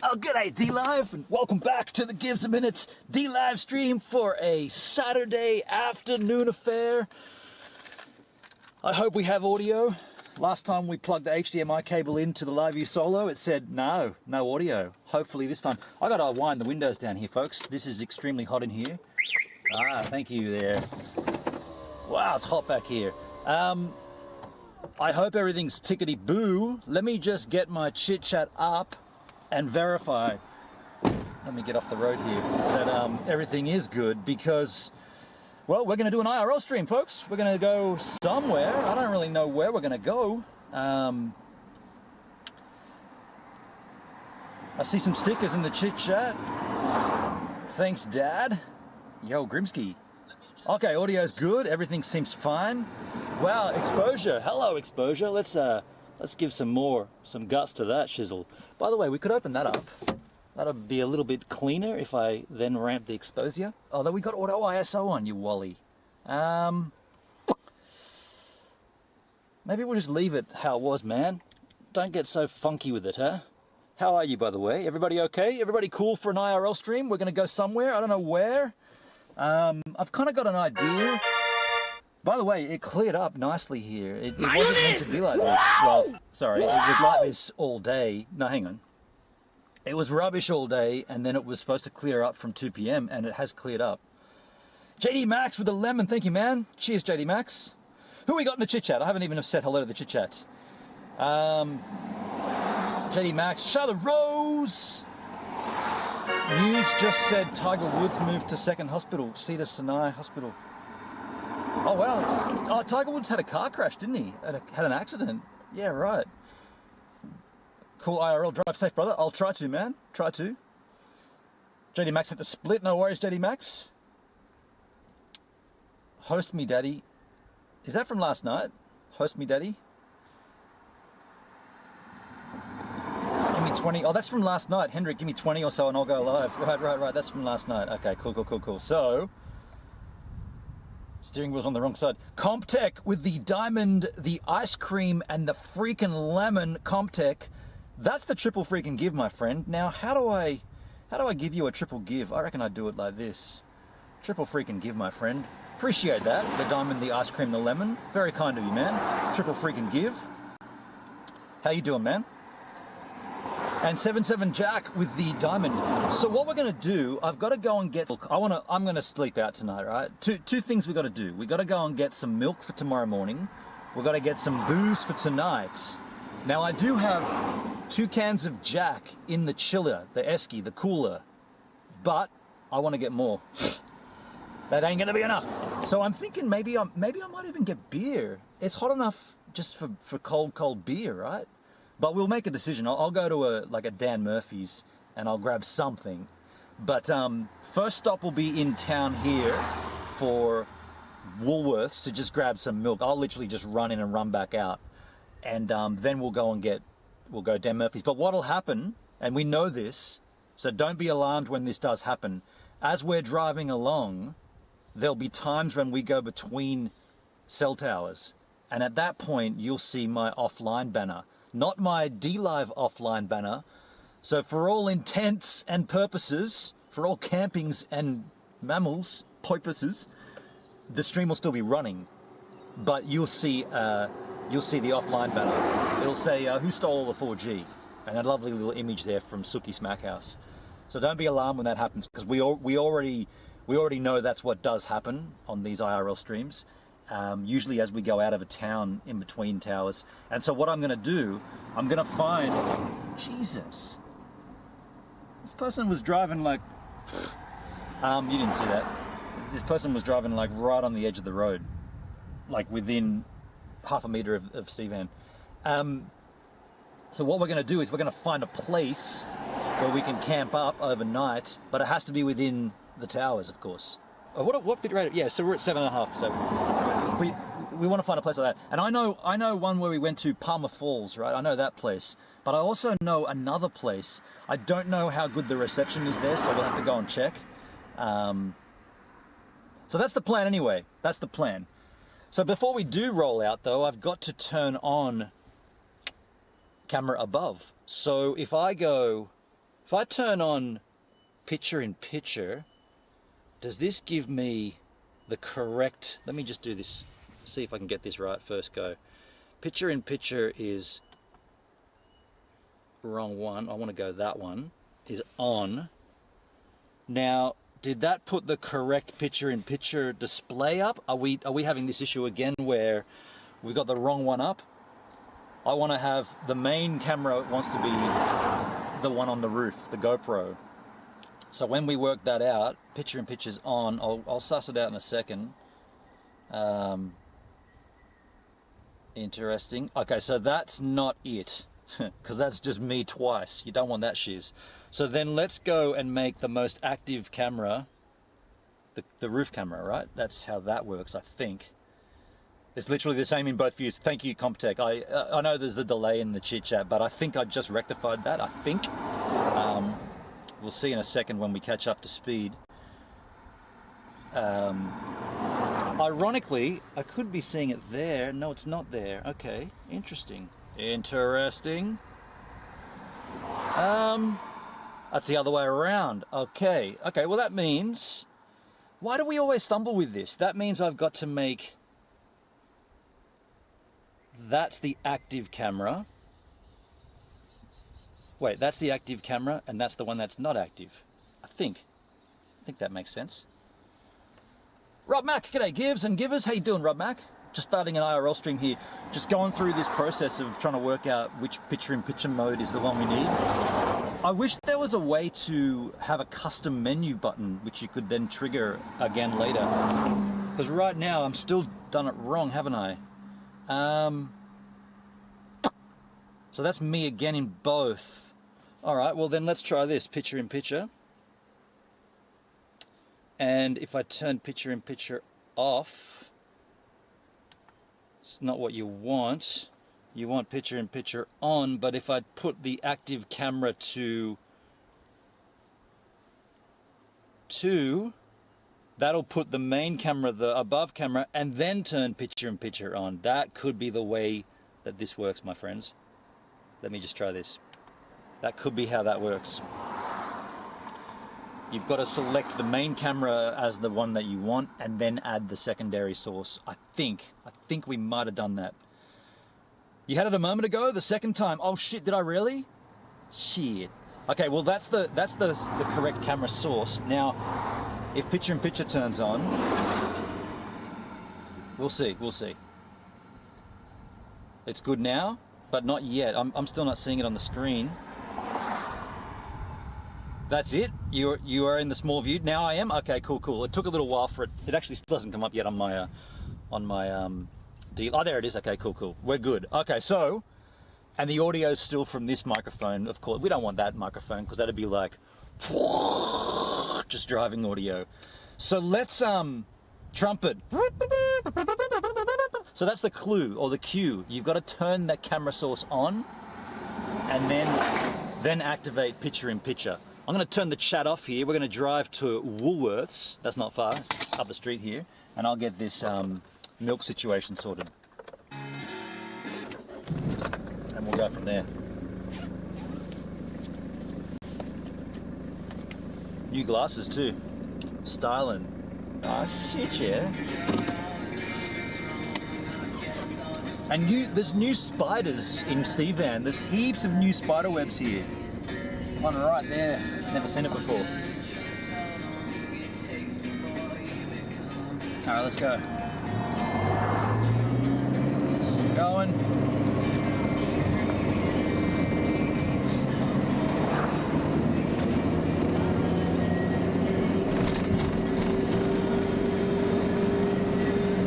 Oh, g'day D-Live, and welcome back to the GivesAMinute D-Live stream for a Saturday afternoon affair. I hope we have audio. Last time we plugged the HDMI cable into the LiveView Solo, it said no audio. Hopefully this time. I gotta wind the windows down here, folks. This is extremely hot in here. Ah, thank you there. Wow, it's hot back here. I hope everything's tickety-boo. Let me just get my chit-chat up and verify, let me get off the road here, that everything is good, because, well, we're going to do an IRL stream, folks. We're going to go somewhere. I don't really know where we're going to go. I see some stickers in the chit-chat. Thanks, Dad. Yo, Grimsky. Okay, audio's good. Everything seems fine. Wow, exposure. Hello, exposure. Let's give some guts to that shizzle. By the way, we could open that up. That'll be a little bit cleaner if I then ramp the exposure. Although we got auto ISO on, you wally. Maybe we'll just leave it how it was, man. Don't get so funky with it, huh? How are you, by the way? Everybody okay? Everybody cool for an IRL stream? We're gonna go somewhere. I don't know where. I've kind of got an idea. By the way, it cleared up nicely here. It wasn't meant to be like this. Well, sorry, it was like this all day. No, hang on. It was rubbish all day, and then it was supposed to clear up from 2 p.m., and it has cleared up. JD Max with the lemon. Thank you, man. Cheers, JD Max. Who we got in the chit-chat? I haven't even said hello to the chit-chat. JD Max. Charlotte Rose. News just said Tiger Woods moved to second hospital, Cedar Sinai Hospital. Oh, wow. Tiger Woods had a car crash, didn't he? Had an accident. Yeah, right. Cool IRL. Drive safe, brother. I'll try to, man. Try to. JD Max at the split. No worries, JD Max. Host me, daddy. Is that from last night? Host me, daddy. Give me 20. Oh, that's from last night. Hendrik, give me 20 or so and I'll go live. Right. That's from last night. Okay, cool. So... steering wheel's on the wrong side. Comptech with the diamond, the ice cream, and the freaking lemon. Comptech. That's the triple freaking give, my friend. Now, how do I give you a triple give? I reckon I'd do it like this. Triple freaking give, my friend. Appreciate that. The diamond, the ice cream, the lemon. Very kind of you, man. Triple freaking give. How you doing, man? And 77 Jack with the diamond. So what we're gonna do, I've got to go and get. Look, I'm gonna sleep out tonight, right? Two things we got to do. We got to go and get some milk for tomorrow morning. We got to get some booze for tonight. Now I do have 2 cans of Jack in the chiller, the esky, the cooler, but I want to get more. That ain't gonna be enough. So I'm thinking maybe I might even get beer. It's hot enough just for cold beer, right? But we'll make a decision. I'll go to a Dan Murphy's and I'll grab something. But first stop will be in town here for Woolworths to just grab some milk. I'll literally just run in and run back out. And then we'll go Dan Murphy's. But what'll happen, and we know this, so don't be alarmed when this does happen. As we're driving along, there'll be times when we go between cell towers. And at that point, you'll see my offline banner. Not my D-Live offline banner. So for all intents and purposes, for all campings and purposes, the stream will still be running. But you'll see the offline banner. It'll say, who stole all the 4G? And a lovely little image there from Suki Smackhouse. So don't be alarmed when that happens, because we already know that's what does happen on these IRL streams. Usually as we go out of a town in between towers. And so what I'm going to do, I'm going to find... Jesus. This person was driving like... you didn't see that. This person was driving like right on the edge of the road. Like within half a meter of Steve Ann. So what we're going to do is we're going to find a place where we can camp up overnight, but it has to be within the towers, of course. What bit rate? Yeah, so we're at 7.5. So we want to find a place like that. And I know one where we went to, Parma Falls, right? I know that place. But I also know another place. I don't know how good the reception is there, so we'll have to go and check. So that's the plan anyway. That's the plan. So before we do roll out though, I've got to turn on camera above. So if I go If I turn on picture in picture, does this give me the correct, let me just do this, see if I can get this right first go. Picture in picture is wrong one, I want to go that one, is on. Now, did that put the correct picture in picture display up? Are we having this issue again where we've got the wrong one up? I want to have the main camera wants to be the one on the roof, the GoPro. So when we work that out, picture in picture's on. I'll suss it out in a second. Interesting. Okay, so that's not it, because that's just me twice. You don't want that shiz. So then let's go and make the most active camera the roof camera, right? That's how that works, I think. It's literally the same in both views. Thank you, Comptech. I know there's the delay in the chit chat, but I think I just rectified that. I think. We'll see in a second when we catch up to speed. Ironically, I could be seeing it there. No, it's not there. Okay, interesting. Interesting. That's the other way around. Okay, well that means... Why do we always stumble with this? That means I've got to make... That's the active camera. Wait, that's the active camera, and that's the one that's not active. I think that makes sense. Rob Mac, g'day Gives and Givers. How you doing, Rob Mac? Just starting an IRL stream here. Just going through this process of trying to work out which picture-in-picture mode is the one we need. I wish there was a way to have a custom menu button which you could then trigger again later. Because right now I'm still done it wrong, haven't I? So that's me again in both. All right, well then let's try this, picture in picture. And if I turn picture in picture off, it's not what you want. You want picture in picture on, but if I put the active camera to 2, that'll put the main camera, the above camera, and then turn picture in picture on. That could be the way that this works, my friends. Let me just try this. That could be how that works. You've got to select the main camera as the one that you want and then add the secondary source. I think we might have done that. You had it a moment ago, the second time. Oh shit, did I really? Shit. Okay, well that's the correct camera source. Now, if picture in picture turns on, we'll see. It's good now, but not yet. I'm still not seeing it on the screen. That's it. You are in the small view now. I am. Okay, cool. It took a little while for it. It actually still doesn't come up yet on my deal. Oh, there it is. Okay, cool. We're good. Okay, so, and the audio is still from this microphone. Of course, we don't want that microphone because that'd be like just driving audio. So let's trumpet. So that's the clue or the cue. You've got to turn that camera source on, and then activate picture in picture. I'm going to turn the chat off here. We're going to drive to Woolworths. That's not far, up the street here, and I'll get this milk situation sorted, and we'll go from there. New glasses too. Styling. Ah, shit, yeah. And there's new spiders in Steve Van. There's heaps of new spider webs here. One right there. Never seen it before. Alright, let's go. Going.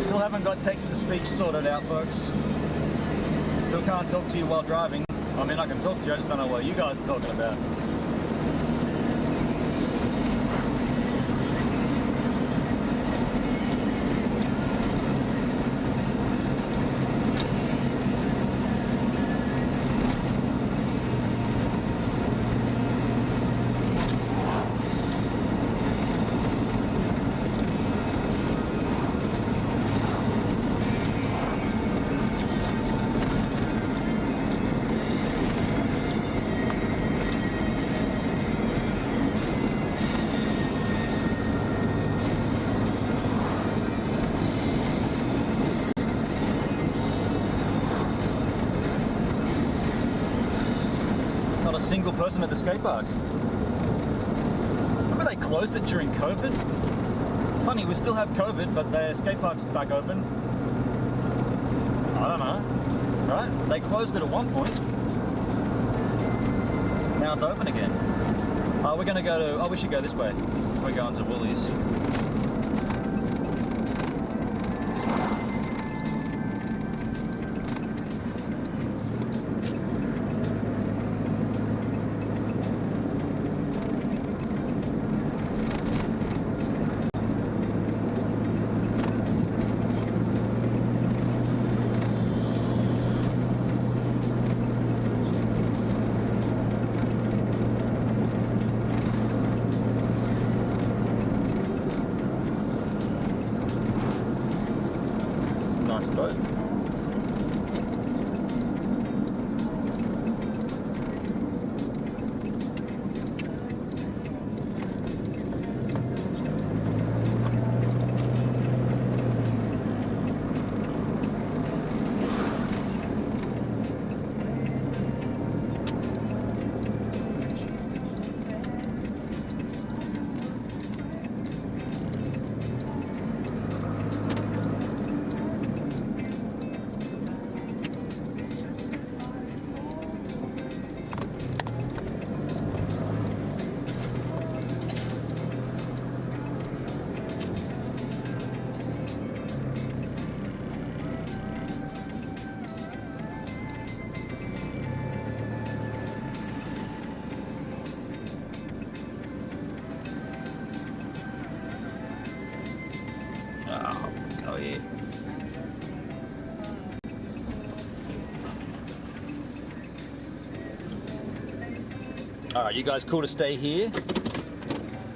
Still haven't got text-to-speech sorted out, folks. Still can't talk to you while driving. I mean, I can talk to you, I just don't know what you guys are talking about. single person at the skate park. Remember they closed it during COVID? It's funny, we still have COVID, but the skate park's back open. I don't know, right? They closed it at one point. Now it's open again. We're gonna go to, we should go this way. We're going to Woolies. Nice boat. Oh yeah. All right, you guys cool to stay here?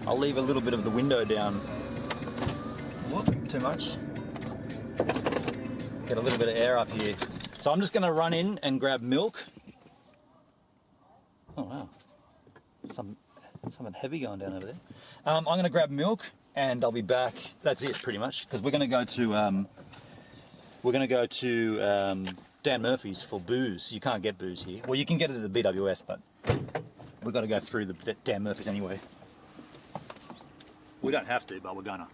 I'll leave a little bit of the window down. Whoop, too much. Get a little bit of air up here. So I'm just gonna run in and grab milk. Oh wow, something heavy going down over there. I'm gonna grab milk and I'll be back. That's it pretty much, because we're gonna go to Dan Murphy's for booze. You can't get booze here. Well, you can get it at the BWS, but we've got to go through the Dan Murphy's anyway. We don't have to, but we're gonna.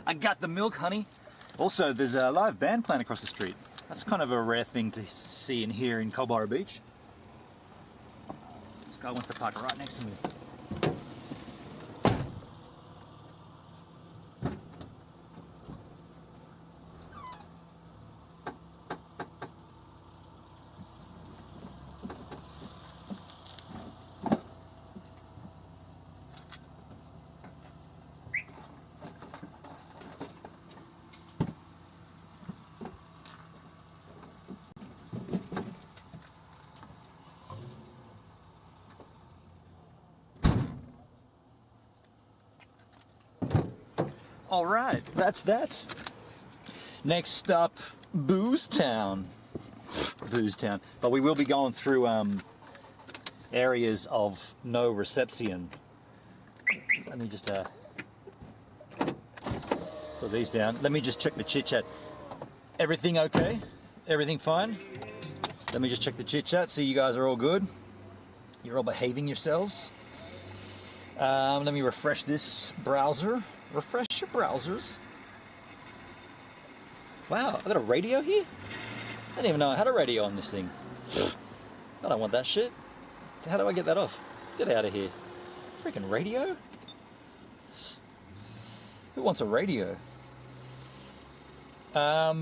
I got the milk, honey. Also, there's a live band playing across the street. That's kind of a rare thing to see and hear in Culburra Beach. This guy wants to park right next to me. All right, that's that. Next up, Booze Town. Booze Town. But we will be going through areas of no reception. Let me just put these down. Let me just check the chit chat. Everything okay? Everything fine? Let me just check the chit chat. See, you guys are all good. You're all behaving yourselves. Let me refresh this browser. Refresh your browsers. Wow, I got a radio here? I didn't even know I had a radio on this thing. I don't want that shit. How do I get that off? Get out of here. Freaking radio? Who wants a radio? Are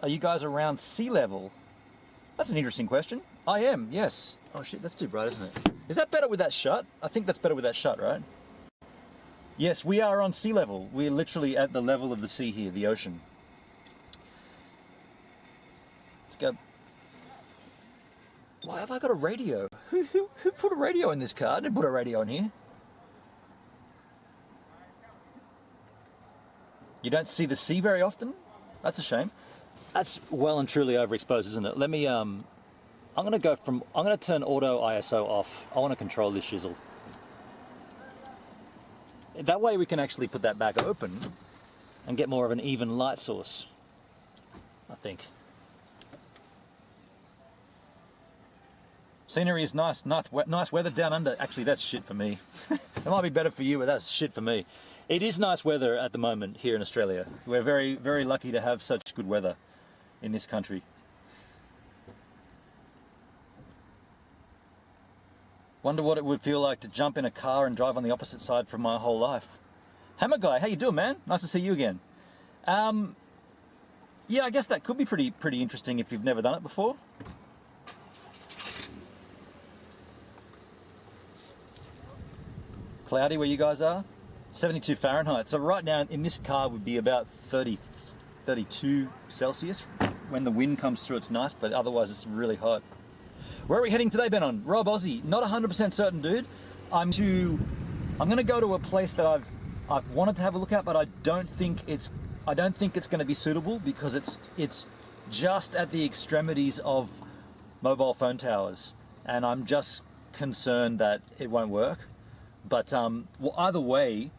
you guys around sea level? That's an interesting question. I am, yes. Oh shit, that's too bright, isn't it? Is that better with that shut? I think that's better with that shut, right? Yes, we are on sea level. We're literally at the level of the sea here, the ocean. Let's go. Why have I got a radio? Who put a radio in this car? I didn't put a radio in here. You don't see the sea very often? That's a shame. That's well and truly overexposed, isn't it? Let me, I'm going to turn auto ISO off. I want to control this shizzle. That way we can actually put that back open and get more of an even light source, I think. Scenery is nice, nice weather down under. Actually, that's shit for me. It might be better for you, but that's shit for me. It is nice weather at the moment here in Australia. We're very, very lucky to have such good weather in this country. Wonder what it would feel like to jump in a car and drive on the opposite side for my whole life. Hammer Guy, how you doing, man? Nice to see you again. Yeah, I guess that could be pretty interesting if you've never done it before. Cloudy where you guys are? 72 Fahrenheit. So right now in this car would be about 30, 32 Celsius. When the wind comes through, it's nice, but otherwise it's really hot. Where are we heading today, Benon? Rob Aussie, not 100% certain, dude. I'm going to go to a place that I've wanted to have a look at, but I don't think it's going to be suitable because it's just at the extremities of mobile phone towers, and I'm just concerned that it won't work. But well, either way,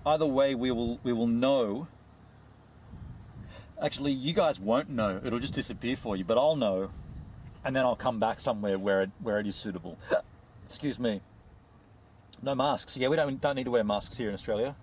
we will know. Actually, you guys won't know. It'll just disappear for you, but I'll know. And then I'll come back somewhere where it is suitable. Excuse me. No masks. Yeah, we don't need to wear masks here in Australia.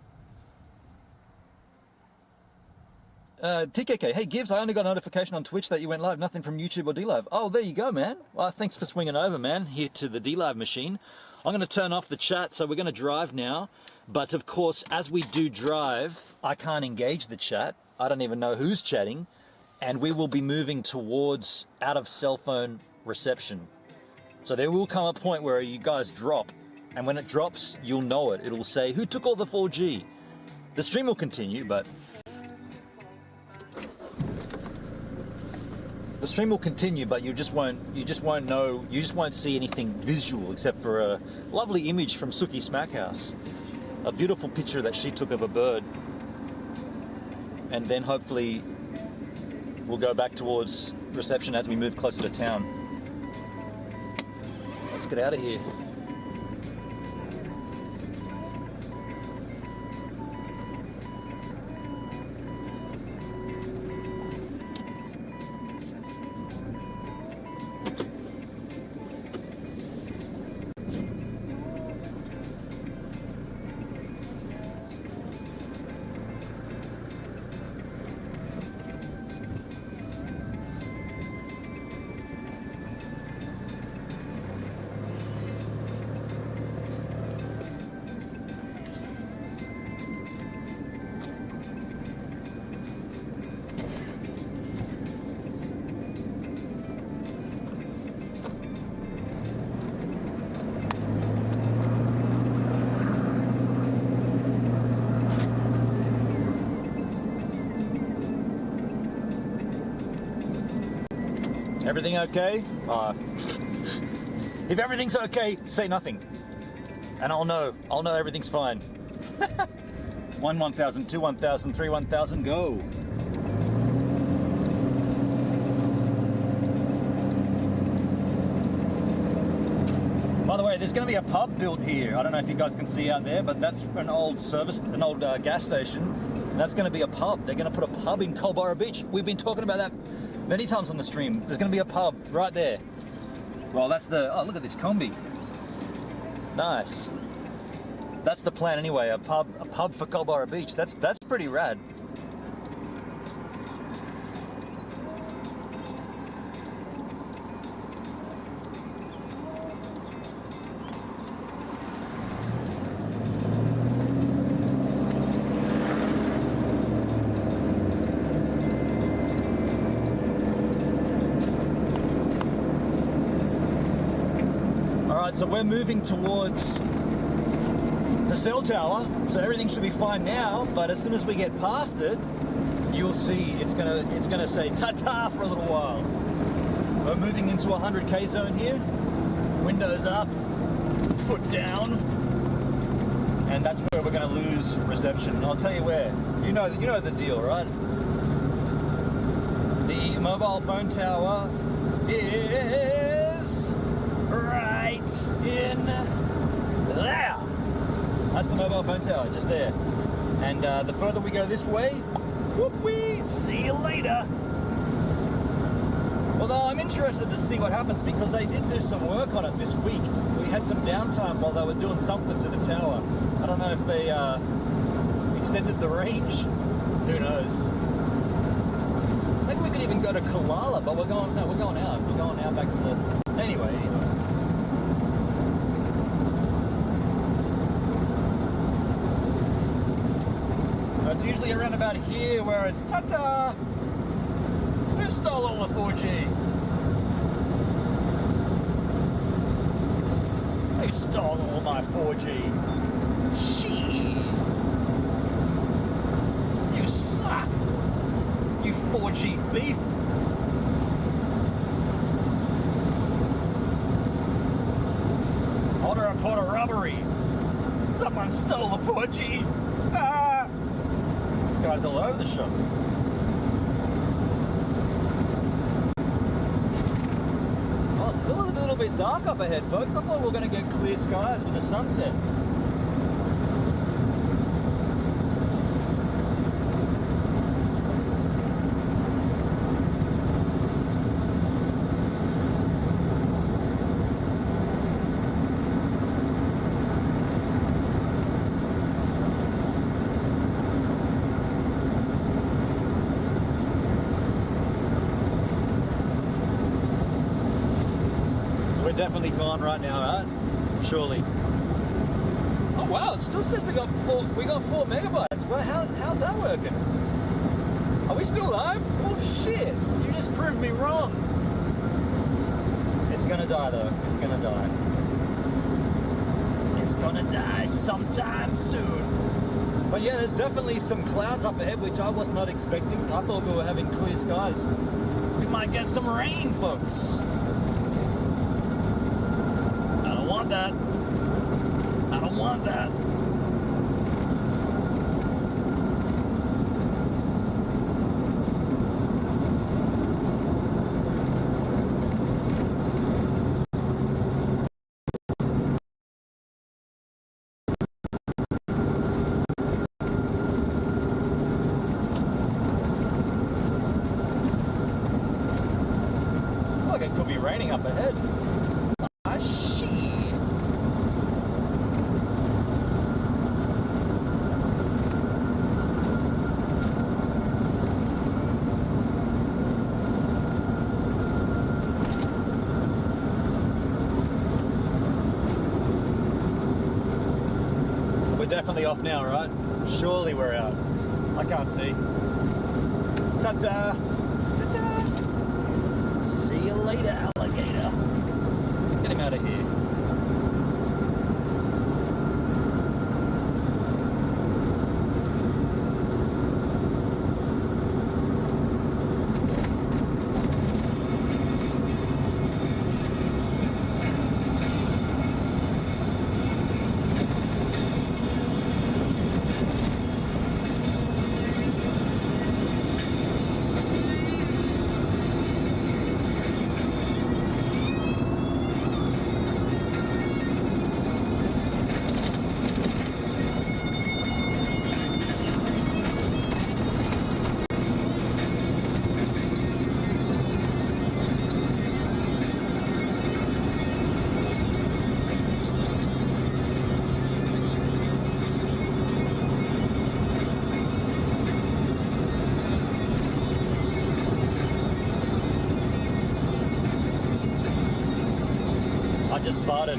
TKK, hey Gives, I only got a notification on Twitch that you went live. Nothing from YouTube or DLive. Oh, there you go, man. Well, thanks for swinging over, man, here to the DLive machine. I'm going to turn off the chat, so we're going to drive now. But of course, as we do drive, I can't engage the chat. I don't even know who's chatting. And we will be moving towards out of cell phone reception. So there will come a point where you guys drop, and when it drops, you'll know it. It'll say, who took all the 4G? The stream will continue, but you just won't know, you just won't see anything visual except for a lovely image from Suki Smackhouse. A beautiful picture that she took of a bird. And then hopefully we'll go back towards reception as we move closer to town. Let's get out of here. Everything okay? If everything's okay, say nothing. And I'll know everything's fine. 1,000, 2, 1,000, 3, 1,000, go. By the way, there's going to be a pub built here. I don't know if you guys can see out there, but that's an old gas station. That's going to be a pub. They're going to put a pub in Culburra Beach. We've been talking about that many times on the stream. There's going to be a pub right there. Well, that's the, oh, look at this combi. Nice. That's the plan anyway, a pub for Culburra Beach. That's pretty rad. So we're moving towards the cell tower, so everything should be fine now, but as soon as we get past it, you'll see it's gonna say ta-ta for a little while. We're moving into a 100k zone here, windows up, foot down, and that's where we're gonna lose reception. I'll tell you where. You know the deal, right? The mobile phone tower is right in there. That's the mobile phone tower, just there. And the further we go this way, whoop-wee, see you later. Although I'm interested to see what happens because they did do some work on it this week. We had some downtime while they were doing something to the tower. I don't know if they extended the range. Who knows? Maybe we could even go to Kalala, but we're going out. We're going out back to the... Anyway. It's usually around about here where it's ta-ta! Who stole all the 4G? Who stole all my 4G? Shit! You suck! You 4G thief! I want to report a robbery! Someone stole the 4G! Ah! This guy's all over the shop. Oh, it's still a little bit dark up ahead, folks. I thought we were going to get clear skies with the sunset. Definitely gone right now, right? Surely. Oh wow, it still says we got 4 megabytes. Well, how's that working? Are we still live? Oh shit! You just proved me wrong. It's gonna die though. It's gonna die. It's gonna die sometime soon. But yeah, there's definitely some clouds up ahead, which I was not expecting. I thought we were having clear skies. We might get some rain, folks. That. I don't want that. Looks like it could be raining up ahead. Definitely off now, right? Surely we're out. I can't see. Ta-da! Ta-da! See you later, alligator. Get him out of here. just farted.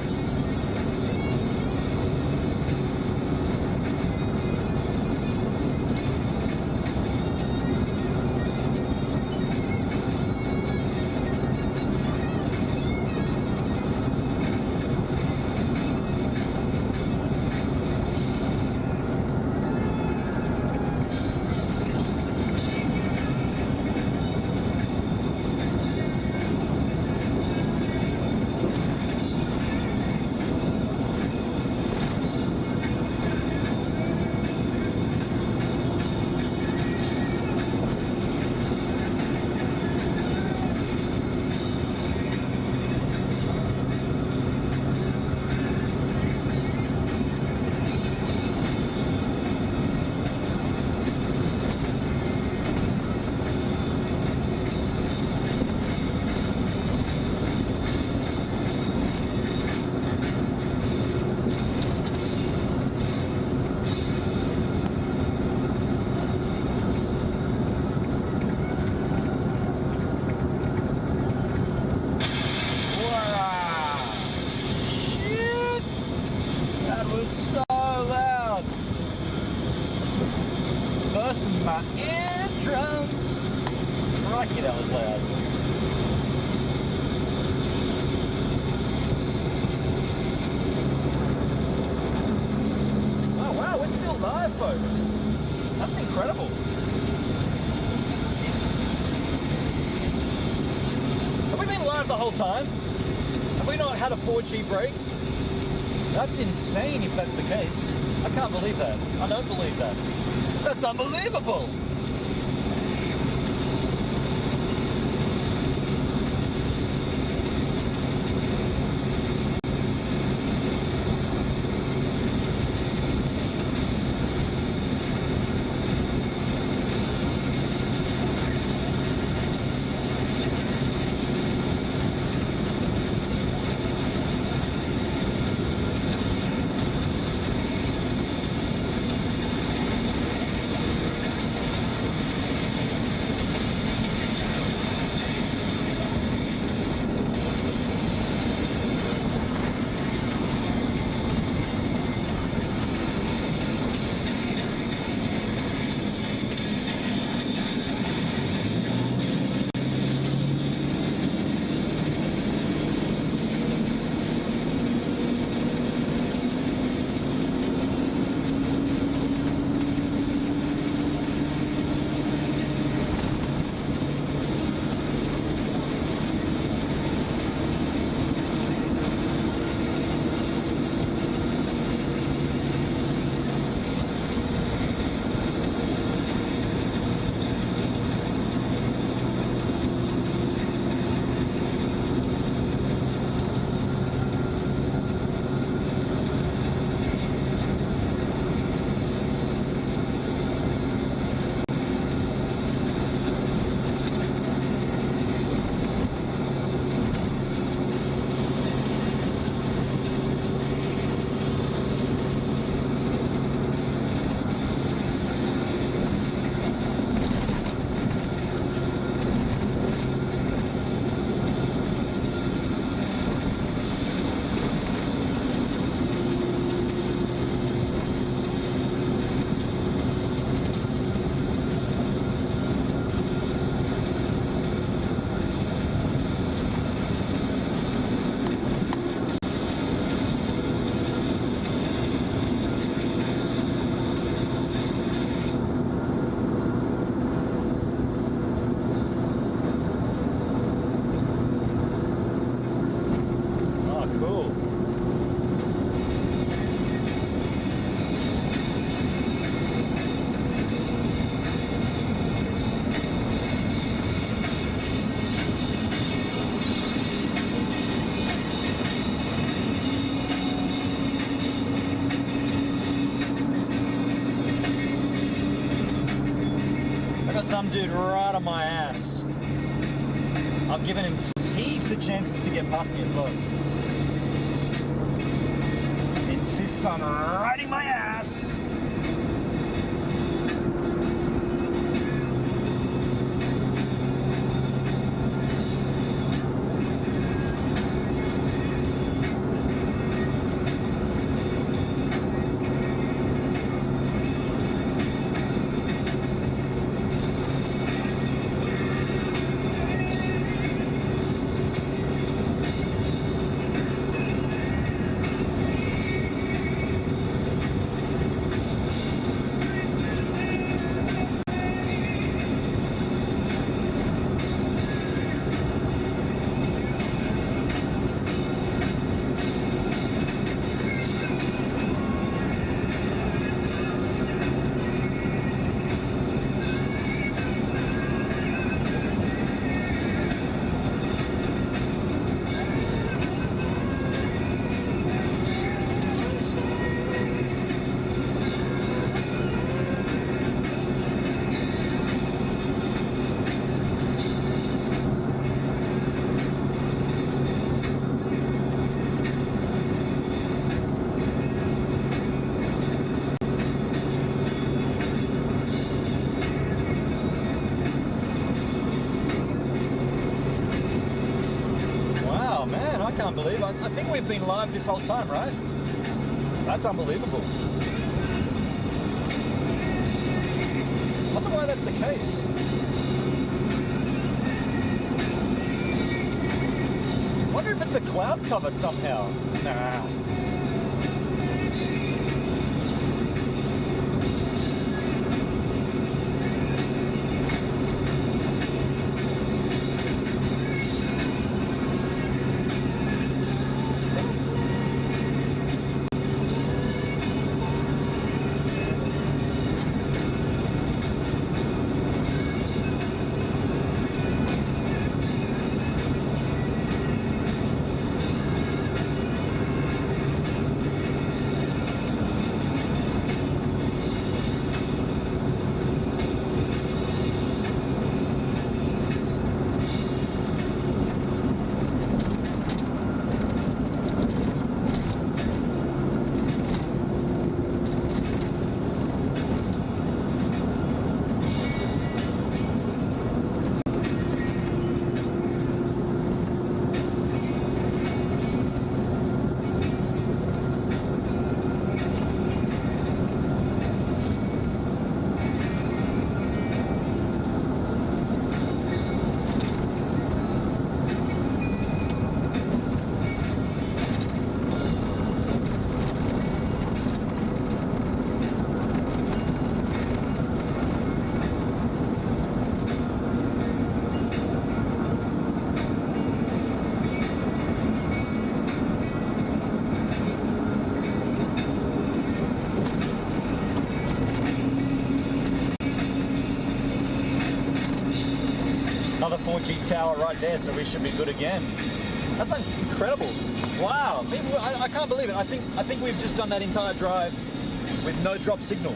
Bursting my eardrums. Crikey, that was loud. Oh wow, we're still live, folks. That's incredible. Have we been live the whole time? Have we not had a 4G break? That's insane if that's the case. I can't believe that. I don't believe that. That's unbelievable! Some dude right on my ass. I've given him heaps of chances to get past me as well. He insists on riding my ass. can't believe. I think we've been live this whole time, right? That's unbelievable. I wonder why that's the case. I wonder if it's the cloud cover somehow. Nah. Another 4G tower right there, so we should be good again. That's like incredible. Wow, I can't believe it. I think we've just done that entire drive with no drop signal.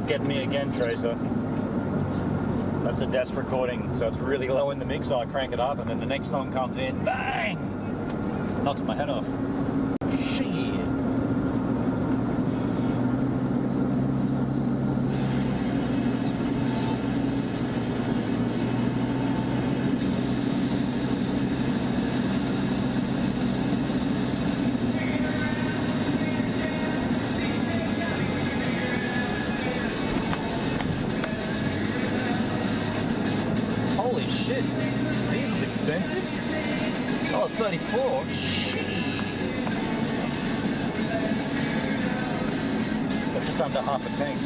Get me again, Tracer. That's a desk recording, so it's really low in the mix, so I crank it up, and then the next song comes in, bang! Knocks my head off. Shit. Shit, diesel's expensive. $1.34. Shit. Got just under half a tank.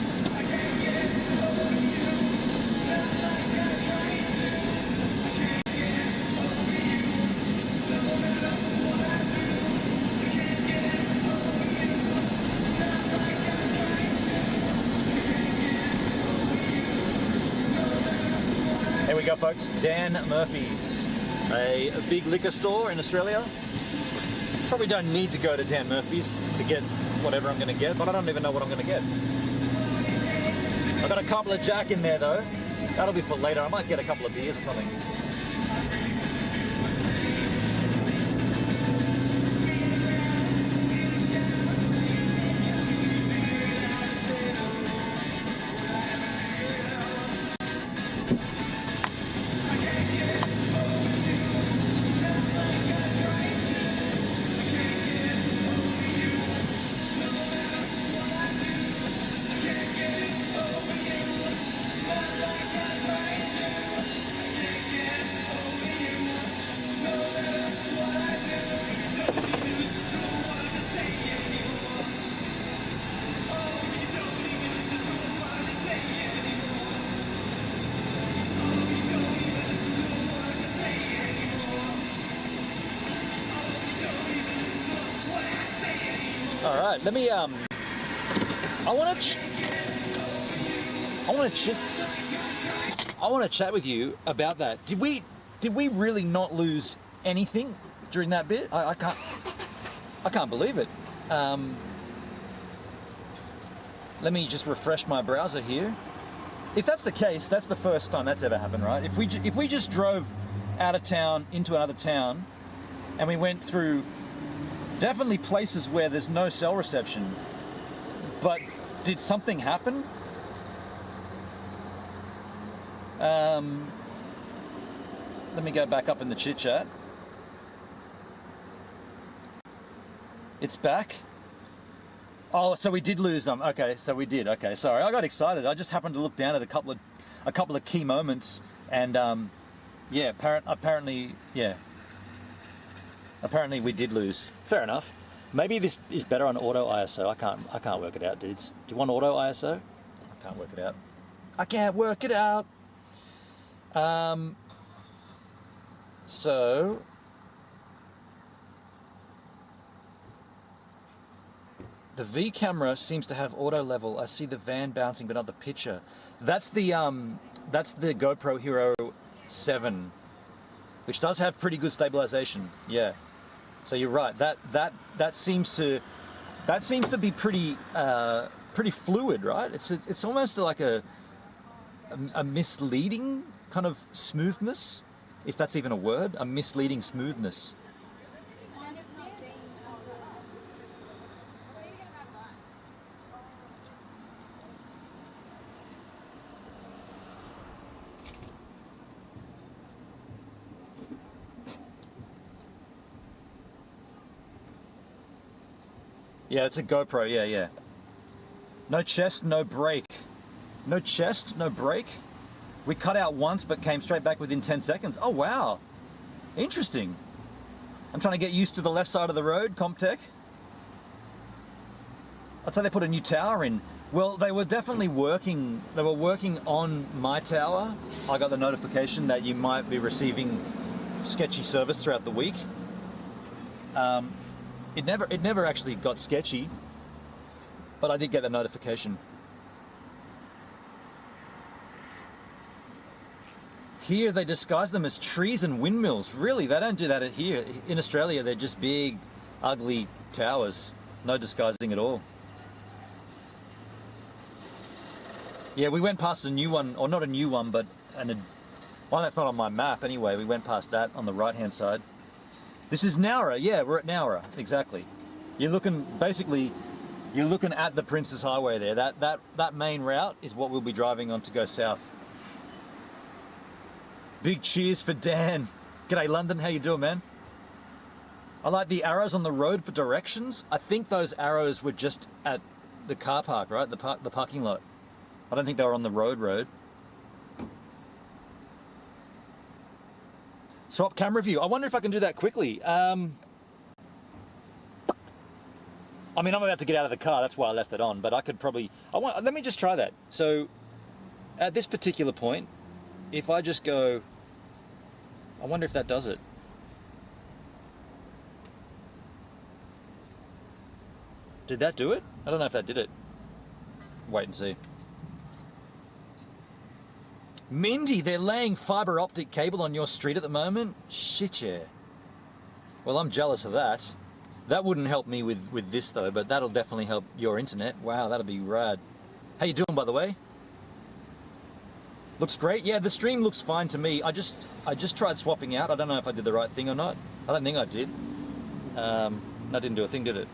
Here we go, folks. Dan Murphy's, a big liquor store in Australia. Probably don't need to go to Dan Murphy's to get whatever I'm going to get, but I don't even know what I'm going to get. I've got a couple of Jack in there though. That'll be for later. I might get a couple of beers or something. All right, let me, I want to chat with you about that. Did we really not lose anything during that bit? I can't believe it. Let me just refresh my browser here. If that's the case, that's the first time that's ever happened, right? If we just drove out of town into another town and we went through definitely places where there's no cell reception, but did something happen? Let me go back up in the chit chat. It's back. Oh, so we did lose them. Okay, so we did. Okay, sorry, I got excited. I just happened to look down at a couple of key moments, and yeah, apparently we did lose. Fair enough. Maybe this is better on auto ISO. I can't work it out, dudes. Do you want auto ISO? I can't work it out. I can't work it out. So the V camera seems to have auto level. I see the van bouncing, but not the picture. That's the GoPro Hero 7, which does have pretty good stabilization. Yeah. So you're right. That seems to be pretty fluid, right? It's almost like a misleading kind of smoothness, if that's even a word. A misleading smoothness. Yeah, it's a GoPro, yeah. No chest, no brake. No chest, no brake. We cut out once, but came straight back within 10 seconds. Oh, wow. Interesting. I'm trying to get used to the left side of the road, CompTech. I'd say they put a new tower in. Well, they were definitely working. They were working on my tower. I got the notification that you might be receiving sketchy service throughout the week. It never actually got sketchy, but I did get the notification. Here they disguise them as trees and windmills. Really, they don't do that here. In Australia, they're just big, ugly towers. No disguising at all. Yeah, we went past a new one, or not a new one, but one that's not on my map anyway. We went past that on the right-hand side. This is Nowra. Yeah, we're at Nowra. Exactly. You're looking at the Princes Highway there. That main route is what we'll be driving on to go south. Big cheers for Dan. G'day London, how you doing, man? I like the arrows on the road for directions. I think those arrows were just at the car park, right? The parking lot. I don't think they were on the road. Swap camera view. I wonder if I can do that quickly. I mean, I'm about to get out of the car, that's why I left it on, but I could probably... let me just try that. So, at this particular point, if I just go... I wonder if that does it. Did that do it? I don't know if that did it. Wait and see. Mindy, they're laying fibre optic cable on your street at the moment? Shit, yeah. Well, I'm jealous of that. That wouldn't help me with this, though, but that'll definitely help your internet. Wow, that'll be rad. How you doing, by the way? Looks great. Yeah, the stream looks fine to me. I just tried swapping out. I don't know if I did the right thing or not. I don't think I did. That didn't do a thing, did it?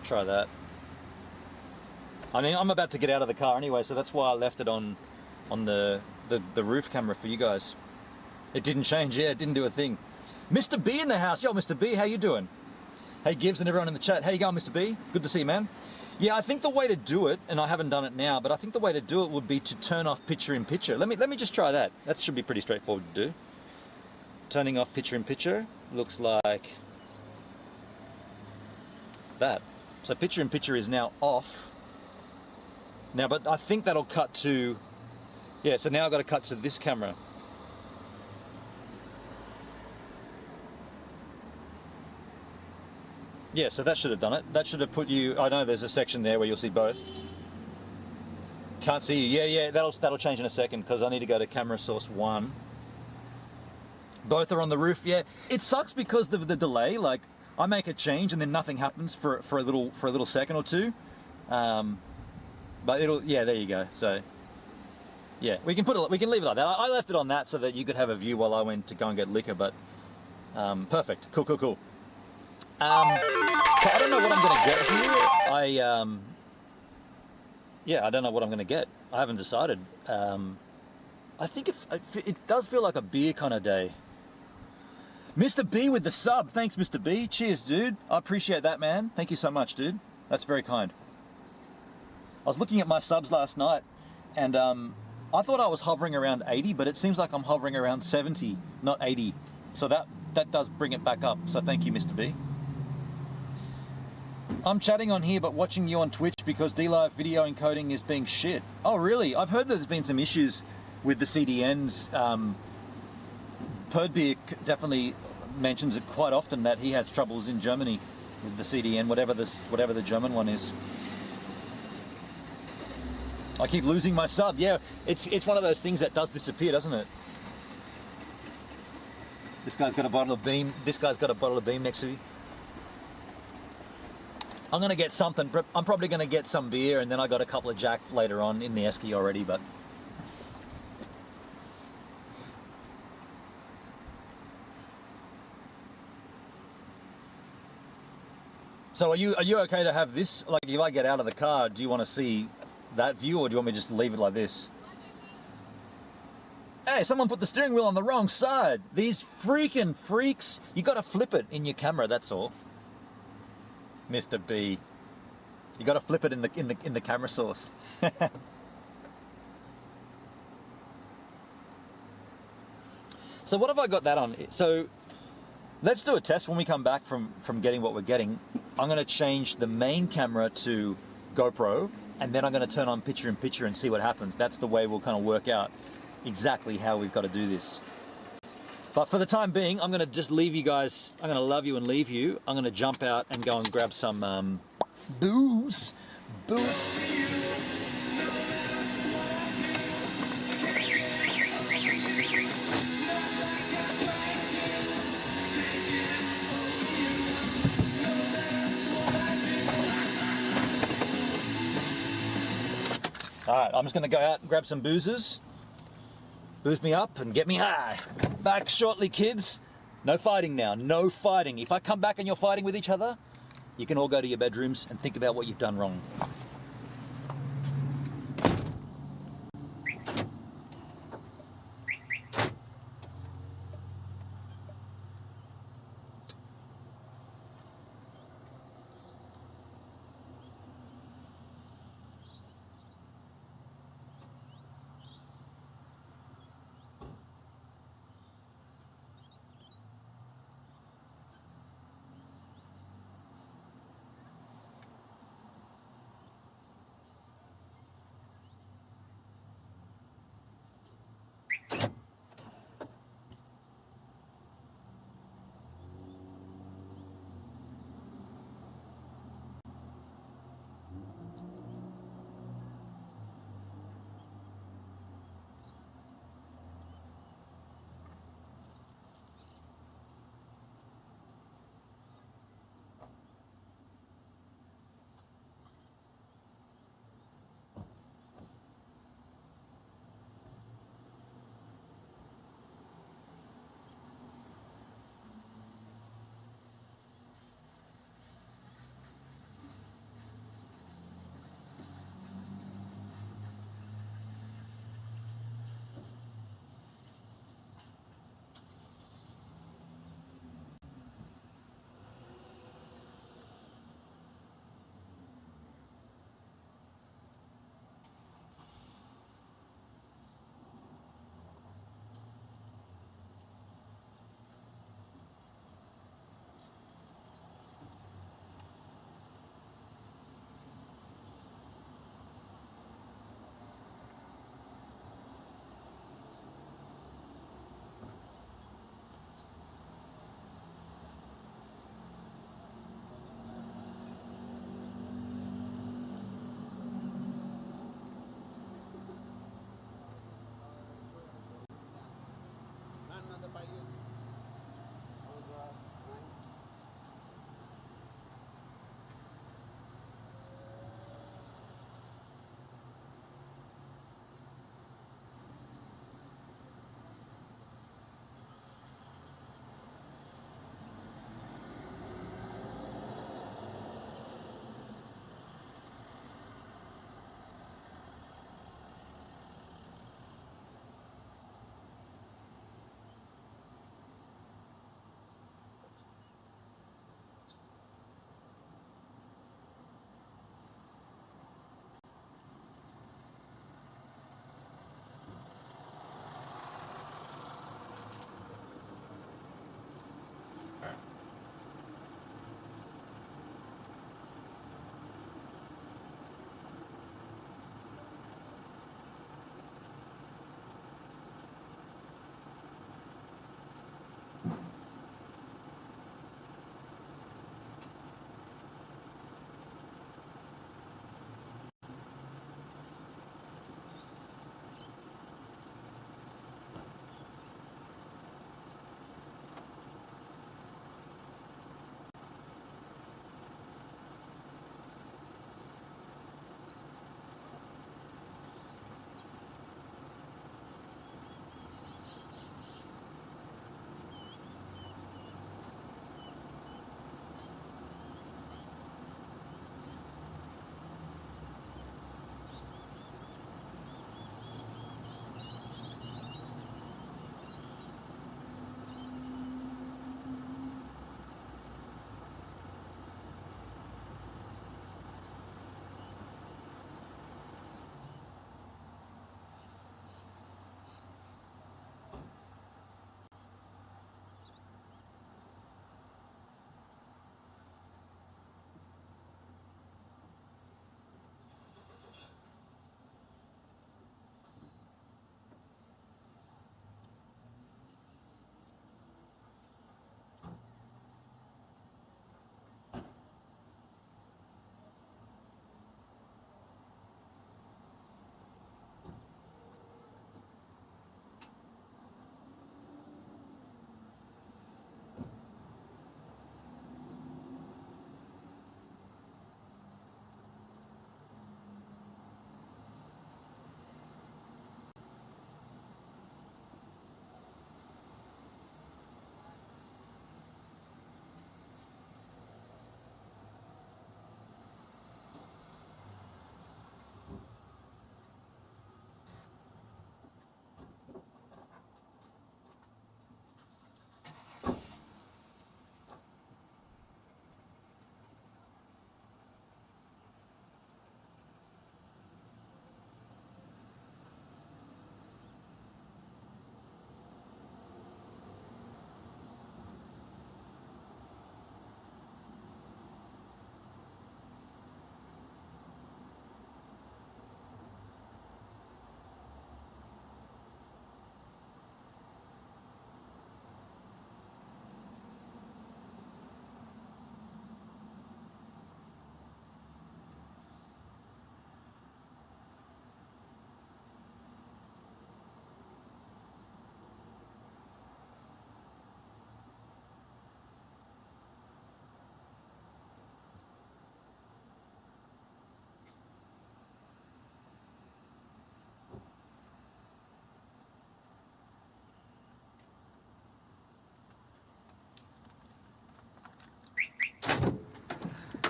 Try that. I mean, I'm about to get out of the car anyway, so that's why I left it on the roof camera for you guys. It didn't change. Yeah, it didn't do a thing. Mr. B in the house. Yo, Mr. B, how you doing? Hey, Gibbs and everyone in the chat. How you going, Mr. B? Good to see you, man. Yeah, I think the way to do it, and I haven't done it now, but I think the way to do it would be to turn off picture-in-picture. Let me just try that. That should be pretty straightforward to do. Turning off picture-in-picture looks like that. So picture-in-picture is now off. Now, but I think that'll cut to... Yeah, so now I've got to cut to this camera. Yeah, so that should have done it. That should have put you, I know there's a section there where you'll see both. Can't see you. Yeah, that'll change in a second because I need to go to camera source 1. Both are on the roof. Yeah, it sucks because of the delay. Like, I make a change and then nothing happens for a little second or two. But it'll, yeah, there you go. So yeah, we can leave it like that. I left it on that so that you could have a view while I went to go and get liquor. But perfect. Cool. So I don't know what I'm gonna get here. Yeah, I don't know what I'm gonna get. I haven't decided. I think it does feel like a beer kind of day. Mr. B with the sub. Thanks, Mr. B. Cheers, dude. I appreciate that, man. Thank you so much, dude. That's very kind. I was looking at my subs last night, and I thought I was hovering around 80, but it seems like I'm hovering around 70, not 80. So that does bring it back up. So thank you, Mr. B. I'm chatting on here, but watching you on Twitch because DLive video encoding is being shit. Oh, really? I've heard that there's been some issues with the CDNs. Perdbeer definitely mentions it quite often that he has troubles in Germany with the CDN, whatever the German one is. I keep losing my sub. Yeah, it's one of those things that does disappear, doesn't it? This guy's got a bottle of Beam. This guy's got a bottle of Beam next to me. I'm gonna get something. I'm probably gonna get some beer, and then I got a couple of Jack later on in the esky already, but. So are you okay to have this? Like, if I get out of the car, do you want to see that view, or do you want me to just leave it like this? Hey, someone put the steering wheel on the wrong side. These freaking freaks. You got to flip it in your camera. That's all. Mr. B. You got to flip it in the camera source. So what have I got that on? So let's do a test when we come back from getting what we're getting. I'm going to change the main camera to GoPro, and then I'm going to turn on picture-in-picture and see what happens. That's the way we'll kind of work out exactly how we've got to do this. But for the time being, I'm going to just leave you guys. I'm going to love you and leave you. I'm going to jump out and go and grab some booze. All right, I'm just going to go out and grab some boozes. Booze me up and get me high. Back shortly, kids. No fighting now, no fighting. If I come back and you're fighting with each other, you can all go to your bedrooms and think about what you've done wrong.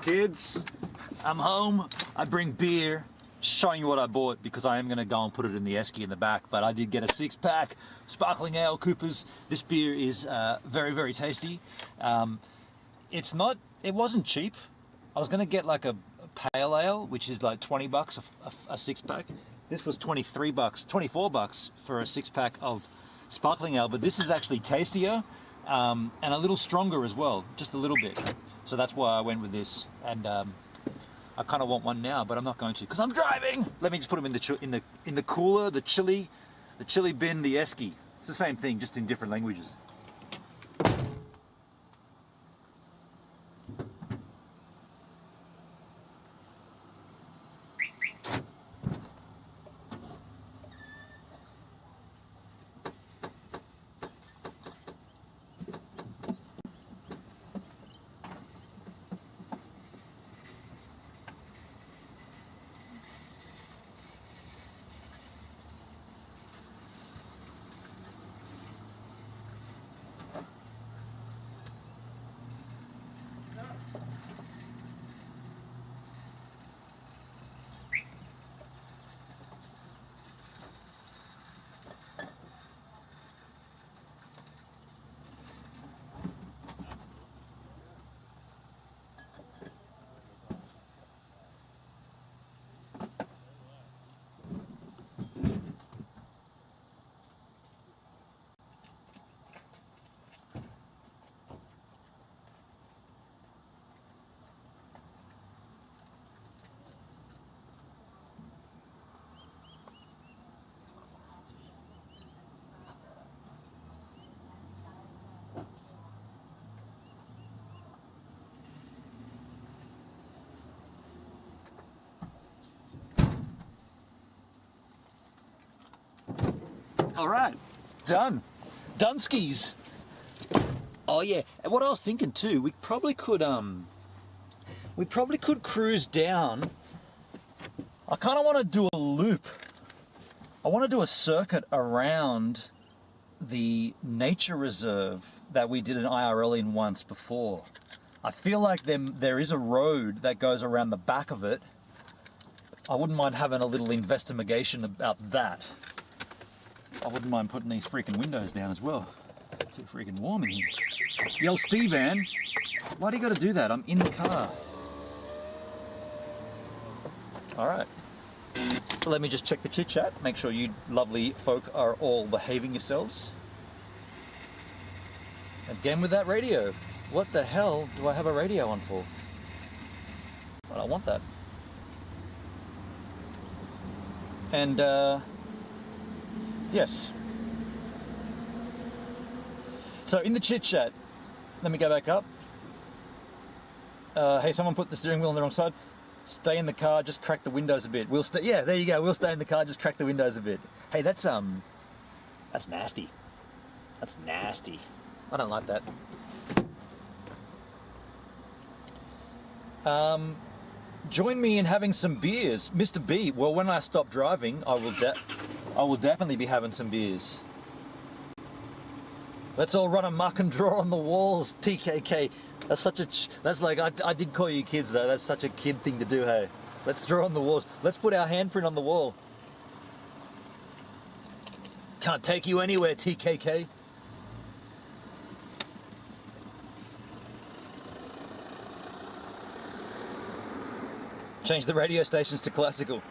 Kids, I'm home. I bring beer. Showing you what I bought because I am going to go and put it in the esky in the back. But I did get a 6-pack sparkling ale Coopers. This beer is very, very tasty. It wasn't cheap. I was going to get like a pale ale, which is like 20 bucks a 6-pack. This was 23 bucks, 24 bucks for a 6-pack of sparkling ale. But this is actually tastier and a little stronger as well, just a little bit. So that's why I went with this. And I kind of want one now, but I'm not going to because I'm driving. Let me just put them in the cooler, the chili bin, the esky. It's the same thing, just in different languages. All right, done. Done skis. Oh yeah, and what I was thinking too, we probably could cruise down. I kind of want to do a loop. I want to do a circuit around the nature reserve that we did an IRL in once before. I feel like there is a road that goes around the back of it. I wouldn't mind having a little investigation about that. I wouldn't mind putting these freaking windows down as well. It's too freaking warm in here. Yo, Steve, man. Why do you got to do that? I'm in the car. All right. So let me just check the chit chat. Make sure you lovely folk are all behaving yourselves. Again with that radio. What the hell do I have a radio on for? I don't want that. And yes. So in the chit chat, let me go back up. Hey, someone put the steering wheel on the wrong side. Stay in the car, just crack the windows a bit. We'll stay. Yeah, there you go. We'll stay in the car, just crack the windows a bit. Hey, that's nasty. That's nasty. I don't like that. Join me in having some beers, Mr. B. Well, when I stop driving, I will definitely be having some beers. Let's all run amok and draw on the walls, TKK. That's such a, that's like, I did call you kids though, that's such a kid thing to do, hey. Let's draw on the walls. Let's put our handprint on the wall. Can't take you anywhere, TKK. Change the radio stations to classical.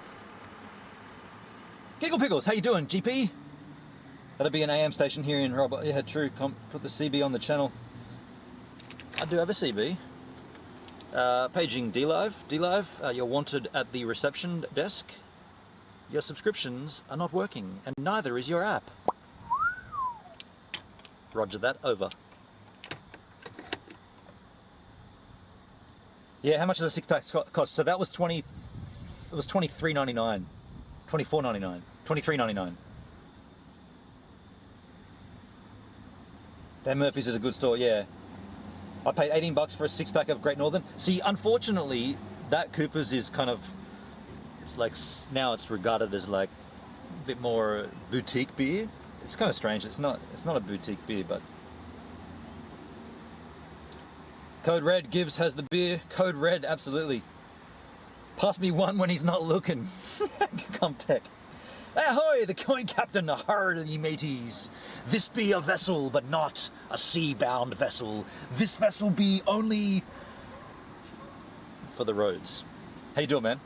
Giggle Pickles, how you doing, GP? That'll be an AM station here in Robert. Yeah, true. Put the CB on the channel. I do have a CB. Paging D-Live. D-Live, you're wanted at the reception desk. Your subscriptions are not working, and neither is your app. Roger that, over. Yeah, how much does a six-pack cost? So that was it was $23.99, $24.99, $23.99. Dan Murphy's is a good store, yeah. I paid $18 for a six-pack of Great Northern. See, unfortunately, that Cooper's is kind of, it's like, now it's regarded as like a bit more boutique beer. It's kind of strange. It's not a boutique beer, but. Code Red, Gives has the beer. Code Red, absolutely. Pass me one when he's not looking. Comtech. Ahoy, the coin captain, hard ye mateys. This be a vessel, but not a sea-bound vessel. This vessel be only for the roads. How you doing, man?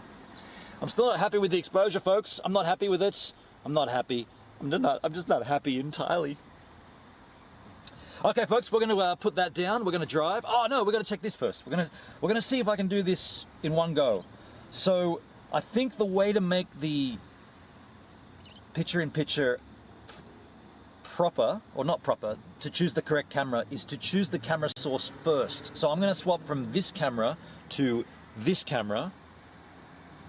I'm still not happy with the exposure, folks. I'm not happy with it. I'm not happy. I'm just not happy entirely. Okay, folks, we're going to put that down. We're going to drive. Oh no, we're going to check this first. We're going to see if I can do this in one go. So I think the way to make the picture-in-picture proper, or not proper, to choose the correct camera is to choose the camera source first. So I'm going to swap from this camera to this camera.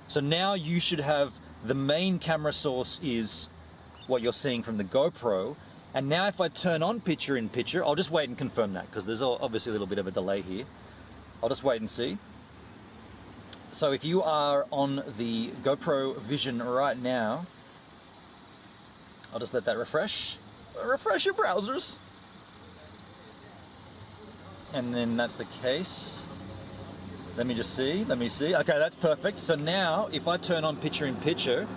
So now you should have the main camera source is what you're seeing from the GoPro. And now if I turn on picture-in-picture, I'll just wait and confirm that because there's obviously a little bit of a delay here. I'll just wait and see. So if you are on the GoPro Vision right now, I'll just let that refresh. Refresh your browsers. And then that's the case. Let me just see. Let me see. Okay, that's perfect. So now if I turn on picture-in-picture,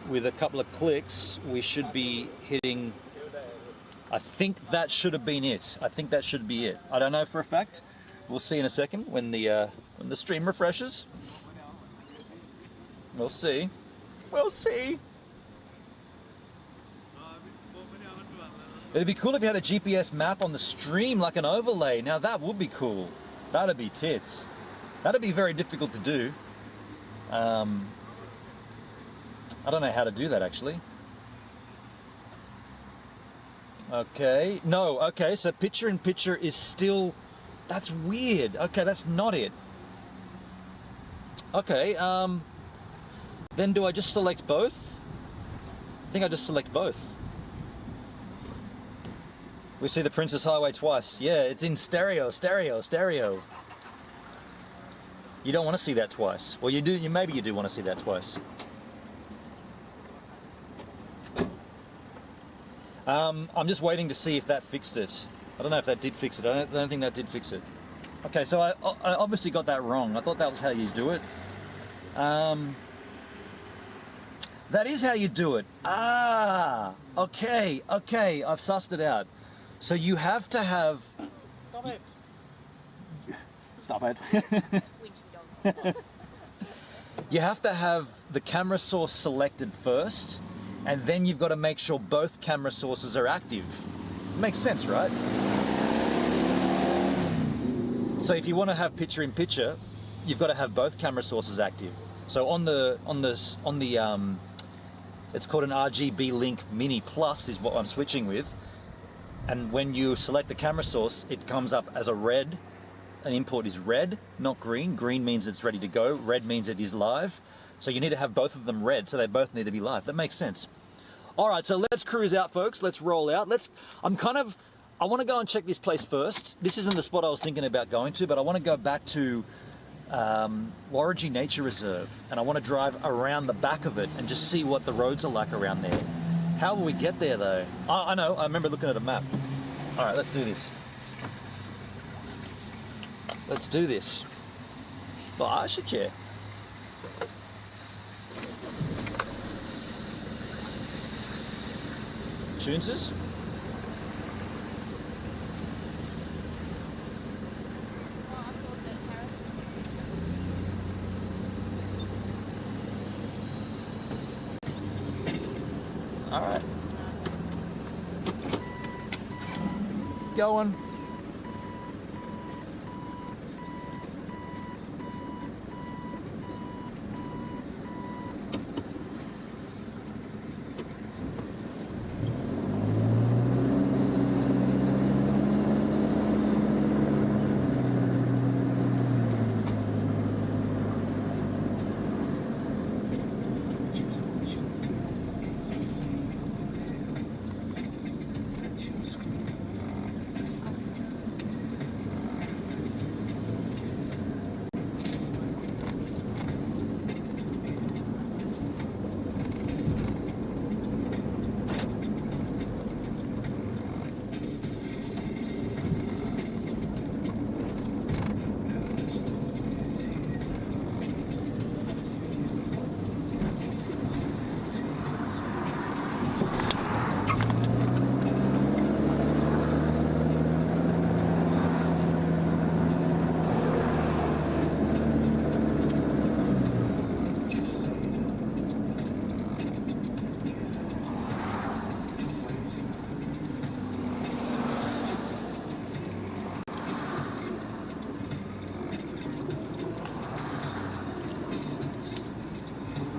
with a couple of clicks, we should be hitting, I think that should have been it. I think that should be it. I don't know for a fact. We'll see in a second when the stream refreshes. We'll see. We'll see. It'd be cool if you had a GPS map on the stream like an overlay. Now that would be cool. That'd be tits. That'd be very difficult to do. I don't know how to do that actually. Okay, no, okay, so picture-in-picture is still, that's weird. Okay, that's not it. Okay, then do I just select both? think I just select both. We see the Princess Highway twice. Yeah, it's in stereo. You don't want to see that twice. Well, you do. Maybe you do want to see that twice. I'm just waiting to see if that fixed it. I don't know if that did fix it. I don't think that did fix it. Okay, so I obviously got that wrong. I thought that was how you do it. That is how you do it. Ah, okay, I've sussed it out. So you have to have... Stop it. Stop it. You have to have the camera source selected first, and then you've got to make sure both camera sources are active. Makes sense, right? So if you want to have picture-in-picture, you've got to have both camera sources active. So on the it's called an RGB Link Mini Plus is what I'm switching with. And when you select the camera source, it comes up as a red. An input is red, not green. Green means it's ready to go. Red means it is live. So you need to have both of them red, so they both need to be live. That makes sense. All right, so let's cruise out, folks. Let's roll out. I want to go and check this place first. This isn't the spot I was thinking about going to, but I want to go back to Warragee Nature Reserve, and I want to drive around the back of it and just see what the roads are like around there. How will we get there, though? I know, I remember looking at a map. All right, let's do this. Let's do this. Well, I should, yeah. Tuneses? All right. Going.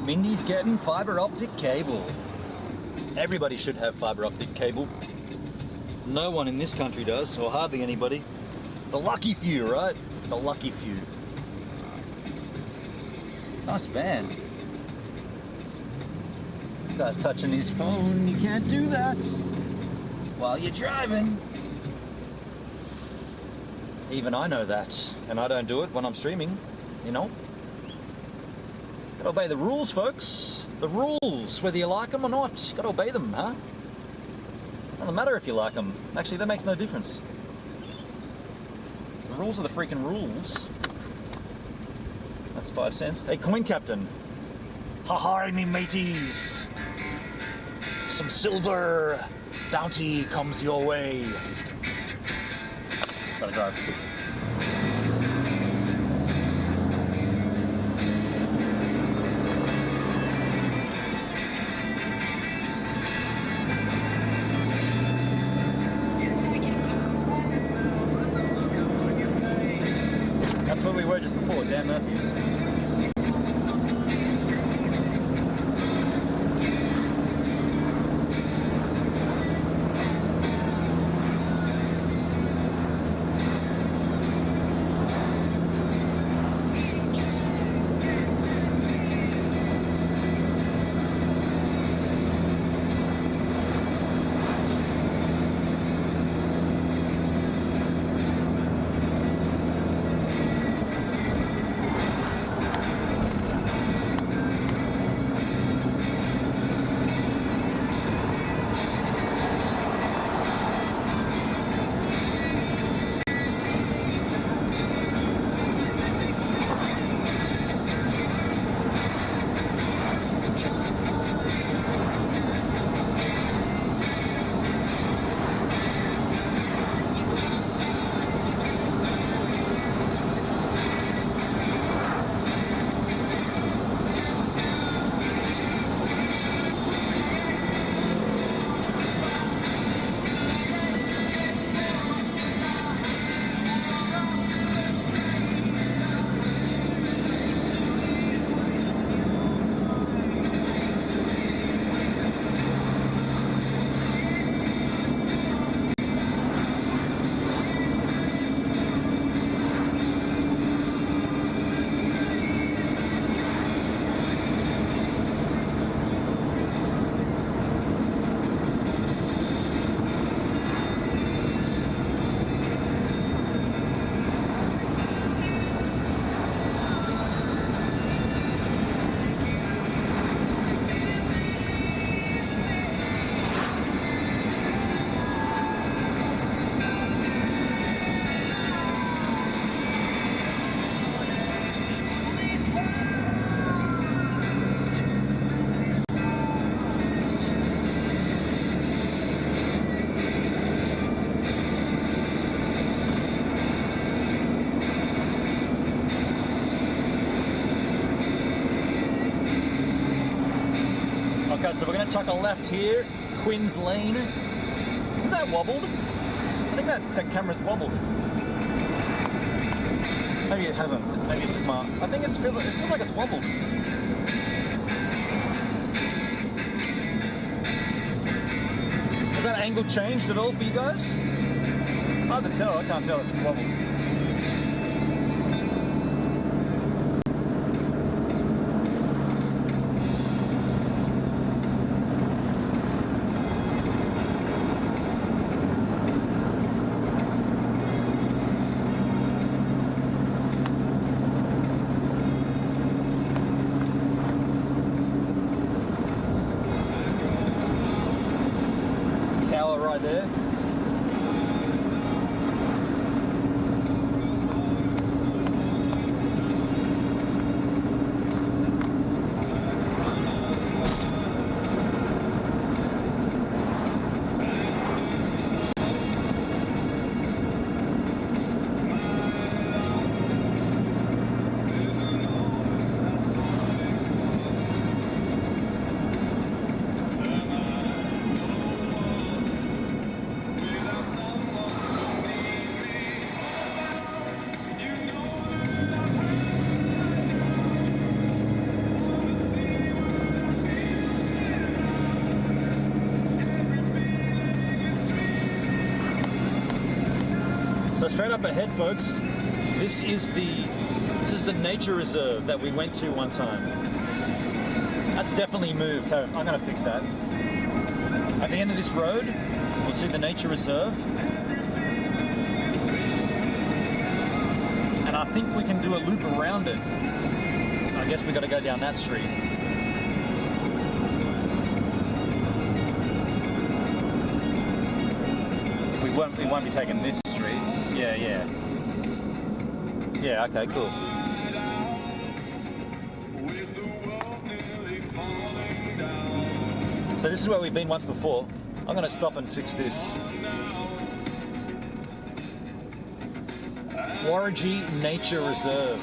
Mindy's getting fiber optic cable. Everybody should have fiber optic cable. No one in this country does, or hardly anybody. The lucky few, right? The lucky few. Nice van. This guy's touching his phone. You can't do that while you're driving. Even I know that, and I don't do it when I'm streaming, you know? Gotta obey the rules, folks. The rules, whether you like them or not. Gotta obey them, huh? Doesn't matter if you like them. Actually, that makes no difference. The rules are the freaking rules. That's 5 cents. Hey, Coin Captain. Ha-ha, me mateys. Some silver bounty comes your way. Gotta drive. That's where we were just before, Dan Murphy's. Chuck a left here, Quinn's Lane. Is that wobbled? I think that camera's wobbled. Maybe it hasn't. Maybe it's just my... I think it feels like it's wobbled. Has that angle changed at all for you guys? It's hard to tell. I can't tell if it's wobbled. Tower right there. So straight up ahead, folks, this is the nature reserve that we went to one time. That's definitely moved. I'm going to fix that. At the end of this road, you'll see the nature reserve. And I think we can do a loop around it. I guess we got to go down that street. We won't be taking this street. Yeah. Yeah, okay, cool. So this is where we've been once before. I'm going to stop and fix this. Warragee Nature Reserve.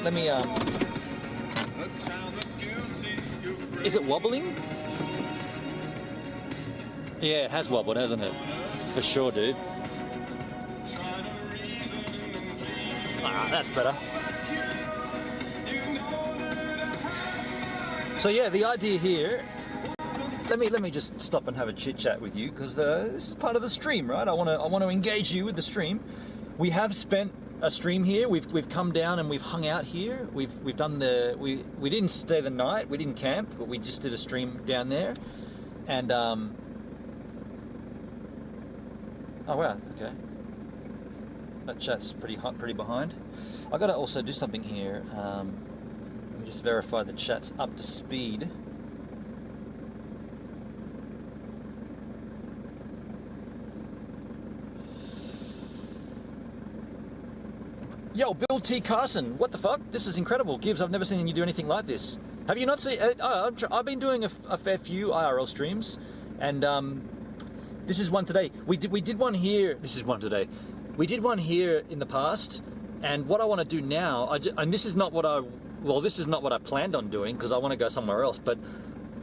Let me, is it wobbling? Yeah, it has wobbled, hasn't it? For sure, dude. Ah, that's better. So yeah, the idea here, let me just stop and have a chit chat with you, because this is part of the stream, right? I want to engage you with the stream. We have spent a stream here. We've come down and we've hung out here. We've done we didn't stay the night. We didn't camp, but we just did a stream down there. And oh wow, okay. That chat's pretty behind. I got to also do something here. Let me just verify the chat's up to speed. Yo, Bill T. Carson, what the fuck? This is incredible. Gibbs, I've never seen you do anything like this. Have you not seen... I've been doing a fair few IRL streams, and this is one today. We did one here. This is one today. We did one here in the past, and what I want to do now, and this is not what this is not what I planned on doing, because I want to go somewhere else, but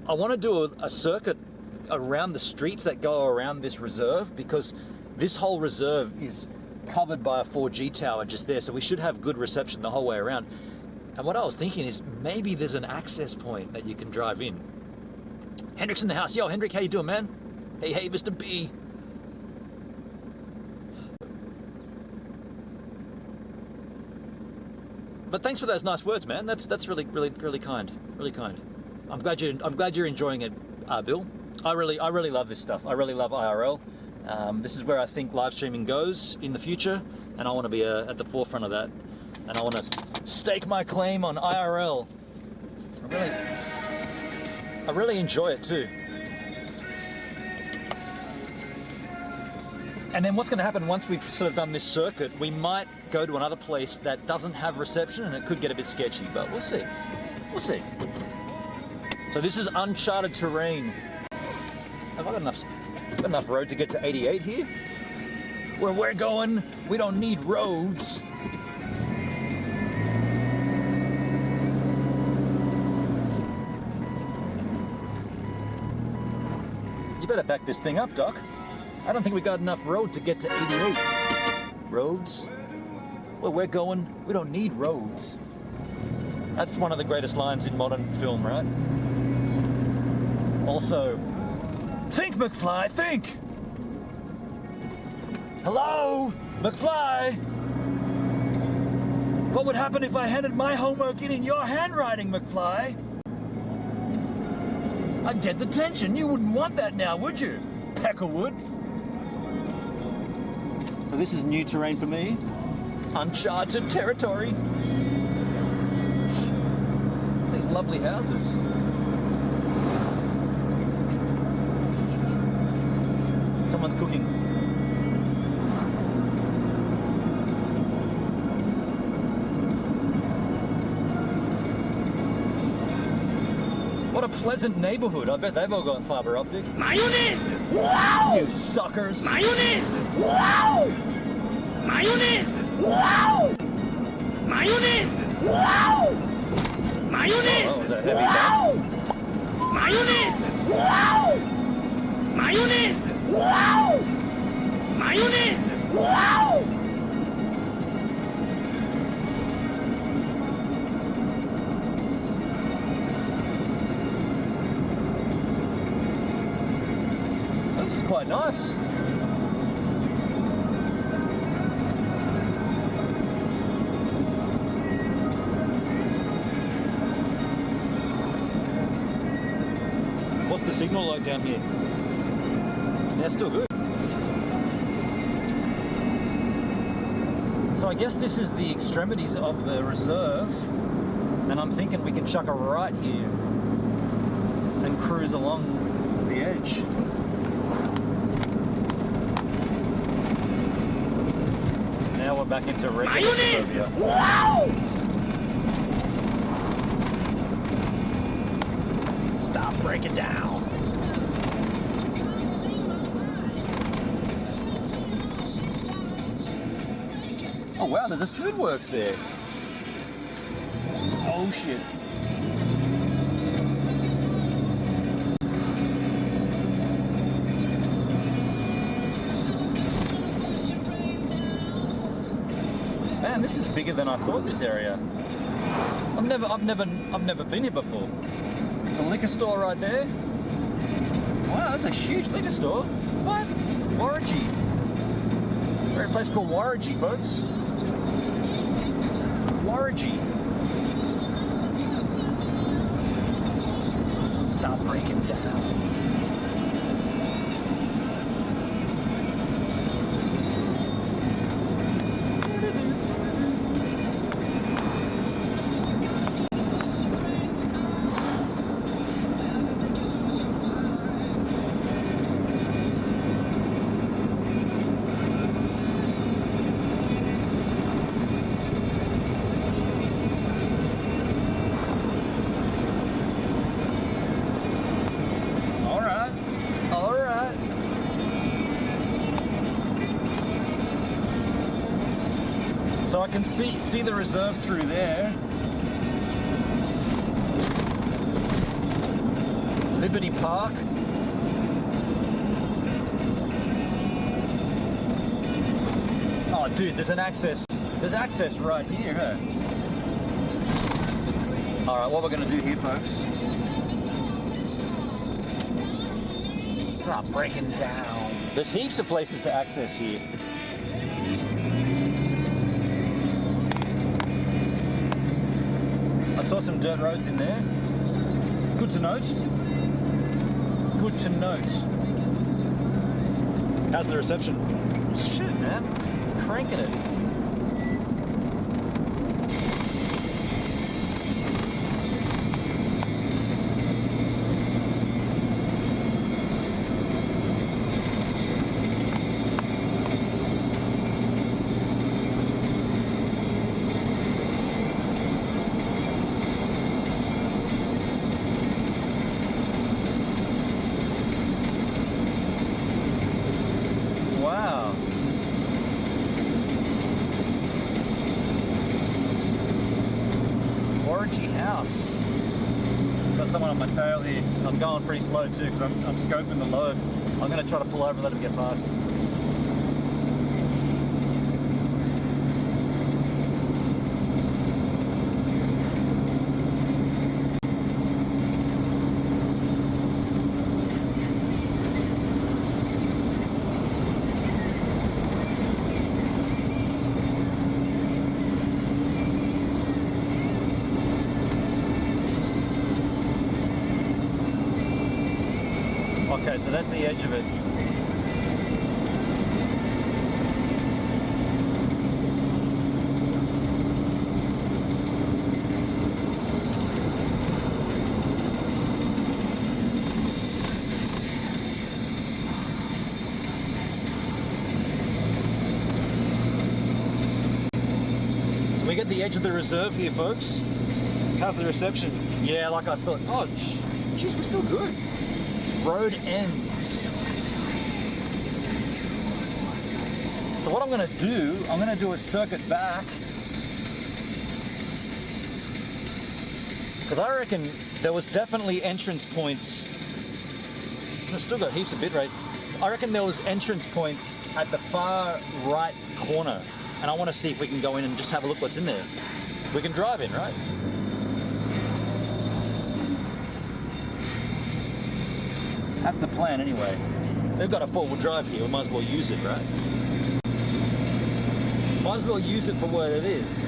I want to do a circuit around the streets that go around this reserve, because this whole reserve is covered by a 4G tower just there, so we should have good reception the whole way around. And what I was thinking is maybe there's an access point that you can drive in. Hendrick's in the house. Yo, Hendrick, how you doing, man? Hey, Mr. B. But thanks for those nice words, man. That's really kind. Really kind. I'm glad you're enjoying it, Bill. I really love this stuff. I really love IRL. This is where I think live streaming goes in the future, and I want to be at the forefront of that. And I want to stake my claim on IRL. I really enjoy it too. And then what's going to happen once we've sort of done this circuit, we might go to another place that doesn't have reception, and it could get a bit sketchy, but we'll see. We'll see. So this is uncharted terrain. Have I got enough road to get to 88 here? Where we're going, we don't need roads. better back this thing up, Doc. I don't think we got enough road to get to 88. Roads? Where we're going, we don't need roads. That's one of the greatest lines in modern film, right? Also, think, McFly, think! Hello, McFly? What would happen if I handed my homework in your handwriting, McFly? I'd get detention. You wouldn't want that now, would you? Peckerwood. So this is new terrain for me. Uncharted territory. These lovely houses. Someone's cooking. What a pleasant neighborhood. I bet they've all got fiber optic. Mayonnaise! Wow! You suckers. Mayonnaise! Wow! Mayonnaise! Wow! Mayonnaise! Wow! Mayonnaise! Oh, is that heavy, wow! Mayonnaise! Wow! Mayonnaise! Wow! Mayonnaise! Wow! This is quite nice. What's the signal like down here? Yeah, still good. So I guess this is the extremities of the reserve, and I'm thinking we can chuck a right here and cruise along the edge. Now we're back into regular suburbia. Wow! Stop breaking down. Oh wow, there's a food works there. Oh shit. Man, this is bigger than I thought, this area. I've never been here before. There's a liquor store right there. Wow, that's a huge liquor store. What? Warrangy. We're at a place called Warrangy, folks. Warrangy. Stop breaking down. So I can see the reserve through there. Liberty Park. Oh dude, there's access right here, huh? Alright, what we're gonna do here, folks. Stop breaking down. There's heaps of places to access here. I saw some dirt roads in there. Good to note. Good to note. How's the reception? Shit, man. Cranking it. someone on my tail here. I'm going pretty slow too because I'm scoping the load. I'm going to try to pull over and let him get past. Okay, so that's the edge of it. So we get the edge of the reserve here, folks. How's the reception? Yeah, like I thought. Oh, geez, we're still good. Road ends. So what I'm going to do a circuit back, because I reckon there was definitely entrance points. I've still got heaps of bit rate. I reckon there was entrance points at the far right corner, and I want to see if we can go in and just have a look what's in there. We can drive in, right? That's the plan anyway. They've got a four-wheel drive here, we might as well use it, right? Might as well use it for what it is.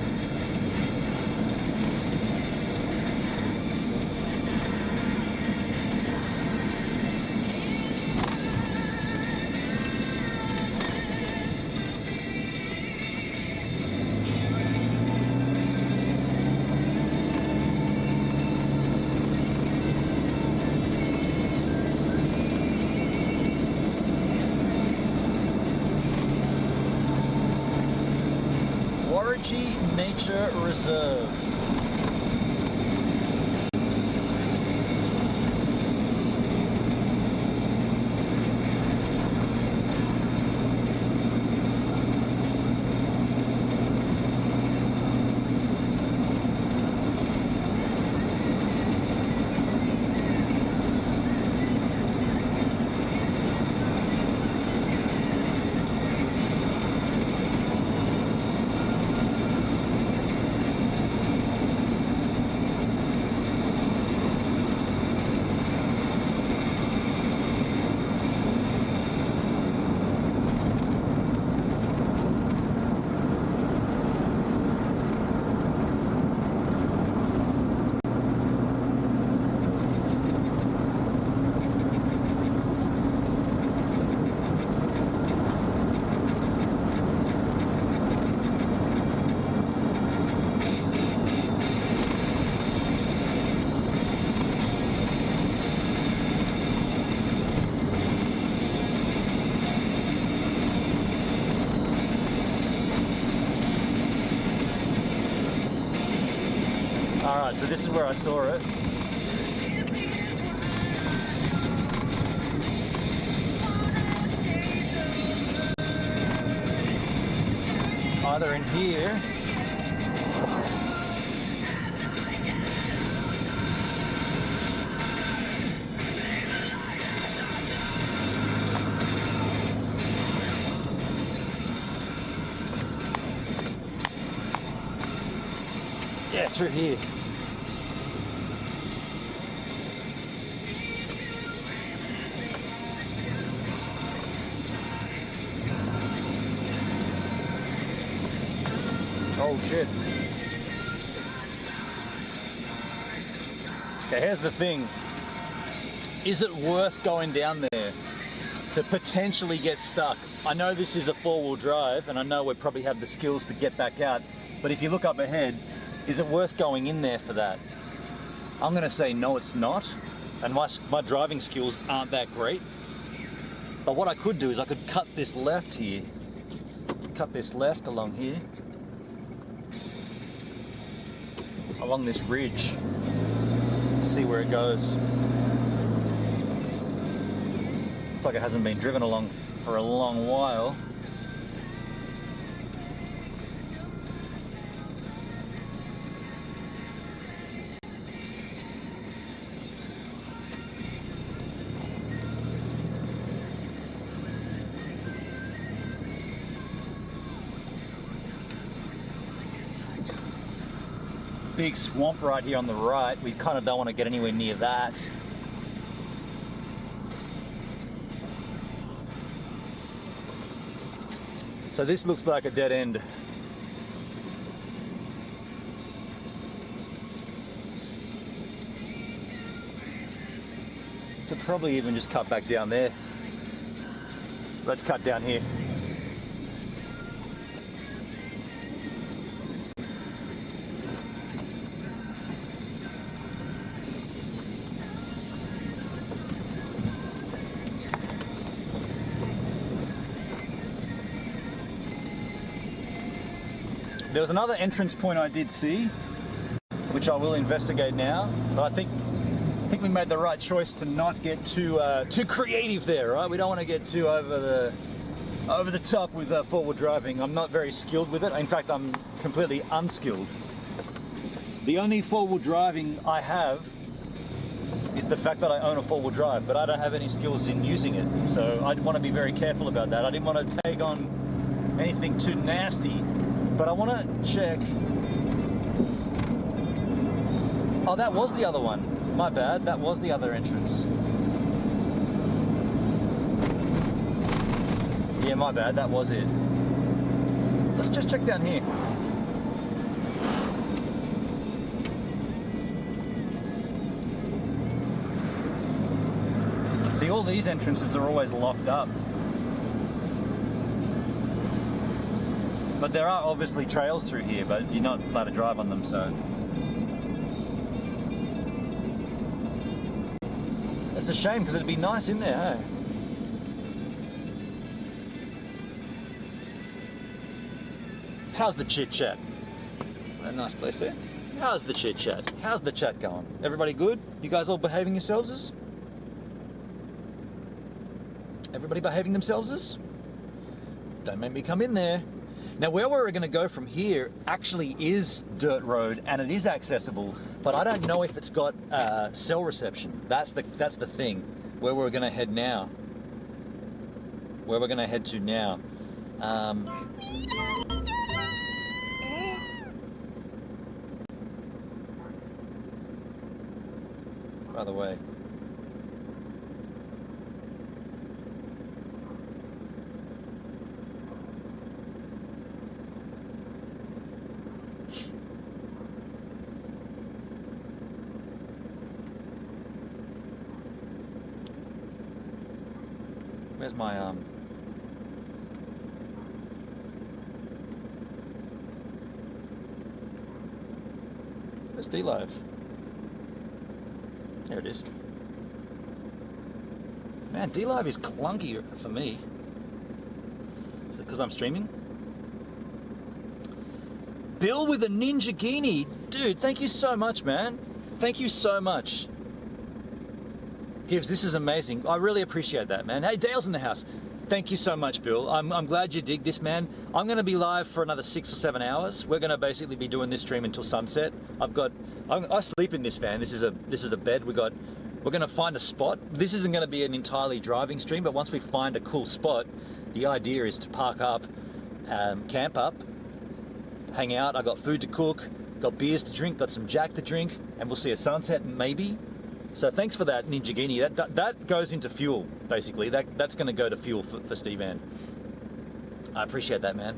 Nature Reserve. Alright, so this is where I saw it. Either in here yeah, through here. Oh shit. Okay, here's the thing. Is it worth going down there to potentially get stuck? I know this is a four-wheel drive and I know we probably have the skills to get back out, but if you look up ahead, is it worth going in there for that? I'm gonna say no, it's not. And my driving skills aren't that great. But what I could do is I could cut this left here. Cut this left along here. Along this ridge. See where it goes. Looks like it hasn't been driven along for a long while. big swamp right here on the right. We kind of don't want to get anywhere near that. So this looks like a dead end. Could probably even just cut back down there. Let's cut down here. There was another entrance point I did see, which I will investigate now, but I think we made the right choice to not get too creative there, right? We don't want to get too over the top with forward driving. I'm not very skilled with it. In fact, I'm completely unskilled. The only forward driving I have is the fact that I own a four-wheel drive, but I don't have any skills in using it. So I want to be very careful about that. I didn't want to take on anything too nasty. But I want to check. Oh, that was the other one. My bad. That was the other entrance. Yeah, my bad. That was it. Let's just check down here. See, all these entrances are always locked up. But there are obviously trails through here, but you're not allowed to drive on them, so. It's a shame because it'd be nice in there, hey? How's the chit chat? A nice place there. How's the chit chat? How's the chat going? Everybody good? You guys all behaving yourselves? Everybody behaving themselves? Don't make me come in there. Now, where we're going to go from here actually is dirt road, and it is accessible, but I don't know if it's got cell reception. That's the thing. Where we're going to head now. Where we're going to head to now. By the way. Where's my Where's D-Live? There it is. Man, D-Live is clunky for me. Is it because I'm streaming? Bill with a ninja guinea. Dude, thank you so much, man. Thank you so much. Gives, this is amazing. I really appreciate that, man. Hey, Dale's in the house. Thank you so much, Bill. I'm glad you dig this, man. I'm going to be live for another 6 or 7 hours. We're going to basically be doing this stream until sunset. I sleep in this van. This is a bed. We're going to find a spot. This isn't going to be an entirely driving stream, but once we find a cool spot, the idea is to park up, camp up, hang out. I got food to cook, got beers to drink, got some Jack to drink, and we'll see a sunset maybe. So thanks for that, Ninja Guinea. That goes into fuel, basically. That's going to go to fuel for Steve Ann. I appreciate that, man.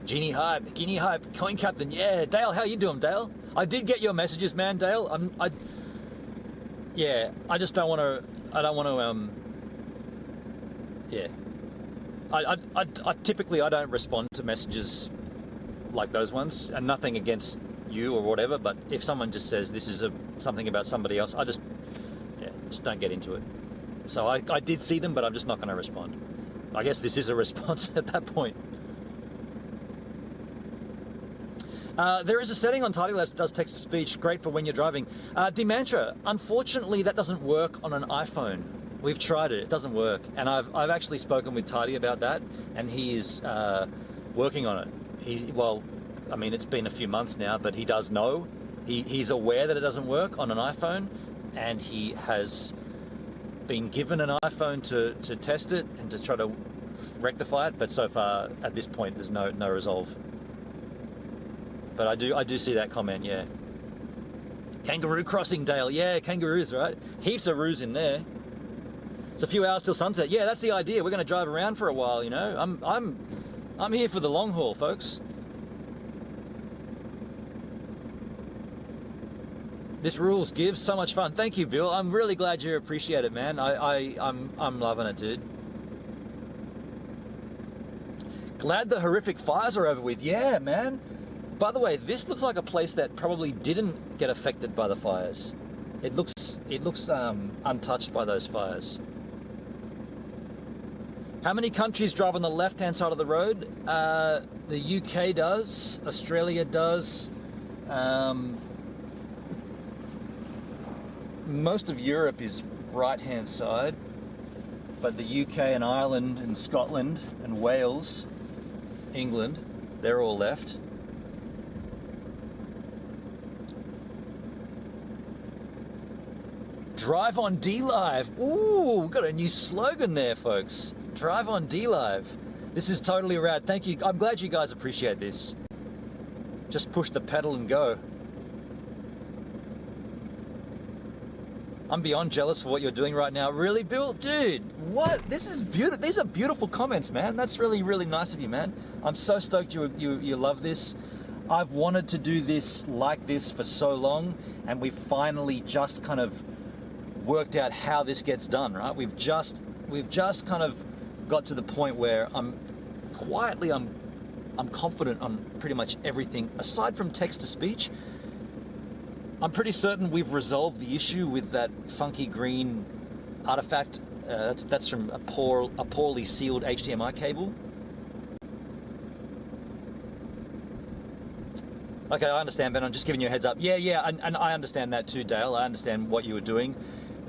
Genie Hype, Guinea Hype, Coin Captain. Yeah, Dale, how you doing, Dale? I did get your messages, man, Dale. Yeah, I just don't want to. I don't want to. Yeah. I typically I don't respond to messages like those ones, and nothing against you or whatever, but if someone just says this is something about somebody else, I just don't get into it. So I did see them, but I'm just not going to respond. I guess this is a response at that point. There is a setting on Tidy Labs that does text-to-speech, great for when you're driving. Demantra, unfortunately that doesn't work on an iPhone. We've tried it, it doesn't work. And I've actually spoken with Tidy about that, and he is working on it. Well, I mean, it's been a few months now, but he does know. He's aware that it doesn't work on an iPhone, and he has been given an iPhone to test it and to try to rectify it, but so far, at this point, there's no resolve. But I do see that comment, yeah. Kangaroo Crossing, Dale. Yeah, kangaroos, right? Heaps of roos in there. It's a few hours till sunset. Yeah, that's the idea. We're going to drive around for a while, you know. I'm here for the long haul, folks. This rules. Gives so much fun. Thank you, Bill. I'm really glad you appreciate it, man. I'm loving it, dude. Glad the horrific fires are over with. Yeah, man. By the way, this looks like a place that probably didn't get affected by the fires. It looks untouched by those fires. How many countries drive on the left-hand side of the road? The UK does. Australia does. Most of Europe is right-hand side, but the UK and Ireland and Scotland and Wales, England, they're all left. Drive on D-Live. Ooh, we've got a new slogan there, folks. Drive on D-Live. This is totally rad. Thank you. I'm glad you guys appreciate this. Just push the pedal and go. I'm beyond jealous for what you're doing right now. Really, Bill? Dude, what? This is beautiful. These are beautiful comments, man. That's really, really nice of you, man. I'm so stoked you love this. I've wanted to do this like this for so long, and we finally just kind of worked out how this gets done, right? We've just kind of got to the point where I'm confident on pretty much everything aside from text to speech. I'm pretty certain we've resolved the issue with that funky green artifact. That's from a poorly sealed HDMI cable. Okay, I understand, Ben. I'm just giving you a heads up. Yeah, and I understand that too, Dale. I understand what you were doing.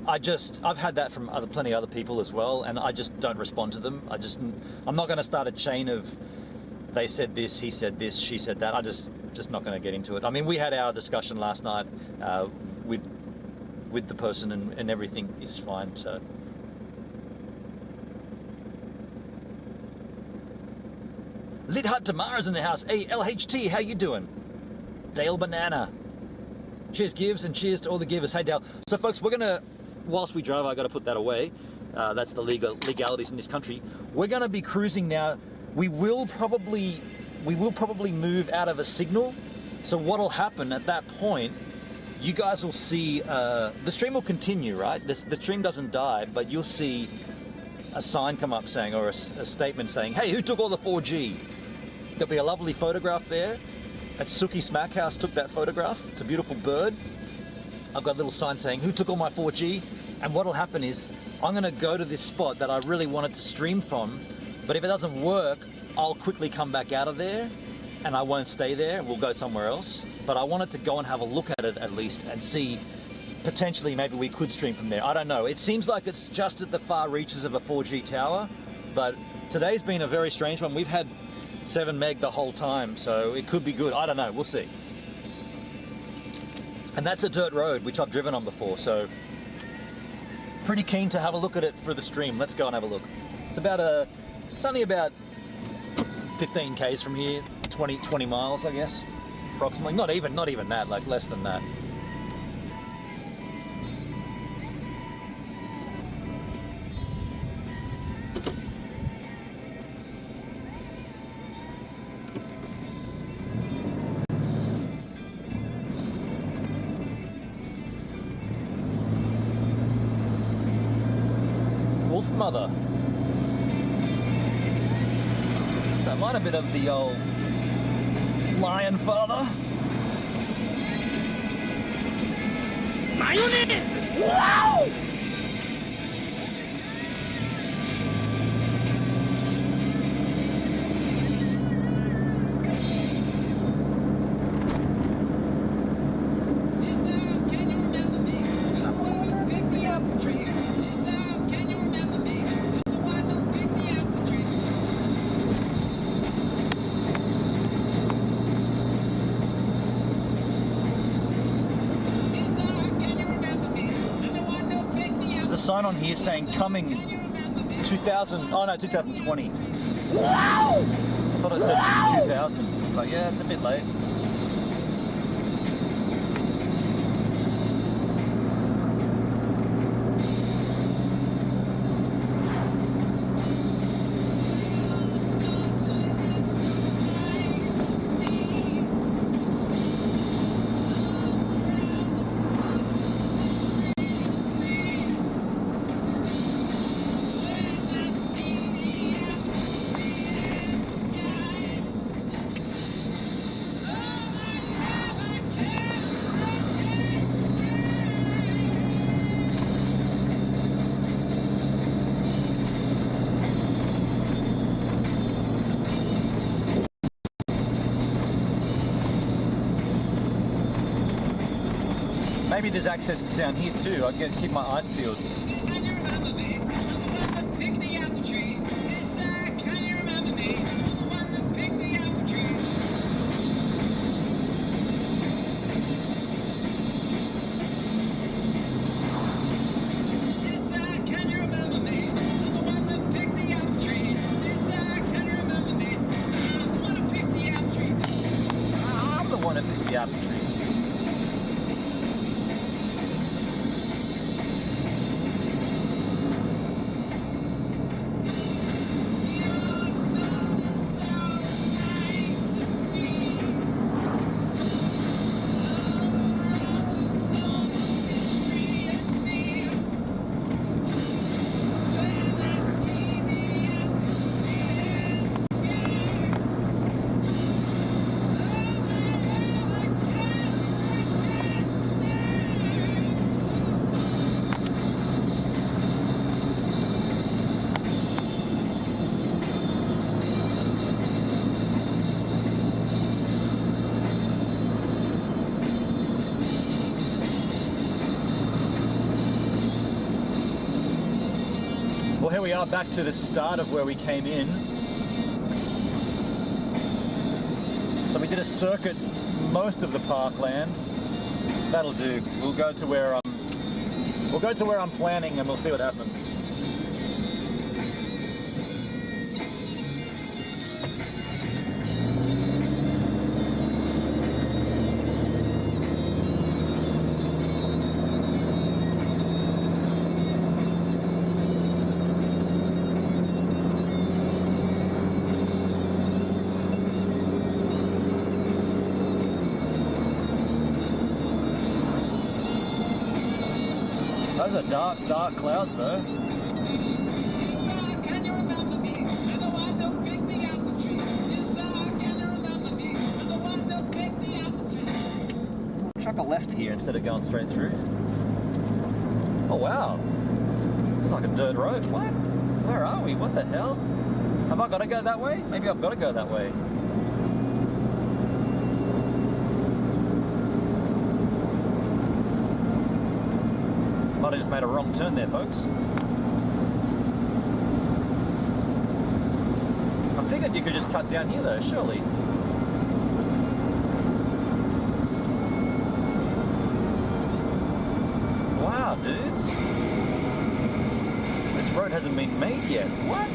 I've had that from plenty of other people as well, and I just don't respond to them. I'm not going to start a chain of they said this, he said this, she said that. Just not going to get into it. I mean, we had our discussion last night with the person, and everything is fine. So. Lit Hut Tamara's in the house. Hey, LHT, how you doing? Dale Banana. Cheers, Gives, and cheers to all the givers. Hey, Dale. So, folks, we're going to, whilst we drive, I got to put that away. That's the legalities in this country. We're going to be cruising now. We will probably move out of a signal. So what'll happen at that point, you guys will see, the stream will continue, right? The stream doesn't die, but you'll see a sign come up saying, or a statement saying, hey, who took all the 4G? There'll be a lovely photograph there. At Suki Smackhouse took that photograph. It's a beautiful bird. I've got a little sign saying, who took all my 4G? And what'll happen is, I'm gonna go to this spot that I really wanted to stream from, but if it doesn't work, I'll quickly come back out of there, and I won't stay there. We'll go somewhere else. But I wanted to go and have a look at it at least and see, potentially maybe we could stream from there. I don't know. It seems like it's just at the far reaches of a 4G tower, but today's been a very strange one. We've had 7 meg the whole time, so it could be good. I don't know. We'll see. And that's a dirt road, which I've driven on before, so pretty keen to have a look at it for the stream. Let's go and have a look. It's only about 15 k's from here, 20 miles, I guess, approximately. Not even that, like less than that. Wolf Mother. That might have been of the old Lion Father. Mayonnaise! Wow! Sign on here saying coming 2020. Wow! I thought it said 2000, but yeah, it's a bit late. Maybe there's access down here too. I can keep my eyes peeled. Can you remember me? I'm the one that picked the apple tree. Sister, can you remember me? I'm the one that picked the apple tree. Sister, can you remember me? I'm the one that picked the apple tree. Sister, can you remember me? I'm the one that picked the apple tree. I'm the one that picked the apple tree. Well, here we are back to the start of where we came in. So we did a circuit most of the parkland. That'll do. We'll go to where I'm planning and we'll see what happens. Those are dark, dark clouds though. Can you remember me? I'm the one that picked the apple tree. Sister, can you remember me? I'm the one that picked the apple tree. Chuck a left here instead of going straight through. Oh wow. It's like a dirt road. What? Where are we? What the hell? Have I got to go that way? Maybe I've got to go that way. Might have just made a wrong turn there, folks. I figured you could just cut down here though, surely. Wow, dudes. This road hasn't been made yet. What?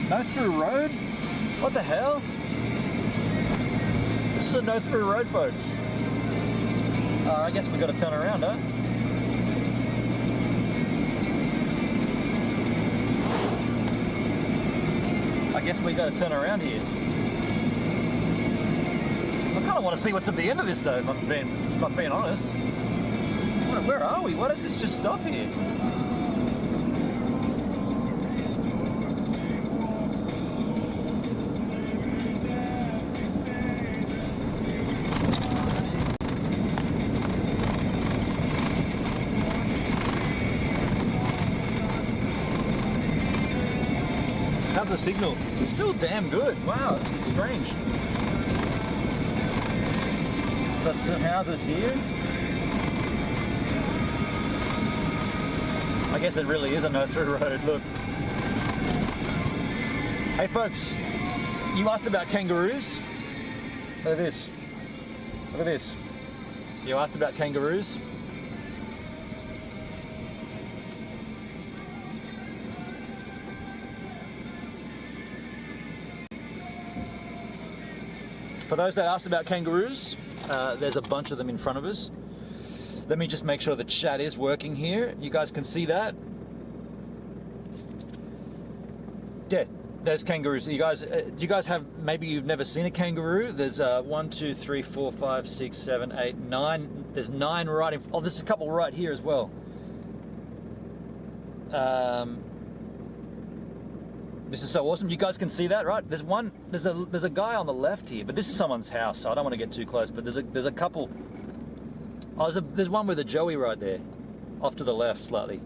No through road? What the hell? This is a no through road, folks. I guess we got to turn around, huh? I guess we got to turn around here. I kind of want to see what's at the end of this, though. If I'm being honest. Where are we? Why does this just stop here? How's the signal? It's still damn good. Wow, this is strange. So some houses here. I guess it really is a no-through road, look. Hey folks, you asked about kangaroos? Look at this. Look at this. You asked about kangaroos? For those that asked about kangaroos, there's a bunch of them in front of us. Let me just make sure the chat is working here. You guys can see that. Yeah, there's kangaroos. You guys, do you guys have, maybe you've never seen a kangaroo? There's 1, 2, 3, 4, 5, 6, 7, 8, 9. There's 9 right in, oh, there's a couple right here as well. This is so awesome. You guys can see that, right? There's one. There's a guy on the left here, but this is someone's house, so I don't want to get too close. But there's a couple. Oh, there's one with a joey right there, off to the left slightly.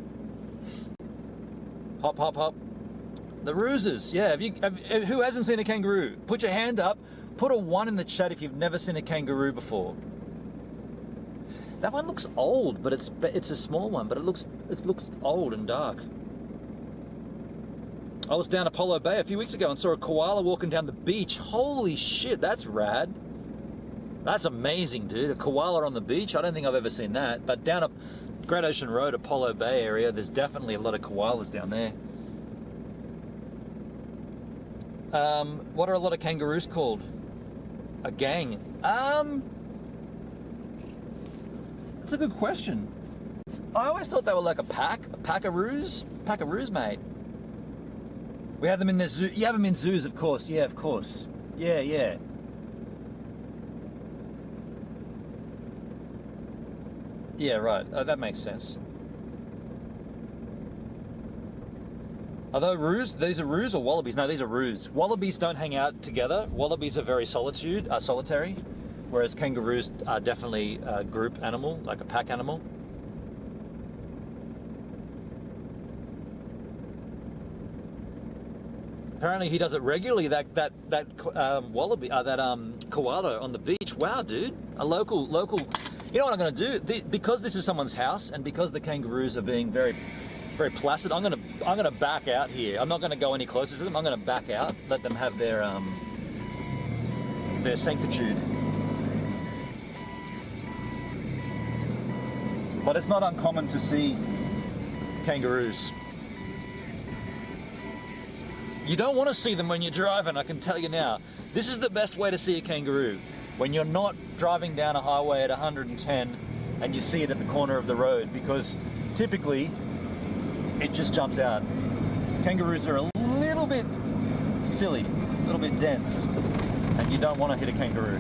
Hop, hop, hop. The roosters, yeah. Who hasn't seen a kangaroo? Put your hand up. Put a 1 in the chat if you've never seen a kangaroo before. That one looks old, but it's a small one, but it looks old and dark. I was down Apollo Bay a few weeks ago and saw a koala walking down the beach. Holy shit, that's rad. That's amazing, dude. A koala on the beach. I don't think I've ever seen that. But down up Great Ocean Road, Apollo Bay area, there's definitely a lot of koalas down there. What are a lot of kangaroos called? A gang. That's a good question. I always thought they were like a packaroos, mate. We have them in the zoo. You have them in zoos, of course. Yeah, of course. Yeah. Yeah, right. Oh, that makes sense. Are those roos? These are roos or wallabies? No, these are roos. Wallabies don't hang out together. Wallabies are very solitary, whereas kangaroos are definitely a group animal, like a pack animal. Apparently he does it regularly. That wallaby, koala on the beach. Wow, dude, a local. You know what I'm going to do? Because this is someone's house, and because the kangaroos are being very placid, I'm gonna back out here. I'm not going to go any closer to them. I'm going to back out, let them have their sanctitude. But it's not uncommon to see kangaroos. You don't want to see them when you're driving, I can tell you now. This is the best way to see a kangaroo. When you're not driving down a highway at 110 and you see it at the corner of the road, because typically it just jumps out. Kangaroos are a little bit silly, a little bit dense, and you don't want to hit a kangaroo.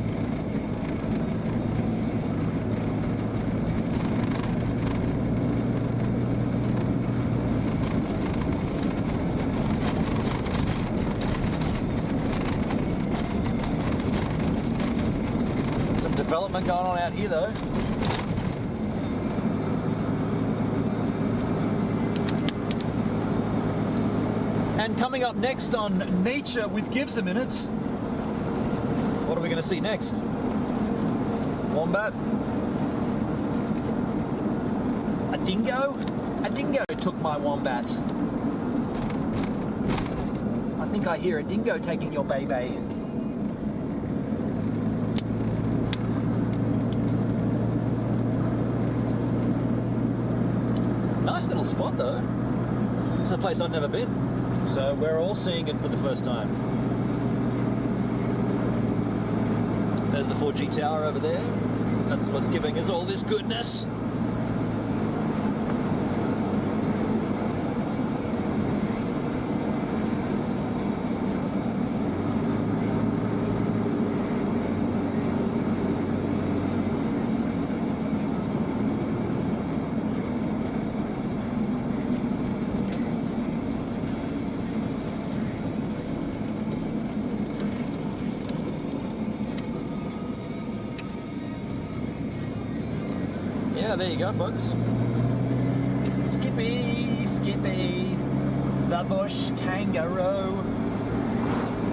Some development going on out here though. And coming up next on Nature with GivesAMinute, what are we going to see next? Wombat? A dingo? A dingo took my wombat. I think I hear a dingo taking your baby. Nice little spot though. It's a place I've never been. So we're all seeing it for the first time. There's the 4G tower over there. That's what's giving us all this goodness. Yeah, there you go, folks. Skippy, the bush kangaroo.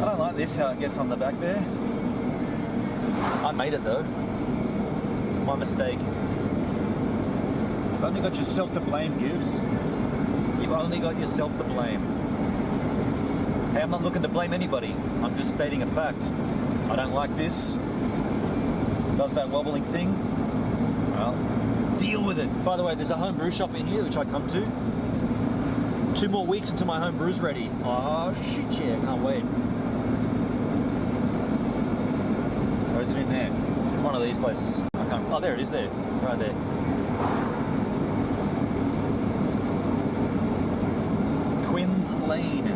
I don't like this, how it gets on the back there. I made it though. It's my mistake. You've only got yourself to blame, Gibbs. You've only got yourself to blame. Hey, I'm not looking to blame anybody. I'm just stating a fact. I don't like this. Does that wobbling thing? Well, deal with it. By the way, there's a home brew shop in here which I come to. 2 more weeks until my home brew's ready. Oh shit, yeah, can't wait. Or is it in there? One of these places. I can't. Oh, there it is there. Right there. Quinns Lane.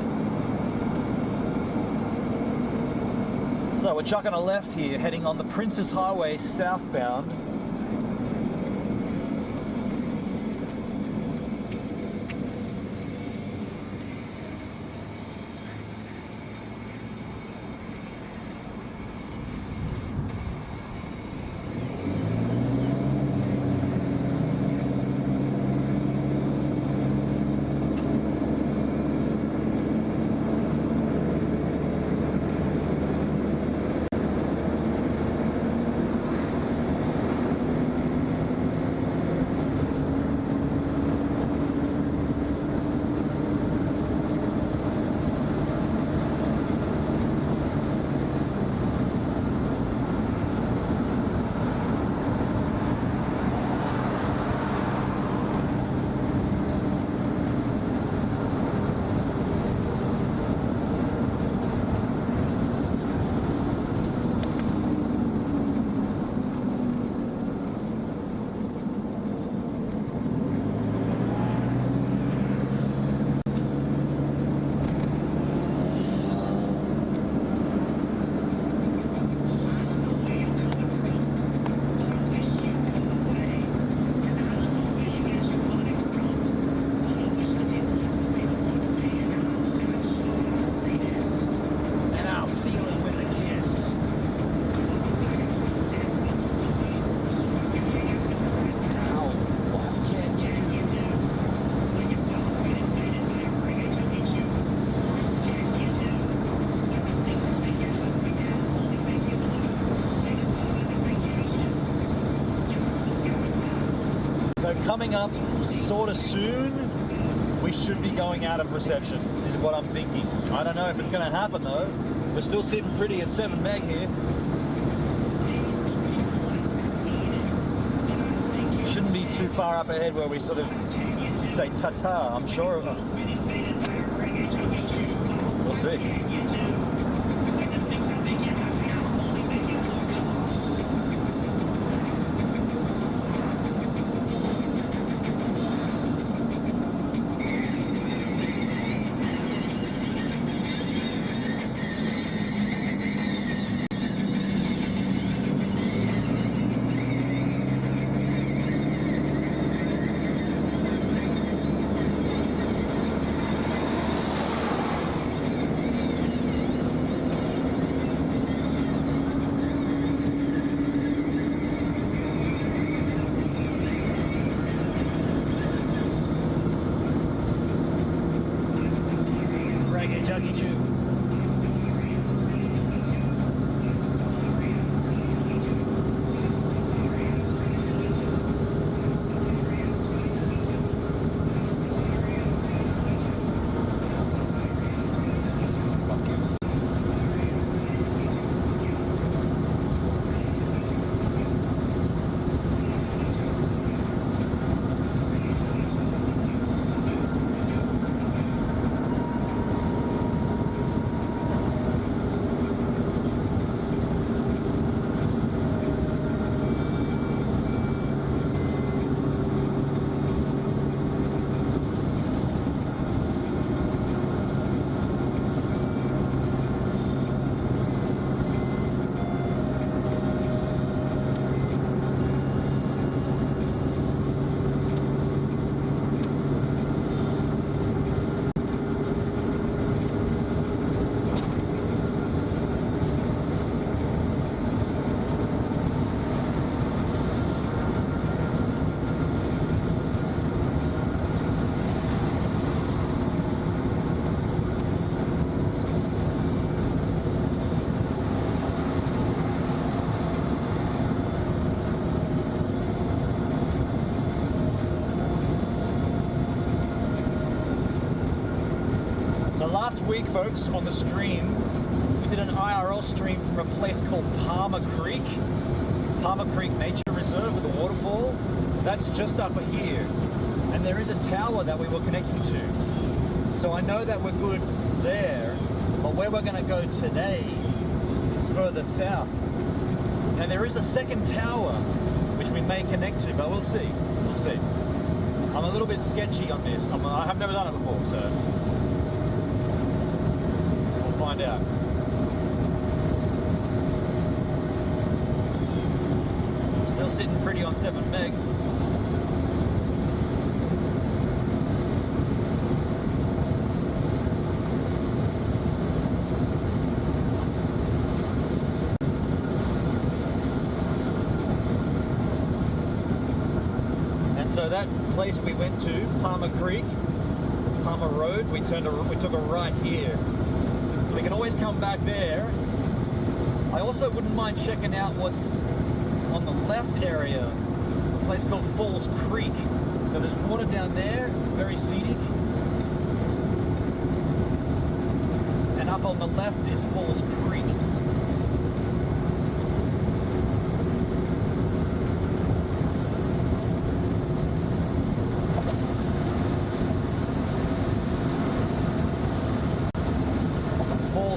So we're chucking a left here, heading on the Princes Highway southbound. coming up sort of soon, we should be going out of reception, is what I'm thinking. I don't know if it's going to happen though. We're still sitting pretty at 7 meg here. Shouldn't be too far up ahead where we sort of say ta-ta, I'm sure. We'll see. Juggy tube. Last week, folks, on the stream, we did an IRL stream from a place called Parma Creek Nature Reserve with a waterfall. That's just up here. And there is a tower that we were connecting to. So I know that we're good there, but where we're going to go today is further south. And there is a second tower, which we may connect to, but we'll see. We'll see. I'm a little bit sketchy on this. I have never done it before, so find out. Still sitting pretty on 7 meg. And so that place we went to, Palmer Creek, Palmer Road, we took a right here. So we can always come back there. I also wouldn't mind checking out what's on the left area, a place called Falls Creek. So there's water down there, very scenic. And up on the left is Falls Creek.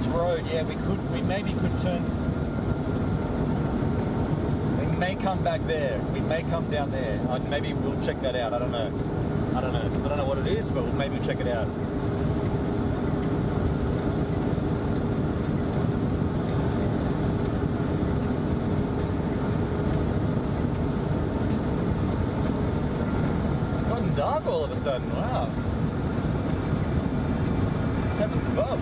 Road, yeah, we maybe could turn. We may come back there. We may come down there. Maybe we'll check that out. I don't know. I don't know what it is, but maybe we'll check it out. It's gotten dark all of a sudden. Wow. Heavens above.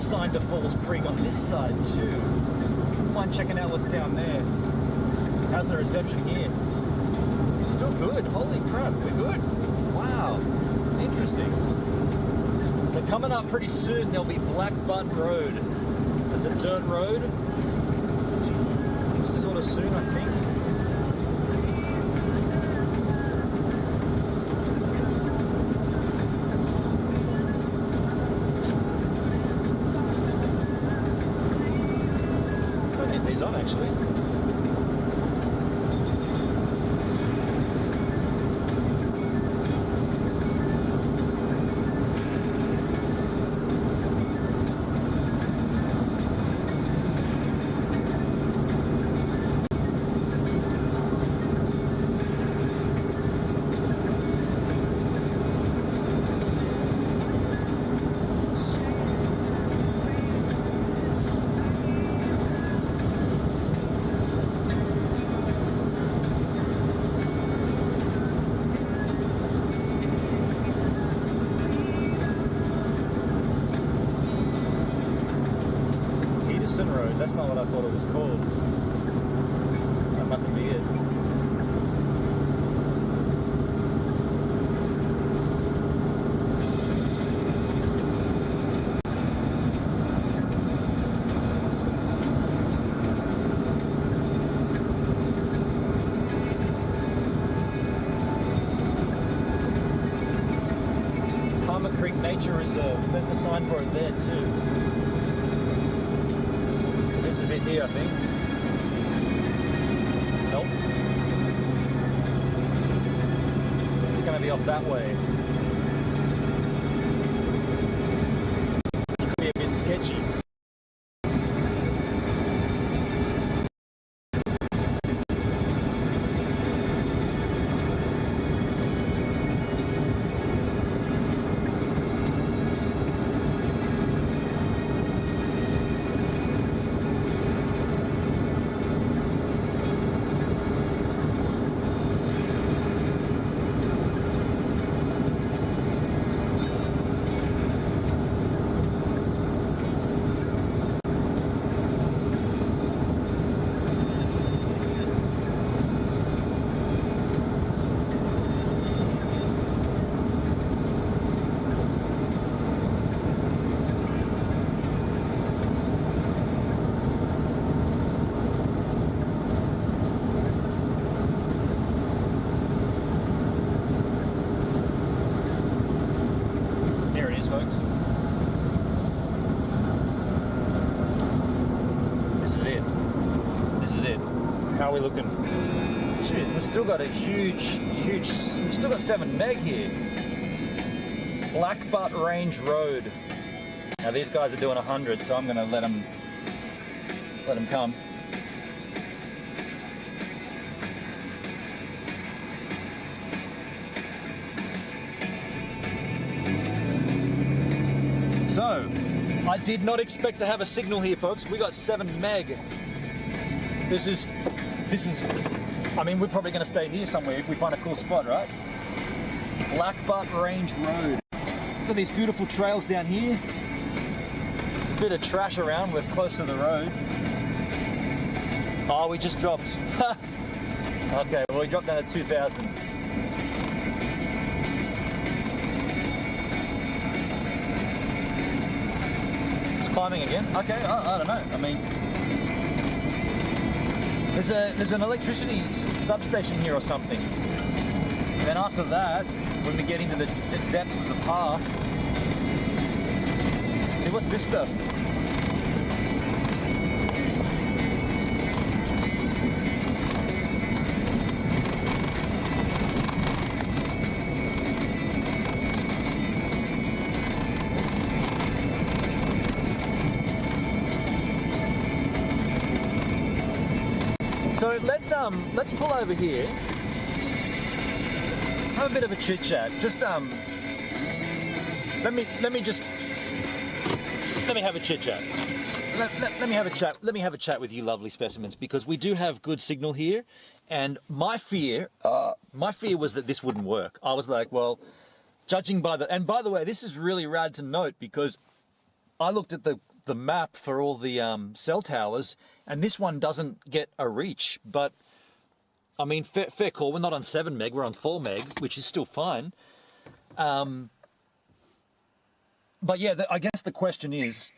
sign to Falls Creek on this side too. Wouldn't mind checking out what's down there. How's the reception here? Still good. Holy crap, we're good. Wow, interesting. So coming up pretty soon, there'll be Black Butt Road. It's a dirt road. Sort of soon, I think. Don't need these on actually. Road. That's not what I thought it was called. That mustn't be it. Parma Creek Nature Reserve. There's a sign for it there too. This is it here, I think. Nope. It's going to be off that way. Which could be a bit sketchy. Folks. This is it. This is it. How are we looking? Jeez, we've still got a huge, we've still got 7 meg here. Black Butt Range Road. Now these guys are doing 100, so I'm going to let them come. So, I did not expect to have a signal here, folks. We got 7 meg. This is, I mean, we're probably going to stay here somewhere if we find a cool spot, right? Black Butt Range Road. Look at these beautiful trails down here. There's a bit of trash around. We're close to the road. Oh, we just dropped. Okay, well, we dropped down to 2,000. Climbing again. Okay, I don't know. I mean, there's an electricity substation here or something. And then after that, when we get into the depth of the park, see what's this stuff? So let's pull over here, have a bit of a chit chat. Just let me have a chit chat. Let me have a chat. Let me have a chat with you, lovely specimens, because we do have good signal here. And my fear was that this wouldn't work. I was like, well, judging by the, and by the way, this is really rad to note because I looked at the the map for all the cell towers, and this one doesn't get a reach. But I mean, fair call. We're not on 7 meg, we're on 4 meg, which is still fine. But yeah, I guess the question is,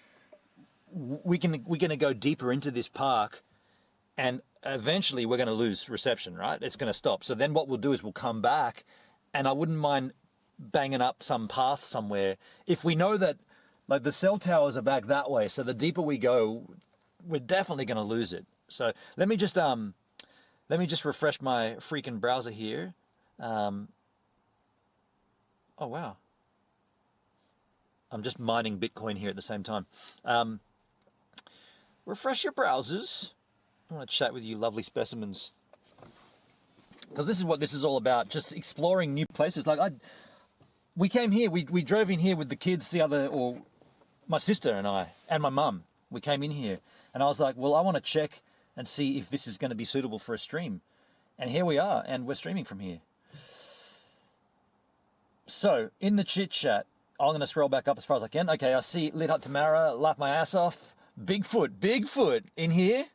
we're going to go deeper into this park, and eventually we're going to lose reception, right? It's going to stop. So then what we'll do is we'll come back, and I wouldn't mind banging up some path somewhere if we know that, like, the cell towers are back that way. So the deeper we go, we're definitely going to lose it. So let me just refresh my freaking browser here. Oh wow, I'm just mining Bitcoin here at the same time. Refresh your browsers. I want to chat with you lovely specimens, because this is what this is all about, just exploring new places. Like, we came here, we drove in here with the kids or my sister and I, and my mum. We came in here, and I was like, well, I want to check and see if this is going to be suitable for a stream. And here we are, and we're streaming from here. So, in the chit chat, I'm going to scroll back up as far as I can. Okay, I see Lit Up Tamara, laugh my ass off. Bigfoot in here.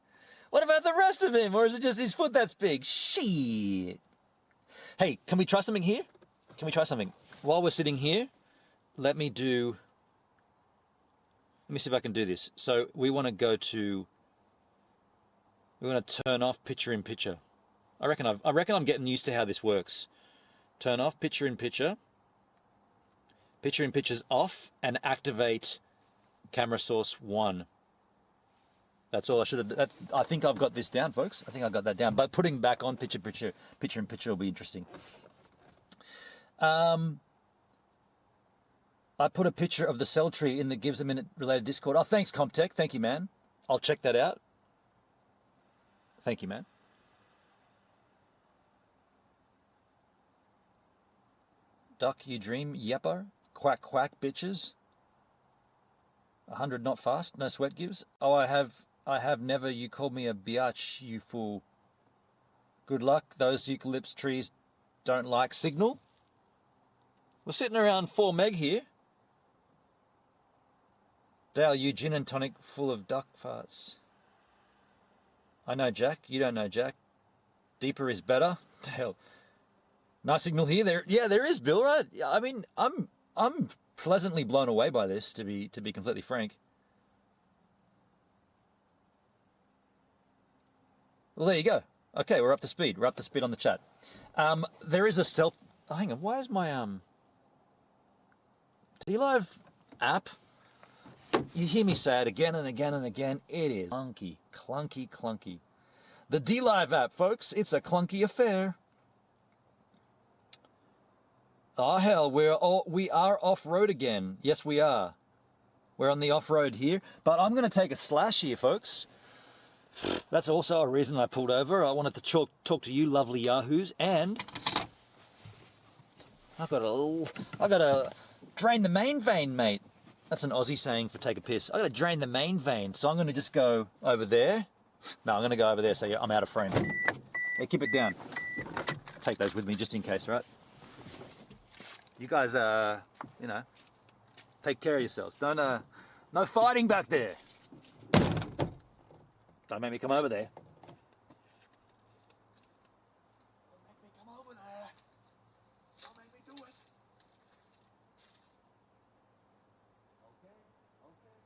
What about the rest of him? Or is it just his foot that's big? Shit. Hey, can we try something here? Can we try something? While we're sitting here, let me see if I can do this. So we want to turn off picture in picture. I reckon I'm getting used to how this works. Turn off picture in picture. Picture in picture's off, and activate camera source 1. That's all I should have. I think I've got this down, folks. I think I got that down. But putting back on picture in picture will be interesting. I put a picture of the cell tree in the GivesAMinute related Discord. Oh, thanks, Comptech. Thank you, man. I'll check that out. Thank you, man. Duck, you dream, yepper. Quack, quack, bitches. 100 not fast, no sweat gives. Oh, I have never, you called me a biatch, you fool. Good luck, those eucalyptus trees don't like signal. We're sitting around 4 meg here. Dale, you gin and tonic full of duck farts. I know Jack, you don't know Jack. Deeper is better. Dale. Nice signal here. There is, Bill, right? I mean, I'm pleasantly blown away by this, to be completely frank. Well, there you go. Okay, we're up to speed. We're up to speed on the chat. There is a oh, hang on. Why is my DLive app? You hear me say it again and again and again. It is clunky, clunky, clunky. The DLive app, folks. It's a clunky affair. Oh hell, we are off-road again. Yes, we are. We're on the off-road here, but I'm going to take a slash here, folks. That's also a reason I pulled over. I wanted to talk to you lovely yahoos, and I gotta drain the main vein, mate. That's an Aussie saying for take a piss. I gotta drain the main vein, so I'm going to just go over there. No, I'm going to go over there so I'm out of frame. Hey, keep it down. Take those with me just in case, right? You guys, take care of yourselves. Don't, no fighting back there. Don't make me come over there. Don't make me come over there. Don't make me do it. Okay, okay.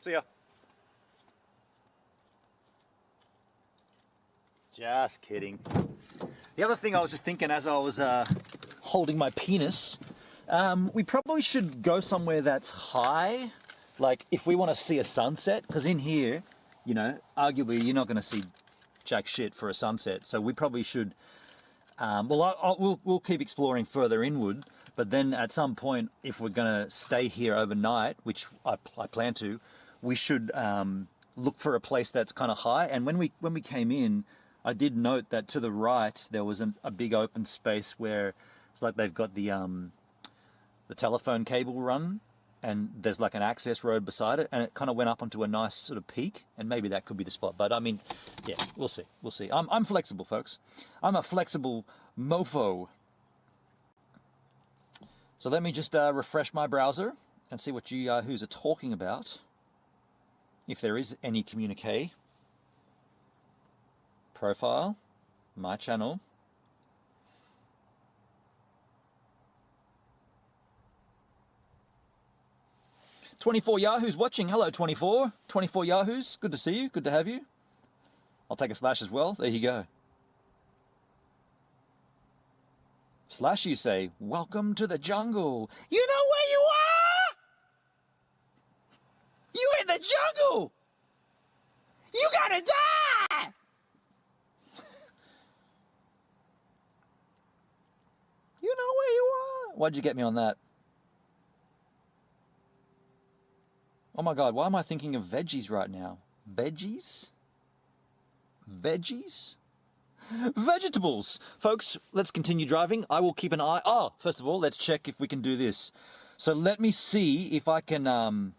See ya. Just kidding. The other thing I was just thinking as I was holding my penis We probably should go somewhere that's high. Like if we want to see a sunset, because in here, you know, arguably you're not going to see jack shit for a sunset. So we probably should, we'll keep exploring further inward, but then at some point, if we're going to stay here overnight, which I plan to, we should look for a place that's kind of high. And when we came in, I did note that to the right, there was a big open space where it's like they've got the telephone cable run, and there's like an access road beside it, and it kind of went up onto a nice sort of peak, and maybe that could be the spot. But I mean, yeah, we'll see. We'll see. I'm flexible, folks. I'm a flexible mofo. So let me just refresh my browser and see what you yahoos are talking about, if there is any communique. Profile, my channel. "24 Yahoos watching." Hello, 24. 24 Yahoos. Good to see you. Good to have you. I'll take a slash as well. There you go. Slash, you say, "Welcome to the jungle." You know where you are? You in the jungle. You gotta die. You know where you are. Why'd you get me on that? Oh my God, why am I thinking of veggies right now? Veggies? Veggies? Vegetables! Folks, let's continue driving. I will keep an eye. Oh, first of all, let's check if we can do this. So let me see if I can I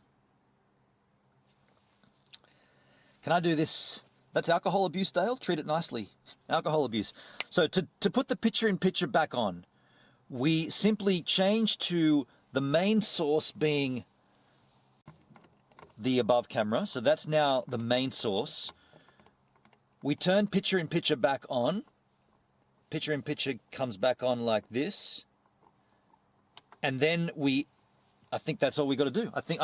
do this? That's alcohol abuse, Dale. Treat it nicely. Alcohol abuse. So to put the picture-in-picture back on, we simply change to the main source being the above camera. So that's now the main source. We turn picture-in-picture back on. Picture-in-picture comes back on like this. And then I think that's all we got to do. I think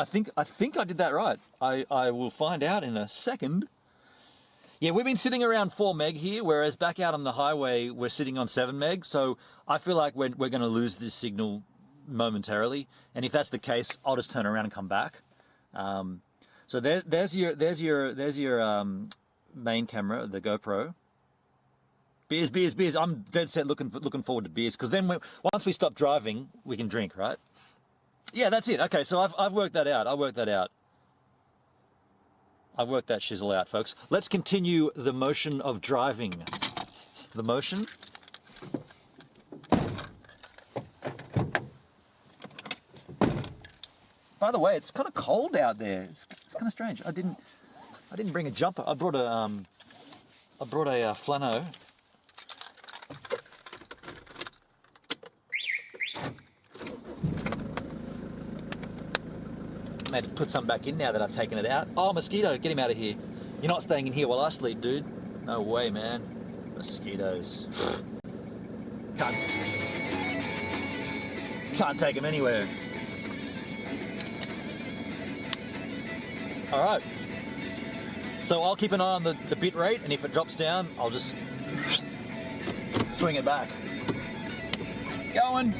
I did that right. I will find out in a second. Yeah, we've been sitting around 4 meg here, whereas back out on the highway, we're sitting on 7 meg. So I feel like we're going to lose this signal momentarily. And if that's the case, I'll just turn around and come back. So there's your main camera, the GoPro. Beers. I'm dead set looking forward to beers, because then once we stop driving, we can drink, right? Yeah, that's it. Okay, so I've worked that out. I've worked that shizzle out, folks. Let's continue the motion of driving. The motion. By the way, it's kind of cold out there. It's kind of strange. I didn't bring a jumper. I brought a flannel. Made to put some back in now that I've taken it out. Oh, mosquito, get him out of here. You're not staying in here while I sleep, dude. No way, man. Mosquitoes. Can't take them anywhere. All right. So I'll keep an eye on the bit rate, and if it drops down, I'll just swing it back. Going.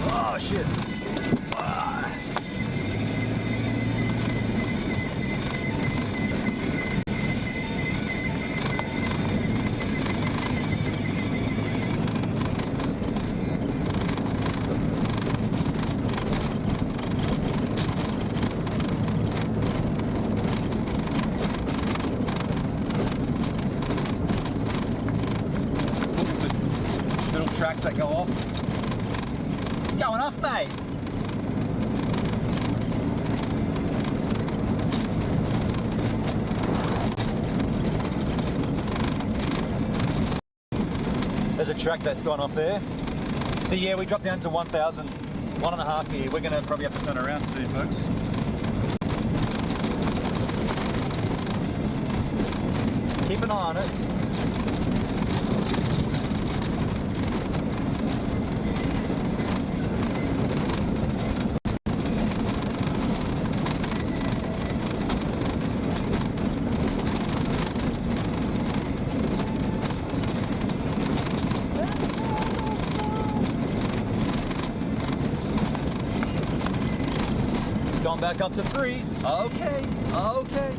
Oh, shit. Tracks that go off. Going off, mate. There's a track that's gone off there. So yeah, we dropped down to 1,000, 1.5 here. We're gonna probably have to turn around soon, folks. Keep an eye on it. Going back up to 3. Okay, okay.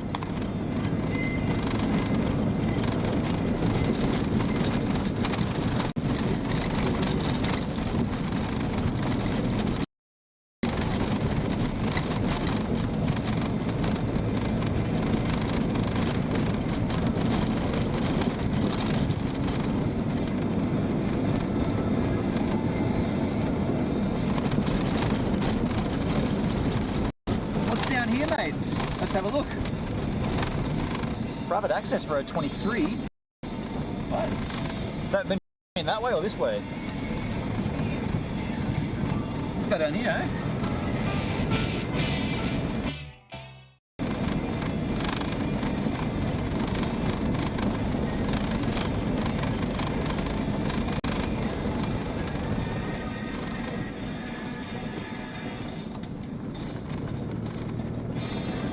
Down here, mates. Let's have a look. Private access road 23. What? Has that been that way or this way? Let's go down here, eh?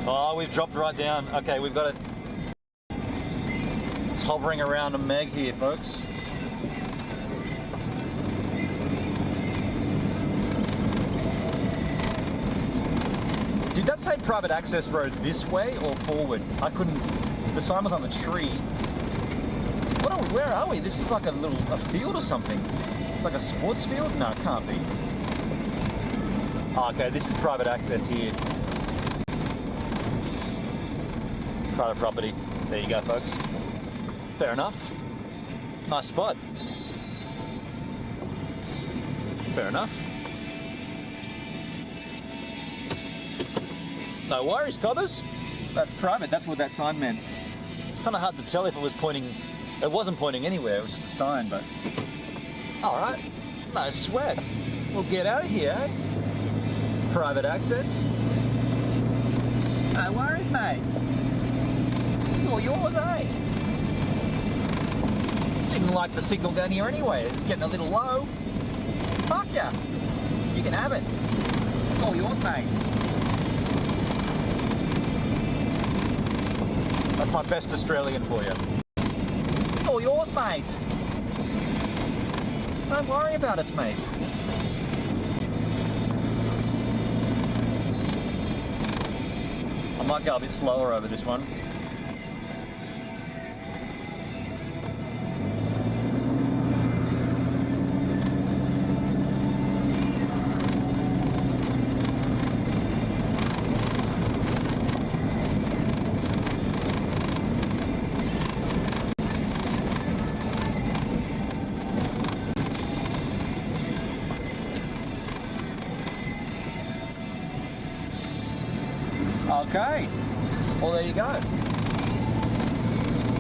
Oh, we've dropped right down. Okay, we've got it. It's hovering around a meg here, folks. Did that say private access road this way or forward? I couldn't. The sign was on the tree. What are we, where are we? This is like a field or something. It's like a sports field? No, it can't be. Oh, okay, this is private access here. Private property. There you go, folks. Fair enough. Nice spot. Fair enough. No worries, cobbers. That's private. That's what that sign meant. It's kind of hard to tell if it was pointing. It wasn't pointing anywhere. It was just a sign, but. All right. No sweat. We'll get out of here. Eh? Private access. No worries, mate. It's all yours, eh? Didn't like the signal down here anyway. It's getting a little low. Fuck ya. You can have it. It's all yours, mate. That's my best Australian for you. It's all yours, mate. Don't worry about it, mate. I might go a bit slower over this one. Okay, well there you go.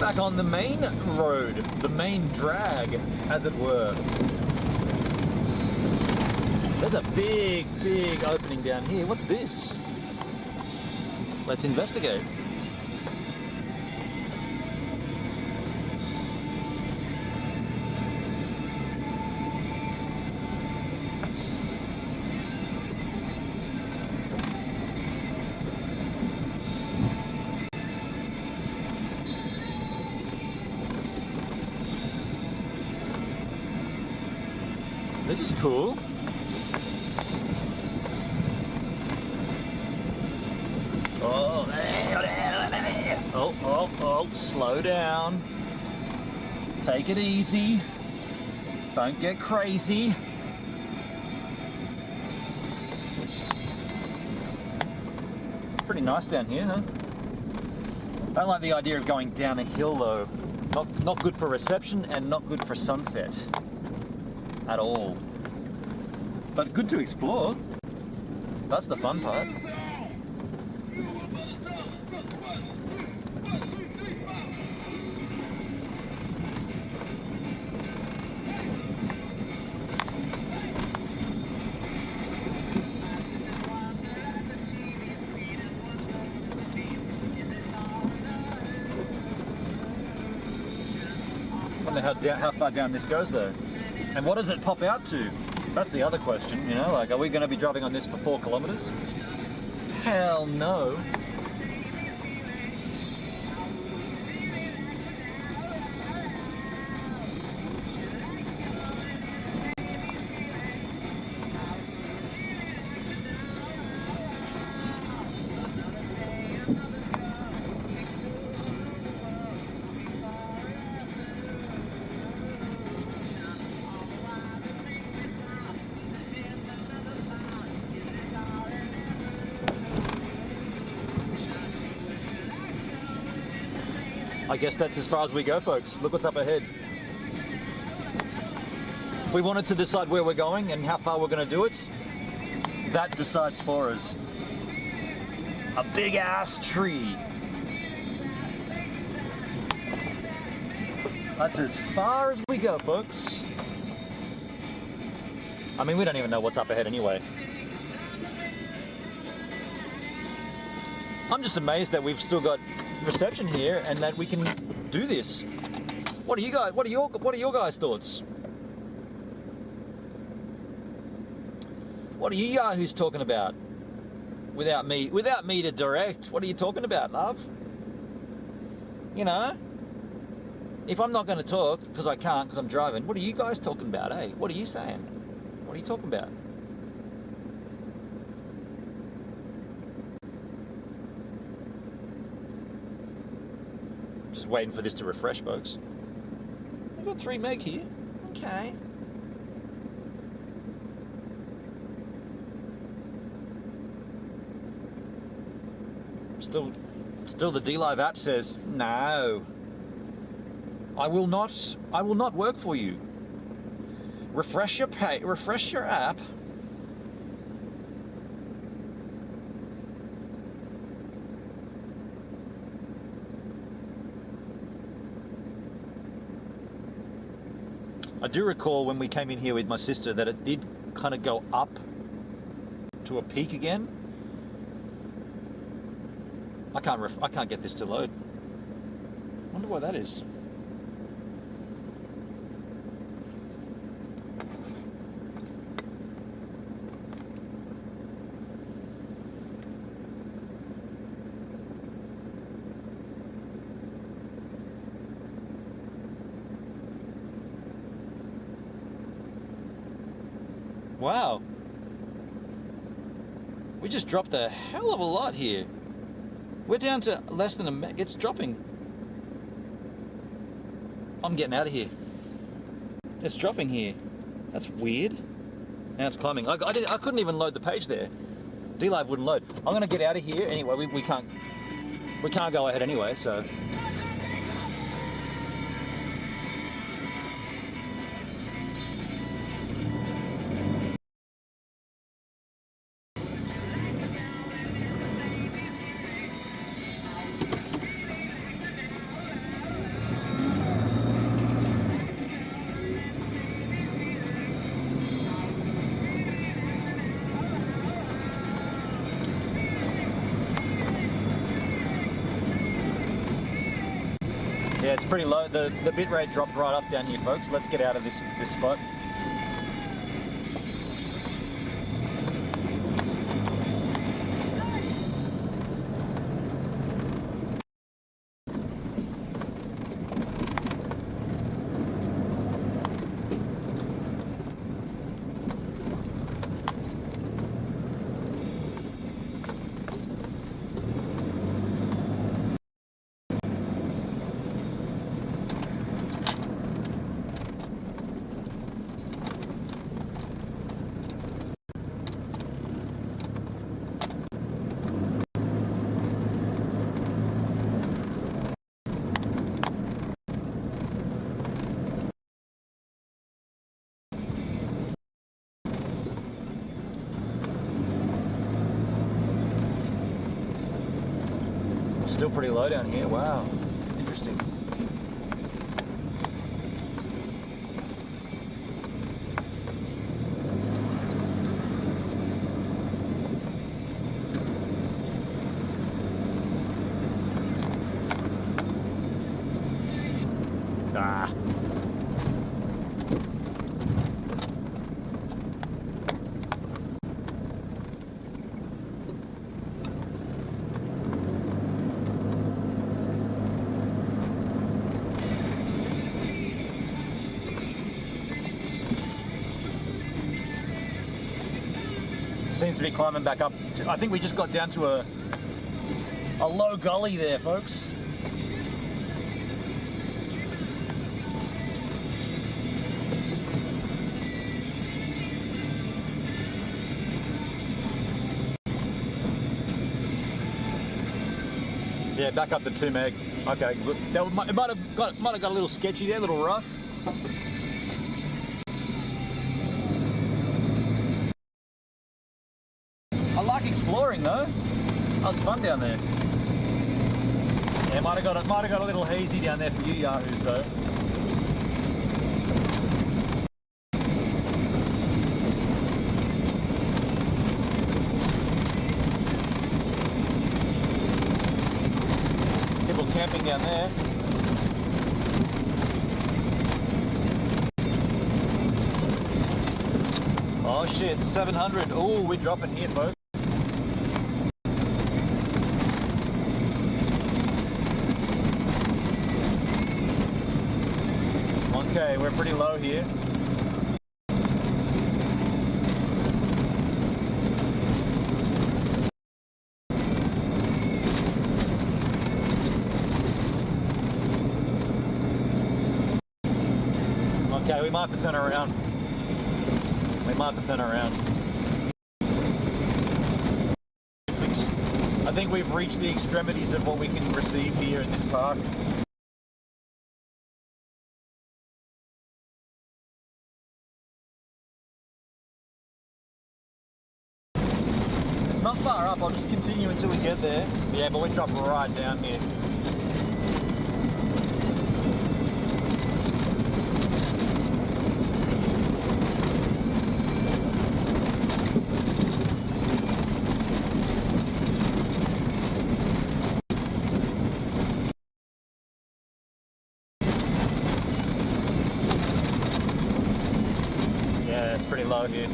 Back on the main road, the main drag, as it were. There's a big, big opening down here. What's this? Let's investigate. This is cool. Oh, slow down. Take it easy. Don't get crazy. Pretty nice down here, huh? Don't like the idea of going down a hill though. Not good for reception and not good for sunset. At all. But good to explore. That's the fun part. I wonder how far down this goes though. And what does it pop out to? That's the other question, you know, like, are we going to be driving on this for 4 kilometers? Hell no. I guess that's as far as we go, folks. Look what's up ahead. If we wanted to decide where we're going and how far we're going to do it, that decides for us. A big ass tree. That's as far as we go, folks. I mean, we don't even know what's up ahead anyway. I'm just amazed that we've still got reception here and that we can do this. What are you guys? What are your guys' thoughts? What are you yahoos talking about? Without me to direct, what are you talking about, love? You know, if I'm not going to talk because I can't because I'm driving, what are you guys talking about? Hey, what are you saying? What are you talking about? Just waiting for this to refresh, folks. I've got 3 meg here. Okay. Still the DLive app says, no. I will not work for you. Refresh your app. I do recall when we came in here with my sister that it did kind of go up to a peak again. I can't get this to load. Wonder why that is. Wow. We just dropped a hell of a lot here. We're down to less than a meg. It's dropping. I'm getting out of here. It's dropping here. That's weird. Now it's climbing. I couldn't even load the page there. DLive wouldn't load. I'm gonna get out of here anyway. We can't go ahead anyway. So. Yeah, it's pretty low. The bit rate dropped right off down here, folks. Let's get out of this spot. Still pretty low down here. Wow, interesting. Ah. Seems to be climbing back up. I think we just got down to a low gully there, folks. Yeah, back up to 2 meg. Okay, good. It might have got a little sketchy there, a little rough. I like exploring though. That was fun down there. Yeah, might have got a little hazy down there for you yahoos though. People camping down there. Oh shit, 700. Oh, we're dropping here, folks. Okay, we're pretty low here. Okay, we might have to turn around. We might have to turn around. I think we've reached the extremities of what we can receive here in this park. It's not far up, I'll just continue until we get there. Yeah, but we drop right down here. Yeah, it's pretty low here.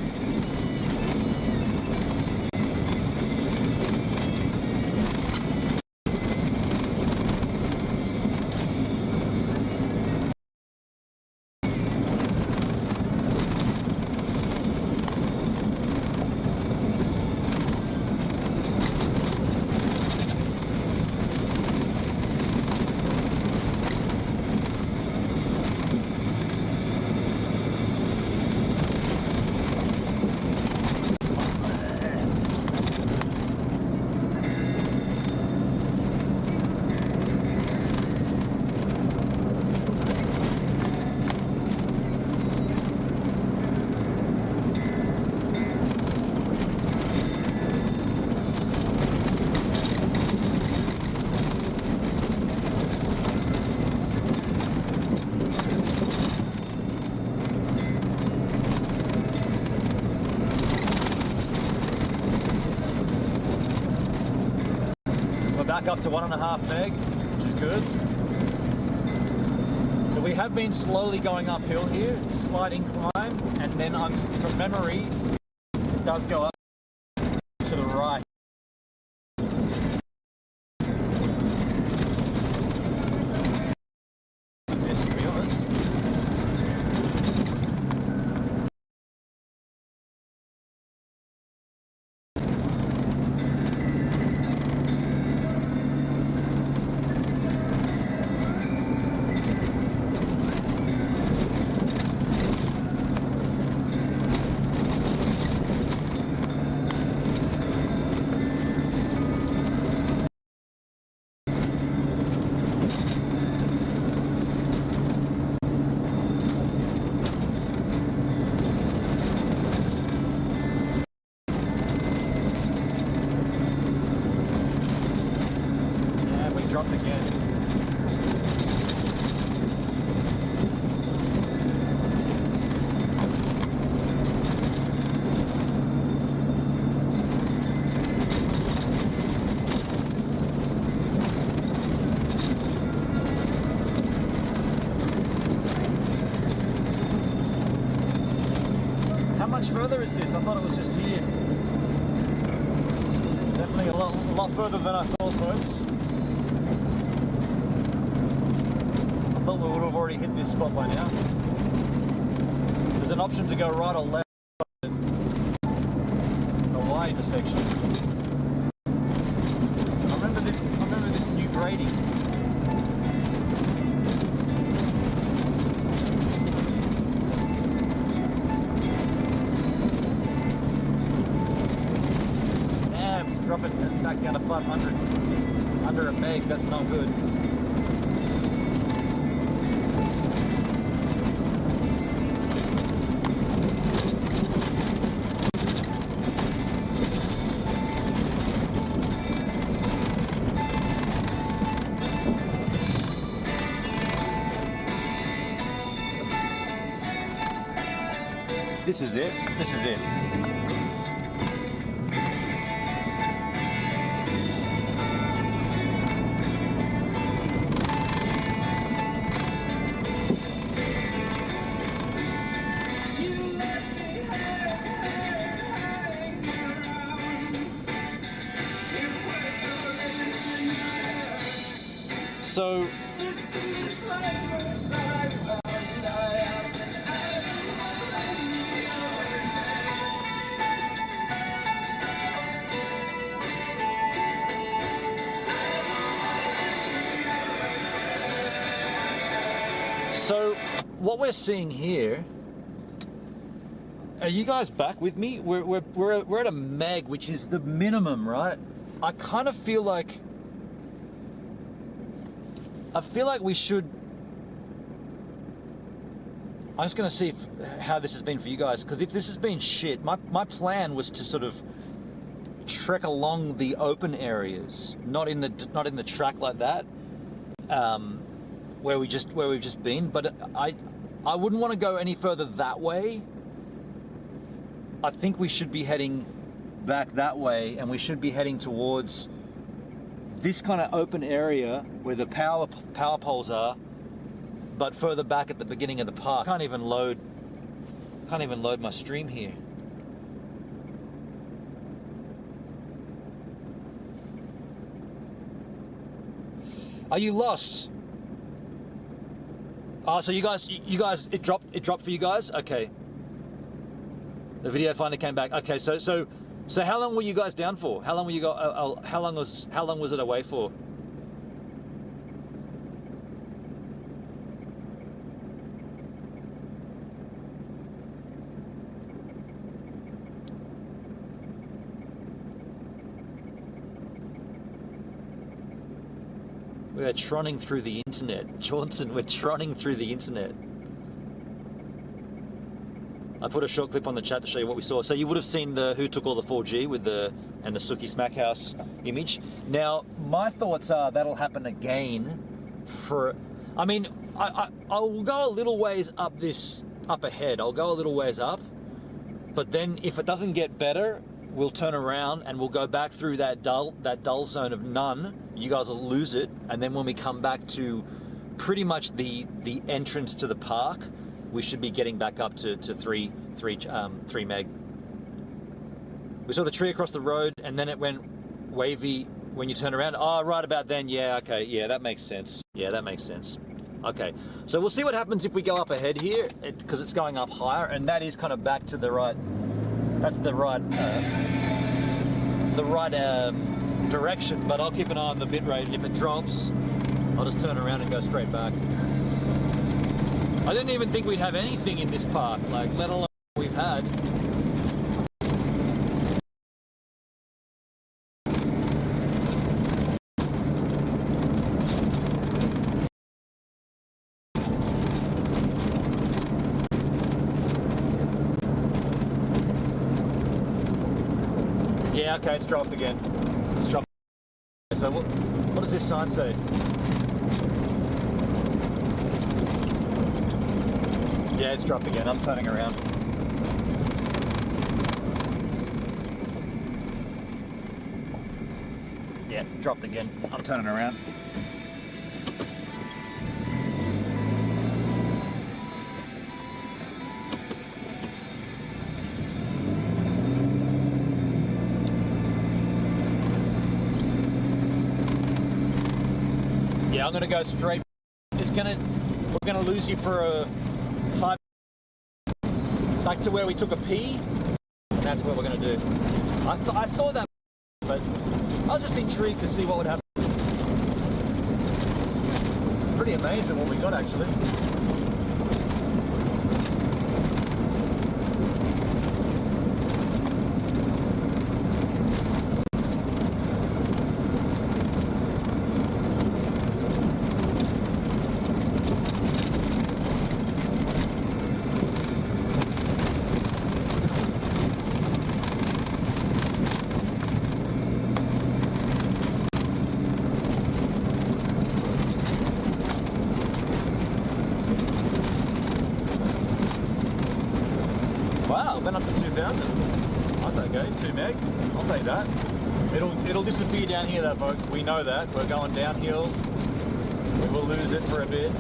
Back up to 1.5 meg, which is good. So we have been slowly going uphill here, slight incline, and then from memory, it does go up to the right. Yes, to be honest. Dropped again. How much further is this? I thought it was just here. Definitely a lot further than I thought, folks. I thought we would have already hit this spot by now. There's an option to go right or left in the Y intersection. I remember this new grading. Damn, it's dropping back down to 500. under a meg. That's not good. This is it. This is it. So what we're seeing here, are you guys back with me? We're at a meg, which is the minimum, right? I kind of feel like we should. I'm just going to see how this has been for you guys, because if this has been shit, my plan was to sort of trek along the open areas, not in the track like that, where we've just been. But I wouldn't want to go any further that way. I think we should be heading back that way, and we should be heading towards this kind of open area where the power poles are, but further back at the beginning of the park. Can't even load my stream here. Are you lost? Oh, so you guys, it dropped for you guys? Okay. The video finally came back. Okay, so how long were you guys down for? How long were you how long was it away for? We're trotting through the internet. Johnson, we're trotting through the internet. I put a short clip on the chat to show you what we saw. So you would have seen the who took all the 4G with the Suki Smackhouse image. Now, my thoughts are that'll happen again for, I mean, I'll go a little ways up ahead. I'll go a little ways up, but then if it doesn't get better, we'll turn around and we'll go back through that dull zone of none. You guys will lose it, and then when we come back to pretty much the entrance to the park, we should be getting back up to 3 meg. We saw the tree across the road, and then it went wavy when you turn around. Oh, right about then. Yeah, okay. Yeah, that makes sense. Yeah, that makes sense. Okay, so we'll see what happens if we go up ahead here, because it's going up higher, and that is kind of back to the right. That's the right direction. But I'll keep an eye on the bit rate, and if it drops, I'll just turn around and go straight back. I didn't even think we'd have anything in this park, like, let alone what we've had. Yeah, okay, it's dropped again. It's dropped. So what does this sign say? Yeah, it's dropped again. I'm turning around. Yeah, dropped again. I'm turning around. Yeah, I'm gonna go straight. We're gonna lose you for a 5 back to where we took a pee, and that's what we're gonna do. I thought that, but I was just intrigued to see what would happen. Pretty amazing what we got, actually. Okay, 2 meg. I'll take that. It'll disappear down here though, folks. We know that. We're going downhill. We will lose it for a bit.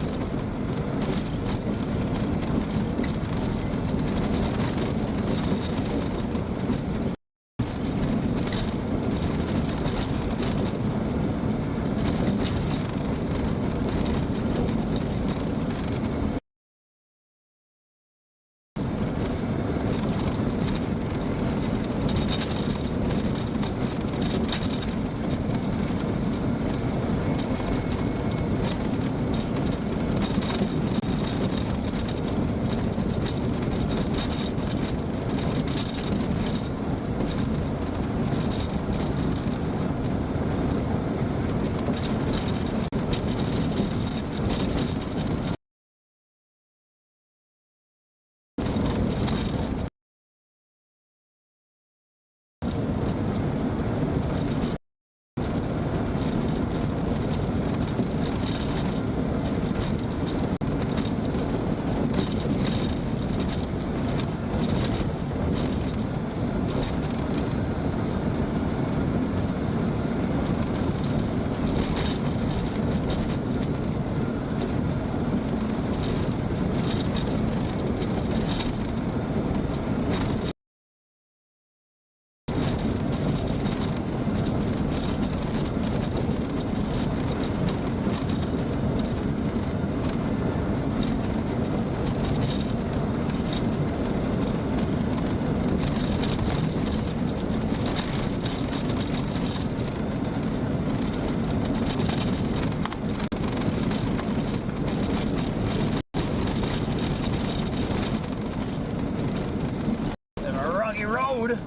Road.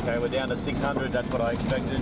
Okay, we're down to 600. That's what I expected.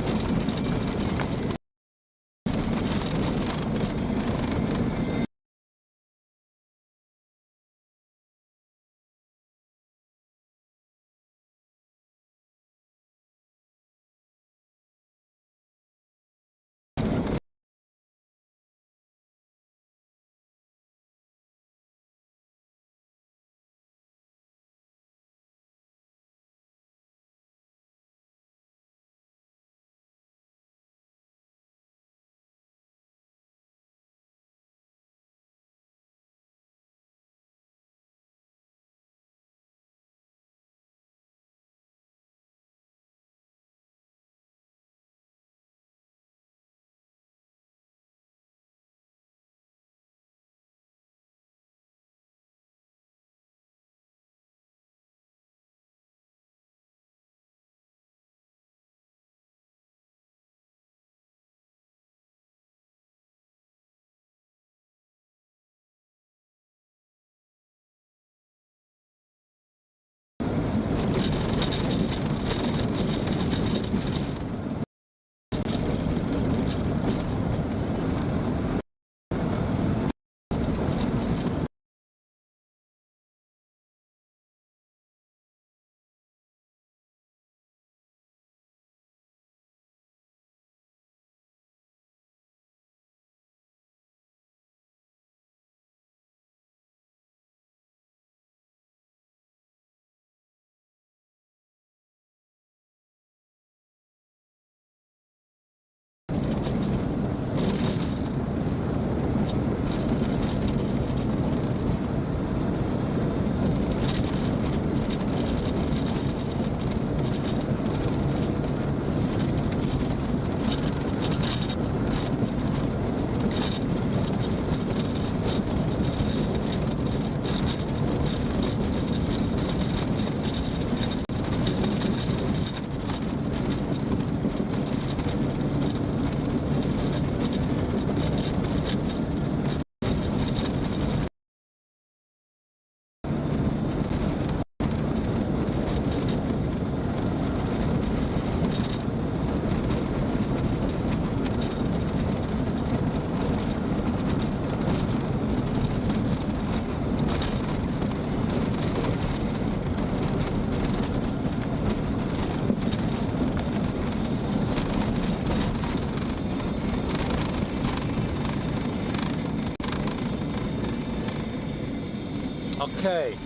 Okay.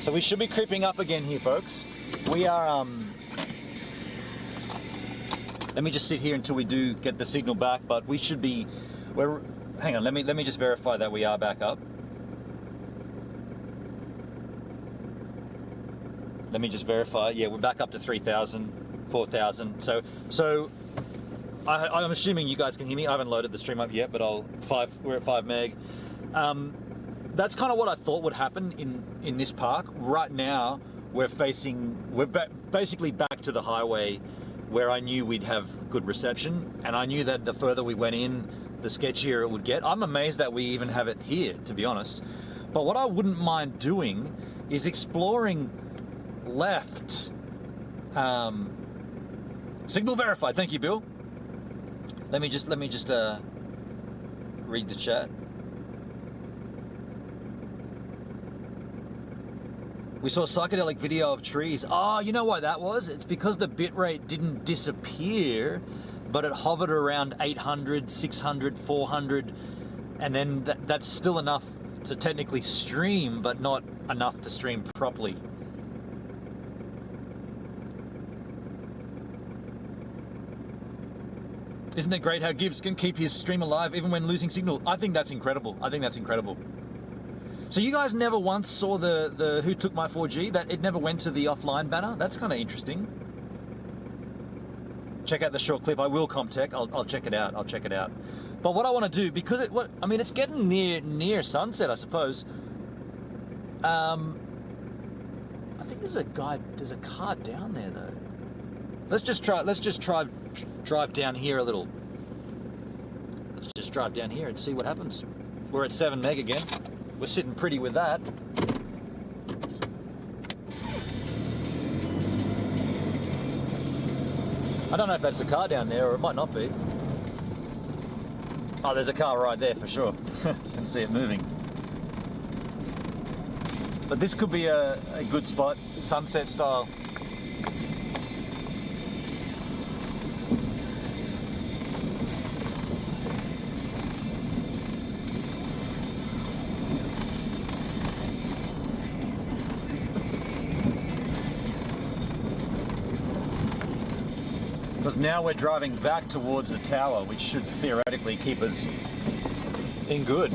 So we should be creeping up again here, folks. We are, let me just sit here until we do get the signal back, but we should be, hang on, let me just verify that we are back up. Let me just verify, yeah, we're back up to 3,000, 4,000. So I'm assuming you guys can hear me. I haven't loaded the stream up yet, but we're at 5 meg. That's kind of what I thought would happen in this park. Right now, we're basically back to the highway where I knew we'd have good reception, and I knew that the further we went in, the sketchier it would get. I'm amazed that we even have it here, to be honest. But what I wouldn't mind doing is exploring left. Signal verified. Thank you, Bill. Let me just read the chat. We saw psychedelic video of trees. Oh, you know why that was? It's because the bitrate didn't disappear, but it hovered around 800, 600, 400, and then that's still enough to technically stream, but not enough to stream properly. Isn't it great how Gibbs can keep his stream alive even when losing signal? I think that's incredible. I think that's incredible. So you guys never once saw the Who Took My 4G? That it never went to the offline banner? That's kind of interesting. Check out the short clip. I will CompTech. I'll check it out. I'll check it out. But what I want to do, because it's getting near sunset, I suppose. I think there's a car down there though. Let's just drive down here a little. Let's just drive down here and see what happens. We're at 7 meg again. We're sitting pretty with that. I don't know if that's a car down there, or it might not be. Oh, there's a car right there for sure. Can see it moving. But this could be a good spot, sunset style. Because now we're driving back towards the tower, which should theoretically keep us in good.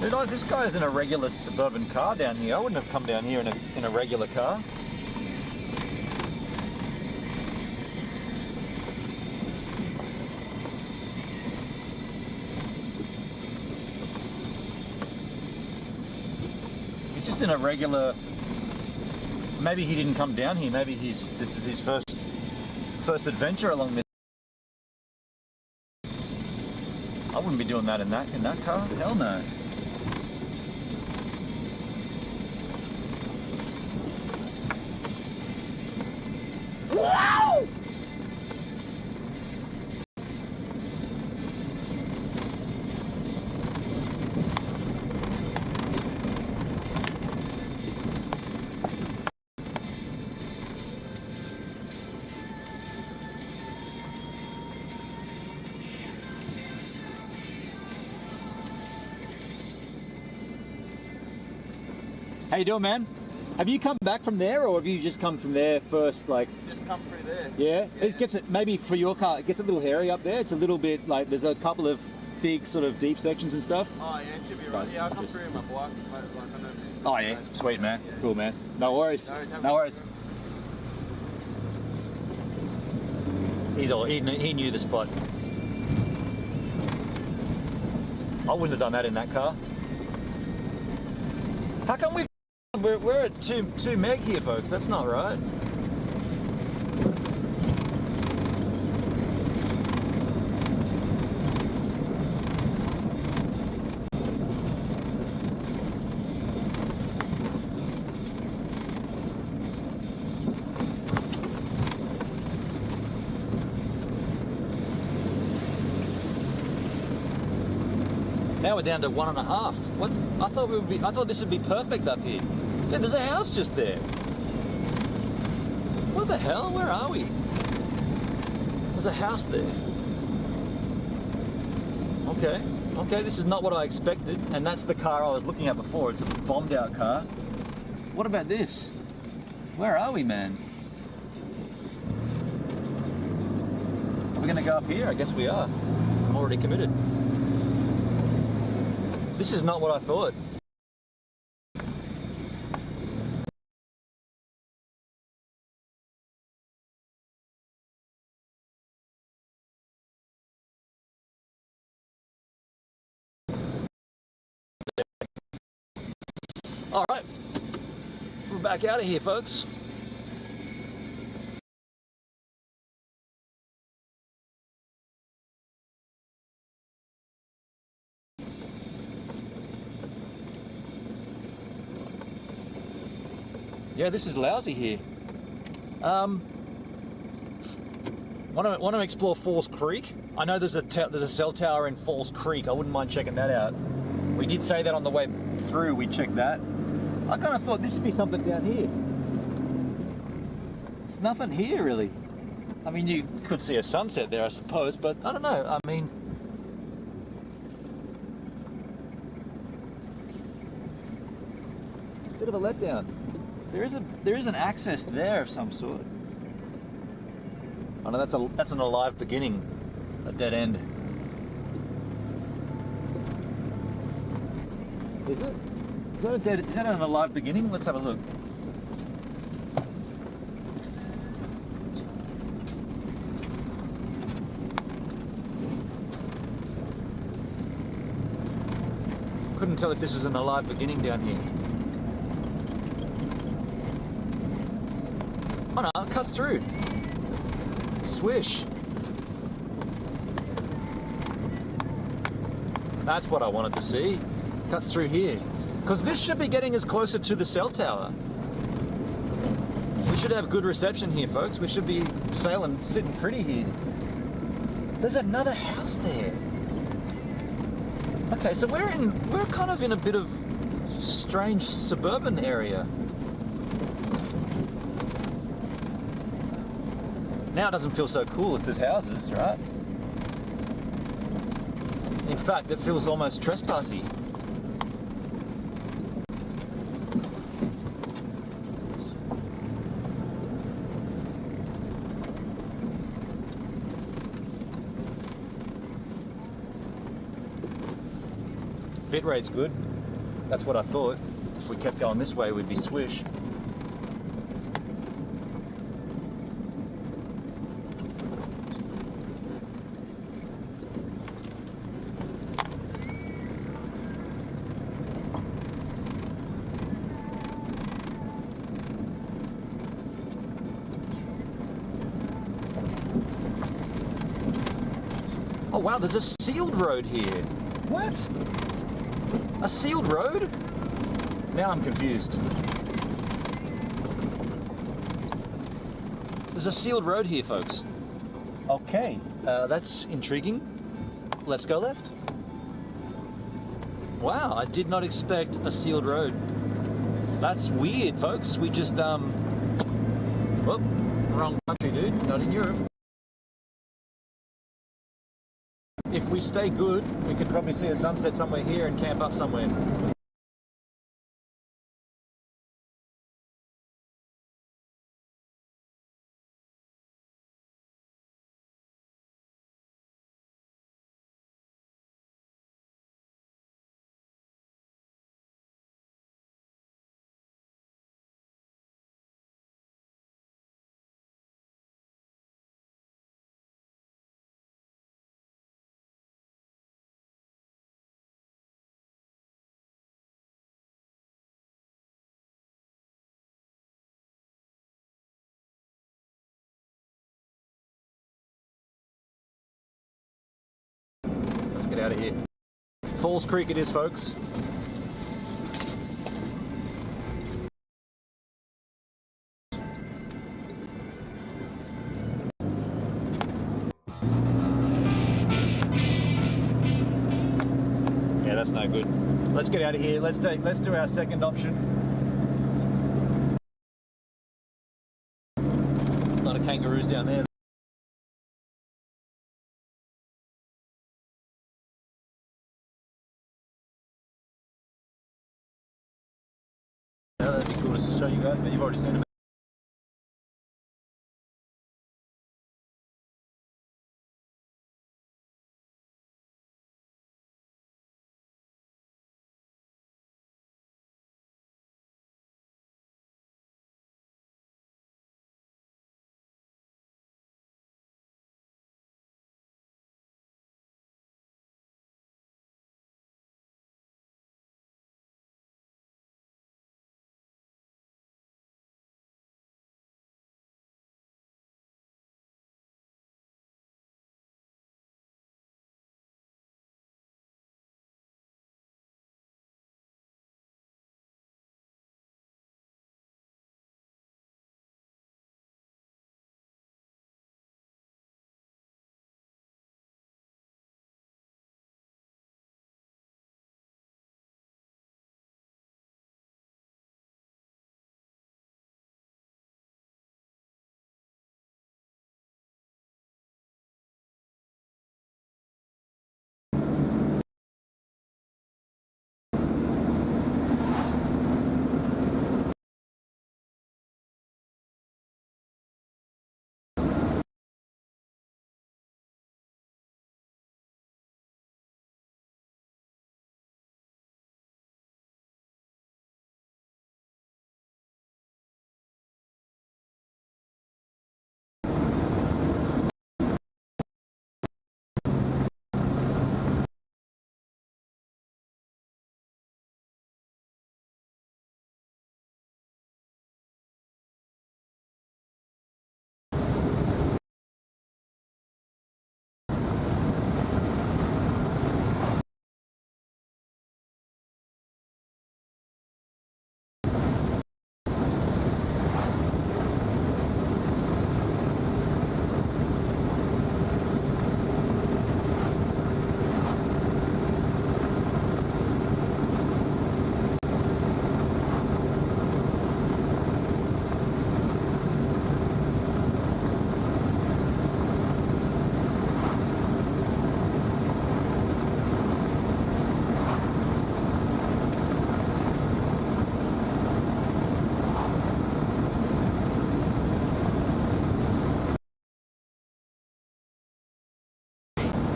Dude, this guy is in a regular suburban car down here. I wouldn't have come down here in a regular car. In a regular, maybe he didn't come down here. Maybe this is his first adventure along this. I wouldn't be doing that in that car. Hell no. Wow! How you doing, man? Have you come back from there, or have you just come from there first? Like, just come through there. Yeah? It gets it, maybe for your car, it gets a little hairy up there. It's a little bit like, there's a couple of big sort of deep sections and stuff. Oh yeah, it should be right. Yeah, I'll come through in my bike. Oh yeah, sweet man. Yeah. Cool, man. No worries. No worries. He knew the spot. I wouldn't have done that in that car. How come we're at 2 meg here, folks? That's not right. Now we're down to 1.5. What? I thought this would be perfect up here. Yeah, there's a house just there. What the hell? Where are we? There's a house there. Okay. Okay, this is not what I expected, and that's the car I was looking at before. It's a bombed out car. What about this? Where are we, man? Are we gonna go up here? I guess we are. I'm already committed. This is not what I thought. All right, we're back out of here, folks. Yeah, this is lousy here. Want to explore Falls Creek? I know there's a cell tower in Falls Creek. I wouldn't mind checking that out. We did say that on the way through. We checked that. I kind of thought this would be something down here. There's nothing here really. I mean, you could see a sunset there, I suppose, but I don't know. I mean, bit of a letdown. There is an access there of some sort. Oh no, that's an alive beginning, a dead end. Is it? Is that an alive beginning? Let's have a look. Couldn't tell if this is an alive beginning down here. Oh no, it cuts through. Swish. That's what I wanted to see. Cuts through here. Because this should be getting us closer to the cell tower. We should have good reception here, folks. We should be sitting pretty here. There's another house there. Okay, so we're kind of in a bit of strange suburban area. Now it doesn't feel so cool if there's houses, right? In fact, it feels almost trespassy. Bitrate's good. That's what I thought. If we kept going this way, we'd be swish. Oh wow, there's a sealed road here. What? A sealed road? Now I'm confused. There's a sealed road here, folks. Okay, that's intriguing. Let's go left. Wow, I did not expect a sealed road. That's weird, folks. We just, whoop, wrong country, dude. Not in Europe. If we stay good, we could probably see a sunset somewhere here and camp up somewhere. Let's get out of here. Falls Creek it is, folks. Yeah, that's no good. Let's get out of here. Let's do our second option. of kangaroos down there. Yeah, that'd be cool to show you guys, but you've already seen them.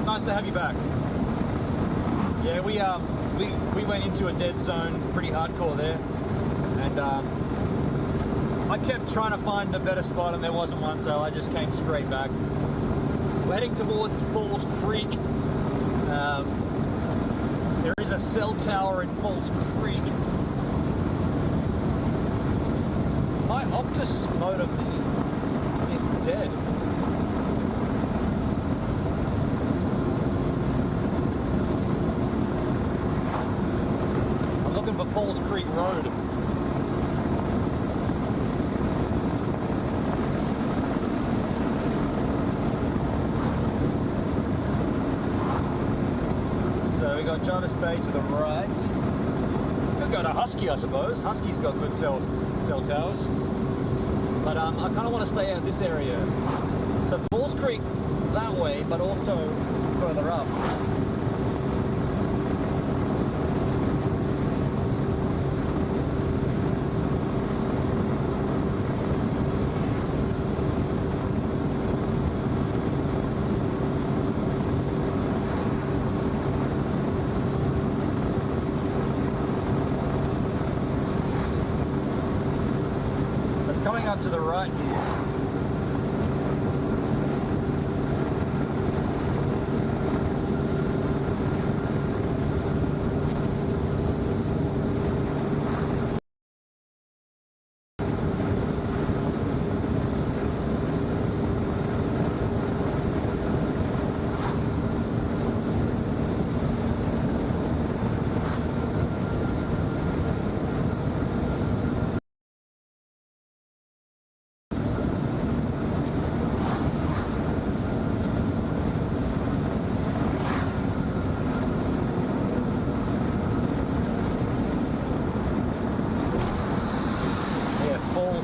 Nice to have you back. Yeah, we went into a dead zone pretty hardcore there, and I kept trying to find a better spot and there wasn't one, so I just came straight back. We're heading towards Falls Creek. There is a cell tower in Falls Creek. My Optus modem is dead. For Falls Creek Road. So we got Jonas Bay to the right. Could go to Husky, I suppose. Husky's got good cell towers. But I kind of want to stay out of this area. So Falls Creek that way, but also further up. Coming up to the right here.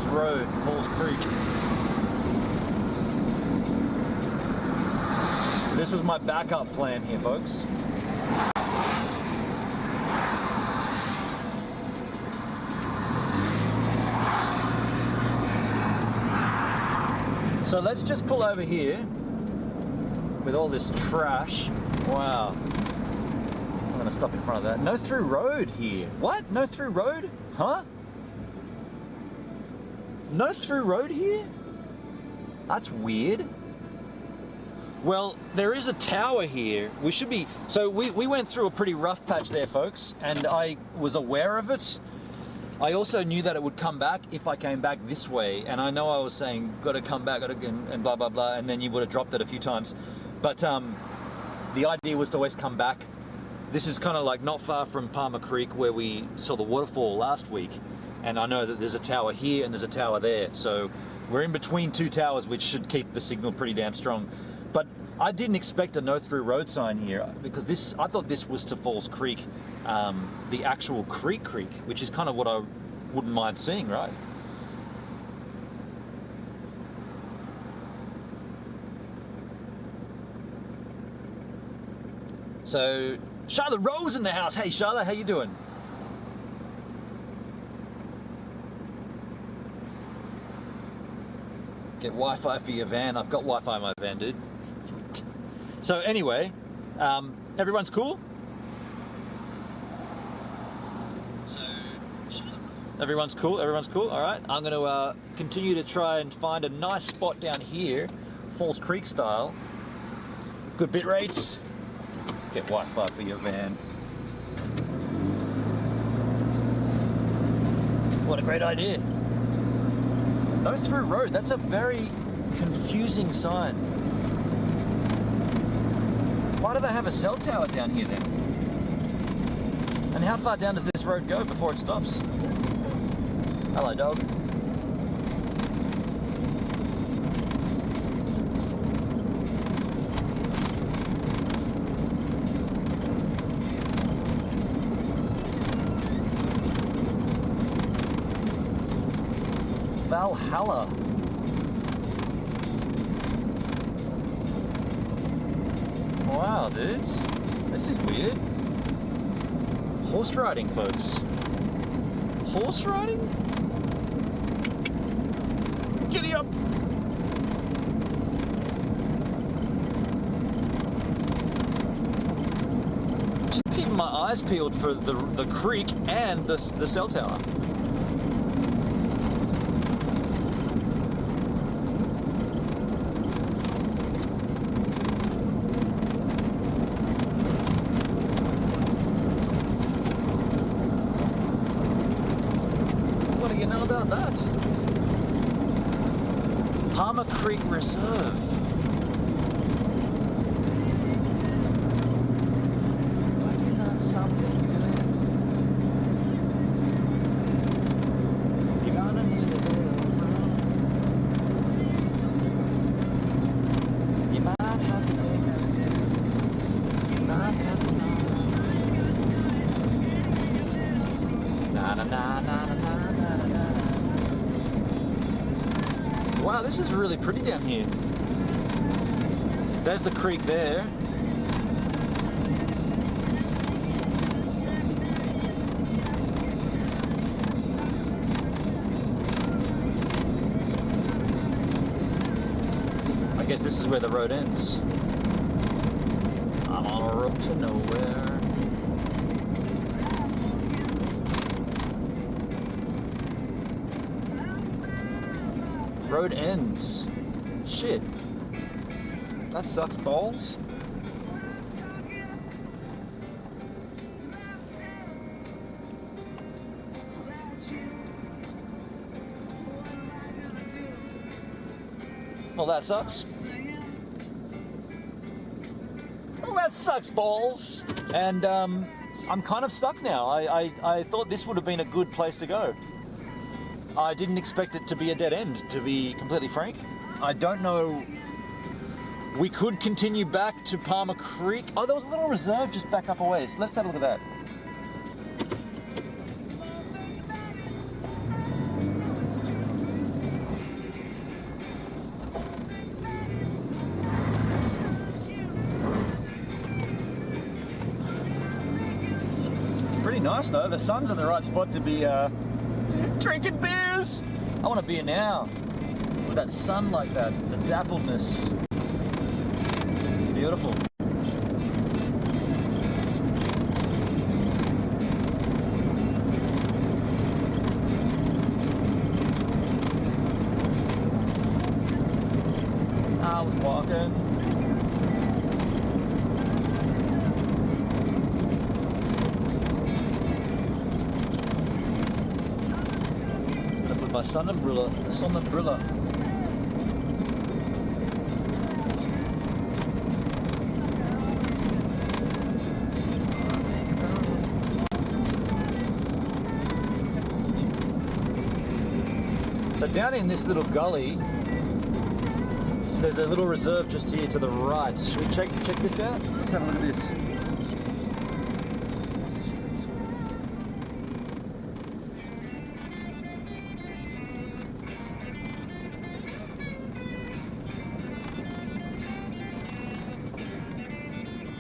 Road, Falls Creek. this was my backup plan here, folks. So let's just pull over here with all this trash. Wow. I'm gonna stop in front of that. No through road here. What? No through road? Huh? No through road here? That's weird. Well, there is a tower here. We should be... So we went through a pretty rough patch there, folks, and I was aware of it. I also knew that it would come back if I came back this way, and I know I was saying, got to come back, and blah, blah, blah, and then you would have dropped it a few times. But the idea was to always come back. This is kind of like not far from Parma Creek where we saw the waterfall last week, and I know that there's a tower here and there's a tower there, so we're in between two towers, which should keep the signal pretty damn strong. But I didn't expect a no through road sign here, because I thought this was to Falls Creek, the actual creek, which is kind of what I wouldn't mind seeing, right? So Charlotte Rose in the house. Hey Charlotte, how you doing? Get Wi-Fi for your van. I've got Wi-Fi in my van, dude. So anyway, everyone's cool? Everyone's cool? Everyone's cool? All right. I'm going to continue to try and find a nice spot down here, Falls Creek style. Good bit rates. Get Wi-Fi for your van. What a great idea. No through road. That's a very confusing sign. Why do they have a cell tower down here then? And how far down does this road go before it stops? Hello, dog. Valhalla. Wow, dudes. This is weird. Horse riding, folks. Horse riding? Giddy up! Just keeping my eyes peeled for the creek and the cell tower. What do you know about that? Parma Creek Reserve. Working on something good. You're gonna need a little room. You might have to take a dip. You might have to stop. Na na na na na na na na. Wow, this is really pretty down here. There's the creek there. I guess this is where the road ends. I'm on a road to nowhere. Road ends. Shit. That sucks balls. Well, that sucks. Well, that sucks balls. And I'm kind of stuck now. I thought this would have been a good place to go. I didn't expect it to be a dead end, to be completely frank. I don't know. We could continue back to Parma Creek. Oh, there was a little reserve just back up a ways. Let's have a look at that. nice though. The sun's in the right spot to be drinking beers. I want a beer now. With that sun like that, the dappledness. Beautiful. I was walking. Gotta put my sun umbrella. So down in this little gully, there's a little reserve just here to the right. Should we check this out? Let's have a look at this.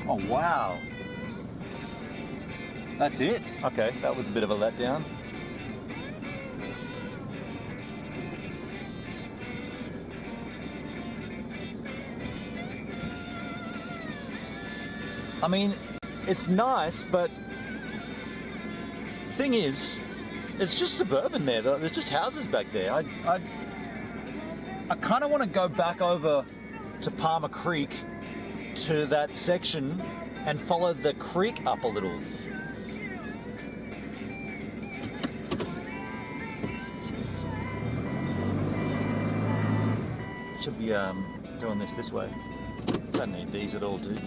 Oh wow. That's it? Okay, that was a bit of a letdown. I mean, it's nice, but thing is, it's just suburban there. There's just houses back there. I kind of want to go back over to Parma Creek to that section and follow the creek up a little. Should be doing this way. Don't need these at all, dude.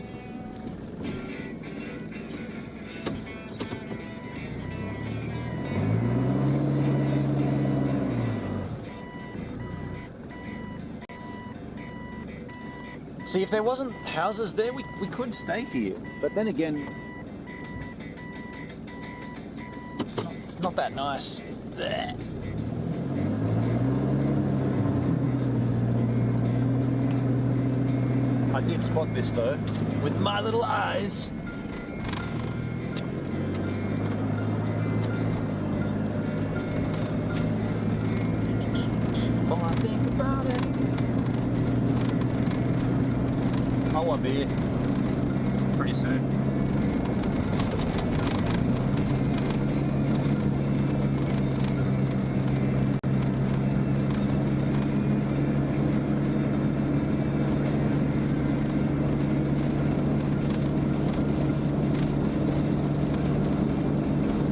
See, if there wasn't houses there, we could stay here. But then again, it's not that nice. Blech. I did spot this though, with my little eyes. Oh, I think about it. I want beer pretty soon.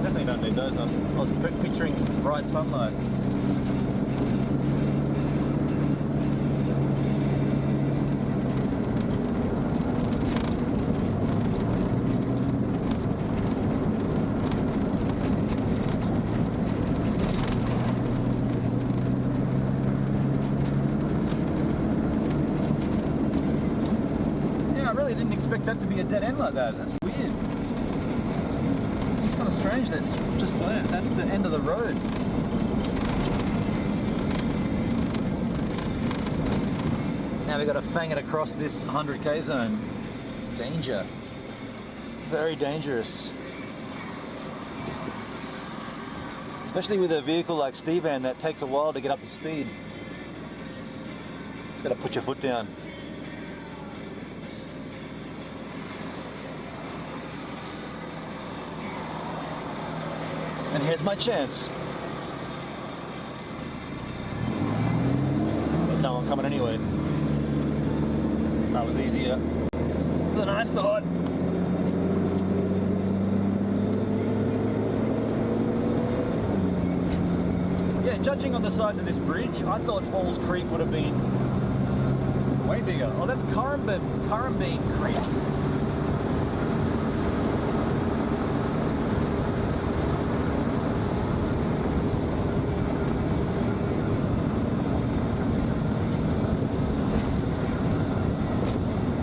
Definitely don't need those on. I was picturing bright sunlight. I really didn't expect that to be a dead end like that. That's weird. It's kind of strange that it's just there. That's the end of the road. Now we've got to fang it across this 100k zone. Danger. Very dangerous. Especially with a vehicle like Stevan that takes a while to get up to speed. Got to put your foot down. And here's my chance. There's no one coming anyway. That was easier than I thought. Yeah, judging on the size of this bridge, I thought Falls Creek would have been way bigger. Oh, that's Currumbine Creek.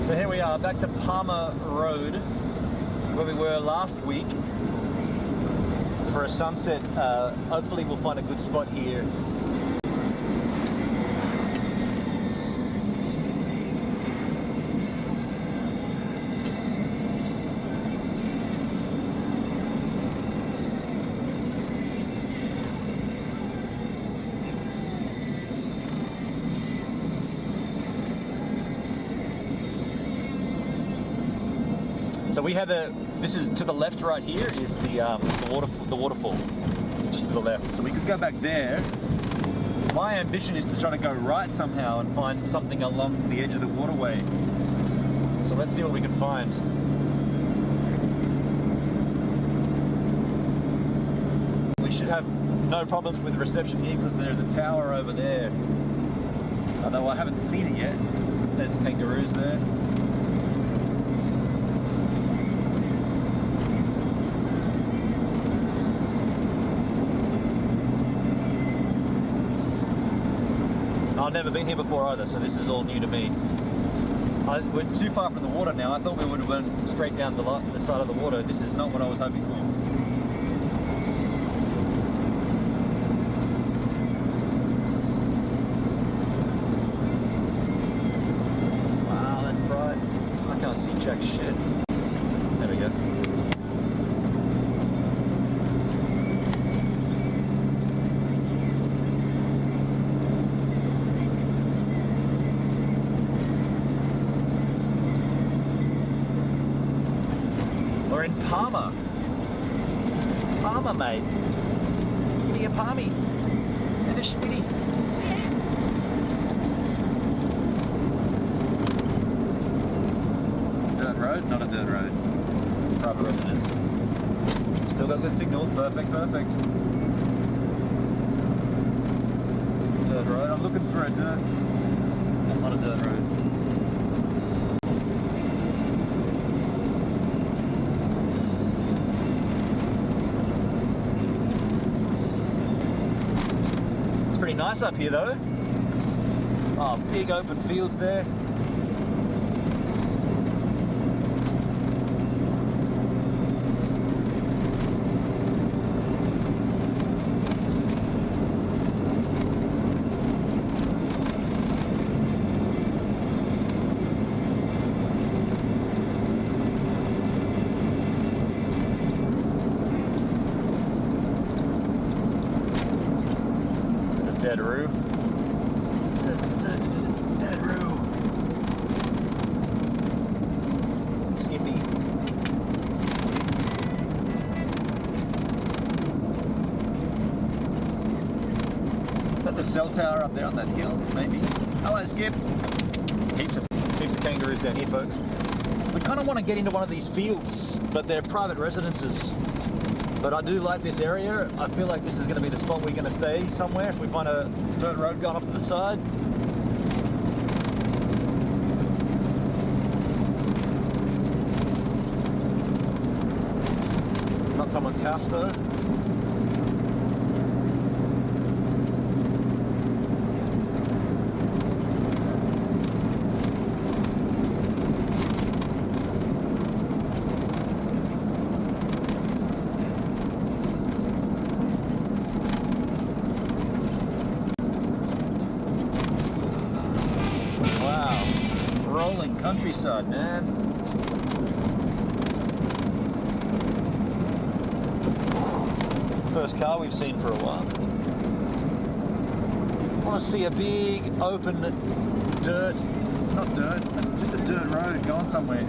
So here we are, back to Parma Road, where we were last week for a sunset. Hopefully we'll find a good spot here. So we have this is to the left right here is the waterfall, just to the left. So we could go back there. My ambition is to try to go right somehow and find something along the edge of the waterway. So let's see what we can find. We should have no problems with reception here because there's a tower over there. Although I haven't seen it yet. There's kangaroos there. I've never been here before either, so this is all new to me. We're too far from the water now. I thought we would have went straight down the side of the water. This is not what I was hoping for. Wow, that's bright. I can't see jack shit. There we go. We're in Parma. Parma, mate. Give me a palmy. And a schmitty. Dirt road? Not a dirt road. Private residence. Still got good signal. Perfect, perfect. Dirt road. I'm looking for a dirt. That's not a dirt road. Pretty nice up here though. Oh, big open fields there. Dead roo. Dead roo. Snippy. Is that the cell tower up there on that hill? Maybe. Hello, Skip. Heaps of kangaroos down here, folks. We kind of want to get into one of these fields, but they're private residences. But I do like this area. I feel like this is going to be the spot we're going to stay somewhere if we find a dirt road going off to the side. Not someone's house though. Countryside, man. First car we've seen for a while. I want to see a big open dirt, not dirt, just a dirt road going somewhere.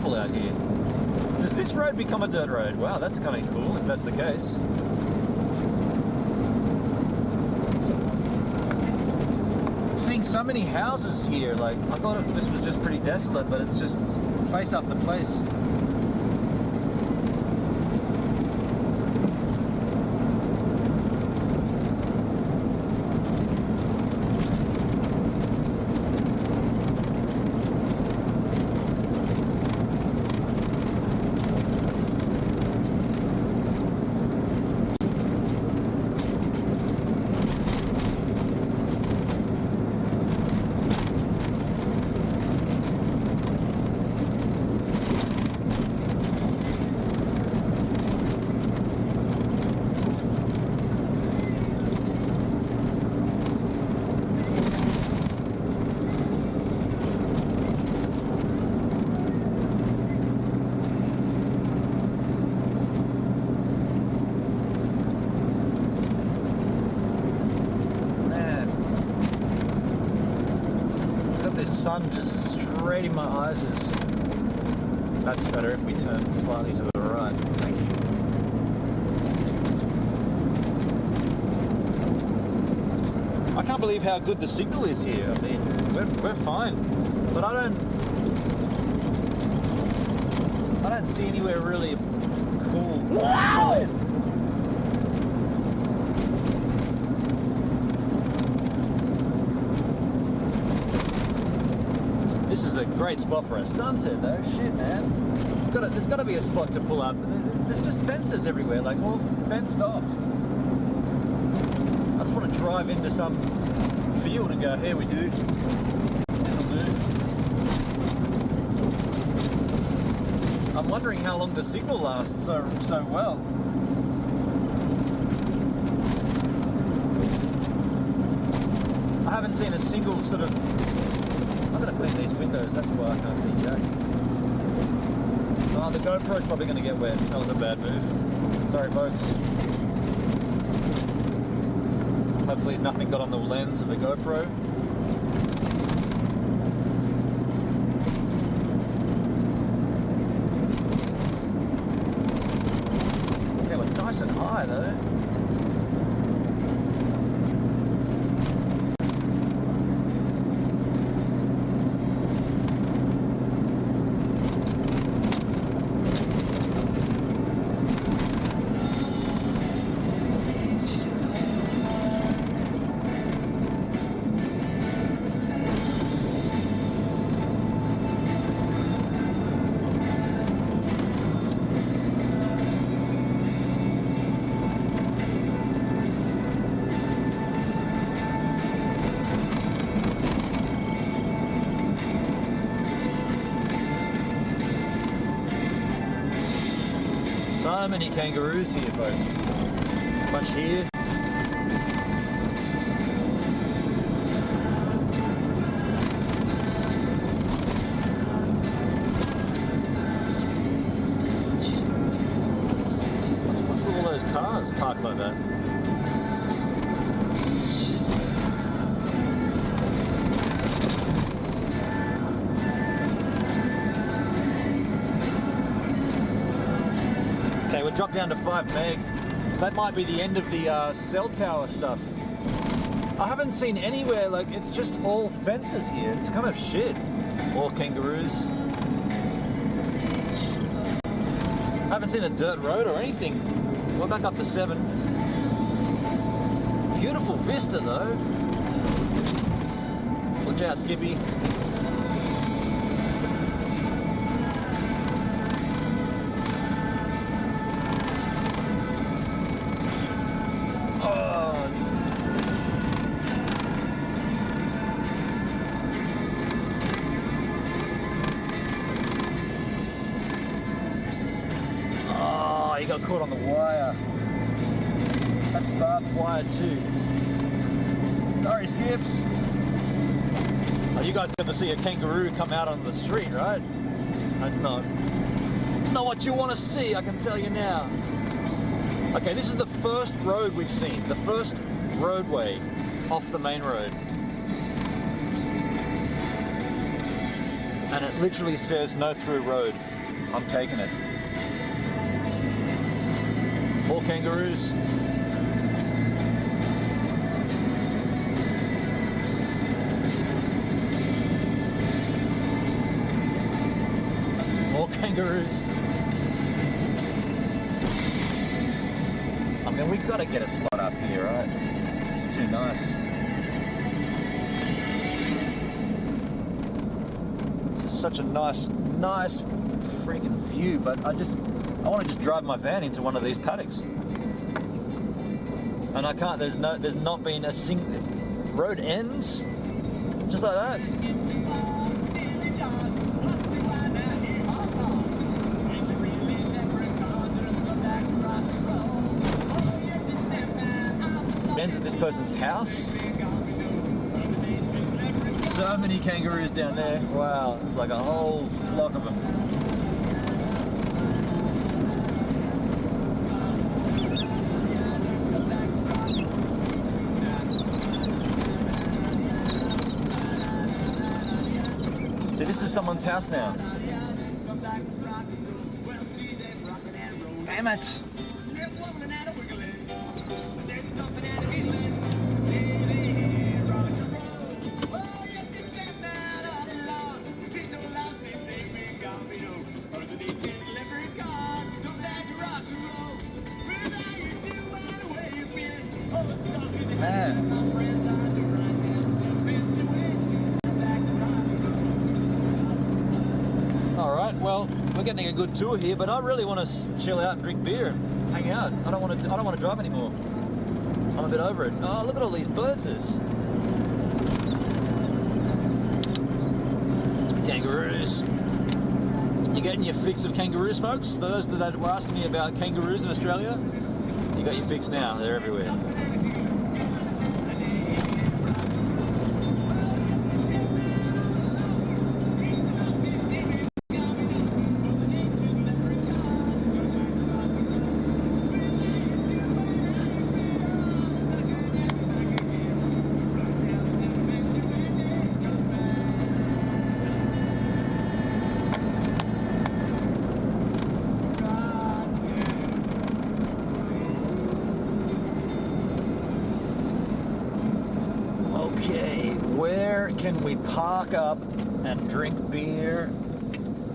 Out here. Does this road become a dirt road? Wow, that's kind of cool if that's the case. Seeing so many houses here, like I thought this was just pretty desolate, but it's just place after place. sun just straight in my eyes. That's better if we turn slightly to the right. Thank you. I can't believe how good the signal is here. I mean, we're fine, but I don't see anywhere really cool. Wow! This is a great spot for a sunset, though. Shit, man. There's got to be a spot to pull up. There's just fences everywhere, like all fenced off. I just want to drive into some field and go, here we do. This'll do. I'm wondering how long the signal lasts so well. I haven't seen a single sort of... I'm going to clean these windows, that's why I can't see Jack. Oh, the GoPro's probably going to get wet. That was a bad move. Sorry, folks. Hopefully nothing got on the lens of the GoPro. Yeah, we're nice and high though. So many kangaroos here, folks. A bunch here. What's with all those cars parked like that? Okay, we'll drop down to 5 meg. So that might be the end of the cell tower stuff. I haven't seen anywhere, like, it's just all fences here. It's kind of shit. Or kangaroos. I haven't seen a dirt road or anything. We're back up to 7. Beautiful vista though. Watch out, Skippy. He got caught on the wire. That's barbed wire too. Sorry, Skips. Oh, you guys got to see a kangaroo come out on the street, right? It's not what you want to see, I can tell you now. Okay, this is the first road we've seen. The first roadway off the main road. And it literally says no through road. I'm taking it. More kangaroos. More kangaroos. I mean, we've got to get a spot up here, right? This is too nice. This is such a nice freaking view, but I want to just drive my van into one of these paddocks. And I can't, there's not been a single, road ends, just like that. Ends at this person's house. So many kangaroos down there. Wow, it's like a whole flock of them. someone's house now. Damn it. Man. All right, well, we're getting a good tour here, but I really want to chill out and drink beer and hang out. I don't want to drive anymore. I'm a bit over it. Oh, look at all these birds. Kangaroos. You getting your fix of kangaroos, folks? Those that were asking me about kangaroos in Australia, you got your fix now. They're everywhere. Okay, where can we park up and drink beer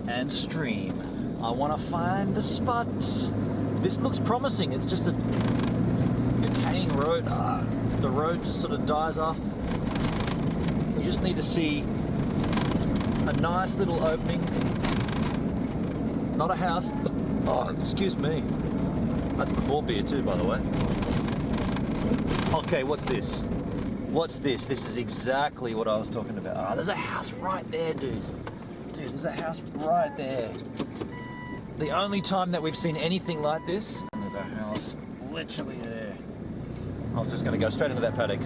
and stream? I want to find the spots. This looks promising. It's just a decaying road. The road just sort of dies off. We just need to see a nice little opening. It's not a house. Oh, excuse me. That's before beer too, by the way. Okay, what's this? What's this? This is exactly what I was talking about. Oh, there's a house right there, dude. Dude, there's a house right there. The only time that we've seen anything like this, and there's a house literally there. I was just going to go straight into that paddock.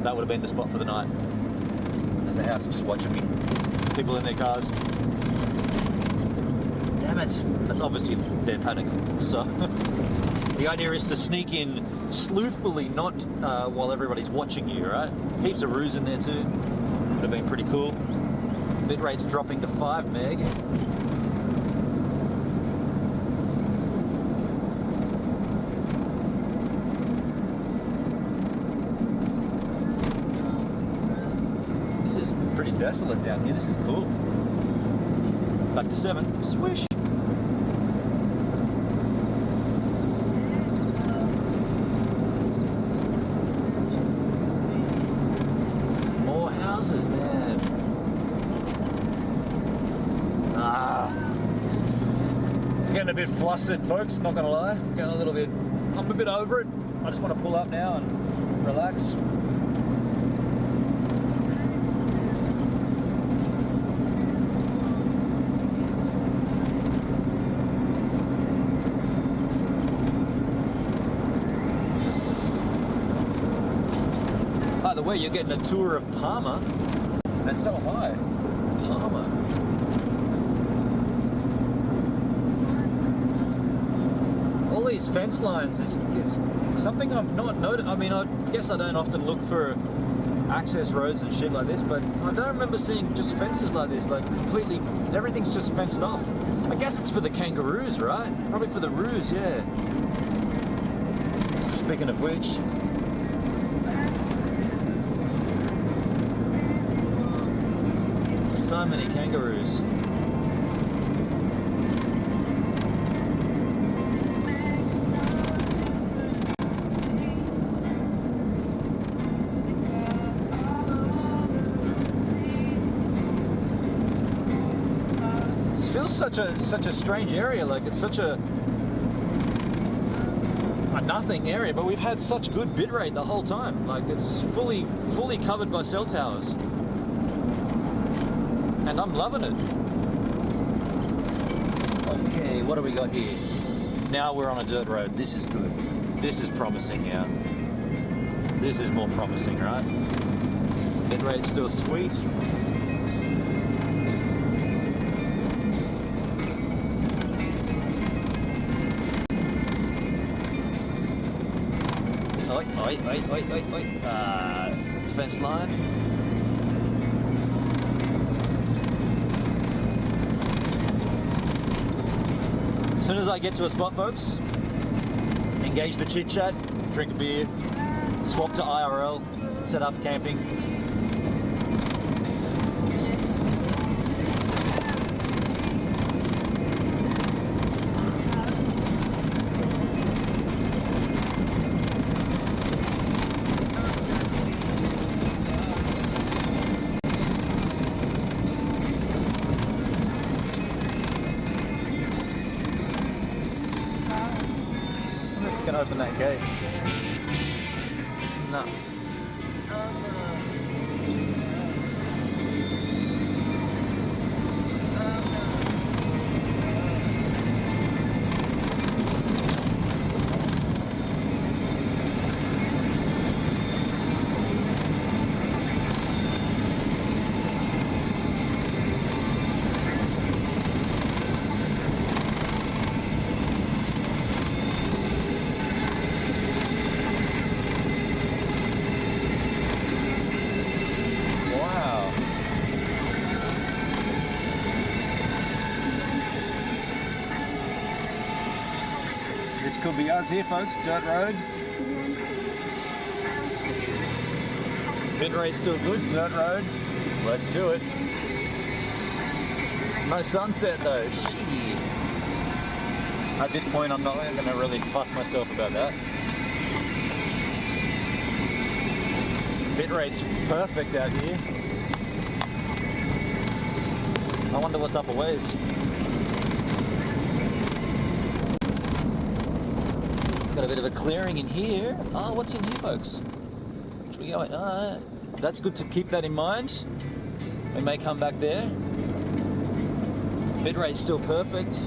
That would have been the spot for the night. There's a house just watching me. People in their cars. Damn it. That's obviously their paddock. So the idea is to sneak in sleuthfully, not while everybody's watching you, right? Heaps of roos in there too. Would have been pretty cool. Bitrate's dropping to 5 meg. This is pretty desolate down here. This is cool. Back to 7. Swish. Man. Getting a bit flustered, folks, not gonna lie. Getting a little bit, I'm a bit over it. I just want to pull up now and relax. By the way, you're getting a tour of Parma, and so am I. Parma. All these fence lines is something I've not noticed. I mean, I guess I don't often look for access roads and shit like this, but I don't remember seeing just fences like this, like completely, everything's just fenced off. I guess it's for the kangaroos, right? Probably for the roos, yeah. Speaking of which, so many kangaroos. This feels such a strange area. Like it's such a nothing area, but we've had such good bitrate the whole time. Like it's fully covered by cell towers. And I'm loving it. Okay, what do we got here? Now we're on a dirt road. This is good. This is promising, yeah. This is more promising, right? Bitrate's still sweet. Oi. Fence line. As soon as I get to a spot, folks, engage the chit chat, drink a beer, swap to IRL, set up camping. Can open that gate. No. This could be us here, folks. Dirt road. Bitrate's still good. Dirt road. Let's do it. No sunset though. Shit. At this point, I'm not going to really fuss myself about that. Bitrate's perfect out here. I wonder what's up a ways. Got a bit of a clearing in here. Oh, what's in here, folks? Should we go? That's good to keep that in mind. We may come back there. Bitrate's still perfect.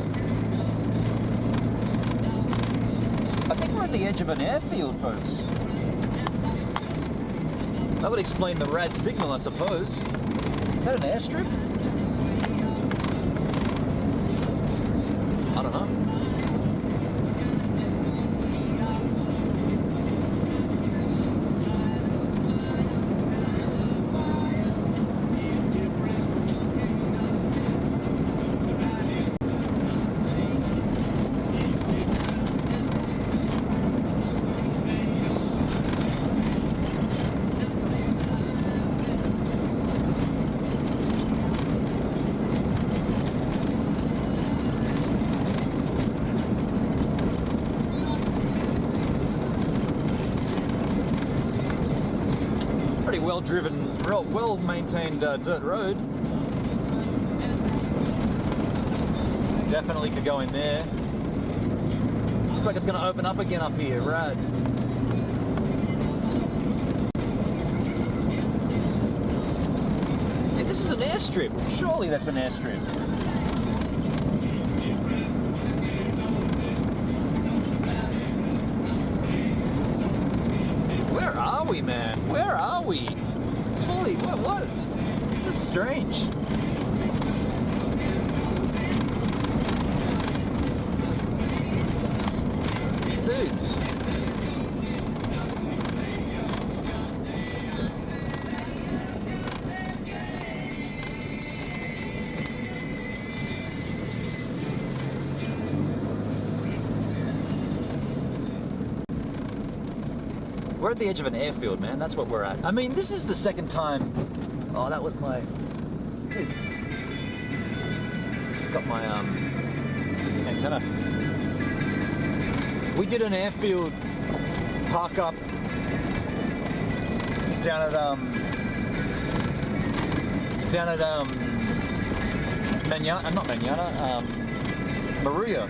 I think we're at the edge of an airfield, folks. That would explain the rad signal, I suppose. Is that an airstrip? I don't know. Pretty well driven, well maintained dirt road. Definitely could go in there. Looks like it's going to open up again up here, right? Yeah, this is an airstrip. Surely that's an airstrip. Where are we, man? Where are we? Holy, what? This is strange. Dudes. We're at the edge of an airfield, man. That's what we're at. I mean, this is the second time. Oh, that was my... Dude. Got my antenna. We did an airfield park up down at Manana, not Manana, Maruya.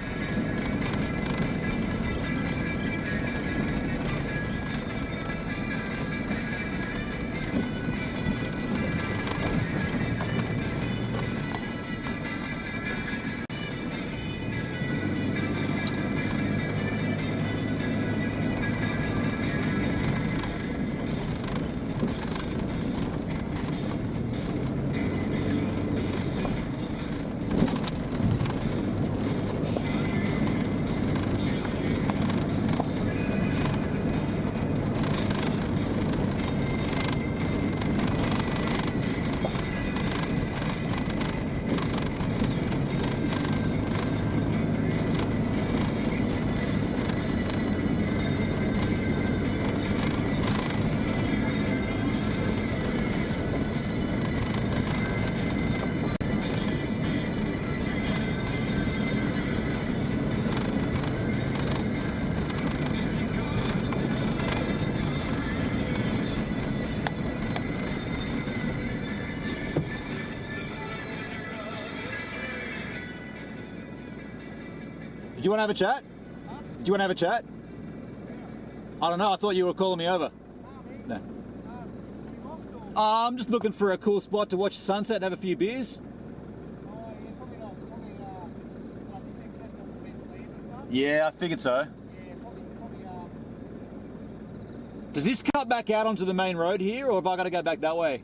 Did you want to have a chat? Did you want to have a chat? I don't know. I thought you were calling me over. No. I'm just looking for a cool spot to watch the sunset and have a few beers. Yeah, I figured so. Does this cut back out onto the main road here, or have I got to go back that way?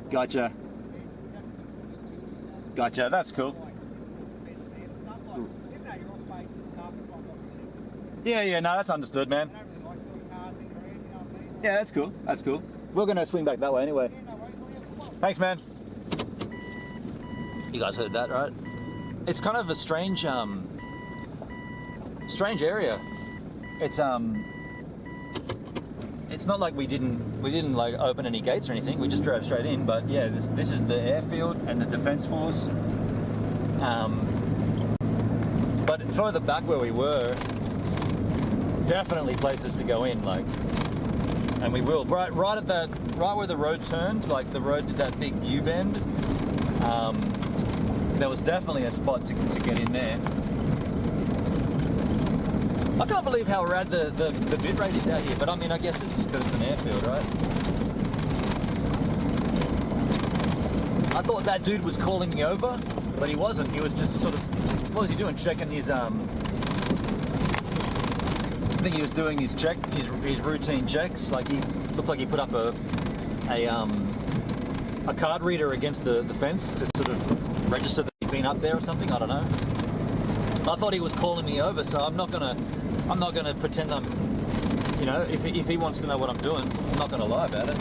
Gotcha. Gotcha, that's cool. Yeah, no, that's understood, man. Yeah, that's cool, that's cool. We're going to swing back that way anyway. Thanks, man. You guys heard that, right? It's kind of a strange area. It's not like we didn't like open any gates or anything. We just drove straight in. But yeah, this is the airfield and the Defence Force. But further back where we were, definitely places to go in. Like, and we will right where the road turned. Like the road did that big U-bend. There was definitely a spot to get in there. I can't believe how rad the bit rate is out here, but I mean, I guess it's because it's an airfield, right? I thought that dude was calling me over, but he wasn't. He was just sort of, what was he doing? Checking his, I think he was doing his routine checks. Like he looked like he put up a card reader against the fence to sort of register that he'd been up there or something. I don't know. I thought he was calling me over, so I'm not gonna pretend I'm, you know, if he wants to know what I'm doing, I'm not gonna lie about it.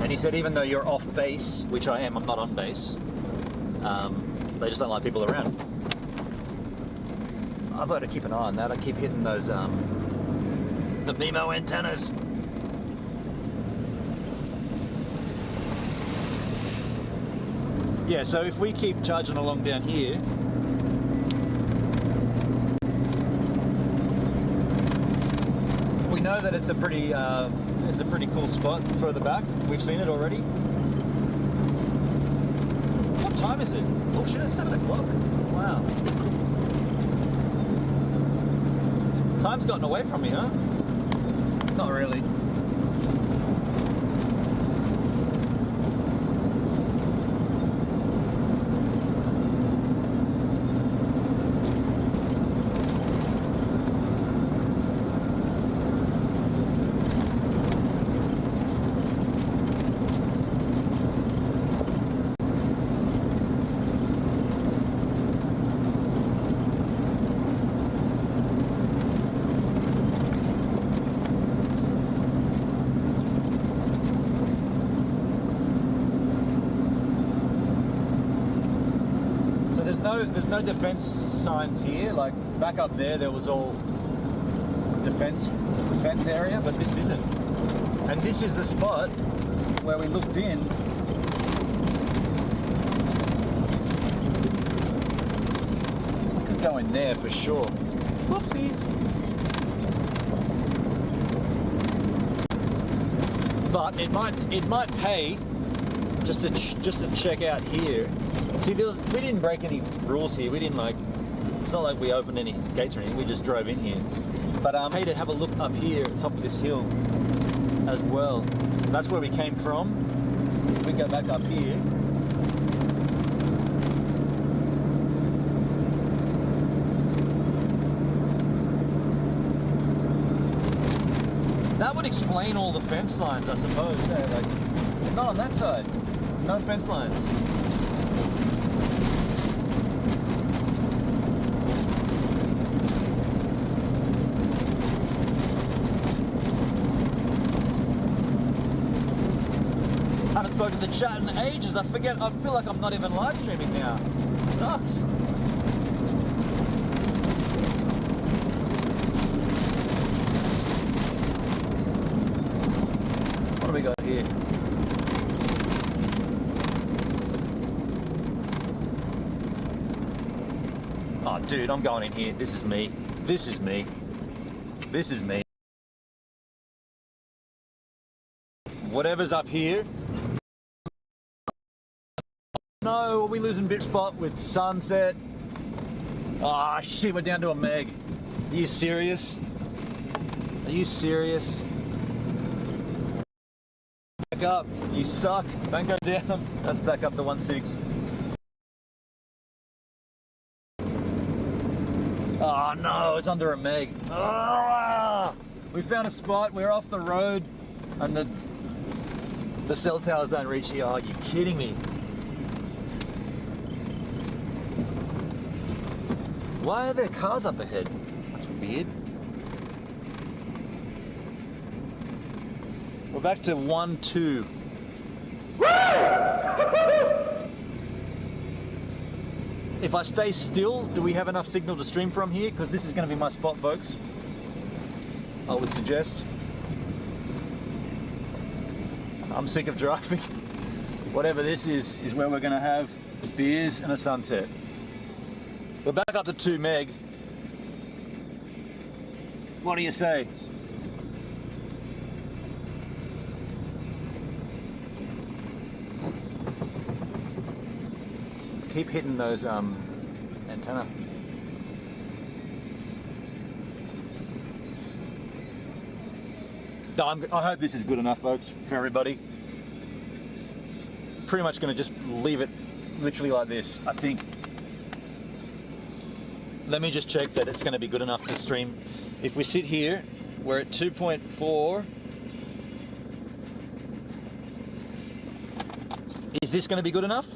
And he said even though you're off base, which I am, I'm not on base, they just don't like people around. I've got to keep an eye on that. I keep hitting those the BMO antennas. Yeah, so if we keep charging along down here, we know that it's a pretty cool spot further back. We've seen it already. What time is it? Oh shit, it's 7 o'clock. Wow. Time's gotten away from me, huh? Not really. There's no defence signs here. Like back up there was all defence area, but this isn't. And this is the spot where we looked in. We could go in there for sure. Whoopsie. But it might pay just to check out here. See, we didn't break any rules here. We didn't it's not like we opened any gates or anything. We just drove in here. But I paid to have a look up here at the top of this hill as well. That's where we came from. If we go back up here. That would explain all the fence lines, I suppose. Like, not on that side. No fence lines. I haven't spoken to the chat in ages. I feel like I'm not even live streaming now. It sucks. What do we got here? Oh, dude, I'm going in here. This is me. This is me. This is me. whatever's up here. No, are we losing bit spot with sunset? Ah, shit, we're down to a meg. Are you serious? Are you serious? Back up. You suck. Don't go down. That's back up to 1.6. Oh no, it's under a meg. Ah! We found a spot. We're off the road, and the cell towers don't reach here. Oh, you're kidding me. Why are there cars up ahead? That's weird. We're back to 1.2. If I stay still, do we have enough signal to stream from here? Because this is going to be my spot, folks. I would suggest. I'm sick of driving. Whatever this is where we're going to have beers and a sunset. We're back up to 2 meg. What do you say? Keep hitting those antenna. I hope this is good enough, folks, for everybody. Pretty much going to just leave it literally like this, I think. Let me just check that it's going to be good enough to stream. If we sit here, we're at 2.4. Is this going to be good enough?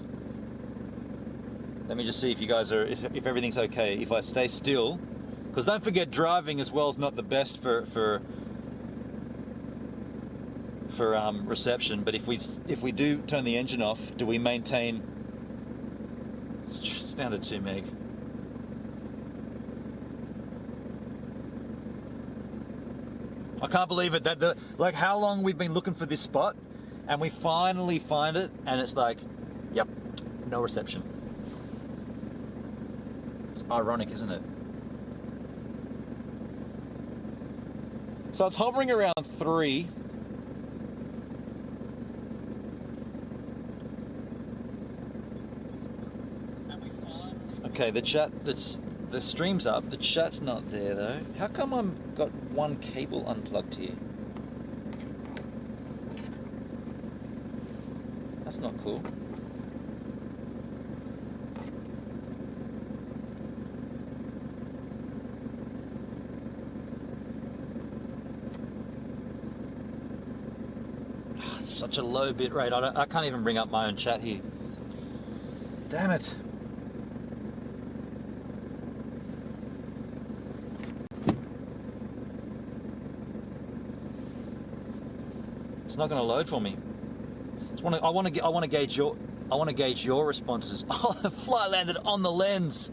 Let me just see if you guys are, if everything's okay. If I stay still, because don't forget, driving as well is not the best for reception. But if we do turn the engine off, do we maintain? It's down to 2 meg. I can't believe it. That like how long we've been looking for this spot, and we finally find it, and it's like, yep, no reception. It's ironic, isn't it? So it's hovering around 3. Okay, the stream's up. The chat's not there though. How come I've got one cable unplugged here? That's not cool. It's such a low bit rate. I can't even bring up my own chat here. Damn it. It's not going to load for me. I want to gauge your responses. Oh, the fly landed on the lens.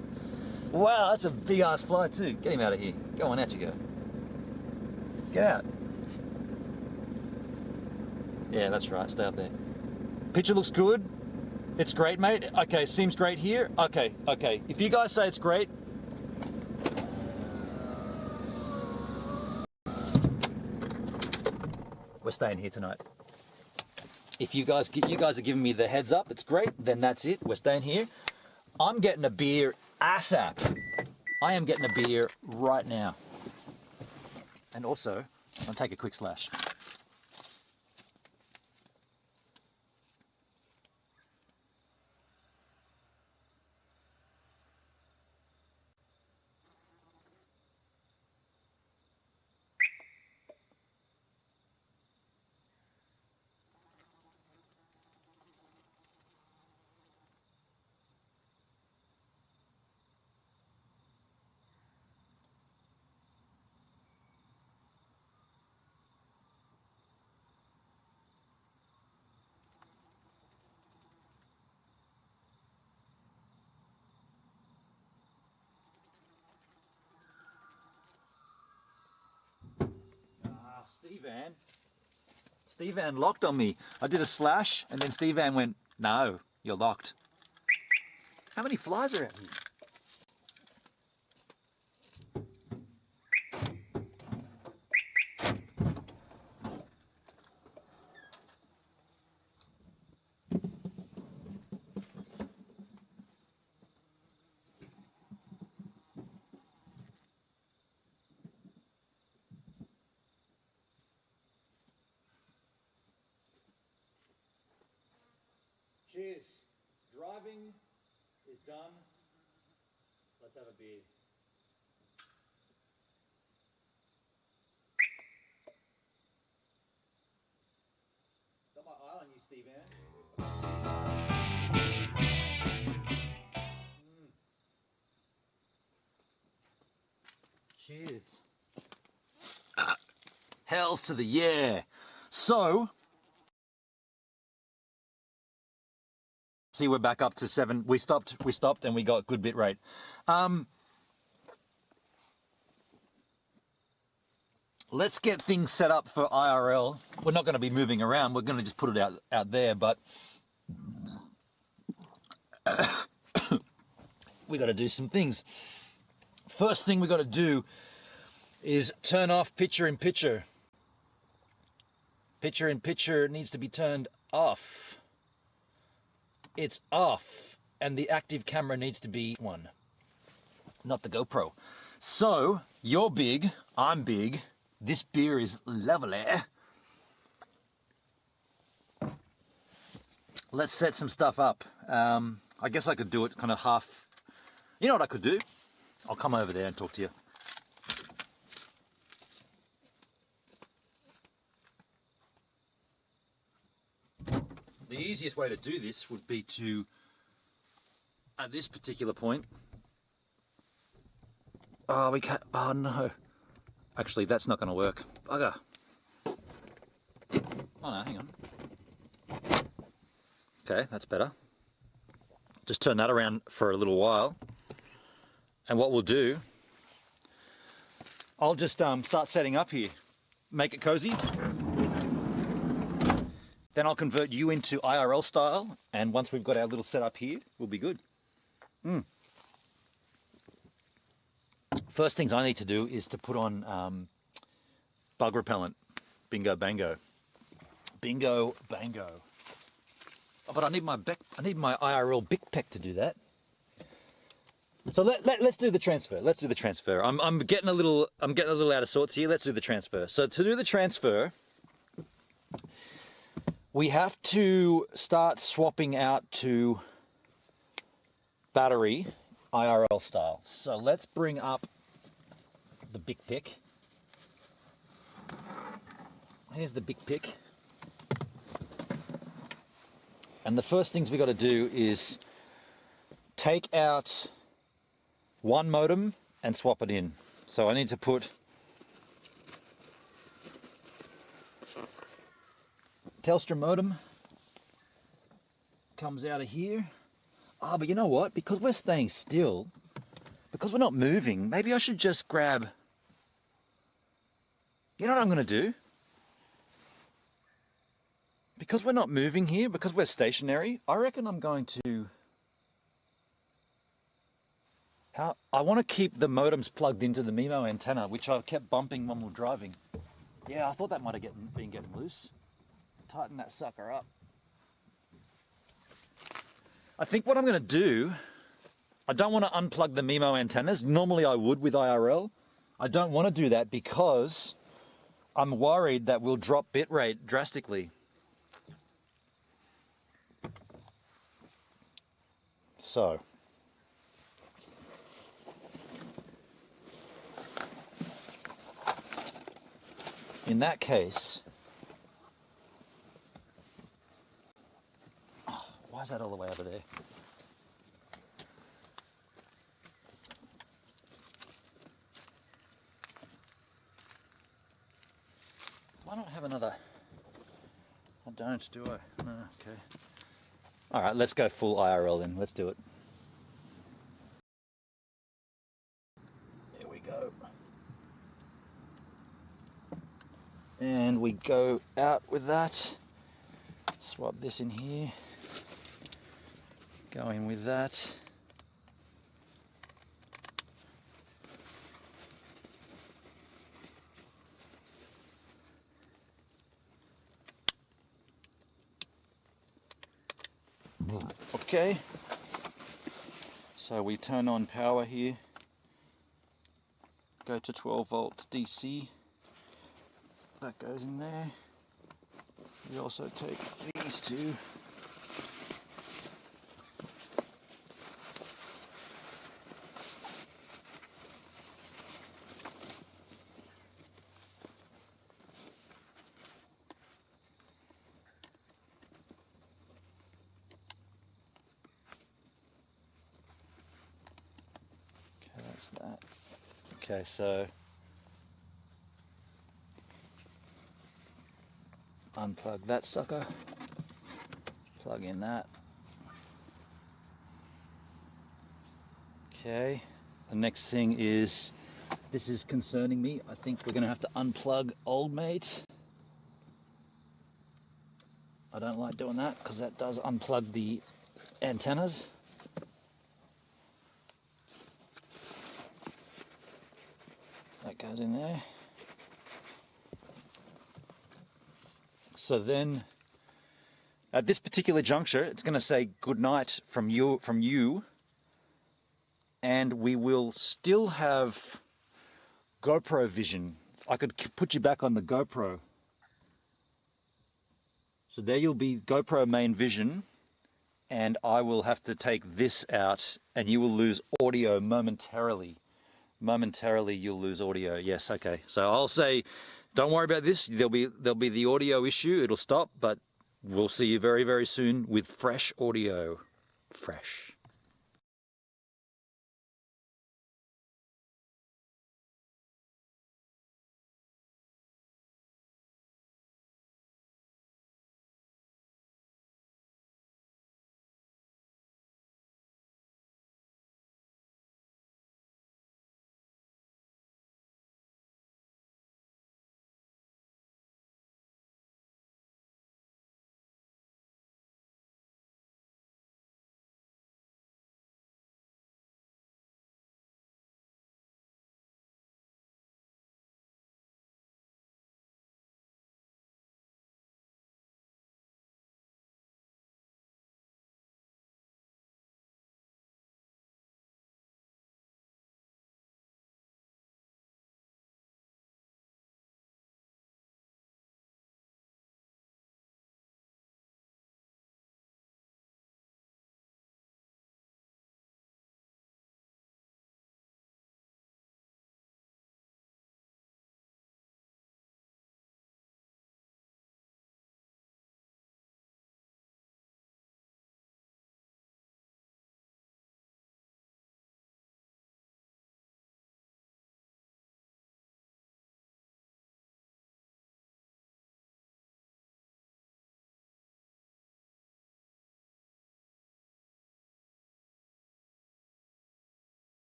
Wow, that's a big ass fly too. Get him out of here. Go on, out you go. Get out. Yeah, that's right. Stay up there. Picture looks good. It's great, mate. Okay, seems great here. Okay. If you guys say it's great, we're staying here tonight. If you guys are giving me the heads up, it's great, then that's it. We're staying here. I'm getting a beer ASAP. I am getting a beer right now. And also, I'll take a quick slash. Steve Van locked on me. I did a slash, and then Steve Van went, no, you're locked. How many flies are out here? Cheers. Driving is done. Let's have a beer. Got my eye on you, Steve Ann. Cheers. Hells to the yeah. So, see, we're back up to 7. We stopped and we got good bit rate. Let's get things set up for IRL. We're not going to be moving around. We're going to just put it out there, but we got to do some things. First thing we got to do is turn off picture-in-picture. Picture-in-picture needs to be turned off. It's off, and the active camera needs to be one, not the GoPro. So, you're big, I'm big, this beer is lovely. Let's set some stuff up. I guess I could do it kind of half. You know what I could do? I'll come over there and talk to you. The easiest way to do this would be to, at this particular point, oh, we can't, oh no. Actually, that's not going to work. Bugger. Oh no, hang on. Okay, that's better. Just turn that around for a little while. And what we'll do, I'll just start setting up here. Make it cozy. Then I'll convert you into IRL style. And once we've got our little setup here, we'll be good. First things I need to do is to put on bug repellent. Bingo bango. Bingo bango. Oh, but I need my IRL Bic Pec to do that. So let's do the transfer. Let's do the transfer. I'm getting a little out of sorts here. Let's do the transfer. So to do the transfer, we have to start swapping out to battery IRL style. So let's bring up the Bic Pec. Here's the Bic Pec. And the first things we got to do is take out one modem and swap it in. So I need to put Telstra modem comes out of here. Oh, but you know what? Because we're staying still, because we're not moving, maybe I should just grab, you know what I'm going to do? Because we're not moving here, because we're stationary, I reckon I'm going to, I want to keep the modems plugged into the MIMO antenna, which I kept bumping when we were driving. Yeah, I thought that might have been getting loose. Tighten that sucker up. I think what I'm going to do, I don't want to unplug the MIMO antennas. Normally I would with IRL. I don't want to do that because I'm worried that we'll drop bitrate drastically. So, in that case, oh, why is that all the way over there? Why don't I have another? I don't, do I? No, okay. All right, let's go full IRL then. Let's do it. There we go. And we go out with that. Swap this in here. Go in with that. Okay, so we turn on power here, go to 12 volt DC, that goes in there. We also take these two That's that. Okay, so unplug that sucker, plug in that. Okay, the next thing is, this is concerning me. I think we're going to have to unplug old mate. I don't like doing that because that does unplug the antennas. That goes in there. So then, at this particular juncture, it's going to say good night from you, and we will still have GoPro vision. I could put you back on the GoPro. So there you'll be GoPro main vision, and I will have to take this out, and you will lose audio momentarily. Momentarily you'll lose audio. Yes, okay. So I'll say, don't worry about this. There'll be the audio issue. It'll stop, but we'll see you very, very soon with fresh audio. Fresh.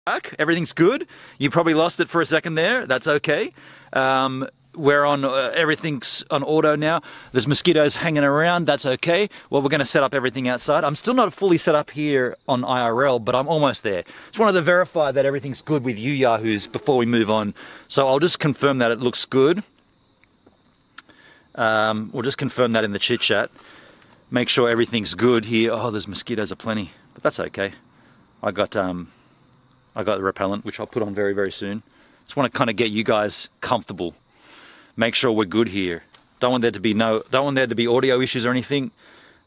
Back. Everything's good. You probably lost it for a second there. That's okay. We're on, everything's on auto now. There's mosquitoes hanging around. That's okay. Well, we're going to set up everything outside. I'm still not fully set up here on IRL, but I'm almost there. Just wanted to verify that everything's good with you yahoos before we move on. So I'll just confirm that it looks good. We'll just confirm that in the chit chat. Make sure everything's good here. Oh, there's mosquitoes aplenty, but that's okay. I got the repellent, which I'll put on very, very soon. Just want to kind of get you guys comfortable. Make sure we're good here. Don't want there to be audio issues or anything.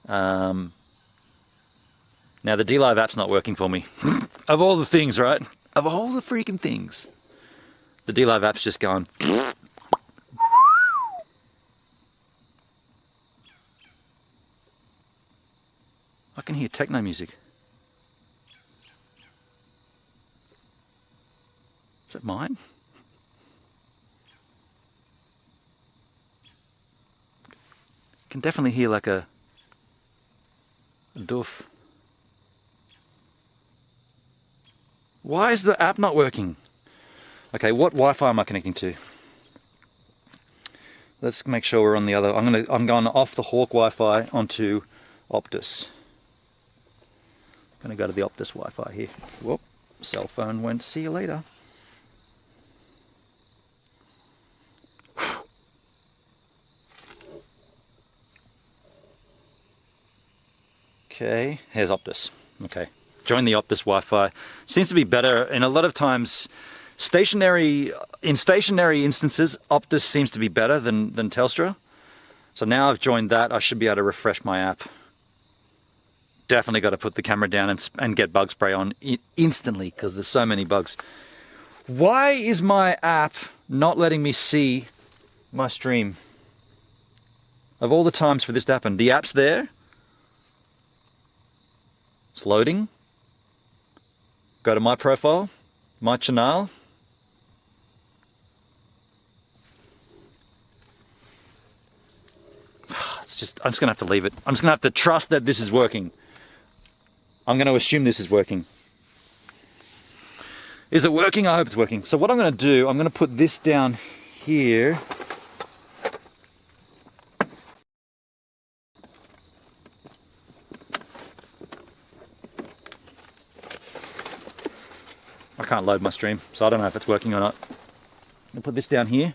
Now the D-Live app's not working for me. Of all the things, right? Of all the freaking things. The D-Live app's just going. I can hear techno music. Is that mine? Can definitely hear like a doof. Why is the app not working? Okay, what Wi-Fi am I connecting to? Let's make sure we're on the other. I'm going off the Hawk Wi-Fi onto Optus. I'm gonna go to the Optus Wi-Fi here. Whoop, cell phone went. See you later. Okay, here's Optus. Okay, join the Optus Wi-Fi. Seems to be better, and a lot of times, stationary instances, Optus seems to be better than Telstra. So now I've joined that, I should be able to refresh my app. Definitely got to put the camera down and get bug spray on instantly because there's so many bugs. Why is my app not letting me see my stream? Of all the times for this to happen, the app's there. It's loading. Go to my profile, my channel. I'm just gonna have to leave it. I'm just gonna have to trust that this is working. I'm gonna assume this is working. Is it working? I hope it's working. So what I'm gonna do, I'm gonna put this down here. I can't load my stream, so I don't know if it's working or not. I'll put this down here.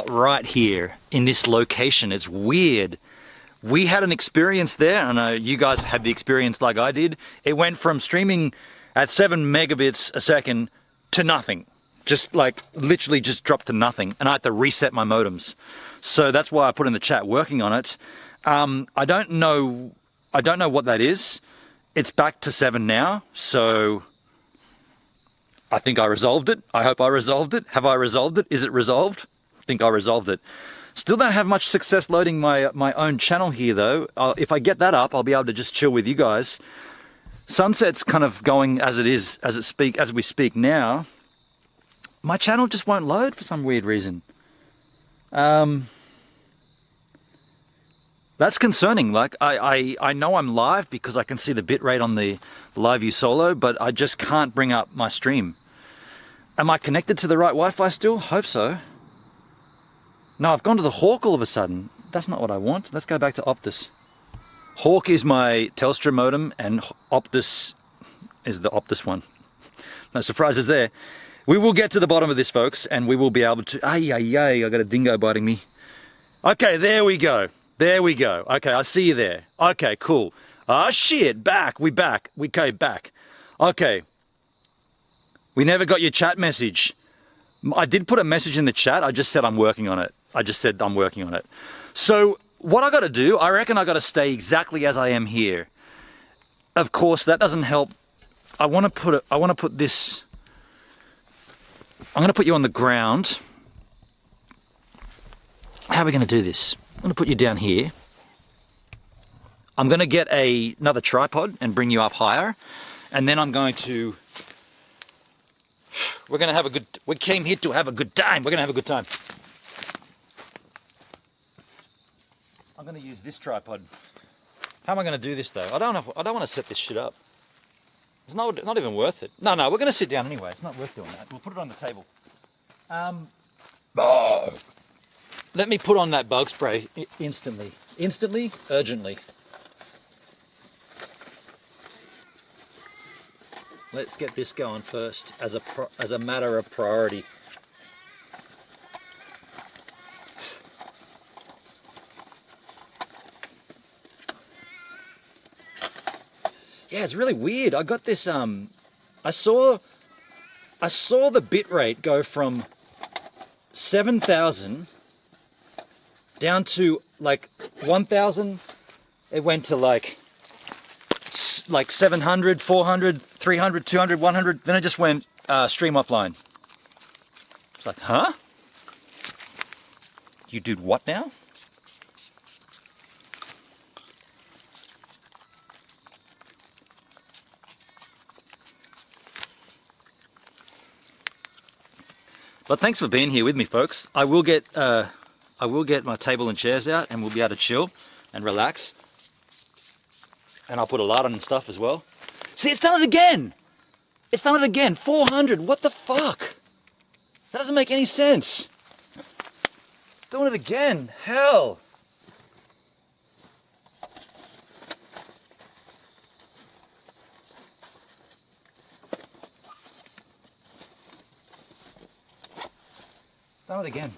Right here in this location. It's weird. We had an experience there, and I know you guys had the experience like I did. It went from streaming at 7 megabits a second to nothing. Just like literally just dropped to nothing, and I had to reset my modems. So that's why I put in the chat working on it. I don't know what that is. It's back to 7 now, so I think I resolved it. I hope I resolved it. Have I resolved it? Is it resolved? I think I resolved it. Still don't have much success loading my own channel here though. If I get that up, I'll be able to just chill with you guys. Sunset's kind of going as it is, as we speak now. My channel just won't load for some weird reason. That's concerning. Like I know I'm live because I can see the bitrate on the Live View Solo, but I just can't bring up my stream. Am I connected to the right Wi-Fi still? Hope so. No, I've gone to the Hawk all of a sudden. That's not what I want. Let's go back to Optus. Hawk is my Telstra modem, and Optus is the Optus one. No surprises there. We will get to the bottom of this, folks, and we will be able to... I got a dingo biting me. Okay, there we go. There we go. Okay, I see you there. Okay, cool. Ah, shit, back. We back. We came back. Okay. We never got your chat message. I did put a message in the chat. I just said I'm working on it. I just said I'm working on it. So what I got to do, I reckon I got to stay exactly as I am here. Of course, that doesn't help. I want to put this. I'm going to put you on the ground. How are we going to do this? I'm going to put you down here. I'm going to get another tripod and bring you up higher, and then I'm going to. We're going to have a good. We came here to have a good time. We're going to have a good time. I'm going to use this tripod. How am I going to do this though? I don't want to set this shit up. It's not even worth it. No, we're going to sit down anyway. It's not worth doing that. We'll put it on the table. Let me put on that bug spray instantly. Instantly, urgently. Let's get this going first as a matter of priority. Yeah, it's really weird. I got this, I saw the bitrate go from 7,000 down to like 1,000. It went to like 700, 400, 300, 200, 100. Then it just went stream offline. It's like, huh? You do what now? But thanks for being here with me, folks. I will get my table and chairs out, and we'll be able to chill and relax. And I'll put a light on and stuff as well. See, it's done it again. It's done it again. 400. What the fuck? That doesn't make any sense. It's doing it again. Hell. Done it again.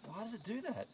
Why does it do that?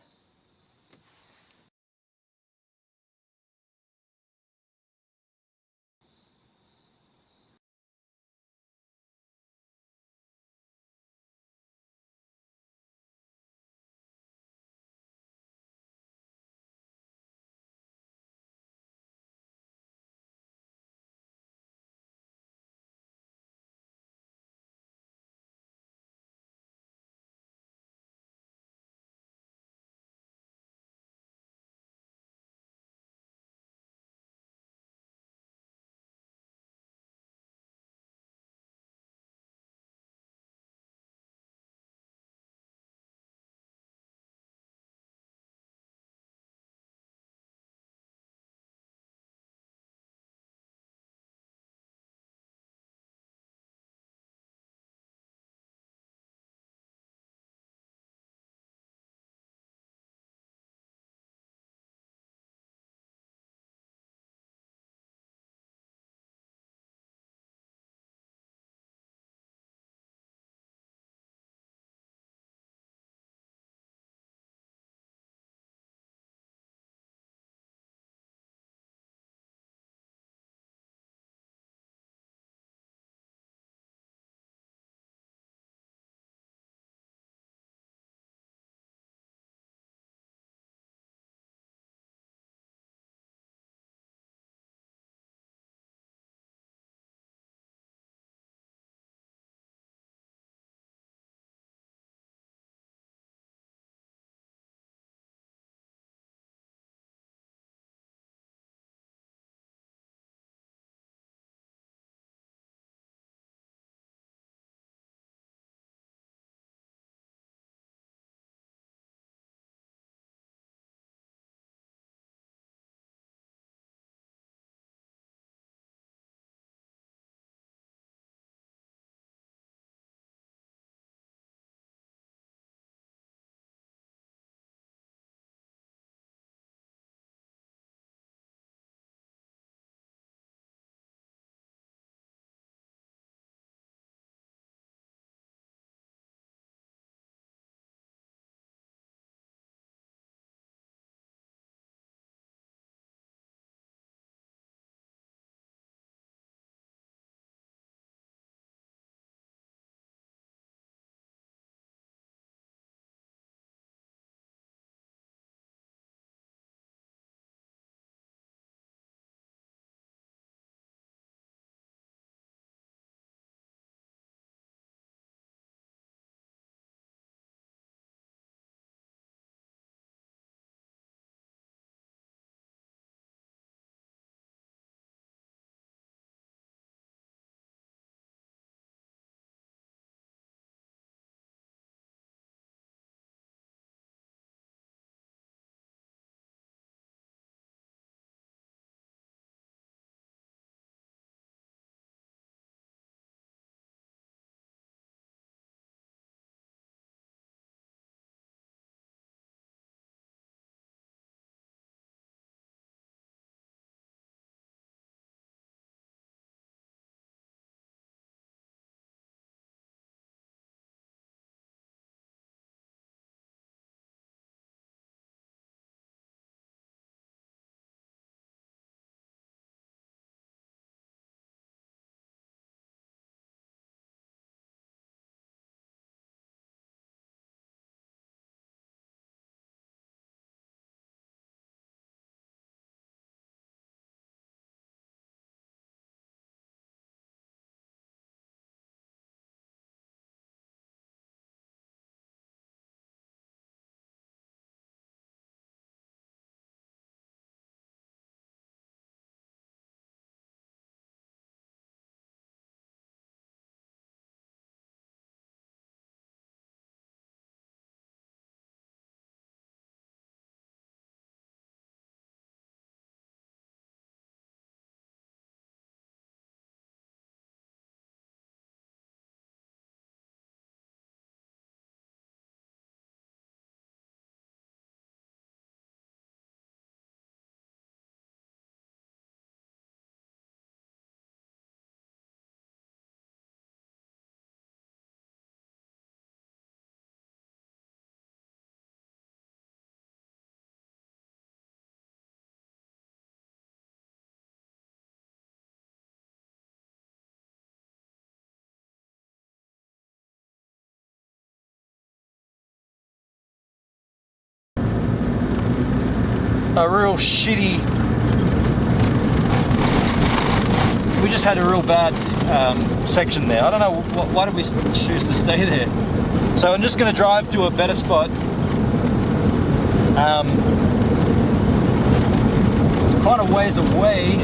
a real shitty. We just had a real bad section there. I don't know why did we choose to stay there. So I'm just going to drive to a better spot. It's quite a ways away.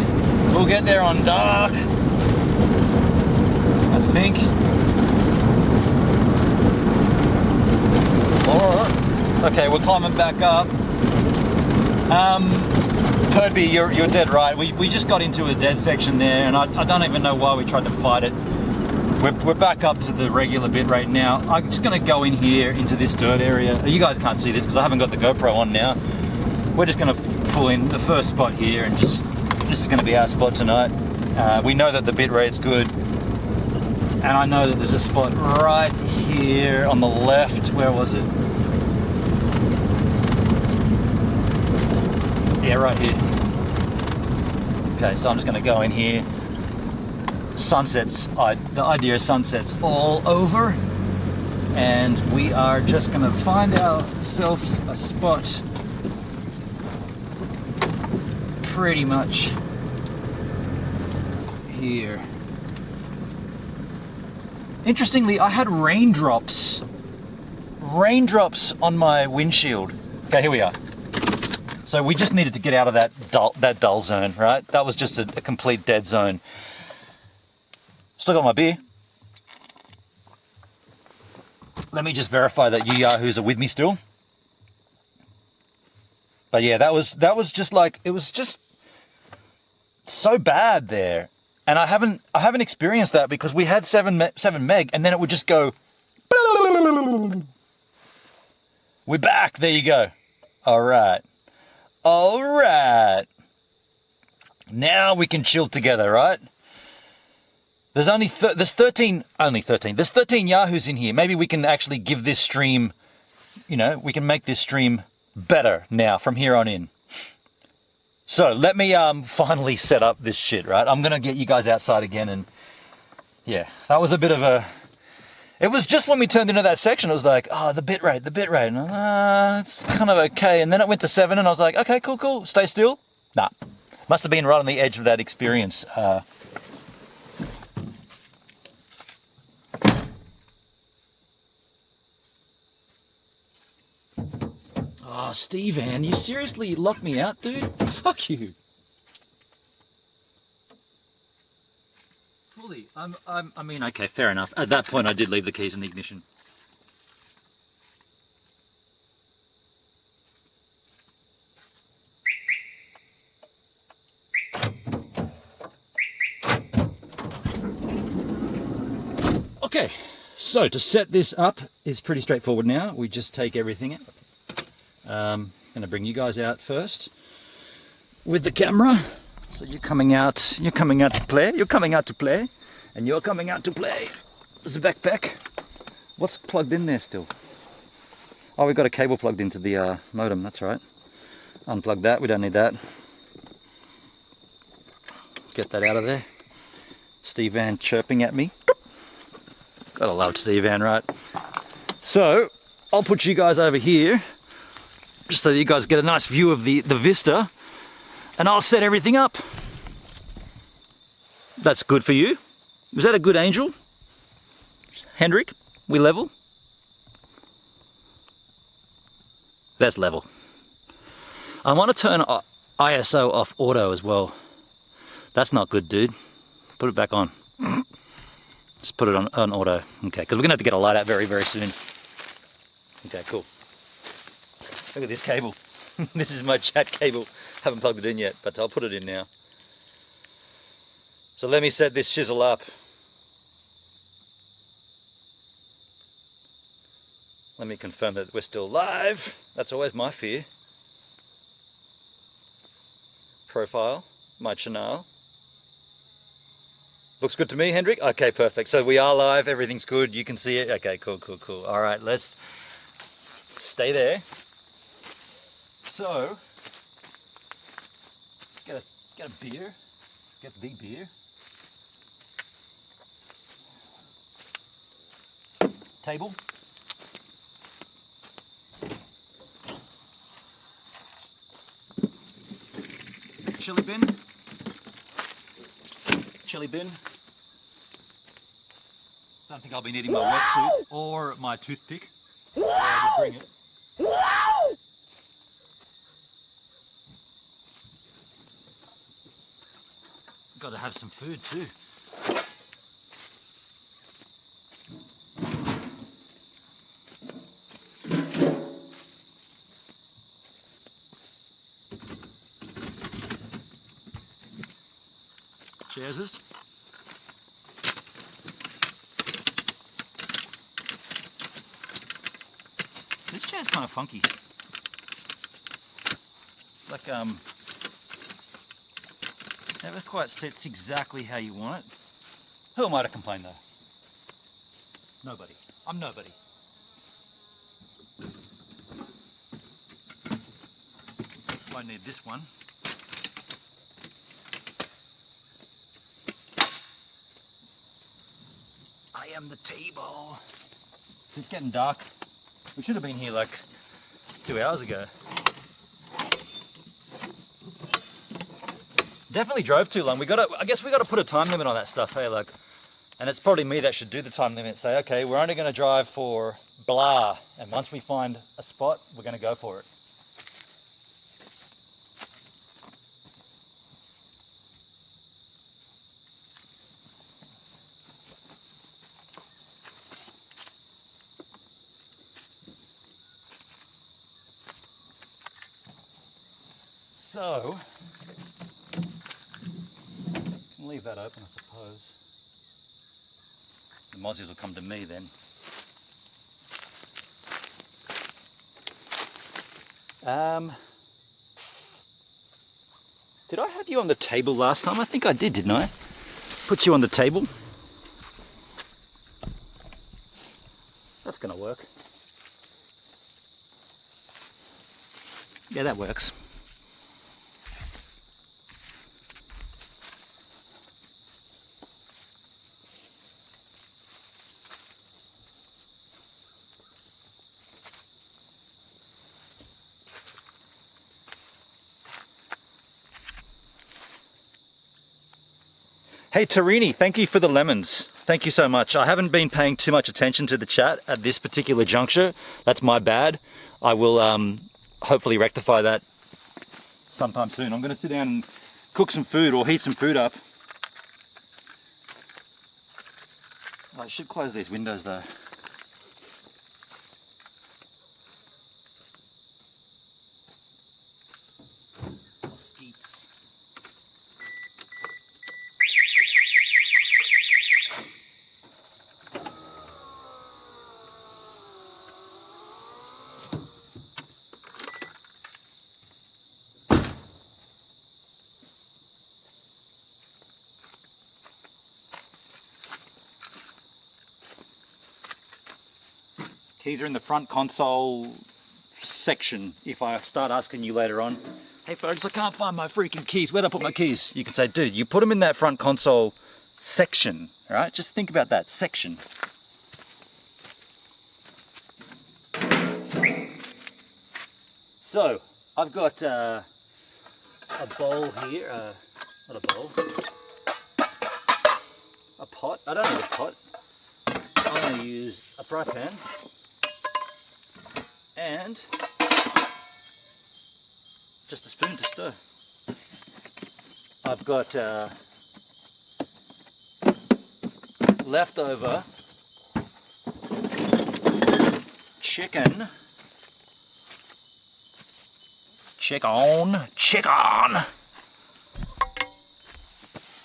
We'll get there on dark, I think. Okay, we're climbing back up. Perdby, you're dead right. We just got into a dead section there, and I don't even know why we tried to fight it. We're back up to the regular bit right now. I'm just going to go in here into this dirt area. You guys can't see this because I haven't got the GoPro on now. We're just going to pull in the first spot here, and just this is going to be our spot tonight. We know that the bit rate's good, and I know that there's a spot right here on the left. Where was it? Yeah, right here. Okay, so I'm just going to go in here. Sunsets, the idea is sunsets all over, and we are just going to find ourselves a spot pretty much here. Interestingly, I had raindrops on my windshield. Okay, here we are. So we just needed to get out of that dull zone, right? That was just a complete dead zone. Still got my beer. Let me just verify that you yahoos are with me still. But yeah, that was just like, it was just so bad there. And I haven't experienced that because we had 7 meg, and then it would just go. We're back. There you go. All right. Now we can chill together, right? There's only there's 13 yahoos in here. Maybe we can actually give this stream, you know, we can make this stream better now from here on in. So let me finally set up this shit, right? I'm gonna get you guys outside again, and yeah, that was a bit of a. It was just when we turned into that section, it was like, oh, the bit rate, and it's kind of okay. And then it went to 7, and I was like, okay, cool, stay still. Nah, must have been right on the edge of that experience. Oh, Steve Ann, you seriously locked me out, dude? Fuck you. Fully. I mean, okay, fair enough. At that point, I did leave the keys in the ignition. Okay, so to set this up is pretty straightforward now. We just take everything out. I'm going to bring you guys out first with the camera. So you're coming out to play, and you're coming out to play. There's a backpack. What's plugged in there still? Oh, we've got a cable plugged into the modem, that's right. Unplug that, we don't need that. Get that out of there. Steve Ann chirping at me. Gotta love Steve Ann, right? So, I'll put you guys over here, just so you guys get a nice view of the vista, and I'll set everything up. That's good for you. Was that a good angel? Hendrik, we level? That's level. I want to turn ISO off auto as well. That's not good, dude. Put it back on. Just put it on auto. Okay, because we're going to have to get a light out very, very soon. Okay, cool. Look at this cable. This is my chat cable. Haven't plugged it in yet, but I'll put it in now. So let me set this chisel up. Let me confirm that we're still live. That's always my fear. Profile, my channel. Looks good to me, Hendrik. Okay, perfect. So we are live. Everything's good. You can see it. Okay, cool. All right, let's stay there. So, get a beer. Get the big beer. Table. chili bin. Chili bin. Don't think I'll be needing my wetsuit or my toothpick. I'll bring it. Got to have some food too. Cheers. This chair's kind of funky. It's like never quite sits exactly how you want it. Who am I to complain though? Nobody. I'm nobody. Won't need this one. I am the table. It's getting dark. We should have been here like 2 hours ago. Definitely drove too long. I guess we gotta put a time limit on that stuff, hey, like, and it's probably me that should do the time limit. Say, okay, we're only gonna drive for blah, and once we find a spot, we're gonna go for it. So, leave that open, I suppose. The mozzies will come to me then. Did I have you on the table last time? I think I did, didn't I? Put you on the table. That's gonna work. Yeah, that works. Hey Tarini, thank you for the lemons. Thank you so much. I haven't been paying too much attention to the chat at this particular juncture. That's my bad. I will hopefully rectify that sometime soon. I'm gonna sit down and cook some food or heat some food up. I should close these windows though. Mosquitoes. Keys are in the front console section. If I start asking you later on, hey folks, I can't find my freaking keys. Where'd I put my keys? You can say, dude, you put them in that front console section, all right? Just think about that, section. So, I've got a bowl here, not a bowl, a pot. I don't have a pot. I'm going to use a fry pan. And just a spoon to stir. I've got leftover chicken.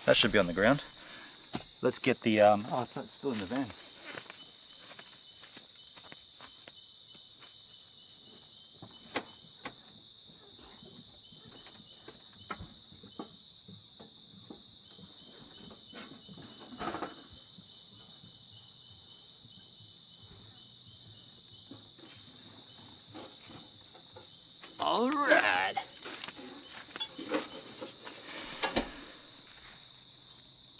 That should be on the ground. Let's get the, oh, it's still in the van. All right.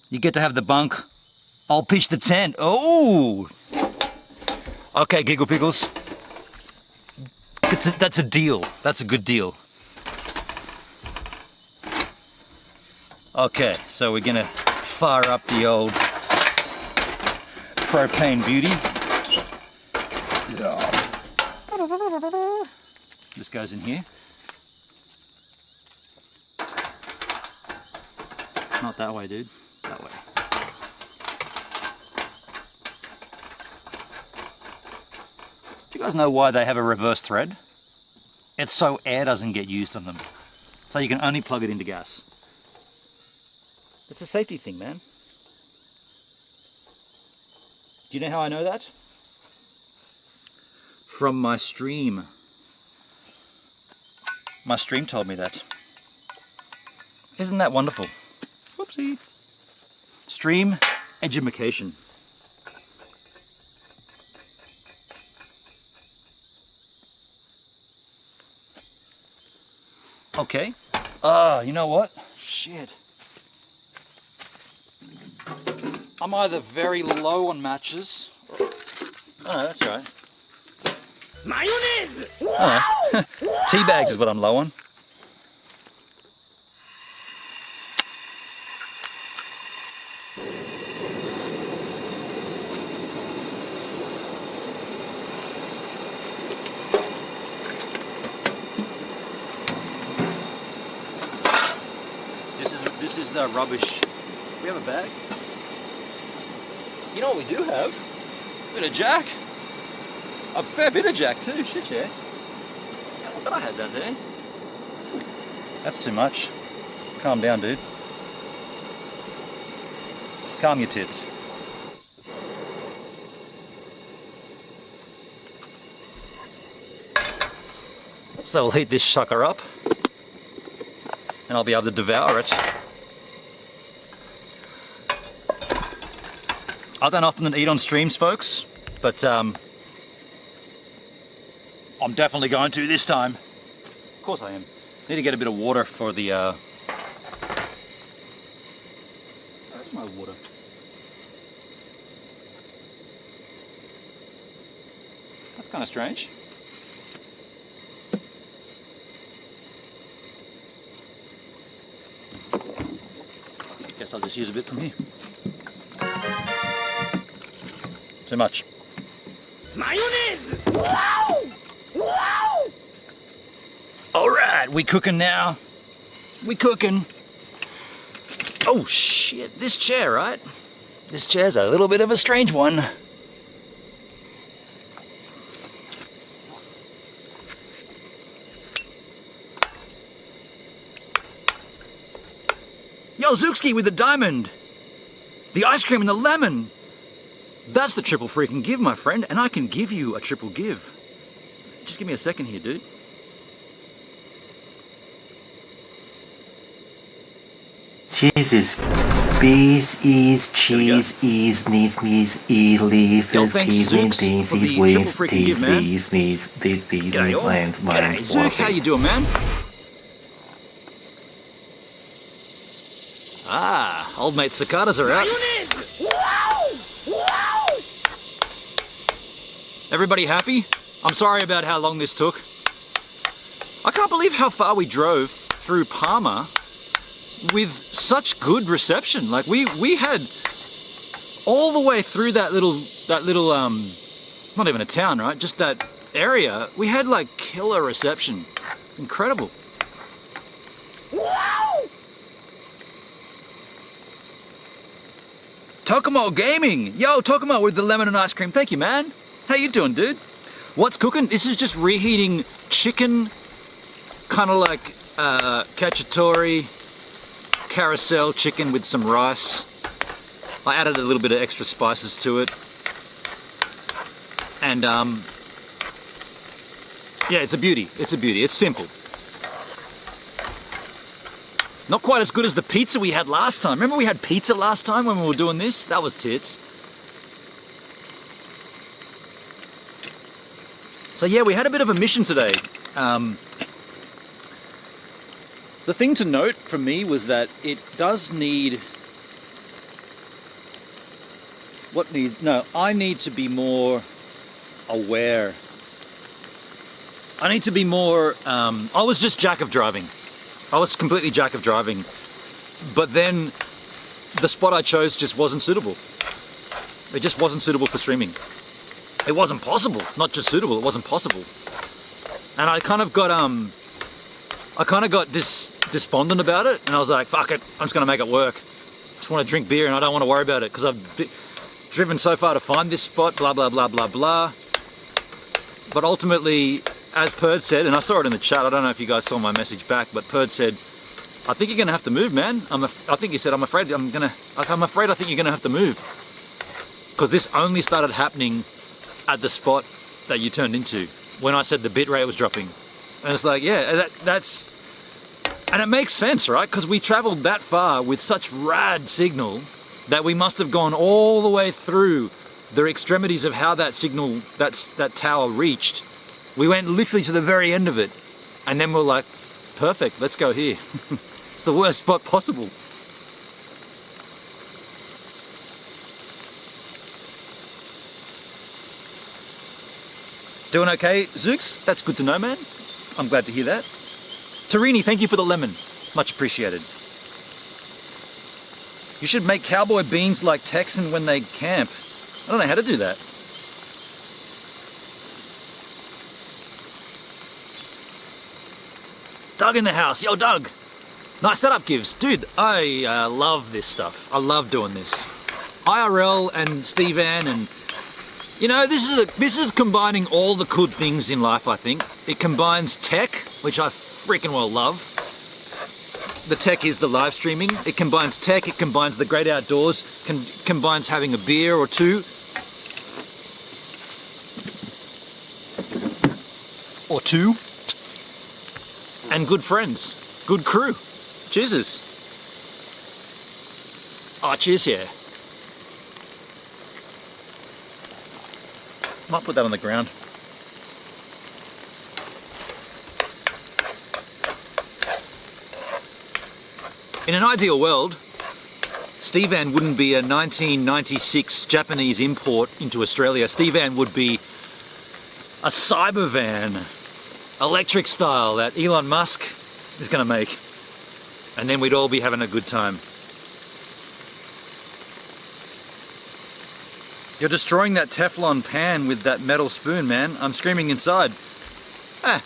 You get to have the bunk. I'll pitch the tent. Oh. Okay, Giggle Pickles. That's a deal. That's a good deal. Okay, so we're gonna fire up the old propane beauty. This goes in here. Not that way, dude. That way. Do you guys know why they have a reverse thread? It's so air doesn't get used on them. So you can only plug it into gas. It's a safety thing, man. Do you know how I know that? From my stream. My stream told me that. Isn't that wonderful? Whoopsie. Stream edumacation. Okay. You know what? Shit. I'm either very low on matches. Oh, that's right. Mayonnaise! Oh. Tea bags is what I'm low on. This is the rubbish. We have a bag. You know what we do have? A bit of Jack. A fair bit of Jack too, shit yeah. I thought I had that there. That's too much. Calm down, dude. Calm your tits. So we'll heat this sucker up and I'll be able to devour it. I don't often eat on streams, folks, but I'm definitely going to this time. Of course I am. Need to get a bit of water for the... Where's my water? That's kind of strange. Guess I'll just use a bit from here. Too much. Mayonnaise! Wow! Wow! All right, we cooking now. We cooking. Oh shit, this chair, right? This chair's a little bit of a strange one. Yo, Zookski with the diamond. The ice cream and the lemon. That's the triple freaking give, my friend, and I can give you a triple give. Just give me a second here, dude. Cheese is bees, is cheese, is needs, me's, is leaves, is keys, means, things, is wins, these bees, me's, these bees, and mine. G'day, Zook, how you doing, man? Ah, old mate cicadas are out. Wow! Wow! Everybody happy? I'm sorry about how long this took. I can't believe how far we drove through Parma with such good reception. Like we had all the way through that little not even a town, right? Just that area. We had like killer reception. Incredible. Wow! Tokomo Gaming! Yo, Tokomo with the lemon and ice cream. Thank you, man. How you doing, dude? What's cooking? This is just reheating chicken, kind of like cacciatore, carousel chicken with some rice. I added a little bit of extra spices to it. And yeah, it's a beauty. It's a beauty. It's simple. Not quite as good as the pizza we had last time. Remember we had pizza last time when we were doing this? That was tits. So yeah, we had a bit of a mission today. The thing to note for me was that it does need... I need to be more aware. I need to be more... I was just jack of driving. I was completely jack of driving. But then the spot I chose just wasn't suitable. It just wasn't suitable for streaming. It wasn't possible, not just suitable, it wasn't possible. And I kind of got despondent about it, and I was like, fuck it, I'm just gonna make it work. Just want to drink beer and I don't want to worry about it because I've driven so far to find this spot, blah, blah, blah, blah, blah. But ultimately, as Perd said, and I saw it in the chat, I don't know if you guys saw my message back, but Perd said, I think you're gonna have to move, man. I think he said, I think you're gonna have to move. Because this only started happening at the spot that you turned into when I said the bitrate was dropping. And it's like, yeah, that's, and it makes sense, right? Because we traveled that far with such rad signal that we must have gone all the way through the extremities of how that signal, that tower reached. We went literally to the very end of it. And then we're like, perfect, let's go here. It's the worst spot possible. Doing okay, Zooks? That's good to know, man. I'm glad to hear that. Tarini, thank you for the lemon. Much appreciated. You should make cowboy beans like Texan when they camp. I don't know how to do that. Doug in the house. Yo, Doug. Nice setup, Gives. Dude, I love this stuff. I love doing this. IRL and Steve Ann and... You know, this is combining all the good things in life, I think. It combines tech, which I freaking well love. The tech is the live streaming. It combines tech, it combines the great outdoors, combines having a beer or two. Or two. And good friends, good crew. Cheers. Oh, cheers, yeah. Might put that on the ground. In an ideal world, Steve Ann wouldn't be a 1996 Japanese import into Australia. Steve Ann would be a cyber van, electric style, that Elon Musk is going to make. And then we'd all be having a good time. You're destroying that Teflon pan with that metal spoon, man. I'm screaming inside. Ah,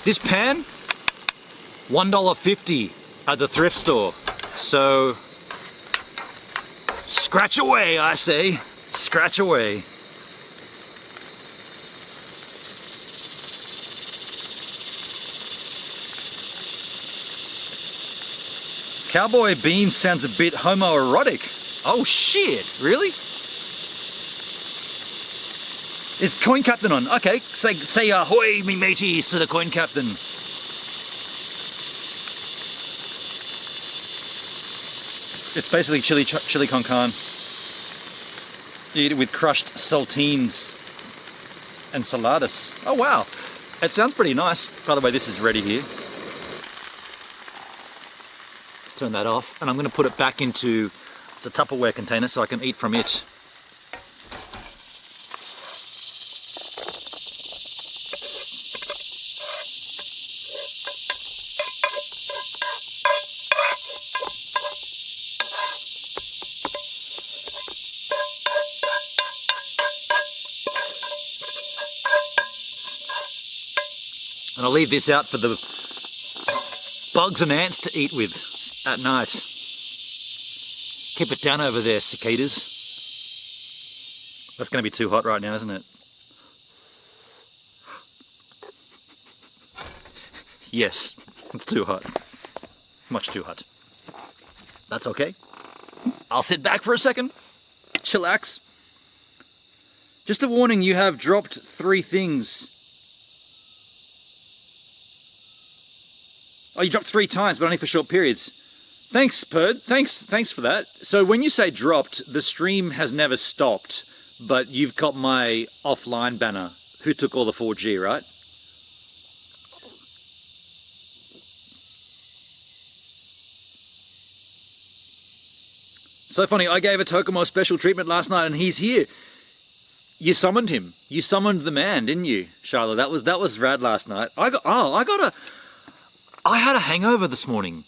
this pan, $1.50 at the thrift store. So, scratch away, I say. Scratch away. Cowboy beans sounds a bit homoerotic. Oh shit, really? Is Coin Captain on? Okay, say ahoy, me mateys, to the Coin Captain. It's basically chili con carne. You eat it with crushed saltines and saladas. Oh wow, it sounds pretty nice. By the way, this is ready here. Let's turn that off, and I'm going to put it back into, it's a Tupperware container so I can eat from it. And I'll leave this out for the bugs and ants to eat with at night. Keep it down over there, cicadas. That's going to be too hot right now, isn't it? Yes, it's too hot. Much too hot. That's okay. I'll sit back for a second. Chillax. Just a warning, you have dropped 3 things. Oh, you dropped 3 times, but only for short periods. Thanks, Perd. Thanks for that. So when you say dropped, the stream has never stopped, but you've got my offline banner. Who took all the 4G, right? So funny, I gave a Tokomo special treatment last night and he's here. You summoned him. You summoned the man, didn't you, Charlotte? That was rad last night. I had a hangover this morning.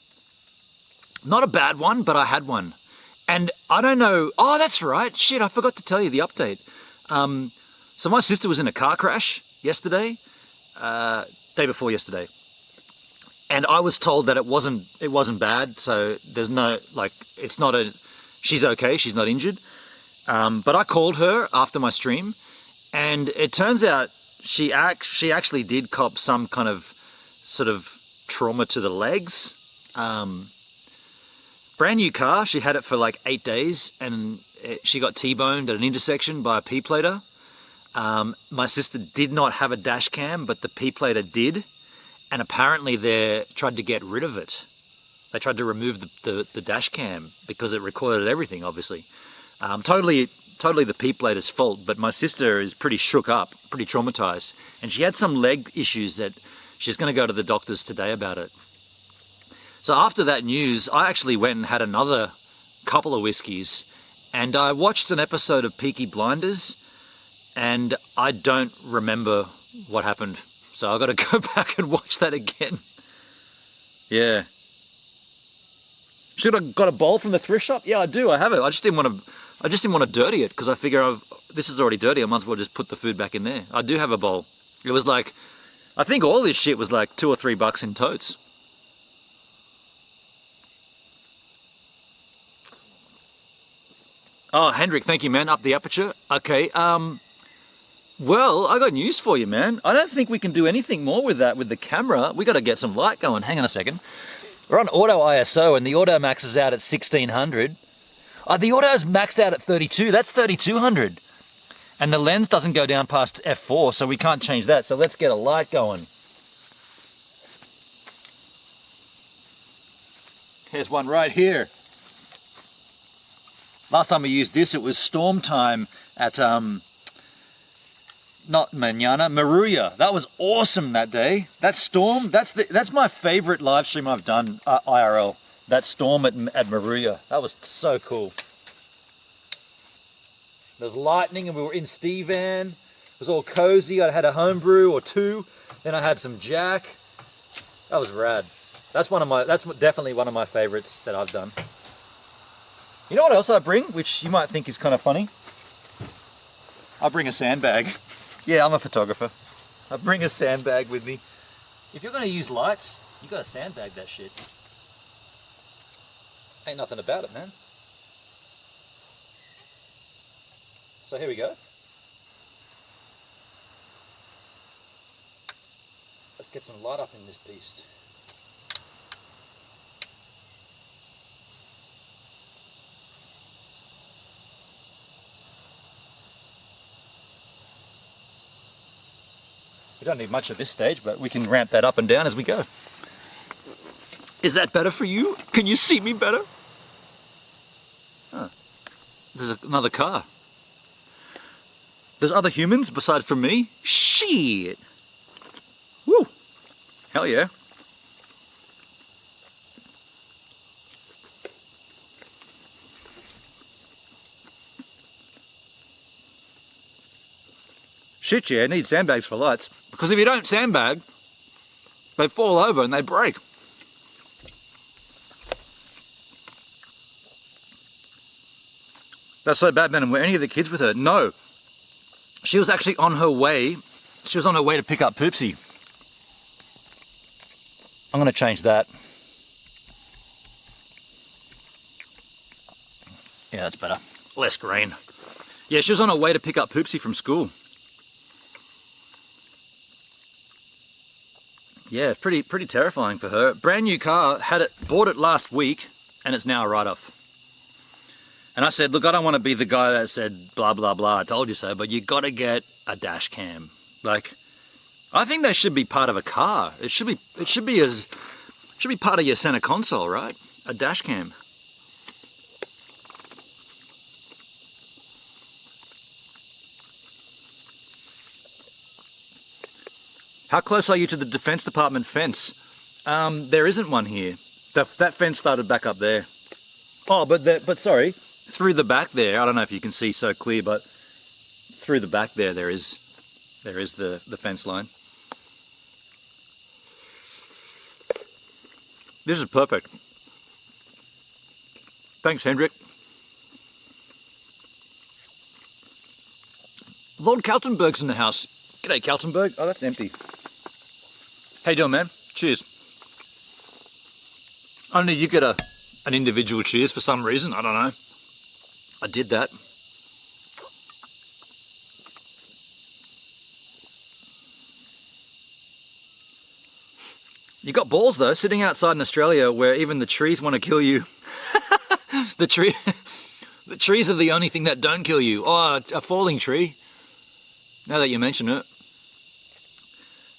Not a bad one, but I had one. And I don't know, oh, that's right, shit, I forgot to tell you the update. So my sister was in a car crash yesterday, day before yesterday. And I was told that it wasn't bad, so there's no, like, it's not a, she's okay, she's not injured. But I called her after my stream, and it turns out she actually did cop some kind of sort of trauma to the legs. Brand new car, she had it for like 8 days, and she got T-boned at an intersection by a P-plater. My sister did not have a dash cam, but the P-plater did. And apparently they tried to get rid of it. They tried to remove the dash cam because it recorded everything, obviously. Totally the P-plater's fault, but my sister is pretty shook up, pretty traumatized. And she had some leg issues that she's going to go to the doctors today about it. So after that news, I actually went and had another couple of whiskeys. And I watched an episode of Peaky Blinders, and I don't remember what happened. So I've got to go back and watch that again. Yeah. Should I got a bowl from the thrift shop? Yeah, I do. I have it. I just didn't want to dirty it because I figure this is already dirty. I might as well just put the food back in there. I do have a bowl. It was like, I think all this shit was like $2 or $3 in totes. Oh, Hendrik, thank you, man. Up the aperture. Okay. Well, I got news for you, man. I don't think we can do anything more with that with the camera. We got to get some light going. Hang on a second. We're on auto ISO, and the auto maxes out at 1600. The auto's maxed out at 32. That's 3200. And the lens doesn't go down past f4, so we can't change that. So let's get a light going. Here's one right here. Last time we used this, it was storm time at not Manana, Maruya. That was awesome that day. That storm, that's my favorite live stream I've done IRL. That storm at Maruya. That was so cool. There's lightning and we were in Stevan. It was all cozy. I had a homebrew or two. Then I had some Jack. That was rad. That's definitely one of my favorites that I've done. You know what else I bring, which you might think is kind of funny? I bring a sandbag. Yeah, I'm a photographer. I bring a sandbag with me. If you're going to use lights, you got to sandbag that shit. Ain't nothing about it, man. So here we go. Let's get some light up in this piece. We don't need much at this stage, but we can ramp that up and down as we go. Is that better for you? Can you see me better? Oh, there's another car. There's other humans besides from me? Shit! Woo! Hell yeah. Shit, yeah, need sandbags for lights. Because if you don't sandbag, they fall over and they break. That's so bad, man. Were any of the kids with her? No. She was actually on her way. She was on her way to pick up Poopsie. I'm going to change that. Yeah, that's better. Less green. Yeah, she was on her way to pick up Poopsie from school. Yeah, pretty terrifying for her. Brand new car, bought it last week, and it's now a write-off. And I said, look, I don't want to be the guy that said blah blah blah, I told you so, but you got to get a dash cam. Like, I think that should be part of a car. It should be part of your center console, right? A dash cam. How close are you to the Defense Department fence? There isn't one here. That fence started back up there. Oh, but sorry, through the back there, I don't know if you can see so clear, but through the back there is the fence line. This is perfect. Thanks, Hendrik. Lord Kaltenberg's in the house. G'day, Kaltenberg. Oh, that's empty. How you doing, man? Cheers. Only you get an individual cheers for some reason. I don't know. I did that. You got balls though, sitting outside in Australia where even the trees want to kill you. The trees are the only thing that don't kill you. Oh, a falling tree. Now that you mention it.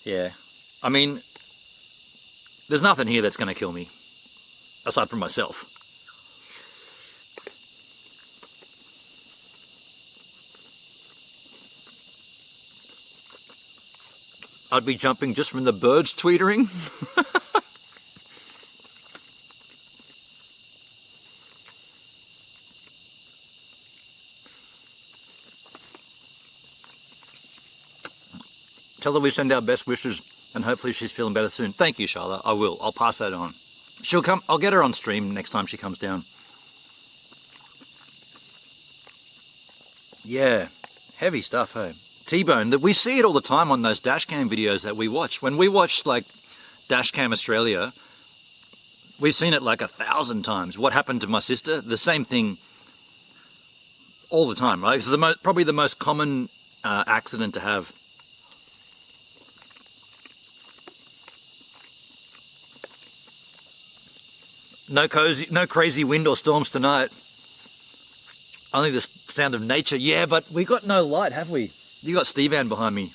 Yeah. I mean, there's nothing here that's going to kill me. Aside from myself. I'd be jumping just from the birds tweetering. Tell her we send our best wishes and hopefully she's feeling better soon. Thank you, Charlotte. I will. I'll pass that on. She'll come. I'll get her on stream next time she comes down. Yeah. Heavy stuff, hey? T-Bone, that we see it all the time on those dashcam videos that we watch. When we watch like Dashcam Australia, we've seen it like 1,000 times. What happened to my sister? The same thing all the time, right? It's probably the most common accident to have. No crazy wind or storms tonight. Only the sound of nature. Yeah, but we got no light, have we? You got Steve-Ann behind me.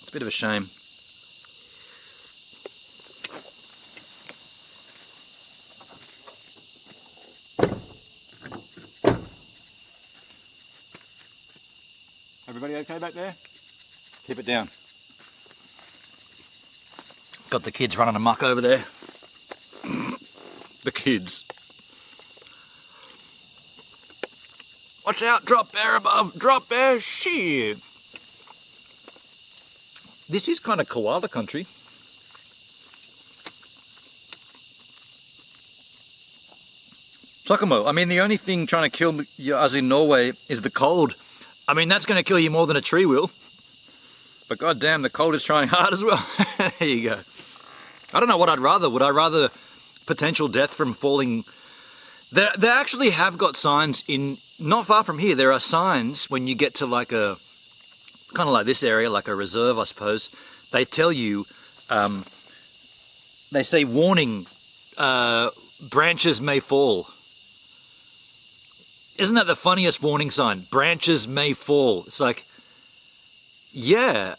It's a bit of a shame. Everybody okay back there? Keep it down. Got the kids running amok over there. The kids. Watch out, drop bear above, drop bear, shit. This is kind of koala country. Sakamo, I mean, the only thing trying to kill you, as in Norway, is the cold. I mean, that's going to kill you more than a tree will. But goddamn, the cold is trying hard as well. There you go. I don't know what I'd rather. Would I rather potential death from falling? They actually have got signs in, not far from here, there are signs when you get to like a, kind of like this area, like a reserve, I suppose. They tell you, they say, warning, branches may fall. Isn't that the funniest warning sign? Branches may fall. It's like, yeah,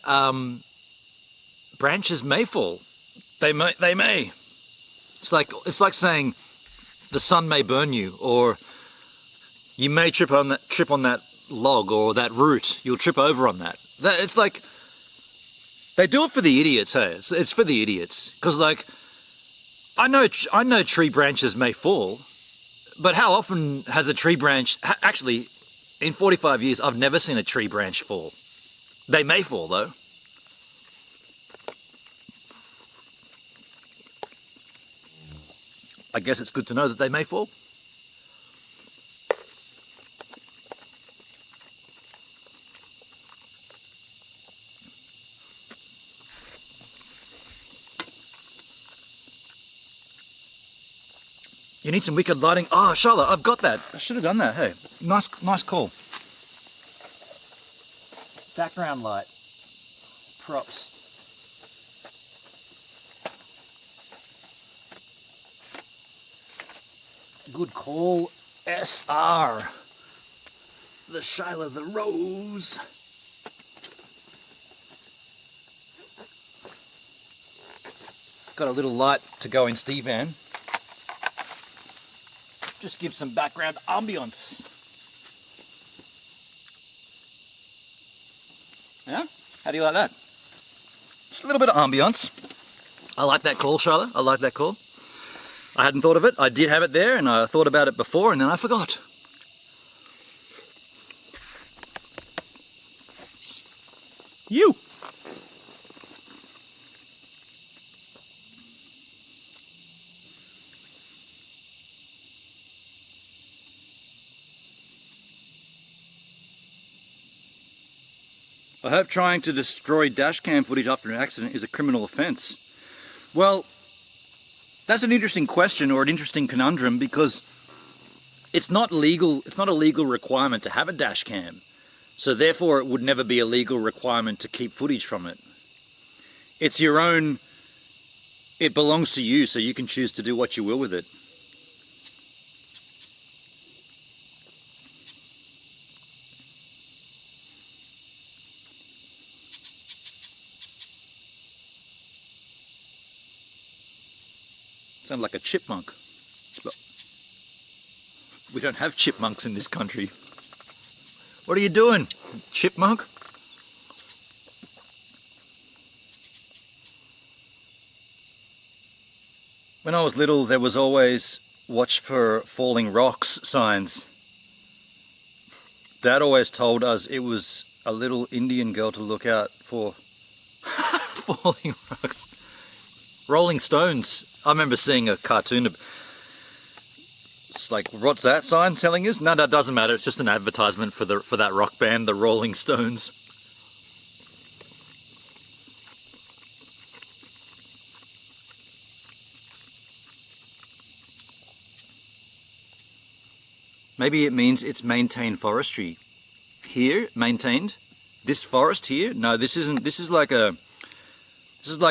branches may fall. They may. It's like saying the sun may burn you, or you may trip on that log or that root. You'll trip over on that. It's like they do it for the idiots. Hey, it's for the idiots. Because like I know tree branches may fall, but how often has a tree branch? Actually, in 45 years, I've never seen a tree branch fall. They may fall though. I guess it's good to know that they may fall. You need some wicked lighting. Oh, Charlotte, I've got that. I should have done that. Hey, nice call. Background light. Props. Good call, SR. The Shyla the Rose. Got a little light to go in Steve-Ann. Just give some background ambience. Yeah? How do you like that? Just a little bit of ambience. I like that call, Charlotte. I like that call. I hadn't thought of it. I did have it there and I thought about it before and then I forgot. You! I hope trying to destroy dashcam footage after an accident is a criminal offence. Well, that's an interesting question, or an interesting conundrum, because it's not legal. It's not a legal requirement to have a dash cam, so therefore it would never be a legal requirement to keep footage from it. It's your own. It belongs to you, so you can choose to do what you will with it. Sound like a chipmunk. But we don't have chipmunks in this country. What are you doing, chipmunk? When I was little, there was always watch for falling rocks signs. Dad always told us it was a little Indian girl to look out for. Falling rocks. Rolling Stones. I remember seeing a cartoon. It's like, what's that sign telling us? No, that doesn't matter. It's just an advertisement for that rock band, the Rolling Stones. Maybe it means it's maintained forestry. Here, maintained. This forest here? No, this isn't. This is like a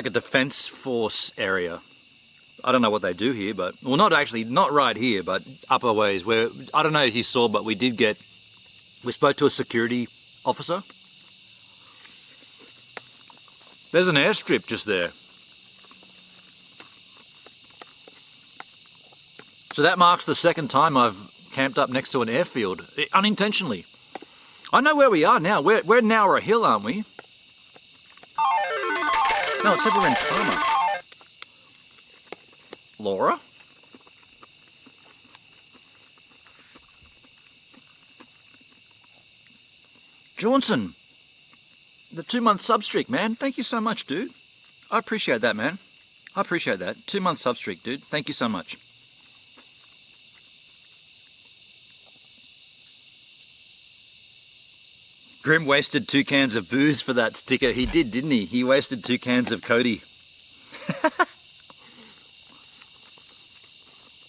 defense force area. I don't know what they do here, but, well, not actually, not right here, but up a ways where, I don't know if you saw, but we spoke to a security officer. There's an airstrip just there. So that marks the second time I've camped up next to an airfield, unintentionally. I know where we are now. We're Nowra Hill, aren't we? No, it said we're in Parma. Laura? Johnson, the 2-month substreak, man. Thank you so much, dude. I appreciate that, man. I appreciate that. 2-month substreak, dude. Thank you so much. Grim wasted 2 cans of booze for that sticker. He did, didn't he? He wasted 2 cans of Cody.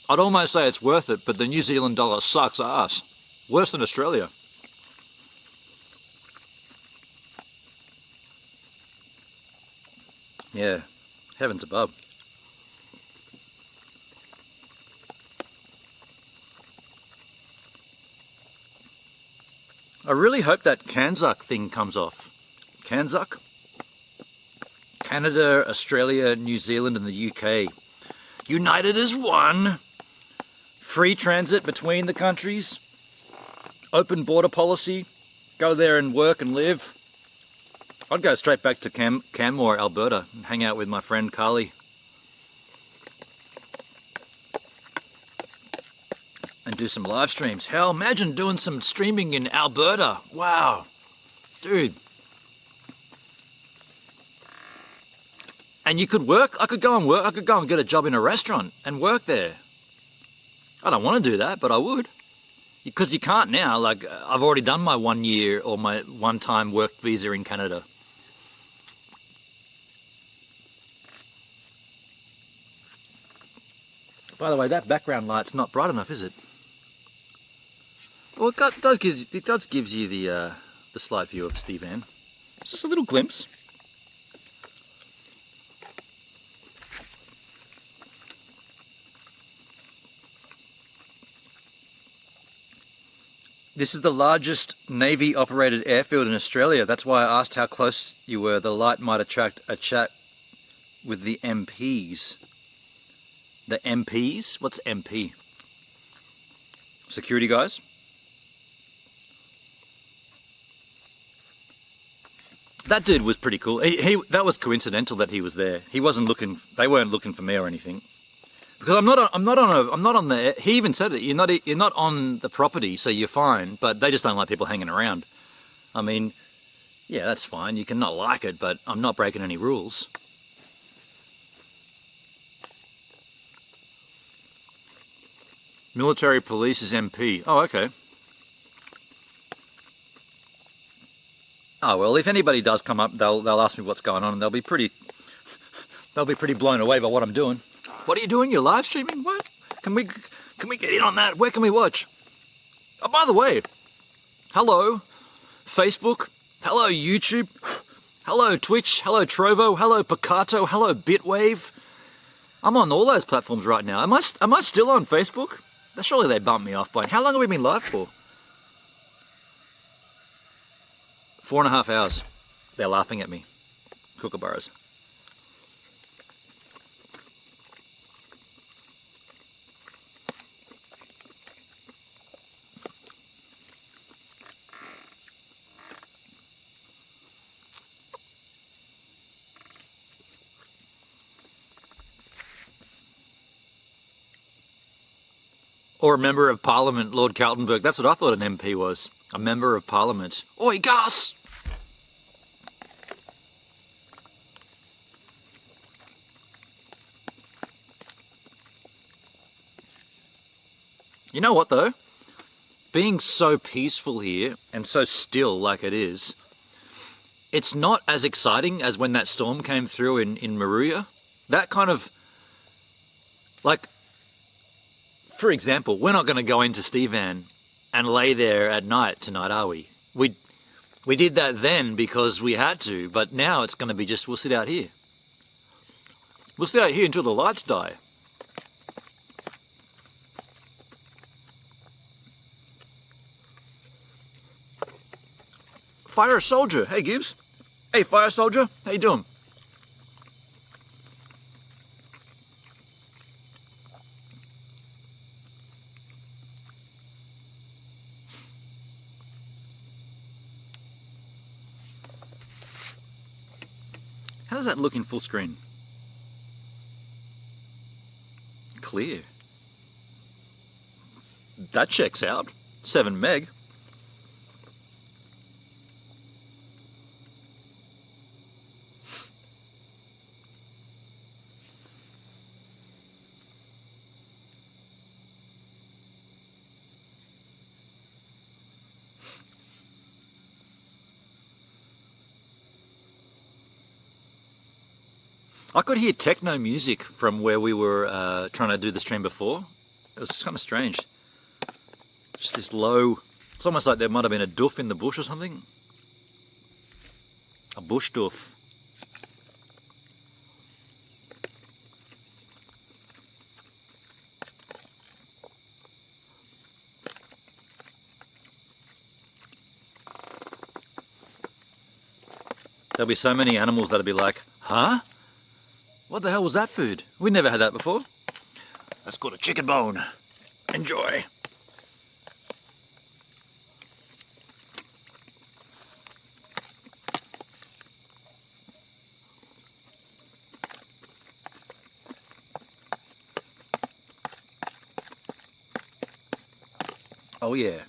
I'd almost say it's worth it, but the New Zealand dollar sucks ass. Worse than Australia. Yeah, heavens above. I really hope that Kanzuk thing comes off. Kanzuk? Canada, Australia, New Zealand and the UK. United as one. Free transit between the countries. Open border policy. Go there and work and live. I'd go straight back to Canmore, Alberta, and hang out with my friend Carly. And do some live streams. Hell, imagine doing some streaming in Alberta. Wow. Dude. And you could work. I could go and work. I could go and get a job in a restaurant and work there. I don't want to do that, but I would. Because you can't now. Like, I've already done my 1 year or my one-time work visa in Canada. By the way, that background light's not bright enough, is it? Well, it does gives you the slight view of Steve Ann. It's just a little glimpse. This is the largest Navy-operated airfield in Australia. That's why I asked how close you were. The light might attract a chat with the MPs. The MPs? What's MP? Security guys? That dude was pretty cool. That was coincidental that he was there. He wasn't looking. They weren't looking for me or anything. Because I'm not on the. He even said it. You're not on the property, so you're fine. But they just don't like people hanging around. I mean, yeah, that's fine. You can not like it, but I'm not breaking any rules. Military police is MP. Oh, okay. Oh well, if anybody does come up, they'll ask me what's going on, and they'll be pretty blown away by what I'm doing. What are you doing? You're live streaming? What? Can we get in on that? Where can we watch? Oh, by the way, hello Facebook, hello YouTube, hello Twitch, hello Trovo, hello Picato, hello Bitwave. I'm on all those platforms right now. Am I still on Facebook? Surely they bumped me off by. How long have we been live for? 4.5 hours. They're laughing at me. Kookaburras. Or a member of Parliament, Lord Carltonburg. That's what I thought an MP was. A member of Parliament. Oi, Gus! You know what, though? Being so peaceful here, and so still like it is, it's not as exciting as when that storm came through in Maruya. That kind of... Like... For example, we're not going to go into Stevan and lay there at night tonight, are we? We did that then because we had to, but now it's going to be just, we'll sit out here. We'll sit out here until the lights die. Fire Soldier. Hey, Gibbs. Hey, Fire Soldier. How you doing? How does that look in full screen? Clear. That checks out. 7 meg. I could hear techno music from where we were trying to do the stream before. It was kind of strange. Just this low... It's almost like there might have been a doof in the bush or something. A bush doof. There'll be so many animals that'll be like, huh? What the hell was that food? We never had that before. That's called a chicken bone. Enjoy. Oh yeah.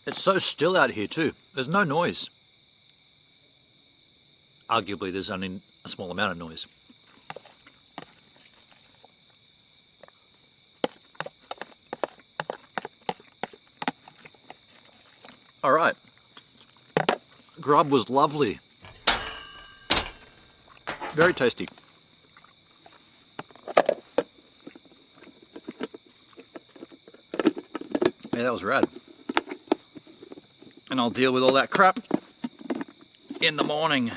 It's so still out here too. There's no noise. Arguably there's only a small amount of noise. All right. Grub was lovely. Very tasty. Yeah, that was rad. And I'll deal with all that crap in the morning.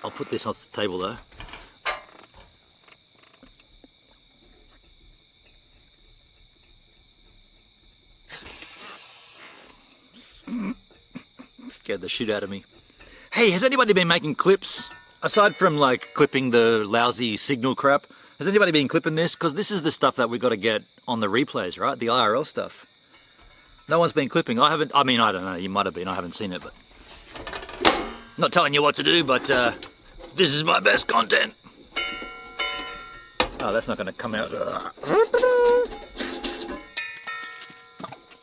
I'll put this off the table though. Scared the shit out of me. Hey, has anybody been making clips? Aside from like clipping the lousy signal crap, has anybody been clipping this? Because this is the stuff that we've got to get on the replays, right? The IRL stuff. No one's been clipping. I haven't, I mean, I don't know, you might have been, I haven't seen it, but... Not telling you what to do, but this is my best content. Oh, that's not going to come out.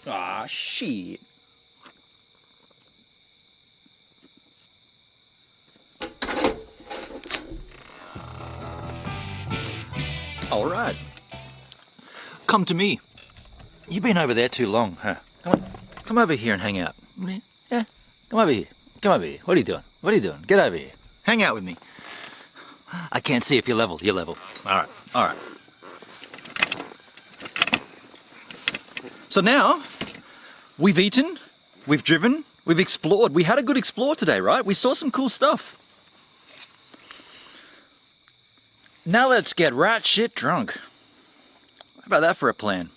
Ah, shit. All right. Come to me. You've been over there too long, huh? Come over here and hang out. Yeah, come over here. Come over here. What are you doing? What are you doing? Get over here. Hang out with me. I can't see if you're level. You're level. All right. All right. So now, we've eaten, we've driven, we've explored. We had a good explore today, right? We saw some cool stuff. Now let's get rat shit drunk. How about that for a plan?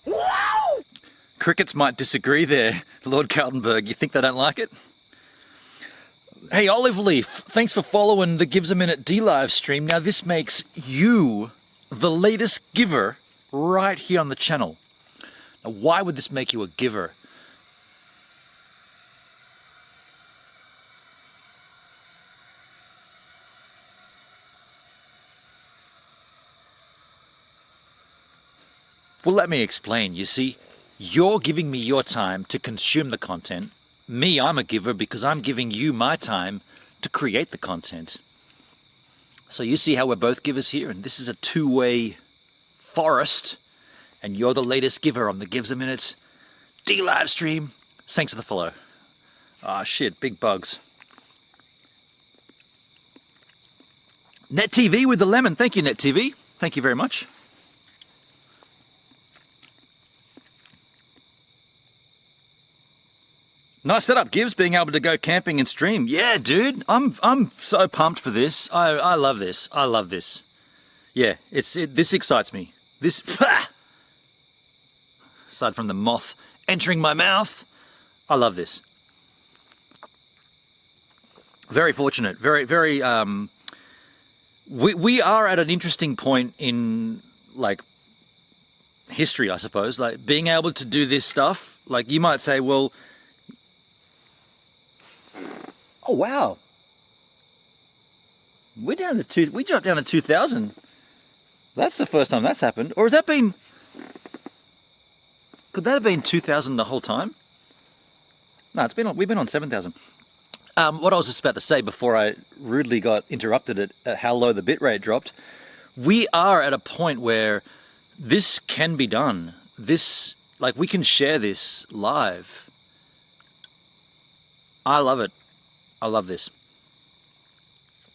Wow! Crickets might disagree there, Lord Kaltenberg. You think they don't like it? Hey, Olive Leaf, thanks for following the GivesAMinute D-Live stream. Now this makes you the latest giver right here on the channel. Now why would this make you a giver? Well, let me explain. You see, you're giving me your time to consume the content. Me, I'm a giver because I'm giving you my time to create the content. So you see how we're both givers here, and this is a two-way forest, and you're the latest giver on the GivesAMinute D-Live stream. Thanks for the follow. Ah, shit, big bugs. NetTV with the lemon. Thank you, NetTV. Thank you very much. Nice setup, Gibbs, being able to go camping and stream. Yeah, dude, I'm so pumped for this. I love this. I love this. Yeah, this excites me. This, aside from the moth entering my mouth, I love this. Very fortunate. Very, very. We are at an interesting point in like history, I suppose. Like being able to do this stuff. Like you might say, well. Oh wow! We dropped down to 2,000. That's the first time that's happened. Or has that been? Could that have been 2,000 the whole time? No, we've been on 7,000. What I was just about to say before I rudely got interrupted at how low the bitrate dropped, we are at a point where this can be done. This, like, we can share this live. I love it. I love this.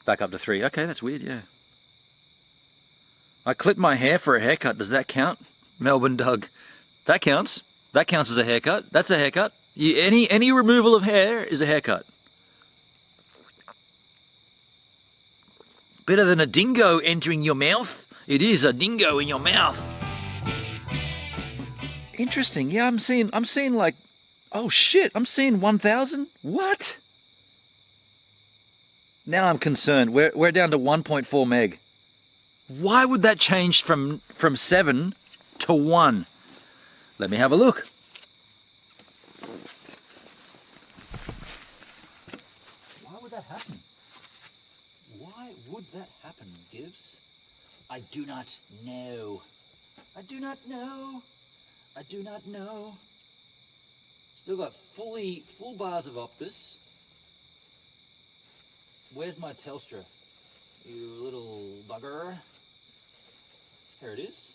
Back up to 3. Okay, that's weird, yeah. I clipped my hair for a haircut. Does that count? Melbourne Doug. That counts. That counts as a haircut. That's a haircut. Any removal of hair is a haircut. Better than a dingo entering your mouth. It is a dingo in your mouth. Interesting. Yeah, I'm seeing like, oh shit, I'm seeing 1,000. What? Now I'm concerned. We're down to 1.4 meg. Why would that change from 7 to 1? Let me have a look. Why would that happen? Why would that happen, Gibbs? I do not know. I do not know. I do not know. Still got full bars of Optus. Where's my Telstra? You little bugger. Here it is.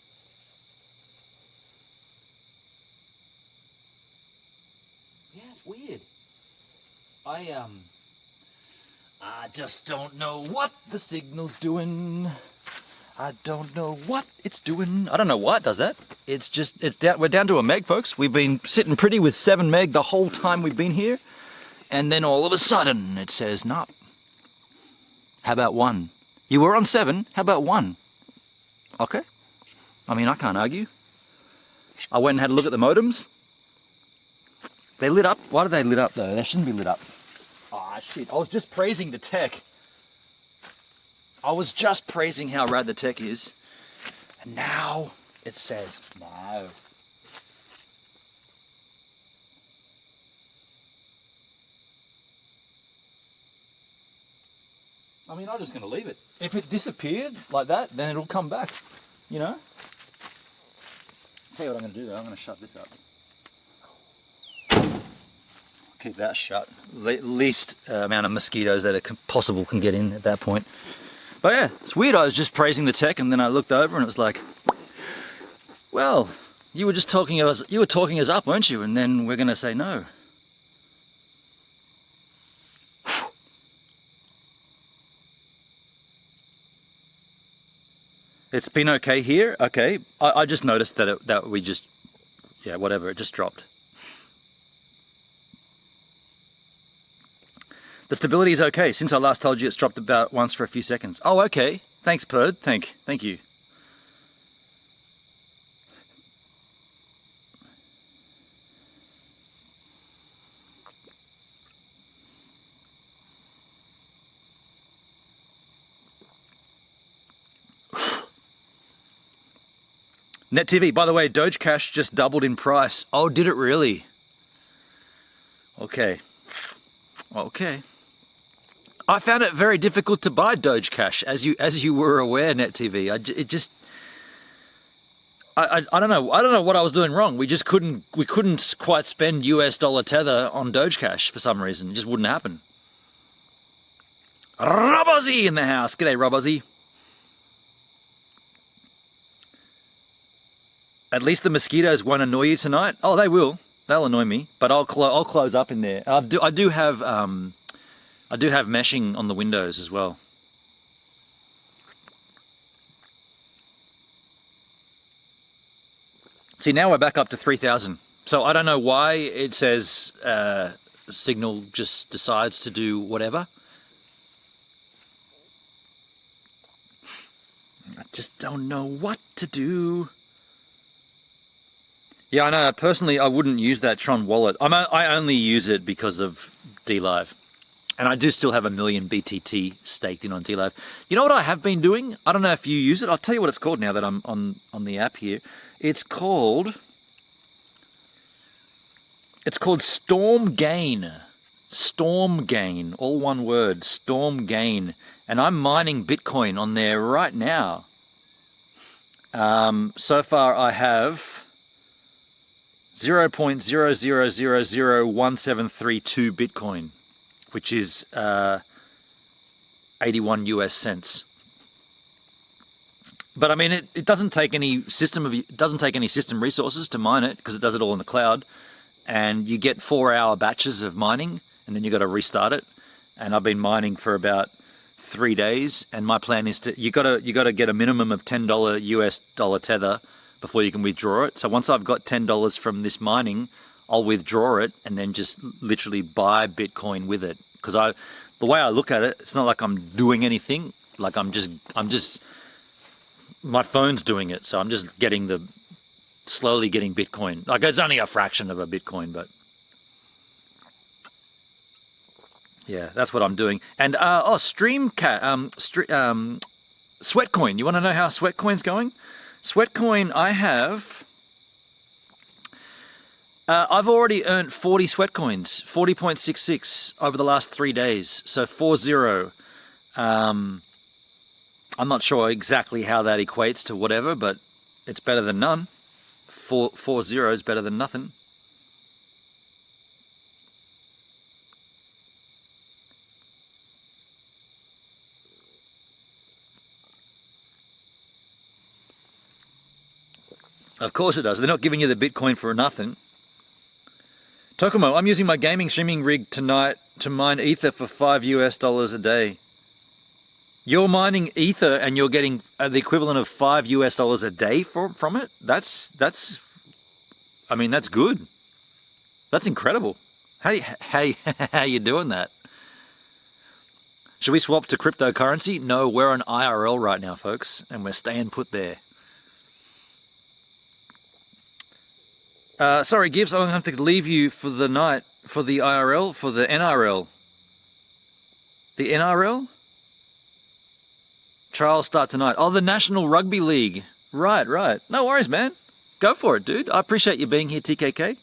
Yeah, it's weird. I just don't know what the signal's doing. I don't know what it's doing. I don't know why it does that. It's down. We're down to a meg, folks. We've been sitting pretty with 7 meg the whole time we've been here. And then all of a sudden it says, nah. How about 1? You were on 7. How about 1? Okay. I mean, I can't argue. I went and had a look at the modems. They lit up. Why do they lit up, though? They shouldn't be lit up. Ah, shit. I was just praising the tech. I was just praising how rad the tech is. And now it says no. I mean, I'm just going to leave it. If it disappeared like that, then it'll come back, you know? Tell you what I'm going to do though, I'm going to shut this up. Keep that shut. Least amount of mosquitoes that are possible can get in at that point. But yeah, it's weird. I was just praising the tech, and then I looked over, and it was like, well, you were just talking us. You were talking us up, weren't you? And then we're going to say no. It's been okay here. Okay, I just noticed that we just, yeah, whatever. It just dropped. The stability is okay. Since I last told you, it's dropped about once for a few seconds. Oh, okay. Thanks, Perd. Thank you. Net TV, by the way, Doge Cash just doubled in price. Oh, did it really? Okay. Okay. I found it very difficult to buy Doge Cash, as you were aware, Net TV. I don't know. I don't know what I was doing wrong. We couldn't quite spend US dollar tether on Doge Cash for some reason. It just wouldn't happen. Robozzy in the house. G'day, Robozzy. At least the mosquitoes won't annoy you tonight. Oh, they will. They'll annoy me, but I'll close up in there. I do have meshing on the windows as well. See, now we're back up to 3,000. So I don't know why it says Signal just decides to do whatever. I just don't know what to do. Yeah, I know. Personally, I wouldn't use that Tron wallet. I only use it because of DLive. And I do still have 1 million BTT staked in on DLive. You know what I have been doing? I don't know if you use it. I'll tell you what it's called now that I'm on the app here. It's called Storm Gain. Storm Gain, all one word, Storm Gain. And I'm mining Bitcoin on there right now. So far I have 0.00001732 Bitcoin, which is 81 US cents. But I mean, it doesn't take any system resources to mine it because it does it all in the cloud, and you get 4-hour batches of mining, and then you got to restart it. And I've been mining for about 3 days, and my plan is to you got to get a minimum of $10 US dollar tether before you can withdraw it. So once I've got $10 from this mining, I'll withdraw it and then just literally buy Bitcoin with it. Because the way I look at it, it's not like I'm doing anything. Like I'm just my phone's doing it. So I'm just slowly getting Bitcoin. Like it's only a fraction of a Bitcoin, but yeah, that's what I'm doing. And Sweatcoin. You want to know how Sweatcoin's going? Sweatcoin, I've already earned 40 Sweatcoins, 40.66 over the last 3 days. So 40. I'm not sure exactly how that equates to whatever, but it's better than none. 40 is better than nothing. Of course it does. They're not giving you the Bitcoin for nothing. Tokomo, I'm using my gaming streaming rig tonight to mine Ether for $5 US a day. You're mining Ether and you're getting the equivalent of $5 US a day from it? That's good. That's incredible. How you doing that? Should we swap to cryptocurrency? No, we're on IRL right now, folks, and we're staying put there. Sorry, Gibbs, I'm going to have to leave you for the night for the IRL, for the NRL. The NRL? Trials start tonight. Oh, the National Rugby League. Right. No worries, man. Go for it, dude. I appreciate you being here, TKK.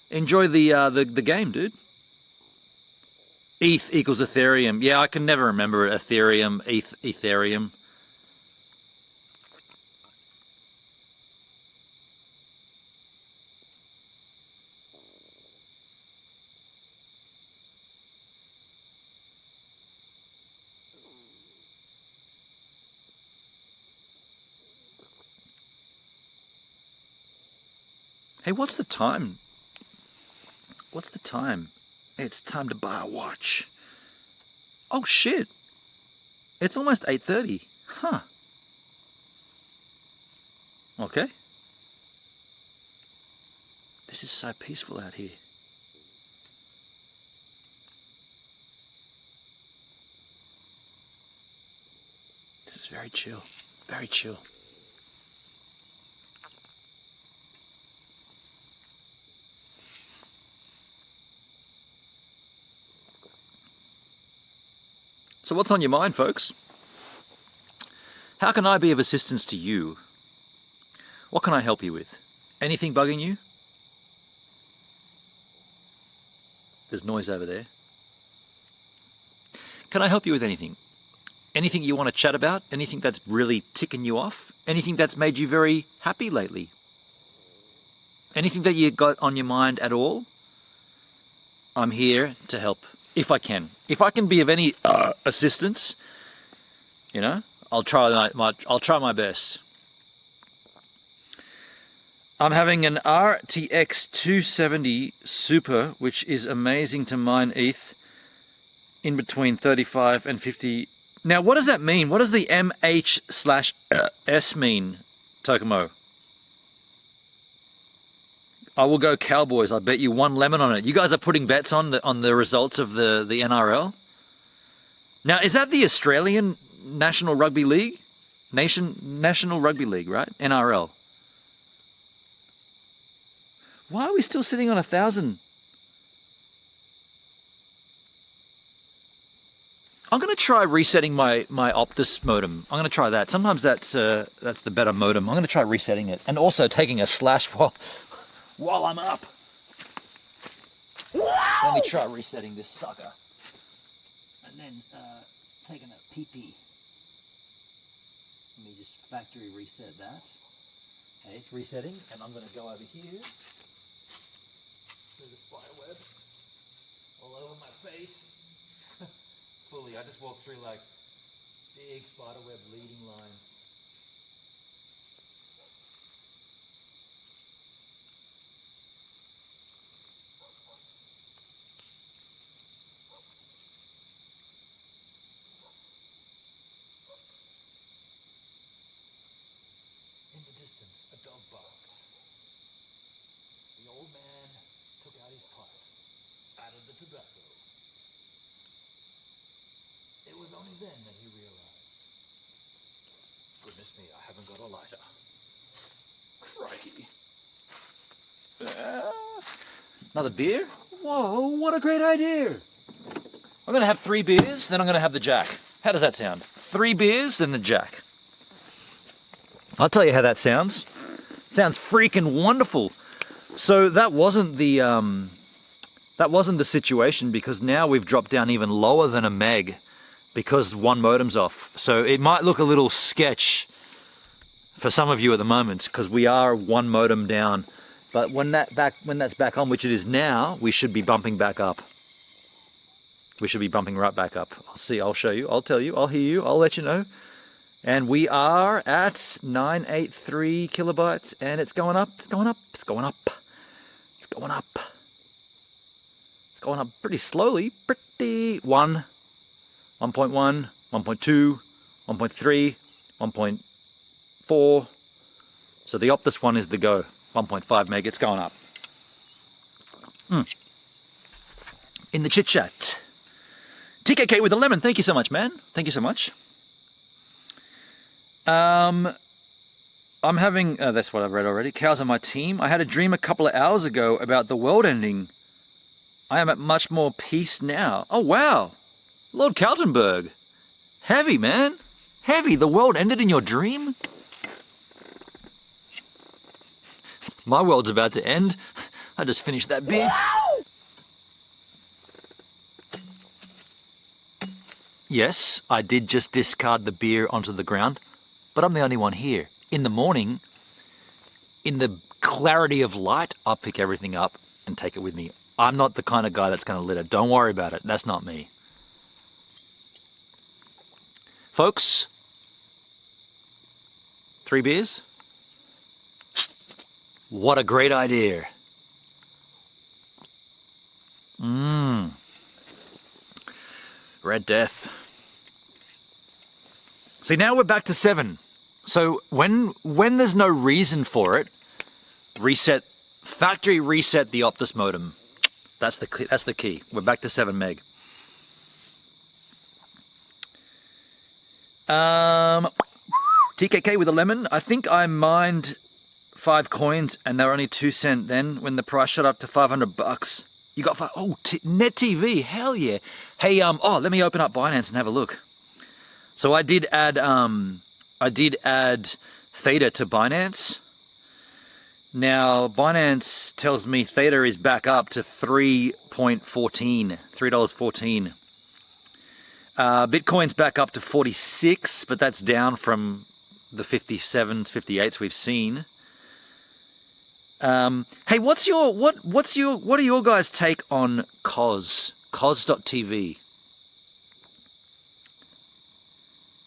Enjoy the game, dude. ETH equals Ethereum. Yeah, I can never remember it. Ethereum, Ethereum. Hey, what's the time? What's the time? It's time to buy a watch. Oh shit. It's almost 8:30. Huh. Okay. This is so peaceful out here. This is very chill. Very chill. So what's on your mind, folks? How can I be of assistance to you? What can I help you with? Anything bugging you? There's noise over there. Can I help you with anything? Anything you want to chat about? Anything that's really ticking you off? Anything that's made you very happy lately? Anything that you got on your mind at all? I'm here to help if I can. If I can be of any assistance, you know, I'll try my best. I'm having an RTX 270 Super, which is amazing to mine ETH in between 35 and 50. Now, what does that mean? What does the MH/S mean, Tokomo? I will go Cowboys. I bet you 1 lemon on it. You guys are putting bets on the results of the NRL. Now, is that the Australian National Rugby League? National Rugby League, right? NRL. Why are we still sitting on 1,000? I'm going to try resetting my Optus modem. I'm going to try that. Sometimes that's the better modem. I'm going to try resetting it and also taking a slash while I'm up. Let me try resetting this sucker. And then taking a pee-pee. Let me just factory reset that. Okay, it's resetting, and I'm going to go over here. Through the spider webs. All over my face. Fully, I just walked through like big spider web leading lines. In the distance, a dog barked. The old man took out his pipe, added the tobacco. It was only then that he realized, goodness me, I haven't got a lighter. Crikey. Another beer? Whoa, what a great idea. I'm going to have 3 beers, then I'm going to have the Jack. How does that sound? 3 beers, then the Jack. I'll tell you how that sounds. Sounds freaking wonderful. So that wasn't the situation, because now we've dropped down even lower than a meg because one modem's off. So it might look a little sketch for some of you at the moment because we are 1 modem down. But when that's back on, which it is now, we should be bumping back up. We should be bumping right back up. I'll see, I'll show you, I'll tell you, I'll hear you, I'll let you know. And we are at 983 kilobytes, and it's going up, it's going up, it's going up, it's going up. It's going up pretty slowly, 1, 1.1, 1.2, 1.3, 1.4. So the Optus one is the go, 1.5 meg, it's going up. In the chit chat. TKK with a lemon, thank you so much, man. Thank you so much. I'm having, that's what I've read already. Cows on my team. I had a dream a couple of hours ago about the world ending. I am at much more peace now. Oh, wow. Lord Kaltenberg. Heavy, man. Heavy. The world ended in your dream? My world's about to end. I just finished that beer. Yes, I did just discard the beer onto the ground, but I'm the only one here. In the morning, in the clarity of light, I'll pick everything up and take it with me. I'm not the kind of guy that's going to litter. Don't worry about it. That's not me. Folks, 3 beers. What a great idea. Red Death. See, now we're back to 7. So when there's no reason for it, factory reset the Optus modem. That's the key. We're back to 7 meg. TKK with a lemon. I think I mined 5 coins and they were only 2 cents then when the price shot up to $500. You got 5. Oh, Net TV. Hell yeah. Hey, let me open up Binance and have a look. So I did add Theta to Binance. Now, Binance tells me Theta is back up to $3.14. Bitcoin's back up to 46, but that's down from the 57s, 58s we've seen. Hey, what are your guys' take on Cos.tv?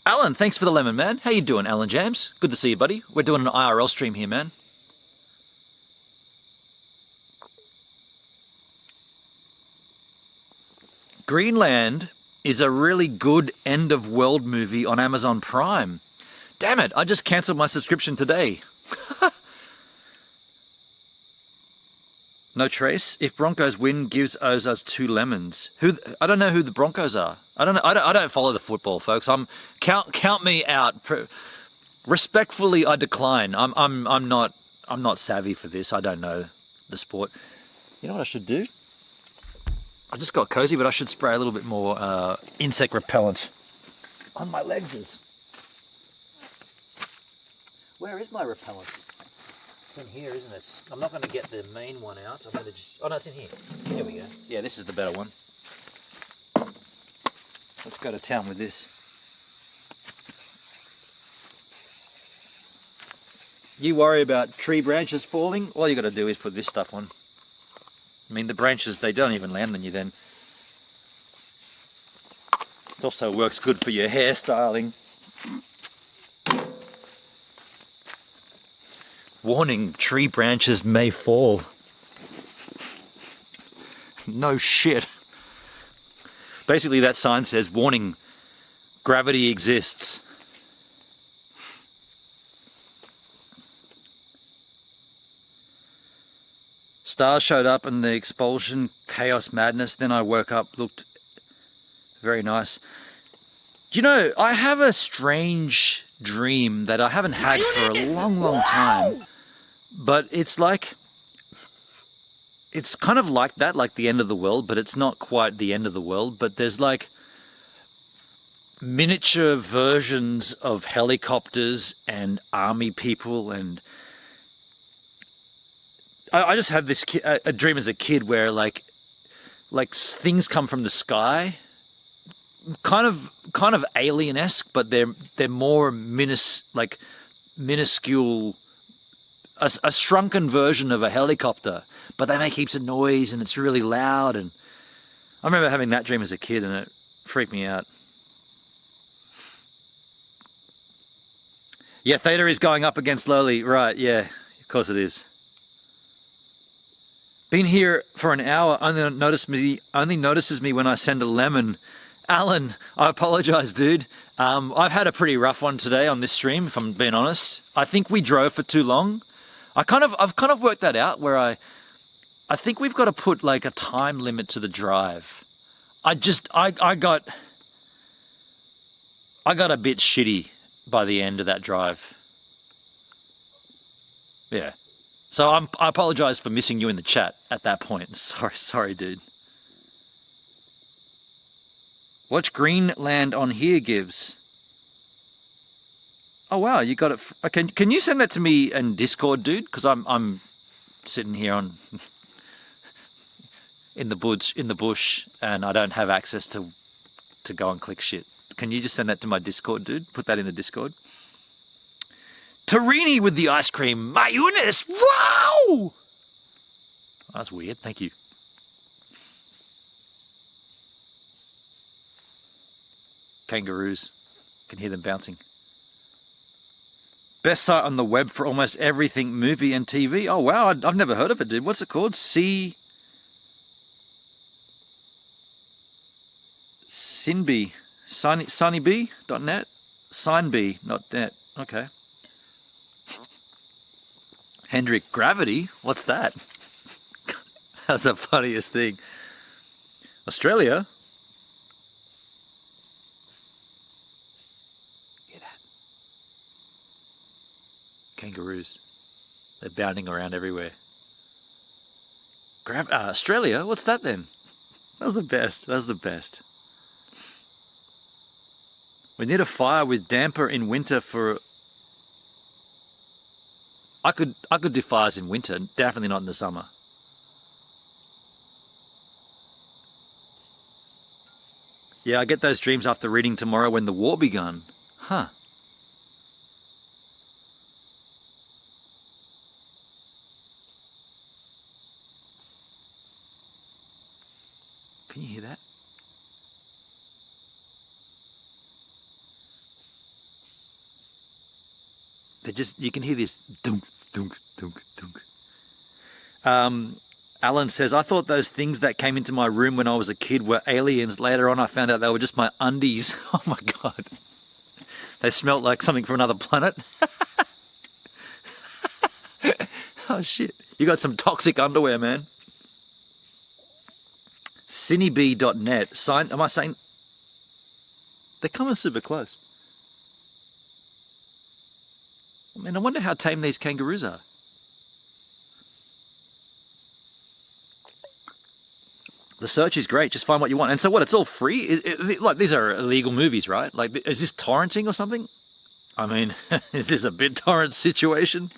Alan, thanks for the lemon, man. How you doing, Alan James? Good to see you, buddy. We're doing an IRL stream here, man. Greenland is a really good end of world movie on Amazon Prime. Damn it, I just cancelled my subscription today. No trace. If Broncos win, Gives owes us 2 lemons. I don't know who the Broncos are. I don't follow the football, folks. Count me out. Respectfully, I decline. I'm not savvy for this. I don't know the sport. You know what I should do? I just got cozy, but I should spray a little bit more insect repellent on my legs. Where is my repellent? It's in here, isn't it? I'm not going to get the main one out. I'm going to just... Oh, no, it's in here. Here we go. Yeah, this is the better one. Let's go to town with this. You worry about tree branches falling, all you got to do is put this stuff on. I mean, the branches, they don't even land on you then. It also works good for your hairstyling. Warning, tree branches may fall. No shit. Basically, that sign says, warning, gravity exists. Stars showed up and the expulsion, chaos, madness. Then I woke up, looked very nice. Do you know, I have a strange dream that I haven't had for a long, long time. But it's like, it's kind of like that, like the end of the world, but it's not quite the end of the world. But there's like miniature versions of helicopters and army people, and I just had this a dream as a kid where like things come from the sky, kind of alien-esque, but they're more minuscule. A shrunken version of a helicopter, but they make heaps of noise and it's really loud. And I remember having that dream as a kid and it freaked me out. Yeah, Theta is going up against slowly. Right, yeah, of course it is. Been here for an hour, only notices me when I send a lemon. Alan, I apologize, dude. I've had a pretty rough one today on this stream, if I'm being honest. I think we drove for too long. I've kind of worked that out where I think we've got to put like a time limit to the drive. I got a bit shitty by the end of that drive. Yeah. So I apologize for missing you in the chat at that point. Sorry, dude. Watch Greenland on here, Gives. Oh wow, you got it. Okay, can you send that to me in Discord, dude? Because I'm sitting here in the bush, and I don't have access to go and click shit. Can you just send that to my Discord, dude? Put that in the Discord. Tarini with the ice cream. My goodness, wow! That's weird. Thank you. Kangaroos. Can hear them bouncing. Best site on the web for almost everything movie and TV. Oh wow, I've never heard of it, dude. What's it called? Sinby. Sunnyb.net? Signb.net. Okay. Hendrik, gravity? What's that? That's the funniest thing. Australia? Hear that? Kangaroos. They're bounding around everywhere. Australia? What's that then? That was the best. That was the best. We need a fire with damper in winter for... I could do fires in winter, definitely not in the summer. Yeah, I get those dreams after reading Tomorrow When the War Begun. Huh. Can you hear that? You can hear this dunk, dunk, dunk, dunk. Alan says, I thought those things that came into my room when I was a kid were aliens. Later on, I found out they were just my undies. Oh my God. They smelled like something from another planet. Oh shit. You got some toxic underwear, man. Cineb.net. Am I saying? They're coming super close. I mean, I wonder how tame these kangaroos are. The search is great. Just find what you want. And so what? It's all free? Like, these are illegal movies, right? Like, is this torrenting or something? I mean, is this a BitTorrent situation?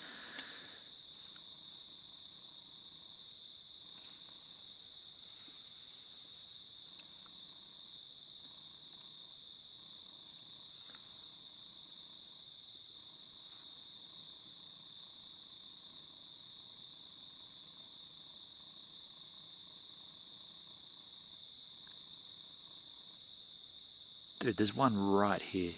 Dude, there's one right here.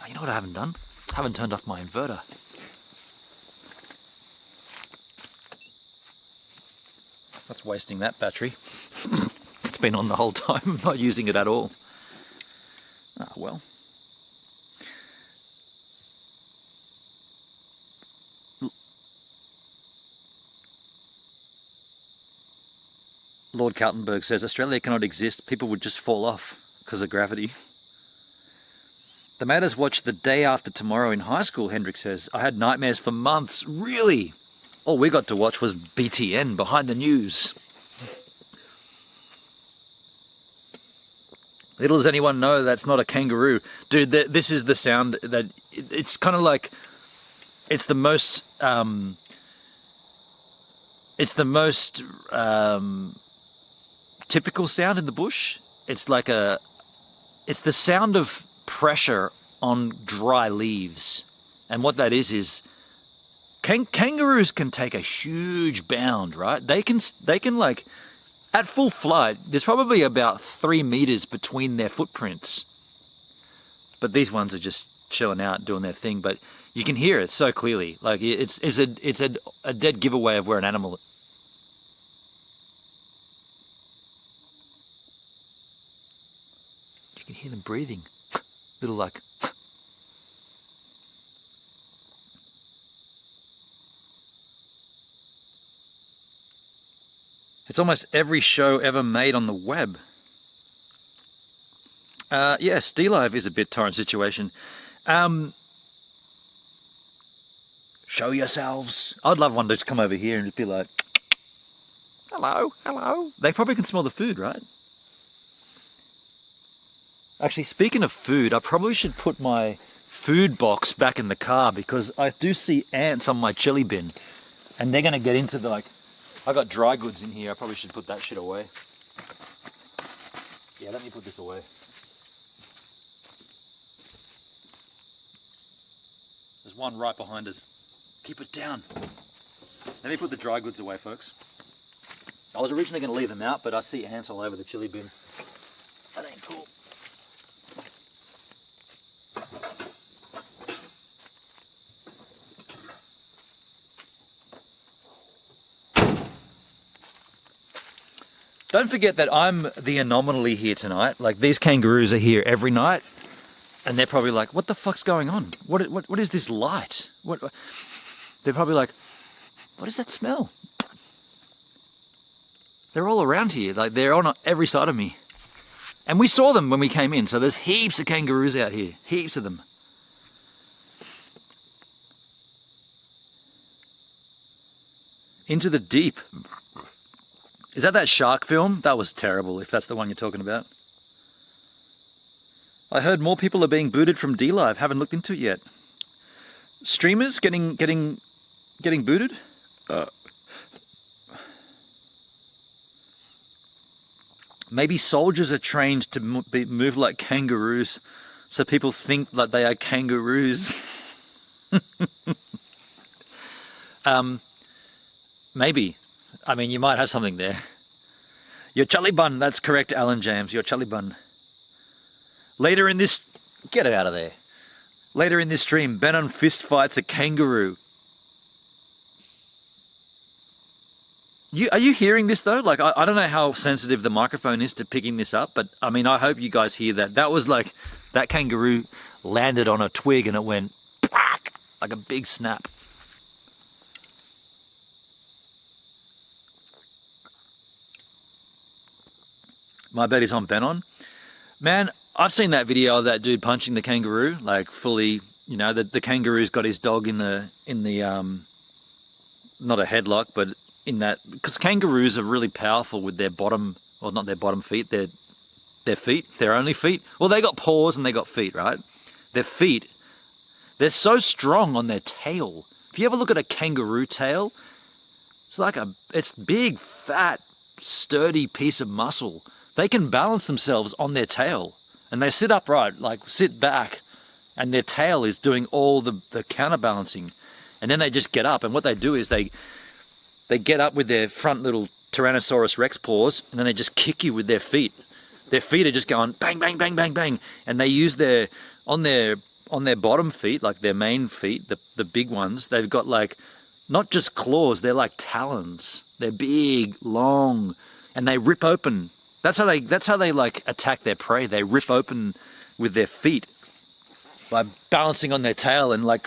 Oh, you know what I haven't done? I haven't turned off my inverter. That's wasting that battery. It's been on the whole time. I'm not using it at all. Ah, well. Lord Kaltenberg says, Australia cannot exist. People would just fall off because of gravity. They made us watch The Day After Tomorrow in high school, Hendrik says. I had nightmares for months. Really? All we got to watch was BTN, Behind the News. Little does anyone know that's not a kangaroo. Dude, this is the sound that... It's kind of like... It's the most... typical sound in the bush. It's like it's the sound of pressure on dry leaves. And what that is kangaroos can take a huge bound, right? They can like, at full flight, there's probably about 3 meters between their footprints. But these ones are just chilling out, doing their thing. But you can hear it so clearly. Like, it's a dead giveaway of where an animal... You can hear them breathing. Little like... It's almost every show ever made on the web. Yeah, Stelive is a BitTorrent situation. Show yourselves. I'd love one to just come over here and just be like, hello, hello. They probably can smell the food, right? Actually, speaking of food, I probably should put my food box back in the car because I do see ants on my chili bin. And they're going to get into the, like... I got dry goods in here. I probably should put that shit away. Yeah, let me put this away. There's one right behind us. Keep it down. Let me put the dry goods away, folks. I was originally going to leave them out, but I see ants all over the chili bin. That ain't cool. Don't forget that I'm the anomaly here tonight. Like, these kangaroos are here every night, and they're probably like, what the fuck's going on? What is this light? They're probably like, what does that smell? They're all around here. Like, they're on every side of me. And we saw them when we came in, so there's heaps of kangaroos out here. Heaps of them. Into the Deep. Is that shark film? That was terrible, if that's the one you're talking about. I heard more people are being booted from D-Live. Haven't looked into it yet. Streamers getting booted? Maybe soldiers are trained to move like kangaroos, so people think that they are kangaroos. Maybe. I mean, you might have something there. Your chully bun, that's correct, Alan James. Your chully bun. Later in this... Get out of there. Later in this stream, Benon fist fights a kangaroo. Are you hearing this, though? Like, I don't know how sensitive the microphone is to picking this up, but, I mean, I hope you guys hear that. That was like... That kangaroo landed on a twig and it went... like a big snap. My bet is on Benon. Man, I've seen that video of that dude punching the kangaroo, like fully, you know, the kangaroo's got his dog in the not a headlock, but in that, because kangaroos are really powerful with their bottom, or not their bottom feet, their feet, their only feet. Well, they got paws and they got feet, right? Their feet, they're so strong on their tail. If you ever look at a kangaroo tail, it's big, fat, sturdy piece of muscle. They can balance themselves on their tail, and they sit upright, like sit back, and their tail is doing all the counterbalancing, and then they just get up. And what they do is they get up with their front little Tyrannosaurus Rex paws, and then they just kick you with their feet. Their feet are just going bang, bang, bang, bang, bang, and they use on their bottom feet, like their main feet, the big ones. They've got like not just claws, they're like talons. They're big, long, and they rip open. That's how they like attack their prey. They rip open with their feet by balancing on their tail and like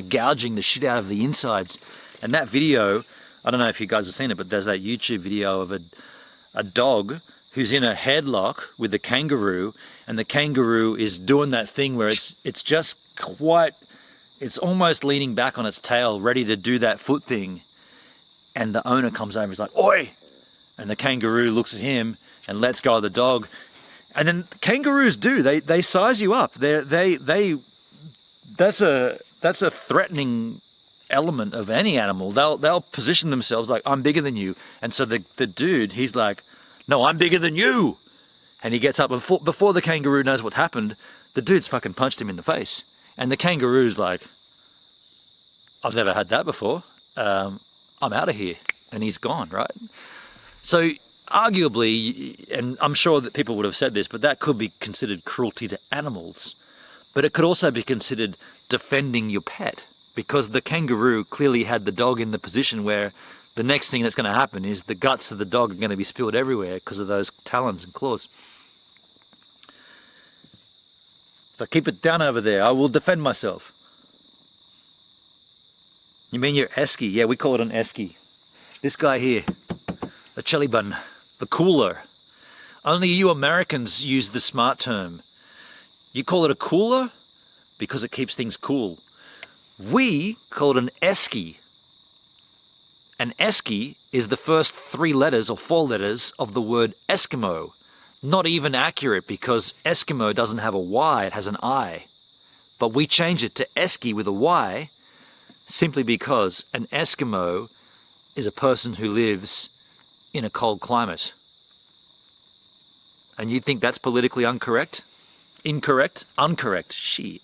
gouging the shit out of the insides. And that video, I don't know if you guys have seen it, but there's that YouTube video of a dog who's in a headlock with the kangaroo, and the kangaroo is doing that thing where it's just quite, it's almost leaning back on its tail, ready to do that foot thing. And the owner comes over and is like, "Oi!" And the kangaroo looks at him and lets go of the dog. And then kangaroos they size you up. That's a threatening element of any animal. They'll position themselves like, I'm bigger than you. And so the dude, he's like, no, I'm bigger than you. And he gets up, and before the kangaroo knows what happened, the dude's fucking punched him in the face. And the kangaroo's like, I've never had that before. I'm out of here. And he's gone, right? So arguably, and I'm sure that people would have said this, but that could be considered cruelty to animals. But it could also be considered defending your pet, because the kangaroo clearly had the dog in the position where the next thing that's going to happen is the guts of the dog are going to be spilled everywhere because of those talons and claws. So keep it down over there. I will defend myself. You mean your esky? Yeah, we call it an esky. This guy here, a chili bun. The cooler. Only you Americans use the smart term. You call it a cooler because it keeps things cool. We call it an esky. An esky is the first 3 letters or 4 letters of the word Eskimo. Not even accurate, because Eskimo doesn't have a Y, it has an I. But we change it to esky with a Y simply because an Eskimo is a person who lives in a cold climate. And you think that's politically incorrect? Incorrect? Uncorrect? Shit.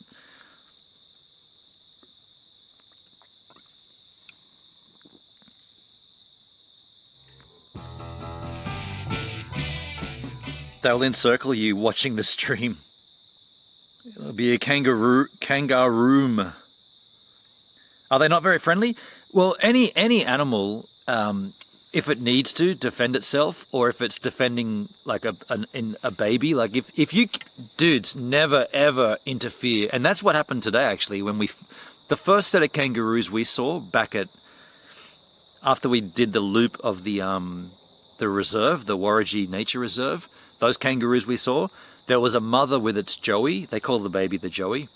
They'll encircle you watching the stream. It'll be a kangaroo. Are they not very friendly? Well, any animal, if it needs to defend itself, or if it's defending like a baby. Like if you dudes never ever interfere, and that's what happened today actually when the first set of kangaroos we saw back after we did the loop of the reserve, the Warragee Nature Reserve. Those kangaroos we saw, there was a mother with its joey. They call the baby the joey.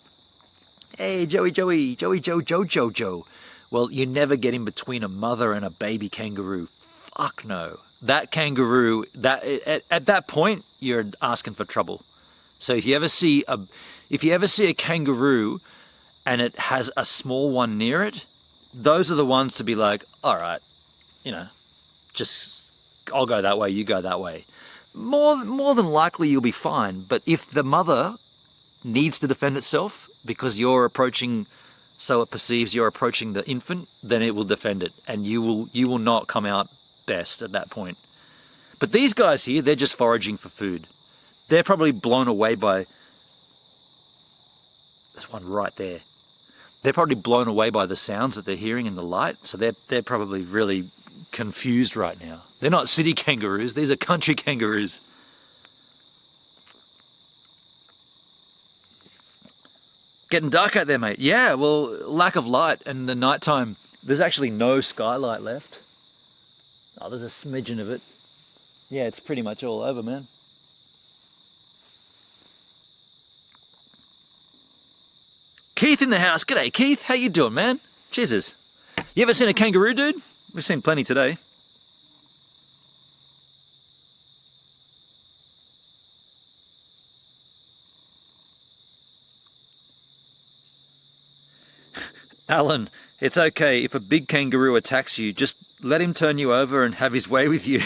Hey, Joey, Joe. Well, you never get in between a mother and a baby kangaroo. Fuck no. That kangaroo, at that point, you're asking for trouble. So if you ever see a kangaroo and it has a small one near it, those are the ones to be like, all right, just I'll go that way, you go that way. More than likely you'll be fine. But if the mother needs to defend itself because you're approaching, so it perceives you're approaching the infant, then it will defend it, and you will not come out best at that point. But these guys here, they're just foraging for food. They're probably blown away by, there's one right there. They're probably blown away by the sounds that they're hearing in the light, so they're probably really confused right now. They're not city kangaroos, these are country kangaroos. Getting dark out there, mate. Yeah, well, lack of light and the nighttime. There's actually no skylight left. Oh, there's a smidgen of it. Yeah, it's pretty much all over, man. Keith in the house. G'day, Keith. How you doing, man? Jesus. You ever seen a kangaroo, dude? We've seen plenty today. Alan, it's okay. If a big kangaroo attacks you, just let him turn you over and have his way with you.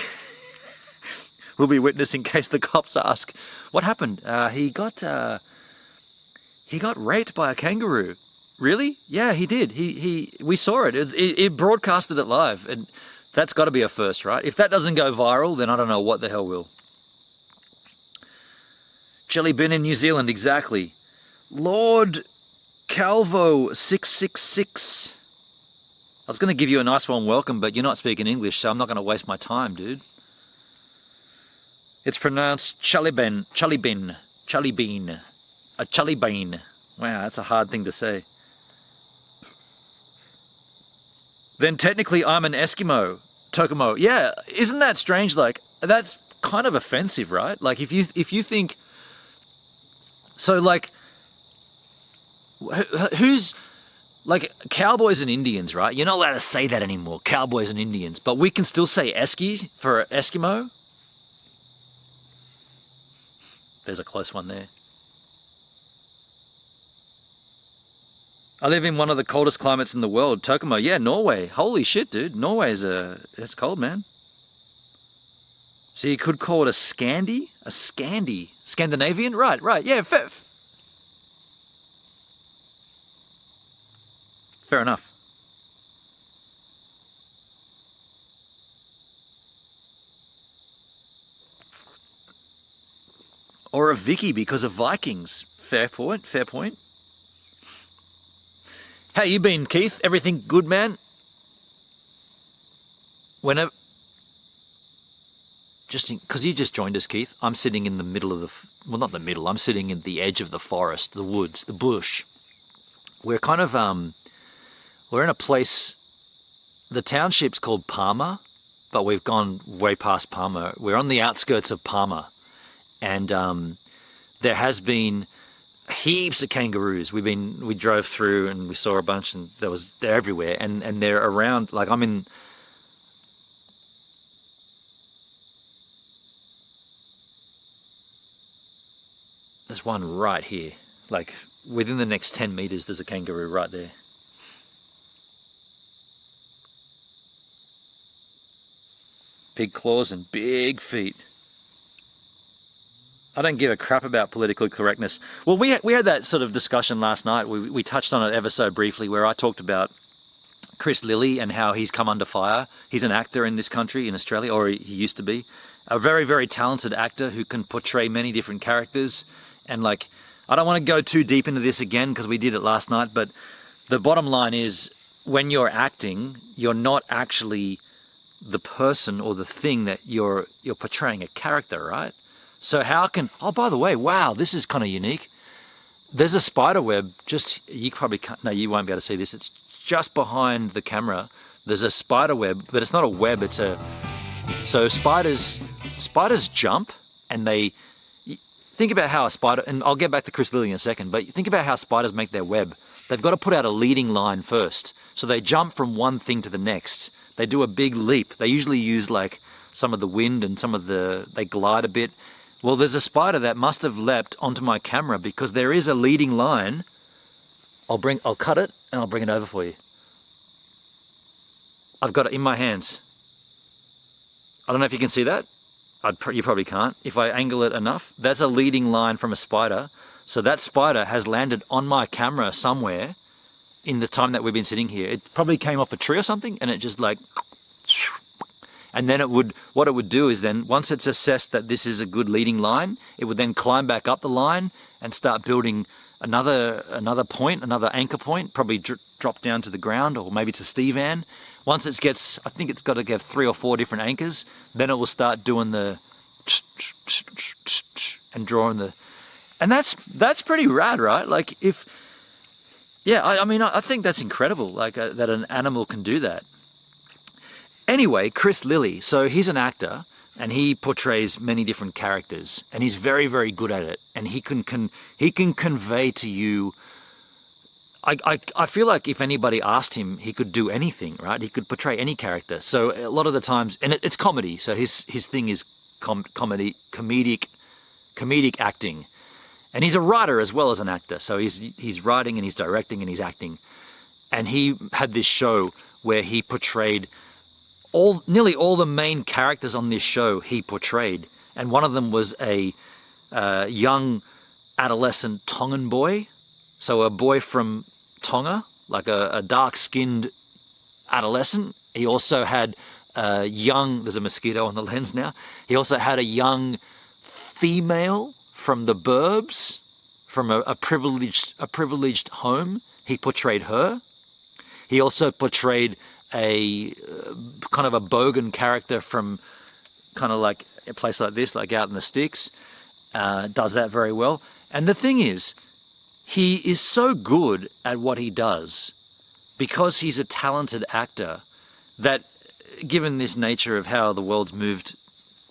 We'll be witness in case the cops ask. What happened? He got raped by a kangaroo. Really? Yeah, he did. We saw it. It broadcasted it live, and that's got to be a first, right? If that doesn't go viral, then I don't know what the hell will. Jelly bin in New Zealand, exactly. Lord Calvo 666. I was going to give you a nice one welcome, but you're not speaking English, so I'm not going to waste my time, dude. It's pronounced Chalibin. A Chalibin. Wow, that's a hard thing to say. Then technically I'm an Eskimo. Tokomo. Yeah, isn't that strange? Like, that's kind of offensive, right? Like, if you think... So, like... Who's... Like, cowboys and Indians, right? You're not allowed to say that anymore, cowboys and Indians. But we can still say Eski for Eskimo. There's a close one there. I live in one of the coldest climates in the world, Tokomo. Yeah, Norway. Holy shit, dude. Norway's it's cold, man. So you could call it a Scandi? A Scandi. Scandinavian? Right. Yeah, fair enough. Or a Vicky because of Vikings. Fair point. How you been, Keith? Everything good, man? Whenever... Because you just joined us, Keith. I'm sitting in the middle of the... Well, not the middle. I'm sitting in the edge of the forest, the woods, the bush. We're kind of... We're in a place... The township's called Parma, but we've gone way past Parma. We're on the outskirts of Parma. And there has been... heaps of kangaroos. We drove through and we saw a bunch, and they're everywhere, and they're around. Like, I'm in... There's one right here. Like, within the next 10 meters, there's a kangaroo right there. Big claws and big feet. I don't give a crap about political correctness. Well, we had that sort of discussion last night. We touched on it ever so briefly, where I talked about Chris Lilly and how he's come under fire. He's an actor in this country, in Australia, or he used to be. A very, very talented actor who can portray many different characters. And, like, I don't want to go too deep into this again because we did it last night, but the bottom line is, when you're acting, you're not actually the person or the thing that you're portraying a character, right? So how can, oh, by the way, wow, this is kind of unique. There's a spider web just, you probably can't, no, you won't be able to see this. It's just behind the camera. There's a spider web, but it's not a web, it's a, so spiders jump, and they, think about how a spider, and I'll get back to Chris Lilly in a second, but think about how spiders make their web. They've got to put out a leading line first. So they jump from one thing to the next. They do a big leap. They usually use like some of the wind and some of the, they glide a bit. Well, there's a spider that must have leapt onto my camera because there is a leading line. I'll cut it and I'll bring it over for you. I've got it in my hands. I don't know if you can see that. You probably can't. If I angle it enough, that's a leading line from a spider. So that spider has landed on my camera somewhere in the time that we've been sitting here. It probably came off a tree or something, and it just like, and then what it would do is then, once it's assessed that this is a good leading line, it would then climb back up the line and start building another point, another anchor point, probably drop down to the ground or maybe to Steve Ann. Once it gets, I think it's got to get 3 or 4 different anchors, then it will start doing the and drawing the, and that's pretty rad, right? Like if, yeah, I mean, I think that's incredible, like that an animal can do that. Anyway, Chris Lilly, so he's an actor and he portrays many different characters and he's very, very good at it. And he can convey to you, I feel like if anybody asked him, he could do anything, right? He could portray any character. So a lot of the times, and it's comedy. So his thing is comedic acting. And he's a writer as well as an actor. So he's writing and he's directing and he's acting. And he had this show where he portrayed nearly all the main characters on this show he portrayed. And one of them was a young adolescent Tongan boy. So a boy from Tonga, like a dark-skinned adolescent. He also had a young, there's a mosquito on the lens now. He also had a young female from the burbs, from a privileged home. He portrayed her. He also portrayed a kind of a bogan character from kind of like a place like this, like out in the sticks. Does that very well. And the thing is, he is so good at what he does because he's a talented actor that, given this nature of how the world's moved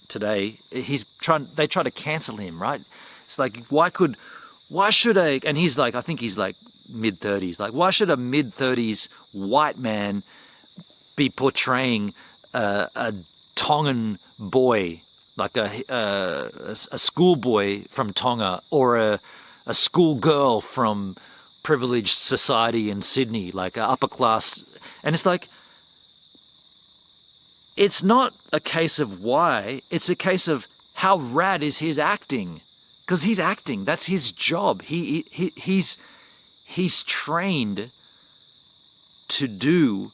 today, they try to cancel him, right? It's like, why should and he's like, I think he's like mid-30s, like why should a mid-30s white man be portraying a Tongan boy, like a schoolboy from Tonga, or a schoolgirl from privileged society in Sydney, like an upper class? And it's like, it's not a case of why, it's a case of how rad is his acting. Because he's acting, that's his job. He's trained to do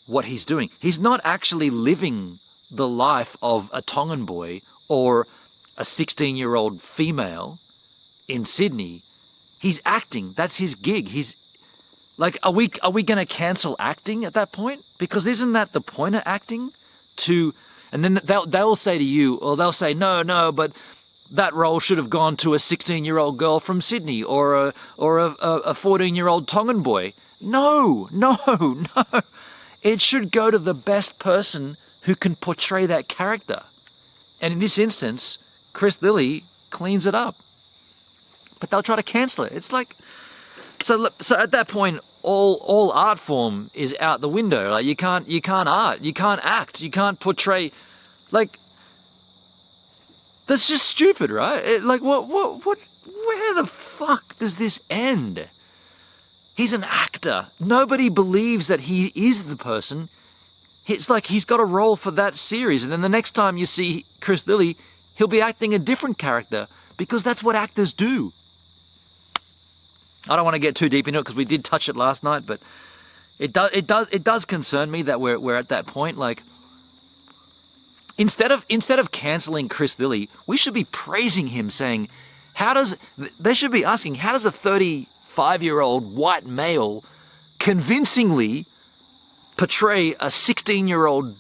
what he's doing. He's not actually living the life of a Tongan boy or a 16-year-old female in Sydney. He's acting. That's his gig. He's like, are we going to cancel acting at that point? Because isn't that the point of acting? And then they'll say to you, or they'll say, no, but that role should have gone to a 16-year-old girl from Sydney or a 14-year-old Tongan boy. No. It should go to the best person who can portray that character. And in this instance, Chris Lilly cleans it up. But they'll try to cancel it. It's like, so at that point, all art form is out the window. Like you can't art, you can't act, you can't portray, like, that's just stupid, right? Like what, where the fuck does this end? He's an actor. Nobody believes that he is the person. It's like he's got a role for that series, and then the next time you see Chris Lilly, he'll be acting a different character, because that's what actors do. I don't want to get too deep into it because we did touch it last night, but it does concern me that we're at that point. Like, instead of canceling Chris Lilly, we should be praising him, saying, they should be asking, how does a 35-year-old white male convincingly portray a 16-year-old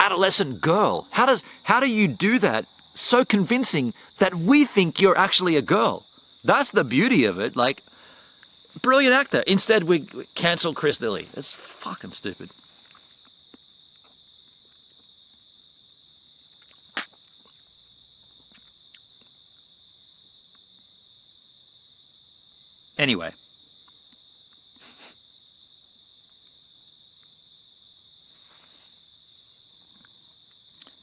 adolescent girl. How do you do that so convincing that we think you're actually a girl? That's the beauty of it. Like, brilliant actor. Instead, we cancel Chris Lilly. It's fucking stupid. Anyway.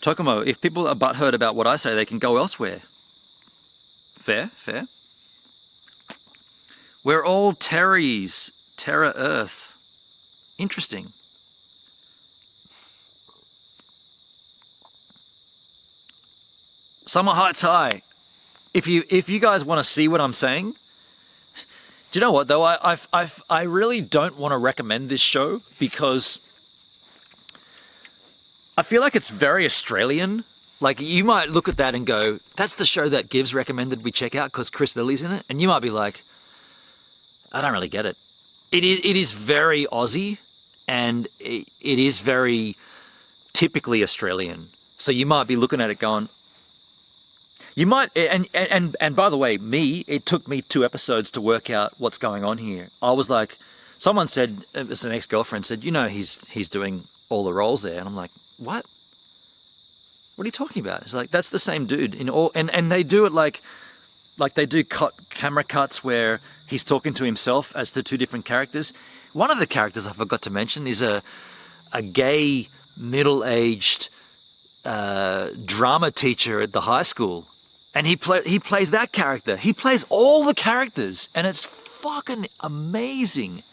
Tokomo, if people are butthurt about what I say, they can go elsewhere. Fair, fair. We're all Terrys, Terra Earth. Interesting. Summer Heights High. If you guys want to see what I'm saying, do you know what though? I really don't want to recommend this show because I feel like it's very Australian. Like, you might look at that and go, that's the show that Gives recommended we check out because Chris Lilly's in it. And you might be like, I don't really get it. It is very Aussie, and it is very typically Australian. So you might be looking at it going, you might, and by the way, it took me 2 episodes to work out what's going on here. I was like, someone said, it's an ex-girlfriend said, you know, he's doing all the roles there. And I'm like, what? What are you talking about? It's like, that's the same dude in all, and they do it like they do camera cuts where he's talking to himself as the 2 different characters. One of the characters I forgot to mention is a gay, middle-aged drama teacher at the high school. And he plays that character. He plays all the characters, and it's fucking amazing.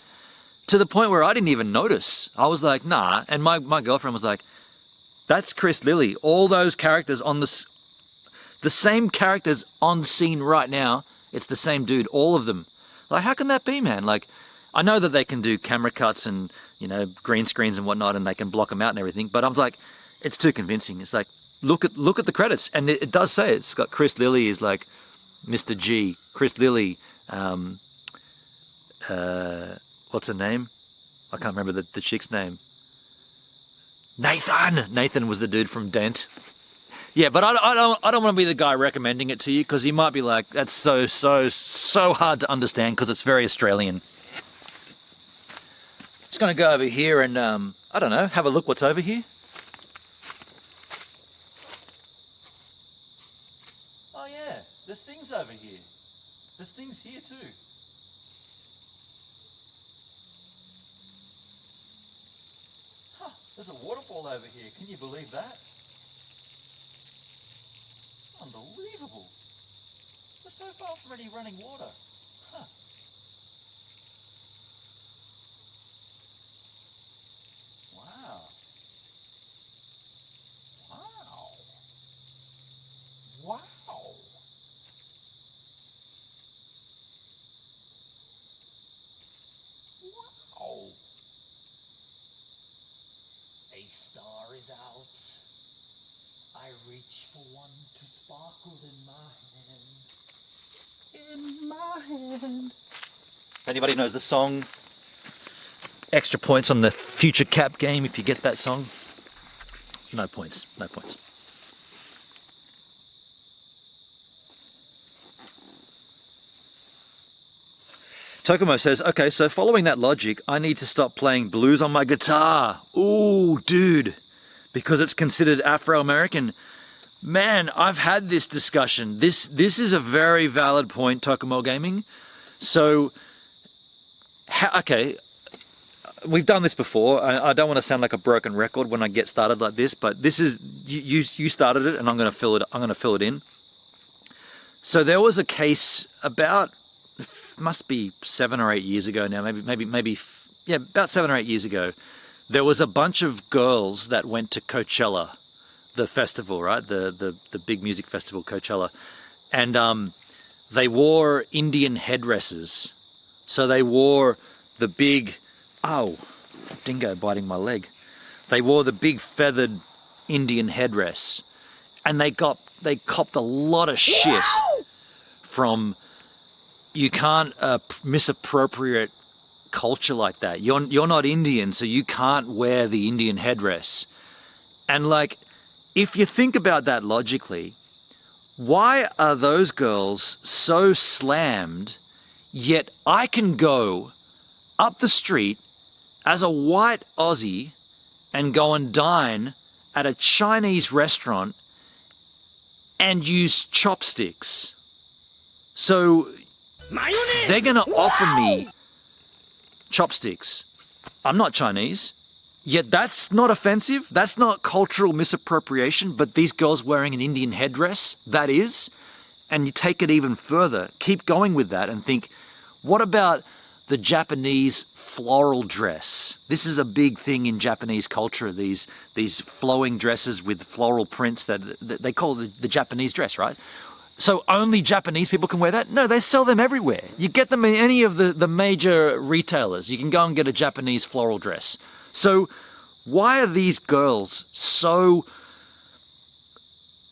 To the point where I didn't even notice. I was like, nah. And my girlfriend was like, that's Chris Lilly. All those characters on the same characters on scene right now. It's the same dude, all of them. Like, how can that be, man? Like, I know that they can do camera cuts and, you know, green screens and whatnot, and they can block them out and everything. But I'm like, it's too convincing. It's like, look at the credits, and it does say it's got Chris Lilly is like Mr. G. Chris Lilly. What's her name? I can't remember the chick's name. Nathan was the dude from Dent. Yeah, but I don't want to be the guy recommending it to you, because you might be like, that's so hard to understand because it's very Australian. Just gonna go over here and I don't know, have a look what's over here. Oh yeah, there's things over here. There's things here too. There's a waterfall over here. Can you believe that? Unbelievable. We're so far from any running water. Huh. Wow. Wow. Wow. Wow. A star is out. I reach for one to sparkle in my hand. If anybody knows the song, extra points on the future cap game if you get that song. No points, no points. Tokomo says, okay, so following that logic, I need to stop playing blues on my guitar. Ooh, dude, because it's considered Afro-American. Man, I've had this discussion. This is a very valid point, Tokomo Gaming. So, okay, we've done this before. I don't want to sound like a broken record when I get started like this, but this is, you started it, and I'm going to fill it in. So there was a case about, must be 7 or 8 years ago now, maybe, yeah, about 7 or 8 years ago. There was a bunch of girls that went to Coachella, the festival, right? The big music festival, Coachella. And they wore Indian headdresses. So they wore the big, oh, dingo biting my leg. They wore the big feathered Indian headdress. And they copped a lot of shit from, you can't misappropriate culture like that. You're not Indian, so you can't wear the Indian headdress. And like, if you think about that logically, why are those girls so slammed, yet I can go up the street as a white Aussie and go and dine at a Chinese restaurant and use chopsticks? So they're going to offer me chopsticks. I'm not Chinese, yet that's not offensive. That's not cultural misappropriation, but these girls wearing an Indian headdress, that is. And you take it even further, keep going with that and think, what about the Japanese floral dress? This is a big thing in Japanese culture, these flowing dresses with floral prints that they call the Japanese dress, right? So only Japanese people can wear that? No, they sell them everywhere. You get them in any of the major retailers. You can go and get a Japanese floral dress. So why are these girls so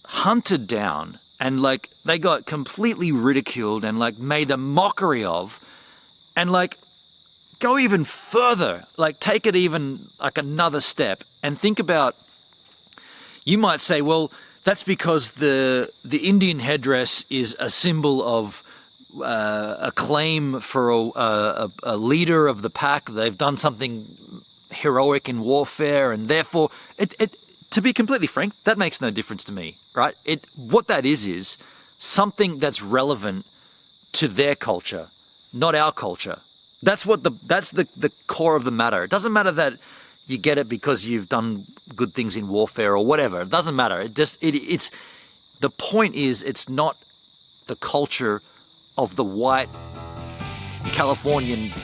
hunted down and like they got completely ridiculed and like made a mockery of? And like, go even further, like take it even like another step and think about, you might say, well, that's because the Indian headdress is a symbol of a claim for a leader of the pack. They've done something heroic in warfare, and therefore, to be completely frank, that makes no difference to me, right? What that is something that's relevant to their culture, not our culture. That's the core of the matter. It doesn't matter that you get it because you've done good things in warfare or whatever. It doesn't matter. It's the point is it's not the culture of the white Californian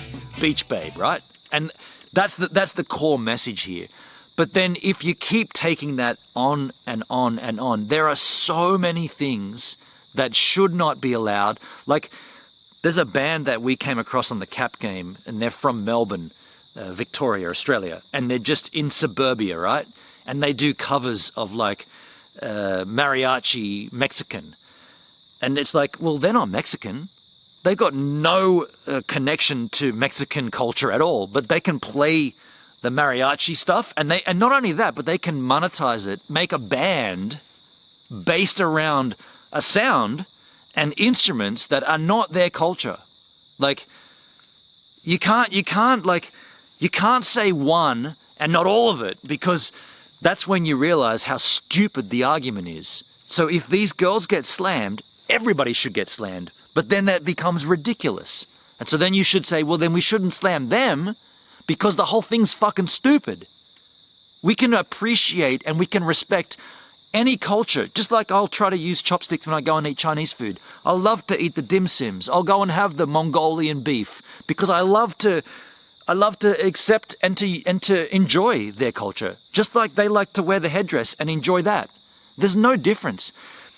beach babe, right? And that's the core message here. But then if you keep taking that on and on and on, there are so many things that should not be allowed. Like, there's a band that we came across on the Cap game, and they're from Melbourne, Victoria, Australia, and they're just in suburbia, right? And they do covers of like mariachi Mexican. And it's like, well, they're not Mexican. They've got no connection to Mexican culture at all, but they can play the mariachi stuff, and not only that, but they can monetize it, make a band based around a sound and instruments that are not their culture. Like, you can't say one and not all of it, because that's when you realize how stupid the argument is. So if these girls get slammed, everybody should get slammed, but then that becomes ridiculous. And so then you should say, well, then we shouldn't slam them because the whole thing's fucking stupid. We can appreciate and we can respect any culture, just like I'll try to use chopsticks when I go and eat Chinese food. I love to eat the dim sims. I'll go and have the Mongolian beef because I love to accept and to enjoy their culture, just like they like to wear the headdress and enjoy that. There's no difference.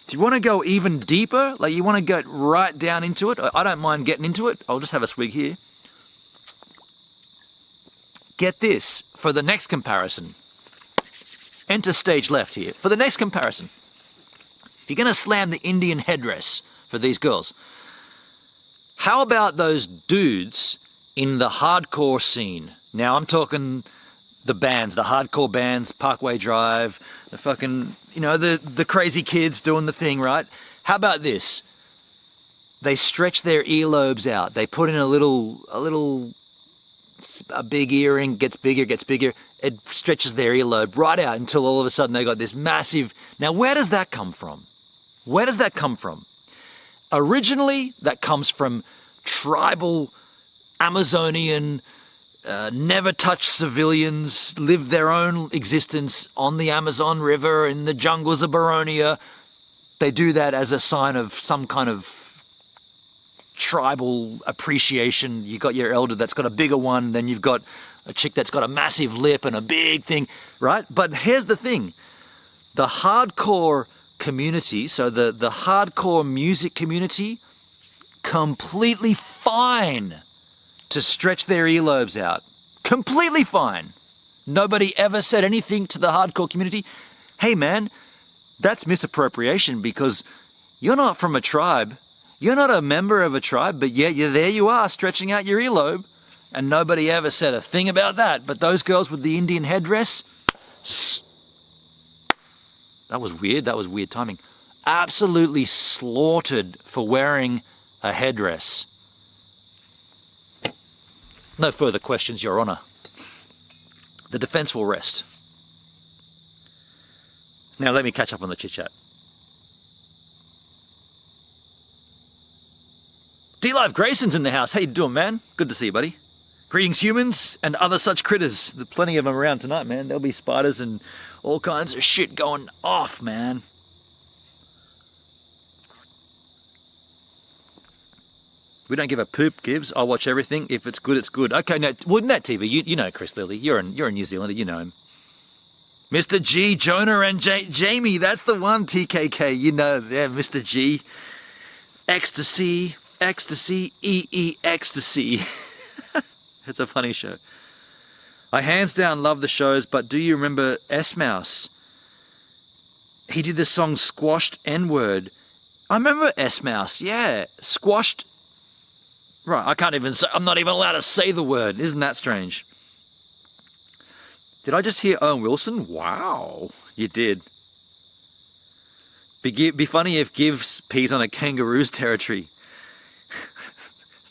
If you want to go even deeper, like you want to get right down into it, I don't mind getting into it. I'll just have a swig here. Get this for the next comparison. Enter stage left here. For the next comparison, if you're going to slam the Indian headdress for these girls, how about those dudes in the hardcore scene? Now I'm talking the bands, the hardcore bands, Parkway Drive, the fucking, the crazy kids doing the thing, right? How about this? They stretch their earlobes out. They put in a big earring, gets bigger. It stretches their earlobe right out until all of a sudden they got this massive... Now, where does that come from? Where does that come from? Originally, that comes from tribal, Amazonian, never touch civilians, live their own existence on the Amazon River in the jungles of Boronia. They do that as a sign of some kind of tribal appreciation. You got your elder that's got a bigger one, then you've got a chick that's got a massive lip and a big thing, right? But here's the thing. The hardcore community, so the hardcore music community, completely fine to stretch their earlobes out. Completely fine. Nobody ever said anything to the hardcore community. Hey man, that's misappropriation because you're not from a tribe. You're not a member of a tribe, but yet there you are stretching out your earlobe. And nobody ever said a thing about that. But those girls with the Indian headdress, That was weird. That was weird timing. Absolutely slaughtered for wearing a headdress. No further questions, Your Honour. The defence will rest. Now let me catch up on the chit-chat. D-Live Grayson's in the house. How you doing, man? Good to see you, buddy. Greetings, humans and other such critters. There's plenty of them around tonight, man. There'll be spiders and all kinds of shit going off, man. We don't give a poop, Gibbs. I'll watch everything. If it's good, it's good. Okay, no, well, Nat TV, you know Chris Lilly. You're a New Zealander, you know him. Mr. G, Jonah and Jamie, that's the one, TKK. You know, yeah, Mr. G. Ecstasy, ecstasy. It's a funny show. I hands down love the shows, but do you remember S-Mouse? He did this song, Squashed N-Word. I remember S-Mouse, yeah. Squashed. Right, I can't even say, I'm not even allowed to say the word. Isn't that strange? Did I just hear Owen Wilson? Wow, you did. Be funny if Gives pees on a kangaroo's territory.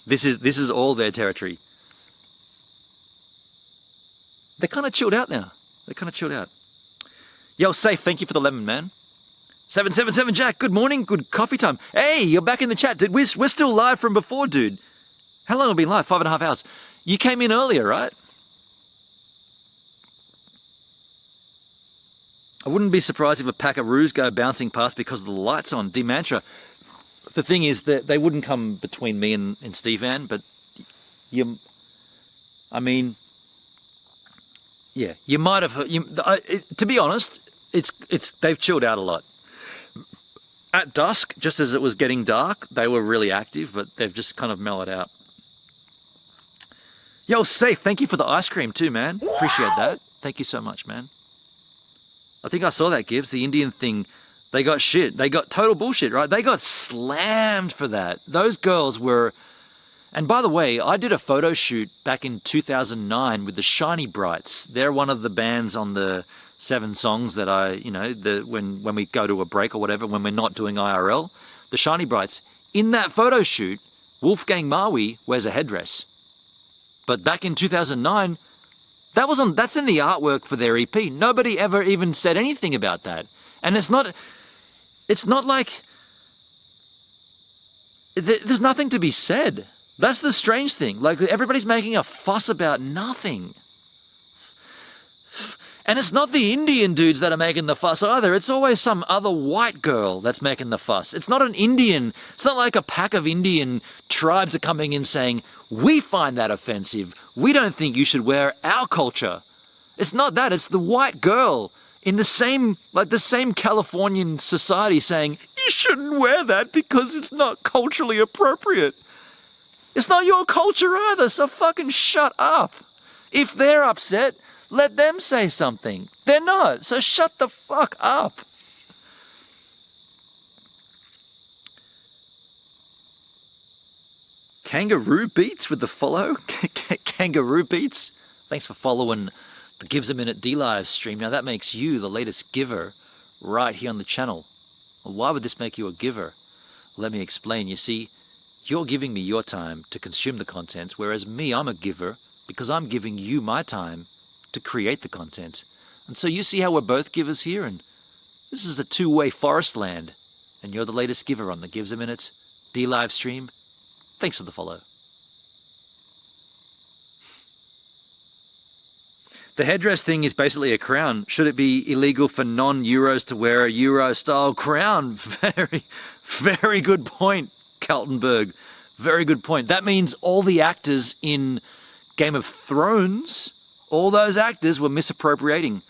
This is all their territory. They're kind of chilled out now. They're kind of chilled out. Yo, Safe, thank you for the lemon, man. 777 Jack, good morning, good coffee time. Hey, you're back in the chat, dude. We're still live from before, dude. How long have we been live? 5.5 hours. You came in earlier, right? I wouldn't be surprised if a pack of roos go bouncing past because of the lights on. D-Mantra. The thing is that they wouldn't come between me and Steve Ann, but you, I mean, yeah, you might have. To be honest, they've chilled out a lot. At dusk, just as it was getting dark, they were really active, but they've just kind of mellowed out. Yo, Safe, thank you for the ice cream too, man. Appreciate that. Thank you so much, man. I think I saw that, Gibbs. The Indian thing, they got shit. They got total bullshit, right? They got slammed for that. Those girls were... And by the way, I did a photo shoot back in 2009 with the Shiny Brights. They're one of the bands on the 7 songs that I, you know, when we go to a break or whatever, when we're not doing IRL, the Shiny Brights. In that photo shoot, Wolfgang Maui wears a headdress. But back in 2009... that's in the artwork for their EP. Nobody ever even said anything about that. And it's not like there's nothing to be said. That's the strange thing. Like, everybody's making a fuss about nothing. And it's not the Indian dudes that are making the fuss either. It's always some other white girl that's making the fuss. It's not an Indian. It's not like a pack of Indian tribes are coming in saying, we find that offensive. We don't think you should wear our culture. It's not that. It's the white girl in the same Californian society saying, you shouldn't wear that because it's not culturally appropriate. It's not your culture either, so fucking shut up. If they're upset, let them say something. They're not, so shut the fuck up. Kangaroo Beats with the follow. Kangaroo Beats. Thanks for following the GivesAMinute D-Live stream. Now that makes you the latest giver right here on the channel. Well, why would this make you a giver? Let me explain. You see, you're giving me your time to consume the content, whereas me, I'm a giver because I'm giving you my time to create the content. And so you see how we're both givers here, and this is a two-way forest land, and you're the latest giver on the GivesAMinute D-Live stream. Thanks for the follow. The headdress thing is basically a crown. Should it be illegal for non-Euros to wear a Euro-style crown? Very, very good point, Kaltenberg. Very good point. That means all the actors in Game of Thrones, all those actors were misappropriating.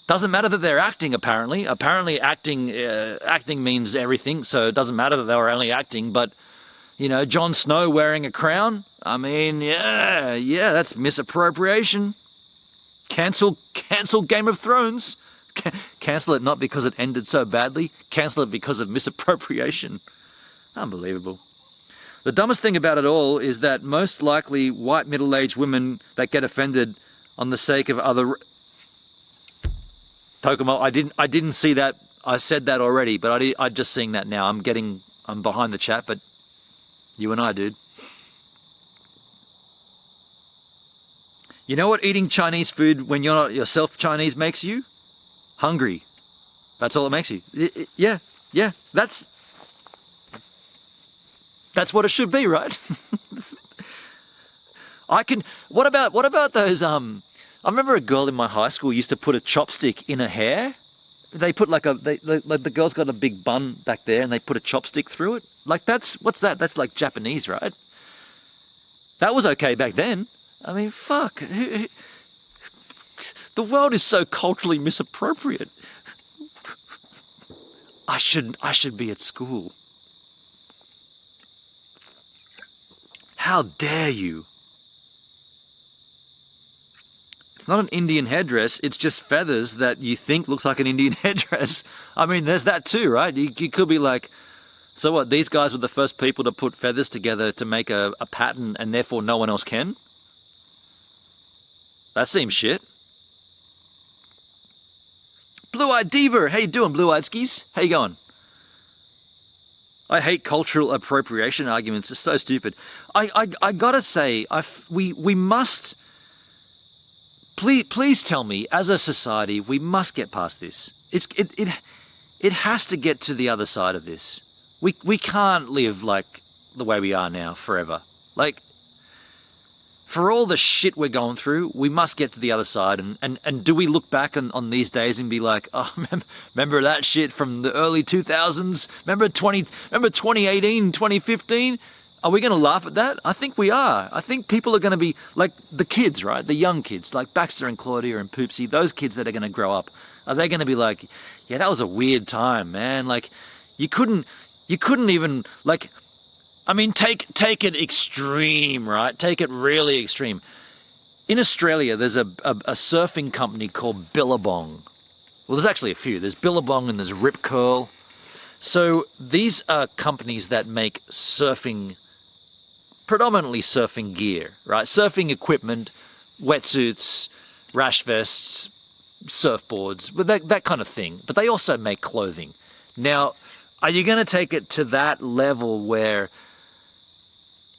Doesn't matter that they're acting, apparently. Apparently acting means everything, so it doesn't matter that they were only acting, but, you know, Jon Snow wearing a crown, I mean, yeah, that's misappropriation. Cancel Game of Thrones. Cancel it not because it ended so badly. Cancel it because of misappropriation. Unbelievable. The dumbest thing about it all is that most likely white middle-aged women that get offended on the sake of other... Tokomo, I didn't see that. I said that already, but I'm just seeing that now. I'm behind the chat, but you and I, dude. You know what eating Chinese food when you're not yourself Chinese makes you? Hungry. That's all it makes you. Yeah. That's what it should be, right? What about those, I remember a girl in my high school used to put a chopstick in her hair. They put like the girl's got a big bun back there and they put a chopstick through it. Like what's that? That's like Japanese, right? That was okay back then. I mean, fuck. The world is so culturally misappropriate. I should be at school. How dare you? It's not an Indian headdress, it's just feathers that you think looks like an Indian headdress. I mean, there's that too, right? You could be like, so what, these guys were the first people to put feathers together to make a pattern and therefore no one else can? That seems shit. Blue-Eyed Diva, how you doing, Blue-Eyed Skis? How you going? I hate cultural appropriation arguments. It's so stupid. I gotta say, we must. Please tell me, as a society, we must get past this. It has to get to the other side of this. We can't live like the way we are now forever. Like, for all the shit we're going through, we must get to the other side. And do we look back on these days and be like, oh, remember that shit from the early 2000s? Remember 2018, 2015? Are we going to laugh at that? I think we are. I think people are going to be like the kids, right? The young kids, like Baxter and Claudia and Poopsie, those kids that are going to grow up. Are they going to be like, yeah, that was a weird time, man. Like, you couldn't even, like, I mean, take it extreme, right? Take it really extreme. In Australia, there's a surfing company called Billabong. Well, there's actually a few. There's Billabong and there's Rip Curl. So these are companies that make surfing, predominantly surfing gear, right? Surfing equipment, wetsuits, rash vests, surfboards, that kind of thing. But they also make clothing. Now, are you going to take it to that level where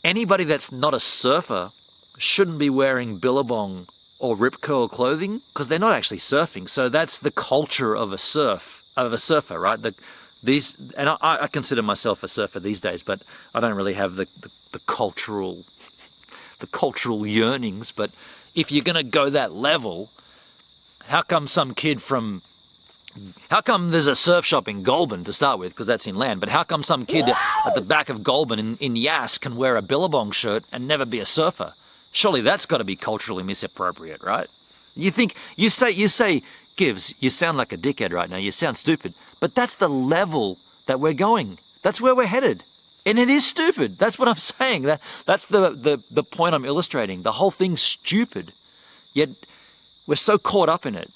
anybody that's not a surfer shouldn't be wearing Billabong or Rip Curl clothing? Because they're not actually surfing. So that's the culture of a surfer, right? I consider myself a surfer these days, but I don't really have the cultural yearnings. But if you're going to go that level, how come there's a surf shop in Goulburn to start with, because that's inland, but how come some kid at the back of Goulburn in Yass can wear a Billabong shirt and never be a surfer? Surely that's got to be culturally misappropriate, right? You say, Gives, you sound like a dickhead right now, you sound stupid, but that's the level that we're going. That's where we're headed. And it is stupid. That's what I'm saying. That's the point I'm illustrating. The whole thing's stupid, yet we're so caught up in it.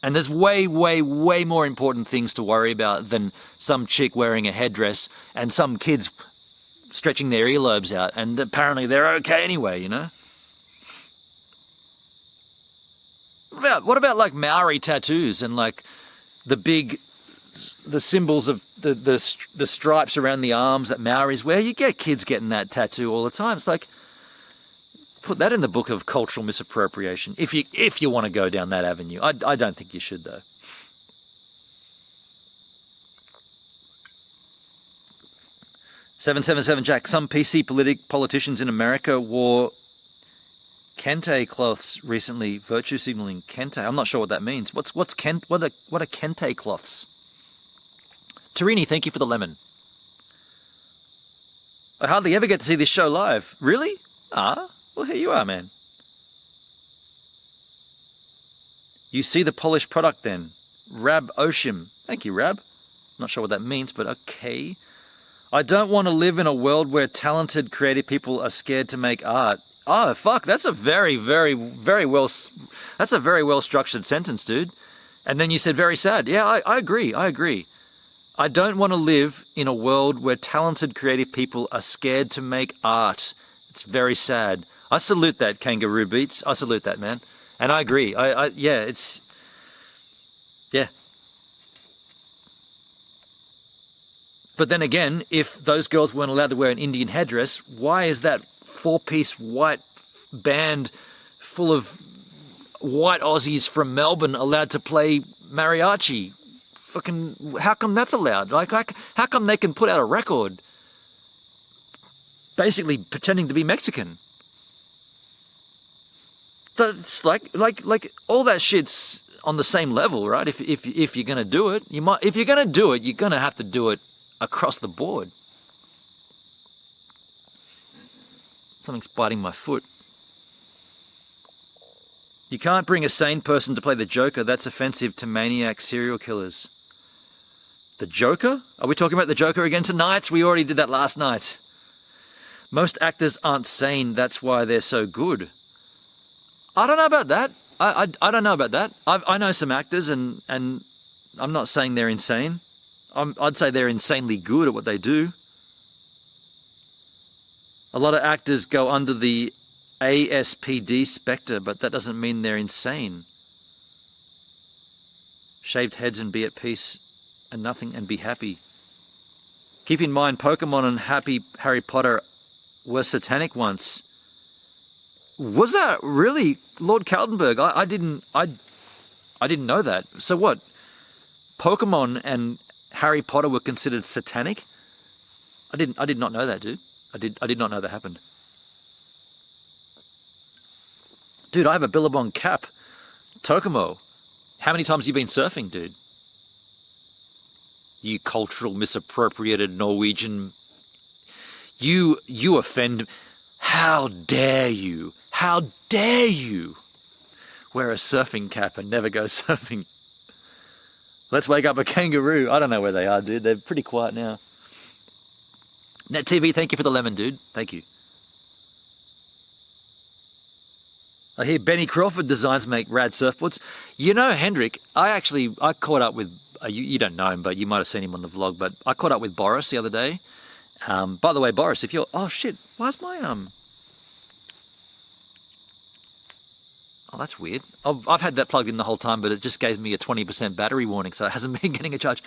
And there's way, way, way more important things to worry about than some chick wearing a headdress and some kids stretching their earlobes out, and apparently they're okay anyway, you know? What about like Maori tattoos and like the symbols of the stripes around the arms that Maoris wear? You get kids getting that tattoo all the time. It's like, put that in the book of cultural misappropriation if you want to go down that avenue. I don't think you should, though. $777 Jack. Some PC politicians in America wore kente cloths recently, virtue signaling kente. I'm not sure what that means. What are kente cloths? Tarini, thank you for the lemon. I hardly ever get to see this show live. Really? Well, here you are, man. You see the polished product then. Rab Oshim. Thank you, Rab. Not sure what that means, but okay. I don't want to live in a world where talented, creative people are scared to make art. Oh, fuck, that's a very, very, very well structured sentence, dude. And then you said very sad. Yeah, I agree. I don't want to live in a world where talented, creative people are scared to make art. It's very sad. I salute that, Kangaroo Beats. I salute that, man. And I agree. Yeah, it's... Yeah. But then again, if those girls weren't allowed to wear an Indian headdress, why is that 4-piece white band full of white Aussies from Melbourne allowed to play mariachi? Fucking, how come that's allowed? Like, how come they can put out a record basically pretending to be Mexican? That's like all that shit's on the same level, right? If you're gonna do it, if you're gonna do it, you're gonna have to do it across the board. Something's biting my foot. You can't bring a sane person to play the Joker. That's offensive to maniac serial killers. The Joker? Are we talking about the Joker again tonight? We already did that last night. Most actors aren't sane. That's why they're so good. I don't know about that. I don't know about that. I know some actors, and I'm not saying they're insane. I'd say they're insanely good at what they do. A lot of actors go under the ASPD spectre, but that doesn't mean they're insane. Shaved heads and be at peace and nothing and be happy. Keep in mind, Pokemon and Harry Potter were satanic once. Was that really, Lord Kaltenberg? I didn't know that. So what? Pokemon and Harry Potter were considered satanic? I did not know that, dude. I did not know that happened. Dude, I have a Billabong cap. Tokomo. How many times have you been surfing, dude? You cultural misappropriated Norwegian. You offend. How dare you? How dare you wear a surfing cap and never go surfing? Let's wake up a kangaroo. I don't know where they are, dude. They're pretty quiet now. Net TV, thank you for the lemon, dude. Thank you. I hear Benny Crawford designs make rad surfboards. You know, Hendrik, I caught up with, you don't know him, but you might have seen him on the vlog, but I caught up with Boris the other day. By the way, Boris, if you're, oh shit, why's my, oh, that's weird. I've had that plugged in the whole time, but it just gave me a 20% battery warning, so it hasn't been getting a charge.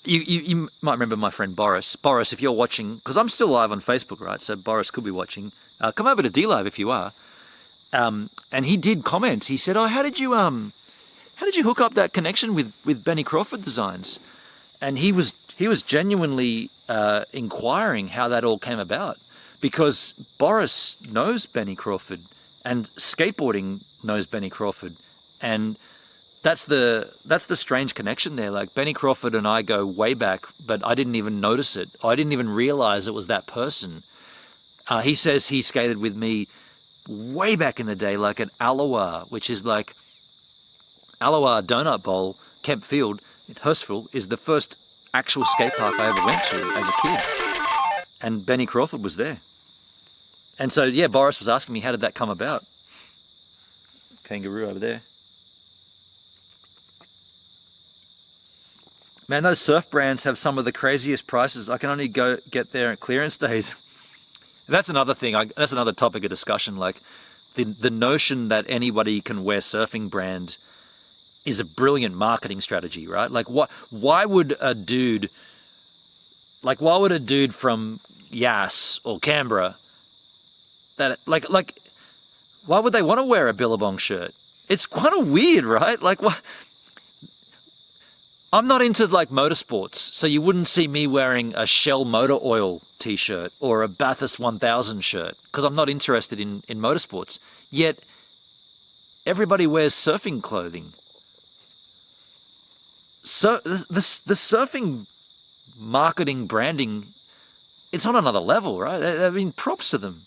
You might remember my friend Boris. Boris, if you're watching, because I'm still live on Facebook, right? So Boris could be watching. Come over to DLive if you are. And he did comment. He said, "Oh, how did you hook up that connection with Benny Crawford Designs?" And he was genuinely inquiring how that all came about, because Boris knows Benny Crawford, and skateboarding knows Benny Crawford, and that's the strange connection there. Like, Benny Crawford and I go way back, but I didn't even notice it. I didn't even realize it was that person. He says he skated with me way back in the day, like at Aloha, which is like Aloha Donut Bowl, Kemp Field in Hurstville, is the first actual skate park I ever went to as a kid. And Benny Crawford was there. And so, yeah, Boris was asking me, how did that come about? Kangaroo over there. Man, those surf brands have some of the craziest prices. I can only get there at clearance days. That's another thing. That's another topic of discussion. Like, the notion that anybody can wear surfing brand is a brilliant marketing strategy, right? Like, why would a dude from Yass or Canberra that why would they want to wear a Billabong shirt? It's kind of weird, right? Like, what? I'm not into like motorsports, so you wouldn't see me wearing a Shell Motor Oil t-shirt or a Bathurst 1000 shirt, because I'm not interested in motorsports. Yet everybody wears surfing clothing. So the surfing marketing branding, it's on another level, right? I mean, props to them.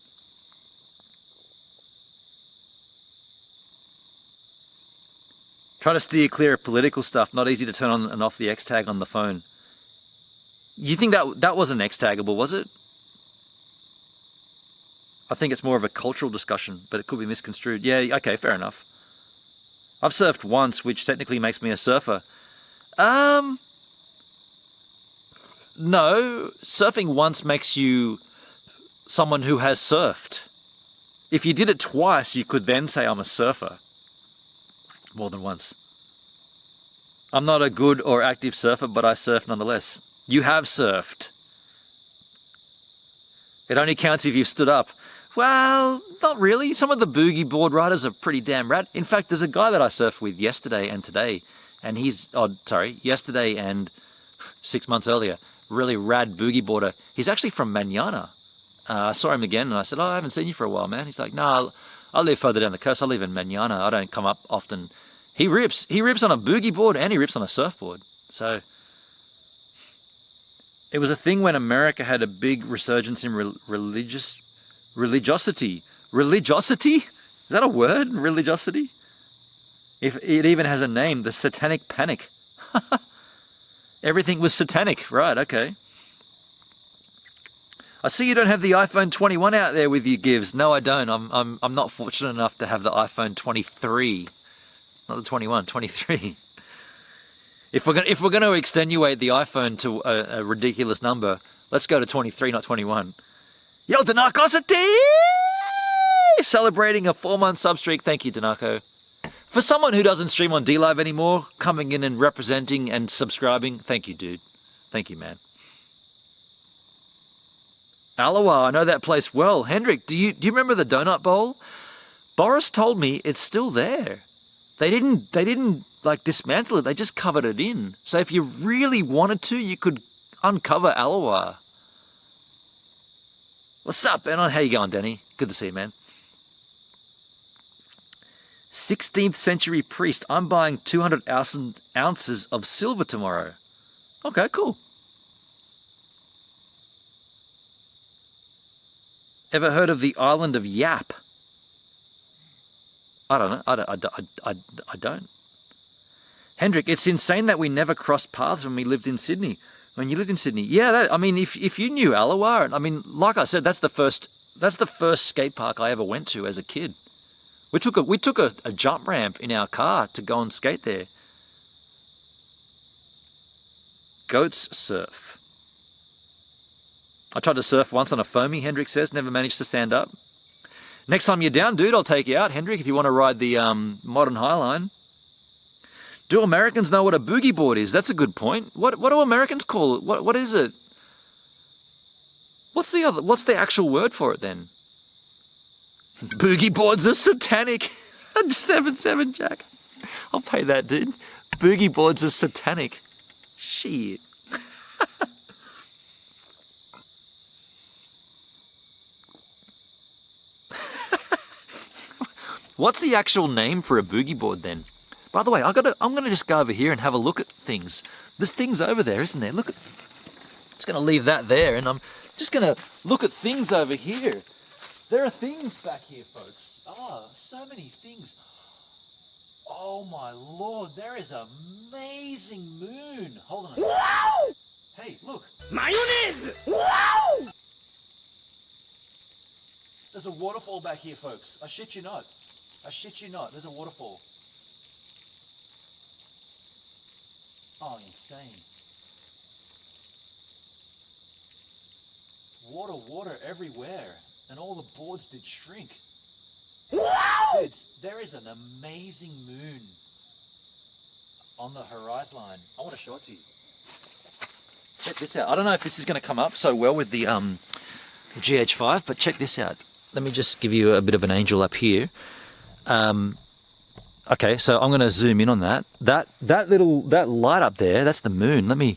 Try to steer clear of political stuff. Not easy to turn on and off the X tag on the phone. You think that wasn't X taggable, was it? I think it's more of a cultural discussion, but it could be misconstrued. Yeah, okay, fair enough. I've surfed once, which technically makes me a surfer. No, surfing once makes you someone who has surfed. If you did it twice, you could then say I'm a surfer. More than once. I'm not a good or active surfer, but I surf nonetheless. You have surfed. It only counts if you've stood up. Well, not really. Some of the boogie board riders are pretty damn rad. In fact, there's a guy that I surfed with yesterday and today, and yesterday and 6 months earlier. Really rad boogie boarder. He's actually from Manana. I saw him again, and I said, "Oh, I haven't seen you for a while, man." He's like, "No, I live further down the coast. I live in Manana. I don't come up often." He rips on a boogie board and he rips on a surfboard. So it was a thing when America had a big resurgence in religiosity. Religiosity? Is that a word? Religiosity? If it even has a name, the Satanic Panic. Everything was satanic, right? Okay. I see you don't have the iPhone 21 out there with you, Gives. No, I don't. I'm not fortunate enough to have the iPhone 23. Not the 21, 23. If we're going to extenuate the iPhone to a ridiculous number, let's go to 23, not 21. Yo, Danakosity! Celebrating a 4-month sub streak. Thank you, Danako. For someone who doesn't stream on DLive anymore, coming in and representing and subscribing, thank you, dude. Thank you, man. Aloha, I know that place well. Hendrik, do you remember the Donut Bowl? Boris told me it's still there. They didn't like dismantle it. They just covered it in. So if you really wanted to, you could uncover Aloha. What's up, Ben? How you going, Danny? Good to see you, man. 16th century priest. I'm buying 200,000 ounces of silver tomorrow. Okay, cool. Ever heard of the island of Yap? I don't know. I don't. Hendrik, it's insane that we never crossed paths when we lived in Sydney. When you lived in Sydney, yeah. I mean, if you knew Aloha, I mean, like I said, that's the first skate park I ever went to as a kid. We took a jump ramp in our car to go and skate there. Goats surf. I tried to surf once on a foamy, Hendrik says, never managed to stand up. Next time you're down, dude, I'll take you out, Hendrik, if you want to ride the modern Highline. Do Americans know what a boogie board is? That's a good point. What do Americans call it? What is it? What's the actual word for it then? Boogie boards are satanic. 7-7 Jack. I'll pay that, dude. Boogie boards are satanic. Shit. What's the actual name for a boogie board then? By the way, I'm gonna just go over here and have a look at things. There's things over there, isn't there? Look at. Just gonna leave that there, and I'm just gonna look at things over here. There are things back here, folks. Oh, so many things. Oh my lord, there is an amazing moon. Hold on a second. Wow! Hey, look. Mayonnaise! Wow! There's a waterfall back here, folks. I shit you not. I shit you not. There's a waterfall. Oh, insane. Water everywhere. And all the boards did shrink. Wow! Dude, there is an amazing moon on the horizon line. I want to show it to you. Check this out. I don't know if this is going to come up so well with the GH5, but check this out. Let me just give you a bit of an angel up here. Okay, so I'm going to zoom in on that. That light up there, that's the moon. Let me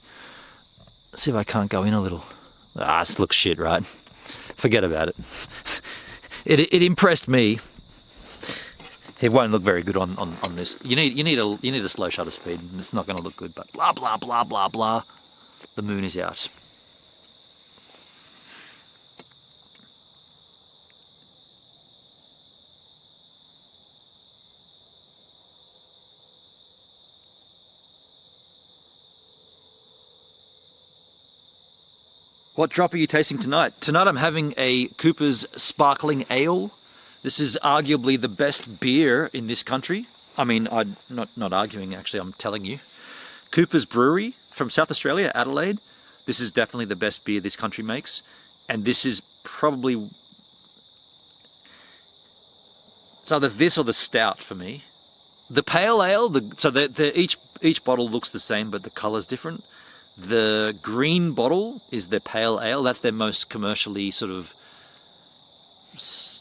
see if I can't go in a little. This looks shit, right? Forget about it. It impressed me. It won't look very good on this. You need a slow shutter speed, and it's not going to look good. But blah blah blah blah blah. The moon is out. What drop are you tasting tonight? Tonight I'm having a Cooper's Sparkling Ale. This is arguably the best beer in this country. I mean, I'm not arguing, actually, I'm telling you. Cooper's Brewery from South Australia, Adelaide. This is definitely the best beer this country makes. And this is probably... It's either this or the Stout for me. The pale ale, so each bottle looks the same, but the color's different. The green bottle is their pale ale. That's their most commercially sort of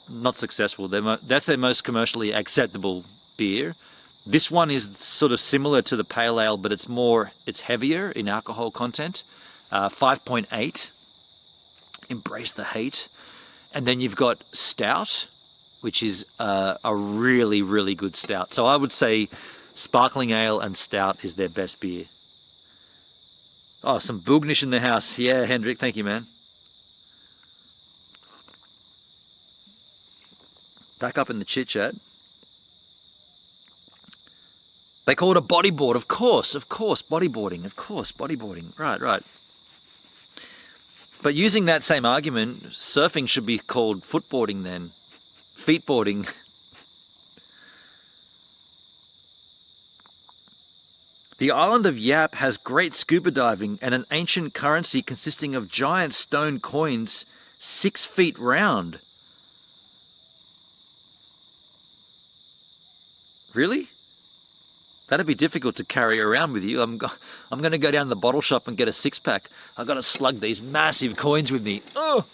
not successful. That's their most commercially acceptable beer. This one is sort of similar to the pale ale, but it's heavier in alcohol content. 5.8. Embrace the hate. And then you've got stout, which is a really, really good stout. So I would say sparkling ale and stout is their best beer. Oh, some Boognish in the house. Yeah, Hendrik, thank you, man. Back up in the chit-chat. They call it a bodyboard. Of course, bodyboarding. Of course, bodyboarding. Right. But using that same argument, surfing should be called footboarding then. Feetboarding. The island of Yap has great scuba diving and an ancient currency consisting of giant stone coins 6 feet round. Really? That'd be difficult to carry around with you. I'm going to go down to the bottle shop and get a 6-pack. I've got to slug these massive coins with me. Oh,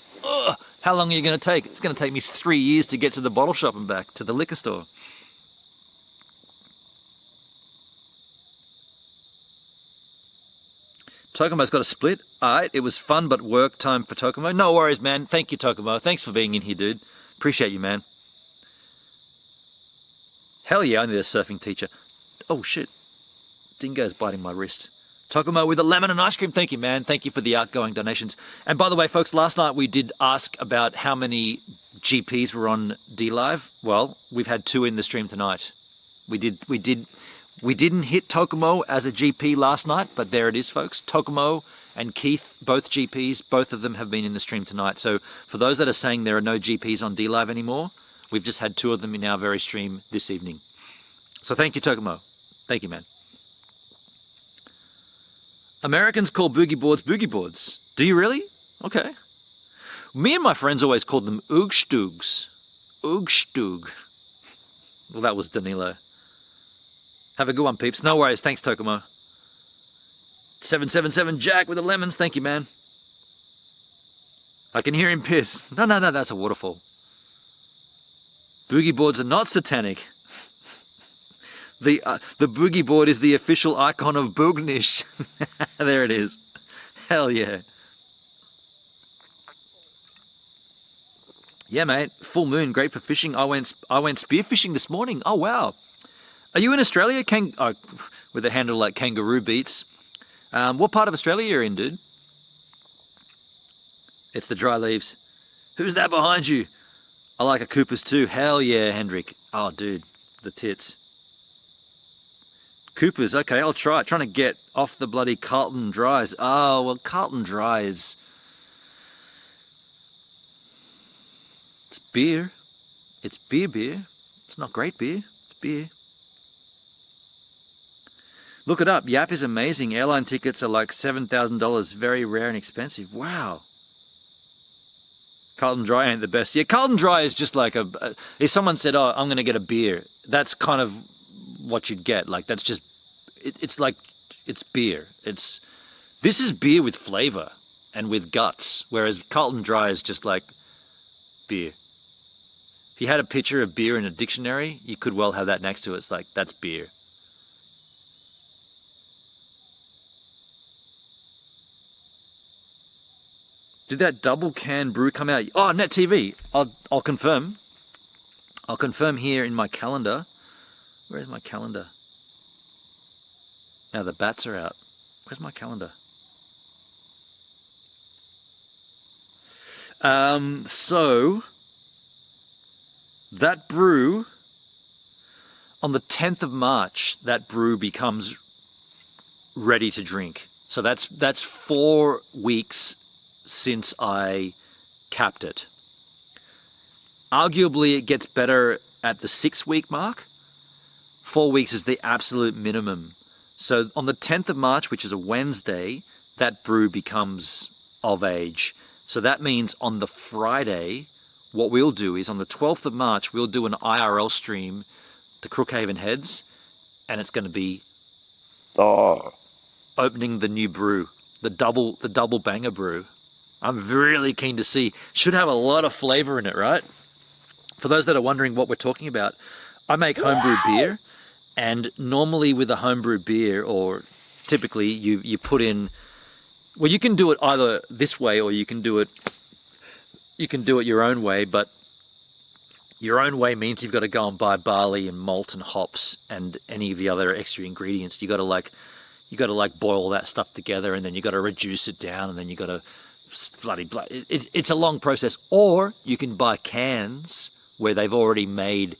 how long are you going to take? It's going to take me 3 years to get to the bottle shop and back to the liquor store. Tokomo's got a split. Alright, it was fun but work time for Tokomo. No worries, man. Thank you, Tokomo. Thanks for being in here, dude. Appreciate you, man. Hell yeah, I need a surfing teacher. Oh shit. Dingo's biting my wrist. Tokomo with a lemon and ice cream. Thank you, man. Thank you for the outgoing donations. And by the way, folks, last night we did ask about how many GPs were on D-Live. Well, we've had 2 in the stream tonight. We didn't hit Tokomo as a GP last night, but there it is, folks. Tokomo and Keith, both GPs, both of them have been in the stream tonight. So for those that are saying there are no GPs on D-Live anymore, we've just had 2 of them in our very stream this evening. So thank you, Tokomo. Thank you, man. Americans call boogie boards. Do you really? Okay. Me and my friends always called them oogstugs. Oogstug. Well, that was Danilo. Have a good one, peeps. No worries. Thanks, Tokomo. 777 Jack with the lemons. Thank you, man. I can hear him piss. No, that's a waterfall. Boogie boards are not satanic. The boogie board is the official icon of Boognish. There it is. Hell yeah. Yeah, mate. Full moon, great for fishing. I went spearfishing this morning. Oh wow. Are you in Australia? With a handle like Kangaroo Beats. What part of Australia you're in, dude? It's the dry leaves. Who's that behind you? I like a Cooper's too. Hell yeah, Hendrik. Oh, dude, the tits. Coopers, okay, I'll try it. Trying to get off the bloody Carlton Dries. Oh, well, Carlton Dries. It's beer. It's beer. It's not great beer. It's beer. Look it up. Yap is amazing. Airline tickets are like $7,000. Very rare and expensive. Wow. Carlton Dry ain't the best. Yeah, Carlton Dry is just like if someone said, oh, I'm going to get a beer, that's kind of what you'd get. Like, that's just, it's like, it's beer. This is beer with flavor and with guts, whereas Carlton Dry is just like beer. If you had a picture of beer in a dictionary, you could well have that next to it. It's like, that's beer. Did that double can brew come out? Oh, Net TV. I'll confirm. I'll confirm here in my calendar. Where's my calendar? Now the bats are out. Where's my calendar? So that brew on the 10th of March, that brew becomes ready to drink. So that's 4 weeks since I capped it. Arguably, it gets better at the 6-week mark. 4 weeks is the absolute minimum. So on the 10th of March, which is a Wednesday, that brew becomes of age. So that means on the Friday, what we'll do is on the 12th of March, we'll do an IRL stream to Crookhaven Heads, and it's going to be Oh. opening the new brew, the double banger brew. I'm really keen to see. Should have a lot of flavor in it, right? For those that are wondering what we're talking about, I make homebrew beer, and normally with a homebrew beer, or typically you put in, well, you can do it either this way or you can do it your own way, but your own way means you've got to go and buy barley and malt and hops and any of the other extra ingredients. You got to boil that stuff together, and then you got to reduce it down, and then you got to it's a long process. Or you can buy cans where they've already made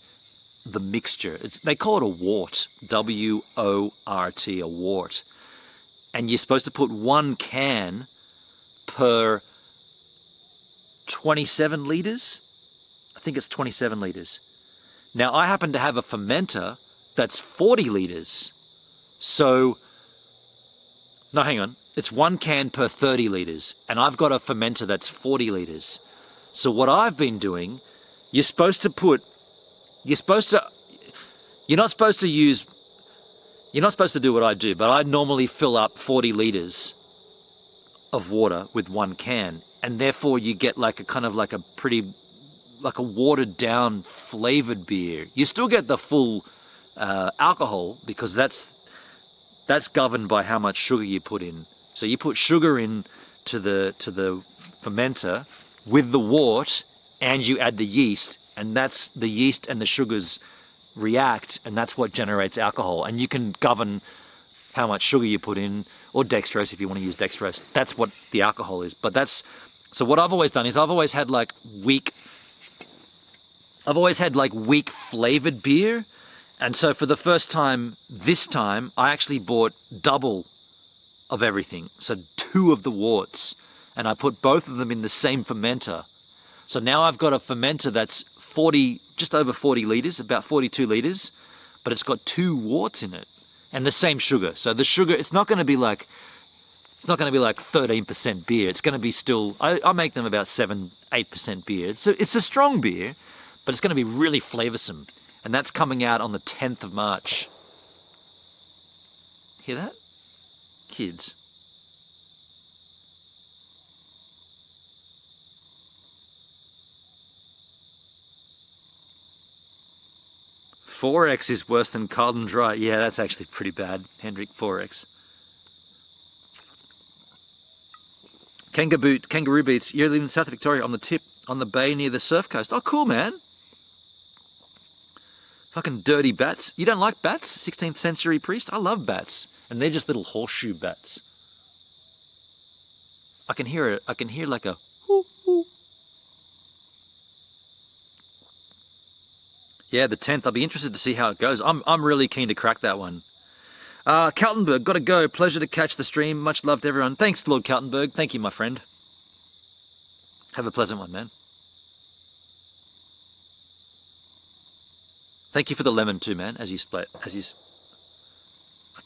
the mixture. They call it a wort, W-O-R-T, a wort. And you're supposed to put 1 can per 27 litres. I think it's 27 litres. Now, I happen to have a fermenter that's 40 litres. So, no, hang on. It's 1 can per 30 litres. And I've got a fermenter that's 40 litres. So what I've been doing, you're not supposed to do what I do, but I normally fill up 40 litres of water with 1 can. And therefore you get like a watered down flavored beer. You still get the full alcohol, because that's governed by how much sugar you put in. So you put sugar in to the fermenter with the wort, and you add the yeast, and that's the yeast and the sugars react, and that's what generates alcohol. And you can govern how much sugar you put in, or dextrose if you want to use dextrose. That's what the alcohol is. So what I've always done is I've always had like weak flavored beer. And so for the first time, this time, I actually bought double of everything. So 2 of the worts, and I put both of them in the same fermenter. So now I've got a fermenter that's just over 40 litres, about 42 litres, but it's got 2 worts in it and the same sugar. So the sugar, it's not going to be like 13% beer. It's going to be still, I make them about 7-8% beer. So it's a strong beer, but it's going to be really flavoursome. And that's coming out on the 10th of March. Hear that? Kids. Forex is worse than Carlton Dry. Yeah, that's actually pretty bad, Hendrik. Forex. Kangaroo Beats. You're living in South Victoria on the tip, on the bay near the surf coast. Oh, cool, man. Fucking dirty bats. You don't like bats? 16th century priest? I love bats. And they're just little horseshoe bats. I can hear it. I can hear like a whoo whoo. Yeah, the 10th. I'll be interested to see how it goes. I'm really keen to crack that one. Kaltenberg, gotta go. Pleasure to catch the stream. Much love to everyone. Thanks, Lord Kaltenberg. Thank you, my friend. Have a pleasant one, man. Thank you for the lemon too, man, as you split. I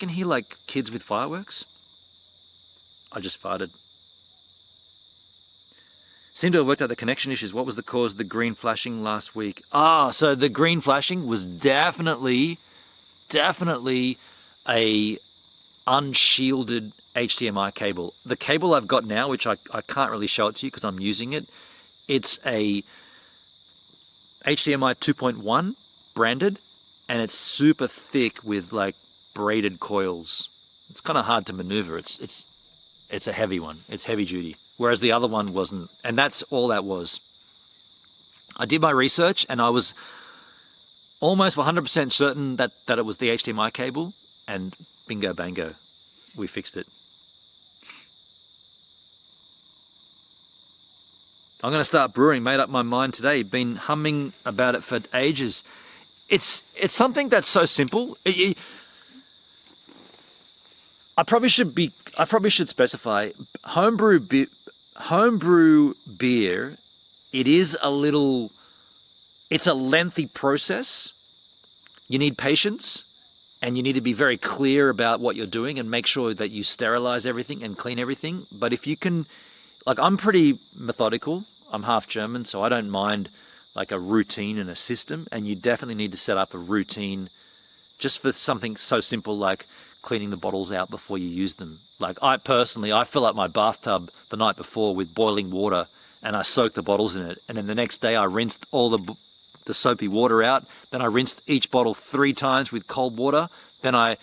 can hear like kids with fireworks. I just farted. Seem to have worked out the connection issues. What was the cause of the green flashing last week? So the green flashing was definitely a unshielded HDMI cable. The cable I've got now, which I can't really show it to you because I'm using it, it's a HDMI 2.1 branded, and it's super thick with like braided coils. It's kind of hard to maneuver. It's a heavy one. It's heavy duty. Whereas the other one wasn't, and that's all that was. I did my research, and I was almost 100% certain that it was the HDMI cable, and bingo bango, we fixed it. I'm going to start brewing. Made up my mind today. Been humming about it for ages. It's something that's so simple. I probably should specify homebrew beer. It's a lengthy process. You need patience, and you need to be very clear about what you're doing and make sure that you sterilize everything and clean everything. But if you can, like, I'm pretty methodical. I'm half German, so I don't mind like a routine and a system, and you definitely need to set up a routine just for something so simple like cleaning the bottles out before you use them. Like I fill up my bathtub the night before with boiling water and I soak the bottles in it. And then the next day I rinsed all the soapy water out. Then I rinsed each bottle 3 times with cold water. Then I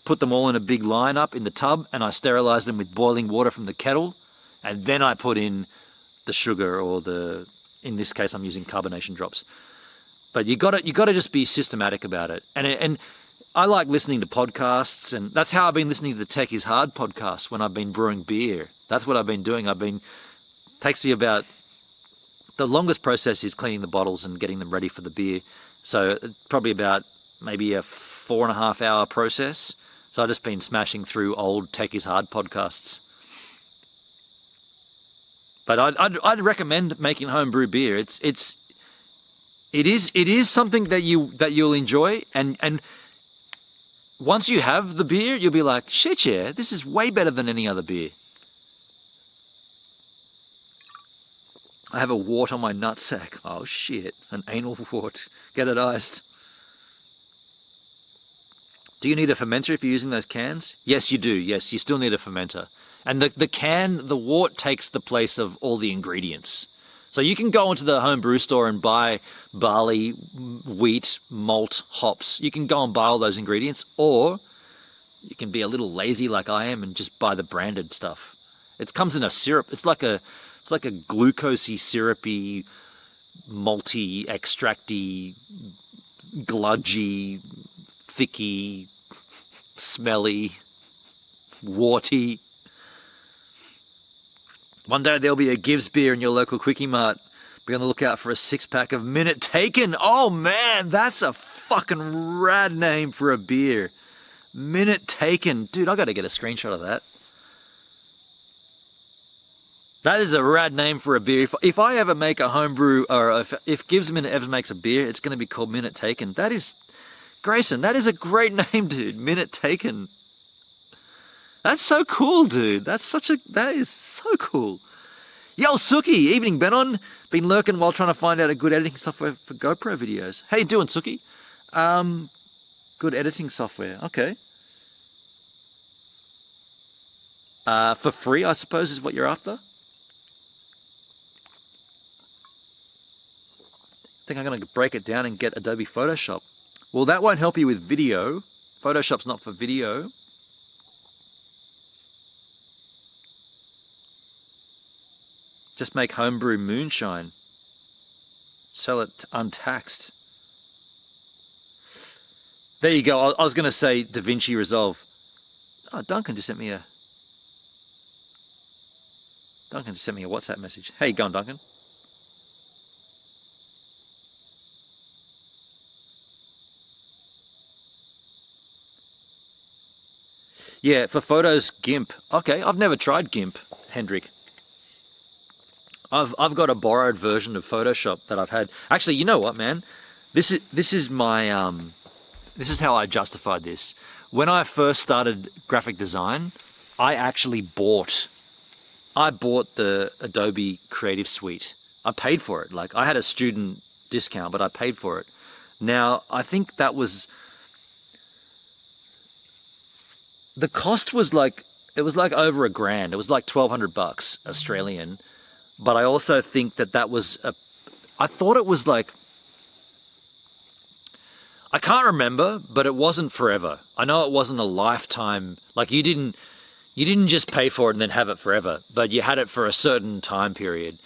put them all in a big line up in the tub and I sterilized them with boiling water from the kettle. And then I put in the sugar or in this case, I'm using carbonation drops. But you gotta just be systematic about it. And I like listening to podcasts, and that's how I've been listening to the Tech is Hard podcast when I've been brewing beer. That's what I've been doing. Takes me about, the longest process is cleaning the bottles and getting them ready for the beer. So probably about maybe a 4.5 hour process. So I've just been smashing through old Tech is Hard podcasts. But I'd recommend making homebrew beer. It is something that you'll enjoy, and once you have the beer, you'll be like, shit, yeah, this is way better than any other beer. I have a wart on my nutsack. Oh shit, an anal wart. Get it iced. Do you need a fermenter if you're using those cans? Yes, you do. Yes, you still need a fermenter. And the wort takes the place of all the ingredients. So you can go into the home brew store and buy barley, wheat, malt, hops. You can go and buy all those ingredients, or you can be a little lazy like I am and just buy the branded stuff. It comes in a syrup. It's like a glucosey, syrupy, malty, extracty, gludgy, thicky, smelly, warty. One day there'll be a Gives beer in your local Quickie Mart. Be on the lookout for a 6-pack of Minute Taken. Oh man, that's a fucking rad name for a beer. Minute Taken. Dude, I gotta get a screenshot of that. That is a rad name for a beer. If I ever make a homebrew, or if GivesAMinute ever makes a beer, it's gonna be called Minute Taken. That is, Grayson, that is a great name, dude. Minute Taken. That's so cool, dude. That is so cool. Yo, Suki, evening, Benon. Been lurking while trying to find out a good editing software for GoPro videos. How you doing, Suki? Good editing software. Okay. For free, I suppose, is what you're after. I think I'm going to break it down and get Adobe Photoshop. Well, that won't help you with video. Photoshop's not for video. Just make homebrew moonshine. Sell it untaxed. There you go. I was going to say DaVinci Resolve. Oh, Duncan just sent me a WhatsApp message. How you going, Duncan? Yeah, for photos, GIMP. Okay, I've never tried GIMP, Hendrik. I've got a borrowed version of Photoshop that I've had. Actually, you know what, man? This is my this is how I justified this. When I first started graphic design, I actually bought the Adobe Creative Suite. I paid for it. Like, I had a student discount, but I paid for it. Now, I think that was, the cost was like, it was like over $1,000. It was like $1,200 Australian. But I also think that was I thought it was like, I can't remember, but it wasn't forever. I know it wasn't a lifetime, like you didn't just pay for it and then have it forever, but you had it for a certain time period.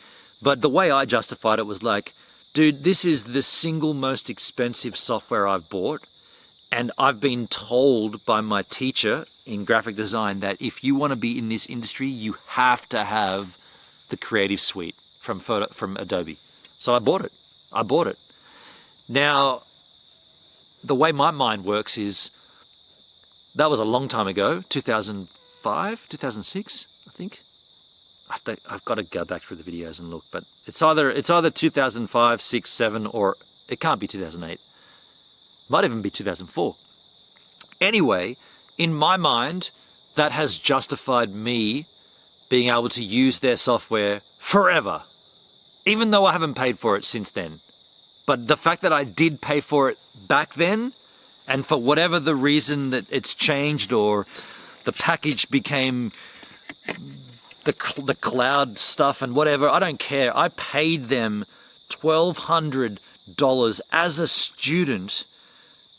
But the way I justified it was like, dude, this is the single most expensive software I've bought. And I've been told by my teacher in graphic design that if you want to be in this industry, you have to have the Creative Suite from Adobe. So I bought it. Now, the way my mind works is, that was a long time ago, 2005, 2006, I think. I've got to go back through the videos and look, but it's either 2005, 6, 7, or it can't be 2008. Might even be 2004. Anyway, in my mind, that has justified me being able to use their software forever, even though I haven't paid for it since then. But the fact that I did pay for it back then, And for whatever the reason that it's changed, or the package became the cloud stuff and whatever, I don't care. I paid them $1,200 as a student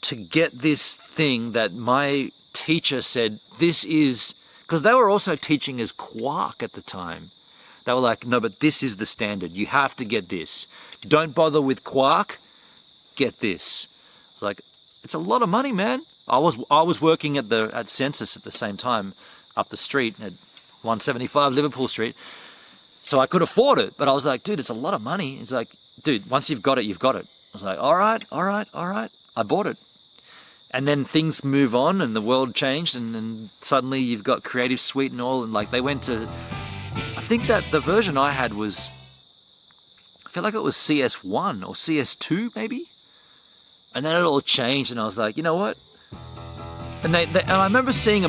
to get this thing that my teacher said this is, because they were also teaching as Quark at the time. They were like, no, but this is the standard. You have to get this. Don't bother with Quark. Get this. It's like, it's a lot of money, man. I was working at Census at the same time, up the street at 175 Liverpool Street, so I could afford it. But I was like, dude, it's a lot of money. It's like, dude, once you've got it, you've got it. I was like, all right. I bought it. And then things move on, and the world changed, and then suddenly you've got Creative Suite and all, and like they went to, I think that the version I had was, I feel like it was CS1 or CS2 maybe. And then it all changed, and I was like, you know what? And and I remember seeing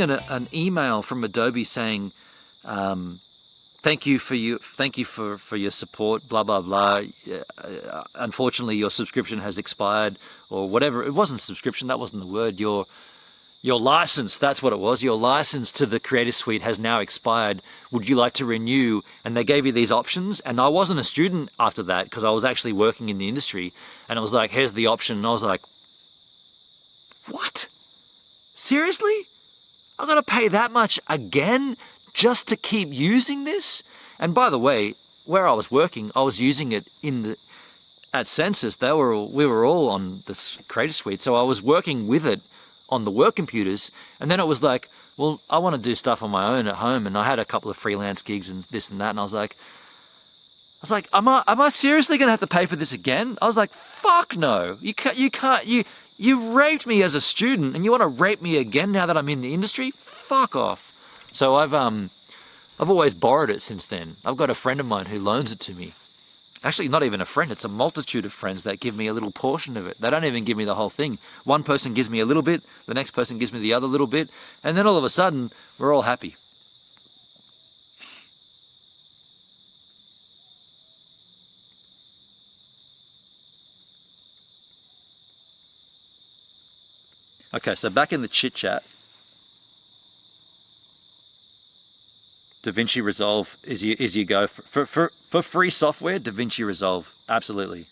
an email from Adobe saying, thank you for your support, blah blah blah. Unfortunately, your subscription has expired, or whatever. It wasn't subscription, that wasn't the word. Your license, that's what it was. Your license to the Creative Suite has now expired. Would you like to renew? And they gave you these options. And I wasn't a student after that, because I was actually working in the industry. And it was like, here's the option. And I was like, what? Seriously? I've got to pay that much again just to keep using this? And by the way, where I was working, I was using it at Census. We were all on this Creative Suite. So I was working with it on the work computers, and then it was like, well, I want to do stuff on my own at home, and I had a couple of freelance gigs and this and that, and I was like, am I seriously going to have to pay for this again? I was like, fuck no, you raped me as a student, and you want to rape me again now that I'm in the industry? Fuck off. So I've always borrowed it since then. I've got a friend of mine who loans it to me. Actually, not even a friend, it's a multitude of friends that give me a little portion of it. They don't even give me the whole thing. One person gives me a little bit, the next person gives me the other little bit, and then all of a sudden, we're all happy. Okay, so back in the chit chat, DaVinci Resolve is you go for free software. DaVinci Resolve, absolutely.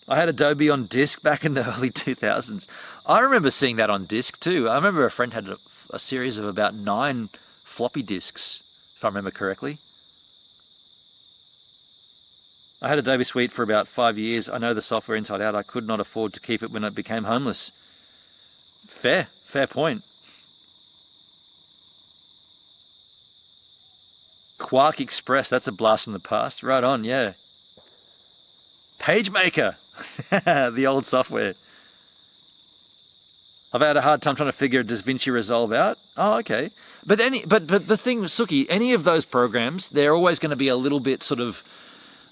I had Adobe on disk back in the early 2000s. I remember seeing that on disk too. I remember a friend had a series of about 9 floppy disks, if I remember correctly. I had Adobe Suite for about 5 years. I know the software inside out. I could not afford to keep it when I became homeless. Fair point. Quark Express, that's a blast from the past. Right on, yeah. PageMaker, the old software. I've had a hard time trying to figure DaVinci Resolve out. Oh, okay. But the thing, Suki, any of those programs, they're always going to be a little bit sort of,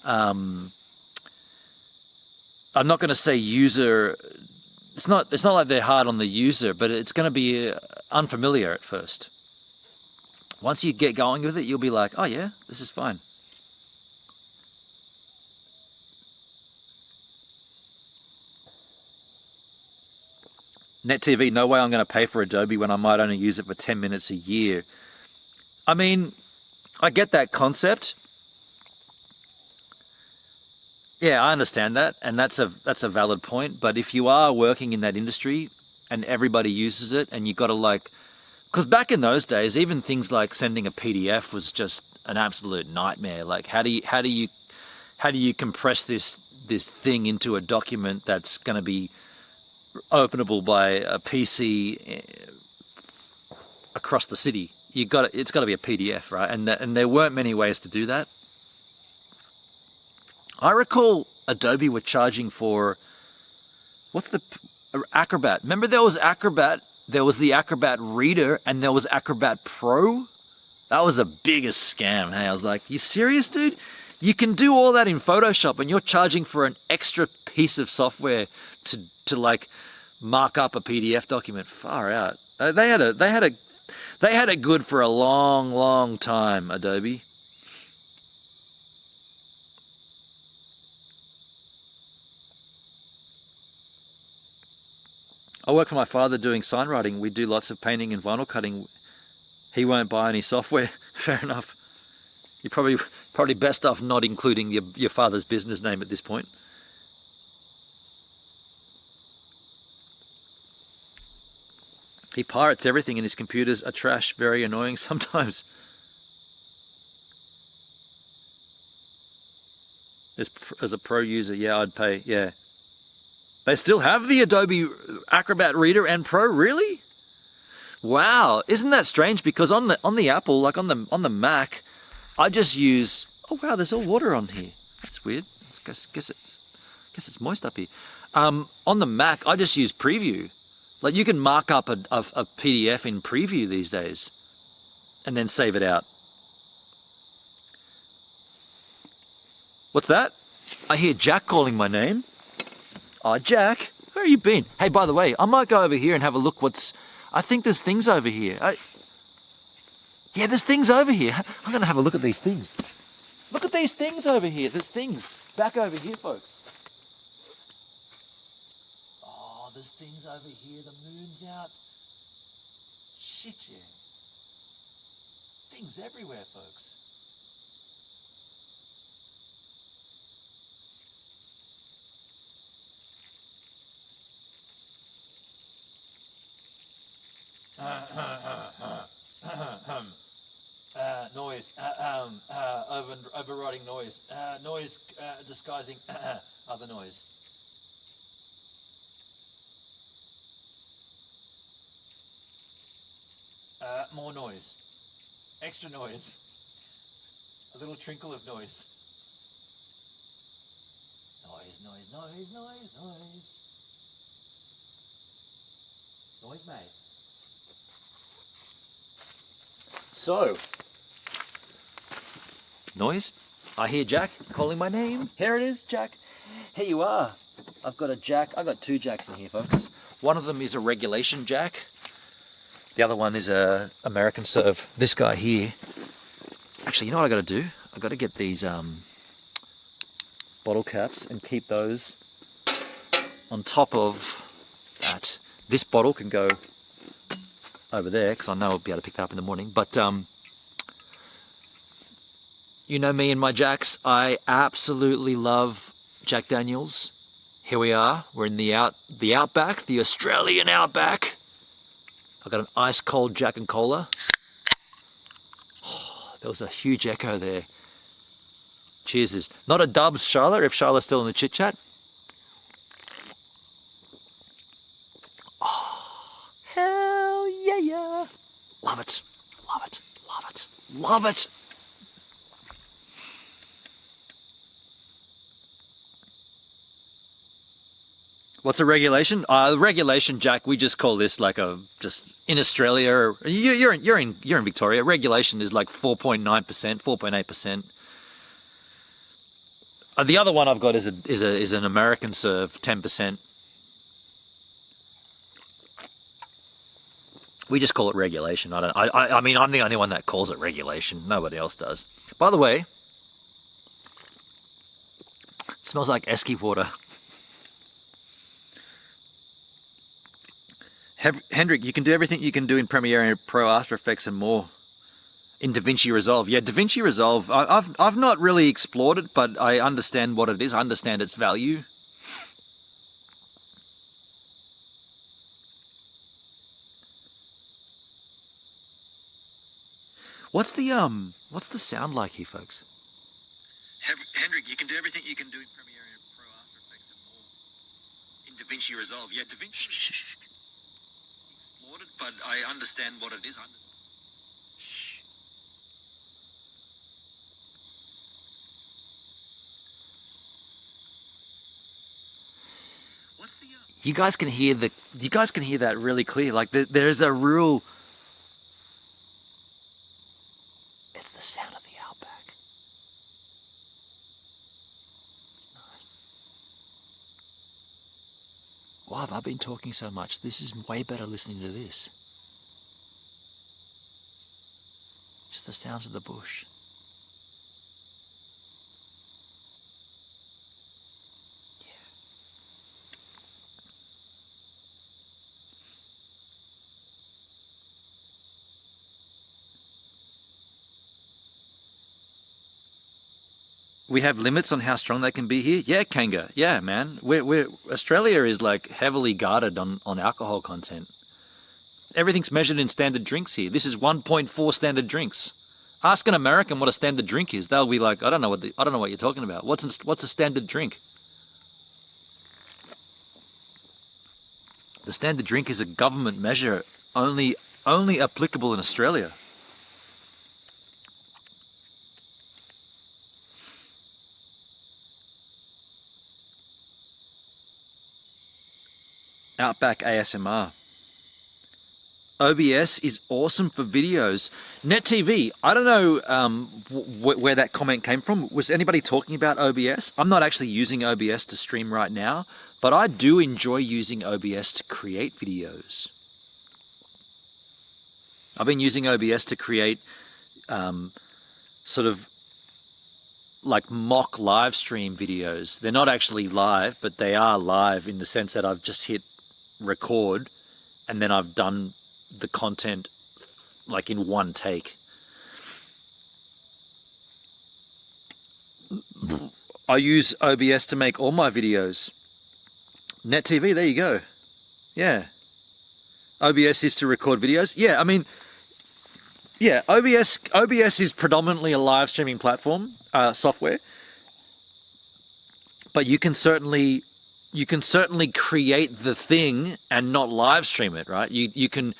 I'm not going to say user. It's not like they're hard on the user, but it's going to be unfamiliar at first. Once you get going with it, you'll be like, oh yeah, this is fine. NetTV, no way I'm going to pay for Adobe when I might only use it for 10 minutes a year. I mean, I get that concept. Yeah, I understand that, and that's a valid point. But if you are working in that industry and everybody uses it, and you've got to like, because back in those days, even things like sending a PDF was just an absolute nightmare. Like, how do you compress this thing into a document that's going to be openable by a PC across the city? It's got to be a PDF, right? And there weren't many ways to do that. I recall Adobe were charging for, what's the Acrobat? Remember there was Acrobat, there was the Acrobat Reader, and there was Acrobat Pro? That was the biggest scam. Hey, I was like, you serious, dude? You can do all that in Photoshop, and you're charging for an extra piece of software to like mark up a PDF document. Far out. They had it good for a long, long time, Adobe. I work for my father doing sign writing. We do lots of painting and vinyl cutting. He won't buy any software. Fair enough. You're probably best off not including your father's business name at this point. He pirates everything and his computers are trash, very annoying sometimes. As a pro user, yeah, I'd pay, yeah. They still have the Adobe Acrobat Reader and Pro, really? Wow, isn't that strange? Because on the Apple, like on the Mac, I just use, oh wow, there's all water on here. That's weird. Guess it's moist up here. On the Mac, I just use Preview. Like you can mark up a PDF in Preview these days and then save it out. What's that? I hear Jack calling my name. Oh, Jack, where have you been? Hey, by the way, I might go over here and have a look I think there's things over here. Yeah, there's things over here. I'm going to have a look at these things. Look at these things over here. There's things back over here, folks. Oh, there's things over here. The moon's out. Shit, yeah. Things everywhere, folks. Noise. Overriding noise. Noise disguising other noise. More noise. Extra noise. A little trinkle of noise. Noise, noise, noise, noise, noise. Noise made. So, noise. I hear Jack calling my name. Here it is, Jack. Here you are. I've got a jack. I've got two jacks in here, folks. One of them is a regulation jack. The other one is a American serve. This guy here. Actually, you know what I got to do? I got to get these bottle caps and keep those on top of that. This bottle can go over there because I know I'll be able to pick that up in the morning. But you know me and my jacks. I absolutely love Jack Daniels. Here we are. We're in the outback, the Australian outback. I've got an ice cold Jack and Cola. Oh, there was a huge echo there. Cheers. Not a dubs, Charlotte, if Charlotte's still in the chit chat. Oh, hell yeah, yeah. Love it, love it, love it, love it. What's a regulation? Regulation, Jack. We just call this like just in Australia. You're in Victoria. Regulation is like 4.9%, 4.8%. The other one I've got is an American serve, 10%. We just call it regulation. I mean, I'm the only one that calls it regulation. Nobody else does. By the way, it smells like esky water. Hendrik, you can do everything you can do in Premiere and Pro, After Effects, and more in DaVinci Resolve. Yeah, DaVinci Resolve. I've not really explored it, but I understand what it is. I understand its value. What's the sound like here, folks? Hendrik, you can do everything you can do in Premiere and Pro, After Effects, and more in DaVinci Resolve. Yeah, DaVinci. Explored it, but I understand what it is. What's the? You guys can hear that really clear. Like there's a real. It's the sound of the outback. It's nice. Why have I been talking so much? This is way better listening to this. Just the sounds of the bush. We have limits on how strong they can be here. Yeah, Kanga. Yeah, man. Australia is like heavily guarded on alcohol content. Everything's measured in standard drinks here. This is 1.4 standard drinks. Ask an American what a standard drink is. They'll be like, I don't know what you're talking about. What's a standard drink? The standard drink is a government measure only applicable in Australia. Outback ASMR. OBS is awesome for videos. NetTV, I don't know where that comment came from. Was anybody talking about OBS? I'm not actually using OBS to stream right now, but I do enjoy using OBS to create videos. I've been using OBS to create sort of like mock live stream videos. They're not actually live, but they are live in the sense that I've just hit record and then I've done the content like in one take. I use OBS to make all my videos. NetTV, there you go. Yeah. OBS is to record videos. Yeah, I mean, yeah, OBS is predominantly a live streaming platform, software. But you can certainly create the thing and not live stream it, right? You can.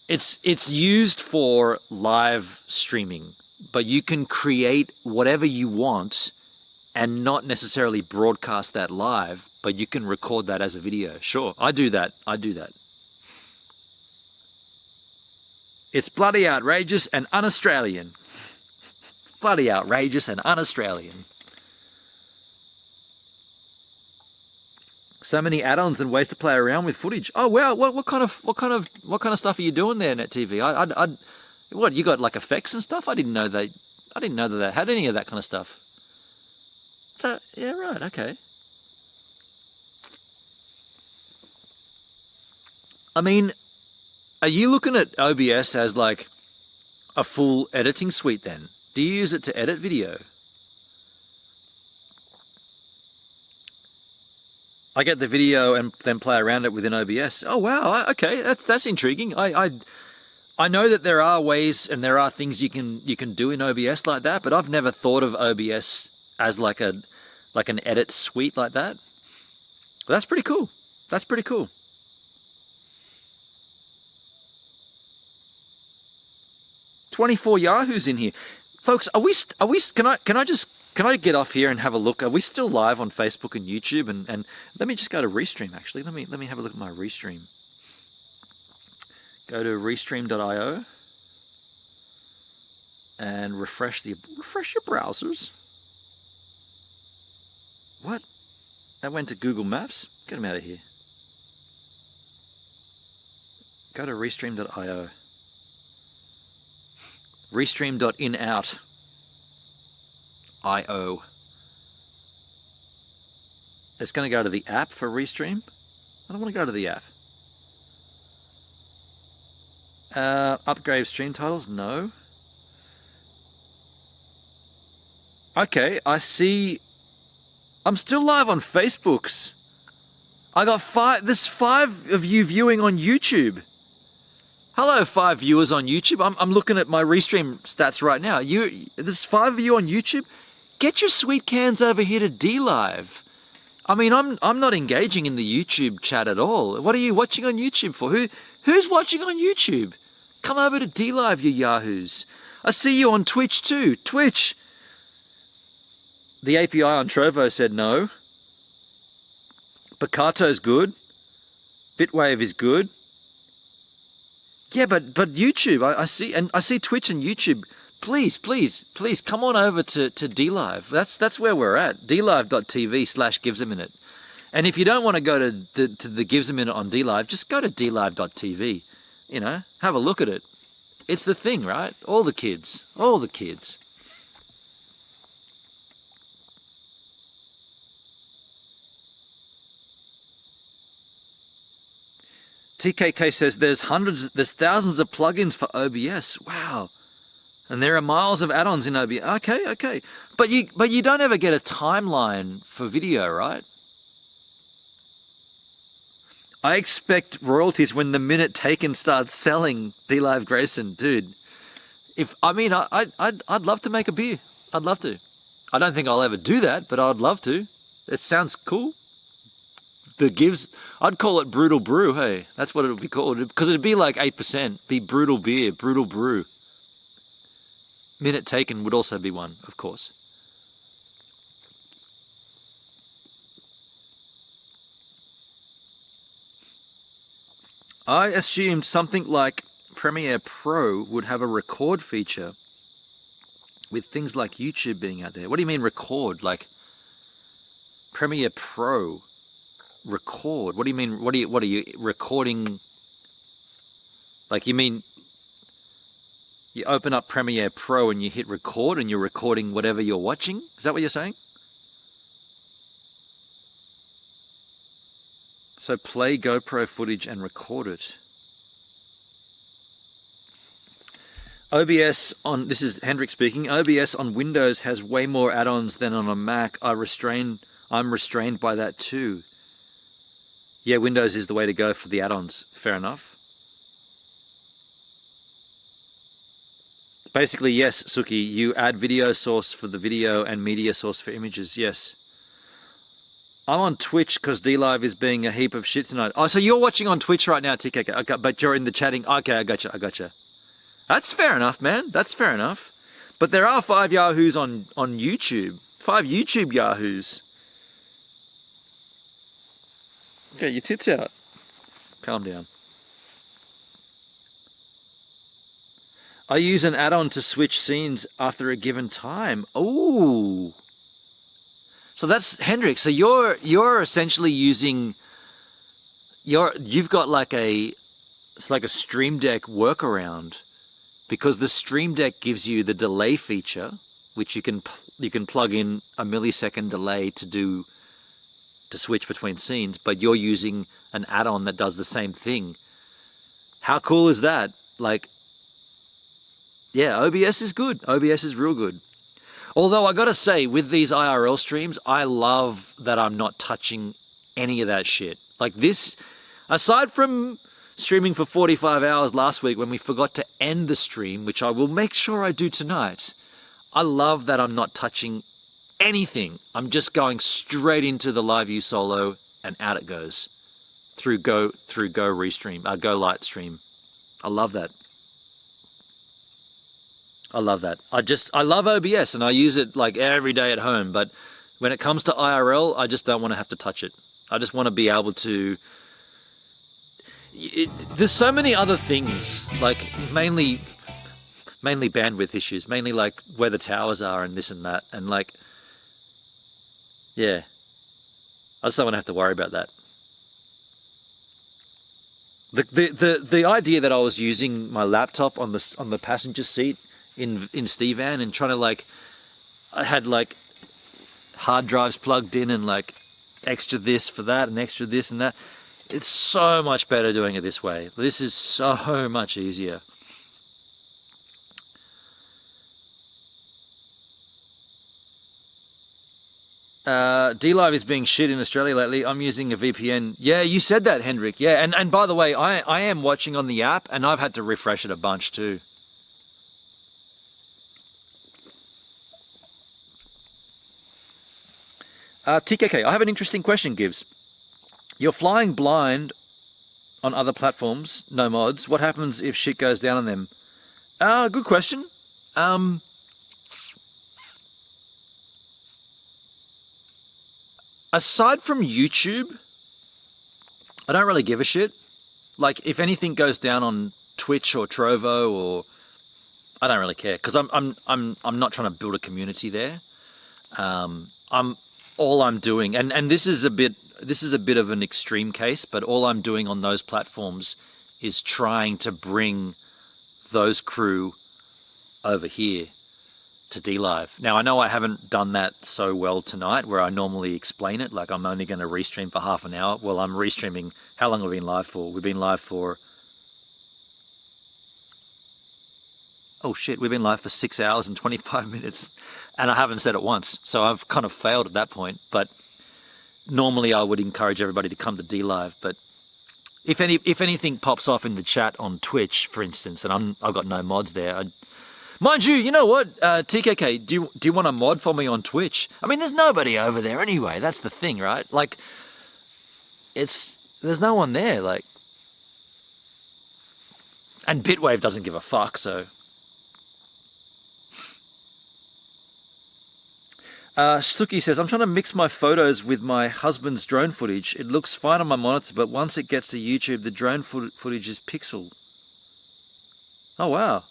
It's used for live streaming, but you can create whatever you want and not necessarily broadcast that live, but you can record that as a video. Sure, I do that. It's bloody outrageous and un-Australian. Bloody outrageous and un-Australian. So many add-ons and ways to play around with footage. Oh wow, what kind of stuff are you doing there, NetTV? What, you got like effects and stuff? I didn't know that they had any of that kind of stuff. So yeah, right, okay. I mean, are you looking at OBS as like a full editing suite then? Do you use it to edit video? I get the video and then play around it within OBS. Oh wow, okay, that's intriguing. I know that there are ways and there are things you can do in OBS like that, but I've never thought of OBS as like an edit suite like that. But that's pretty cool. That's pretty cool. $24 Yahoos in here, folks. Are we? Can I get off here and have a look? Are we still live on Facebook and YouTube? And let me just go to Restream, actually. Let me have a look at my Restream. Go to restream.io and refresh your browsers. What? That went to Google Maps? Get them out of here. Go to restream.io. Restream.inout. IO. It's going to go to the app for Restream. I don't want to go to the app. Upgrade stream titles? No. Okay, I see. I'm still live on Facebook's. I got there's 5 of you viewing on YouTube. Hello, 5 viewers on YouTube. I'm looking at my Restream stats right now. There's 5 of you on YouTube. Get your sweet cans over here to DLive. I mean, I'm not engaging in the YouTube chat at all. What are you watching on YouTube for? Who's watching on YouTube? Come over to DLive, you yahoos. I see you on Twitch too. Twitch. The API on Trovo said no. Picato's good. Bitwave is good. Yeah, but YouTube, I see Twitch and YouTube. Please come on over to DLive. That's where we're at. DLive.tv/GivesAMinute. And if you don't want to go to the GivesAMinute on DLive, just go to DLive.tv. You know, have a look at it. It's the thing, right? All the kids. TKK says there's thousands of plugins for OBS. Wow. And there are miles of add-ons in OBS. Okay. But you don't ever get a timeline for video, right? I expect royalties when the minute Taken starts selling D-Live Grayson, dude. I'd love to make a beer. I'd love to. I don't think I'll ever do that, but I'd love to. It sounds cool. I'd call it Brutal Brew, hey. That's what it would be called. Because it'd be like 8%. Be Brutal Beer, Brutal Brew. Minute Taken would also be one, of course. I assumed something like Premiere Pro would have a record feature with things like YouTube being out there. What do you mean record? Like Premiere Pro record? What do you mean? What are you recording? Like you mean you open up Premiere Pro and you hit record and you're recording whatever you're watching? Is that what you're saying? So play GoPro footage and record it. OBS on, this is Hendrik speaking, OBS on Windows has way more add-ons than on a Mac. I'm restrained by that too. Yeah, Windows is the way to go for the add-ons. Fair enough. Basically, yes, Suki, you add video source for the video and media source for images, yes. I'm on Twitch because D-Live is being a heap of shit tonight. Oh, so you're watching on Twitch right now, TK. Okay, but you're in the chatting. Okay, I gotcha. That's fair enough, man. That's fair enough. But there are 5 Yahoos on YouTube. 5 YouTube Yahoos. Okay, your tits out. Calm down. I use an add-on to switch scenes after a given time. Ooh. So that's Hendrik. So you're essentially using you've got like it's like a Stream Deck workaround, because the Stream Deck gives you the delay feature, which you can plug in a millisecond delay to switch between scenes, but you're using an add-on that does the same thing. How cool is that? Like, yeah, OBS is good. OBS is real good. Although I gotta say, with these IRL streams, I love that I'm not touching any of that shit. Like this, aside from streaming for 45 hours last week when we forgot to end the stream, which I will make sure I do tonight, I love that I'm not touching anything. I'm just going straight into the Live View solo and out it goes through Go Restream, Go Light Stream. I love that. I love that. I love OBS and I use it like every day at home, but when it comes to IRL, I just don't want to have to touch it. I just want to be able to... there's so many other things, like mainly bandwidth issues, mainly like where the towers are and this and that, and like, yeah, I just don't want to have to worry about that. The idea that I was using my laptop on the passenger seat in Steve-Van and trying to like, I had like hard drives plugged in and like extra this for that and extra this and that. It's so much better doing it this way. This is so much easier. D-Live is being shit in Australia lately. I'm using a VPN. Yeah, you said that, Hendrik. Yeah, and by the way, I am watching on the app and I've had to refresh it a bunch too. TKK, I have an interesting question, Gives. You're flying blind on other platforms, no mods. What happens if shit goes down on them? Good question. Aside from YouTube, I don't really give a shit. Like, if anything goes down on Twitch or Trovo, or I don't really care, because I'm not trying to build a community there. All I'm doing, and this is a bit of an extreme case, but all I'm doing on those platforms is trying to bring those crew over here to D-Live. Now, I know I haven't done that so well tonight, where I normally explain it, like I'm only going to restream for half an hour. Well, I'm restreaming, how long have we been live for? We've been live for oh shit, we've been live for 6 hours and 25 minutes and I haven't said it once. So I've kind of failed at that point. But normally I would encourage everybody to come to DLive. But if anything pops off in the chat on Twitch, for instance, and I've got no mods there, mind you, you know what, TKK, do you want a mod for me on Twitch? I mean, there's nobody over there anyway. That's the thing, right? Like, there's no one there, like. And Bitwave doesn't give a fuck, so. Suki says, I'm trying to mix my photos with my husband's drone footage. It looks fine on my monitor, but once it gets to YouTube, the drone footage is pixel. Oh, wow.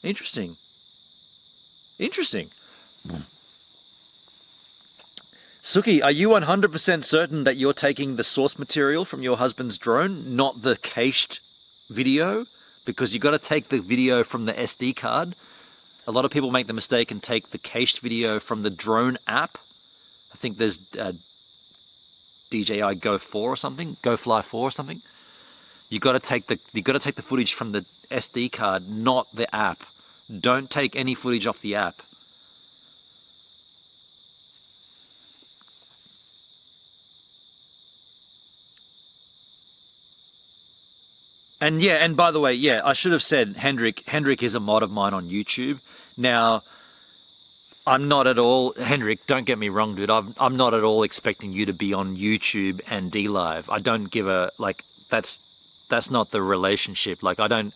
Interesting. Interesting. Suki, are you 100% certain that you're taking the source material from your husband's drone, not the cached video? Because you've got to take the video from the SD card. A lot of people make the mistake and take the cached video from the drone app. I think there's DJI Go 4 or something, Go Fly 4 or something. You got to take the footage from the SD card, not the app. Don't take any footage off the app. And yeah, and by the way, yeah, I should have said Hendrik is a mod of mine on YouTube. Now, I'm not at all, Hendrik, don't get me wrong, dude. I'm not at all expecting you to be on YouTube and DLive. I don't give a, like, that's not the relationship. Like, I'm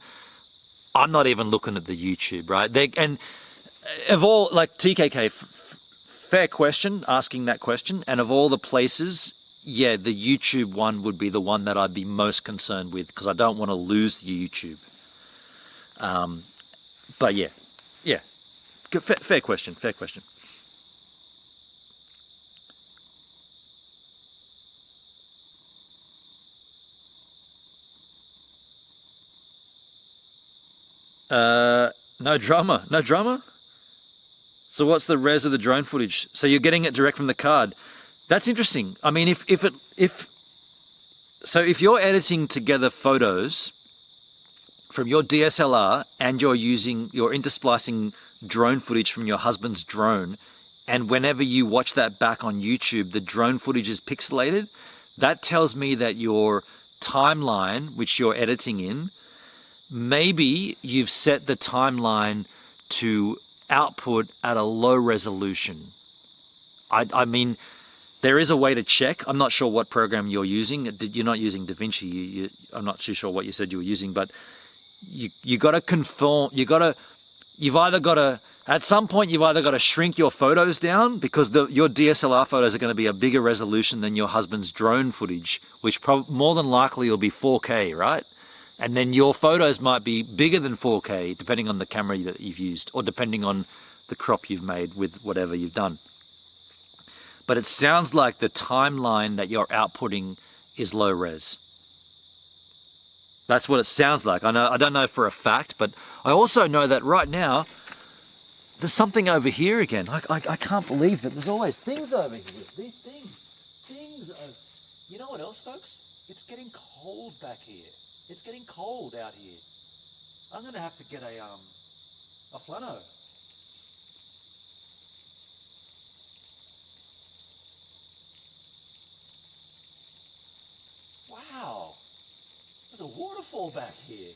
not even looking at the YouTube, right? And of all, like, TKK, fair question, asking that question. And of all the places, yeah, the YouTube one would be the one that I'd be most concerned with because I don't want to lose the YouTube. But yeah, fair question. No drama. So what's the res of the drone footage? So you're getting it direct from the card. That's interesting. I mean, if you're editing together photos from your DSLR and you're intersplicing drone footage from your husband's drone, and whenever you watch that back on YouTube, the drone footage is pixelated, that tells me that your timeline, which you're editing in, maybe you've set the timeline to output at a low resolution. I mean, there is a way to check. I'm not sure what program you're using. You're not using DaVinci. I'm not too sure what you said you were using, but you got to conform. At some point you've either got to shrink your photos down because your DSLR photos are going to be a bigger resolution than your husband's drone footage, which more than likely will be 4K, right? And then your photos might be bigger than 4K depending on the camera that you've used or depending on the crop you've made with whatever you've done. But it sounds like the timeline that you're outputting is low res. That's what it sounds like. I don't know for a fact, but I also know that right now there's something over here again. I can't believe that there's always things over here. These things. You know what else, folks? It's getting cold back here. It's getting cold out here. I'm gonna have to get a flannel. Wow, there's a waterfall back here.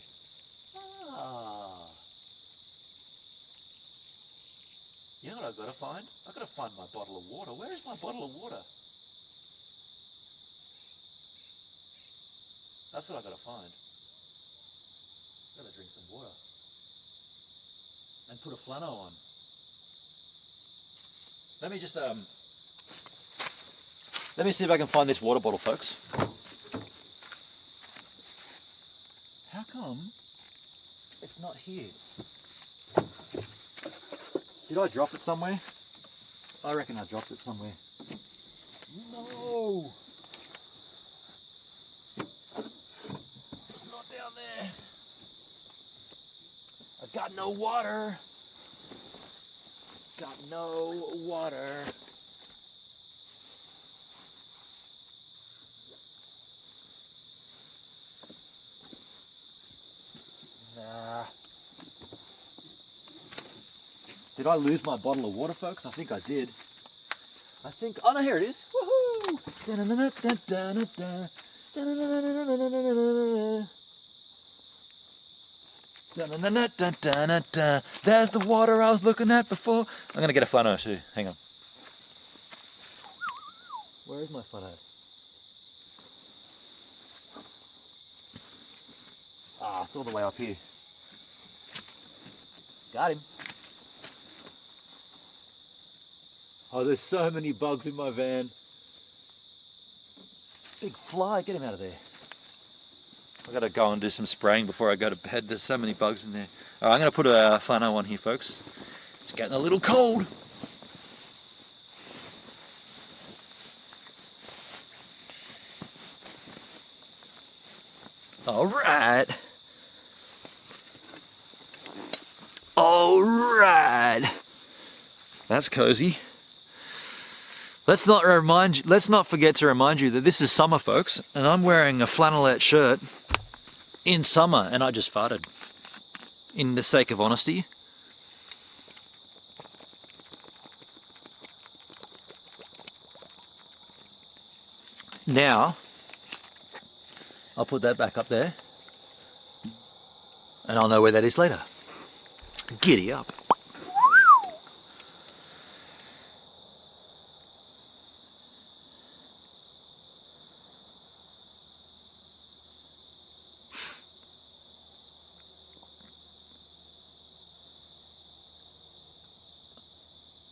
You know what I've got to find? I've got to find my bottle of water. Where is my bottle of water? That's what I've got to find. I've got to drink some water. And put a flannel on. Let me just, let me see if I can find this water bottle, folks. How come it's not here? Did I drop it somewhere? I reckon I dropped it somewhere. No! It's not down there. I've got no water. Got no water. Nah. Did I lose my bottle of water, folks? I think I did. I think, oh no, here it is. Woohoo! There's the water I was looking at before. I'm gonna get a flano too. Hang on. Where is my flano? Ah, it's all the way up here. Got him. Oh, there's so many bugs in my van. Big fly, get him out of there. I've got to go and do some spraying before I go to bed. There's so many bugs in there. All right, I'm going to put a flannel on here, folks. It's getting a little cold. All right. All right. That's cozy. Let's not forget to remind you that this is summer, folks, and I'm wearing a flannelette shirt in summer, and I just farted. In the sake of honesty. Now, I'll put that back up there, and I'll know where that is later. Giddy up.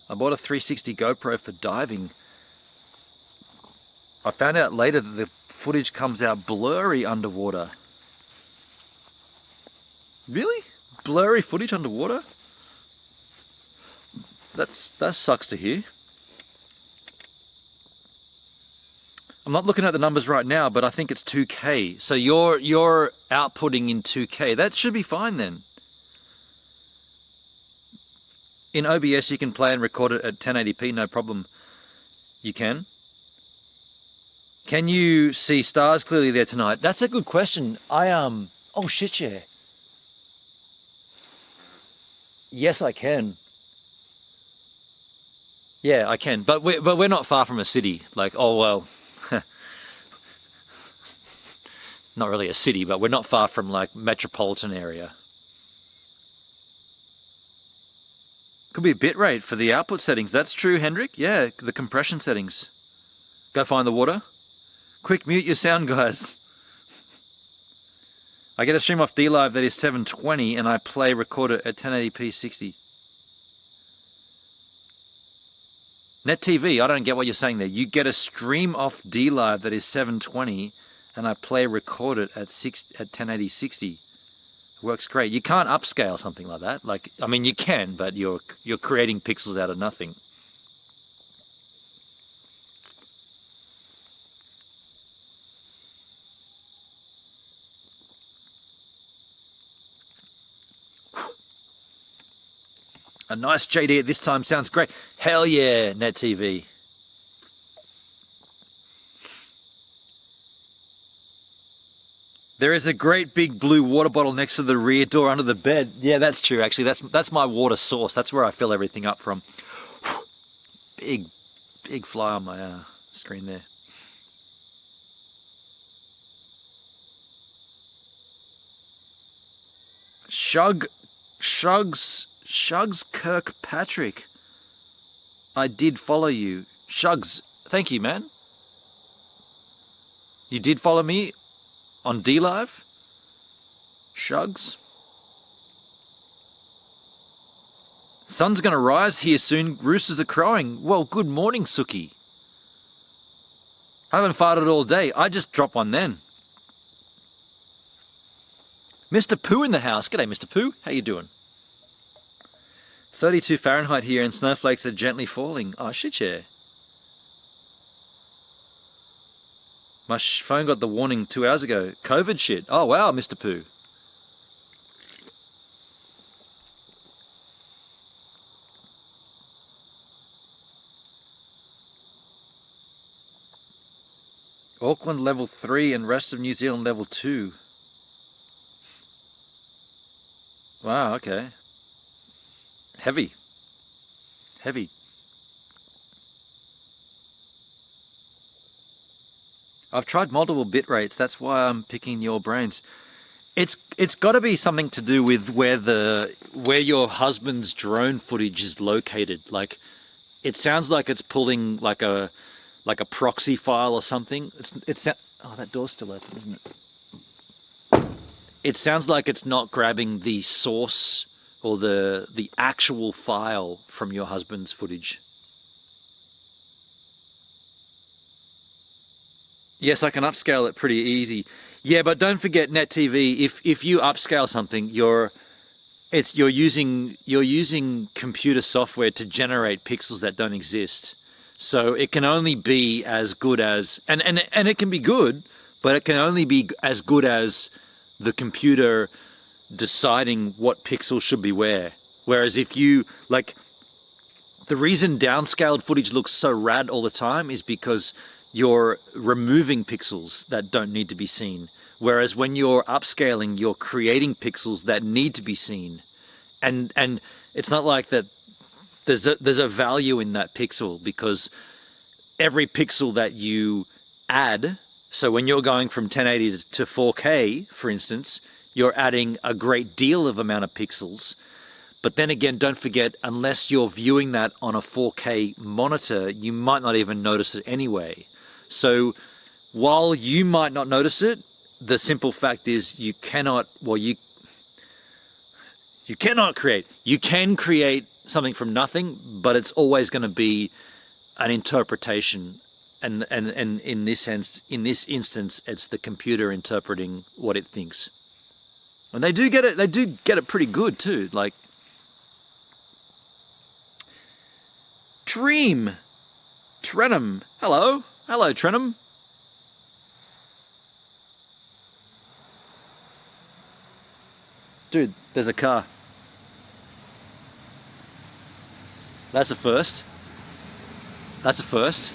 I bought a 360 GoPro for diving. I found out later that the footage comes out blurry underwater. Really? Blurry footage underwater? That sucks to hear. I'm not looking at the numbers right now, but I think it's 2K. So you're outputting in 2K. That should be fine then. In OBS, you can play and record it at 1080p, no problem. You can. Can you see stars clearly there tonight? That's a good question. Oh shit, yeah. Yes, I can. Yeah, I can. But we're not far from a city. Like, oh well. Not really a city, but we're not far from like metropolitan area. Could be a bit rate for the output settings. That's true, Hendrik. Yeah, the compression settings. Go find the water. Quick, mute your sound, guys. I get a stream off DLive that is 720 and I play record it at 1080p 60. Net TV, I don't get what you're saying there. You get a stream off DLive that is 720 and I play record it at 1080 60. Works great. You can't upscale something like that. Like, I mean, you can, but you're creating pixels out of nothing. A nice JD at this time sounds great. Hell yeah, Net TV. There is a great big blue water bottle next to the rear door under the bed. Yeah, that's true, actually. That's my water source. That's where I fill everything up from. Big fly on my screen there. Shugs Kirkpatrick. I did follow you. Shugs, thank you, man. You did follow me on DLive? Shugs? Sun's gonna rise here soon. Roosters are crowing. Well, good morning, Suki. I haven't farted all day. I just dropped one then. Mr. Pooh in the house. G'day, Mr. Pooh. How you doing? 32 Fahrenheit here and snowflakes are gently falling. Oh, shit, yeah. My phone got the warning 2 hours ago. COVID shit. Oh, wow, Mr. Pooh. Auckland level 3 and rest of New Zealand level 2. Wow, okay. Heavy. heavy. I've tried multiple bit rates. That's why I'm picking your brains. It's got to be something to do with where your husband's drone footage is located. Like, it sounds like it's pulling like a proxy file or something. Oh, that door's still open, isn't it? It sounds like it's not grabbing the source or the actual file from your husband's footage. Yes, I can upscale it pretty easy. Yeah, but don't forget Net TV. If you upscale something, you're using computer software to generate pixels that don't exist. So it can only be as good as and it can be good, but it can only be as good as the computer deciding what pixels should be where. Whereas if you like, the reason downscaled footage looks so rad all the time is because you're removing pixels that don't need to be seen. Whereas when you're upscaling, you're creating pixels that need to be seen. And it's not like that there's a value in that pixel, because every pixel that you add, so when you're going from 1080 to 4K, for instance, you're adding a great deal of amount of pixels. But then again, don't forget, unless you're viewing that on a 4K monitor, you might not even notice it anyway. So while you might not notice it, the simple fact is you cannot, well, you cannot create. You can create something from nothing, but it's always going to be an interpretation. And in this instance, it's the computer interpreting what it thinks. And they do get it pretty good too. Like, Trenum. Hello, Trenum. Dude, there's a car. That's a first. That's a first.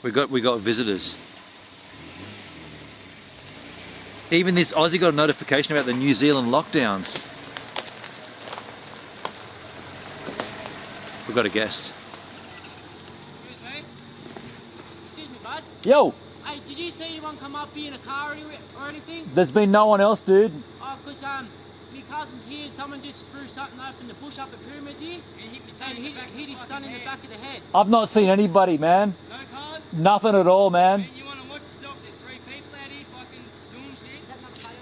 We got visitors. Even this Aussie got a notification about the New Zealand lockdowns. We've got a guest. Excuse me? Excuse me, bud. Yo, Hey, did you see anyone come up here in a car or anything? there's been no one else, dude. Oh, because my cousin's here, someone just threw something open the bush up the pyramid here, and hit his son in the back of the head. I've not seen anybody, man. No cars? Nothing at all, man. You want to watch yourself? There's 3 people out here fucking doing shit. Is that another player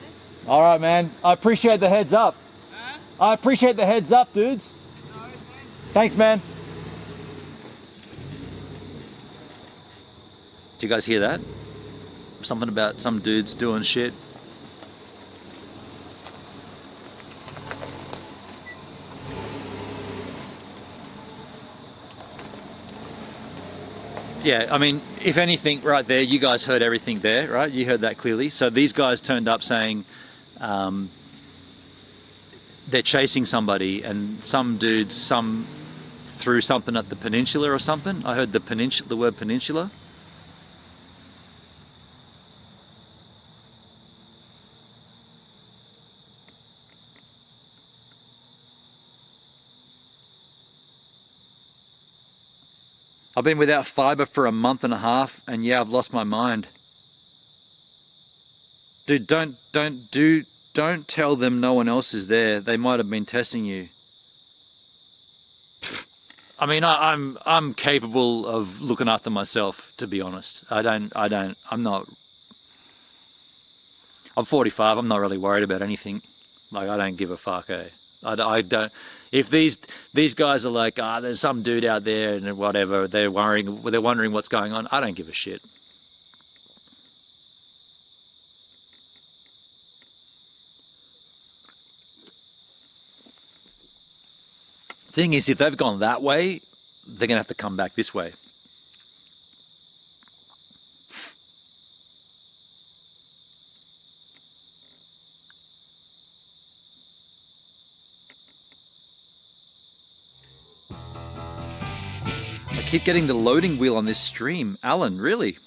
there? All right, man. I appreciate the heads up. Huh? I appreciate the heads up, dudes. No, man. Thanks, man. Did you guys hear that? Something about some dudes doing shit. Yeah, I mean, if anything, right there, you guys heard everything there, right? You heard that clearly. So these guys turned up saying they're chasing somebody, and some dudes, threw something at the peninsula or something. I heard the word peninsula. I've been without fiber for a month and a half, and yeah, I've lost my mind. Dude, don't tell them no one else is there. They might have been testing you. I mean, I'm capable of looking after myself, to be honest. I'm 45. I'm not really worried about anything. Like, I don't give a fuck, eh? I don't. If these guys are like, there's some dude out there and whatever, they're wondering what's going on. I don't give a shit. Thing is, if they've gone that way, they're gonna have to come back this way. I keep getting the loading wheel on this stream. Alan, really?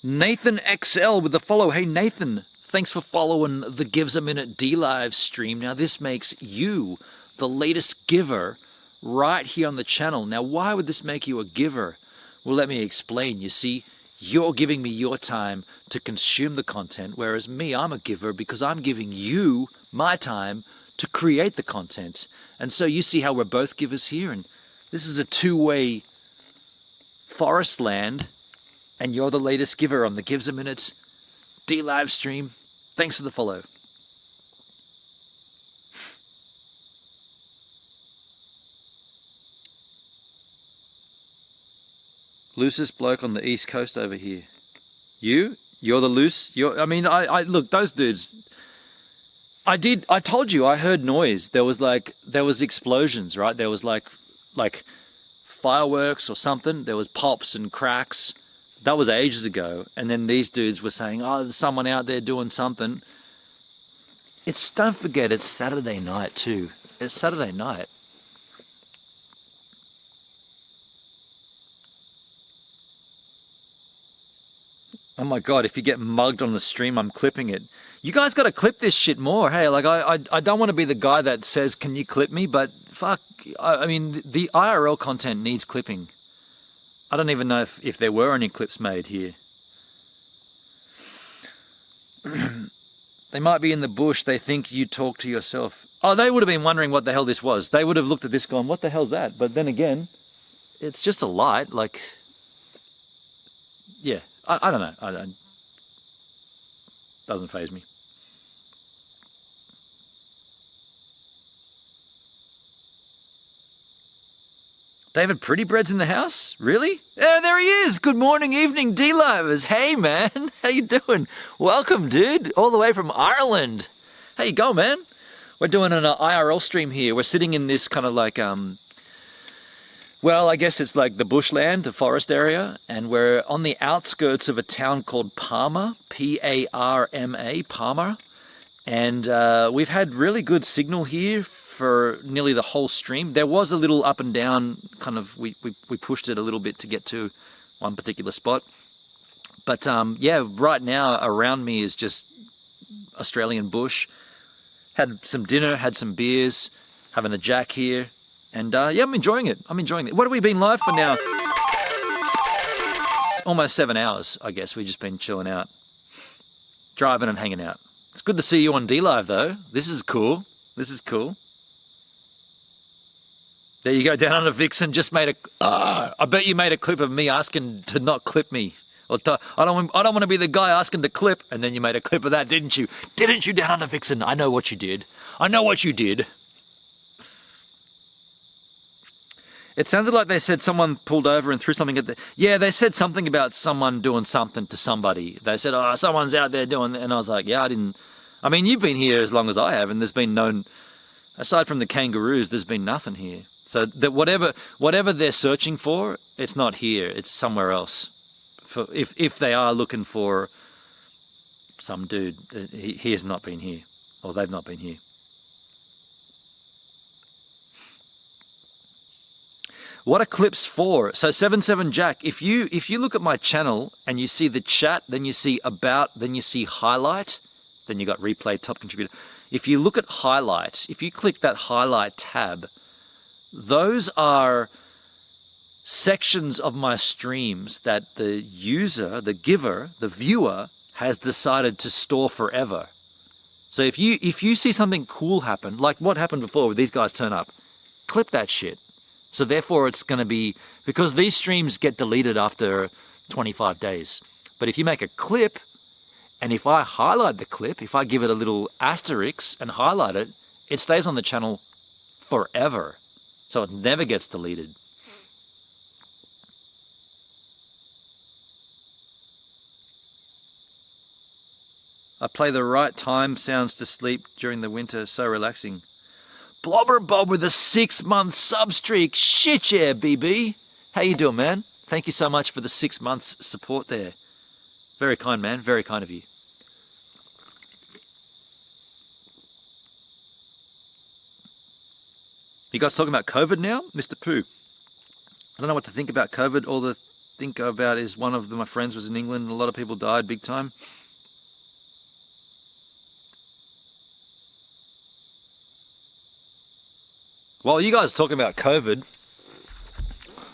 Nathan XL with the follow. Hey Nathan, Thanks for following the Gives a Minute D-Live stream. Now, this makes you the latest giver right here on the channel. Now, why would this make you a giver? Well, let me explain. You see, you're giving me your time to consume the content, whereas me, I'm a giver because I'm giving you my time to create the content. And so you see how we're both givers here, and this is a two-way forest land, and you're the latest giver on the Gives a Minute D-Live stream. Thanks for the follow. Loosest bloke on the East Coast over here. You're the loose. I mean, I look, those dudes. I told you, I heard noise. There was explosions, right? There was like fireworks or something. There was pops and cracks. That was ages ago. And then these dudes were saying, oh, there's someone out there doing something. Don't forget, it's Saturday night too. It's Saturday night. Oh my God, if you get mugged on the stream, I'm clipping it. You guys got to clip this shit more. Hey, like I don't want to be the guy that says, can you clip me? But fuck, I mean, the IRL content needs clipping. I don't even know if there were any clips made here. They might be in the bush. They think you talk to yourself. Oh, they would have been wondering what the hell this was. They would have looked at this going, what the hell's that? But then again, it's just a light. Like, yeah, I don't know. Doesn't faze me. David Prettybread's in the house? Really? There he is. Good morning, evening, D-Livers. Hey, man. How you doing? Welcome, dude. All the way from Ireland. How you going, man? We're doing an IRL stream here. We're sitting in this kind of like, well, I guess it's like the bushland, the forest area, and we're on the outskirts of a town called Parma, P-A-R-M-A, Parma. And we've had really good signal here for nearly the whole stream. There was a little up and down, kind of, we pushed it a little bit to get to one particular spot. But yeah, right now around me is just Australian bush. Had some dinner, had some beers, having a jack here. And yeah, I'm enjoying it. What have we been live for now? It's almost 7 hours, I guess. We've just been chilling out, driving and hanging out. It's good to see you on D-Live, though. This is cool. This is cool. There you go, Down Under Vixen. Just made I bet you made a clip of me asking to not clip me. Or I don't want to be the guy asking to clip, and then you made a clip of that, didn't you? Didn't you, Down Under Vixen? I know what you did. I know what you did. It sounded like they said someone pulled over and threw something at the... Yeah, they said something about someone doing something to somebody. They said, oh, someone's out there doing... And I was like, yeah, I didn't... I mean, you've been here as long as I have, and there's been no... Aside from the kangaroos, there's been nothing here. So that whatever they're searching for, it's not here. It's somewhere else. If they are looking for some dude, he has not been here. Or they've not been here. What are clips for? So 77 Jack, if you look at my channel and you see the chat, then you see about, then you see highlight, then you got replay, top contributor. If you look at highlight, if you click that highlight tab, those are sections of my streams that the user, the giver, the viewer has decided to store forever. So if you see something cool happen, like what happened before with these guys turn up, clip that shit. So therefore it's going to be, because these streams get deleted after 25 days. But if you make a clip, and if I highlight the clip, if I give it a little asterisk and highlight it, it stays on the channel forever. So it never gets deleted. I play the right time sounds to sleep during the winter, so relaxing. Blobber Bob with a 6-month sub streak. Shit yeah, BB. How you doing, man? Thank you so much for the 6 months support there. Very kind, man. Very kind of you. You guys talking about COVID now? Mr. Pooh. I don't know what to think about COVID. All I think about is one of my friends was in England and a lot of people died big time. While you guys are talking about COVID,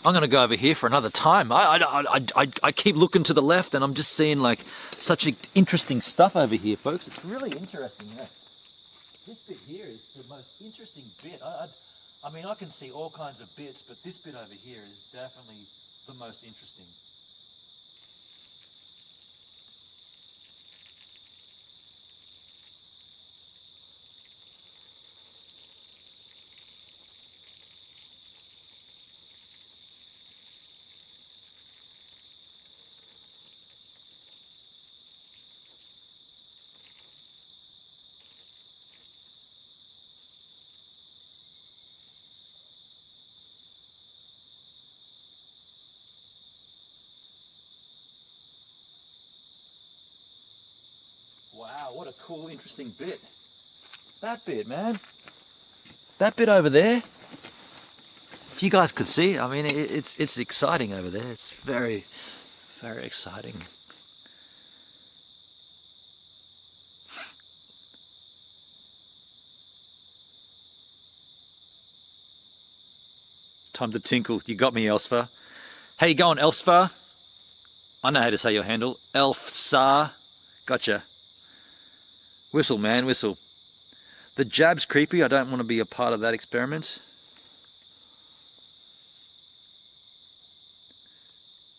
I'm going to go over here for another time. I keep looking to the left and I'm just seeing like such interesting stuff over here, folks. It's really interesting. You know, this bit here is the most interesting bit. I mean, I can see all kinds of bits, but this bit over here is definitely the most interesting. Wow, what a cool, interesting bit. That bit, man. That bit over there. If you guys could see, I mean, it's exciting over there. It's very, very exciting. Time to tinkle. You got me, Elfsfar. How you going, Elfsfar? I know how to say your handle. Elfsar. Gotcha. Whistle, man, whistle. The jab's creepy. I don't want to be a part of that experiment.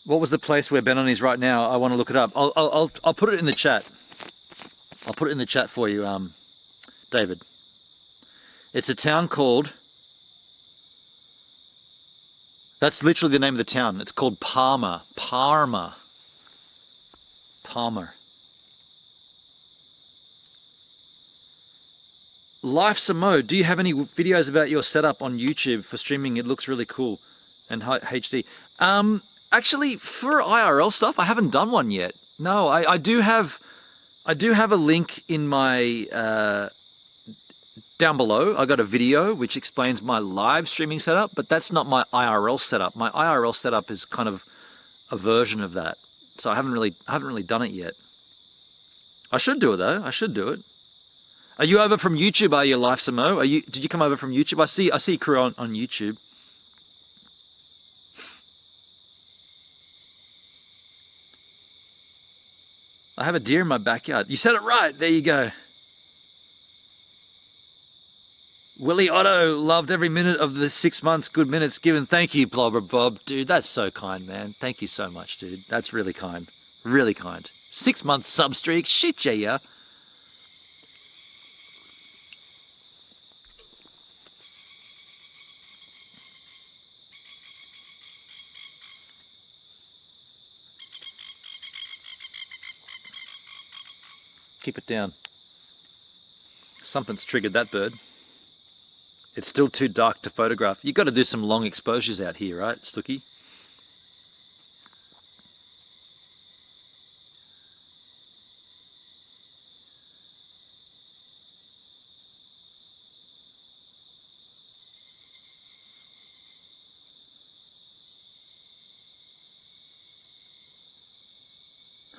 What was the place where Benon is right now? I want to look it up. I'll put it in the chat. I'll put it in the chat for you, David. It's a town called... That's literally the name of the town. It's called Parma. Parma. Palmer. GivesAMinute, do you have any videos about your setup on YouTube for streaming? It looks really cool. And HD. Actually, for IRL stuff, I haven't done one yet. No, I do have a link in my down below. I got a video which explains my live streaming setup, but that's not my IRL setup. My IRL setup is kind of a version of that. So I haven't really done it yet. I should do it though. I should do it. Are you over from YouTube? Are you, GivesAMinute? Did you come over from YouTube? I see crew on YouTube. I have a deer in my backyard. You said it right. There you go. Willie Otto loved every minute of the 6 months. Good minutes given. Thank you, Blobber Bob. Dude, that's so kind, man. Thank you so much, dude. That's really kind. Really kind. 6 months sub streak. Shit, yeah. Keep it down. Something's triggered that bird. It's still too dark to photograph. You've got to do some long exposures out here, right, Stookie?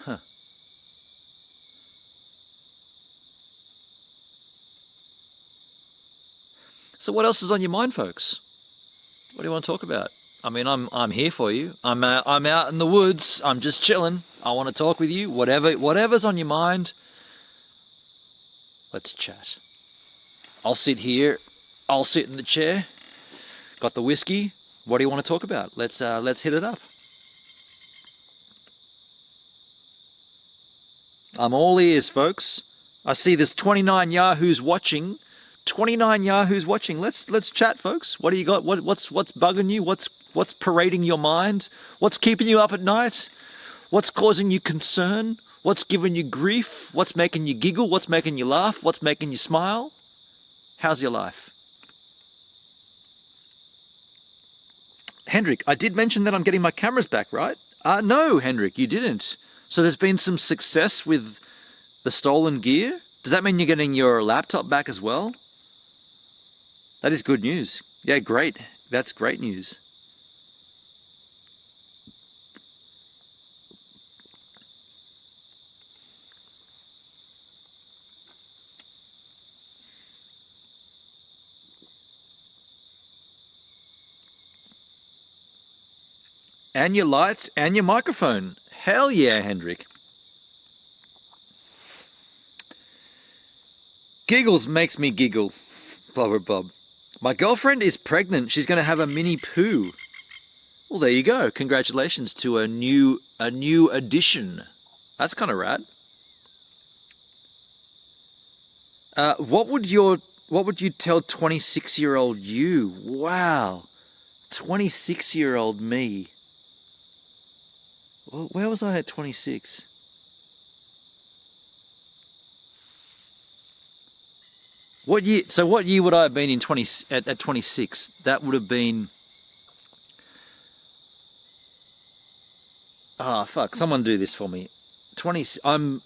Huh. So what else is on your mind, folks? What do you want to talk about? I mean, I'm here for you. I'm out in the woods. I'm just chilling. I want to talk with you. Whatever's on your mind. Let's chat. I'll sit here. I'll sit in the chair. Got the whiskey. What do you want to talk about? Let's hit it up. I'm all ears, folks. I see there's 29 Yahoos watching. 29 Yahoos watching. Let's chat, folks. What do you got? What's bugging you? What's parading your mind? What's keeping you up at night? What's causing you concern? What's giving you grief? What's making you giggle? What's making you laugh? What's making you smile? How's your life? Hendrik, I did mention that I'm getting my cameras back, right? No, Hendrik, you didn't. So there's been some success with the stolen gear? Does that mean you're getting your laptop back as well? That is good news. Yeah, great. That's great news. And your lights and your microphone. Hell yeah, Hendrik. Giggles makes me giggle. Blubber Bob. My girlfriend is pregnant. She's going to have a mini poo. Well, there you go. Congratulations to a new addition. That's kind of rad. What would you tell 26-year-old you? Wow. 26-year-old me. Well, where was I at 26? What year? So what year would I have been in at 26? That would have been. Ah, fuck! Someone do this for me. I'm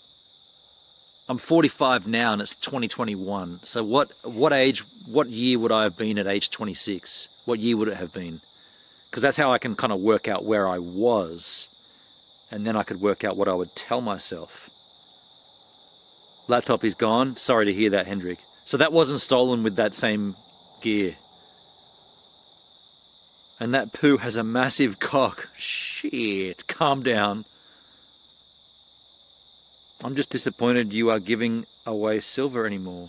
45 now, and it's 2021. So what age? What year would I have been at age 26? What year would it have been? Because that's how I can kind of work out where I was, and then I could work out what I would tell myself. Laptop is gone. Sorry to hear that, Hendrik. So that wasn't stolen with that same gear. And that poo has a massive cock. Shit, calm down. I'm just disappointed you are giving away silver anymore.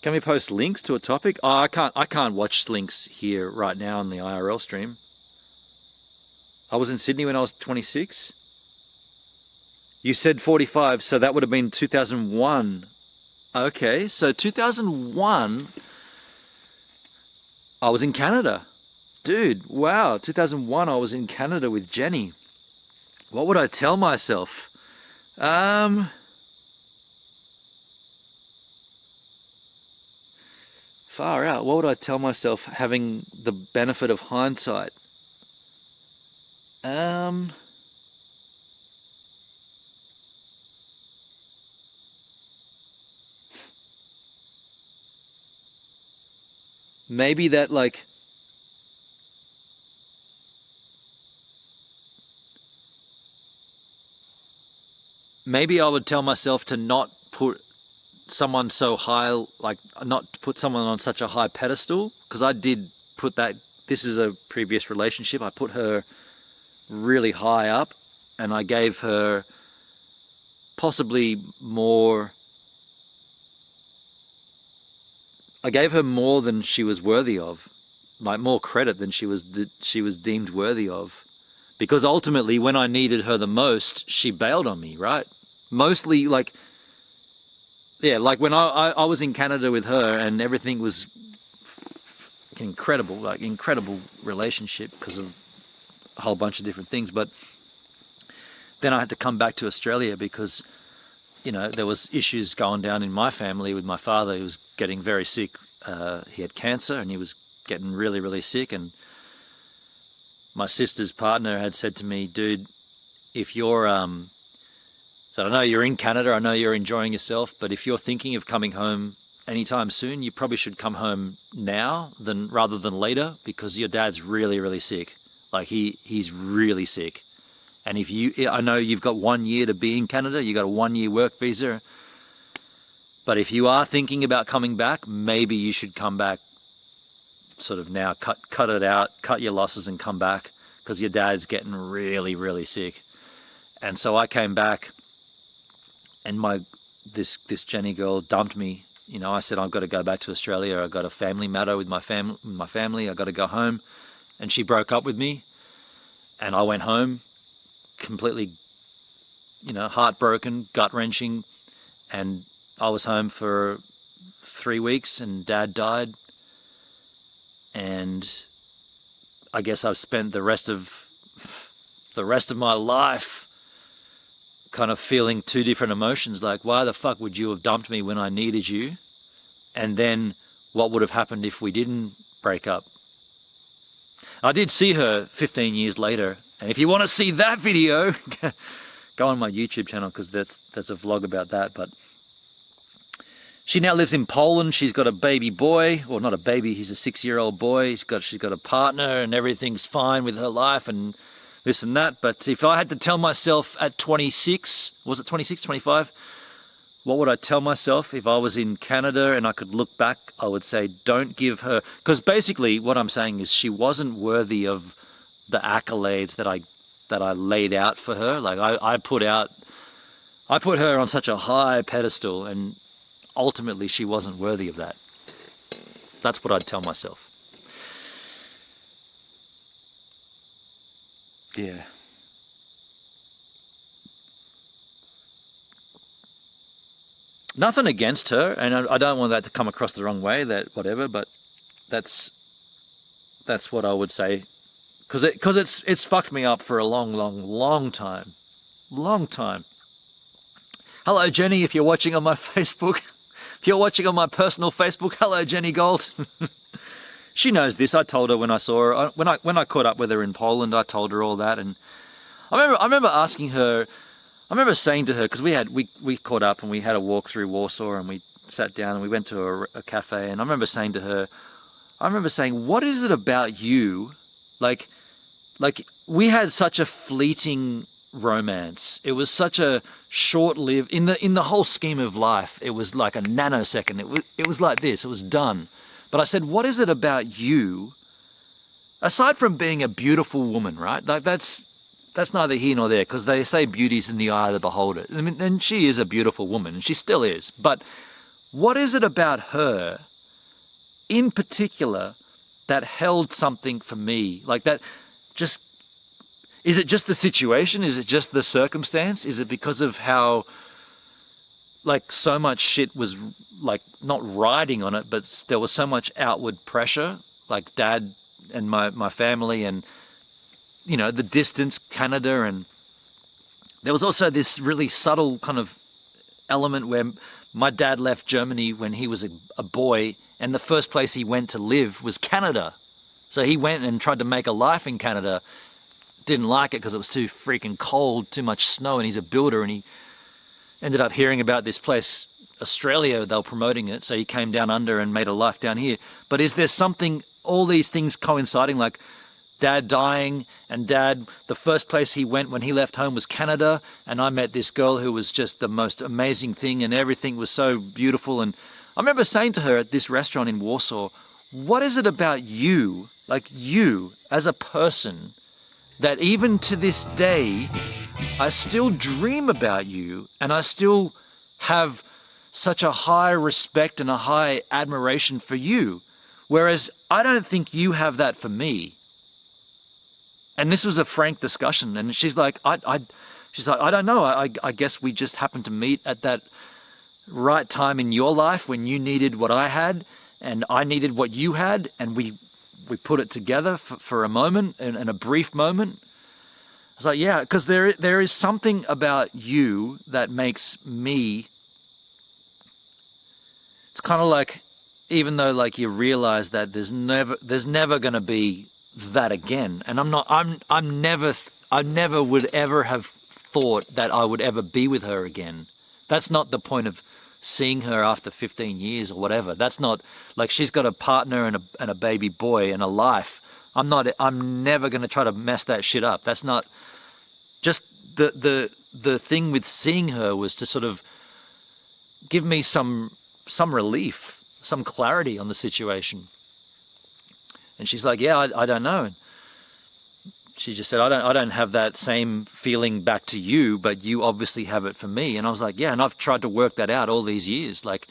Can we post links to a topic? Oh, I can't watch links here right now on the IRL stream. I was in Sydney when I was 26. You said 45, so that would have been 2001. Okay, so 2001, I was in Canada. Dude, wow, 2001 I was in Canada with Jenny. What would I tell myself? Far out, what would I tell myself having the benefit of hindsight? Maybe that, like, maybe I would tell myself to not put someone so high, like, not put someone on such a high pedestal, because I did put that. This is a previous relationship. I put her really high up, and I gave her possibly more. I gave her more than she was worthy of, like more credit than she was deemed worthy of, because ultimately when I needed her the most, she bailed on me, right? Mostly like, yeah, like when I was in Canada with her and everything was incredible, like incredible relationship because of a whole bunch of different things. But then I had to come back to Australia because, you know, there was issues going down in my family with my father. He was getting very sick. He had cancer and he was getting really, really sick. And my sister's partner had said to me, dude, if you're, so I know you're in Canada, I know you're enjoying yourself, but if you're thinking of coming home anytime soon, you probably should come home now rather than later, because your dad's really, really sick. Like he's really sick. And I know you've got 1 year to be in Canada, you got a 1 year work visa, but if you are thinking about coming back, maybe you should come back sort of now, cut it out, cut your losses and come back, because your dad's getting really, really sick. And so I came back, and this Jenny girl dumped me. You know, I said, I've got to go back to Australia. I've got a family matter with my family. I've got to go home. And she broke up with me, and I went home completely, you know, heartbroken, gut-wrenching, and I was home for 3 weeks, and Dad died. And I guess I've spent the rest of my life kind of feeling two different emotions, like, why the fuck would you have dumped me when I needed you? And then what would have happened if we didn't break up? I did see her 15 years later, and if you want to see that video, go on my YouTube channel, because there's a vlog about that. But she now lives in Poland. She's got a baby boy, or not a baby, he's a 6-year-old boy. She's got a partner, and everything's fine with her life and this and that. But if I had to tell myself at 26, was it 26, 25? What would I tell myself if I was in Canada and I could look back? I would say, don't give her, because basically what I'm saying is she wasn't worthy of the accolades that I laid out for her. Like I put her on such a high pedestal, and ultimately she wasn't worthy of that. That's what I'd tell myself. Yeah. Nothing against her, and I don't want that to come across the wrong way, that whatever, but that's what I would say, because it's fucked me up for a long time. Hello Jenny, if you're watching on my Facebook, if you're watching on my personal Facebook, hello Jenny Gold. She knows this. I told her when I saw her, when I caught up with her in Poland, I told her all that, and I remember asking her. I remember saying to her, because we caught up and we had a walk through Warsaw and we sat down and we went to a cafe, and I remember saying to her, what is it about you? Like we had such a fleeting romance. It was such a short-lived, in the whole scheme of life, it was like a nanosecond. It was like this, it was done. But I said, what is it about you, aside from being a beautiful woman, right? Like that's neither here nor there, because they say beauty's in the eye of the beholder. I mean, and she is a beautiful woman, and she still is. But what is it about her, in particular, that held something for me? Like that, just, is it just the situation? Is it just the circumstance? Is it because of how, like, so much shit was, like, not riding on it, but there was so much outward pressure, like Dad and my family and, you know, the distance, Canada, and there was also this really subtle kind of element where my dad left Germany when he was a boy, and the first place he went to live was Canada. So he went and tried to make a life in Canada, didn't like it because it was too freaking cold, too much snow, and he's a builder, and he ended up hearing about this place, Australia, they were promoting it, so he came down under and made a life down here. But is there something, all these things coinciding, like Dad dying, and Dad, the first place he went when he left home was Canada, and I met this girl who was just the most amazing thing, and everything was so beautiful. And I remember saying to her at this restaurant in Warsaw, what is it about you, like you as a person, that even to this day, I still dream about you, and I still have such a high respect and a high admiration for you, whereas I don't think you have that for me. And this was a frank discussion, and she's like, I don't know. I guess we just happened to meet at that right time in your life when you needed what I had, and I needed what you had, and we put it together for a moment, and a brief moment. I was like, yeah, because there is something about you that makes me. It's kind of like, even though like you realize that there's never going to be that again, and I never would ever have thought that I would ever be with her again. That's not the point of seeing her after 15 years or whatever. That's not, like, she's got a partner and a baby boy and a life. I'm never going to try to mess that shit up. That's not, just the thing with seeing her was to sort of give me some relief, some clarity on the situation. And she's like, yeah, I don't know. She just said, I don't have that same feeling back to you, but you obviously have it for me. And I was like, yeah, and I've tried to work that out all these years. Like,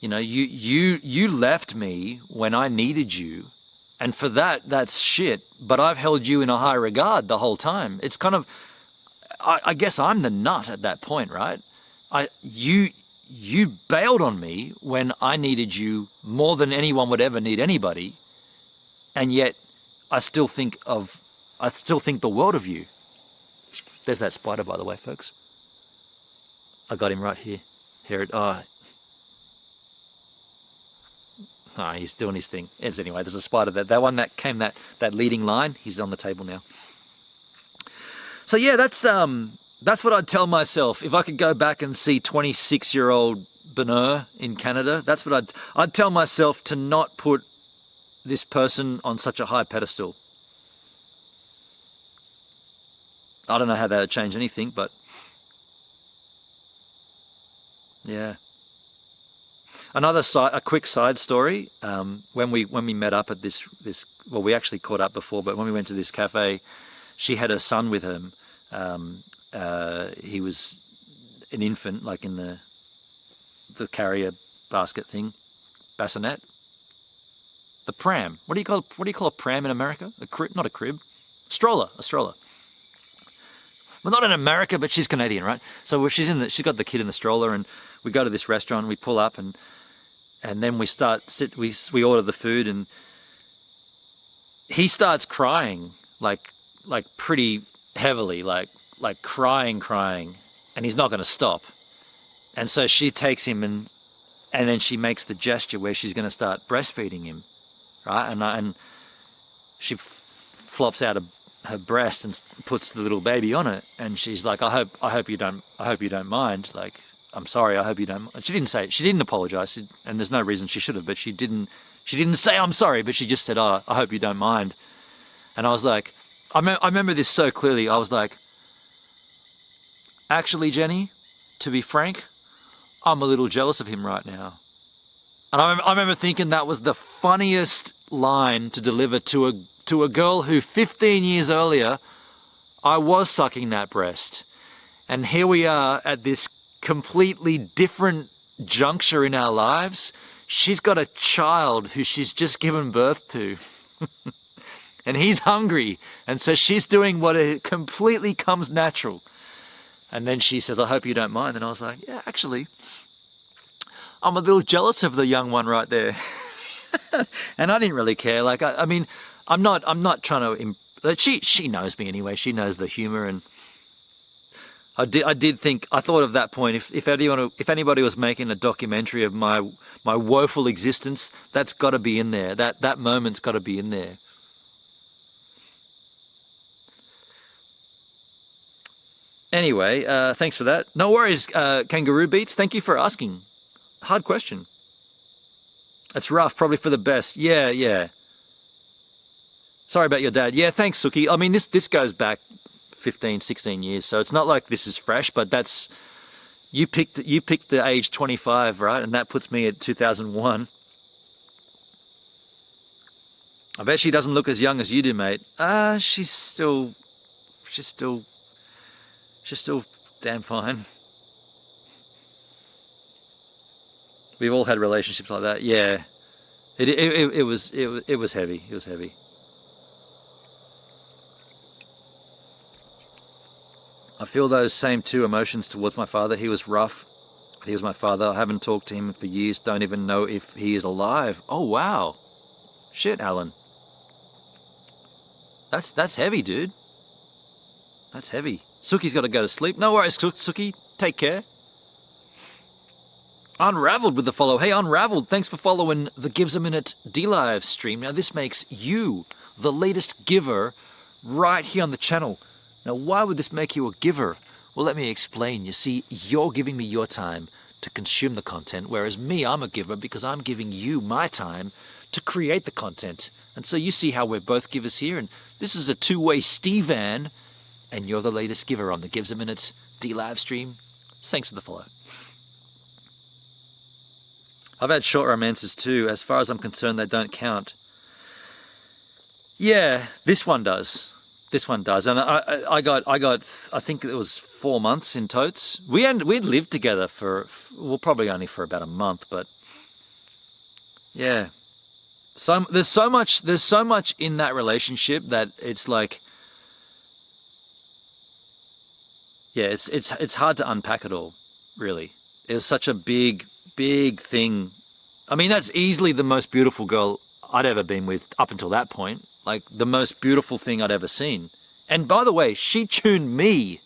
you know, you left me when I needed you, and for that's shit, but I've held you in a high regard the whole time. It's kind of, I guess I'm the nut at that point, right? You bailed on me when I needed you more than anyone would ever need anybody. And yet I still think the world of you. There's that spider, by the way, folks. I got him right here. He's doing his thing. Anyway, there's a spider there. That one that came, that leading line, he's on the table now. So yeah, that's what I'd tell myself if I could go back and see 26-year-old Bonheur in Canada. That's what I'd tell myself, to not put this person on such a high pedestal. I don't know how that would change anything, but Yeah. A quick side story. When we met up at this, well, we actually caught up before, but when we went to this cafe, she had her son with him. He was an infant, like in the carrier basket thing, bassinet, the pram. What do you call a pram in America? A crib, not a crib, stroller, a stroller. Well, not in America, but she's Canadian, right? So she's got the kid in the stroller, and we go to this restaurant. We pull up, and then we order the food, and he starts crying like pretty heavily, like crying, and he's not going to stop. And so she takes him, and then she makes the gesture where she's going to start breastfeeding him, right? And she flops out her breast and puts the little baby on it, and she's like, I hope you don't mind. Like, I'm sorry. I hope you don't. She didn't apologize, and there's no reason she should have. But she didn't say I'm sorry. But she just said, "Oh, I hope you don't mind." And I was like, I remember this so clearly. I was like, actually, Jenny, to be frank, I'm a little jealous of him right now. And I remember thinking that was the funniest line to deliver to a girl who 15 years earlier I was sucking that breast, and here we are at this completely different juncture in our lives. She's got a child who she's just given birth to. And he's hungry, and so she's doing what it completely comes natural. And then she says, I hope you don't mind. And I was like, yeah, actually, I'm a little jealous of the young one right there. And I didn't really care. Like, I mean, I'm not trying to, she knows me anyway. She knows the humor, and I thought of that point. If anybody was making a documentary of my woeful existence, that's got to be in there. That moment's got to be in there. Anyway, thanks for that. No worries, Kangaroo Beats. Thank you for asking. Hard question. It's rough, probably for the best. Yeah. Sorry about your dad. Yeah, thanks, Suki. I mean, this goes back 15, 16 years, so it's not like this is fresh, but that's, you picked the age 25, right? And that puts me at 2001. I bet she doesn't look as young as you do, mate. She's still damn fine. We've all had relationships like that. Yeah, it was heavy. It was heavy. I feel those same two emotions towards my father. He was rough. He was my father. I haven't talked to him for years. Don't even know if he is alive. Oh wow, shit, Alan. That's heavy, dude. That's heavy. Suki's got to go to sleep. No worries, Suki. Take care. Unraveled with the follow. Hey, Unraveled, thanks for following the GivesAMinute D-Live stream. Now, this makes you the latest giver right here on the channel. Now, why would this make you a giver? Well, let me explain. You see, you're giving me your time to consume the content, whereas me, I'm a giver because I'm giving you my time to create the content. And so you see how we're both givers here, and this is a two-way Steve-Van, and you're the latest giver on the GivesAMinute D-Live stream. Thanks for the follow. I've had short romances too. As far as I'm concerned, they don't count. Yeah, this one does. This one does. And I got, I think it was 4 months in totes. We'd lived together for, well, probably only for about a month, but yeah. There's so much in that relationship that it's like, yeah, it's hard to unpack it all, really. It was such a big thing. I mean, that's easily the most beautiful girl I'd ever been with up until that point. Like, the most beautiful thing I'd ever seen. And by the way, she tuned me.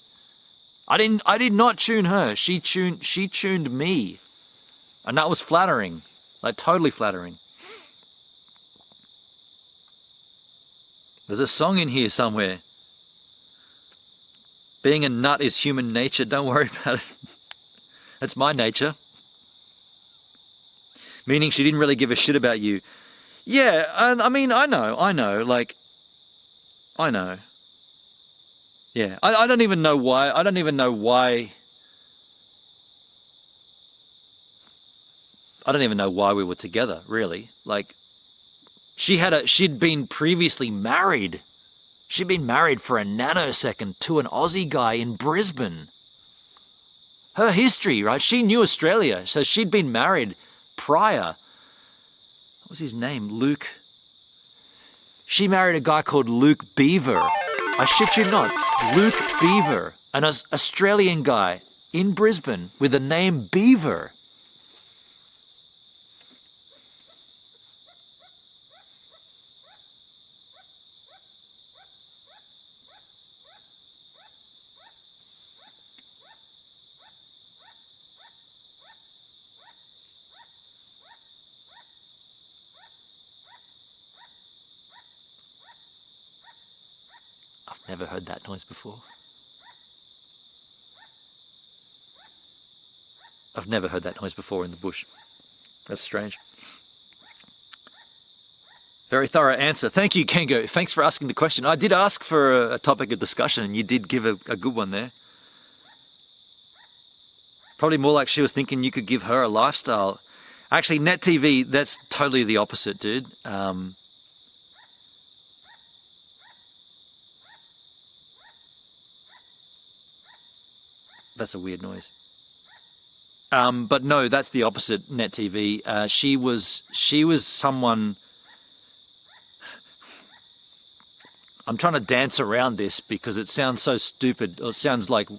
I did not tune her. She tuned me. And that was flattering. Like, totally flattering. There's a song in here somewhere. Being a nut is human nature. Don't worry about it. That's my nature. Meaning she didn't really give a shit about you. Yeah, and I mean, I know, like, I know. Yeah, I don't even know why. I don't even know why. I don't even know why we were together, really. Like, she'd been previously married. She'd been married for a nanosecond to an Aussie guy in Brisbane. Her history, right? She knew Australia, so she'd been married prior. What was his name? Luke. She married a guy called Luke Beaver. I shit you not. Luke Beaver, an Australian guy in Brisbane with the name Beaver. I've never heard that noise before. I've never heard that noise before in the bush. That's strange. Very thorough answer. Thank you, Kengo. Thanks for asking the question. I did ask for a topic of discussion, and you did give a good one there. Probably more like she was thinking you could give her a lifestyle. Actually, Net TV, that's totally the opposite, dude. That's a weird noise. But no, that's the opposite, Net TV. She was someone. I'm trying to dance around this because it sounds so stupid. Or it sounds like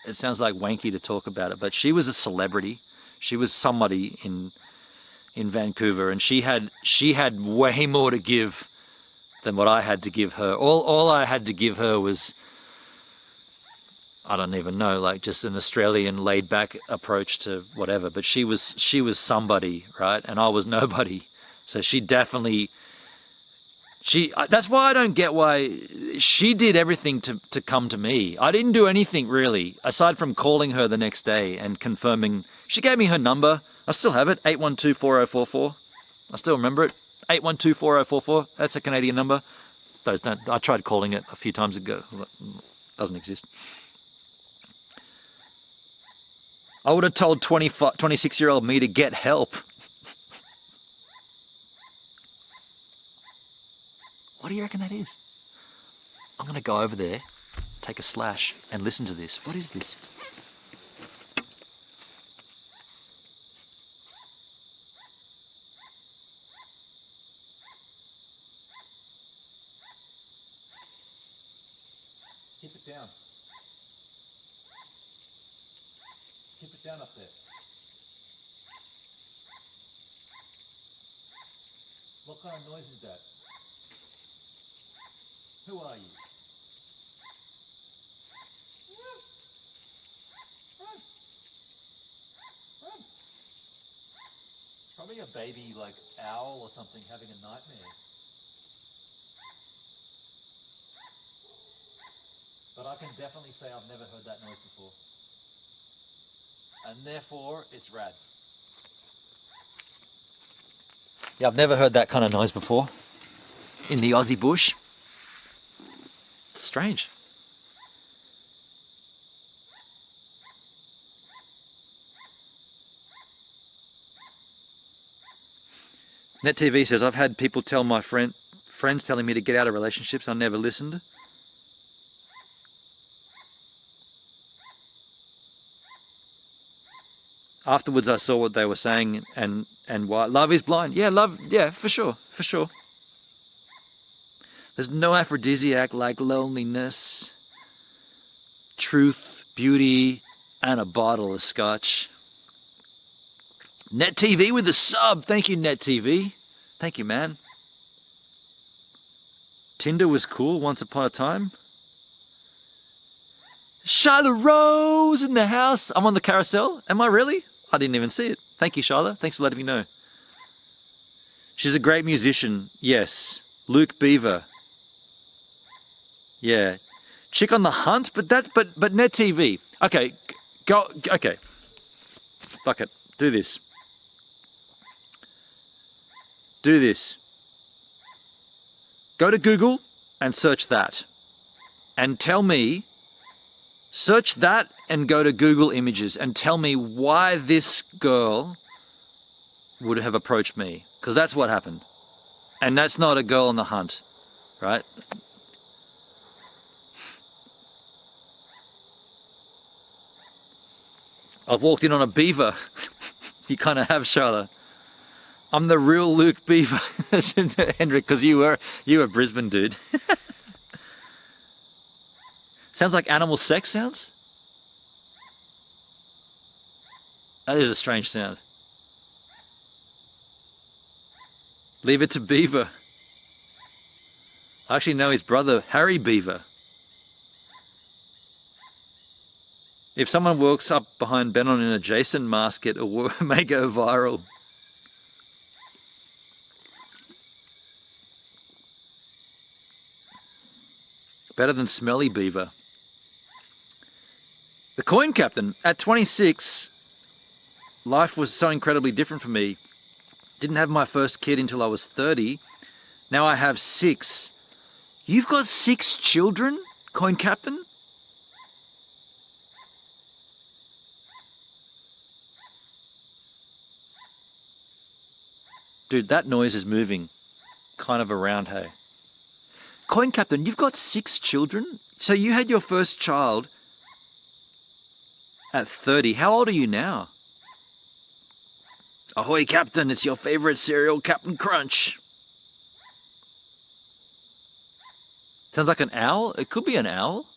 wanky to talk about it. But she was a celebrity. She was somebody in Vancouver, and she had way more to give than what I had to give her. All I had to give her was, I don't even know, like just an Australian laid back approach to whatever. But she was somebody, right? And I was nobody. So she definitely, that's why I don't get why she did everything to come to me. I didn't do anything really, aside from calling her the next day and confirming. She gave me her number. I still have it, 812-4044. I still remember it, 812-4044. That's a Canadian number. I tried calling it a few times ago. It doesn't exist. I would have told 26-year-old me to get help. What do you reckon that is? I'm going to go over there, take a slash, and listen to this. What is this? Keep it down. Keep it down up there. What kind of noise is that? Who are you? Probably a baby like owl or something having a nightmare. But I can definitely say I've never heard that noise before. And therefore, it's rad. Yeah, I've never heard that kind of noise before. In the Aussie bush. It's strange. Net TV says, I've had people tell my friends telling me to get out of relationships. I never listened. Afterwards, I saw what they were saying and why. Love is blind. Yeah, love. Yeah, for sure. For sure. There's no aphrodisiac like loneliness, truth, beauty, and a bottle of scotch. Net TV with a sub. Thank you, Net TV. Thank you, man. Tinder was cool once upon a time. Shyla Rose in the house. I'm on the carousel. Am I really? I didn't even see it. Thank you, Shyla. Thanks for letting me know. She's a great musician. Yes. Luke Beaver. Yeah. Chick on the Hunt, but Net TV. Okay. Go. Okay. Fuck it. Do this. Do this. Go to Google and search that. And tell me, search that and go to Google Images and tell me why this girl would have approached me, because that's what happened. And that's not a girl on the hunt, right? I've walked in on a beaver. You kind of have, Charlotte. I'm the real Luke Beaver, Hendrik, because you were Brisbane, dude. Sounds like animal sex sounds. That is a strange sound. Leave it to Beaver. I actually know his brother, Harry Beaver. If someone walks up behind Ben on an adjacent mask, it may go viral. Better than Smelly Beaver. The Coin Captain. At 26, life was so incredibly different for me. Didn't have my first kid until I was 30. Now I have 6. You've got 6 children, Coin Captain? Dude, that noise is moving kind of around, hey. Coin Captain, you've got 6 children? So you had your first child at 30. How old are you now? Ahoy, Captain, it's your favorite cereal, Captain Crunch. Sounds like an owl? It could be an owl.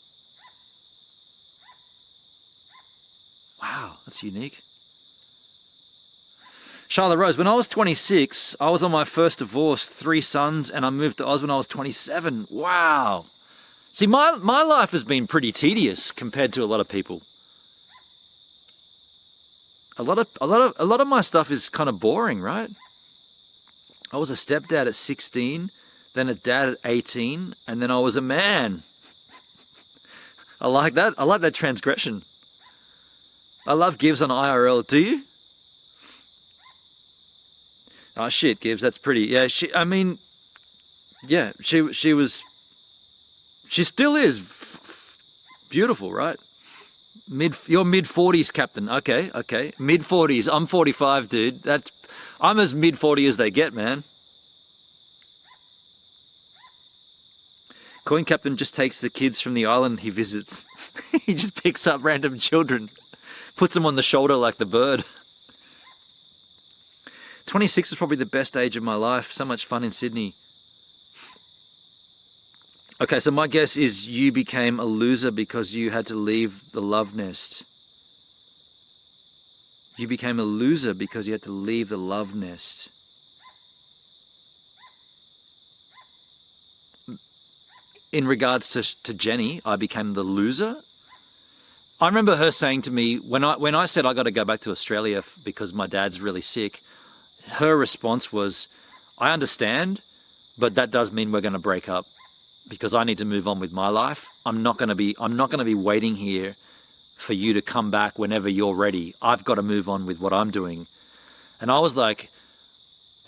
Wow, that's unique. Charlotte Rose, when I was 26, I was on my first divorce, 3 sons, and I moved to Oz when I was 27. Wow. See, my life has been pretty tedious compared to a lot of people. A lot of my stuff is kind of boring, right? I was a stepdad at 16, then a dad at 18, and then I was a man. I like that. I like that transgression. I love Gives on IRL. Do you? Oh shit, Gibbs, that's pretty. Yeah, she still is beautiful, right? You're mid-40s, Captain. Okay. Mid-40s. I'm 45, dude. I'm as mid-40 as they get, man. Coin Captain just takes the kids from the island he visits. He just picks up random children, puts them on the shoulder like the bird. 26 is probably the best age of my life. So much fun in Sydney. Okay, so my guess is you became a loser because you had to leave the love nest. You became a loser because you had to leave the love nest. In regards to Jenny, I became the loser. I remember her saying to me, when I said I got to go back to Australia because my dad's really sick, her response was, I understand, but that does mean we're going to break up because I need to move on with my life. I'm not going to be waiting here for you to come back whenever you're ready. I've got to move on with what I'm doing. And I was like,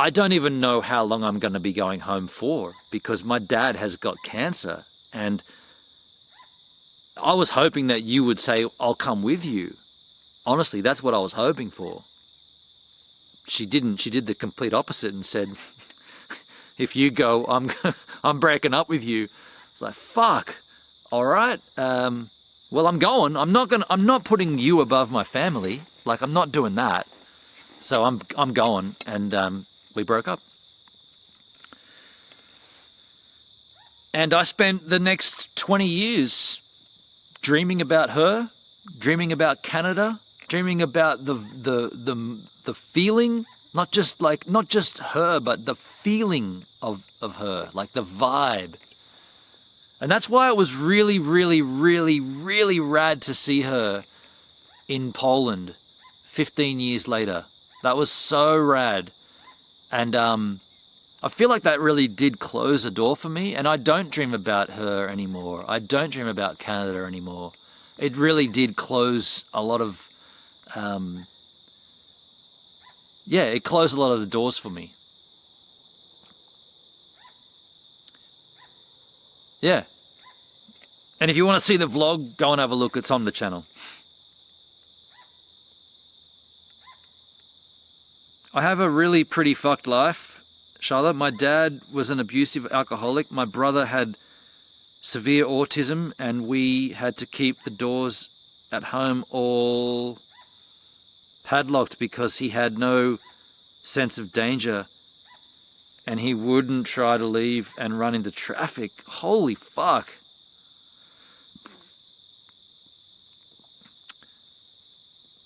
I don't even know how long I'm going to be going home for because my dad has got cancer. And I was hoping that you would say, I'll come with you. Honestly, that's what I was hoping for. She didn't. She did the complete opposite and said, if you go, I'm breaking up with you. It's like, fuck. All right. Well, I'm going. I'm not putting you above my family. Like, I'm not doing that. So I'm going. And we broke up. And I spent the next 20 years dreaming about her, dreaming about Canada, dreaming about the feeling, not just her, but the feeling of her, like the vibe. And that's why it was really, really, really, really rad to see her in Poland 15 years later. That was so rad. And I feel like that really did close a door for me, and I don't dream about her anymore. I don't dream about Canada anymore. It really did close a lot of it closed a lot of the doors for me. Yeah. And if you want to see the vlog, go and have a look. It's on the channel. I have a really pretty fucked life, Charlotte. My dad was an abusive alcoholic. My brother had severe autism, and we had to keep the doors at home all padlocked because he had no sense of danger, and he wouldn't try to leave and run into traffic. Holy fuck.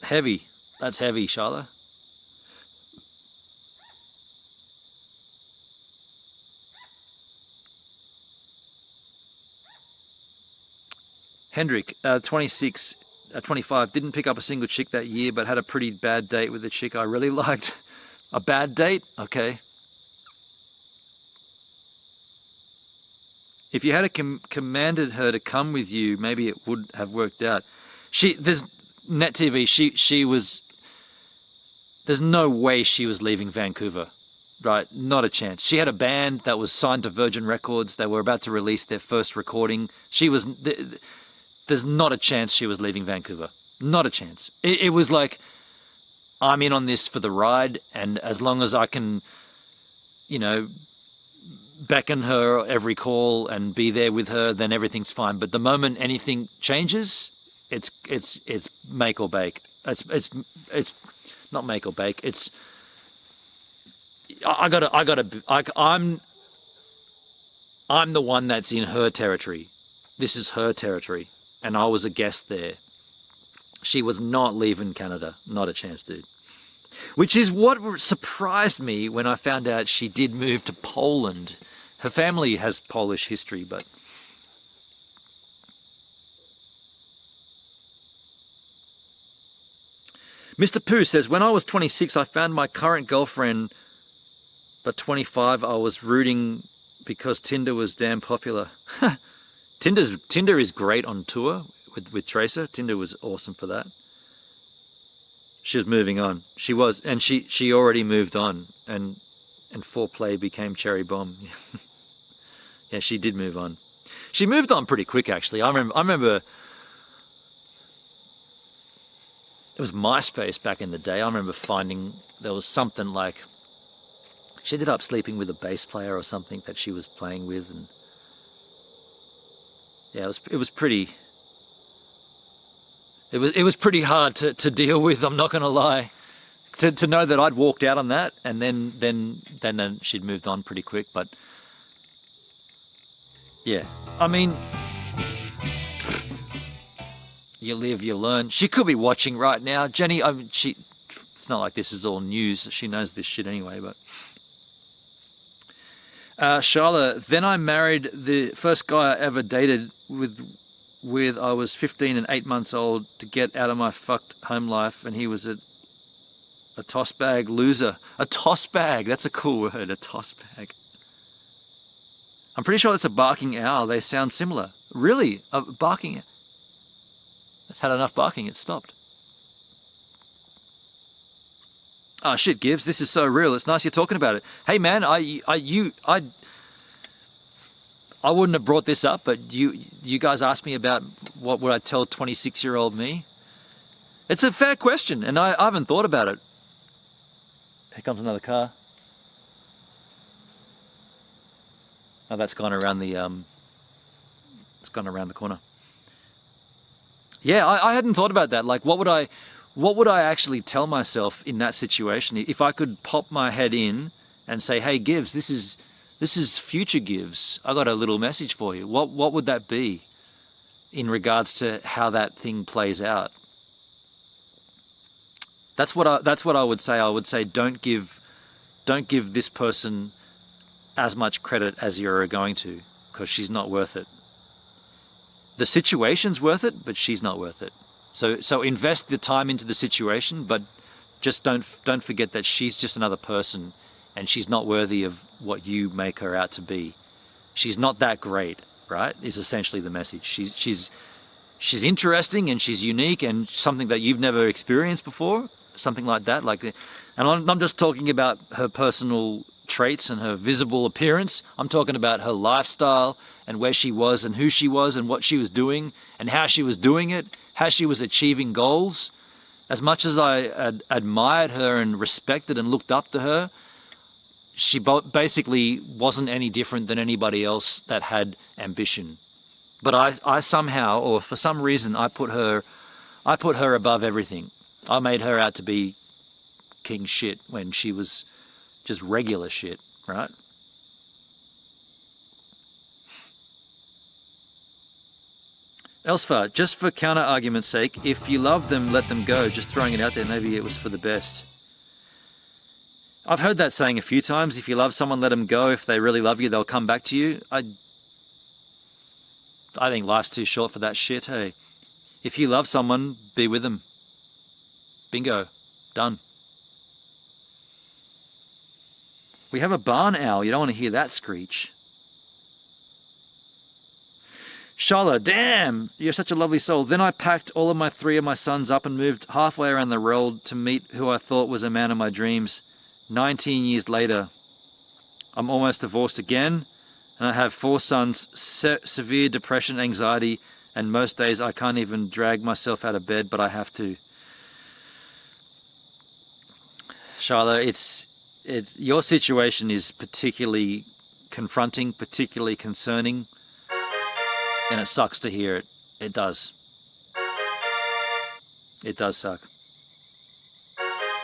Heavy. That's heavy, Charlotte. Hendrik, 26, 25, didn't pick up a single chick that year, but had a pretty bad date with a chick I really liked. A bad date? Okay. If you had commanded her to come with you, maybe it would have worked out. There's Net TV, she was, there's no way she was leaving Vancouver, right? Not a chance. She had a band that was signed to Virgin Records. They were about to release their first recording. There's not a chance she was leaving Vancouver. Not a chance. It was like, I'm in on this for the ride, and as long as I can, you know, beckon her every call and be there with her, then everything's fine. But the moment anything changes, it's make or bake. It's not make or bake. I'm the one that's in her territory. This is her territory, and I was a guest there. She was not leaving Canada. Not a chance, dude. Which is what surprised me when I found out she did move to Poland. Her family has Polish history, but... Mr. Pooh says, when I was 26, I found my current girlfriend, but 25, I was rooting because Tinder was damn popular. Tinder is great on tour with Tracer. Tinder was awesome for that. She was moving on. She was, and she already moved on, and foreplay became cherry bomb. Yeah, she did move on. She moved on pretty quick, actually. I remember it was MySpace back in the day. I remember finding there was something like, she ended up sleeping with a bass player or something that she was playing with, and yeah, it was pretty pretty hard to deal with, I'm not gonna lie. To know that I'd walked out on that, and then she'd moved on pretty quick. But yeah, I mean, you live, you learn. She could be watching right now, Jenny. It's not like this is all news. She knows this shit anyway. But Charlotte, then I married the first guy I ever dated with I was 15 and 8 months old to get out of my fucked home life, and he was a toss bag loser. A toss bag, that's a cool word, a toss bag. I'm pretty sure that's a barking owl. They sound similar. Really? A barking owl. It's had enough barking, it stopped. Oh shit, Gibbs, this is so real. It's nice you're talking about it. Hey man, I wouldn't have brought this up, but you guys asked me about what would I tell 26-year-old me. It's a fair question, and I haven't thought about it. Here comes another car. Oh, that's gone around the it's gone around the corner. Yeah, I hadn't thought about that. Like, what would I actually tell myself in that situation if I could pop my head in and say, "Hey, Gibbs, this is future Gibbs. I got a little message for you." What would that be in regards to how that thing plays out? That's what I would say. I would say don't give this person as much credit as you're going to, because she's not worth it. The situation's worth it, but she's not worth it. So invest the time into the situation, but just don't forget that she's just another person, and she's not worthy of what you make her out to be. She's not that great, right? Is essentially the message. She's interesting, and she's unique, and something that you've never experienced before, something like that. And I'm just talking about her personal traits and her visible appearance. I'm talking about her lifestyle and where she was and who she was and what she was doing and how she was doing it, how she was achieving goals. as much as I admired her and respected and looked up to her, she basically wasn't any different than anybody else that had ambition. But I somehow, or for some reason, I put her above everything. I made her out to be king shit when she was just regular shit, right? Elsfar, just for counter argument's sake, if you love them, let them go. Just throwing it out there, maybe it was for the best. I've heard that saying a few times. If you love someone, let them go. If they really love you, they'll come back to you. I think life's too short for that shit, hey. If you love someone, be with them. Bingo. Done. We have a barn owl. You don't want to hear that screech. Shala, damn, you're such a lovely soul. Then I packed all of three of my sons up and moved halfway around the world to meet who I thought was a man of my dreams. 19 years later, I'm almost divorced again, and I have 4 sons, severe depression, anxiety, and most days I can't even drag myself out of bed, but I have to. Shala, it's your situation is particularly confronting, particularly concerning. And it sucks to hear it. It does. It does suck.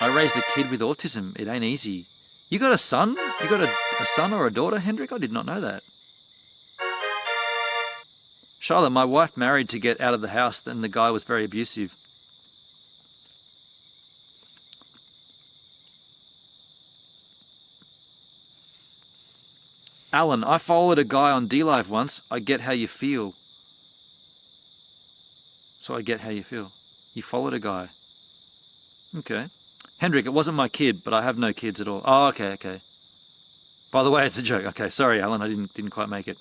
I raised a kid with autism. It ain't easy. You got a son? You got a son or a daughter, Hendrik? I did not know that. Charlotte, my wife married to get out of the house, and the guy was very abusive. Alan, I followed a guy on D-Live once. I get how you feel. So I get how you feel. You followed a guy. Okay. Hendrik, it wasn't my kid, but I have no kids at all. Oh, okay, okay. By the way, it's a joke. Okay, sorry, Alan, I didn't quite make it.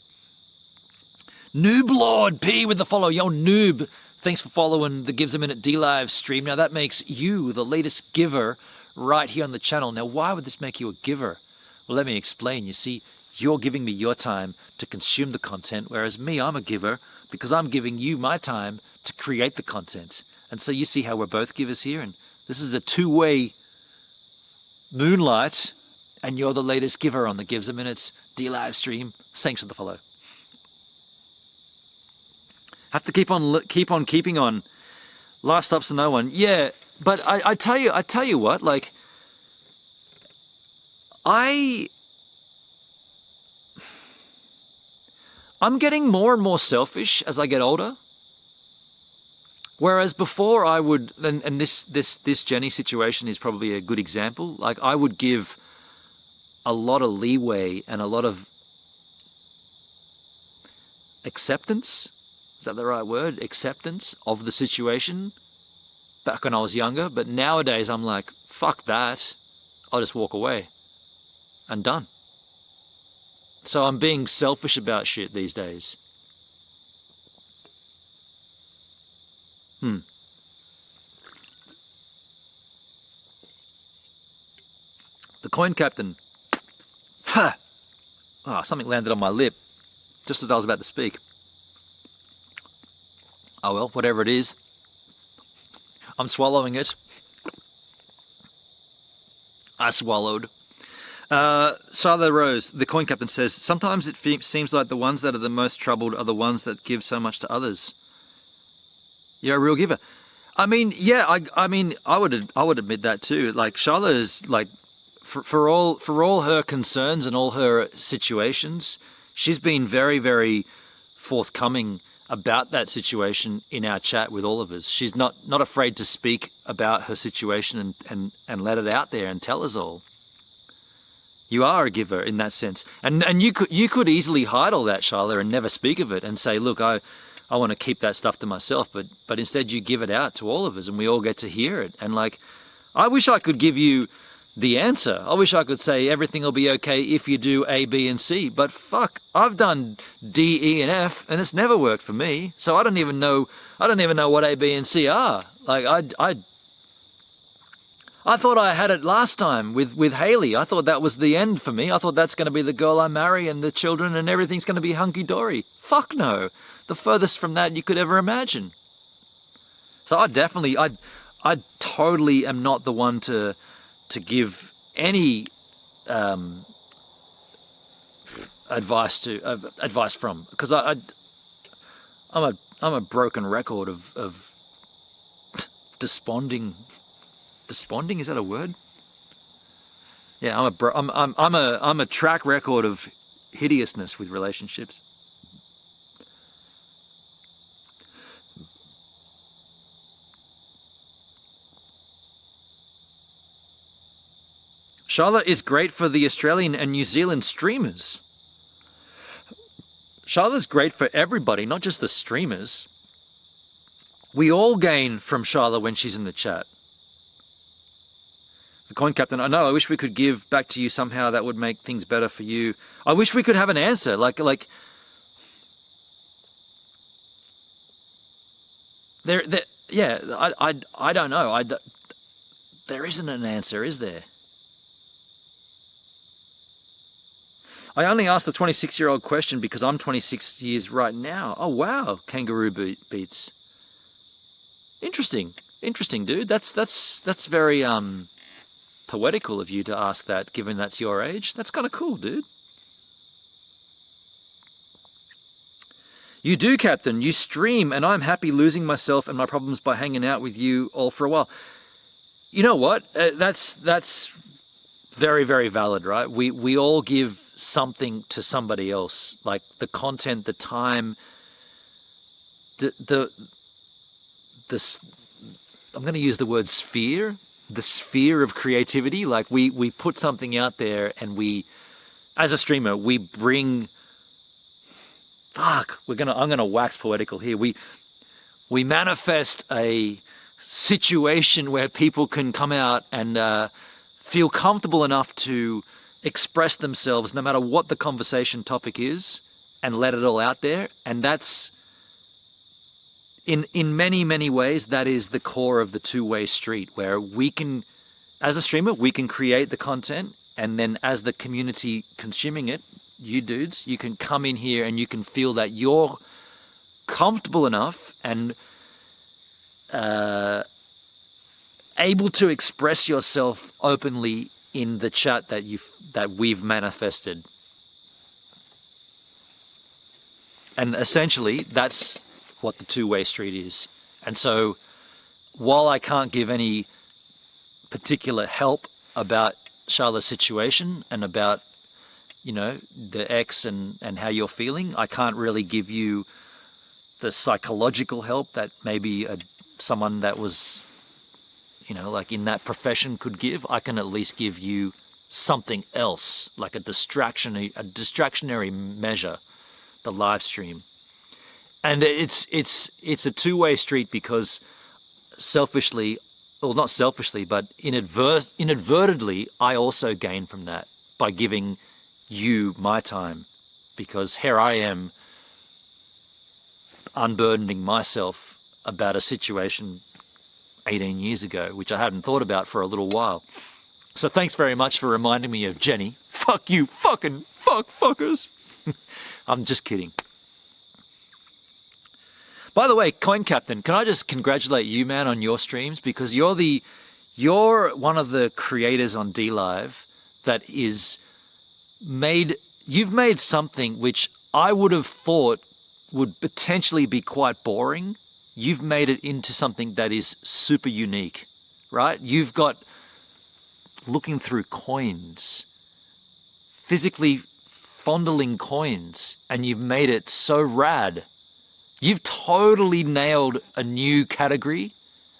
Noob Lord P with the follow. Yo, noob. Thanks for following the GivesAMinute D-Live stream. Now, that makes you the latest giver right here on the channel. Now, why would this make you a giver? Well, let me explain. You see, you're giving me your time to consume the content, whereas me, I'm a giver because I'm giving you my time to create the content. And so you see how we're both givers here, and this is a two-way moonlight, and you're the latest giver on the GivesAMinute D-Live stream. Thanks for the follow. Have to keep on keeping on. Life stops to no one. Yeah, but I tell you what, like, I'm getting more and more selfish as I get older. Whereas before I would, and this Jenny situation is probably a good example, like I would give a lot of leeway and a lot of acceptance, is that the right word? Acceptance of the situation back when I was younger. But nowadays I'm like, fuck that. I'll just walk away and done. So I'm being selfish about shit these days. The coin captain. Oh, something landed on my lip just as I was about to speak. Oh well, whatever it is. I'm swallowing it. I swallowed. Charlotte Rose, the coin captain, says, sometimes it seems like the ones that are the most troubled are the ones that give so much to others. You're a real giver. I mean, yeah, I would admit that too. Like Charlotte is like, for all her concerns and all her situations, she's been very, very forthcoming about that situation in our chat with all of us. She's not afraid to speak about her situation and let it out there and tell us all. You are a giver in that sense, and you could easily hide all that, Charlotte, and never speak of it and say, look, I want to keep that stuff to myself, but instead you give it out to all of us and we all get to hear it. And like, I wish I could give you the answer. I wish I could say everything will be okay if you do A, B, and C, but fuck, I've done D, E, and F, and it's never worked for me. So I don't even know what A, B, and C are. Like I thought I had it last time with Haley. I thought that was the end for me. I thought that's going to be the girl I marry and the children and everything's going to be hunky-dory. Fuck no. The furthest from that you could ever imagine. So I I totally am not the one to give any advice from, because I'm a broken record of desponding. Desponding, is that a word? Yeah, I'm a track record of hideousness with relationships. Charlotte is great for the Australian and New Zealand streamers. Charlotte's great for everybody, not just the streamers. We all gain from Charlotte when she's in the chat. The Coin Captain, I know, I wish we could give back to you somehow. That would make things better for you. I wish we could have an answer. Like yeah, I don't know. There isn't an answer, is there? I only asked the 26-year-old question because I'm 26 years right now. Oh, wow, Kangaroo Beats. Interesting, dude. That's very poetical of you to ask that, given that's your age. That's kind of cool, dude. You do, Captain. You stream, and I'm happy losing myself and my problems by hanging out with you all for a while. You know what? That's very, very valid, right? We all give something to somebody else, like the content, the time, the I'm going to use the word sphere, the sphere of creativity. Like we put something out there, and we, as a streamer, we bring. I'm gonna wax poetical here. We manifest a situation where people can come out and feel comfortable enough to express themselves, no matter what the conversation topic is, and let it all out there. And that's in many, many ways, that is the core of the two-way street, where we can, as a streamer, we can create the content, and then as the community consuming it, you dudes, you can come in here and you can feel that you're comfortable enough and able to express yourself openly in the chat that we've manifested. And essentially, that's what the two-way street is. And so, while I can't give any particular help about Charlotte's situation and about, you know, the ex and how you're feeling, I can't really give you the psychological help that maybe someone that was, you know, like in that profession could give. I can at least give you something else, like a distractionary measure, the live stream. And it's a two-way street, because selfishly, well, not selfishly, but inadvertently, I also gain from that by giving you my time, because here I am unburdening myself about a situation 18 years ago, which I hadn't thought about for a little while. So thanks very much for reminding me of Jenny. Fuck you, fuckers. I'm just kidding. By the way, Coin Captain, can I just congratulate you, man, on your streams, because you're one of the creators on DLive that you've made something which I would have thought would potentially be quite boring. You've made it into something that is super unique, right? You've got looking through coins, physically fondling coins, and you've made it so rad. You've totally nailed a new category,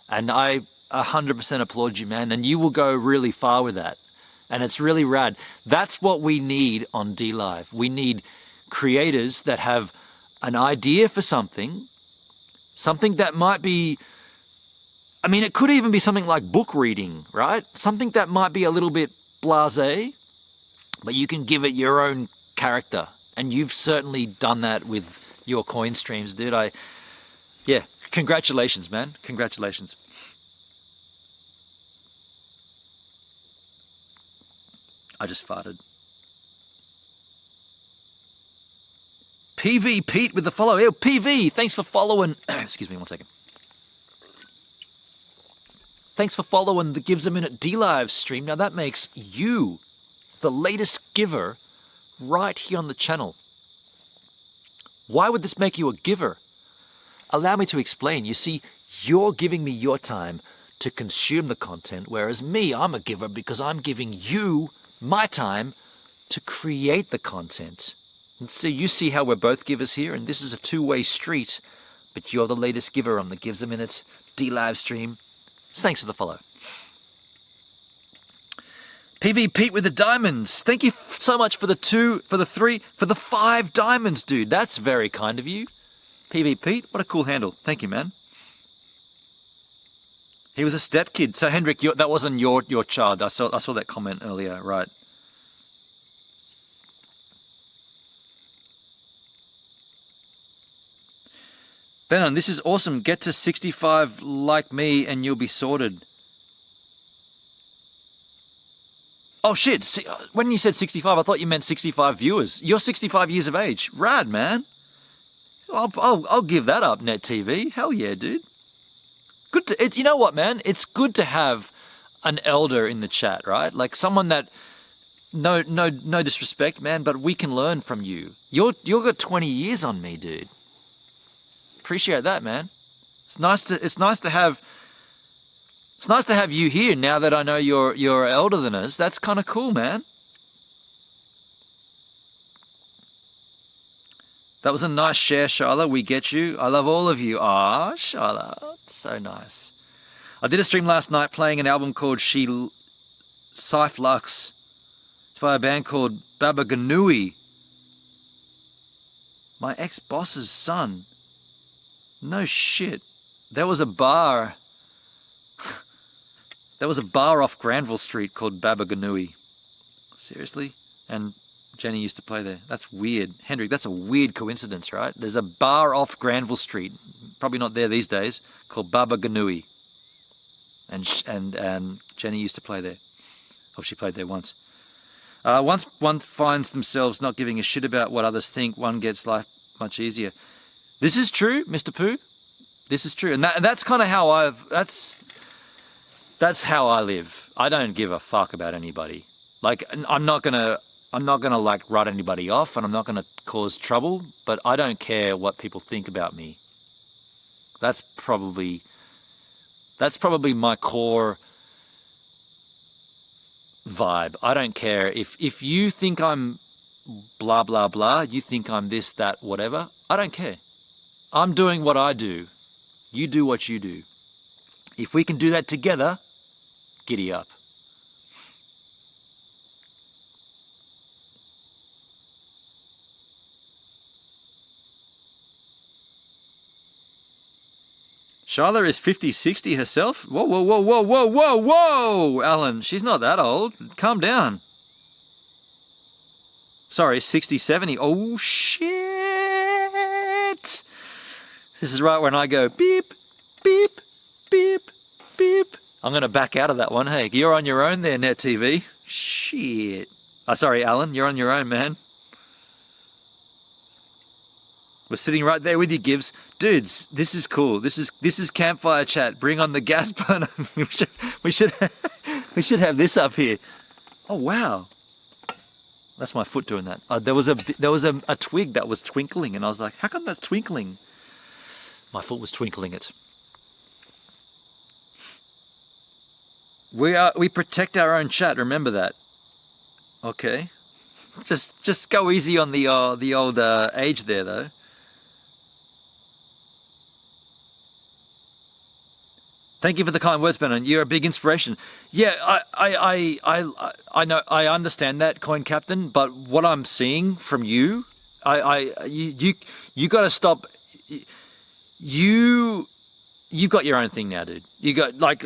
and I 100% applaud you, man, and you will go really far with that. And it's really rad. That's what we need on DLive. We need creators that have an idea for something that might be, I mean, it could even be something like book reading, right? Something that might be a little bit blasé, but you can give it your own character. And you've certainly done that with your coin streams, dude. Yeah, congratulations, man. Congratulations. I just farted. PV Pete with the follow. Ew, PV, thanks for following. Excuse me 1 second. Thanks for following the Gives a Minute D-Live stream. Now that makes you the latest giver right here on the channel. Why would this make you a giver? Allow me to explain. You see, you're giving me your time to consume the content, whereas me, I'm a giver because I'm giving you my time to create the content. And so you see how we're both givers here, and this is a two-way street, but you're the latest giver on the Gives a Minute D-Live stream. Thanks for the follow. PV Pete with the diamonds. Thank you so much for the 2, for the 3, for the 5 diamonds, dude. That's very kind of you. PV Pete, what a cool handle. Thank you, man. He was a step kid. So Hendrik, that wasn't your child. I saw that comment earlier, right? Benon, this is awesome. Get to 65 like me and you'll be sorted. Oh shit, when you said 65, I thought you meant 65 viewers. You're 65 years of age. Rad, man. I'll give that up, Net TV. Hell yeah, dude. Good to, you know what, man? It's good to have an elder in the chat, right? Like someone that, no disrespect, man, but we can learn from you. You've got 20 years on me, dude. Appreciate that, man. It's nice to have you here now that I know you're elder than us. That's kind of cool, man. That was a nice share, Sharla. We get you. I love all of you. Ah, Sharla. So nice. I did a stream last night playing an album called Scythe Lux. It's by a band called Baba Ganoush. My ex-boss's son. No shit. There was a bar. There was a bar off Granville Street called Baba Ganoush. Seriously? And Jenny used to play there. That's weird. Hendrik, that's a weird coincidence, right? There's a bar off Granville Street, probably not there these days, called Baba Ganoush. And Jenny used to play there. Oh, she played there once. Once one finds themselves not giving a shit about what others think, one gets life much easier. This is true, Mr. Pooh. This is true. And that's kind of how that's how I live. I don't give a fuck about anybody. Like, I'm not gonna like write anybody off, and I'm not gonna cause trouble, but I don't care what people think about me. That's probably my core vibe. I don't care if you think I'm blah blah blah, you think I'm this, that, whatever. I don't care. I'm doing what I do. You do what you do. If we can do that together, giddy up. Sharla is 50, 60 herself? Whoa, whoa, whoa, whoa, whoa, whoa, whoa! Alan, she's not that old. Calm down. Sorry, 60, 70. Oh, shit! This is right when I go beep, beep, beep, beep. I'm going to back out of that one. Hey, you're on your own there, Net TV. Shit. Oh, sorry, Alan. You're on your own, man. We're sitting right there with you, Gibbs. Dudes, this is cool. This is campfire chat. Bring on the gas burner. we should have this up here. Oh wow, that's my foot doing that. There was a twig that was twinkling, and I was like, how come that's twinkling? My foot was twinkling it. We protect our own chat. Remember that. Okay. Just go easy on the old age there, though. Thank you for the kind words, Ben. You're a big inspiration. Yeah, I know, I understand that, Coin Captain. But what I'm seeing from you, you got to stop. You've got your own thing now, dude. You got like.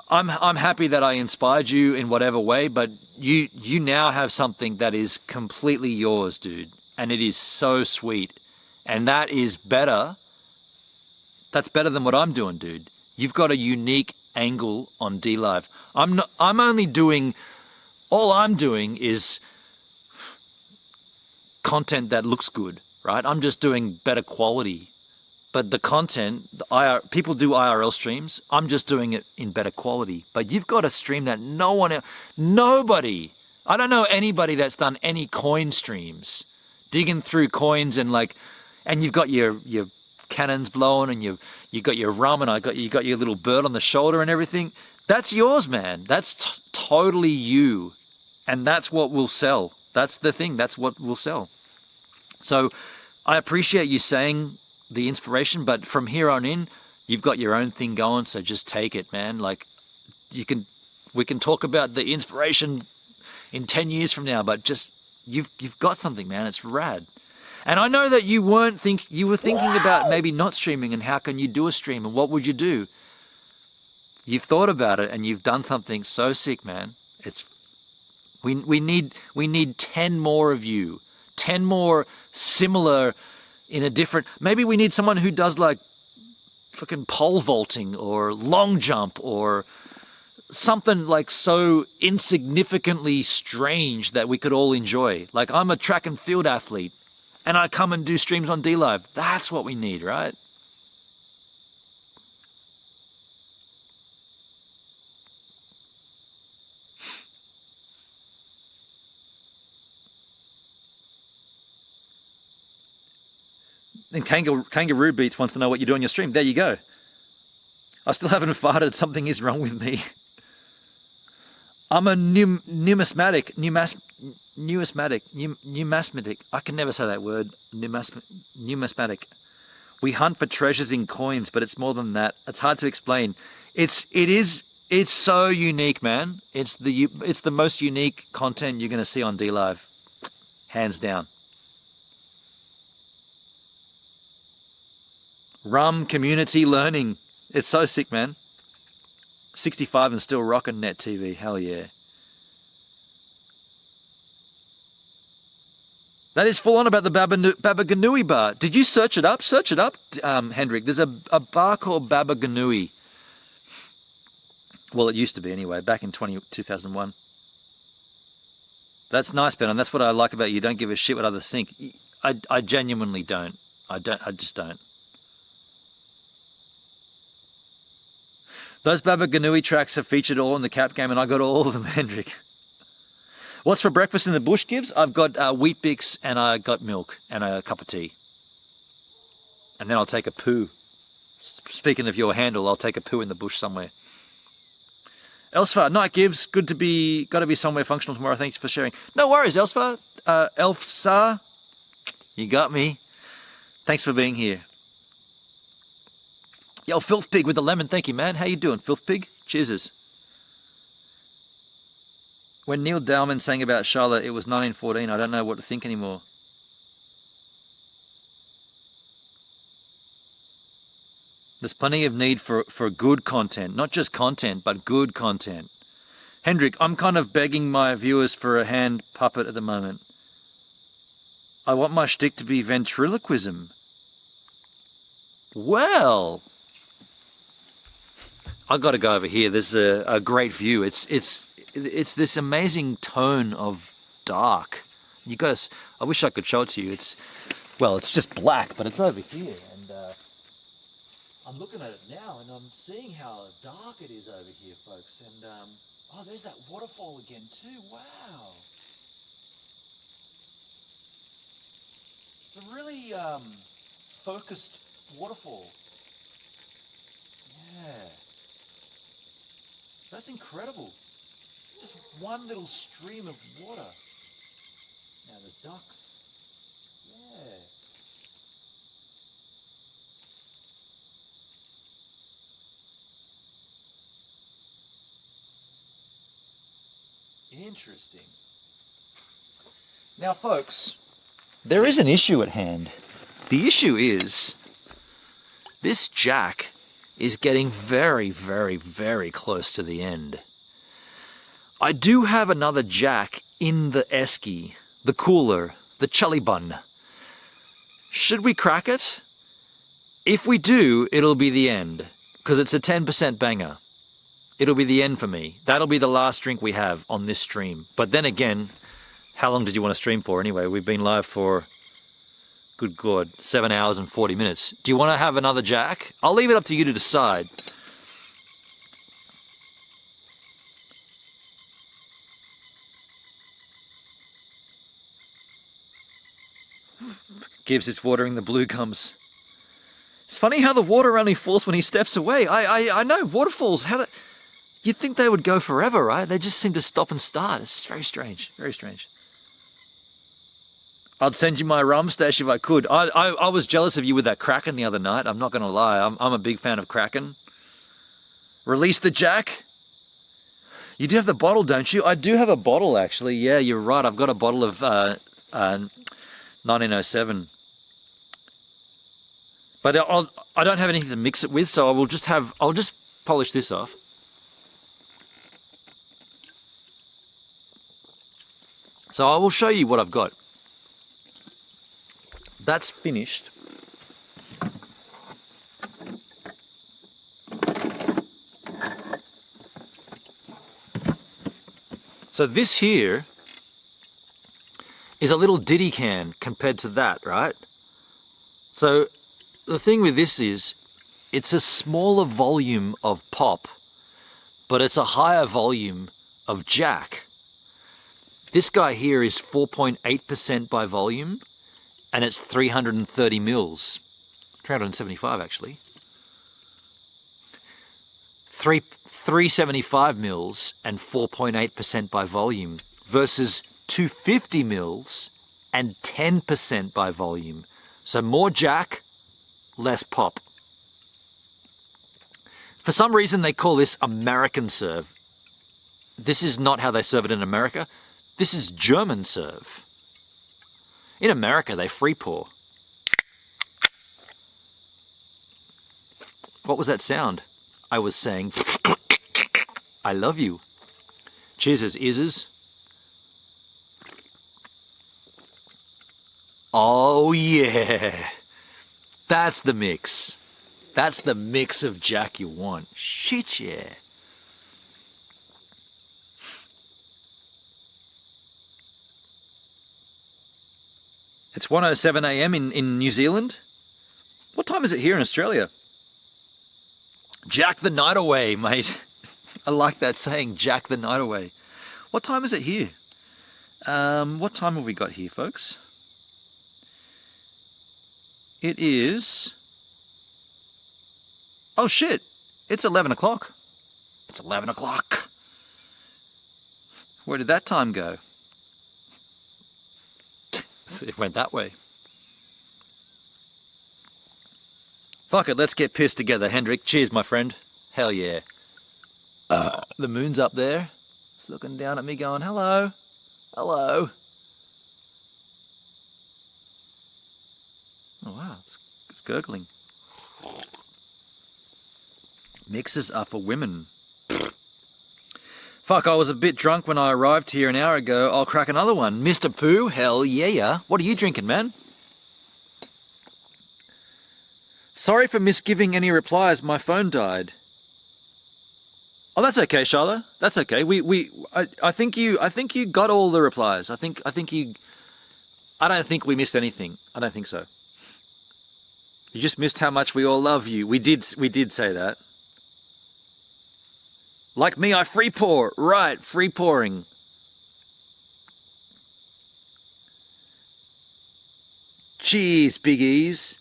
I'm happy that I inspired you in whatever way, but you now have something that is completely yours, dude, and it is so sweet, and that is better. That's better than what I'm doing, dude. You've got a unique angle on D-Live. I'm only doing, all I'm doing is content that looks good, right? I'm just doing better quality. but the content, people do IRL streams. I'm just doing it in better quality. But you've got a stream that nobody, I don't know anybody that's done any coin streams, digging through coins and you've got your cannons blowing and you got your rum and you got your little bird on the shoulder and everything. That's yours, man. That's totally you. And that's what will sell. That's the thing. That's what will sell. So I appreciate you saying the inspiration, but from here on in, you've got your own thing going. So just take it, man. Like we can talk about the inspiration in 10 years from now, but just, you've got something, man. It's rad. And I know that you were thinking about maybe not streaming and how can you do a stream and what would you do? You've thought about it and you've done something so sick, man. We need 10 more of you, 10 more similar in a different, maybe we need someone who does like fucking pole vaulting or long jump or something like so insignificantly strange that we could all enjoy. Like I'm a track and field athlete and I come and do streams on DLive. That's what we need, right? And Kangaroo Beats wants to know what you do on your stream. There you go. I still haven't farted. Something is wrong with me. I'm a numismatic. I can never say that word. Numismatic. We hunt for treasures in coins, but it's more than that. It's hard to explain. It's so unique, man. It's the most unique content you're going to see on DLive, hands down. Rum community learning. It's so sick, man. 65 and still rocking net TV. Hell yeah. That is full on about the Baba Ganoush bar. Did you search it up? Search it up, Hendrik. There's a bar called Baba Ganoush. Well, it used to be anyway, back in 2001. That's nice, Ben, and that's what I like about you. You don't give a shit what others think. I genuinely don't. I just don't. Those Baba Ganoush tracks are featured all in the cap game, and I got all of them, Hendrik. What's for breakfast in the bush, Gibbs? I've got wheat bix, and I got milk, and a cup of tea. And then I'll take a poo. Speaking of your handle, I'll take a poo in the bush somewhere. Elsfar, night Gibbs. Got to be somewhere functional tomorrow. Thanks for sharing. No worries, Elsfar. Elfsar, you got me. Thanks for being here. Yo, Filth Pig with the lemon. Thank you, man. How you doing, Filth Pig? Cheers. When Neil Dowman sang about Charlotte, it was 1914. I don't know what to think anymore. There's plenty of need for good content. Not just content, but good content. Hendrik, I'm kind of begging my viewers for a hand puppet at the moment. I want my shtick to be ventriloquism. Well, I've got to go over here. There's a great view. It's this amazing tone of dark. You guys, I wish I could show it to you. It's just black, but it's over here, and I'm looking at it now, and I'm seeing how dark it is over here, folks. And oh, there's that waterfall again too. Wow, it's a really focused waterfall. Yeah. That's incredible. Just one little stream of water. Now there's ducks. Yeah. Interesting. Now, folks, there is an issue at hand. The issue is this jack is getting very, very, very close to the end. I do have another jack in the esky, the cooler, the chully bun. Should we crack it? If we do, it'll be the end, because it's a 10% banger. It'll be the end for me. That'll be the last drink we have on this stream. But then again, how long did you want to stream for anyway? We've been live for, Good God, 7 hours and 40 minutes. Do you want to have another Jack? I'll leave it up to you to decide. Gives is watering the blue gums. It's funny how the water only falls when he steps away. I know, waterfalls, you'd think they would go forever, right? They just seem to stop and start. It's very strange, very strange. I'd send you my rum stash if I could. I was jealous of you with that Kraken the other night. I'm not going to lie. I'm a big fan of Kraken. Release the Jack. You do have the bottle, don't you? I do have a bottle, actually. Yeah, you're right. I've got a bottle of 1907. But I don't have anything to mix it with, so I'll just polish this off. So I will show you what I've got. That's finished. So this here is a little ditty can compared to that, right? So the thing with this is, it's a smaller volume of pop, but it's a higher volume of Jack. This guy here is 4.8% by volume, and it's 330 mils. 375 actually. 375 mils and 4.8% by volume versus 250 mils and 10% by volume. So more Jack, less pop. For some reason they call this American serve. This is not how they serve it in America. This is German serve. In America they free pour. What was that sound? I was saying, I love you. Cheers, Izzes. Oh yeah. That's the mix. That's the mix of Jack you want. Shit yeah. It's 1:07 a.m. in New Zealand. What time is it here in Australia? Jack the night away, mate. I like that saying, Jack the night away. What time is it here? What time have we got here, folks? It is... Oh shit, it's 11 o'clock. It's 11 o'clock. Where did that time go? It went that way. Fuck it, let's get pissed together, Hendrik. Cheers, my friend. Hell yeah. The moon's up there. It's looking down at me going, hello. Hello. Oh wow, it's gurgling. Mixes are for women. Fuck, I was a bit drunk when I arrived here an hour ago. I'll crack another one. Mr. Pooh, hell yeah. What are you drinking, man? Sorry for misgiving any replies. My phone died. Oh, that's okay, Charlotte. That's okay. I think you got all the replies. I don't think we missed anything. I don't think so. You just missed how much we all love you. We did say that. Like me, I free pour. Right, free pouring. Cheers, biggies.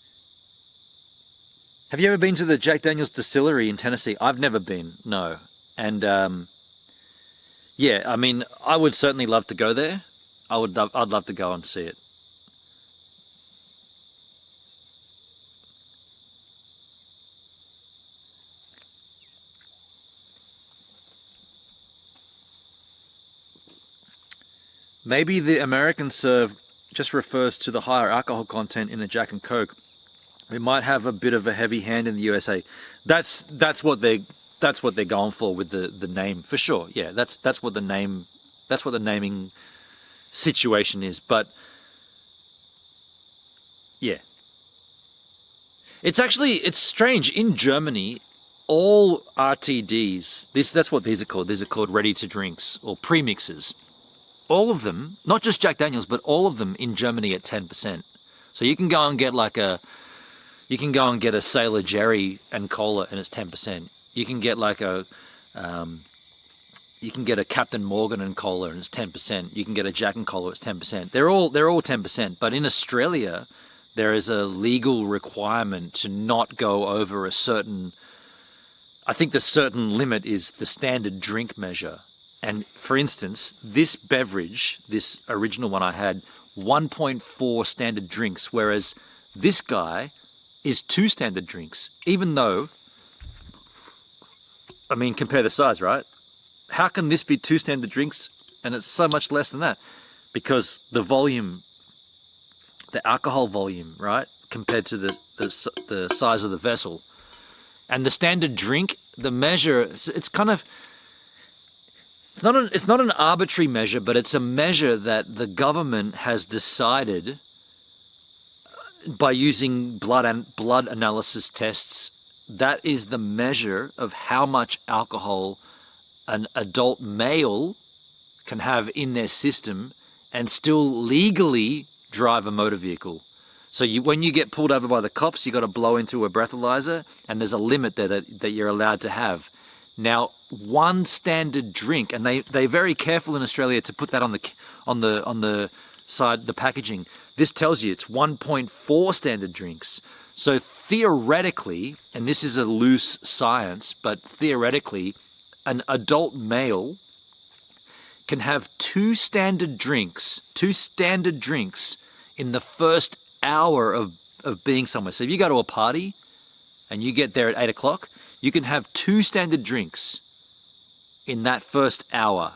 Have you ever been to the Jack Daniel's distillery in Tennessee? I've never been, no. And yeah, I mean, I would certainly love to go there. I'd love to go and see it. Maybe the American serve just refers to the higher alcohol content in the Jack and Coke. It might have a bit of a heavy hand in the USA. That's what they're going for with the name, for sure. Yeah, that's what the naming situation is. But yeah, it's strange in Germany. All RTDs, that's what these are called. These are called ready to drinks or premixes. All of them, not just Jack Daniel's, but all of them in Germany at 10%. So you can go and get a Sailor Jerry and cola, and it's 10%. You can get you can get a Captain Morgan and cola, and it's 10%. You can get a Jack and Cola, it's 10%. They're all 10%. But in Australia, there is a legal requirement to not go over a certain. I think the certain limit is the standard drink measure. And for instance, this beverage, this original one I had, 1.4 standard drinks, whereas this guy is 2 standard drinks, even though, I mean, compare the size, right? How can this be 2 standard drinks and it's so much less than that? Because the volume, the alcohol volume, right, compared to the size of the vessel. And the standard drink, the measure, it's kind of, it's not an arbitrary measure, but it's a measure that the government has decided by using blood analysis tests. That is the measure of how much alcohol an adult male can have in their system and still legally drive a motor vehicle. So when you get pulled over by the cops, you got to blow into a breathalyzer, and there's a limit there that you're allowed to have. Now, 1 standard drink, and they're very careful in Australia to put that on the side, the packaging. This tells you it's 1.4 standard drinks. So theoretically, and this is a loose science, but theoretically, an adult male can have 2 standard drinks in the first hour of being somewhere. So if you go to a party and you get there at 8 o'clock, you can have 2 standard drinks in that first hour.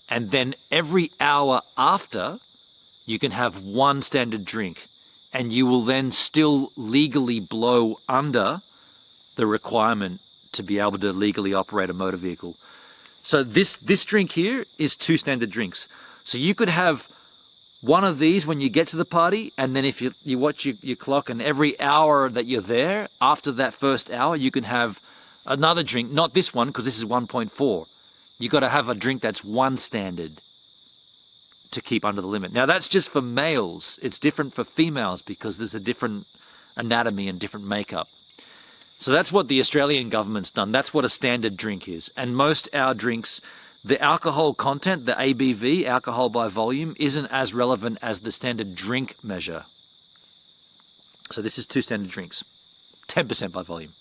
And then every hour after, you can have 1 standard drink. And you will then still legally blow under the requirement to be able to legally operate a motor vehicle. So this drink here is 2 standard drinks. So you could have one of these when you get to the party, and then if you watch your clock, and every hour that you're there, after that first hour, you can have another drink. Not this one, because this is 1.4. You got to have a drink that's 1 standard to keep under the limit. Now that's just for males. It's different for females because there's a different anatomy and different makeup. So that's what the Australian government's done. That's what a standard drink is. And most our drinks, the alcohol content, the ABV, alcohol by volume, isn't as relevant as the standard drink measure. So this is 2 standard drinks, 10% by volume.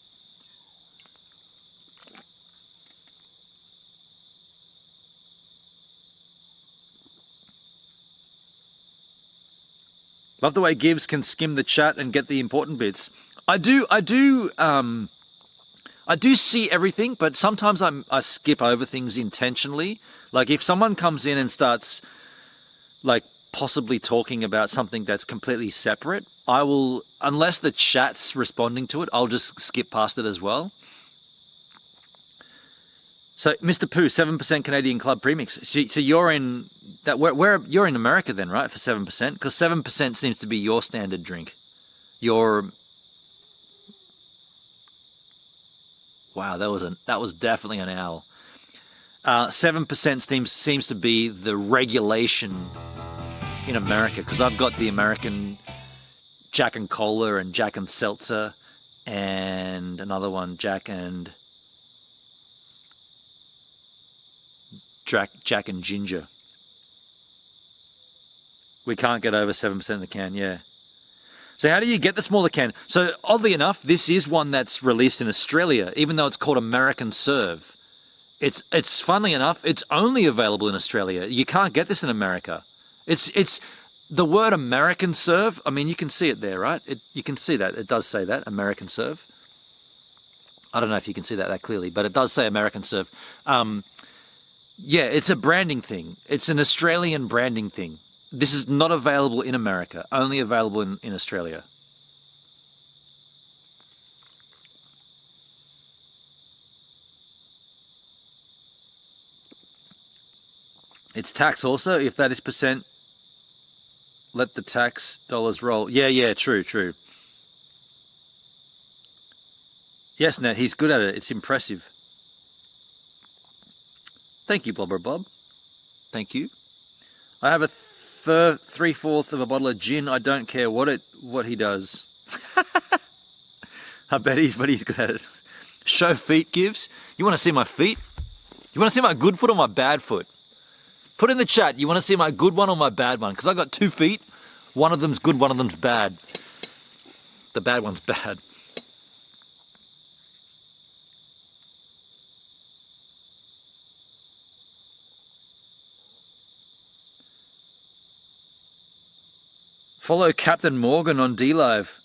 Love the way Gives can skim the chat and get the important bits. I do see everything, but sometimes I skip over things intentionally. Like if someone comes in and starts like possibly talking about something that's completely separate, I will, unless the chat's responding to it, I'll just skip past it as well. So Mr. Pooh, 7% Canadian Club Premix. So you're in that where you're in America then, right? For 7%, because 7% seems to be your standard drink. Wow, that was definitely an owl. 7% seems to be the regulation in America, because I've got the American Jack and Cola and Jack and Seltzer, and another one, Jack and Ginger. We can't get over 7% in the can, yeah. So how do you get the smaller can? So oddly enough, this is one that's released in Australia, even though it's called American Serve. It's funnily enough, it's only available in Australia. You can't get this in America. It's the word American Serve. I mean, you can see it there, right? You can see that. It does say that, American Serve. I don't know if you can see that clearly, but it does say American Serve. Yeah, it's a branding thing. It's an Australian branding thing. This is not available in America, only available in Australia. It's tax also. If that is percent, let the tax dollars roll. Yeah, true. Yes, Nat, he's good at it. It's impressive. Thank you, Blobber Bob. Thank you. I have a 3/4 of a bottle of gin. I don't care what he does. I bet he's good at it. Show feet, Gives. You want to see my feet? You want to see my good foot or my bad foot? Put in the chat, you want to see my good one or my bad one? Because I got 2 feet. One of them's good, one of them's bad. The bad one's bad. Follow Captain Morgan on D-Live.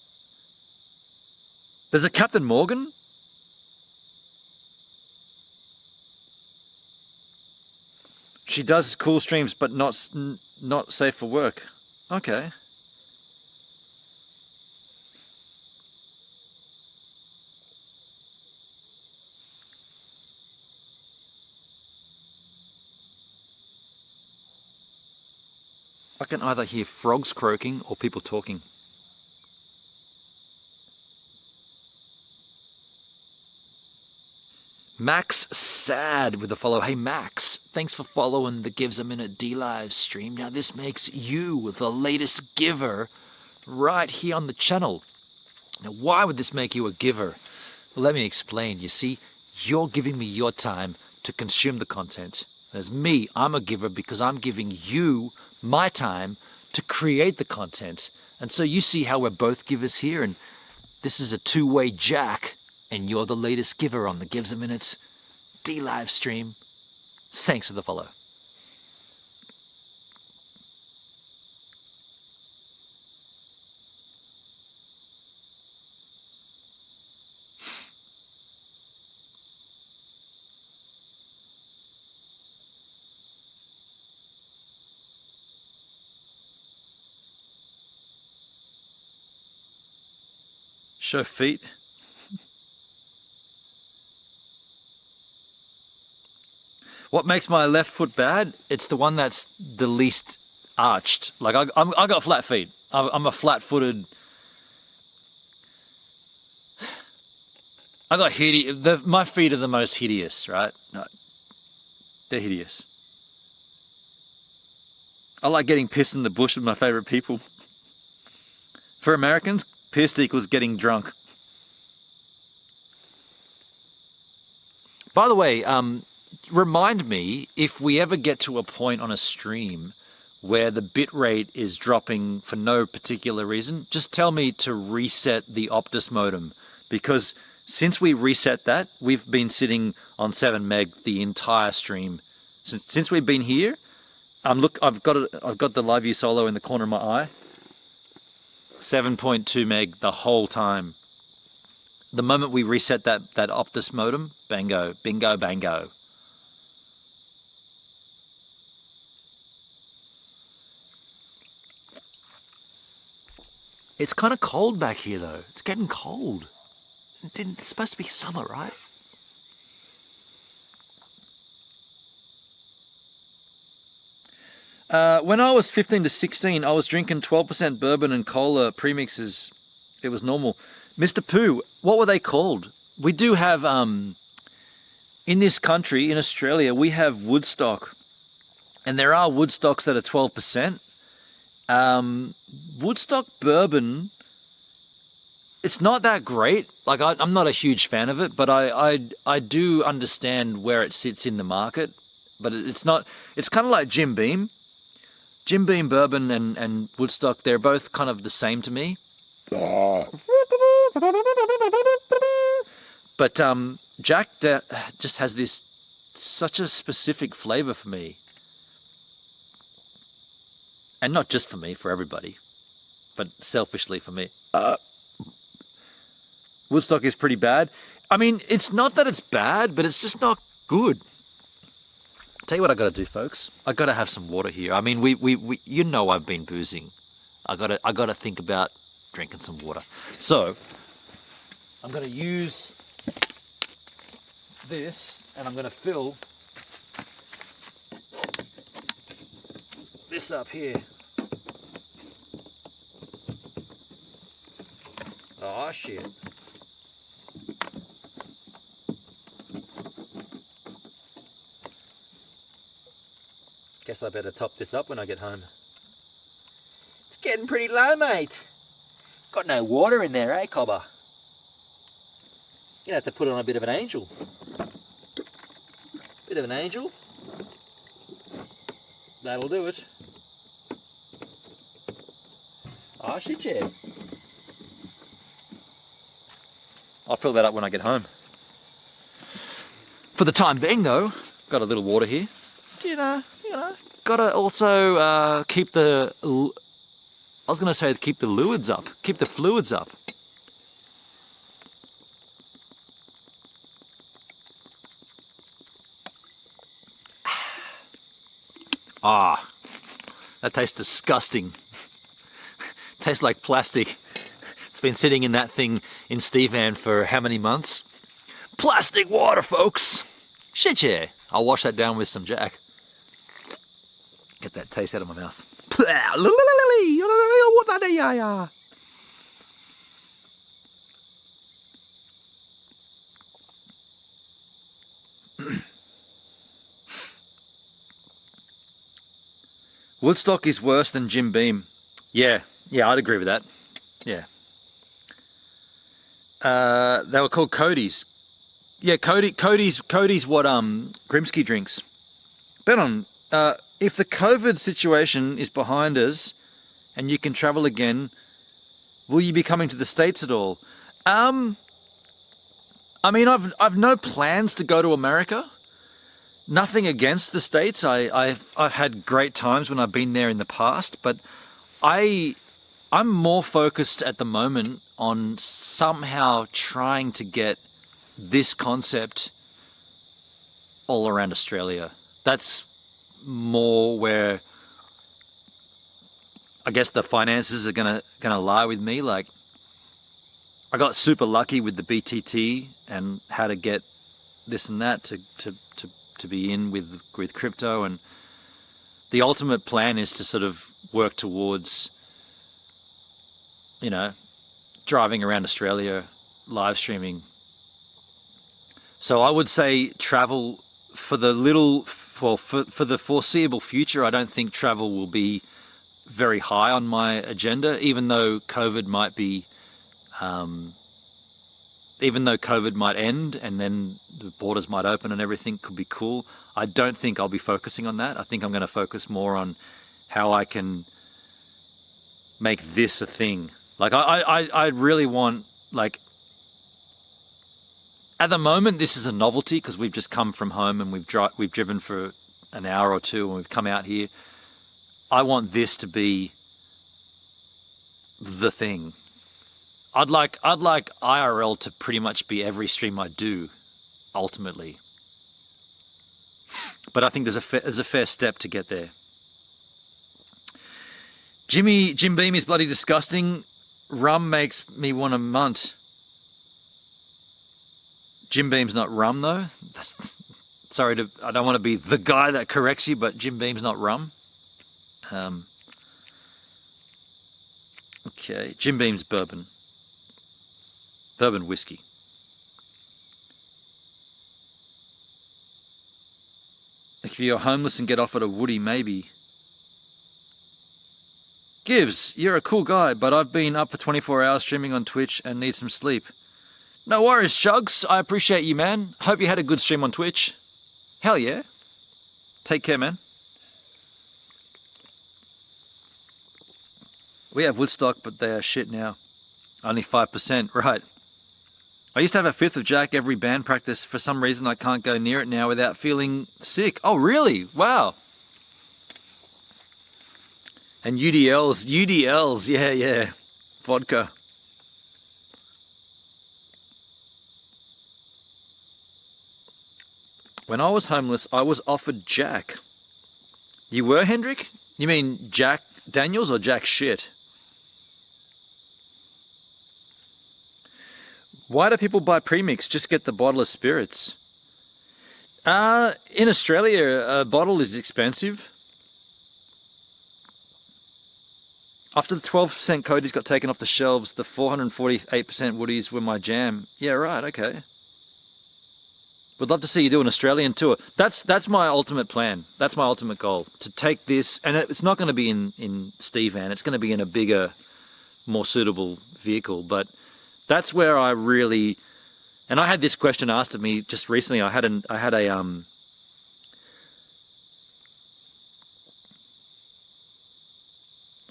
There's a Captain Morgan? She does cool streams, but not safe for work. Okay. I can either hear frogs croaking or people talking. Max Sad with a follow. Hey Max, thanks for following the Gives a Minute D-Live stream. Now this makes you the latest giver right here on the channel. Now why would this make you a giver? Well, let me explain. You see, you're giving me your time to consume the content. As me, I'm a giver because I'm giving you my time to create the content. And so you see how we're both givers here, and this is a two-way jack. And you're the latest giver on the Gives a Minute D-Live stream. Thanks for the follow. Show feet. What makes my left foot bad? It's the one that's the least arched. Like I got flat feet. I'm a flat-footed. I got hideous. My feet are the most hideous, right? No, they're hideous. I like getting pissed in the bush with my favorite people. For Americans, pissed equals getting drunk. By the way, remind me if we ever get to a point on a stream where the bit rate is dropping for no particular reason, just tell me to reset the Optus modem, because since we reset that, we've been sitting on 7 meg the entire stream. Since we've been here, I've got the Live View Solo in the corner of my eye. 7.2 meg the whole time. The moment we reset that Optus modem, bingo, bingo, bango. It's kind of cold back here, though. It's getting cold. It's supposed to be summer, right? When I was 15 to 16, I was drinking 12% bourbon and cola premixes. It was normal. Mr. Pooh, what were they called? We do have, in this country, in Australia, we have Woodstock. And there are Woodstocks that are 12%. Woodstock bourbon, it's not that great. Like I'm not a huge fan of it, but I do understand where it sits in the market. But it's not. It's kind of like Jim Beam. Jim Beam bourbon and Woodstock, they're both kind of the same to me. But Jack just has such a specific flavor for me. And not just for me, for everybody, but selfishly for me. Woodstock is pretty bad. I mean, it's not that it's bad, but it's just not good. Tell you what I got to do, folks. I got to have some water here. I mean, we you know I've been boozing. I got to think about drinking some water. So I'm going to use this, and I'm going to fill this up here. Oh shit. Guess I better top this up when I get home. getting pretty low, mate. Got no water in there, eh, Cobber? You're gonna have to put on a bit of an angel. Bit of an angel. That'll do it. Oh, shit, yeah. I'll fill that up when I get home. For the time being, though, got a little water here. You know, gotta also keep the. I was gonna say keep the fluids up. Keep the fluids up. Ah, that tastes disgusting. Tastes like plastic. It's been sitting in that thing in Steve Van for how many months? Plastic water, folks. Shit, yeah. I'll wash that down with some Jack. Get that taste out of my mouth. Woodstock is worse than Jim Beam. Yeah, I'd agree with that. Yeah. They were called Cody's. Yeah, Cody's what Grimsky drinks. Bet on if the COVID situation is behind us and you can travel again, will you be coming to the States at all? I mean, I've no plans to go to America. Nothing against the States. I've had great times when I've been there in the past, but I'm more focused at the moment on somehow trying to get this concept all around Australia. That's more where I guess the finances are gonna lie with me. Like, I got super lucky with the BTT and how to get this and that to be in with crypto, and the ultimate plan is to sort of work towards, you know, driving around Australia, live streaming. So I would say travel for the for the foreseeable future. I don't think travel will be very high on my agenda, even though COVID might be, even though COVID might end and then the borders might open and everything could be cool. I don't think I'll be focusing on that. I think I'm going to focus more on how I can make this a thing. Like I really want, like, at the moment this is a novelty because we've just come from home and we've driven for an hour or two and we've come out here. I want this to be the thing. I'd like IRL to pretty much be every stream I do, ultimately. But I think there's a fair step to get there. Jim Beam is bloody disgusting. Rum makes me want a munt. Jim Beam's not rum though. I don't want to be the guy that corrects you, but Jim Beam's not rum. Okay, Jim Beam's bourbon. Bourbon whiskey. If you're homeless and get offered a woody, maybe. Gibbs, you're a cool guy, but I've been up for 24 hours streaming on Twitch and need some sleep. No worries, Shugs. I appreciate you, man. Hope you had a good stream on Twitch. Hell yeah. Take care, man. We have Woodstock, but they are shit now. Only 5%, right. I used to have a fifth of Jack every band practice. For some reason, I can't go near it now without feeling sick. Oh, really? Wow. And UDLs, yeah. Vodka. When I was homeless, I was offered Jack. You were, Hendrik? You mean Jack Daniels or Jack shit? Why do people buy premix? Just get the bottle of spirits. In Australia, a bottle is expensive. After the 12% Cody's got taken off the shelves, the 448% Woodies were my jam. Yeah, right, okay. Would love to see you do an Australian tour. That's my ultimate plan. That's my ultimate goal, to take this, and it's not going to be in Steve Van. It's going to be in a bigger, more suitable vehicle. But that's where I really, and I had this question asked of me just recently. I had a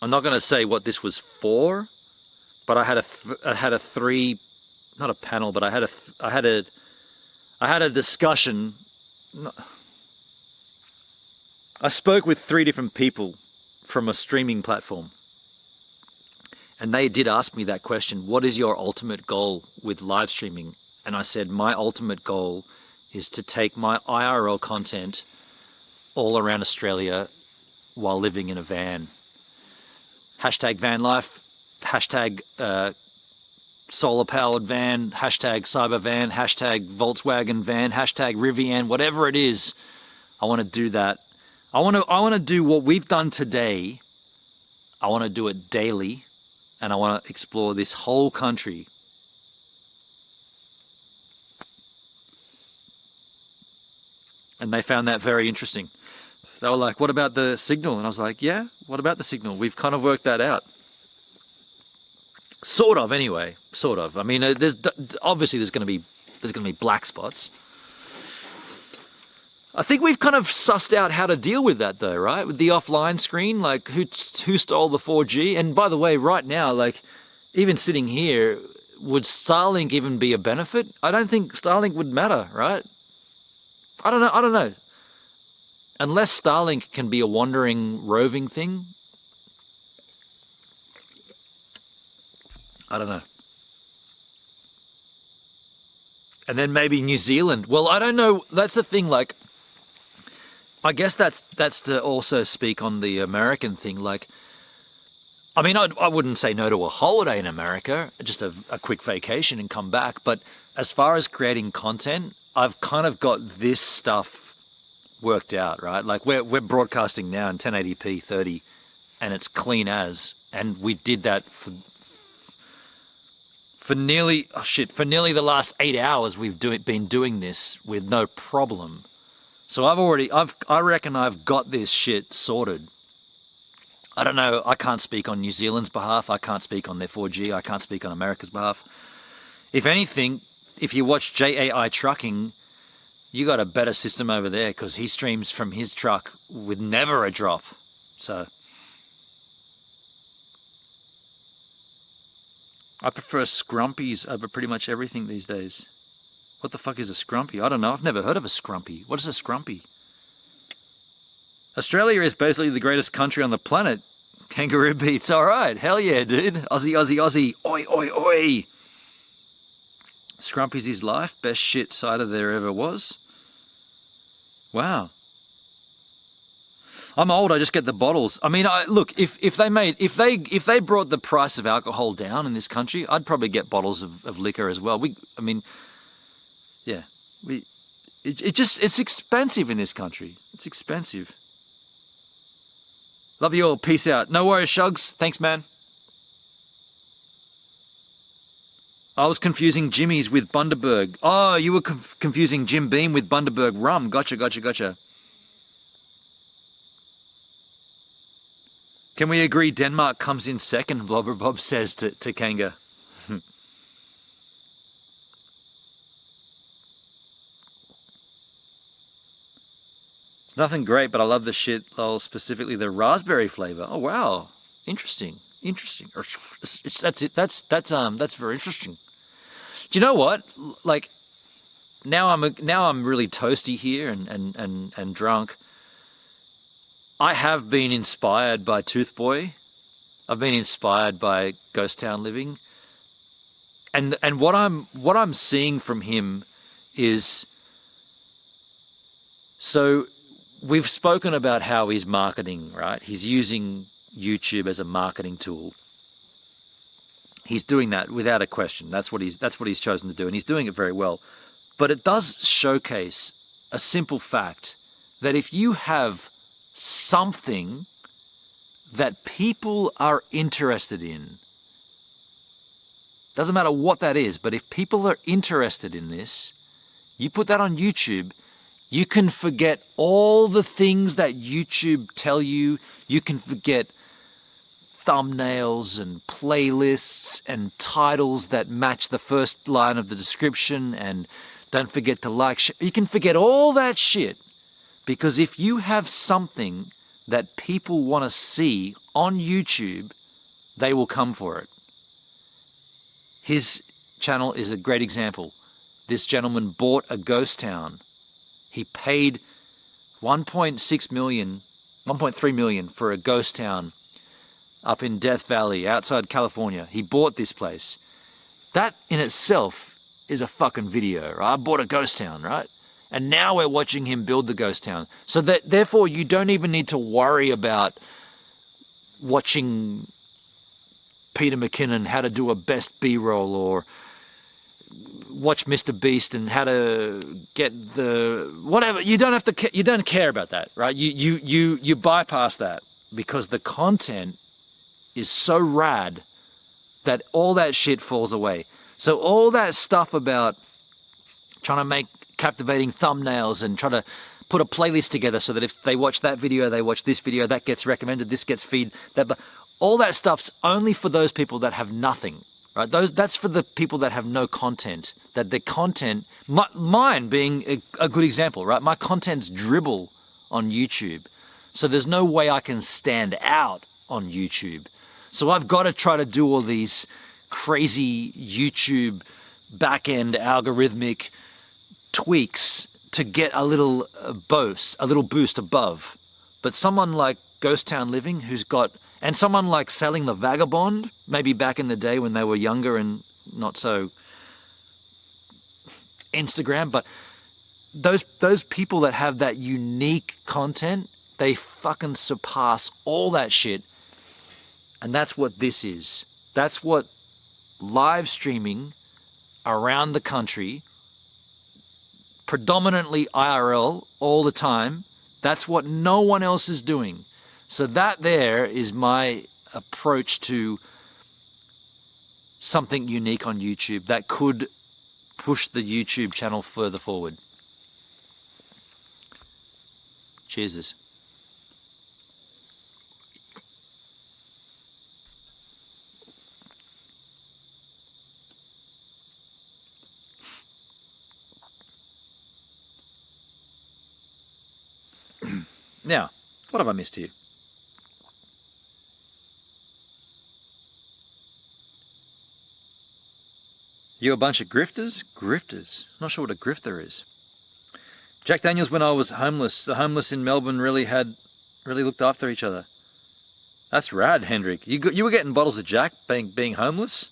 I'm not going to say what this was for, but I had a three, not a panel, but I had a discussion. I spoke with 3 different people from a streaming platform, and they did ask me that question: what is your ultimate goal with live streaming? And I said, my ultimate goal is to take my IRL content all around Australia while living in a van. Hashtag van life, hashtag solar powered van, hashtag cyber van, hashtag Volkswagen van, hashtag Rivian, whatever it is. I want to do that. I want to do what we've done today. I want to do it daily, and I want to explore this whole country. And they found that very interesting. They were like, what about the signal? And I was like, yeah, what about the signal? We've kind of worked that out. Sort of, anyway. Sort of. I mean, obviously there's going to be black spots. I think we've kind of sussed out how to deal with that, though, right? With the offline screen, like who stole the 4G? And by the way, right now, like even sitting here, would Starlink even be a benefit? I don't think Starlink would matter, right? I don't know. Unless Starlink can be a wandering, roving thing, I don't know. And then maybe New Zealand. Well, I don't know. That's the thing. Like, I guess that's to also speak on the American thing. Like, I mean, I wouldn't say no to a holiday in America, just a quick vacation and come back. But as far as creating content, I've kind of got this stuff worked out, right? Like we're broadcasting now in 1080p 30, and it's clean as, and we did that for nearly the last 8 hours. We've been doing this with no problem. So I reckon I've got this shit sorted. I don't know. I can't speak on New Zealand's behalf. I can't speak on their 4G. I can't speak on America's behalf. If anything, if you watch JAI Trucking, you got a better system over there because he streams from his truck with never a drop. So I prefer scrumpies over pretty much everything these days. What the fuck is a scrumpy? I don't know. I've never heard of a scrumpy. What is a scrumpy? Australia is basically the greatest country on the planet. Kangaroo beats. All right. Hell yeah, dude. Aussie, Aussie, Aussie. Oi, oi, oi. Scrumpy's his life. Best shit cider there ever was. Wow. I'm old. I just get the bottles. I mean, look. If they brought the price of alcohol down in this country, I'd probably get bottles of liquor as well. It's expensive in this country. It's expensive. Love you all. Peace out. No worries, Shugs. Thanks, man. I was confusing Jimmy's with Bundaberg. Oh, you were confusing Jim Beam with Bundaberg rum. Gotcha. Can we agree Denmark comes in second? Blobber Bob says to Kanga. It's nothing great, but I love the shit. Lol, specifically the raspberry flavor. Oh wow, interesting. That's very interesting. Do you know what? Like now I'm really toasty here and drunk. I have been inspired by Toothboy. I've been inspired by Ghost Town Living. And what I'm seeing from him is, so we've spoken about how he's marketing, right? He's using YouTube as a marketing tool. He's doing that without a question. That's what he's chosen to do, and he's doing it very well. But it does showcase a simple fact that if you have something that people are interested in, doesn't matter what that is, but if people are interested in this, You put that on YouTube, you can forget all the things that YouTube tell you. You can forget thumbnails and playlists and titles that match the first line of the description, and don't forget to like. You can forget all that shit, because if you have something that people want to see on YouTube, they will come for it. His channel is a great example. This gentleman bought a ghost town. He paid 1.6 million, 1.3 million for a ghost town up in Death Valley, outside California. He bought this place. That in itself is a fucking video, right? I bought a ghost town, right? And now we're watching him build the ghost town. So that therefore you don't even need to worry about watching Peter McKinnon how to do a best B-roll, or watch Mr. Beast and how to get the whatever. You don't have to. You don't care about that, right? You bypass that, because the content is so rad that all that shit falls away. So all that stuff about trying to make captivating thumbnails and try to put a playlist together so that if they watch that video, they watch this video, that gets recommended, this gets feed, that all that stuff's only for those people that have nothing, right? That's for the people that have no content, that the content, mine being a good example, right? My content's dribble on YouTube. So there's no way I can stand out on YouTube. So I've got to try to do all these crazy YouTube back-end algorithmic tweaks to get a little boost above. But someone like Ghost Town Living, who's got, and someone like Selling the Vagabond, maybe back in the day when they were younger and not so Instagram, but those people that have that unique content, they fucking surpass all that shit. And that's what this is. That's what live streaming around the country, predominantly IRL all the time, that's what no one else is doing. So that there is my approach to something unique on YouTube that could push the YouTube channel further forward. Cheers. Now, what have I missed here? You a bunch of grifters? Grifters. Not sure what a grifter is. Jack Daniels, when I was homeless, the homeless in Melbourne really looked after each other. That's rad, Hendrik. You were getting bottles of Jack being homeless?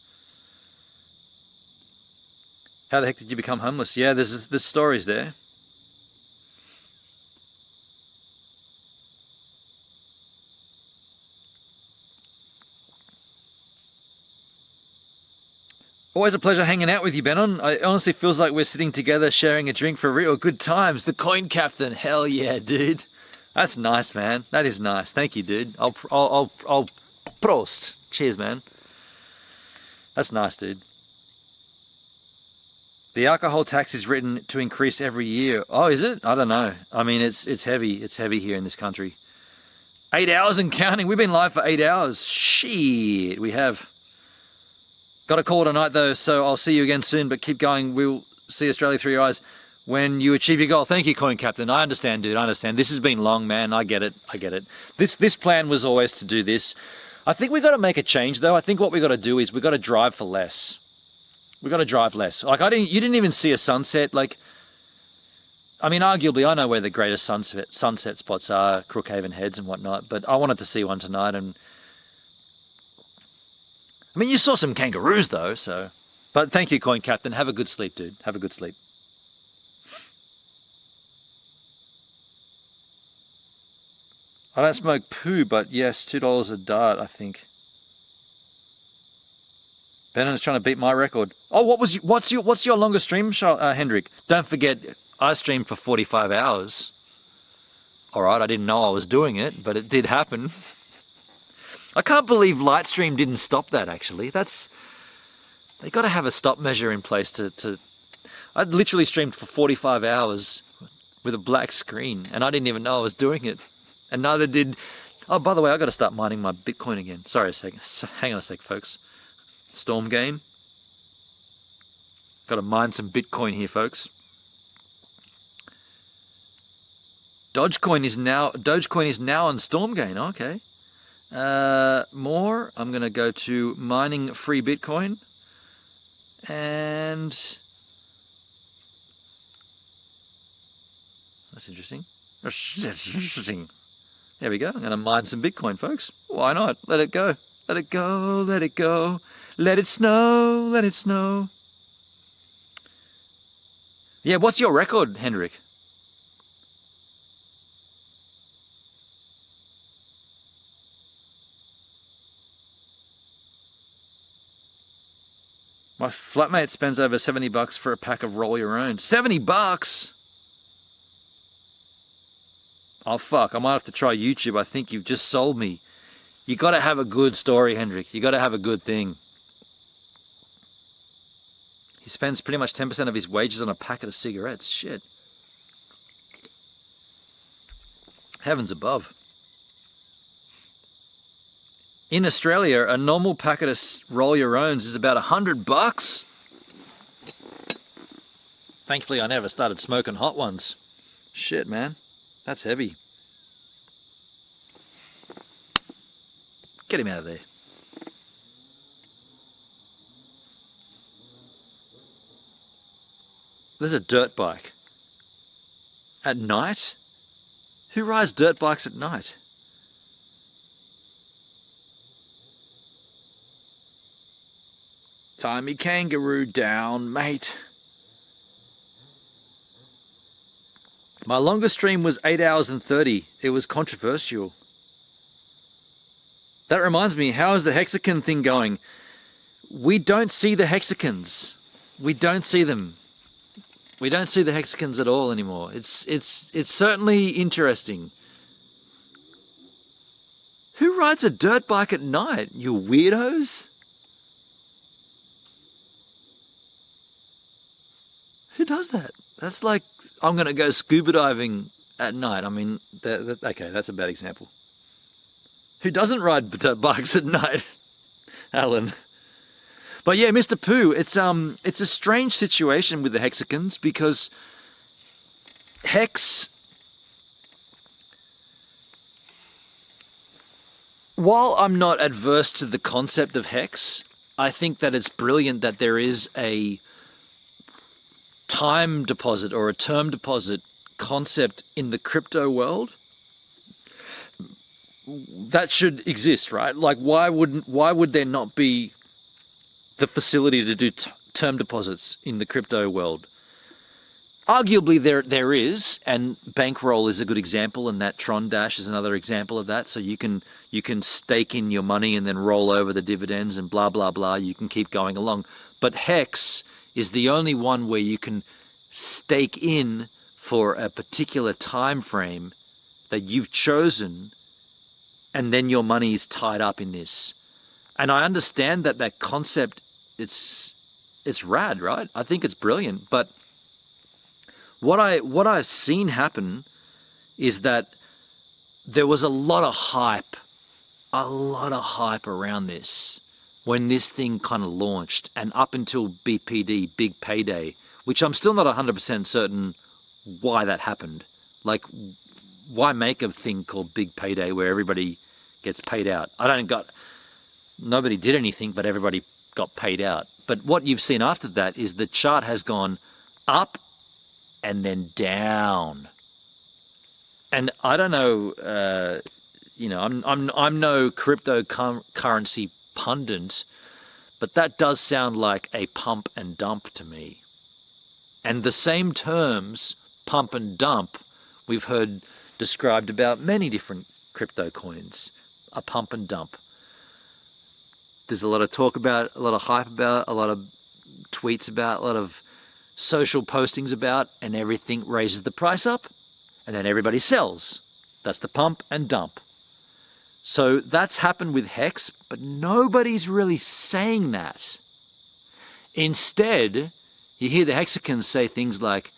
How the heck did you become homeless? Yeah, there's stories there. Always a pleasure hanging out with you, Benon. It honestly feels like we're sitting together sharing a drink for real. Good times. The Coin Captain. Hell yeah, dude. That's nice, man. That is nice. Thank you, dude. I'll prost. Cheers, man. That's nice, dude. The alcohol tax is written to increase every year. Oh, is it? I don't know. I mean, it's heavy. It's heavy here in this country. 8 hours and counting. We've been live for 8 hours. Shit, we have. Got a call tonight though, so I'll see you again soon, but keep going. We'll see Australia through your eyes when you achieve your goal. Thank you, Coin Captain. I understand, dude. I understand. This has been long, man. I get it. I get it. This plan was always to do this. I think we got to make a change though. I think what we got to do is we got to drive for less. We got to drive less. Like you didn't even see a sunset. Like, I mean, arguably, I know where the greatest sunset spots are, Crookhaven Heads and whatnot, but I wanted to see one tonight. And I mean, you saw some kangaroos though, so. But thank you, Coin Captain. Have a good sleep, dude. Have a good sleep. I don't smoke poo, but yes, $2 a dart, I think. Bennon's trying to beat my record. Oh, what's your longest stream, Hendrik? Don't forget, I streamed for 45 hours. All right, I didn't know I was doing it, but it did happen. I can't believe Lightstream didn't stop that, actually. They got to have a stop measure in place to I literally streamed for 45 hours with a black screen, and I didn't even know I was doing it. And neither did... Oh, by the way, I got to start mining my Bitcoin again. Sorry a second. Hang on a sec, folks. Storm game. Got to mine some Bitcoin here, folks. Dogecoin is now on Stormgain. Okay. More. I'm going to go to mining free Bitcoin. And that's interesting. That's interesting. There we go. I'm going to mine some Bitcoin, folks. Why not? Let it go. Let it go. Let it go. Let it snow. Let it snow. Yeah, what's your record, Hendrik? My flatmate spends over $70 for a pack of roll your own. $70? Oh fuck, I might have to try YouTube. I think you've just sold me. You gotta have a good story, Hendrik. You gotta have a good thing. He spends pretty much 10% of his wages on a packet of cigarettes. Shit. Heavens above. In Australia, a normal packet of roll your owns is about $100. Thankfully, I never started smoking hot ones. Shit, man. That's heavy. Get him out of there. There's a dirt bike. At night? Who rides dirt bikes at night? Tie me kangaroo down, mate. My longest stream was 8 hours and 30. It was controversial. That reminds me, how is the hexagon thing going? We don't see the hexagons. We don't see them. We don't see the hexagons at all anymore. It's certainly interesting. Who rides a dirt bike at night? You weirdos? Who does that? That's like, I'm going to go scuba diving at night. I mean, okay, that's a bad example. Who doesn't ride dirt bikes at night? Alan. But yeah, Mr. Pooh, it's a strange situation with the hexagons because Hex, while I'm not adverse to the concept of Hex, I think that it's brilliant that there is a time deposit or a term deposit concept in the crypto world. That should exist, right? Like, why would there not be the facility to do term deposits in the crypto world? Arguably there is, and Bankroll is a good example, and that Tron Dash is another example of that. So you can stake in your money and then roll over the dividends and blah blah blah. You can keep going along. But Hex is the only one where you can stake in for a particular time frame that you've chosen, and then your money is tied up in this. And I understand that concept, it's rad, right? I think it's brilliant. But what I've seen happen is that there was a lot of hype around this when this thing kind of launched, and up until BPD, Big Payday, which I'm still not 100% certain why that happened. Like, why make a thing called Big Payday where everybody gets paid out? Nobody did anything, but everybody got paid out. But what you've seen after that is the chart has gone up and then down. And I don't know, I'm no cryptocurrency pundit, but that does sound like a pump and dump to me. And the same terms, pump and dump, we've heard described about many different crypto coins. A pump and dump. There's a lot of talk about, a lot of hype about, a lot of tweets about, a lot of social postings about, and everything raises the price up, and then everybody sells. That's the pump and dump. So that's happened with Hex, but nobody's really saying that. Instead, You hear the hexagons say things like,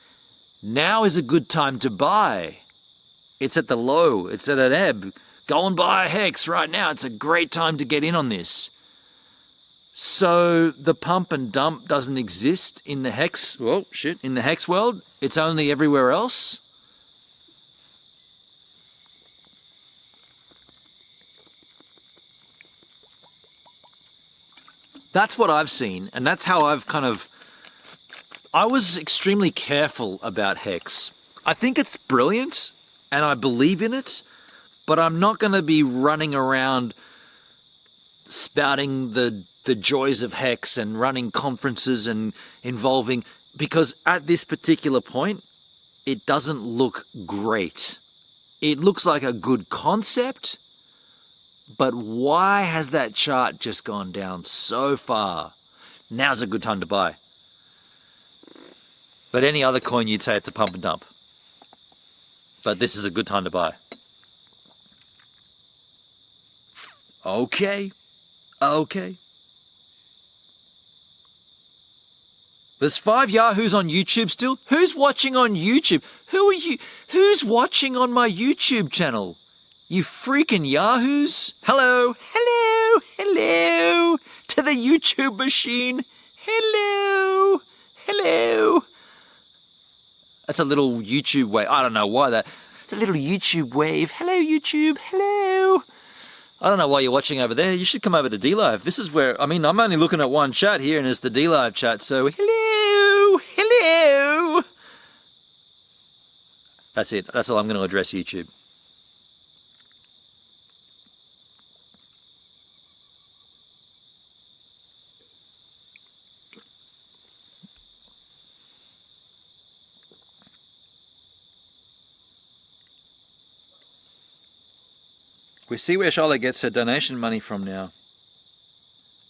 now is a good time to buy. It's at the low, it's at an ebb. Go and buy a hex right now. It's a great time to get in on this. So the pump and dump doesn't exist in the hex, in the hex world. It's only everywhere else. That's what I've seen, and that's how I've I was extremely careful about hex. I think it's brilliant, and I believe in it, but I'm not going to be running around spouting the joys of hex and running conferences and involving, because at this particular point, it doesn't look great. It looks like a good concept, but why has that chart just gone down so far? Now's a good time to buy. But any other coin, you'd say it's a pump and dump. But this is a good time to buy. Okay. There's 5 Yahoos on YouTube still. Who's watching on YouTube? Who are you? Who's watching on my YouTube channel? You freaking Yahoos. Hello to the YouTube machine. Hello. That's a little YouTube wave. I don't know why that. It's a little YouTube wave. Hello, YouTube. Hello. I don't know why you're watching over there. You should come over to DLive. This is where, I'm only looking at one chat here, and it's the DLive chat. So, hello. That's it. That's all I'm going to address YouTube. We see where Charlotte gets her donation money from now.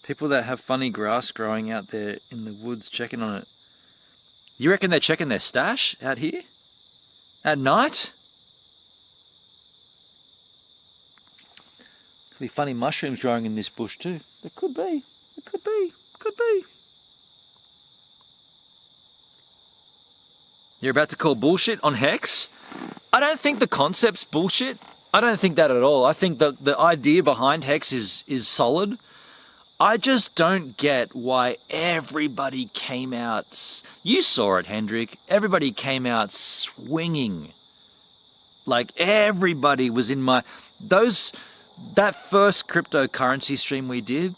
People that have funny grass growing out there in the woods checking on it. You reckon they're checking their stash out here? At night? Could be funny mushrooms growing in this bush too. There could be. It could be. Could be. You're about to call bullshit on Hex? I don't think the concept's bullshit. I don't think that at all. I think the idea behind Hex is solid. I just don't get why everybody came out. You saw it, Hendrik. Everybody came out swinging. Like everybody was in my... That first cryptocurrency stream we did,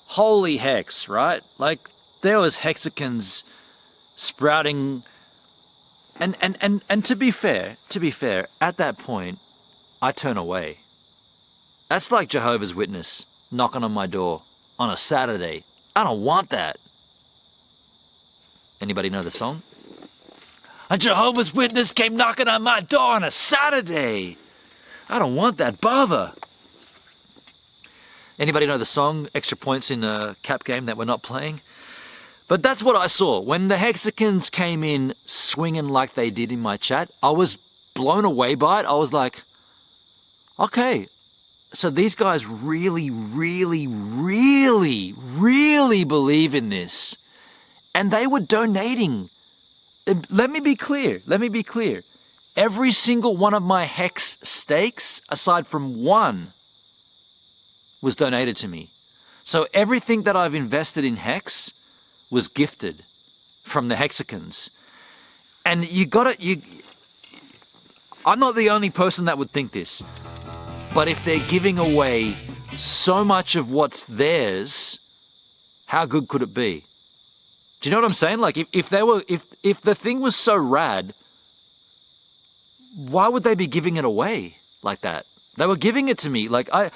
holy hex, right? Like there was hexagons sprouting. And to be fair, at that point, I turn away. That's like Jehovah's Witness knocking on my door on a Saturday. I don't want that. Anybody know the song? A Jehovah's Witness came knocking on my door on a Saturday. I don't want that bother. Anybody know the song? Extra points in a cap game that we're not playing. But that's what I saw. When the hexagons came in swinging like they did in my chat, I was blown away by it. I was like, okay, so these guys really, really, really, really believe in this. And they were donating. Let me be clear. Every single one of my hex stakes, aside from one, was donated to me. So everything that I've invested in hex was gifted from the hexagons. And I'm not the only person that would think this. But if they're giving away so much of what's theirs, how good could it be? Do you know what I'm saying? Like if the thing was so rad, why would they be giving it away like that? They were giving it to me. Like I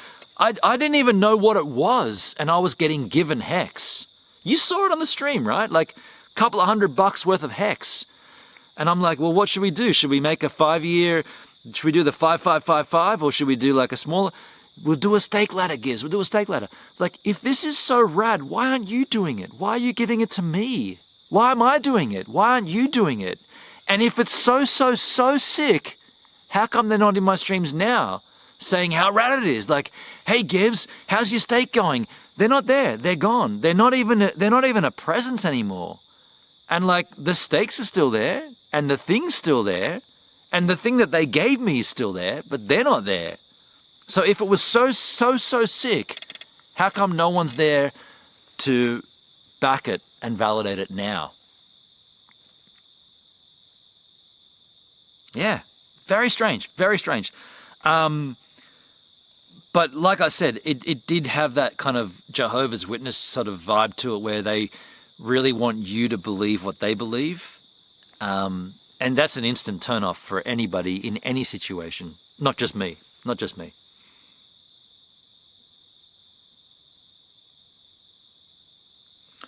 didn't even know what it was, and I was getting given hex. You saw it on the stream, right? Like a couple of $100 worth of hex. And I'm like, well, what should we do? Should we make a 5-year... Should we do the 5555 or should we do like a smaller? We'll do a stake ladder, Gives. We'll do a stake ladder. It's like, if this is so rad, why aren't you doing it? Why are you giving it to me? Why am I doing it? Why aren't you doing it? And if it's so sick, how come they're not in my streams now saying how rad it is? Like, hey, Gives, how's your stake going? They're not there. They're gone. They're not even a presence anymore. And like the stakes are still there, and the thing's still there, and the thing that they gave me is still there, but they're not there. So if it was so sick, how come no one's there to back it and validate it now? Yeah, very strange, very strange. But like I said, it did have that kind of Jehovah's Witness sort of vibe to it, where they really want you to believe what they believe. And that's an instant turn-off for anybody in any situation. Not just me, not just me.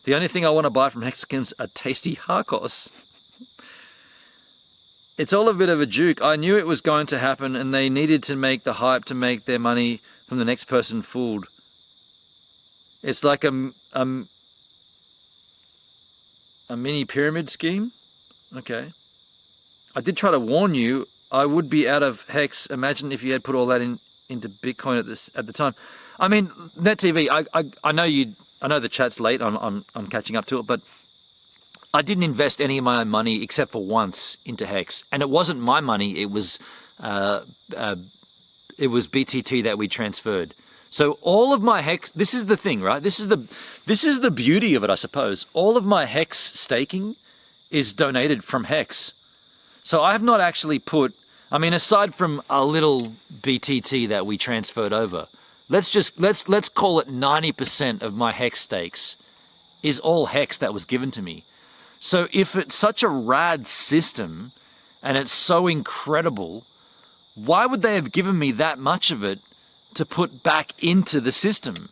The only thing I want to buy from Hexicans are tasty Harkos. It's all a bit of a juke. I knew it was going to happen, and they needed to make the hype to make their money from the next person fooled. It's like a mini pyramid scheme? Okay. I did try to warn you. I would be out of Hex. Imagine if you had put all that into Bitcoin at the time. I mean, NetTV, I know you. I know the chat's late. I'm catching up to it, but I didn't invest any of my own money except for once into Hex, and it wasn't my money. It was BTT that we transferred. So all of my Hex. This is the thing, right? This is the beauty of it, I suppose. All of my Hex staking is donated from Hex. So I have not actually put. I mean, aside from a little BTT that we transferred over. Let's call it 90% of my Hex stakes is all Hex that was given to me. So if it's such a rad system and it's so incredible, why would they have given me that much of it to put back into the system?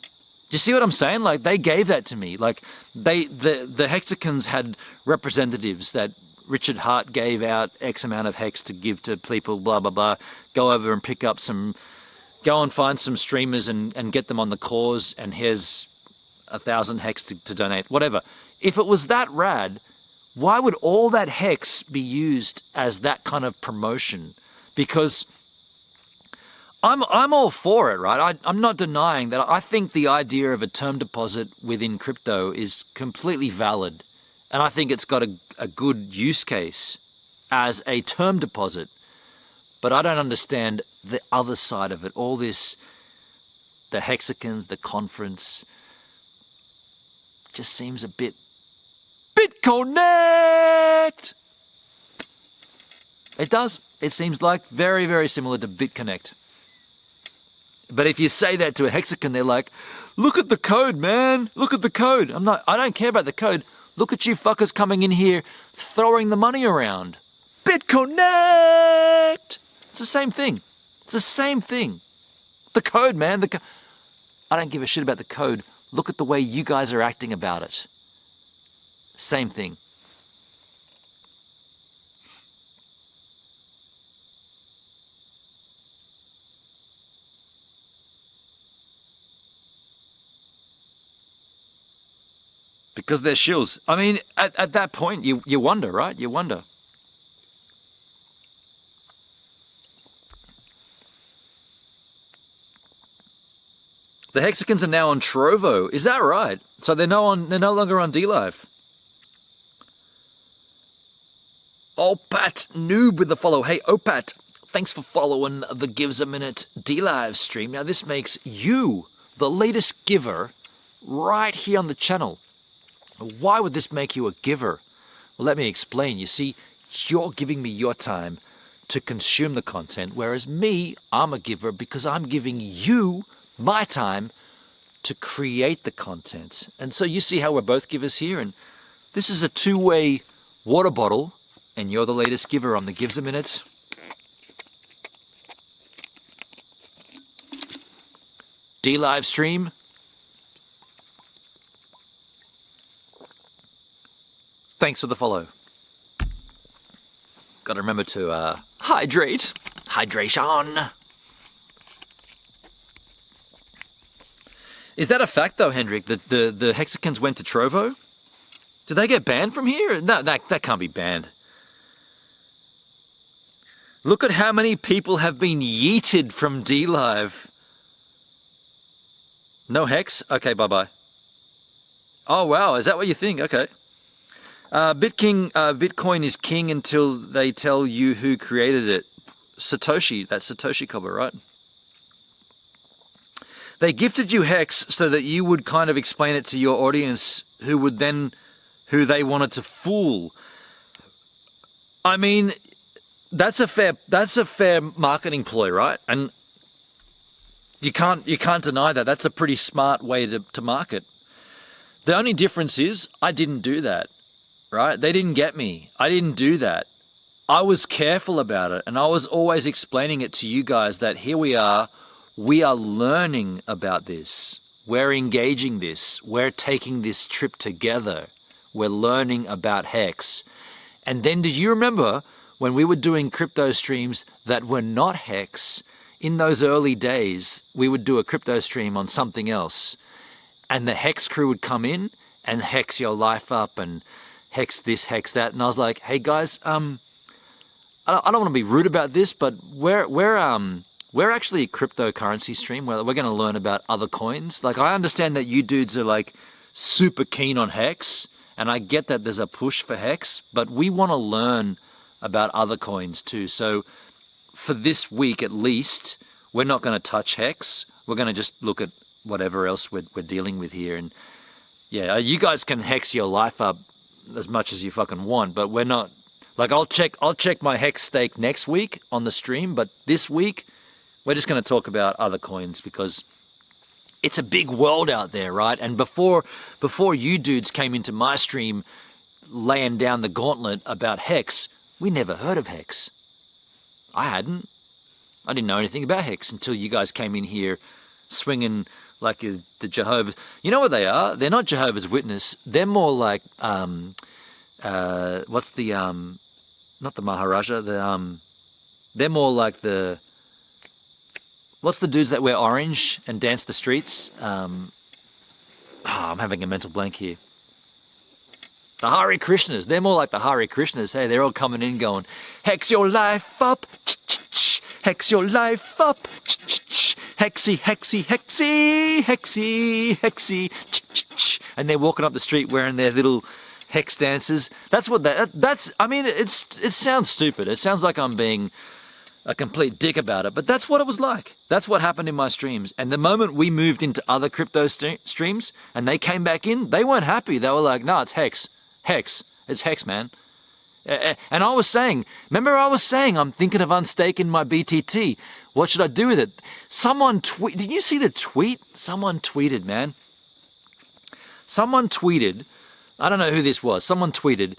Do you see what I'm saying? Like, they gave that to me. Like, the Hexicans had representatives that Richard Hart gave out X amount of Hex to give to people, blah, blah, blah. Go over and pick up go and find some streamers and get them on the cause, and here's 1,000 Hex to donate, whatever. If it was that rad, why would all that Hex be used as that kind of promotion? Because I'm all for it, right? I'm not denying that. I think the idea of a term deposit within crypto is completely valid, and I think it's got a good use case as a term deposit. But I don't understand the other side of it. All this, the Hexicans, the conference, just seems a bit BitConnect. It does. It seems like very, very similar to BitConnect. But if you say that to a Hexican, they're like, look at the code, man. Look at the code. I don't care about the code. Look at you fuckers coming in here throwing the money around. BitConnect. It's the same thing. It's the same thing. The code, man. I don't give a shit about the code. Look at the way you guys are acting about it. Same thing. Because they're shills. I mean, at that point, you wonder, right? You wonder. The Hexicans are now on Trovo. Is that right? So they're no longer on DLive. Opat Noob with the follow. Hey, Opat, thanks for following the GivesAMinute DLive stream. Now, this makes you the latest giver right here on the channel. Why would this make you a giver? Well, let me explain. You see, you're giving me your time to consume the content, whereas me, I'm a giver because I'm giving you my time to create the content. And so you see how we're both givers here, and this is a two-way water bottle, and you're the latest giver on the GivesAMinute. DLive stream. Thanks for the follow. Got to remember to hydrate. Hydration. Is that a fact, though, Hendrik, that the Hexicans went to Trovo? Did they get banned from here? No, that can't be banned. Look at how many people have been yeeted from DLive. No Hex? Okay, bye-bye. Oh, wow, is that what you think? Okay. Bitcoin is king until they tell you who created it. Satoshi, that's Satoshi Koba, right? They gifted you Hex so that you would kind of explain it to your audience who they wanted to fool. I mean, that's a fair marketing ploy, right? And you can't deny that. That's a pretty smart way to market. The only difference is I didn't do that, right? They didn't get me. I didn't do that. I was careful about it, and I was always explaining it to you guys that here we are learning about this. We're engaging this. We're taking this trip together. We're learning about Hex. And then did you remember when we were doing crypto streams that were not Hex? In those early days, we would do a crypto stream on something else. And the Hex crew would come in and Hex your life up and Hex this, Hex that. And I was like, hey guys, I don't want to be rude about this, but we're actually a cryptocurrency stream where we're going to learn about other coins. Like, I understand that you dudes are like super keen on Hex, and I get that there's a push for Hex, but we want to learn about other coins too. So for this week at least, we're not going to touch Hex. We're going to just look at whatever else we're dealing with here. And yeah, you guys can Hex your life up as much as you fucking want, but we're not. Like, I'll check my Hex stake next week on the stream, but this week we're just going to talk about other coins because it's a big world out there, right? And before you dudes came into my stream laying down the gauntlet about Hex, we never heard of Hex. I hadn't. I didn't know anything about Hex until you guys came in here swinging like the Jehovah's. You know what they are? They're not Jehovah's Witness. They're more like what's the not the Maharaja. They're more like the. What's the dudes that wear orange and dance the streets? I'm having a mental blank here. The Hare Krishnas. They're more like the Hare Krishnas. Hey, they're all coming in going, Hex your life up. Hex your life up. Hexy, hexy, hexy, hexy, hexy. And they're walking up the street wearing their little Hex dances. That's what that's, I mean, it sounds stupid. It sounds like I'm being a complete dick about it, but that's what it was like. That's what happened in my streams. And the moment we moved into other crypto streams and they came back in, they weren't happy. They were like, no, it's Hex. Hex. It's Hex, man. And I was saying, remember I was saying I'm thinking of unstaking my BTT. What should I do with it? Someone did you see the tweet? Someone tweeted, man. Someone tweeted, I don't know who this was. Someone tweeted,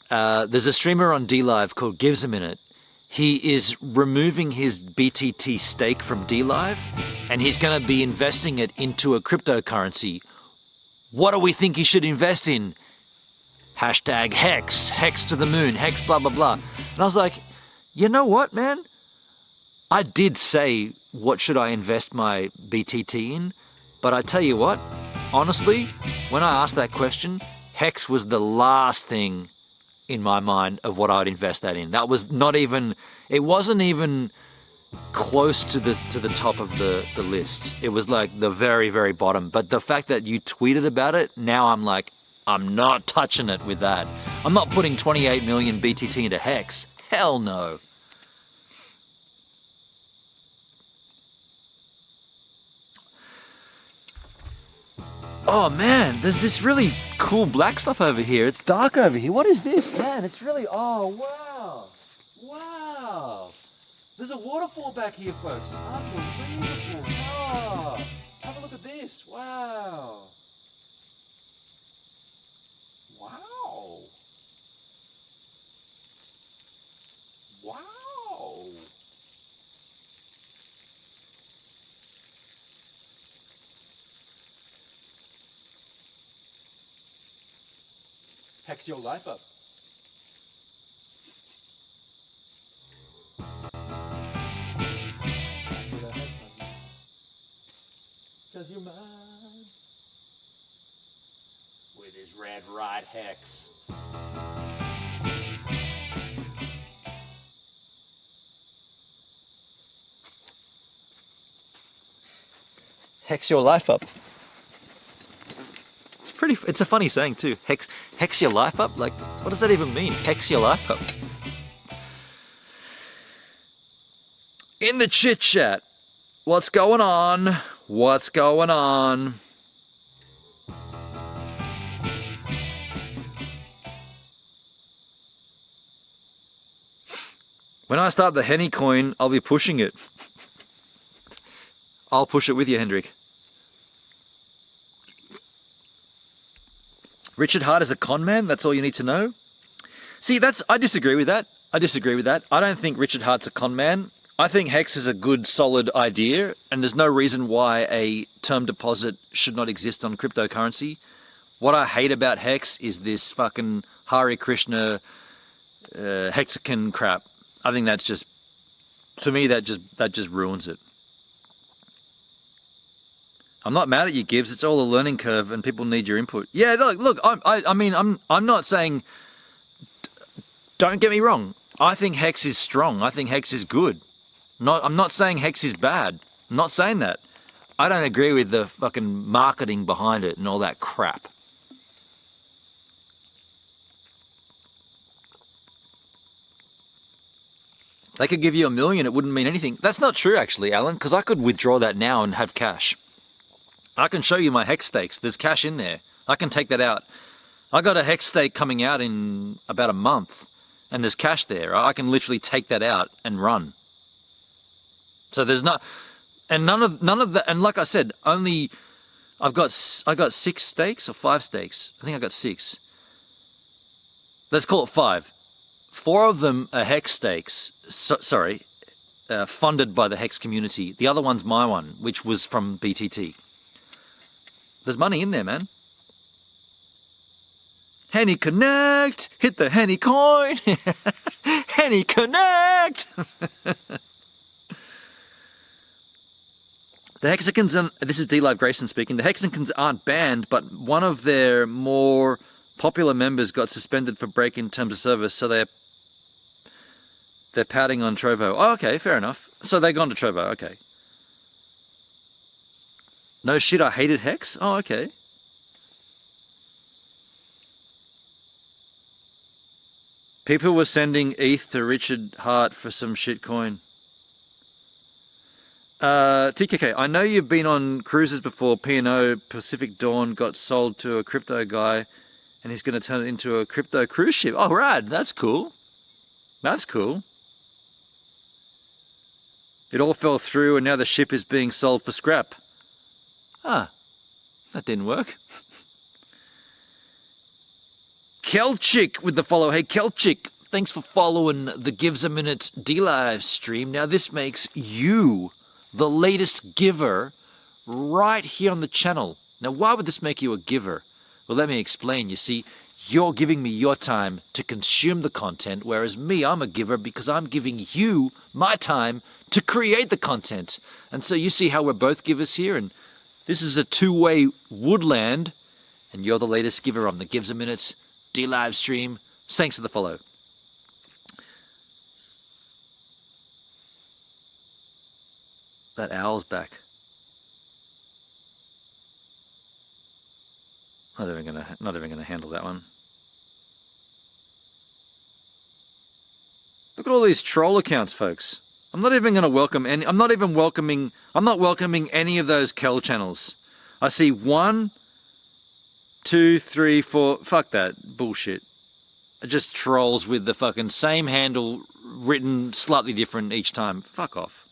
there's a streamer on DLive called GivesAMinute. He is removing his BTT stake from DLive, and he's going to be investing it into a cryptocurrency. What do we think he should invest in? Hashtag Hex, Hex to the moon, Hex blah, blah, blah. And I was like, you know what, man? I did say, what should I invest my BTT in? But I tell you what, honestly, when I asked that question, Hex was the last thing in my mind of what I'd invest that in. That was not even, it wasn't even close to the top of the list. It was like the very, very bottom. But the fact that you tweeted about it, now I'm like, I'm not touching it with that. I'm not putting 28 million BTT into Hex. Hell no. Oh man, there's this really cool black stuff over here. It's dark over here. What is this, man? It's really, oh wow. Wow. There's a waterfall back here, folks. Unbelievable. Oh, have a look at this. Wow. Wow. Wow. Hex your life up. Cause you're mine. With his red right Hex. Hex your life up. It's a funny saying too. Hex your life up. Like, What does that even mean? Hex your life up. In the chit chat, what's going on? What's going on? When I start the Henny coin, I'll be pushing it. I'll push it with you, Hendrik. Richard Hart is a con man? That's all you need to know? See, I disagree with that. I don't think Richard Hart's a con man. I think Hex is a good, solid idea, and there's no reason why a term deposit should not exist on cryptocurrency. What I hate about Hex is this fucking Hare Krishna hexagon crap. I think that's just, to me, that just ruins it. I'm not mad at you, Gibbs. It's all a learning curve, and people need your input. Yeah, look. I'm not saying. Don't get me wrong. I think Hex is strong. I think Hex is good. I'm not saying Hex is bad. I'm not saying that. I don't agree with the fucking marketing behind it and all that crap. They could give you $1 million, it wouldn't mean anything. That's not true, actually, Alan, because I could withdraw that now and have cash. I can show you my Hex stakes. There's cash in there. I can take that out. I got a Hex stake coming out in about a month, and there's cash there. I can literally take that out and run. So there's not, and none of that. And like I said, I got 6 stakes or 5 stakes. I think I got 6. Let's call it 5. 4 of them are Hex stakes. Funded by the Hex community. The other one's my one, which was from BTT. There's money in there, man. Henny Connect! Hit the Henny coin! Henny Connect! The hexagons, this is D-Live Grayson speaking, the hexagons aren't banned, but one of their more popular members got suspended for breaking terms of service, so they're pouting on Trovo. Oh, okay, fair enough. So they've gone to Trovo, okay. No shit, I hated Hex? Oh, okay. People were sending ETH to Richard Hart for some shit coin. TKK, I know you've been on cruises before. P&O, Pacific Dawn, got sold to a crypto guy, and he's going to turn it into a crypto cruise ship. Oh, rad. That's cool. That's cool. It all fell through, and now the ship is being sold for scrap. Ah, that didn't work. Kelchik with the follow. Hey, Kelchik, thanks for following the GivesAMinute D-Live stream. Now, this makes you the latest giver right here on the channel. Now, why would this make you a giver? Well, let me explain. You see, you're giving me your time to consume the content, whereas me, I'm a giver because I'm giving you my time to create the content. And so you see how we're both givers here, and this is a two-way woodland, and you're the latest giver on the GivesAMinute D-Live stream. Thanks for the follow. That owl's back. Not even gonna handle that one. Look at all these troll accounts, folks. I'm not even gonna welcome any. I'm not welcoming any of those Kel channels. I see 1, 2, 3, 4. Fuck that bullshit. Just trolls with the fucking same handle written slightly different each time. Fuck off.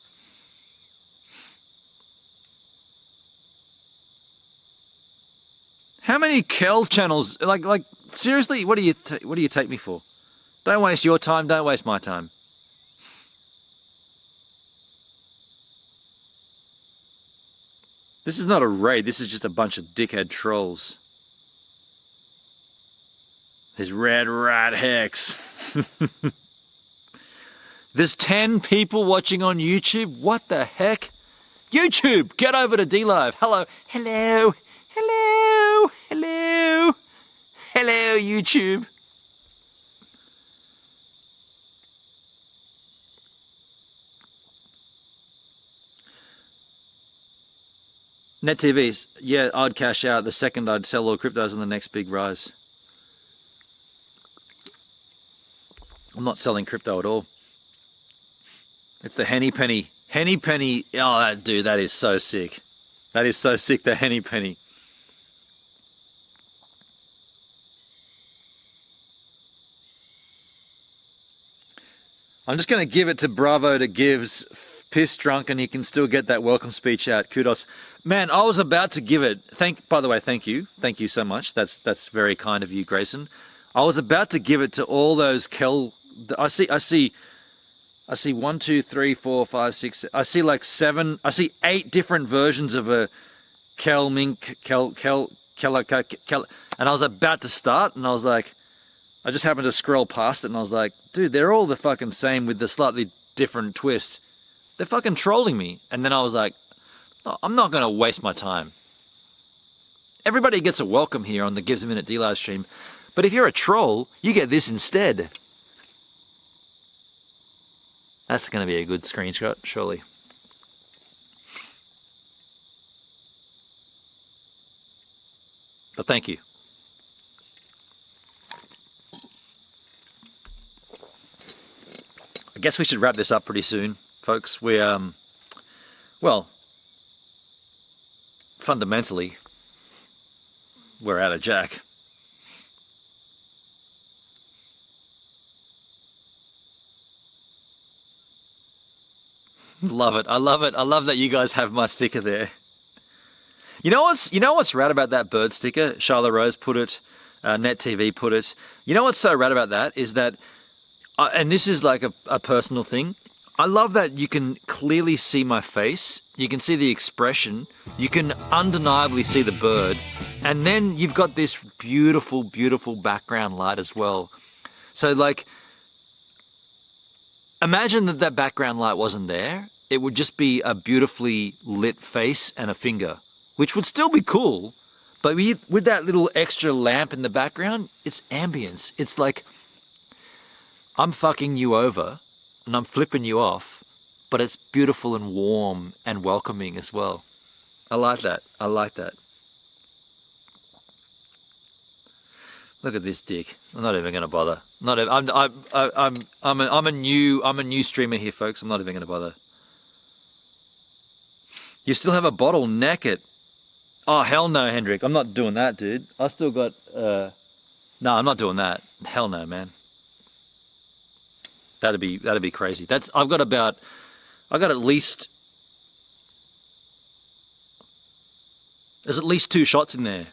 How many Kel channels? Like seriously, what do you take me for? Don't waste your time. Don't waste my time. This is not a raid. This is just a bunch of dickhead trolls. His red rat Hex. There's 10 people watching on YouTube. What the heck? YouTube, get over to D-Live. Hello, hello. Hello, hello, hello, YouTube. Net TVs, yeah, I'd cash out the second I'd sell all cryptos on the next big rise. I'm not selling crypto at all. It's the Henny Penny. Henny Penny. Oh, dude, that is so sick. That is so sick, the Henny Penny. I'm just going to give it to Bravo to Gives. Piss drunk and he can still get that welcome speech out. Kudos. Man, I was about to give it. By the way, thank you. Thank you so much. That's very kind of you, Grayson. I was about to give it to all those Kel. I see 1, 2, 3, 4, 5, 6. I see like 7. I see 8 different versions of a Kel Mink Kel. And I was about to start, and I was like, I just happened to scroll past it, and I was like, dude, they're all the fucking same with the slightly different twist. They're fucking trolling me. And then I was like, no, I'm not going to waste my time. Everybody gets a welcome here on the GivesAMinute D-Live stream. But if you're a troll, you get this instead. That's going to be a good screenshot, surely. But thank you. I guess we should wrap this up pretty soon, folks. We, well, fundamentally, we're out of jack. Love it. I love it. I love that you guys have my sticker there. You know what's rad about that bird sticker? Charlotte Rose put it, Net TV put it. You know what's so rad about that is that, and this is like a personal thing, I love that you can clearly see my face, you can see the expression, you can undeniably see the bird, and then you've got this beautiful, beautiful background light as well. So like, imagine that background light wasn't there. It would just be a beautifully lit face and a finger, which would still be cool, but with that little extra lamp in the background, it's ambience. It's like, I'm fucking you over, and I'm flipping you off, but it's beautiful and warm and welcoming as well. I like that. I like that. Look at this dick. I'm not even gonna bother. I'm a new streamer here, folks. I'm not even gonna bother. You still have a bottle, neck it. Oh hell no, Hendrik. I'm not doing that, dude. I still got. No, I'm not doing that. Hell no, man. That'd be crazy. I've got at least. There's at least 2 shots in there.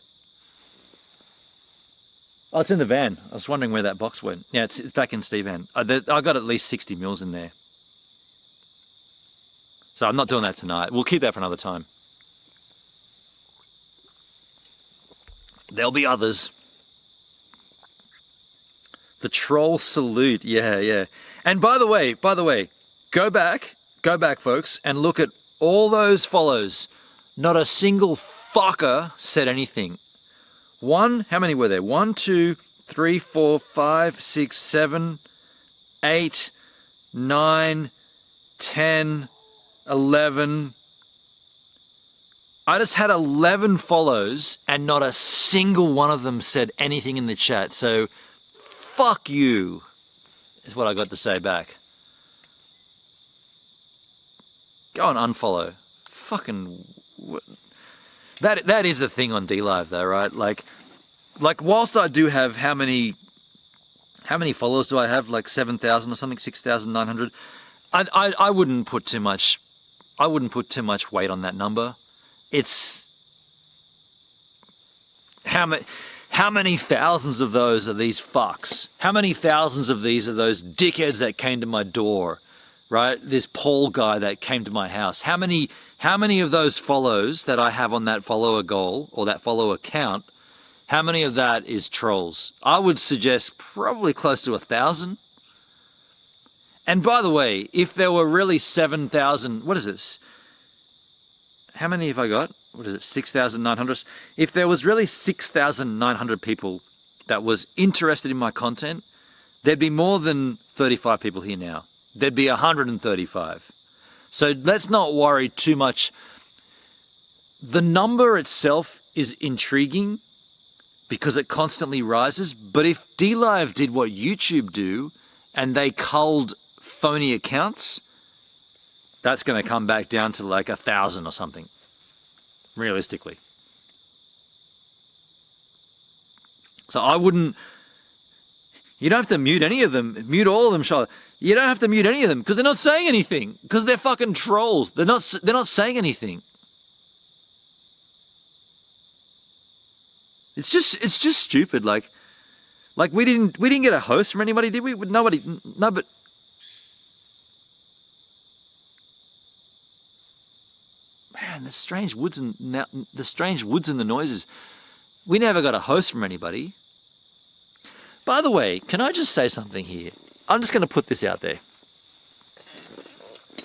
Oh, it's in the van. I was wondering where that box went. Yeah, it's back in Steve van. I got at least 60 mils in there. So I'm not doing that tonight. We'll keep that for another time. There'll be others. The troll salute. Yeah. And by the way, go back, folks, and look at all those follows. Not a single fucker said anything. How many were there? 1, 2, 3, 4, 5, 6, 7, 8, 9, 10, 11. I just had 11 follows and not a single one of them said anything in the chat. So, fuck you, is what I got to say back. Go and unfollow. Fucking... That is the thing on D-Live though, right? Like whilst I do have how many followers do I have? Like 7,000 or something, 6,900. I wouldn't put too much weight on that number. It's how many thousands of those are these fucks? How many thousands of these are those dickheads that came to my door? Right? This Paul guy that came to my house. How many of those follows that I have on that follower goal or that follower count, how many of that is trolls? I would suggest probably close to 1,000. And by the way, if there were really 7,000, what is this? How many have I got? What is it? 6,900. If there was really 6,900 people that was interested in my content, there'd be more than 35 people here now. There'd be 135. So let's not worry too much. The number itself is intriguing because it constantly rises. But if D-Live did what YouTube do and they culled phony accounts, that's going to come back down to like 1,000 or something, realistically. So I wouldn't, you don't have to mute any of them, mute all of them, Charlotte. You don't have to mute any of them because they're not saying anything, because they're fucking trolls. They're not saying anything. It's just stupid. Like we didn't get a host from anybody, did we? Nobody. No, but man, the strange woods and the noises. We never got a host from anybody. By the way, can I just say something here? I'm just going to put this out there.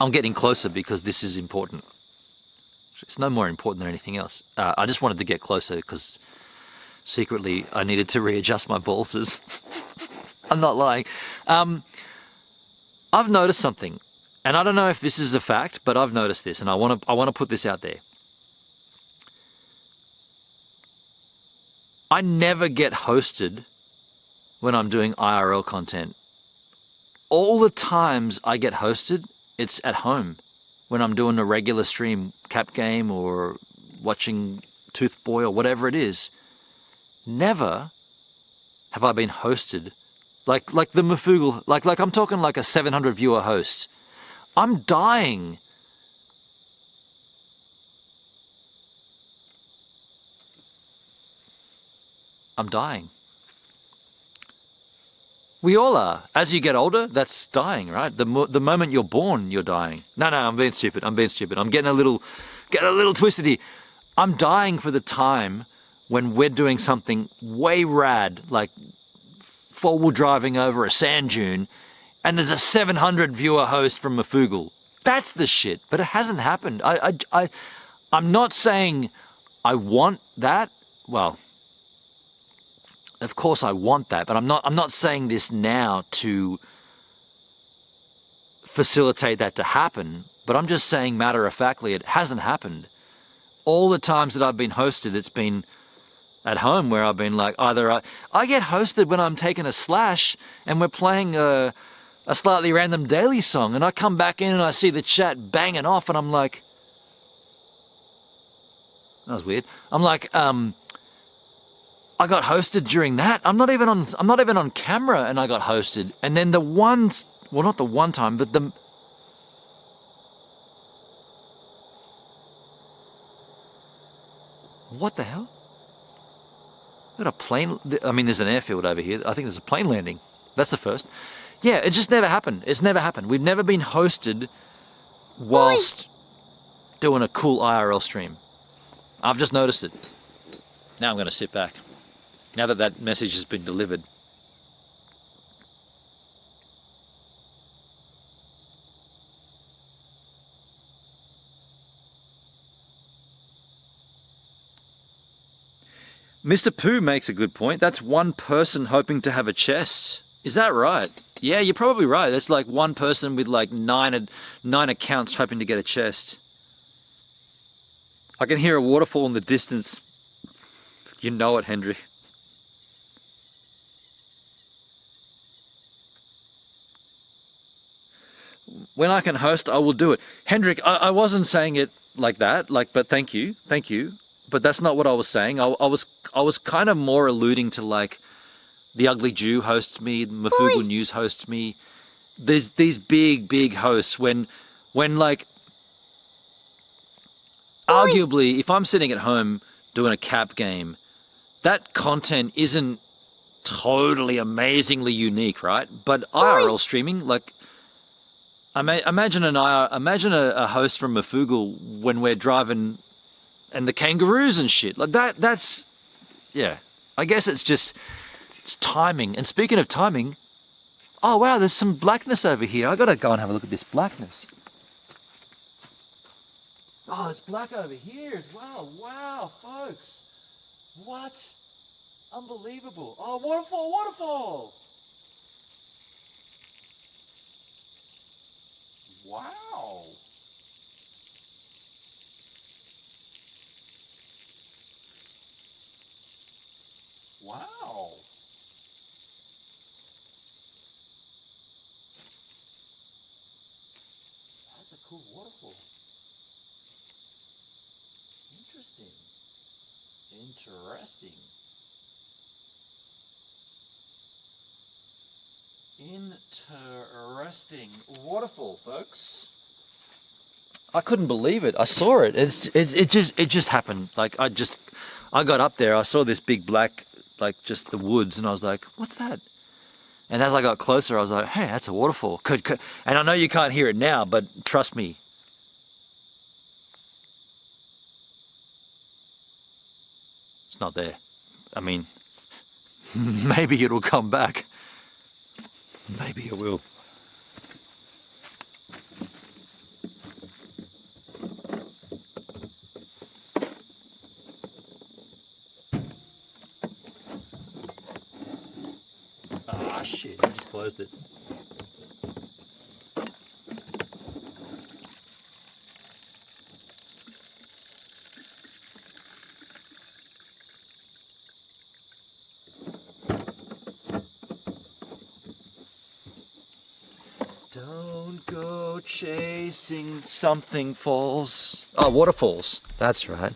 I'm getting closer because this is important. It's no more important than anything else. I just wanted to get closer because secretly I needed to readjust my balls. I'm not lying. I've noticed something, and I don't know if this is a fact, but I've noticed this, and I want to put this out there. I never get hosted when I'm doing IRL content. All the times I get hosted, it's at home when I'm doing a regular stream, cap game or watching Tooth Boy or whatever it is. Never have I been hosted like the Mafugal, like I'm talking like a 700 viewer host. I'm dying. I'm dying. We all are. As you get older, that's dying, right? The moment you're born, you're dying. No, I'm being stupid. I'm getting a little twisted here. I'm dying for the time when we're doing something way rad, like four-wheel driving over a sand dune, and there's a 700 viewer host from Mafugal. That's the shit. But it hasn't happened. I'm not saying I want that. Well, of course I want that, but I'm not saying this now to facilitate that to happen, but I'm just saying matter-of-factly it hasn't happened. All the times that I've been hosted, it's been at home where I've been like, either I get hosted when I'm taking a slash and we're playing a slightly random daily song, and I come back in and I see the chat banging off, and I'm like, that was weird. I'm like, I got hosted during that. I'm not even on camera, and I got hosted. And then not the one time, but what the hell? Got a plane? I mean, there's an airfield over here. I think there's a plane landing. That's the first. Yeah, it just never happened. It's never happened. We've never been hosted whilst doing a cool IRL stream. I've just noticed it. Now I'm going to sit back. Now that message has been delivered. Mr. Pooh makes a good point. That's one person hoping to have a chest. Is that right? Yeah, you're probably right. That's like one person with like nine accounts hoping to get a chest. I can hear a waterfall in the distance. You know it, Hendry. When I can host, I will do it. Hendrik, I wasn't saying it like that, but thank you. But that's not what I was saying. I was kind of more alluding to like the Ugly Jew hosts me, Mafugal News hosts me. There's these big hosts when like arguably if I'm sitting at home doing a cap game, that content isn't totally amazingly unique, right? But IRL streaming, like imagine a host from Mafugal when we're driving and the kangaroos and shit like that. That's, yeah, I guess it's timing. And speaking of timing, oh wow, there's some blackness over here. I gotta go and have a look at this blackness. Oh, it's black over here as well. Wow, folks, what? Unbelievable. Oh, waterfall. Wow. Wow. cool waterfall. Interesting. Interesting waterfall, folks. I couldn't believe it. I saw it. It just happened. Like I got up there. I saw this big black, like just the woods, and I was like, "What's that?" And as I got closer, I was like, "Hey, that's a waterfall." And I know you can't hear it now, but trust me. It's not there. I mean, maybe it'll come back. Maybe it will. Ah, shit, I just closed it. Don't go chasing something falls. Oh, waterfalls. That's right.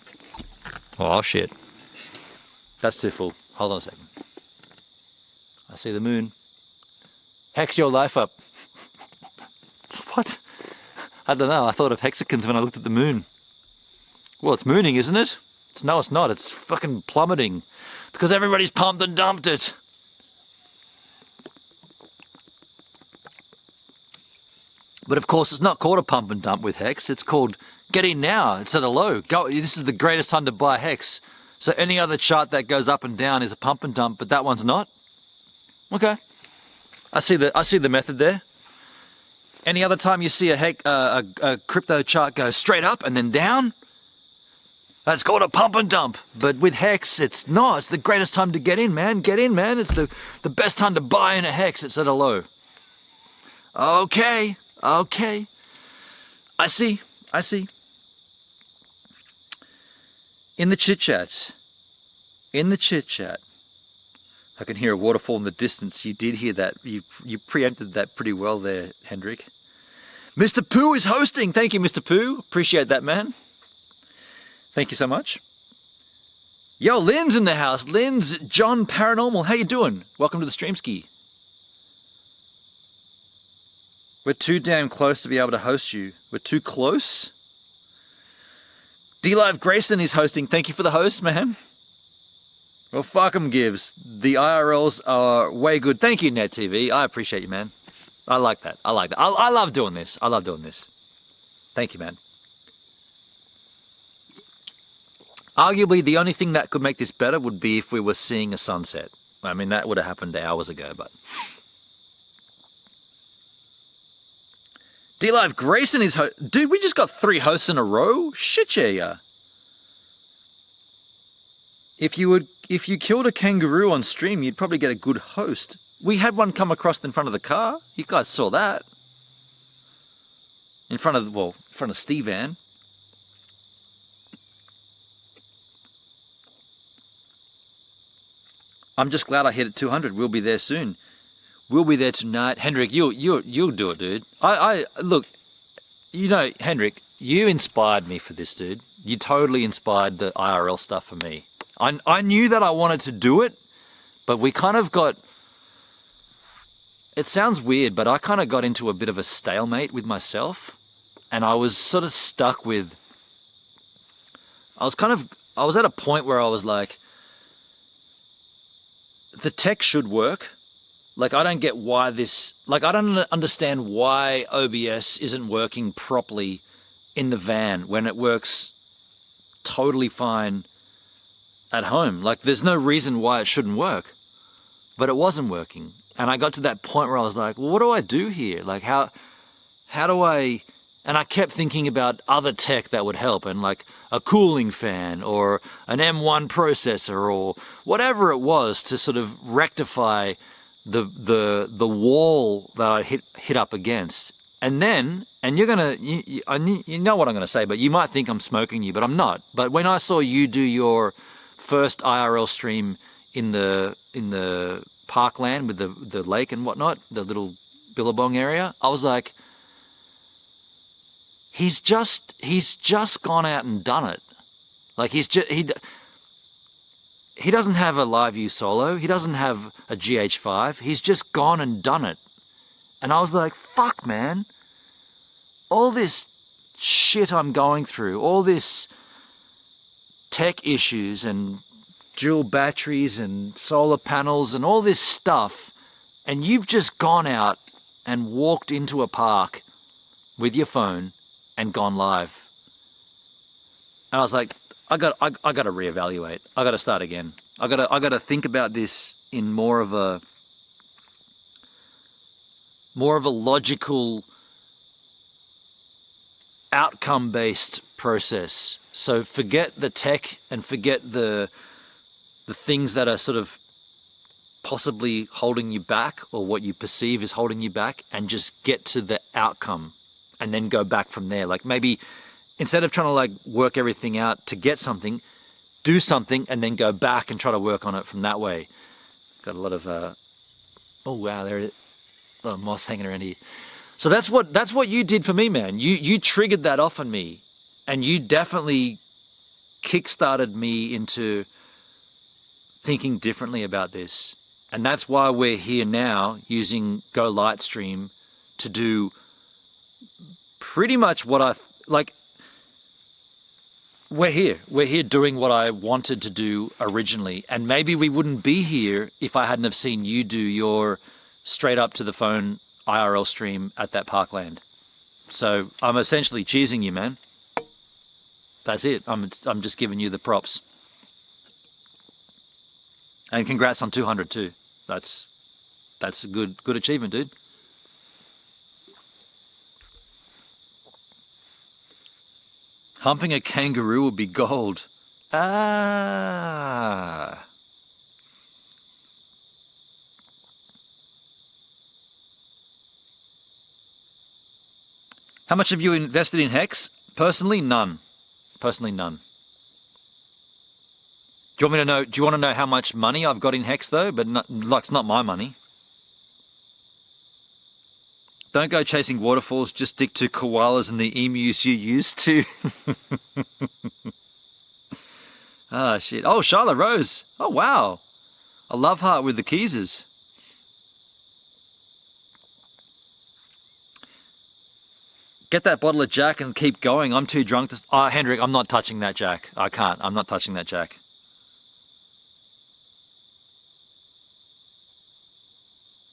Oh, shit. That's too full. Hold on a second. I see the moon. Hex your life up. What? I don't know. I thought of hexagons when I looked at the moon. Well, it's mooning, isn't it? No, it's not. It's fucking plummeting. Because everybody's pumped and dumped it. But of course, it's not called a pump and dump with Hex. It's called get in now. It's at a low. Go. This is the greatest time to buy Hex. So any other chart that goes up and down is a pump and dump, but that one's not. Okay. I see the method there. Any other time you see a crypto chart go straight up and then down, that's called a pump and dump. But with Hex, it's not. It's the greatest time to get in, man. Get in, man. It's the best time to buy in a Hex. It's at a low. Okay. Okay. I see. In the chit chat. I can hear a waterfall in the distance. You did hear that. You preempted that pretty well there, Hendrik. Mr. Pooh is hosting. Thank you, Mr. Pooh. Appreciate that, man. Thank you so much. Yo, Lynn's in the house. Lynn's John Paranormal. How you doing? Welcome to the Streamski. We're too damn close to be able to host you. We're too close? D-Live Grayson is hosting. Thank you for the host, man. Well, fuck 'em gives. The IRLs are way good. Thank you, Net TV. I appreciate you, man. I like that. I love doing this. Thank you, man. Arguably, the only thing that could make this better would be if we were seeing a sunset. I mean, that would have happened hours ago, but... D-Live Grayson is dude, we just got 3 hosts in a row? Shit, yeah. If you killed a kangaroo on stream, you'd probably get a good host. We had one come across in front of the car. You guys saw that. In front of Steve Van. I'm just glad I hit at 200. We'll be there soon. We'll be there tonight. Hendrik, you'll do it, dude. I look, you know, Hendrik, you inspired me for this, dude. You totally inspired the IRL stuff for me. I knew that I wanted to do it, but we kind of got, it sounds weird, but I kind of got into a bit of a stalemate with myself, and I was sort of stuck with, I was at a point where I was like, the tech should work. Like, I don't get why this... Like, I don't understand why OBS isn't working properly in the van when it works totally fine at home. Like, there's no reason why it shouldn't work. But it wasn't working. And I got to that point where I was like, well, what do I do here? Like, how do I... And I kept thinking about other tech that would help, and like a cooling fan or an M1 processor or whatever it was to sort of rectify the wall that I hit up against. And then, and you're gonna, you know what I'm gonna say, but you might think I'm smoking you, but I'm not. But when I saw you do your first IRL stream in the parkland with the lake and whatnot, the little Billabong area, I was like, he's just gone out and done it. Like he doesn't have a live view solo. He doesn't have a GH5. He's just gone and done it. And I was like, fuck, man. All this shit I'm going through, all this tech issues and dual batteries and solar panels and all this stuff, and you've just gone out and walked into a park with your phone and gone live. And I was like, I got to reevaluate. I got to start again. I got to think about this in more of a logical, outcome-based process. So forget the tech and forget the things that are sort of possibly holding you back, or what you perceive is holding you back, and just get to the outcome and then go back from there. Like, maybe instead of trying to like work everything out to get something, do something and then go back and try to work on it from that way. Got a lot of oh wow, there is a lot of moss hanging around here. So that's what you did for me, man. You triggered that off on me, and you definitely kickstarted me into thinking differently about this. And that's why we're here now using Go Lightstream to do pretty much what I like. We're here doing what I wanted to do originally, and maybe we wouldn't be here if I hadn't have seen you do your straight up to the phone IRL stream at that parkland. So I'm essentially cheesing you, man. That's it. I'm just giving you the props. And congrats on 200 too. That's a good achievement, dude. Humping a kangaroo would be gold. Ah. How much have you invested in Hex? Personally, none. Personally, none. Do you want to know how much money I've got in Hex though? But like, it's not my money. Don't go chasing waterfalls, just stick to koalas and the emus you used to. Ah, shit. Oh, Charlotte Rose. Oh, wow. A love heart with the Keezers. Get that bottle of Jack and keep going. I'm too drunk to... Oh, Hendrik, I'm not touching that Jack. I can't. I'm not touching that Jack.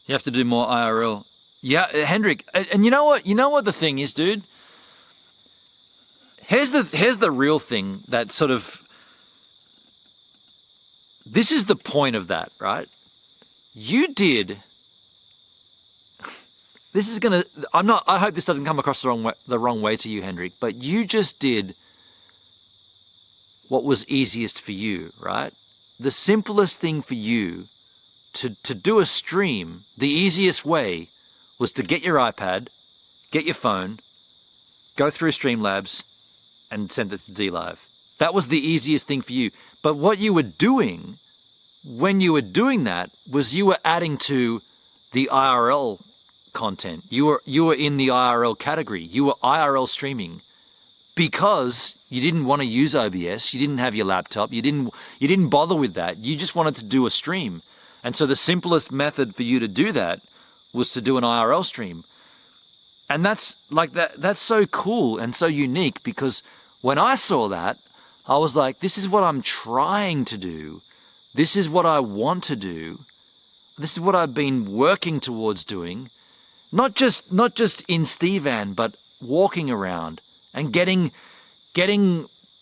You have to do more IRL. Yeah, Hendrik, and you know what? You know what the thing is, dude? Here's the real thing that sort of... This is the point of that, right? You did... This is gonna... I hope this doesn't come across the wrong way to you, Hendrik, but you just did what was easiest for you, right? The simplest thing for you to do a stream, the easiest way was to get your iPad, get your phone, go through Streamlabs, and send it to DLive. That was the easiest thing for you. But what you were doing, when you were doing that, was you were adding to the IRL content. You were in the IRL category. You were IRL streaming because you didn't want to use OBS. You didn't have your laptop. You didn't bother with that. You just wanted to do a stream. And so the simplest method for you to do that was to do an IRL stream. And that's so cool and so unique, because when I saw that, I was like, this is what I'm trying to do. This is what I want to do. This is what I've been working towards doing. Not just in Stevan, but walking around and getting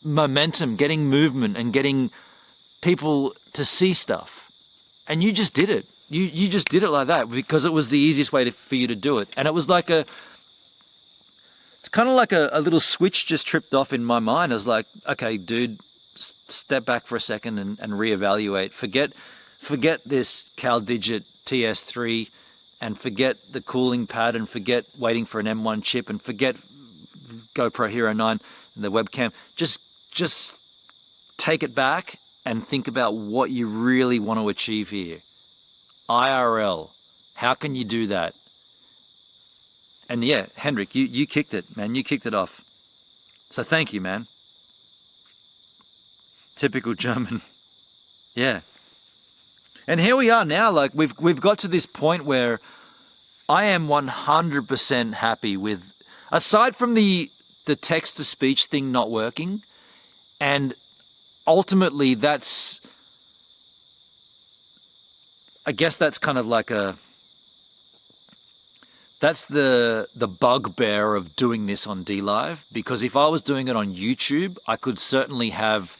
momentum, getting movement, and getting people to see stuff. And you just did it. You just did it like that because it was the easiest way for you to do it. And it was like it's kind of like a little switch just tripped off in my mind. I was like, okay, dude, step back for a second and reevaluate. Forget this CalDigit TS3 and forget the cooling pad and forget waiting for an M1 chip and forget GoPro Hero 9 and the webcam. Just take it back and think about what you really want to achieve here. IRL. How can you do that? And yeah, Hendrik, you kicked it, man. You kicked it off. So thank you, man. Typical German. Yeah. And here we are now, like we've got to this point where I am 100% happy with, aside from the text-to-speech thing not working, and ultimately that's, I guess that's kind of like that's the bugbear of doing this on DLive, because if I was doing it on YouTube, I could certainly have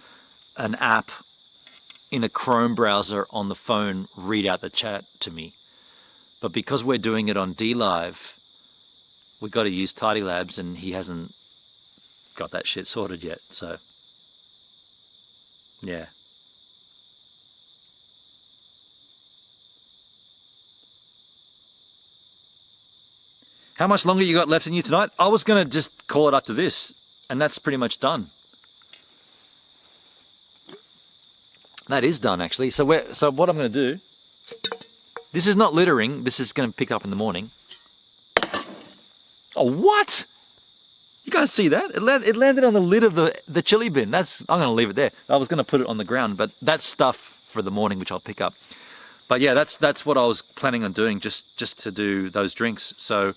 an app in a Chrome browser on the phone read out the chat to me. But because we're doing it on DLive, we got to use Tidy Labs, and he hasn't got that shit sorted yet. So, yeah. How much longer you got left in you tonight? I was going to just call it up to this, and that's pretty much done. That is done, actually. So what I'm going to do, this is not littering. This is going to pick up in the morning. Oh, what? You guys see that? It landed on the lid of the chili bin. I'm going to leave it there. I was going to put it on the ground, but that's stuff for the morning, which I'll pick up. But yeah, that's what I was planning on doing, just to do those drinks. So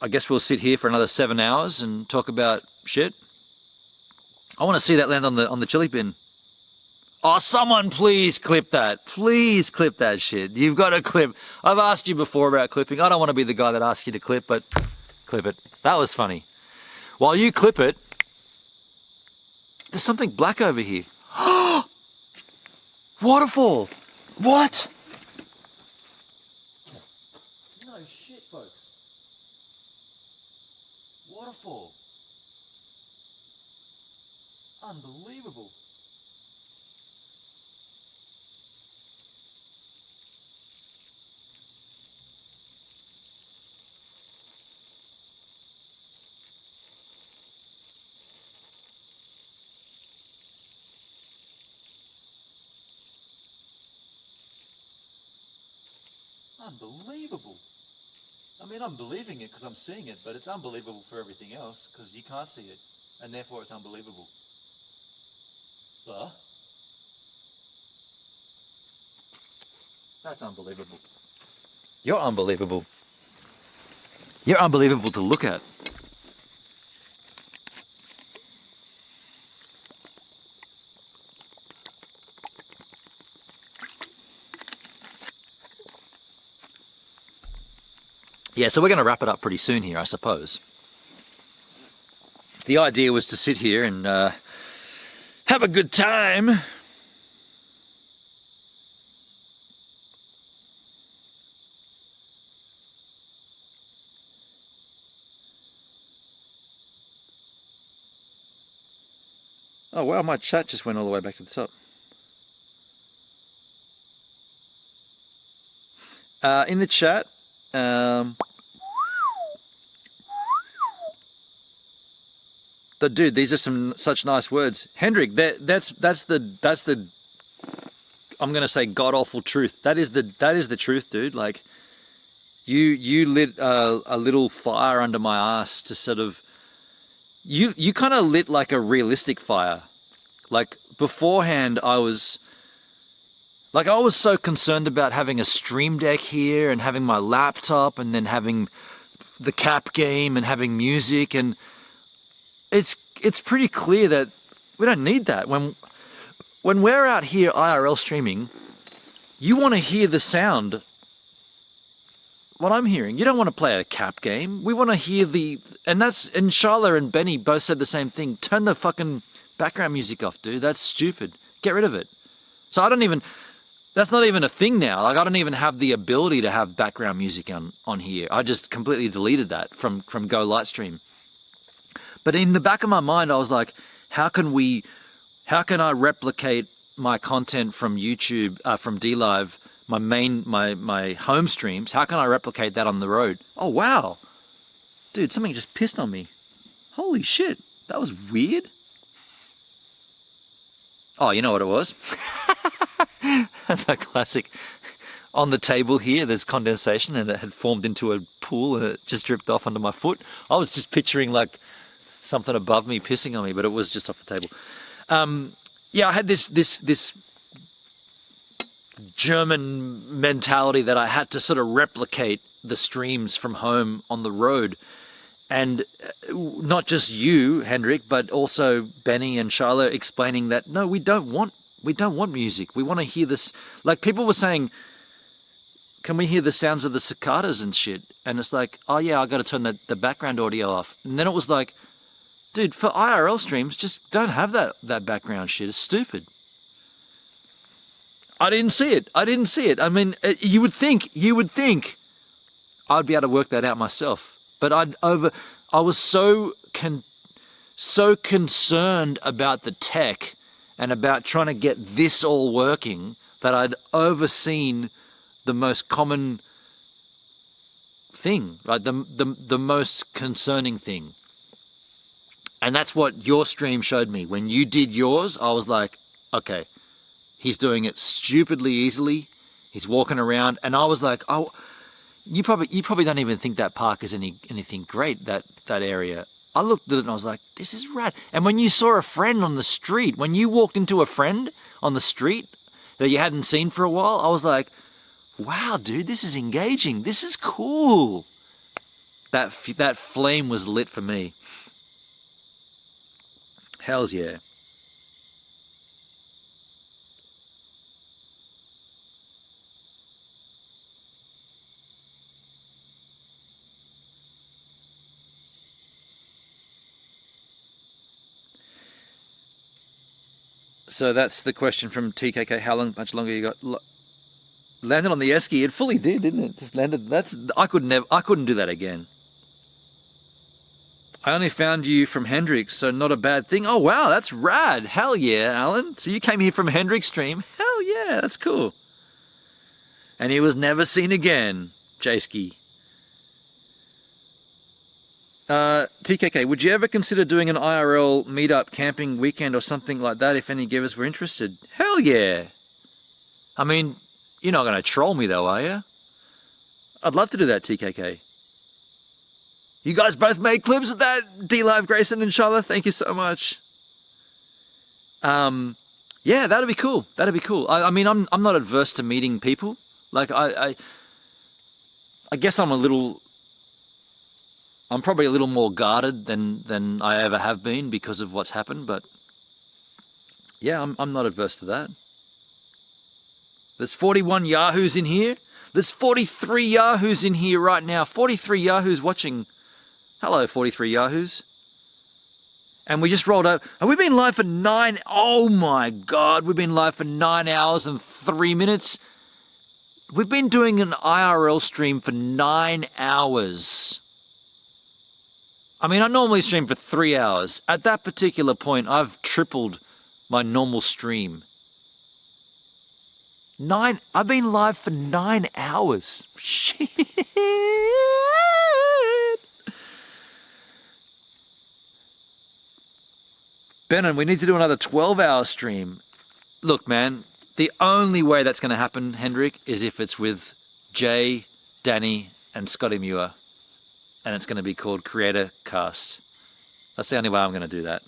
I guess we'll sit here for another 7 hours and talk about shit. I want to see that land on the chili bin. Oh, someone please clip that. Please clip that shit. You've got to clip. I've asked you before about clipping. I don't want to be the guy that asks you to clip, but clip it. That was funny. While you clip it, there's something black over here. Waterfall. What? No shit, folks. Waterfall. Unbelievable. Unbelievable. I mean, I'm believing it because I'm seeing it, but it's unbelievable for everything else because you can't see it, and therefore it's unbelievable. That's unbelievable. You're unbelievable. You're unbelievable to look at. Yeah, so we're going to wrap it up pretty soon here, I suppose. The idea was to sit here and have a good time. Oh wow, my chat just went all the way back to the top. In the chat, dude, these are some such nice words, Hendrik. That's the I'm gonna say god awful truth. That is the truth, dude. Like you lit a little fire under my ass to sort of you kind of lit like a realistic fire. Like beforehand, I was so concerned about having a stream deck here and having my laptop and then having the cap game and having music, and it's pretty clear that we don't need that. When we're out here IRL streaming, you want to hear the sound, what I'm hearing. You don't want to play a cap game. We want to hear and Charla and Benny both said the same thing. Turn the fucking background music off, dude. That's stupid. Get rid of it. So that's not even a thing now. Like I don't even have the ability to have background music on here. I just completely deleted that from Go Lightstream. But in the back of my mind, I was like, how can I replicate my content from YouTube, from DLive, my home streams? How can I replicate that on the road? Oh, wow. Dude, something just pissed on me. Holy shit. That was weird. Oh, you know what it was? That's a classic. On the table here, there's condensation and it had formed into a pool and it just dripped off under my foot. I was just picturing like something above me pissing on me, but it was just off the table. Yeah, I had this German mentality that I had to sort of replicate the streams from home on the road. And not just you, Hendrik, but also Benny and Charlotte explaining that, no, we don't want music. We want to hear this. Like, people were saying, can we hear the sounds of the cicadas and shit? And it's like, oh yeah, I got to turn the background audio off. And then it was like, dude, for IRL streams, just don't have that background shit. It's stupid. I didn't see it. I mean, you would think I'd be able to work that out myself. But I was so concerned about the tech and about trying to get this all working that I'd overseen the most common thing, right? The most concerning thing. And that's what your stream showed me. When you did yours, I was like, okay, he's doing it stupidly easily. He's walking around, and I was like, oh. You probably don't even think that park is anything great, that area. I looked at it and I was like, this is rad. And when you saw a friend on the street, when you walked into a friend on the street that you hadn't seen for a while, I was like, wow, dude, this is engaging. This is cool. That flame was lit for me. Hells yeah. So that's the question from TKK. How much longer you got? Landed on the esky. It fully did, didn't it? Just landed. I couldn't do that again. I only found you from Hendrix, so not a bad thing. Oh wow, that's rad. Hell yeah, Alan. So you came here from Hendrix stream. Hell yeah, that's cool. And he was never seen again, Jayski. TKK, would you ever consider doing an IRL meetup camping weekend or something like that if any givers were interested? Hell yeah. I mean, you're not going to troll me though, are you? I'd love to do that, TKK. You guys both made clips of that, D-Live, Grayson and Charlotte. Thank you so much. Yeah, that'd be cool. That'd be cool. I mean, I'm not adverse to meeting people. Like, I guess I'm probably a little more guarded than I ever have been because of what's happened, but yeah, I'm not adverse to that. There's 41 Yahoos in here. There's 43 Yahoos in here right now. 43 Yahoos watching. Hello, 43 Yahoos. And we just rolled up. Have we been live for 9? Oh my God, we've been live for 9 hours and 3 minutes. We've been doing an IRL stream for 9 hours. I mean, I normally stream for 3 hours. At that particular point, I've tripled my normal stream. I've been live for 9 hours. Shit. Benon, we need to do another 12-hour stream. Look, man, the only way that's going to happen, Hendrik, is if it's with Jay, Danny, and Scotty Muir. And it's going to be called Creator Cast. That's the only way I'm going to do that.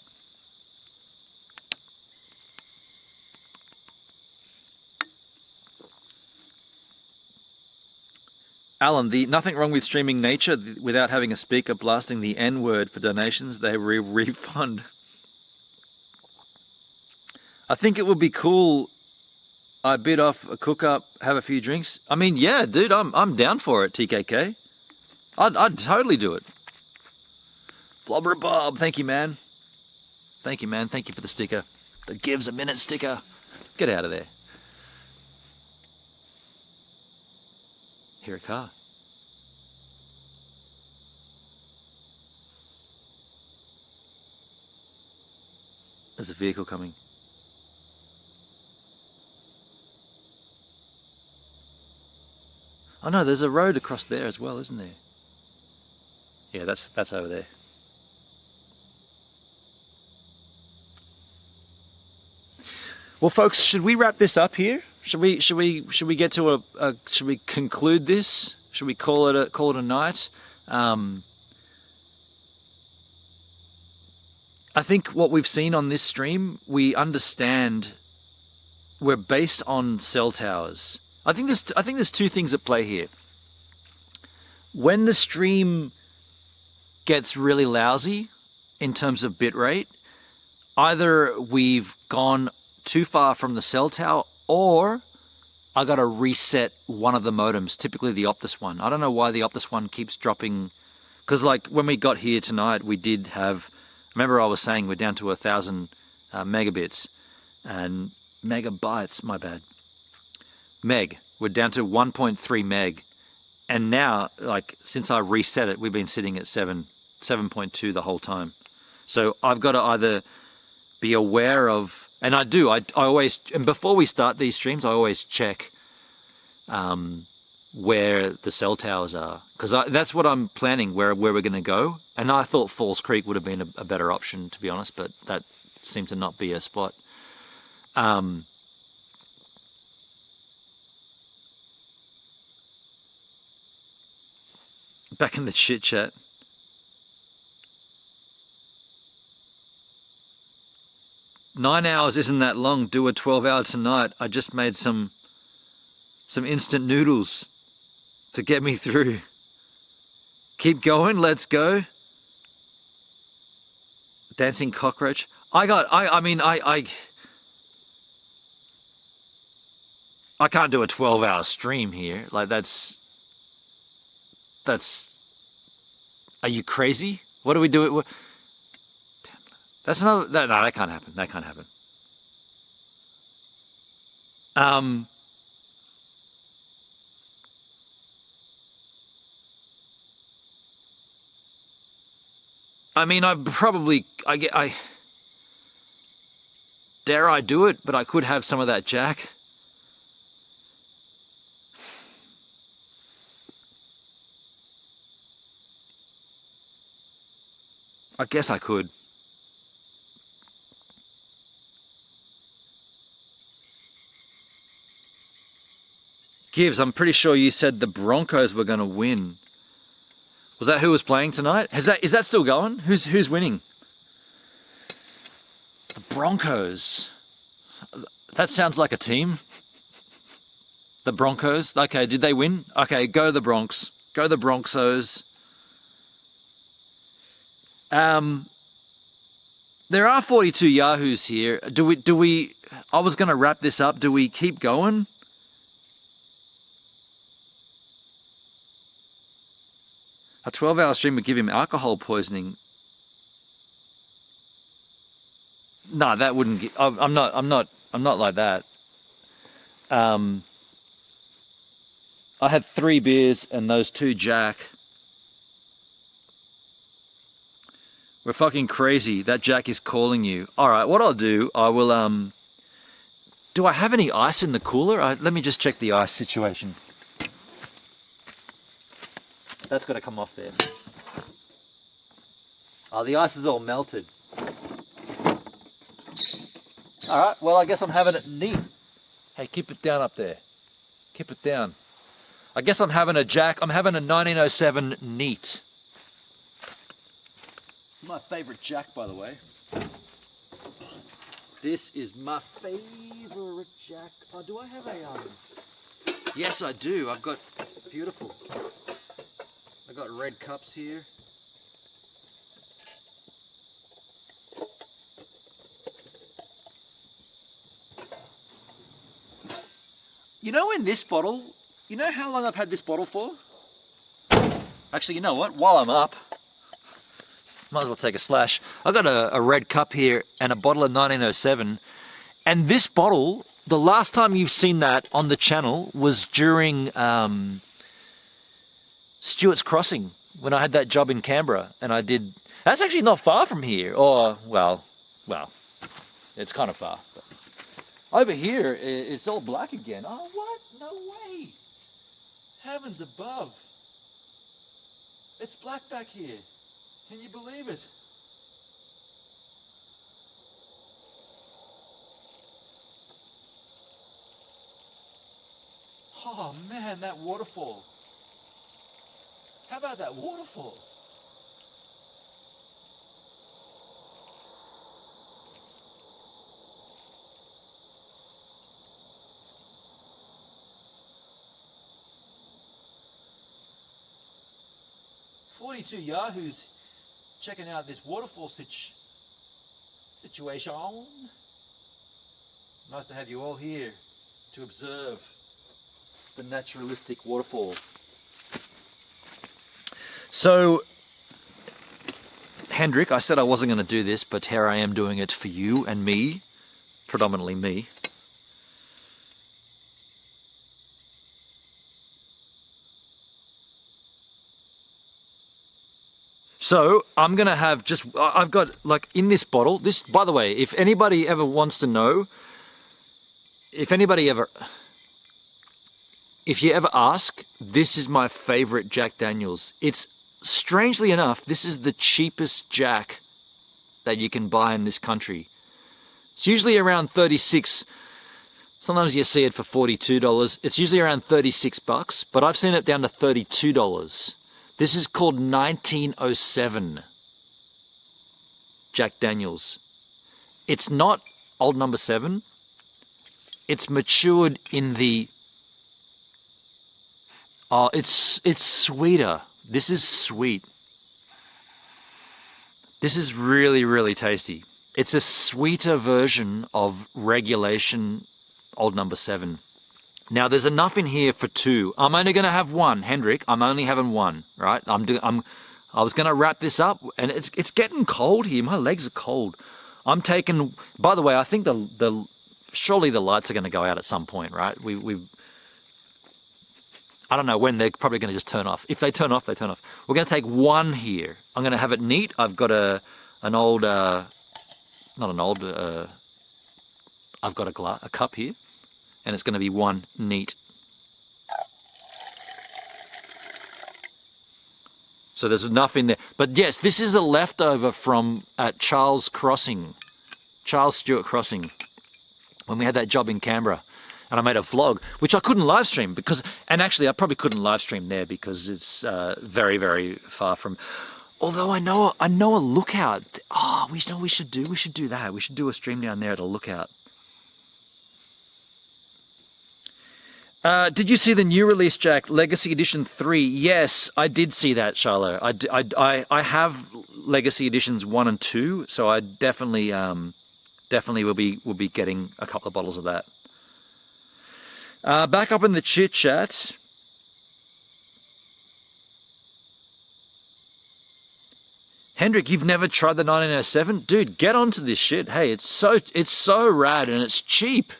Alan, nothing wrong with streaming nature without having a speaker blasting the N-word for donations. They refund. I think it would be cool. I bit off a cook-up, have a few drinks. I mean, yeah, dude, I'm down for it, TKK. I'd totally do it. Blobber Bob, thank you, man. Thank you, man. Thank you for the sticker. The GivesAMinute sticker. Get out of there. Hear a car. There's a vehicle coming. Oh no, there's a road across there as well, isn't there? Yeah, that's over there. Well, folks, should we wrap this up here? Should we get to should we conclude this? Should we call it a night? I think what we've seen on this stream, we understand we're based on cell towers. I think there's two things at play here. When the stream gets really lousy in terms of bit rate, either we've gone too far from the cell tower, or I got to reset one of the modems, typically the Optus one. I don't know why the Optus one keeps dropping, because like when we got here tonight, we did have, remember I was saying we're down to 1,000 megabits and megabytes, my bad. Meg, we're down to 1.3 meg. And now, like, since I reset it, we've been sitting at 7.2 the whole time. So I've got to either be aware of, and I do, I always, and before we start these streams, I always check where the cell towers are. Because that's what I'm planning, where we're going to go. And I thought Falls Creek would have been a better option, to be honest, but that seemed to not be a spot. Back in the chit chat. "9 hours isn't that long. Do a 12-hour tonight. I just made some instant noodles to get me through. Keep going. Let's go." Dancing cockroach. I can't do a 12-hour stream here. Like that's. Are you crazy? What do we do? That's another. No, that can't happen. That can't happen. I mean, I dare I do it, but I could have some of that jack. I guess I could. Gives, I'm pretty sure you said the Broncos were going to win. Was that who was playing tonight? Is that still going? Who's winning? The Broncos. That sounds like a team. The Broncos. Okay, did they win? Okay, go the Bronx. Go the Bronxos. There are 42 Yahoos here. Do we I was going to wrap this up. Do we keep going? A 12-hour stream would give him alcohol poisoning. No, that wouldn't. I'm not like that. I had 3 beers and those 2 Jack. We're fucking crazy. That Jack is calling you. All right, what I'll do, I will. Do I have any ice in the cooler? Let me just check the ice situation. That's got to come off there. Oh, the ice is all melted. All right, well, I guess I'm having it neat. Hey, keep it down up there. Keep it down. I guess I'm having a Jack. I'm having a 1907 neat. It's my favorite Jack, by the way. This is my favorite Jack. Oh, do I have a... Yes, I do. I've got... Beautiful. I got red cups here. You know, in this bottle, you know how long I've had this bottle for? Actually, you know what? While I'm up, might as well take a slash. I've got a red cup here and a bottle of 1907. And this bottle, the last time you've seen that on the channel was during Stewart's Crossing, when I had that job in Canberra. And I did... That's actually not far from here. Or, well, it's kind of far. But over here, it's all black again. Oh, what? No way. Heavens above. It's black back here. Can you believe it? Oh man, that waterfall. How about that waterfall? 42 Yahoos checking out this waterfall situation. Nice to have you all here to observe the naturalistic waterfall. So, Hendrik, I said I wasn't going to do this, but here I am doing it for you and me, predominantly me. So I'm going to have I've got like in this bottle, this, by the way, if anybody ever wants to know, if you ever ask, this is my favorite Jack Daniels. It's, strangely enough, this is the cheapest Jack that you can buy in this country. It's usually around 36. Sometimes you see it for $42. It's usually around 36 bucks, but I've seen it down to $32. This is called 1907 Jack Daniels. It's not old number 7. It's matured in the... Oh, it's sweeter. This is sweet. This is really, really tasty. It's a sweeter version of regulation old number 7. Now there's enough in here for 2. I'm only going to have 1, Hendrik. I'm only having 1, right? I was going to wrap this up, and it's getting cold here. My legs are cold. I'm taking. By the way, I think surely the lights are going to go out at some point, right? I don't know when. They're probably going to just turn off. If they turn off, they turn off. We're going to take 1 here. I'm going to have it neat. I've got I've got a cup here. And it's going to be 1 neat. So there's enough in there. But yes, this is a leftover from at Charles Stewart Crossing, when we had that job in Canberra. And I made a vlog, which I couldn't live stream and actually I probably couldn't live stream there because it's very, very far from. Although I know a lookout. Oh, we should do that. We should do a stream down there at a lookout. Did you see the new release, Jack? Legacy Edition 3? Yes, I did see that, Charlo. I have Legacy Editions 1 and 2, so I definitely will be getting a couple of bottles of that. Back up in the chit chat. Hendrik, you've never tried the 1907? Dude, get onto this shit. Hey, it's so rad and it's cheap.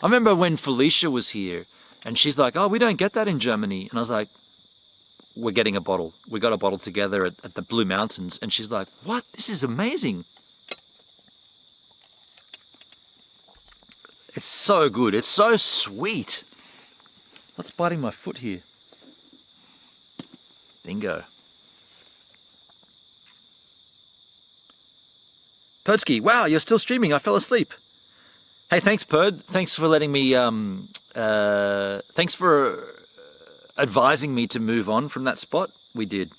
I remember when Felicia was here. And she's like, oh, we don't get that in Germany. And I was like, we're getting a bottle. We got a bottle together at the Blue Mountains. And she's like, what? This is amazing. It's so good. It's so sweet. What's biting my foot here? Dingo. Perdsky, wow, you're still streaming. I fell asleep. Hey, thanks, Perd. Thanks for letting me... thanks for advising me to move on from that spot. We did.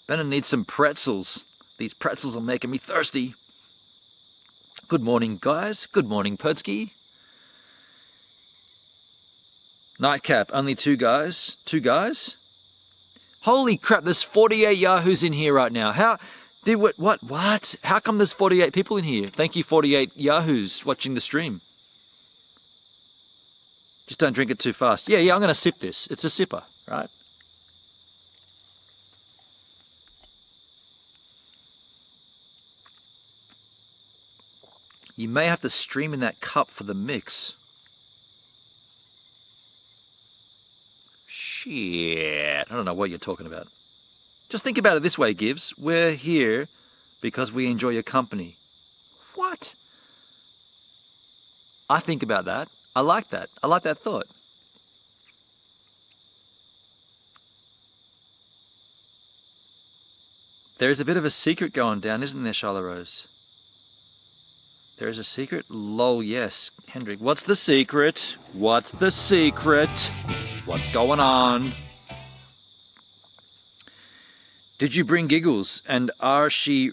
Gonna need some pretzels. These pretzels are making me thirsty. Good morning, guys. Good morning, Perdsky. Nightcap, only 2 guys. 2 guys? Holy crap, there's 48 Yahoos in here right now. What? How come there's 48 people in here? Thank you, 48 Yahoos watching the stream. Just don't drink it too fast. Yeah, I'm going to sip this. It's a sipper, right? You may have to stream in that cup for the mix. Shit. I don't know what you're talking about. Just think about it this way, Gives. We're here because we enjoy your company. What? I think about that. I like that. I like that thought. There's a bit of a secret going down, isn't there, Charlotte Rose? There is a secret? Lol, yes. Hendrik, what's the secret? What's the secret? What's going on? Did you bring Giggles? And are she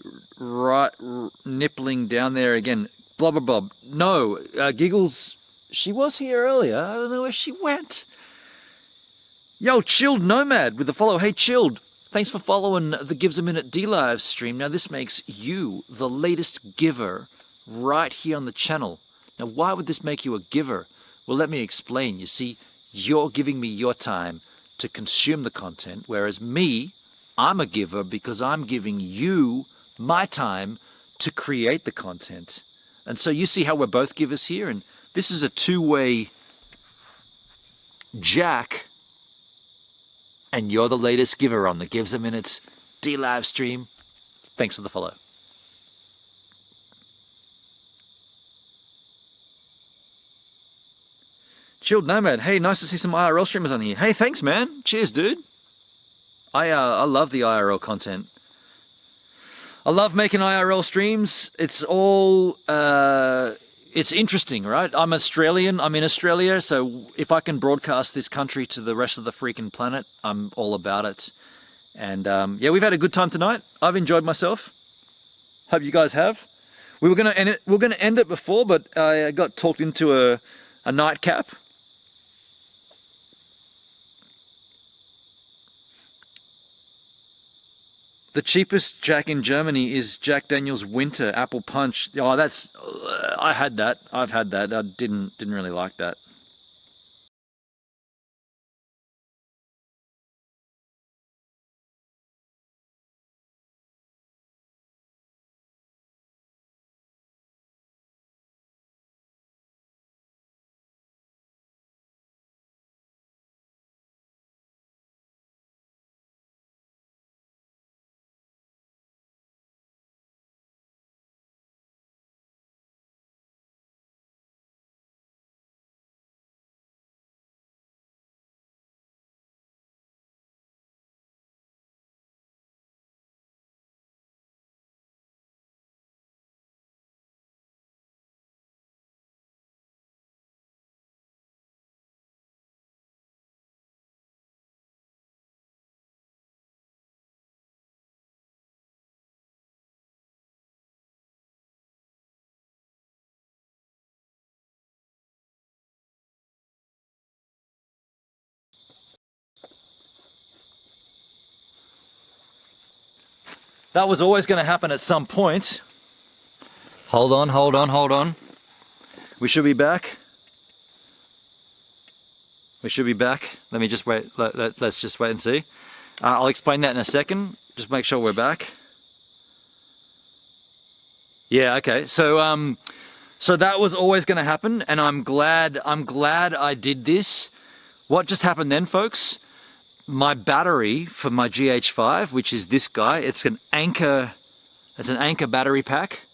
nippling down there again? Blah, blah, blah. No, Giggles, she was here earlier. I don't know where she went. Yo, Chilled Nomad with the follow. Hey, Chilled, Thanks for following the Gives a Minute D-Live stream. Now this makes you the latest giver right here on the channel. Now why would this make you a giver? Well, let me explain. You see, you're giving me your time to consume the content, whereas me, I'm a giver because I'm giving you my time to create the content. And so you see how we're both givers here, and this is a two-way jack, and you're the latest giver on the Gives a Minute D-Live stream. Thanks for the follow. Chilled Nomad, hey, nice to see some IRL streamers on here. Hey, thanks, man. Cheers, dude. I love the IRL content. I love making IRL streams. It's all, it's interesting, right? I'm Australian. I'm in Australia, so if I can broadcast this country to the rest of the freaking planet, I'm all about it. And yeah, we've had a good time tonight. I've enjoyed myself. Hope you guys have. We were gonna end it. We were gonna end it before, but I got talked into a nightcap. The cheapest Jack in Germany is Jack Daniel's Winter Apple Punch. Oh, that's... I had that. I've had that. I didn't really like that. That was always going to happen at some point. Hold on, hold on, hold on. We should be back. We should be back. Let me just wait. Let's just wait and see. I'll explain that in a second. Just make sure we're back. Yeah, okay. So so that was always going to happen, and I'm glad I did this. What just happened then, folks? My battery for my GH5, which is this guy, it's an Anker battery pack.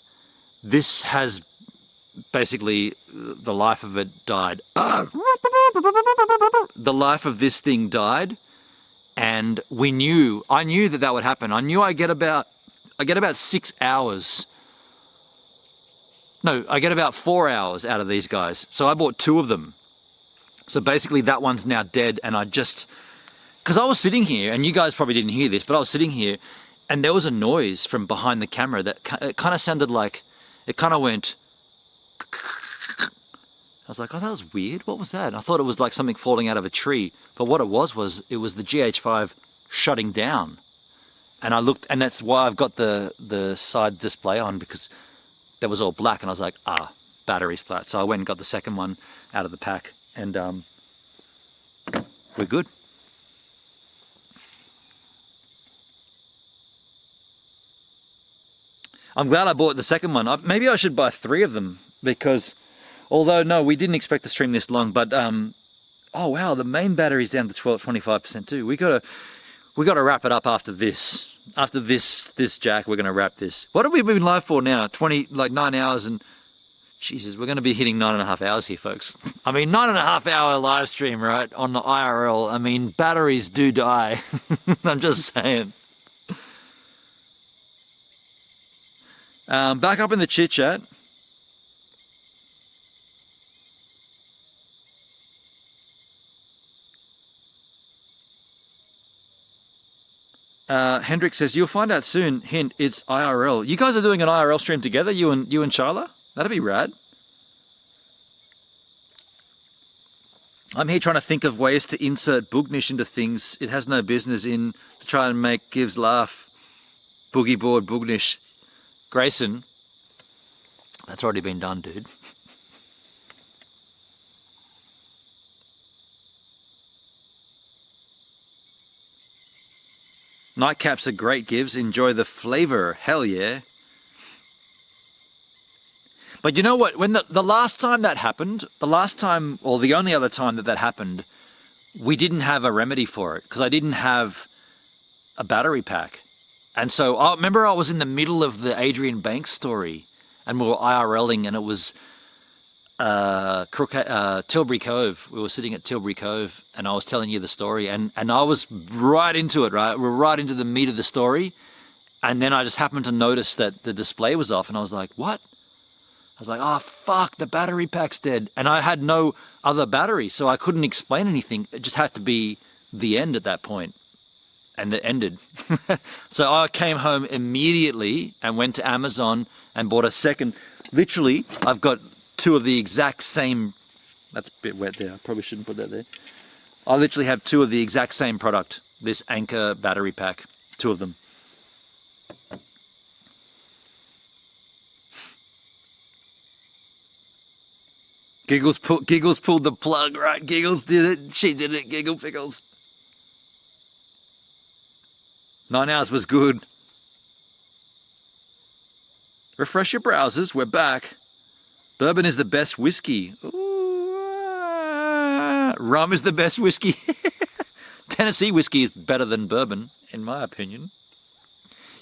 This has basically, the life of it died. The life of this thing died, and I knew that would happen. I knew I get about 6 hours. No, I get about 4 hours out of these guys. So I bought 2 of them. So basically that one's now dead, and because I was sitting here, and you guys probably didn't hear this, but I was sitting here, and there was a noise from behind the camera that it kind of sounded like, it kind of went. I was like, oh, that was weird. What was that? And I thought it was like something falling out of a tree, but what it was the GH5 shutting down. And I looked, and that's why I've got the side display on, because that was all black, and I was like, battery's flat. So I went and got the second one out of the pack, and we're good. I'm glad I bought the second one. Maybe I should buy 3 of them, because although no, we didn't expect to stream this long, but oh wow, the main battery's down to 25% too. We gotta wrap it up after this. After this jack, we're gonna wrap this. What have we been live for now? 9 hours, and Jesus, we're gonna be hitting 9.5 hours here, folks. I mean, 9.5 hour live stream, right, on the IRL. I mean, batteries do die. I'm just saying. Back up in the chit chat. Hendrik says, you'll find out soon. Hint, it's IRL. You guys are doing an IRL stream together, you and Charla? That'd be rad. I'm here trying to think of ways to insert Boognish into things it has no business in to try and make Gives laugh. Boogie board Boognish. Grayson, that's already been done, dude. Nightcaps are great, Gives. Enjoy the flavor. Hell yeah. But you know what? When the last time that happened, the last time, or the only other time that happened, we didn't have a remedy for it because I didn't have a battery pack. And so I remember I was in the middle of the Adrian Banks story and we were IRLing and it was Tilbury Cove. We were sitting at Tilbury Cove and I was telling you the story and I was right into it, right? We're right into the meat of the story. And then I just happened to notice that the display was off and I was like, what? I was like, oh, fuck, the battery pack's dead. And I had no other battery, so I couldn't explain anything. It just had to be the end at that point. And it ended. So I came home immediately and went to Amazon and bought a second. Literally, I've got two of the exact same. That's a bit wet there. I probably shouldn't put that there. I literally have two of the exact same product. This Anker battery pack. Two of them. Giggles pulled the plug, right? Giggles did it. She did it. Giggle Pickles. 9 hours was good. Refresh your browsers. We're back. Bourbon is the best whiskey. Ooh, rum is the best whiskey. Tennessee whiskey is better than bourbon, in my opinion.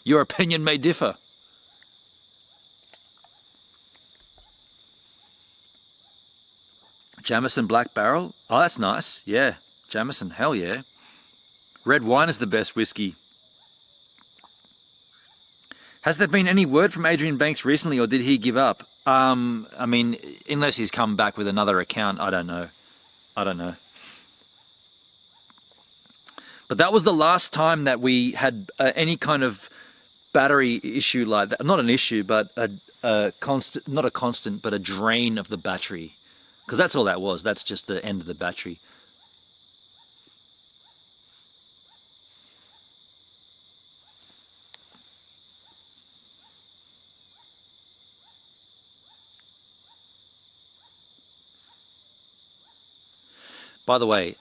Your opinion may differ. Jameson Black Barrel. Oh, that's nice. Yeah. Jameson. Hell yeah. Red wine is the best whiskey. Has there been any word from Adrian Banks recently or did he give up? I mean, unless he's come back with another account, I don't know. But that was the last time that we had any kind of battery issue like that. Not an issue, but a constant, not a constant, but a drain of the battery. Because that's all that was. That's just the end of the battery. By the way,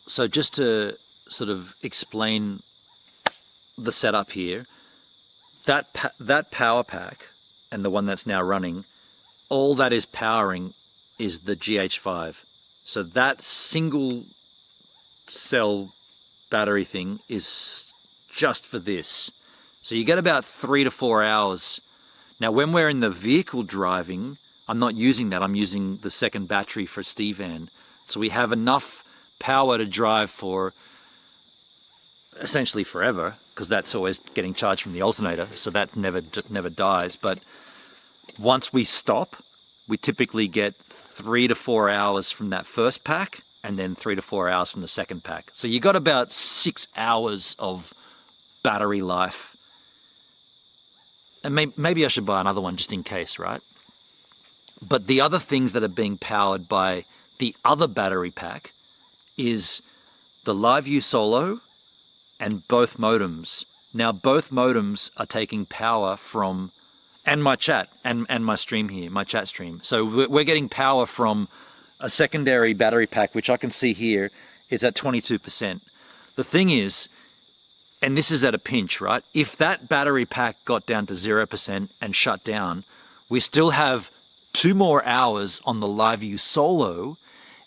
so just to sort of explain the setup here, that power pack and the one that's now running, all that is powering is the GH5. So that single cell battery thing is just for this. So you get about 3 to 4 hours. Now, when we're in the vehicle driving, I'm not using that. I'm using the second battery for Stevan. So we have enough power to drive for essentially forever, because that's always getting charged from the alternator. So that never dies. But once we stop, we typically get 3 to 4 hours from that first pack and then 3 to 4 hours from the second pack. So you got about 6 hours of battery life. And maybe I should buy another one just in case, right? But the other things that are being powered by the other battery pack is the LiveView Solo and both modems. Now, both modems are taking power from, and my chat, and my stream here, my chat stream. So we're getting power from a secondary battery pack, which I can see here is at 22%. The thing is, and this is at a pinch, right? If that battery pack got down to 0% and shut down, we still have 2 more hours on the LiveView Solo,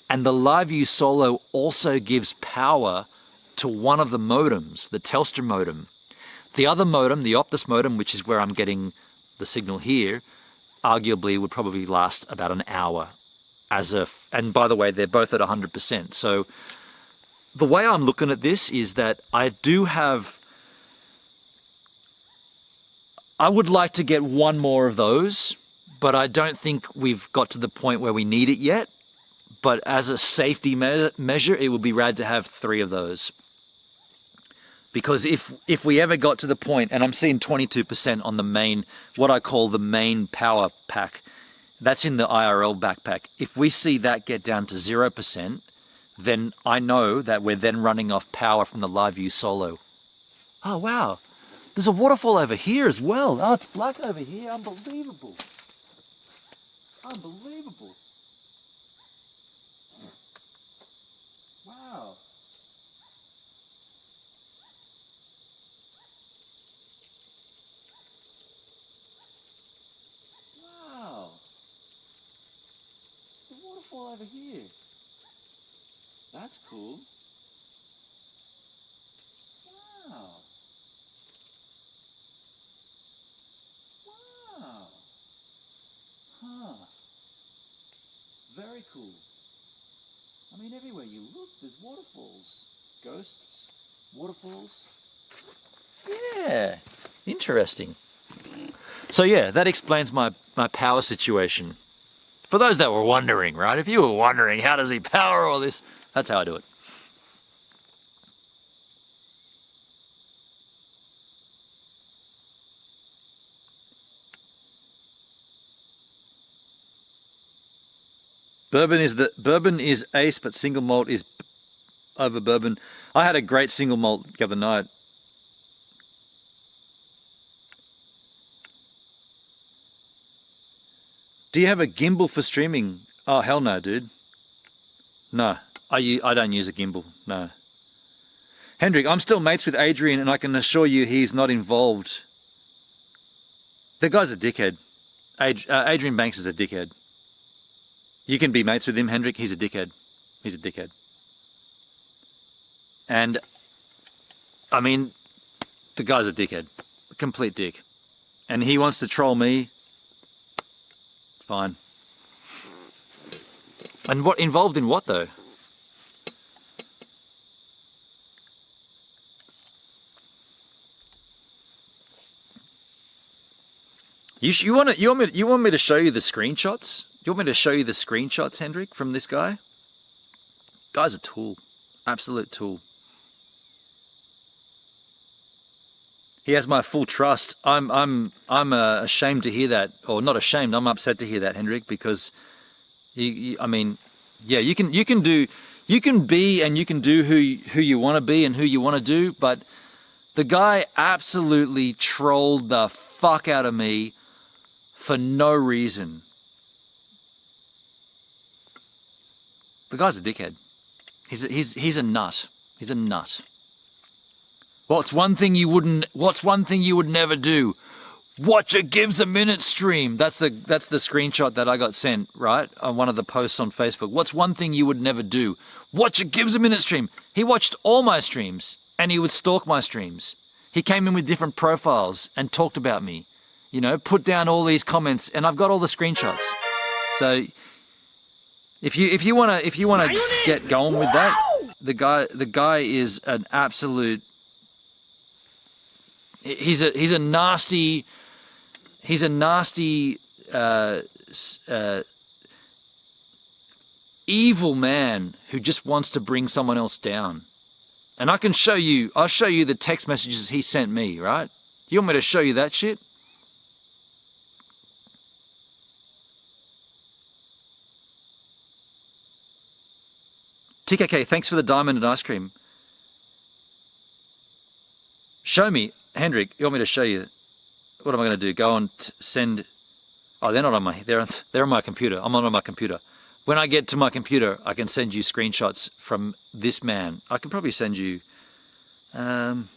and the LiveView Solo also gives power to one of the modems, the Telstra modem. The other modem, the Optus modem, which is where I'm getting the signal here, arguably would probably last about an hour. And by the way, they're both at 100%. So the way I'm looking at this is that I would like to get one more of those, but I don't think we've got to the point where we need it yet. But as a safety measure, it would be rad to have 3 of those. Because if we ever got to the point, and I'm seeing 22% on the main, what I call the main power pack, That's in the IRL backpack. If we see that get down to 0%, then I know that we're then running off power from the live view solo. Oh, wow. There's a waterfall over here as well. Oh, it's black over here. Unbelievable. Unbelievable. Wow. Wow. The waterfall over here. That's cool. Wow. Wow. Huh. Very cool. I mean, everywhere you look, there's waterfalls. Ghosts, waterfalls. Yeah, interesting. So yeah, that explains my power situation. For those that were wondering, right? If you were wondering, how does he power all this? That's how I do it. Bourbon is ace, but single malt is over bourbon. I had a great single malt the other night. Do you have a gimbal for streaming? Oh hell no, dude. No, I don't use a gimbal. No. Hendrik, I'm still mates with Adrian, and I can assure you he's not involved. The guy's a dickhead. Adrian Banks is a dickhead. You can be mates with him, Hendrik. He's a dickhead. He's a dickhead. And, I mean, the guy's a dickhead. A complete dick. And he wants to troll me. Fine. And what involved in what, though? You want me to show you the screenshots? You want me to show you the screenshots, Hendrik, from this guy? Guy's a tool. Absolute tool. He has my full trust. I'm ashamed to hear that, or not ashamed. I'm upset to hear that, Hendrik, because I mean, yeah, you can be and you can do who you want to be and who you want to do, but the guy absolutely trolled the fuck out of me for no reason. The guy's a dickhead. He's a nut. He's a nut. What's one thing you would never do? Watch a GivesAMinute stream. That's the screenshot that I got sent, right? On one of the posts on Facebook. What's one thing you would never do? Watch a GivesAMinute stream. He watched all my streams and he would stalk my streams. He came in with different profiles and talked about me. You know, put down all these comments, and I've got all the screenshots. So if you wanna get going with that, the guy is an absolute. He's a nasty evil man who just wants to bring someone else down. And I'll show you the text messages he sent me, right? Do you want me to show you that shit? TKK, thanks for the diamond and ice cream. Show me, Hendrik. You want me to show you? What am I going to do? Go and send? Oh, they're not on my. They're on my computer. I'm not on my computer. When I get to my computer, I can send you screenshots from this man. I can probably send you. No,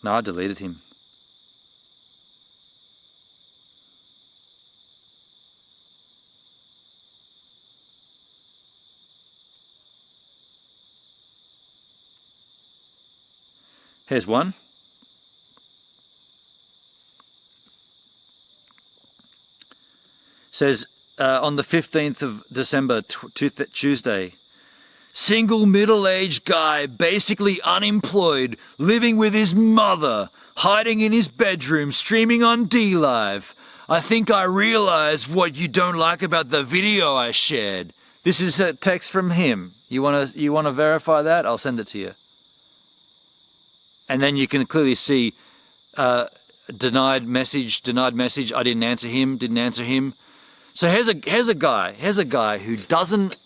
I deleted him. Here's one. Says on the 15th of December, Tuesday, single middle-aged guy, basically unemployed, living with his mother, hiding in his bedroom, streaming on DLive. I think I realize what you don't like about the video I shared. This is a text from him. You wanna verify that? I'll send it to you. and then you can clearly see denied message. I didn't answer him. So here's a guy who doesn't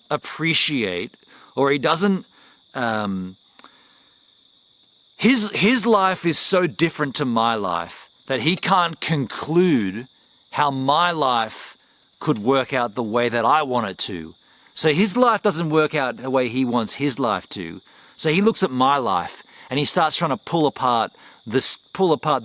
appreciate, or he doesn't. His life is so different to my life that he can't conclude how my life could work out the way that I want it to. So his life doesn't work out the way he wants his life to. So he looks at my life and he starts trying to pull apart the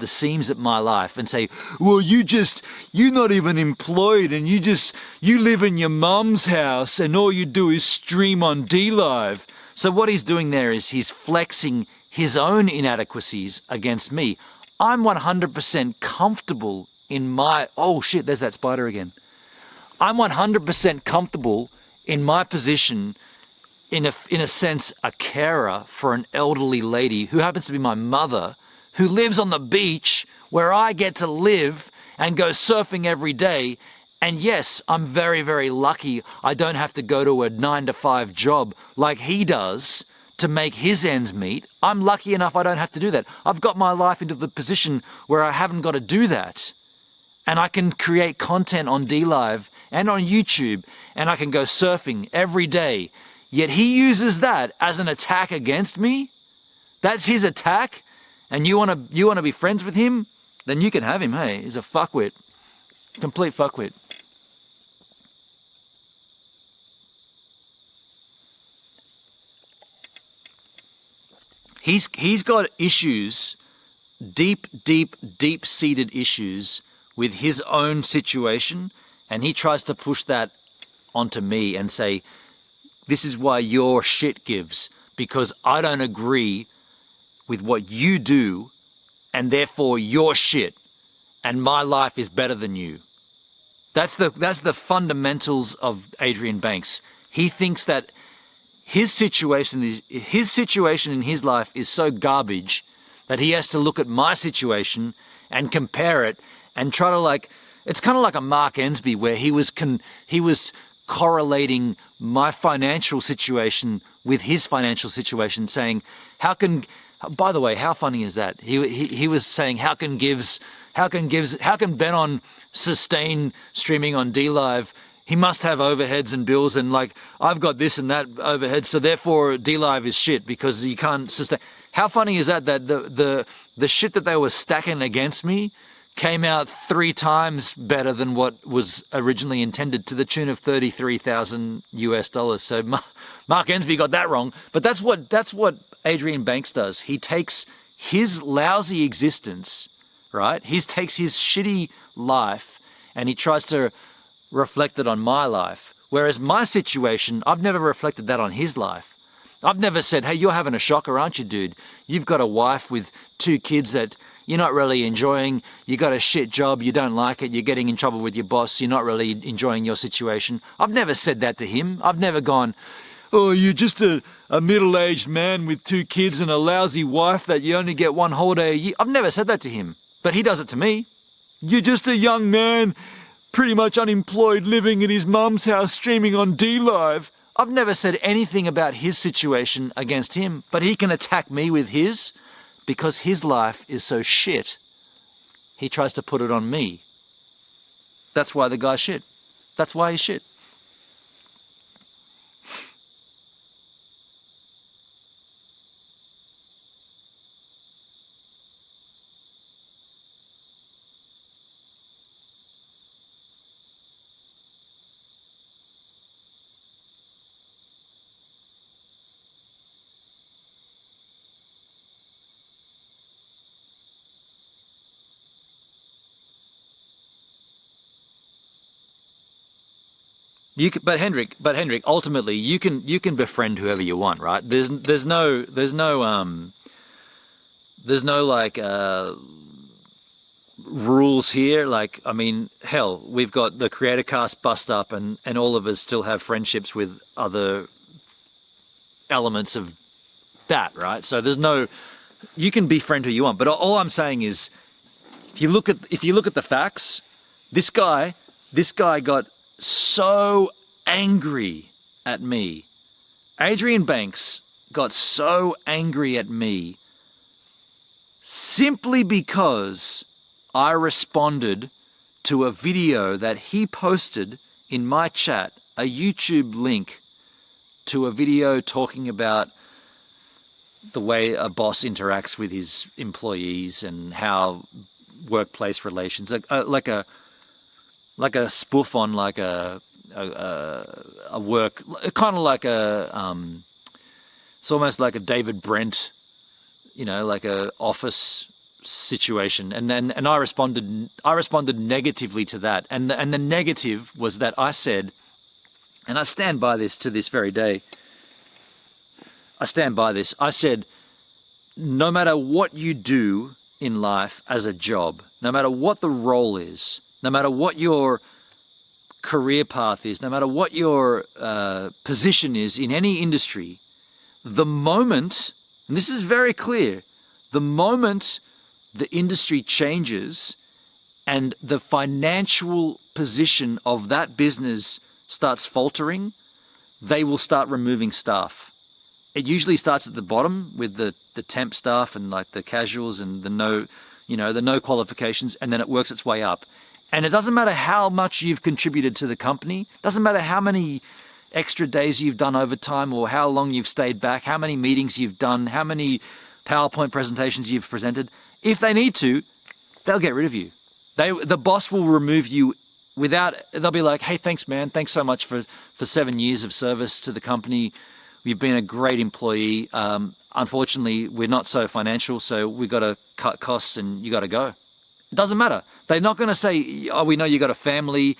seams at my life and say, well, you're not even employed, and you live in your mum's house and all you do is stream on DLive. So what he's doing there is he's flexing his own inadequacies against me. I'm 100% comfortable in my, oh shit, there's that spider again. I'm 100% comfortable in my position, in a sense, a carer for an elderly lady who happens to be my mother, who lives on the beach where I get to live and go surfing every day. And yes, I'm very, very lucky I don't have to go to a 9-to-5 job like he does to make his ends meet. I'm lucky enough I don't have to do that. I've got my life into the position where I haven't got to do that. And I can create content on DLive and on YouTube, and I can go surfing every day. Yet he uses that as an attack against me? That's his attack? And you want to be friends with him? Then you can have him, hey. He's a fuckwit. Complete fuckwit. He's got issues, deep-seated issues with his own situation, and he tries to push that onto me and say, this is why your shit gives, because I don't agree with what you do, and therefore you're shit, and my life is better than you. That's the fundamentals of Adrian Banks. He thinks that his situation in his life is so garbage that he has to look at my situation and compare it and try to it's kind of like a Mark Ensby, where he was correlating my financial situation with his financial situation, saying, by the way, how funny is that? He was saying, how can Ben sustain streaming on DLive? He must have overheads and bills, and I've got this and that overhead, so therefore DLive is shit because you can't sustain. How funny is that the shit that they were stacking against me came out 3 times better than what was originally intended, to the tune of $33,000. So Mark Ensby got that wrong. But that's what Adrian Banks does. He takes his lousy existence, right? He takes his shitty life and he tries to reflect it on my life. Whereas my situation, I've never reflected that on his life. I've never said, hey, you're having a shocker, aren't you, dude? You've got a wife with 2 kids that you're not really enjoying. You got a shit job. You don't like it. You're getting in trouble with your boss. You're not really enjoying your situation. I've never said that to him. I've never gone, oh, you're just a middle-aged man with 2 kids and a lousy wife that you only get 1 holiday a year. I've never said that to him, but he does it to me. You're just a young man, pretty much unemployed, living in his mum's house, streaming on DLive. I've never said anything about his situation against him, but he can attack me with his, because his life is so shit. He tries to put it on me. That's why the guy's shit. That's why he's shit. But Hendrik, ultimately you can befriend whoever you want, right? There's no rules here. I mean, hell, we've got the Creator Cast bust up, and all of us still have friendships with other elements of that, right? So you can befriend who you want. But all I'm saying is, if you look at the facts, this guy got so angry at me. Adrian Banks got so angry at me simply because I responded to a video that he posted in my chat, a YouTube link to a video talking about the way a boss interacts with his employees and how workplace relations, like a spoof on like a work, kind of like it's almost like a David Brent, like a office situation. And I responded negatively to that. And the negative was that I said, and I stand by this to this very day. I stand by this. I said, no matter what you do in life as a job, no matter what the role is, no matter what your career path is, no matter what your position is in any industry, the moment, and this is very clear, the moment the industry changes and the financial position of that business starts faltering, they will start removing staff. It usually starts at the bottom with the temp staff and like the casuals and the no qualifications, and then it works its way up. And it doesn't matter how much you've contributed to the company, doesn't matter how many extra days you've done overtime or how long you've stayed back, how many meetings you've done, how many PowerPoint presentations you've presented. If they need to, they'll get rid of you. The boss will remove you they'll be like, hey, thanks, man. Thanks so much for 7 years of service to the company. You've been a great employee. Unfortunately, we're not so financial, so we've got to cut costs and you got to go. It doesn't matter. They're not going to say, oh, we know you got a family.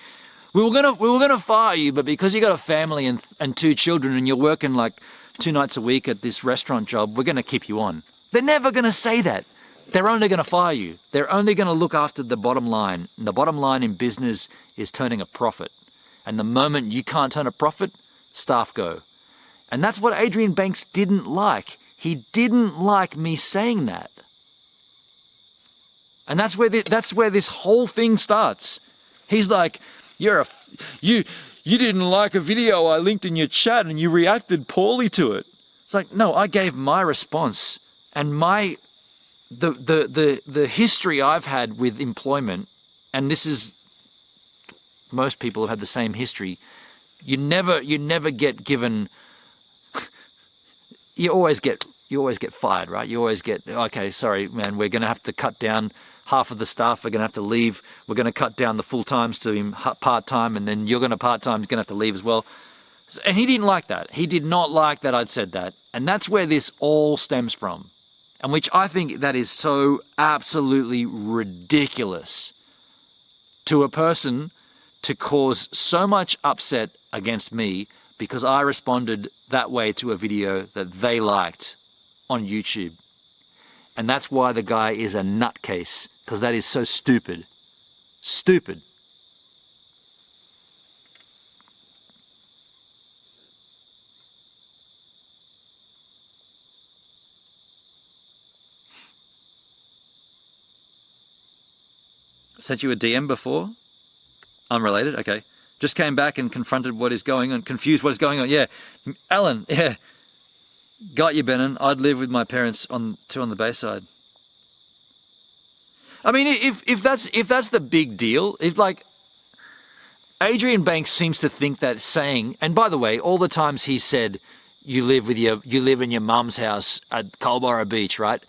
We were gonna fire you, but because you got a family and 2 children and you're working like 2 nights a week at this restaurant job, we're going to keep you on. They're never going to say that. They're only going to fire you. They're only going to look after the bottom line. And the bottom line in business is turning a profit. And the moment you can't turn a profit, staff go. And that's what Adrian Banks didn't like. He didn't like me saying that. And that's where this whole thing starts. He's like, you didn't like a video I linked in your chat and you reacted poorly to it. It's like, no, I gave my response and the history I've had with employment, and this is, most people have had the same history. You never get given. You always get fired, right? You always get, okay, sorry, man, we're going to have to cut down half of the staff. We're going to have to leave. We're going to cut down the full times to part-time, and then you're going to part-time. You're going to have to leave as well. And he didn't like that. He did not like that I'd said that. And that's where this all stems from. And which I think that is so absolutely ridiculous to a person to cause so much upset against me because I responded that way to a video that they liked on YouTube. And that's why the guy is a nutcase, because that is so stupid. Stupid. Sent you a DM before? Unrelated? Okay. Just came back and confronted what is going on, confused what is going on. Yeah. Alan, yeah. Got you, Benin. I'd live with my parents on the Bayside. I mean, if that's the big deal, if like Adrian Banks seems to think that saying, and by the way, all the times he said you live in your mum's house at Culborough Beach, right?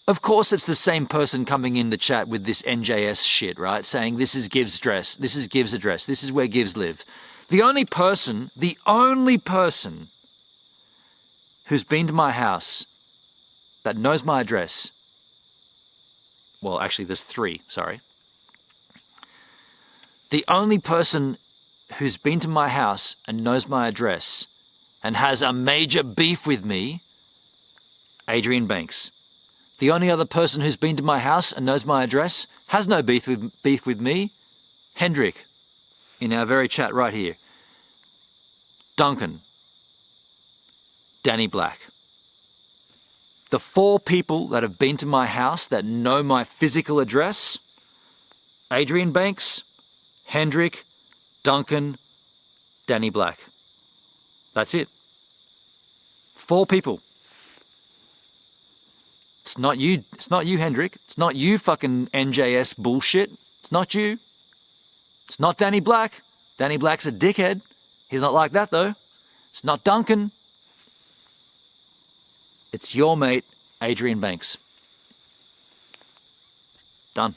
Of course, it's the same person coming in the chat with this NJS shit, right? Saying this is Gives' address, this is Gives' address, this is where Gives live. The only person who's been to my house that knows my address, well, actually, there's 3, sorry. The only person who's been to my house and knows my address and has a major beef with me, Adrian Banks. The only other person who's been to my house and knows my address, has no beef with me, Hendrik, in our very chat right here. Duncan. Danny Black. The 4 people that have been to my house that know my physical address, Adrian Banks, Hendrik, Duncan, Danny Black. That's it. 4 people. It's not you. It's not you, Hendrik. It's not you, fucking NJS bullshit. It's not you. It's not Danny Black. Danny Black's a dickhead. He's not like that, though. It's not Duncan. It's your mate, Adrian Banks. Done.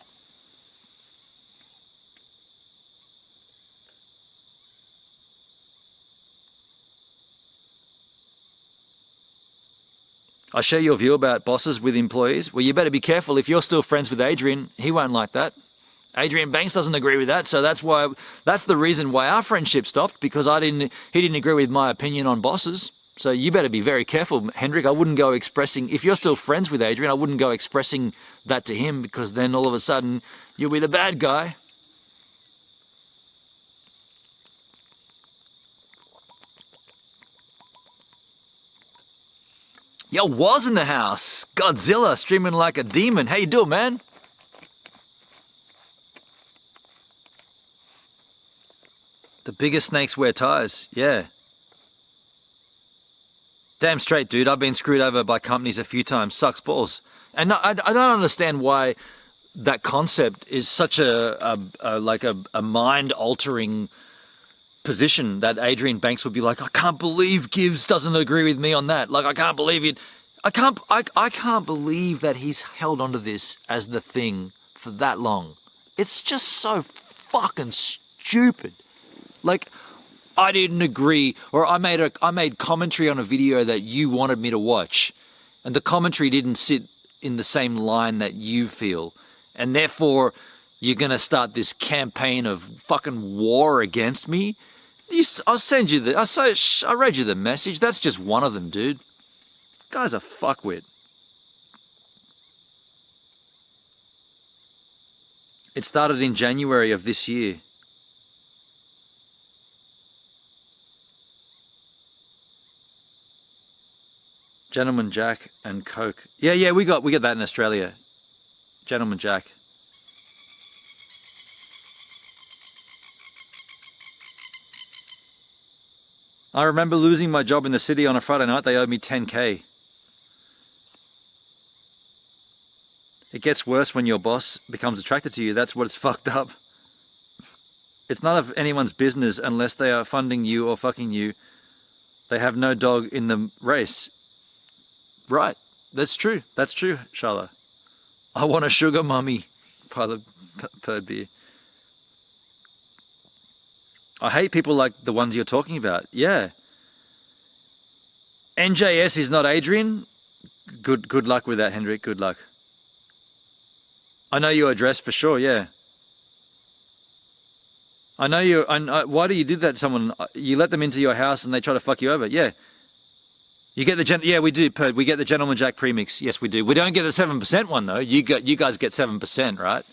I share your view about bosses with employees. Well, you better be careful. If you're still friends with Adrian, he won't like that. Adrian Banks doesn't agree with that, so that's the reason why our friendship stopped, because he didn't agree with my opinion on bosses. So you better be very careful, Hendrik. I wouldn't go expressing, if you're still friends with Adrian, I wouldn't go expressing that to him, because then all of a sudden you'll be the bad guy. Yo, was in the house. Godzilla streaming like a demon. How you doing, man? The biggest snakes wear ties. Yeah. Damn straight, dude. I've been screwed over by companies a few times. Sucks balls. And I don't understand why that concept is such a mind-altering position, that Adrian Banks would be like, I can't believe Gives doesn't agree with me on that. Like, I can't believe it. I can't believe that he's held onto this as the thing for that long. It's just so fucking stupid. Like, I didn't agree, or I made commentary on a video that you wanted me to watch, and the commentary didn't sit in the same line that you feel, and therefore you're gonna start this campaign of fucking war against me. I'll send you I read you the message. That's just one of them, dude. Guy's a fuckwit. It started in January of this year. Gentleman Jack and Coke. Yeah, we got that in Australia. Gentleman Jack. I remember losing my job in the city on a Friday night. They owed me 10K. It gets worse when your boss becomes attracted to you. That's what it's fucked up. It's none of anyone's business unless they are funding you or fucking you. They have no dog in the race. Right. That's true. That's true, Charlotte. I want a sugar mummy. By the Perd beer. I hate people like the ones you're talking about. Yeah. NJS is not Adrian. Good luck with that, Hendrik. Good luck. I know your address for sure, yeah. I know you. Why do you do that to someone? You let them into your house and they try to fuck you over. Yeah. You get the yeah, we do, Perd. We get the Gentleman Jack premix. Yes, we do. We don't get the 7% one though. You guys get 7%, right?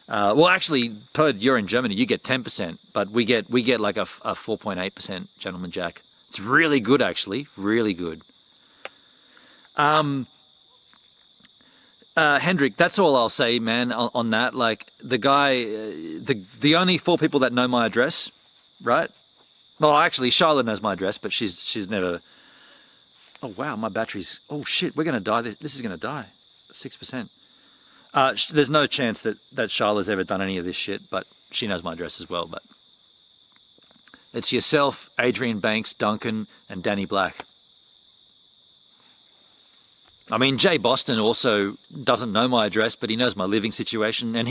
Well, actually, Perd, you're in Germany. You get 10%, but we get like a 4.8% Gentleman Jack. It's really good, actually. Really good. Hendrik, that's all I'll say, man, on that. Like, the guy, the only 4 people that know my address, right? Well, actually, Charlotte knows my address, but she's never... Oh, wow, my battery's... Oh, shit, we're going to die. This is going to die. 6%. There's no chance that Charlotte's ever done any of this shit, but she knows my address as well. But it's yourself, Adrian Banks, Duncan, and Danny Black. I mean, Jay Boston also doesn't know my address, but he knows my living situation. And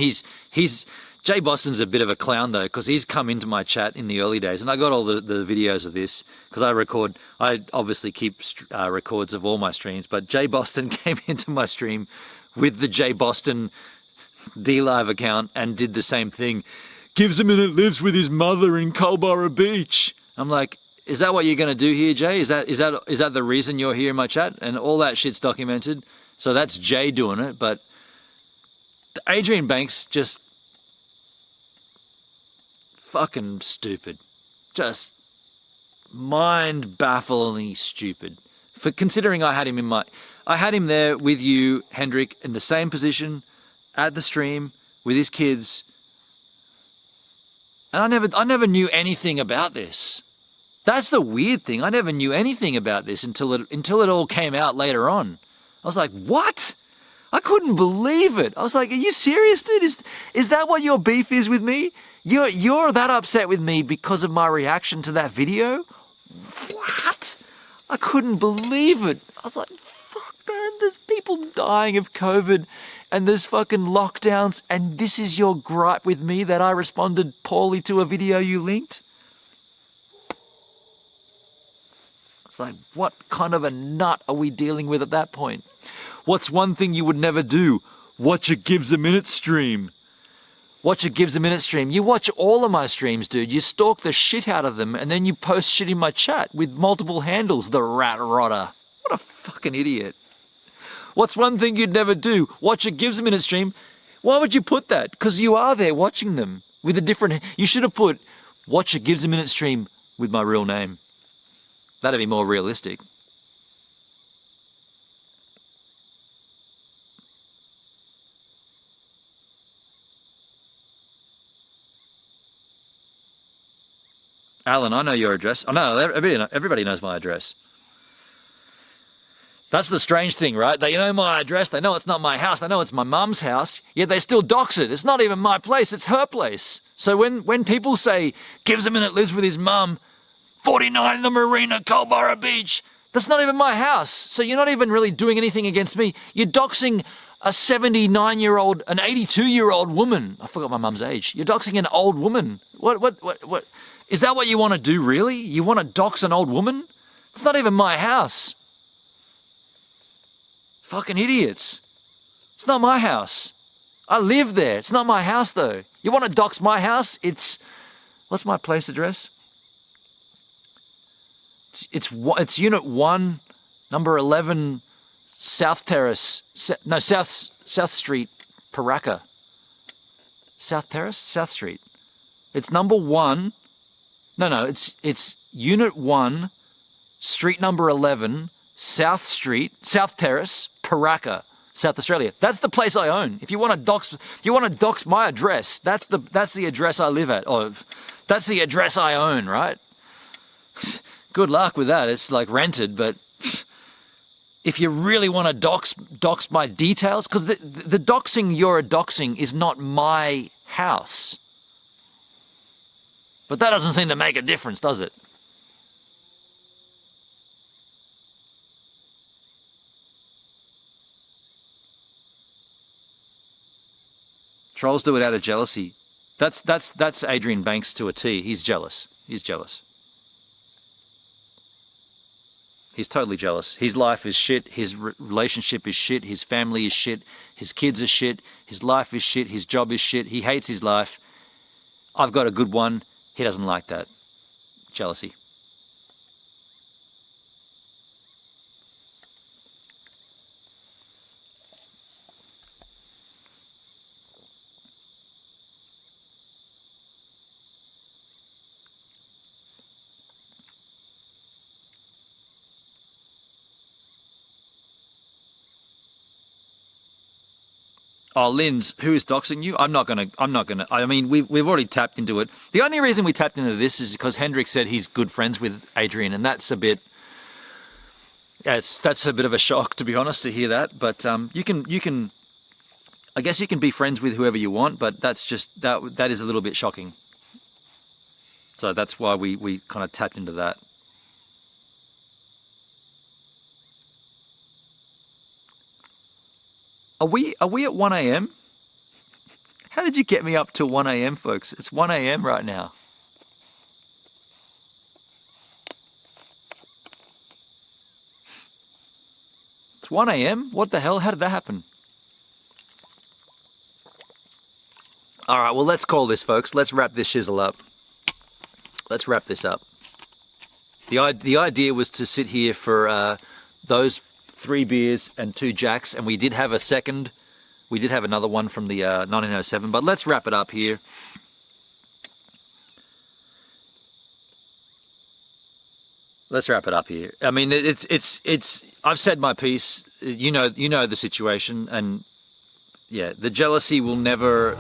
Jay Boston's a bit of a clown though, because he's come into my chat in the early days, and I got all the videos of this because I obviously keep records of all my streams, but Jay Boston came into my stream with the Jay Boston DLive account and did the same thing. GivesAMinute lives with his mother in Culborough Beach. I'm like, is that what you're going to do here, Jay? Is that the reason you're here in my chat? And all that shit's documented. So that's Jay doing it. But Adrian Banks, just fucking stupid. Just mind-bafflingly stupid. For considering I had him there with you, Hendrik, in the same position at the stream with his kids. And I never knew anything about this. That's the weird thing. I never knew anything about this until it all came out later on. I was like, what? I couldn't believe it. I was like, are you serious, dude? Is that what your beef is with me? You're that upset with me because of my reaction to that video? What? I couldn't believe it. I was like, fuck, man, there's people dying of COVID and there's fucking lockdowns, and this is your gripe with me that I responded poorly to a video you linked? It's like, what kind of a nut are we dealing with at that point? What's one thing you would never do? Watch a GivesAMinute stream. Watch a GivesAMinute stream. You watch all of my streams, dude. You stalk the shit out of them, and then you post shit in my chat with multiple handles, the rat rotter. What a fucking idiot. What's one thing you'd never do? Watch a GivesAMinute stream. Why would you put that? Because you are there watching them with a different... You should have put, watch a GivesAMinute stream with my real name. That'd be more realistic. Alan, I know your address. I know, everybody knows my address. That's the strange thing, right? They know my address, they know it's not my house, they know it's my mum's house, yet they still dox it. It's not even my place, it's her place. So when people say, GivesAMinute lives with his mum, 49 the Marina, Culburra Beach, that's not even my house. So you're not even really doing anything against me. You're doxing a 79-year-old, an 82-year-old woman. I forgot my mum's age. You're doxing an old woman. What? Is that what you want to do, really? You want to dox an old woman? It's not even my house. Fucking idiots. It's not my house. I live there. It's not my house, though. You want to dox my house? What's my place address? It's Unit 1, number 11, South Terrace. South Street, Paraka. South Terrace? South Street. It's number 1. No, it's Unit 1, Street number 11, South Terrace, Paraka, South Australia. That's the place I own. If you want to dox my address, that's the address I live at. Or that's the address I own, right? Good luck with that. It's like rented, but if you really want to dox my details, because the doxing you're doxing is not my house. But that doesn't seem to make a difference, does it? Trolls do it out of jealousy. That's Adrian Banks to a T. He's jealous. He's jealous. He's totally jealous. His life is shit. His relationship is shit. His family is shit. His kids are shit. His life is shit. His job is shit. He hates his life. I've got a good one. He doesn't like that. Jealousy. Oh, Linz, who is doxing you? I'm not gonna, I mean, we've already tapped into it. The only reason we tapped into this is because Hendrik said he's good friends with Adrian, and that's a bit, that's a bit of a shock, to be honest, to hear that. But you can, I guess you can be friends with whoever you want, but that's just, that is a little bit shocking. So that's why we kind of tapped into that. Are we at 1 a.m.? How did you get me up to 1 a.m., folks? It's 1 a.m. right now. It's 1 a.m.? What the hell? How did that happen? All right, well, let's call this, folks. Let's wrap this shizzle up. Let's wrap this up. The idea was to sit here for those 3 beers and 2 jacks, and we did have a second. We did have another one from the 1907, but let's wrap it up here. Let's wrap it up here. I mean, it's. I've said my piece. You know the situation, and yeah, the jealousy will never.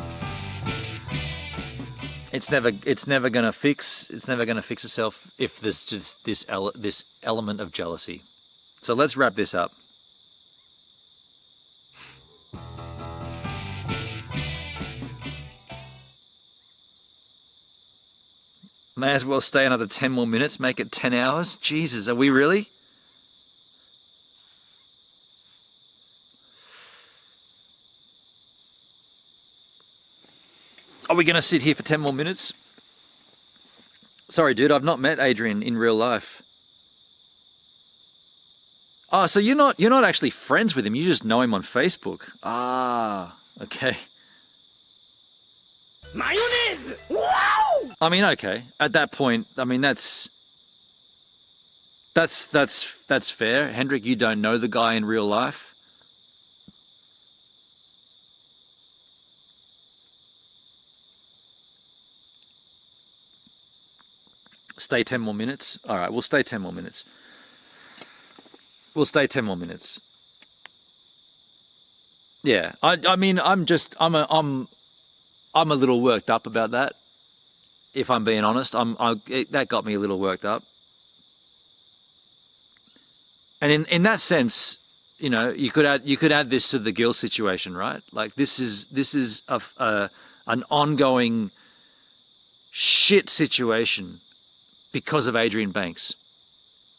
It's never gonna fix. It's never gonna fix itself if there's just this element of jealousy. So let's wrap this up. May as well stay another 10 more minutes, make it 10 hours. Jesus, are we really? Are we going to sit here for 10 more minutes? Sorry, dude, I've not met Adrian in real life. Oh, so you're not actually friends with him. You just know him on Facebook. Ah, okay. Mayonnaise! Wow! I mean, okay. At that point, I mean that's fair. Hendrik, you don't know the guy in real life. Stay 10 more minutes. All right, we'll stay 10 more minutes. We'll stay 10 more minutes. Yeah, I mean, I'm a little worked up about that. If I'm being honest, that got me a little worked up. And in that sense, you know, you could add this to the Gil situation, right? Like this is an ongoing shit situation because of Adrian Banks.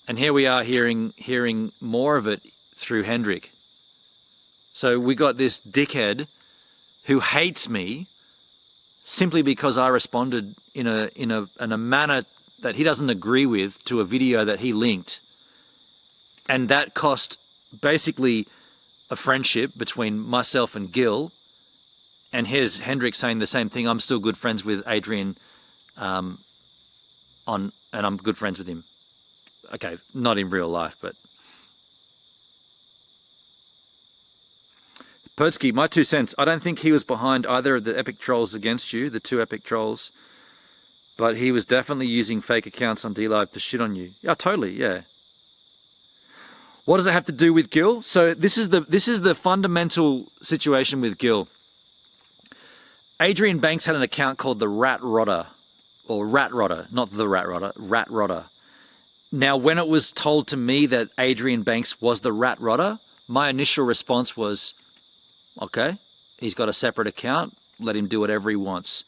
And here we are hearing more of it through Hendrik. So we got this dickhead who hates me simply because I responded in a manner that he doesn't agree with to a video that he linked. And that cost basically a friendship between myself and Gil. And here's Hendrik saying the same thing. I'm still good friends with Adrian, and I'm good friends with him. Okay, not in real life, but Pertsky, my 2 cents. I don't think he was behind either of the epic trolls against you, the 2 epic trolls, but he was definitely using fake accounts on DLive to shit on you. Yeah, totally, yeah. What does it have to do with Gil? So this is the fundamental situation with Gil. Adrian Banks had an account called the Rat Rotter, or Rat Rotter, not the Rat Rotter, Rat Rotter. Now, when it was told to me that Adrian Banks was the Rat Rotter, my initial response was, okay, he's got a separate account, let him do whatever he wants.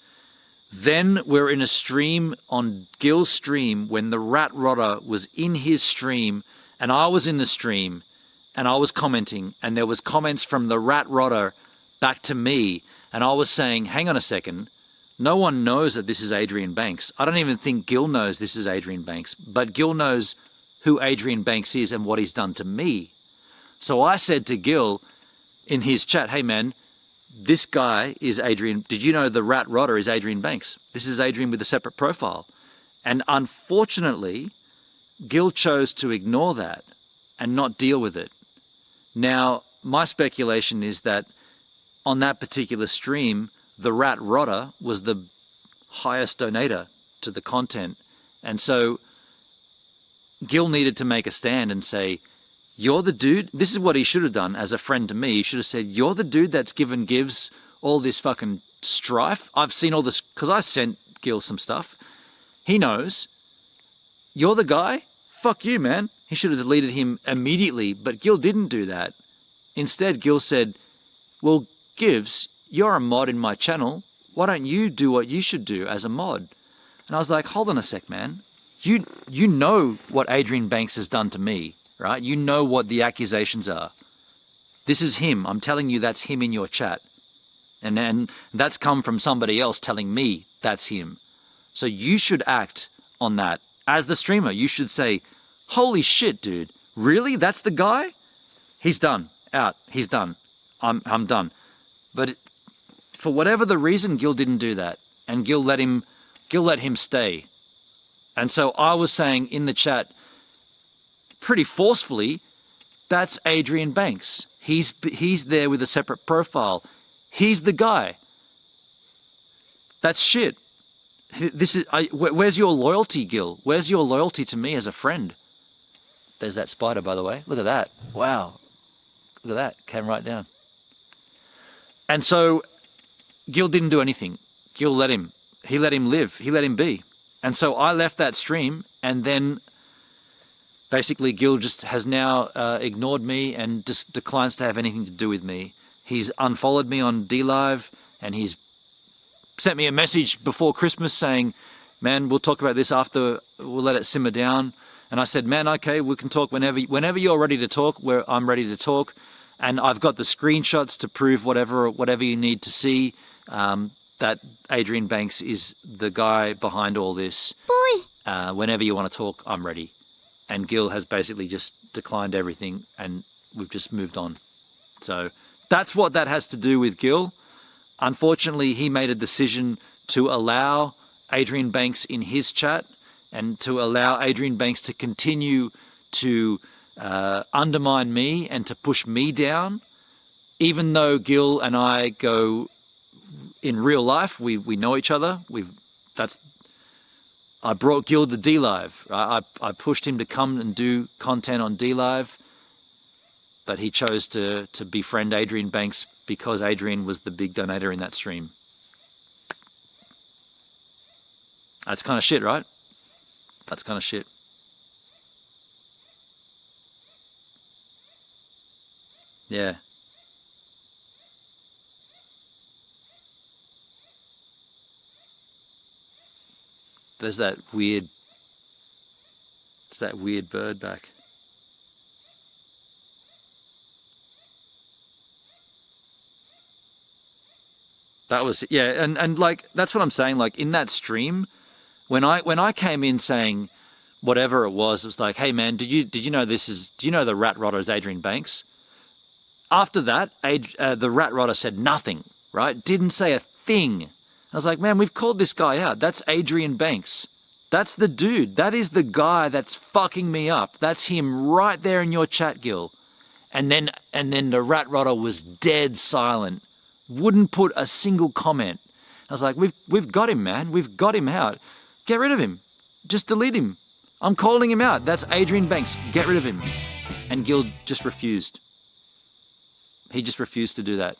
Then we're in a stream on Gil's stream when the Rat Rotter was in his stream and I was in the stream and I was commenting and there was comments from the Rat Rotter back to me and I was saying, hang on a second, no one knows that this is Adrian Banks. I don't even think Gil knows this is Adrian Banks, but Gil knows who Adrian Banks is and what he's done to me. So I said to Gil in his chat, hey man, this guy is Adrian. Did you know the Rat Rotter is Adrian Banks? This is Adrian with a separate profile. And unfortunately, Gil chose to ignore that and not deal with it. Now, my speculation is that on that particular stream, the Rat Rotter was the highest donator to the content. And so Gil needed to make a stand and say, you're the dude, this is what he should have done as a friend to me. He should have said, you're the dude that's given Gives all this fucking strife. I've seen all this, because I sent Gil some stuff. He knows. You're the guy? Fuck you, man. He should have deleted him immediately, but Gil didn't do that. Instead, Gil said, well, Gives, you're a mod in my channel. Why don't you do what you should do as a mod? And I was like, hold on a sec, man. You know what Adrian Banks has done to me, right? You know what the accusations are. This is him. I'm telling you that's him in your chat. And then that's come from somebody else telling me that's him. So you should act on that. As the streamer, you should say, holy shit, dude. Really? That's the guy? He's done. Out. He's done. I'm done. But for whatever the reason, Gil didn't do that. And Gil let him stay. And so I was saying in the chat, pretty forcefully, that's Adrian Banks. He's there with a separate profile. He's the guy. That's shit. Where's your loyalty, Gil? Where's your loyalty to me as a friend? There's that spider, by the way. Look at that. Wow. Look at that. Came right down. And so Gil didn't do anything. Gil let him. He let him live. He let him be. And so I left that stream, and then basically Gil just has now ignored me and just declines to have anything to do with me. He's unfollowed me on DLive, and he's sent me a message before Christmas saying, man, we'll talk about this after, we'll let it simmer down. And I said, man, okay, we can talk whenever you're ready to talk, I'm ready to talk. And I've got the screenshots to prove whatever you need to see, that Adrian Banks is the guy behind all this. Boy. Whenever you want to talk, I'm ready. And Gil has basically just declined everything, and we've just moved on. So that's what that has to do with Gil. Unfortunately, he made a decision to allow Adrian Banks in his chat and to allow Adrian Banks to continue to undermine me and to push me down, even though Gil and I go in real life, we know each other. I brought Gil to DLive. I pushed him to come and do content on DLive, but he chose to befriend Adrian Banks because Adrian was the big donator in that stream. That's kind of shit, right? That's kind of shit. Yeah. There's that weird, it's that weird bird back. That was, yeah, and like, that's what I'm saying, like, in that stream, when I came in saying whatever it was like, hey man, did you know do you know the rat rotter is Adrian Banks? After that, the rat rotter said nothing, right? Didn't say a thing. I was like, man, we've called this guy out. That's Adrian Banks. That's the dude. That is the guy that's fucking me up. That's him right there in your chat, Gil. And then the rat rotter was dead silent. Wouldn't put a single comment. I was like, we've got him, man. We've got him out. Get rid of him. Just delete him. I'm calling him out. That's Adrian Banks. Get rid of him. And Gil just refused. He just refused to do that.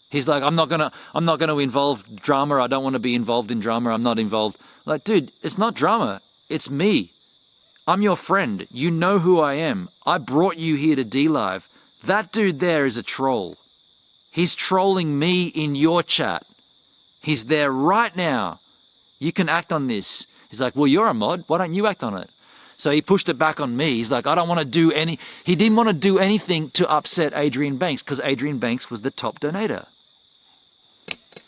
He's like, I'm not gonna involve drama. I don't want to be involved in drama. I'm not involved. Like, dude, it's not drama. It's me. I'm your friend. You know who I am. I brought you here to DLive. That dude there is a troll. He's trolling me in your chat. He's there right now. You can act on this. He's like, well, you're a mod. Why don't you act on it? So he pushed it back on me. He's like, I don't want to do he didn't want to do anything to upset Adrian Banks because Adrian Banks was the top donator.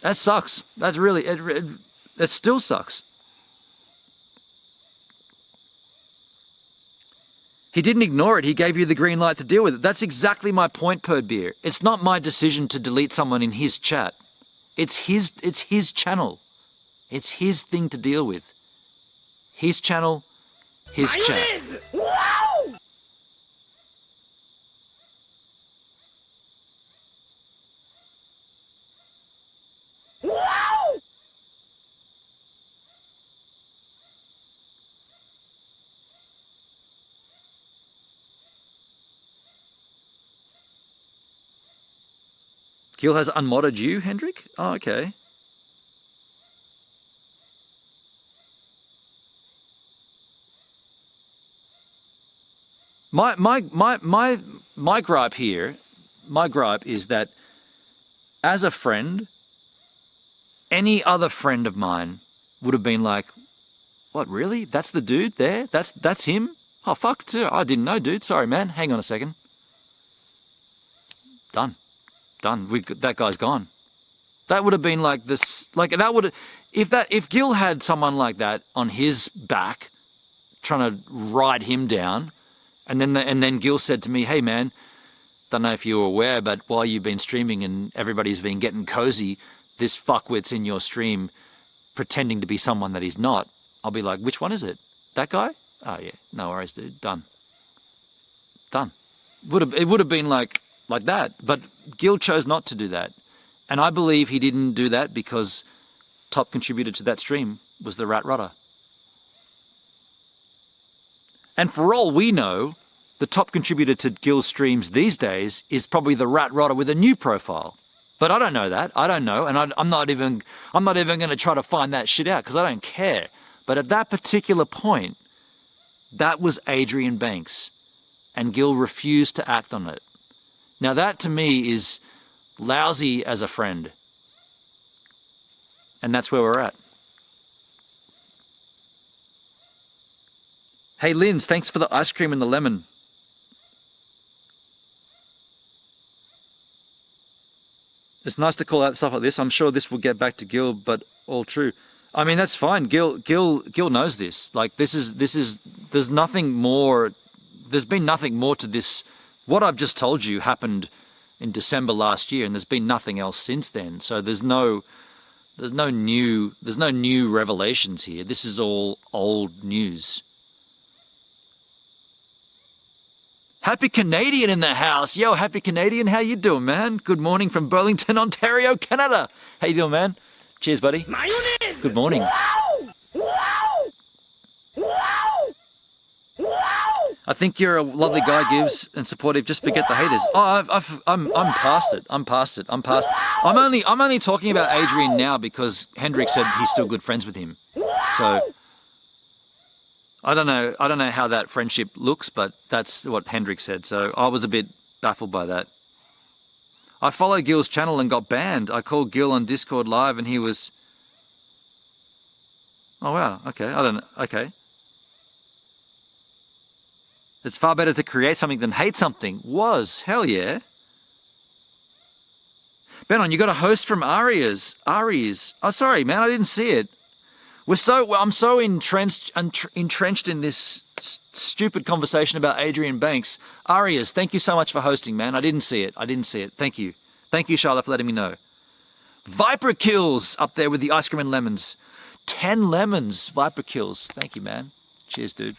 That sucks. That's really, it still sucks. He didn't ignore it. He gave you the green light to deal with it. That's exactly my point, Perd Beer. It's not my decision to delete someone in his chat. It's his channel. It's his thing to deal with. His channel, his chat. Wow! Wow! Gil has unmodded you, Hendrik? Oh, okay. My gripe here, is that as a friend, any other friend of mine would have been like, what, really? That's the dude there? That's him? Oh, fuck, I didn't know, dude. Sorry, man. Hang on a second. Done. That guy's gone. That would have been like this, like that would have, if Gil had someone like that on his back trying to ride him down, and then Gil said to me, hey man, don't know if you were aware, but while you've been streaming and everybody's been getting cozy, this fuckwit's in your stream pretending to be someone that he's not. I'll be like, which one is it? That guy? Oh yeah, no worries, dude. Done. It would have been like that, but Gil chose not to do that. And I believe he didn't do that because top contributor to that stream was the rat rotter. And for all we know, the top contributor to Gil's streams these days is probably the rat rotter with a new profile. But I don't know that. I don't know. And I'm not even going to try to find that shit out because I don't care. But at that particular point, that was Adrian Banks. And Gil refused to act on it. Now that to me is lousy as a friend. And that's where we're at. Hey, Linz, thanks for the ice cream and the lemon. It's nice to call out stuff like this. I'm sure this will get back to Gil, but all true. I mean, that's fine. Gil knows this. Like, there's nothing more. There's been nothing more to this. What I've just told you happened in December last year, and there's been nothing else since then. So there's no new revelations here. This is all old news. Happy Canadian in the house. Yo, happy Canadian. How you doing, man? Good morning from Burlington, Ontario, Canada. How you doing, man? Cheers, buddy. Mayonnaise! Good morning. Wow! Wow! Wow! Wow! I think you're a lovely guy, Gives, and supportive. Just forget the haters. Oh, I'm past it. I'm past it. I'm only talking about Adrian now because Hendrik said he's still good friends with him. So I don't know how that friendship looks, but that's what Hendrik said. So I was a bit baffled by that. I followed Gil's channel and got banned. I called Gil on Discord live and he was... Oh, wow. Okay. I don't know. Okay. It's far better to create something than hate something. Was. Hell yeah. Benon, you got a host from Arias. Oh, sorry, man. I didn't see it. I'm so entrenched in this stupid conversation about Adrian Banks. Arias, thank you so much for hosting, man. I didn't see it. Thank you. Thank you, Charlotte, for letting me know. Viper Kills up there with the ice cream and lemons. 10 lemons, Viper Kills. Thank you, man. Cheers, dude.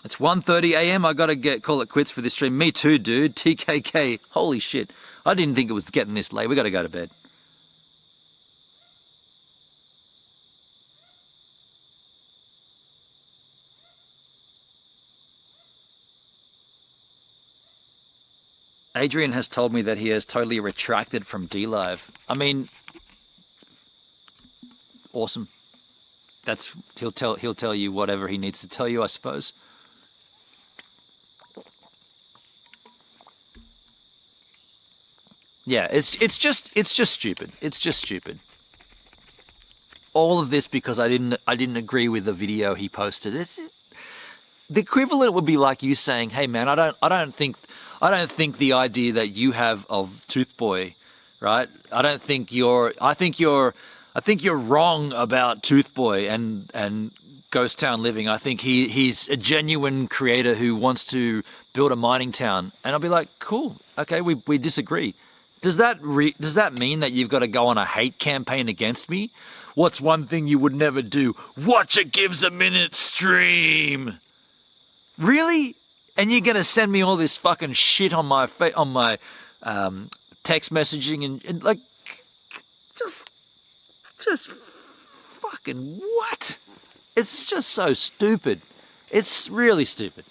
It's 1:30 a.m. I gotta call it quits for this stream. Me too, dude. TKK. Holy shit. I didn't think it was getting this late. We gotta go to bed. Adrian has told me that he has totally retracted from DLive. I mean, awesome. He'll tell you whatever he needs to tell you, I suppose. Yeah, it's just stupid. It's just stupid. All of this because I didn't agree with the video he posted. The equivalent would be like you saying, "Hey man, I don't think the idea that you have of Toothboy, right? I think you're wrong about Toothboy and Ghost Town Living. I think he's a genuine creator who wants to build a mining town." And I'll be like, "Cool, okay, we disagree." Does that mean that you've got to go on a hate campaign against me? What's one thing you would never do? Watch a GivesAMinute stream. Really? And you're gonna send me all this fucking shit on my text messaging and like just fucking what? It's just so stupid. It's really stupid.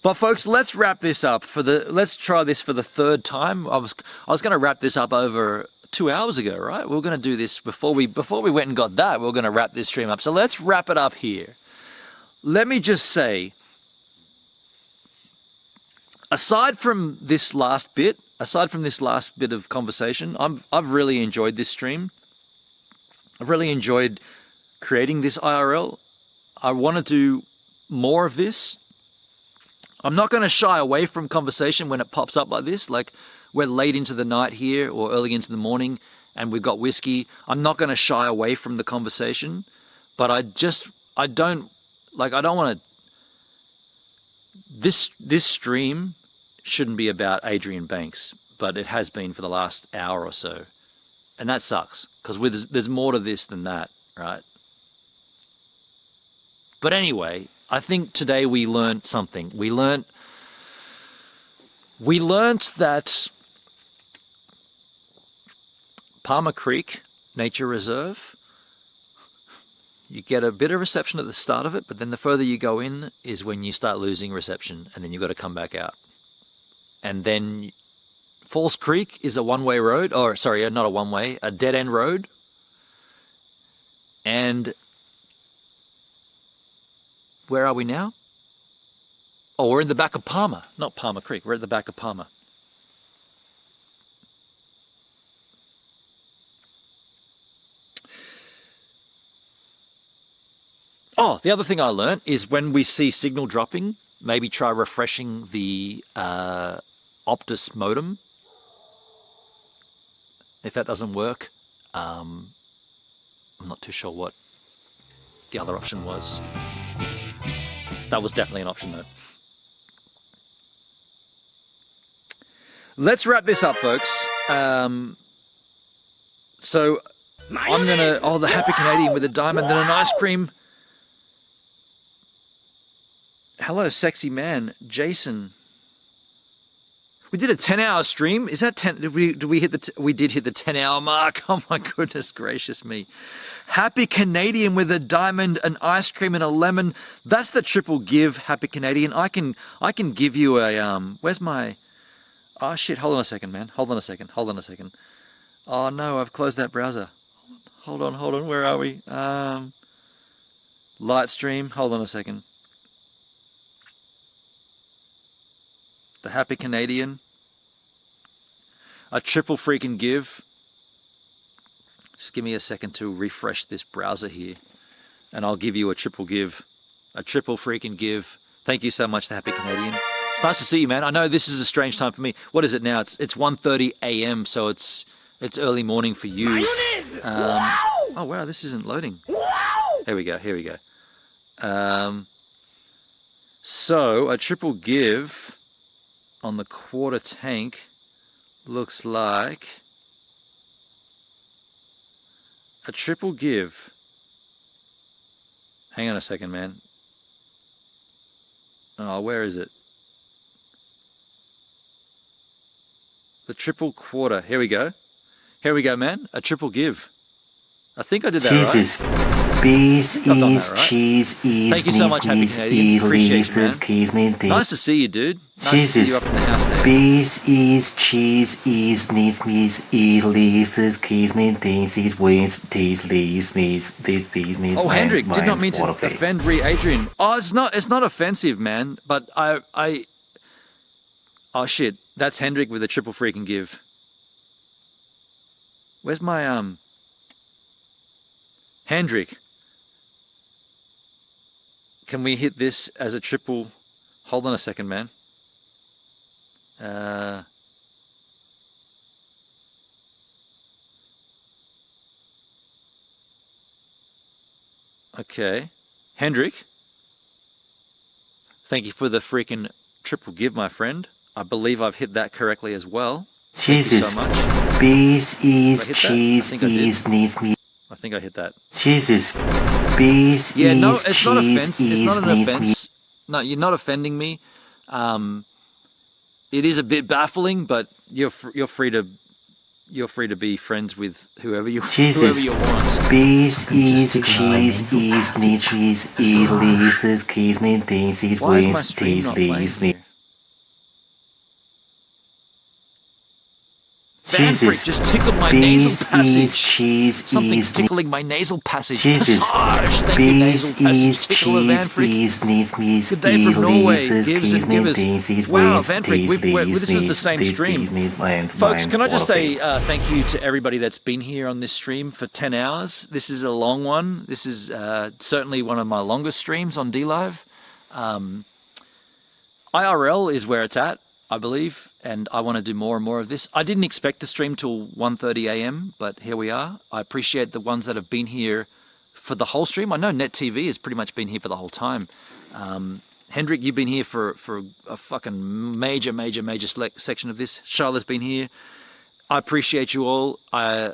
But folks, let's wrap this up let's try this for the third time. I was going to wrap this up over 2 hours ago, right? We were going to do this before we went and got that. We were going to wrap this stream up. So let's wrap it up here. Let me just say, aside from this last bit of conversation, I've really enjoyed this stream. I've really enjoyed creating this IRL. I want to do more of this. I'm not going to shy away from conversation when it pops up like this, like we're late into the night here or early into the morning and we've got whiskey. I'm not going to shy away from the conversation, but I don't want to. This stream shouldn't be about Adrian Banks, but it has been for the last hour or so. And that sucks because there's more to this than that, right? But anyway, I think today we learned something. We learned that Parma Creek Nature Reserve, you get a bit of reception at the start of it, but then the further you go in is when you start losing reception, and then you've got to come back out. And then Falls Creek is a one-way road, or sorry, not a one-way, a dead-end road. And where are we now? Oh, we're in the back of Parma, not Parma Creek. We're at the back of Parma. Oh, the other thing I learned is when we see signal dropping, maybe try refreshing the Optus modem. If that doesn't work, I'm not too sure what the other option was. That was definitely an option though. Let's wrap this up, folks. So I'm gonna, oh, the Happy Canadian with a diamond and an ice cream. Hello, sexy man, Jason. We did a 10-hour stream. Is that 10? Did we hit the? We did hit the 10-hour mark. Oh my goodness gracious me! Happy Canadian with a diamond, an ice cream, and a lemon. That's the triple give, Happy Canadian. I can give you a Where's my? Oh shit! Hold on a second, man. Hold on a second. Oh no, I've closed that browser. Hold on. Where are we? Lightstream. Hold on a second. The Happy Canadian. A triple freaking give. Just give me a second to refresh this browser here. And I'll give you a triple give. A triple freaking give. Thank you so much, the Happy Canadian. It's nice to see you, man. I know this is a strange time for me. What is it now? It's 1:30 a.m. So it's early morning for you. Oh wow, this isn't loading. Here we go. So a triple give on the quarter tank looks like a triple give. Hang on a second, man. Oh, where is it? The triple quarter. Here we go, man. A triple give. I think I did that Jesus. right. Bees, I think I've done ease, that right. cheese, ease, Thank you so much, Happy Canadian. Appreciate you, man. Nice to see you, dude. Nice to see you up in the house there. Bees, ease, cheese, ease, needs, me's, ease, leaves, keys, me, these, wins, these, leaves, me's, these, bees, me, Oh, Hendrik, did not mean to offend Adrian. Oh, it's not offensive, man. But I. Oh shit, that's Hendrik with a triple freaking give. Where's my Hendrik? Can we hit this as a triple? Hold on a second, man. Okay. Hendrik, thank you for the freaking triple give, my friend. I believe I've hit that correctly as well. Jesus. Thank you so much. Bees, ease, cheese, ease, needs, me. I think I hit that. Jesus. Bees, Yeah, no, ease, it's not cheese, offense. ease, It's not an needs, me. offense. No, you're not offending me. It is a bit baffling, but you're free to be friends with whoever you want. Bees, ease, cheese, ease, needs, cheese, ease, leaves, keys, me, these, Why is my wins, stream these, not playing leaves, me. here? Van Freak Jesus. just tickled my Bees, nasal passage. ease, cheese, Something's ease, tickling my nasal passage. Jesus. Massage. Thank you, nasal Bees, passage ease, tickler, Van cheese, Freak. ease, needs, me's, Good day from Norway. Gives keys, and me, givers. these, Wow, wins, Van Freak, these, this is the leaves, same these, stream. me, Folks, can I just say thank you to everybody that's been here on this stream for 10 hours. This is a long one. This is certainly one of my longest streams on DLive. IRL is where it's at, I believe, and I want to do more and more of this. I didn't expect to stream till 1:30 a.m., but here we are. I appreciate the ones that have been here for the whole stream. I know Net TV has pretty much been here for the whole time. Hendrik, you've been here for a fucking major section of this. Charlotte's been here. I appreciate you all. I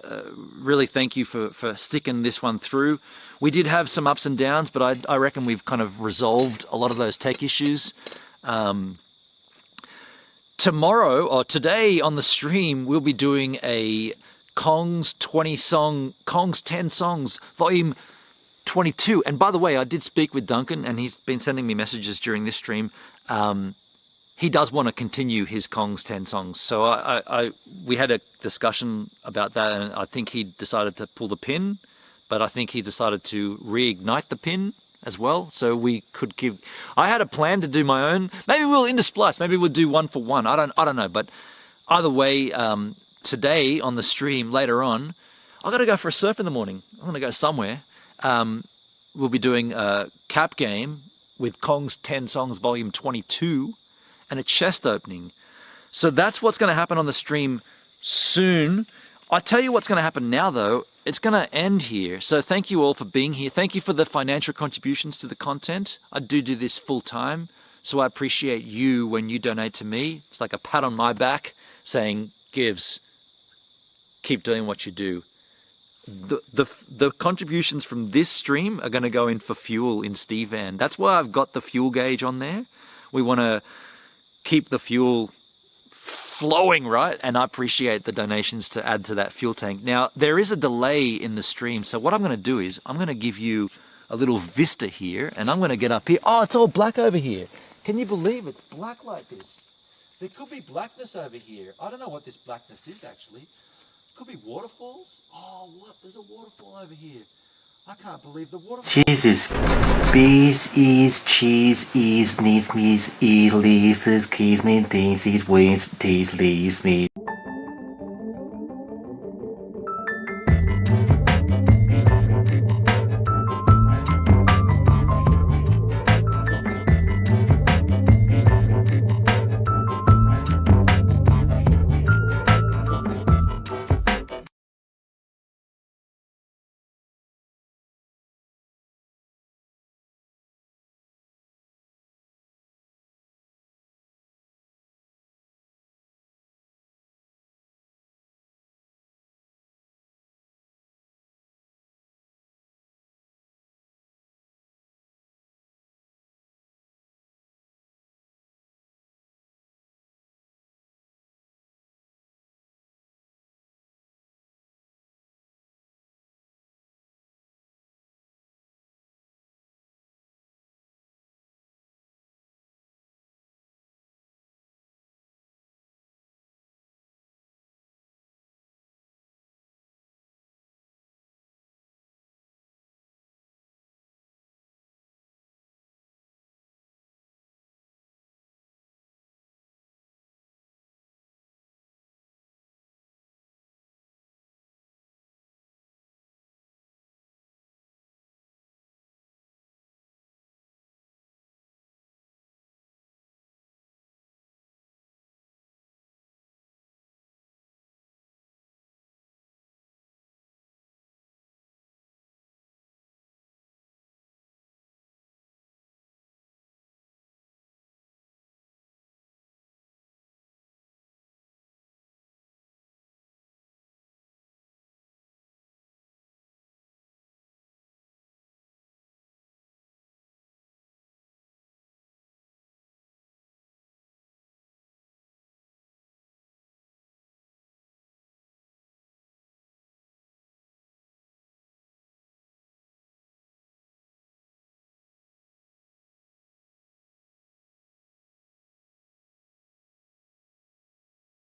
really thank you for sticking this one through. We did have some ups and downs, but I reckon we've kind of resolved a lot of those tech issues. Tomorrow or today on the stream, we'll be doing a Kong's 10 songs, volume 22. And by the way, I did speak with Duncan, and he's been sending me messages during this stream. He does want to continue his Kong's 10 songs. So we had a discussion about that, and I think he decided to pull the pin, but I think he decided to reignite the pin as well. So we could give. I had a plan to do my own. Maybe we'll intersplice. Maybe we'll do one for one. I don't know. But either way, today on the stream later on, I got to go for a surf in the morning. I'm going to go somewhere. we'll be doing a cap game with Kong's 10 Songs Volume 22 and a chest opening. So that's what's going to happen on the stream soon. I'll tell you what's going to happen now, though. It's going to end here. So thank you all for being here. Thank you for the financial contributions to the content. I do this full time, so I appreciate you when you donate to me. It's like a pat on my back saying, Gives, keep doing what you do. The contributions from this stream are going to go in for fuel in Steve Van. That's why I've got the fuel gauge on there. We want to keep the fuel flowing, right? And I appreciate the donations to add to that fuel tank. Now, there is a delay in the stream, so what I'm going to do is I'm going to give you a little vista here, and I'm going to get up here. Oh, it's all black over here. Can you believe it's black like this? There could be blackness over here. I don't know what this blackness is, actually. Could be waterfalls. Oh, what? There's a waterfall over here. I can't believe the waterfall. Jesus. Bees, ease, cheese, ease, needs, me's, leaves, keys, mean, things, wins, teas, leaves, me.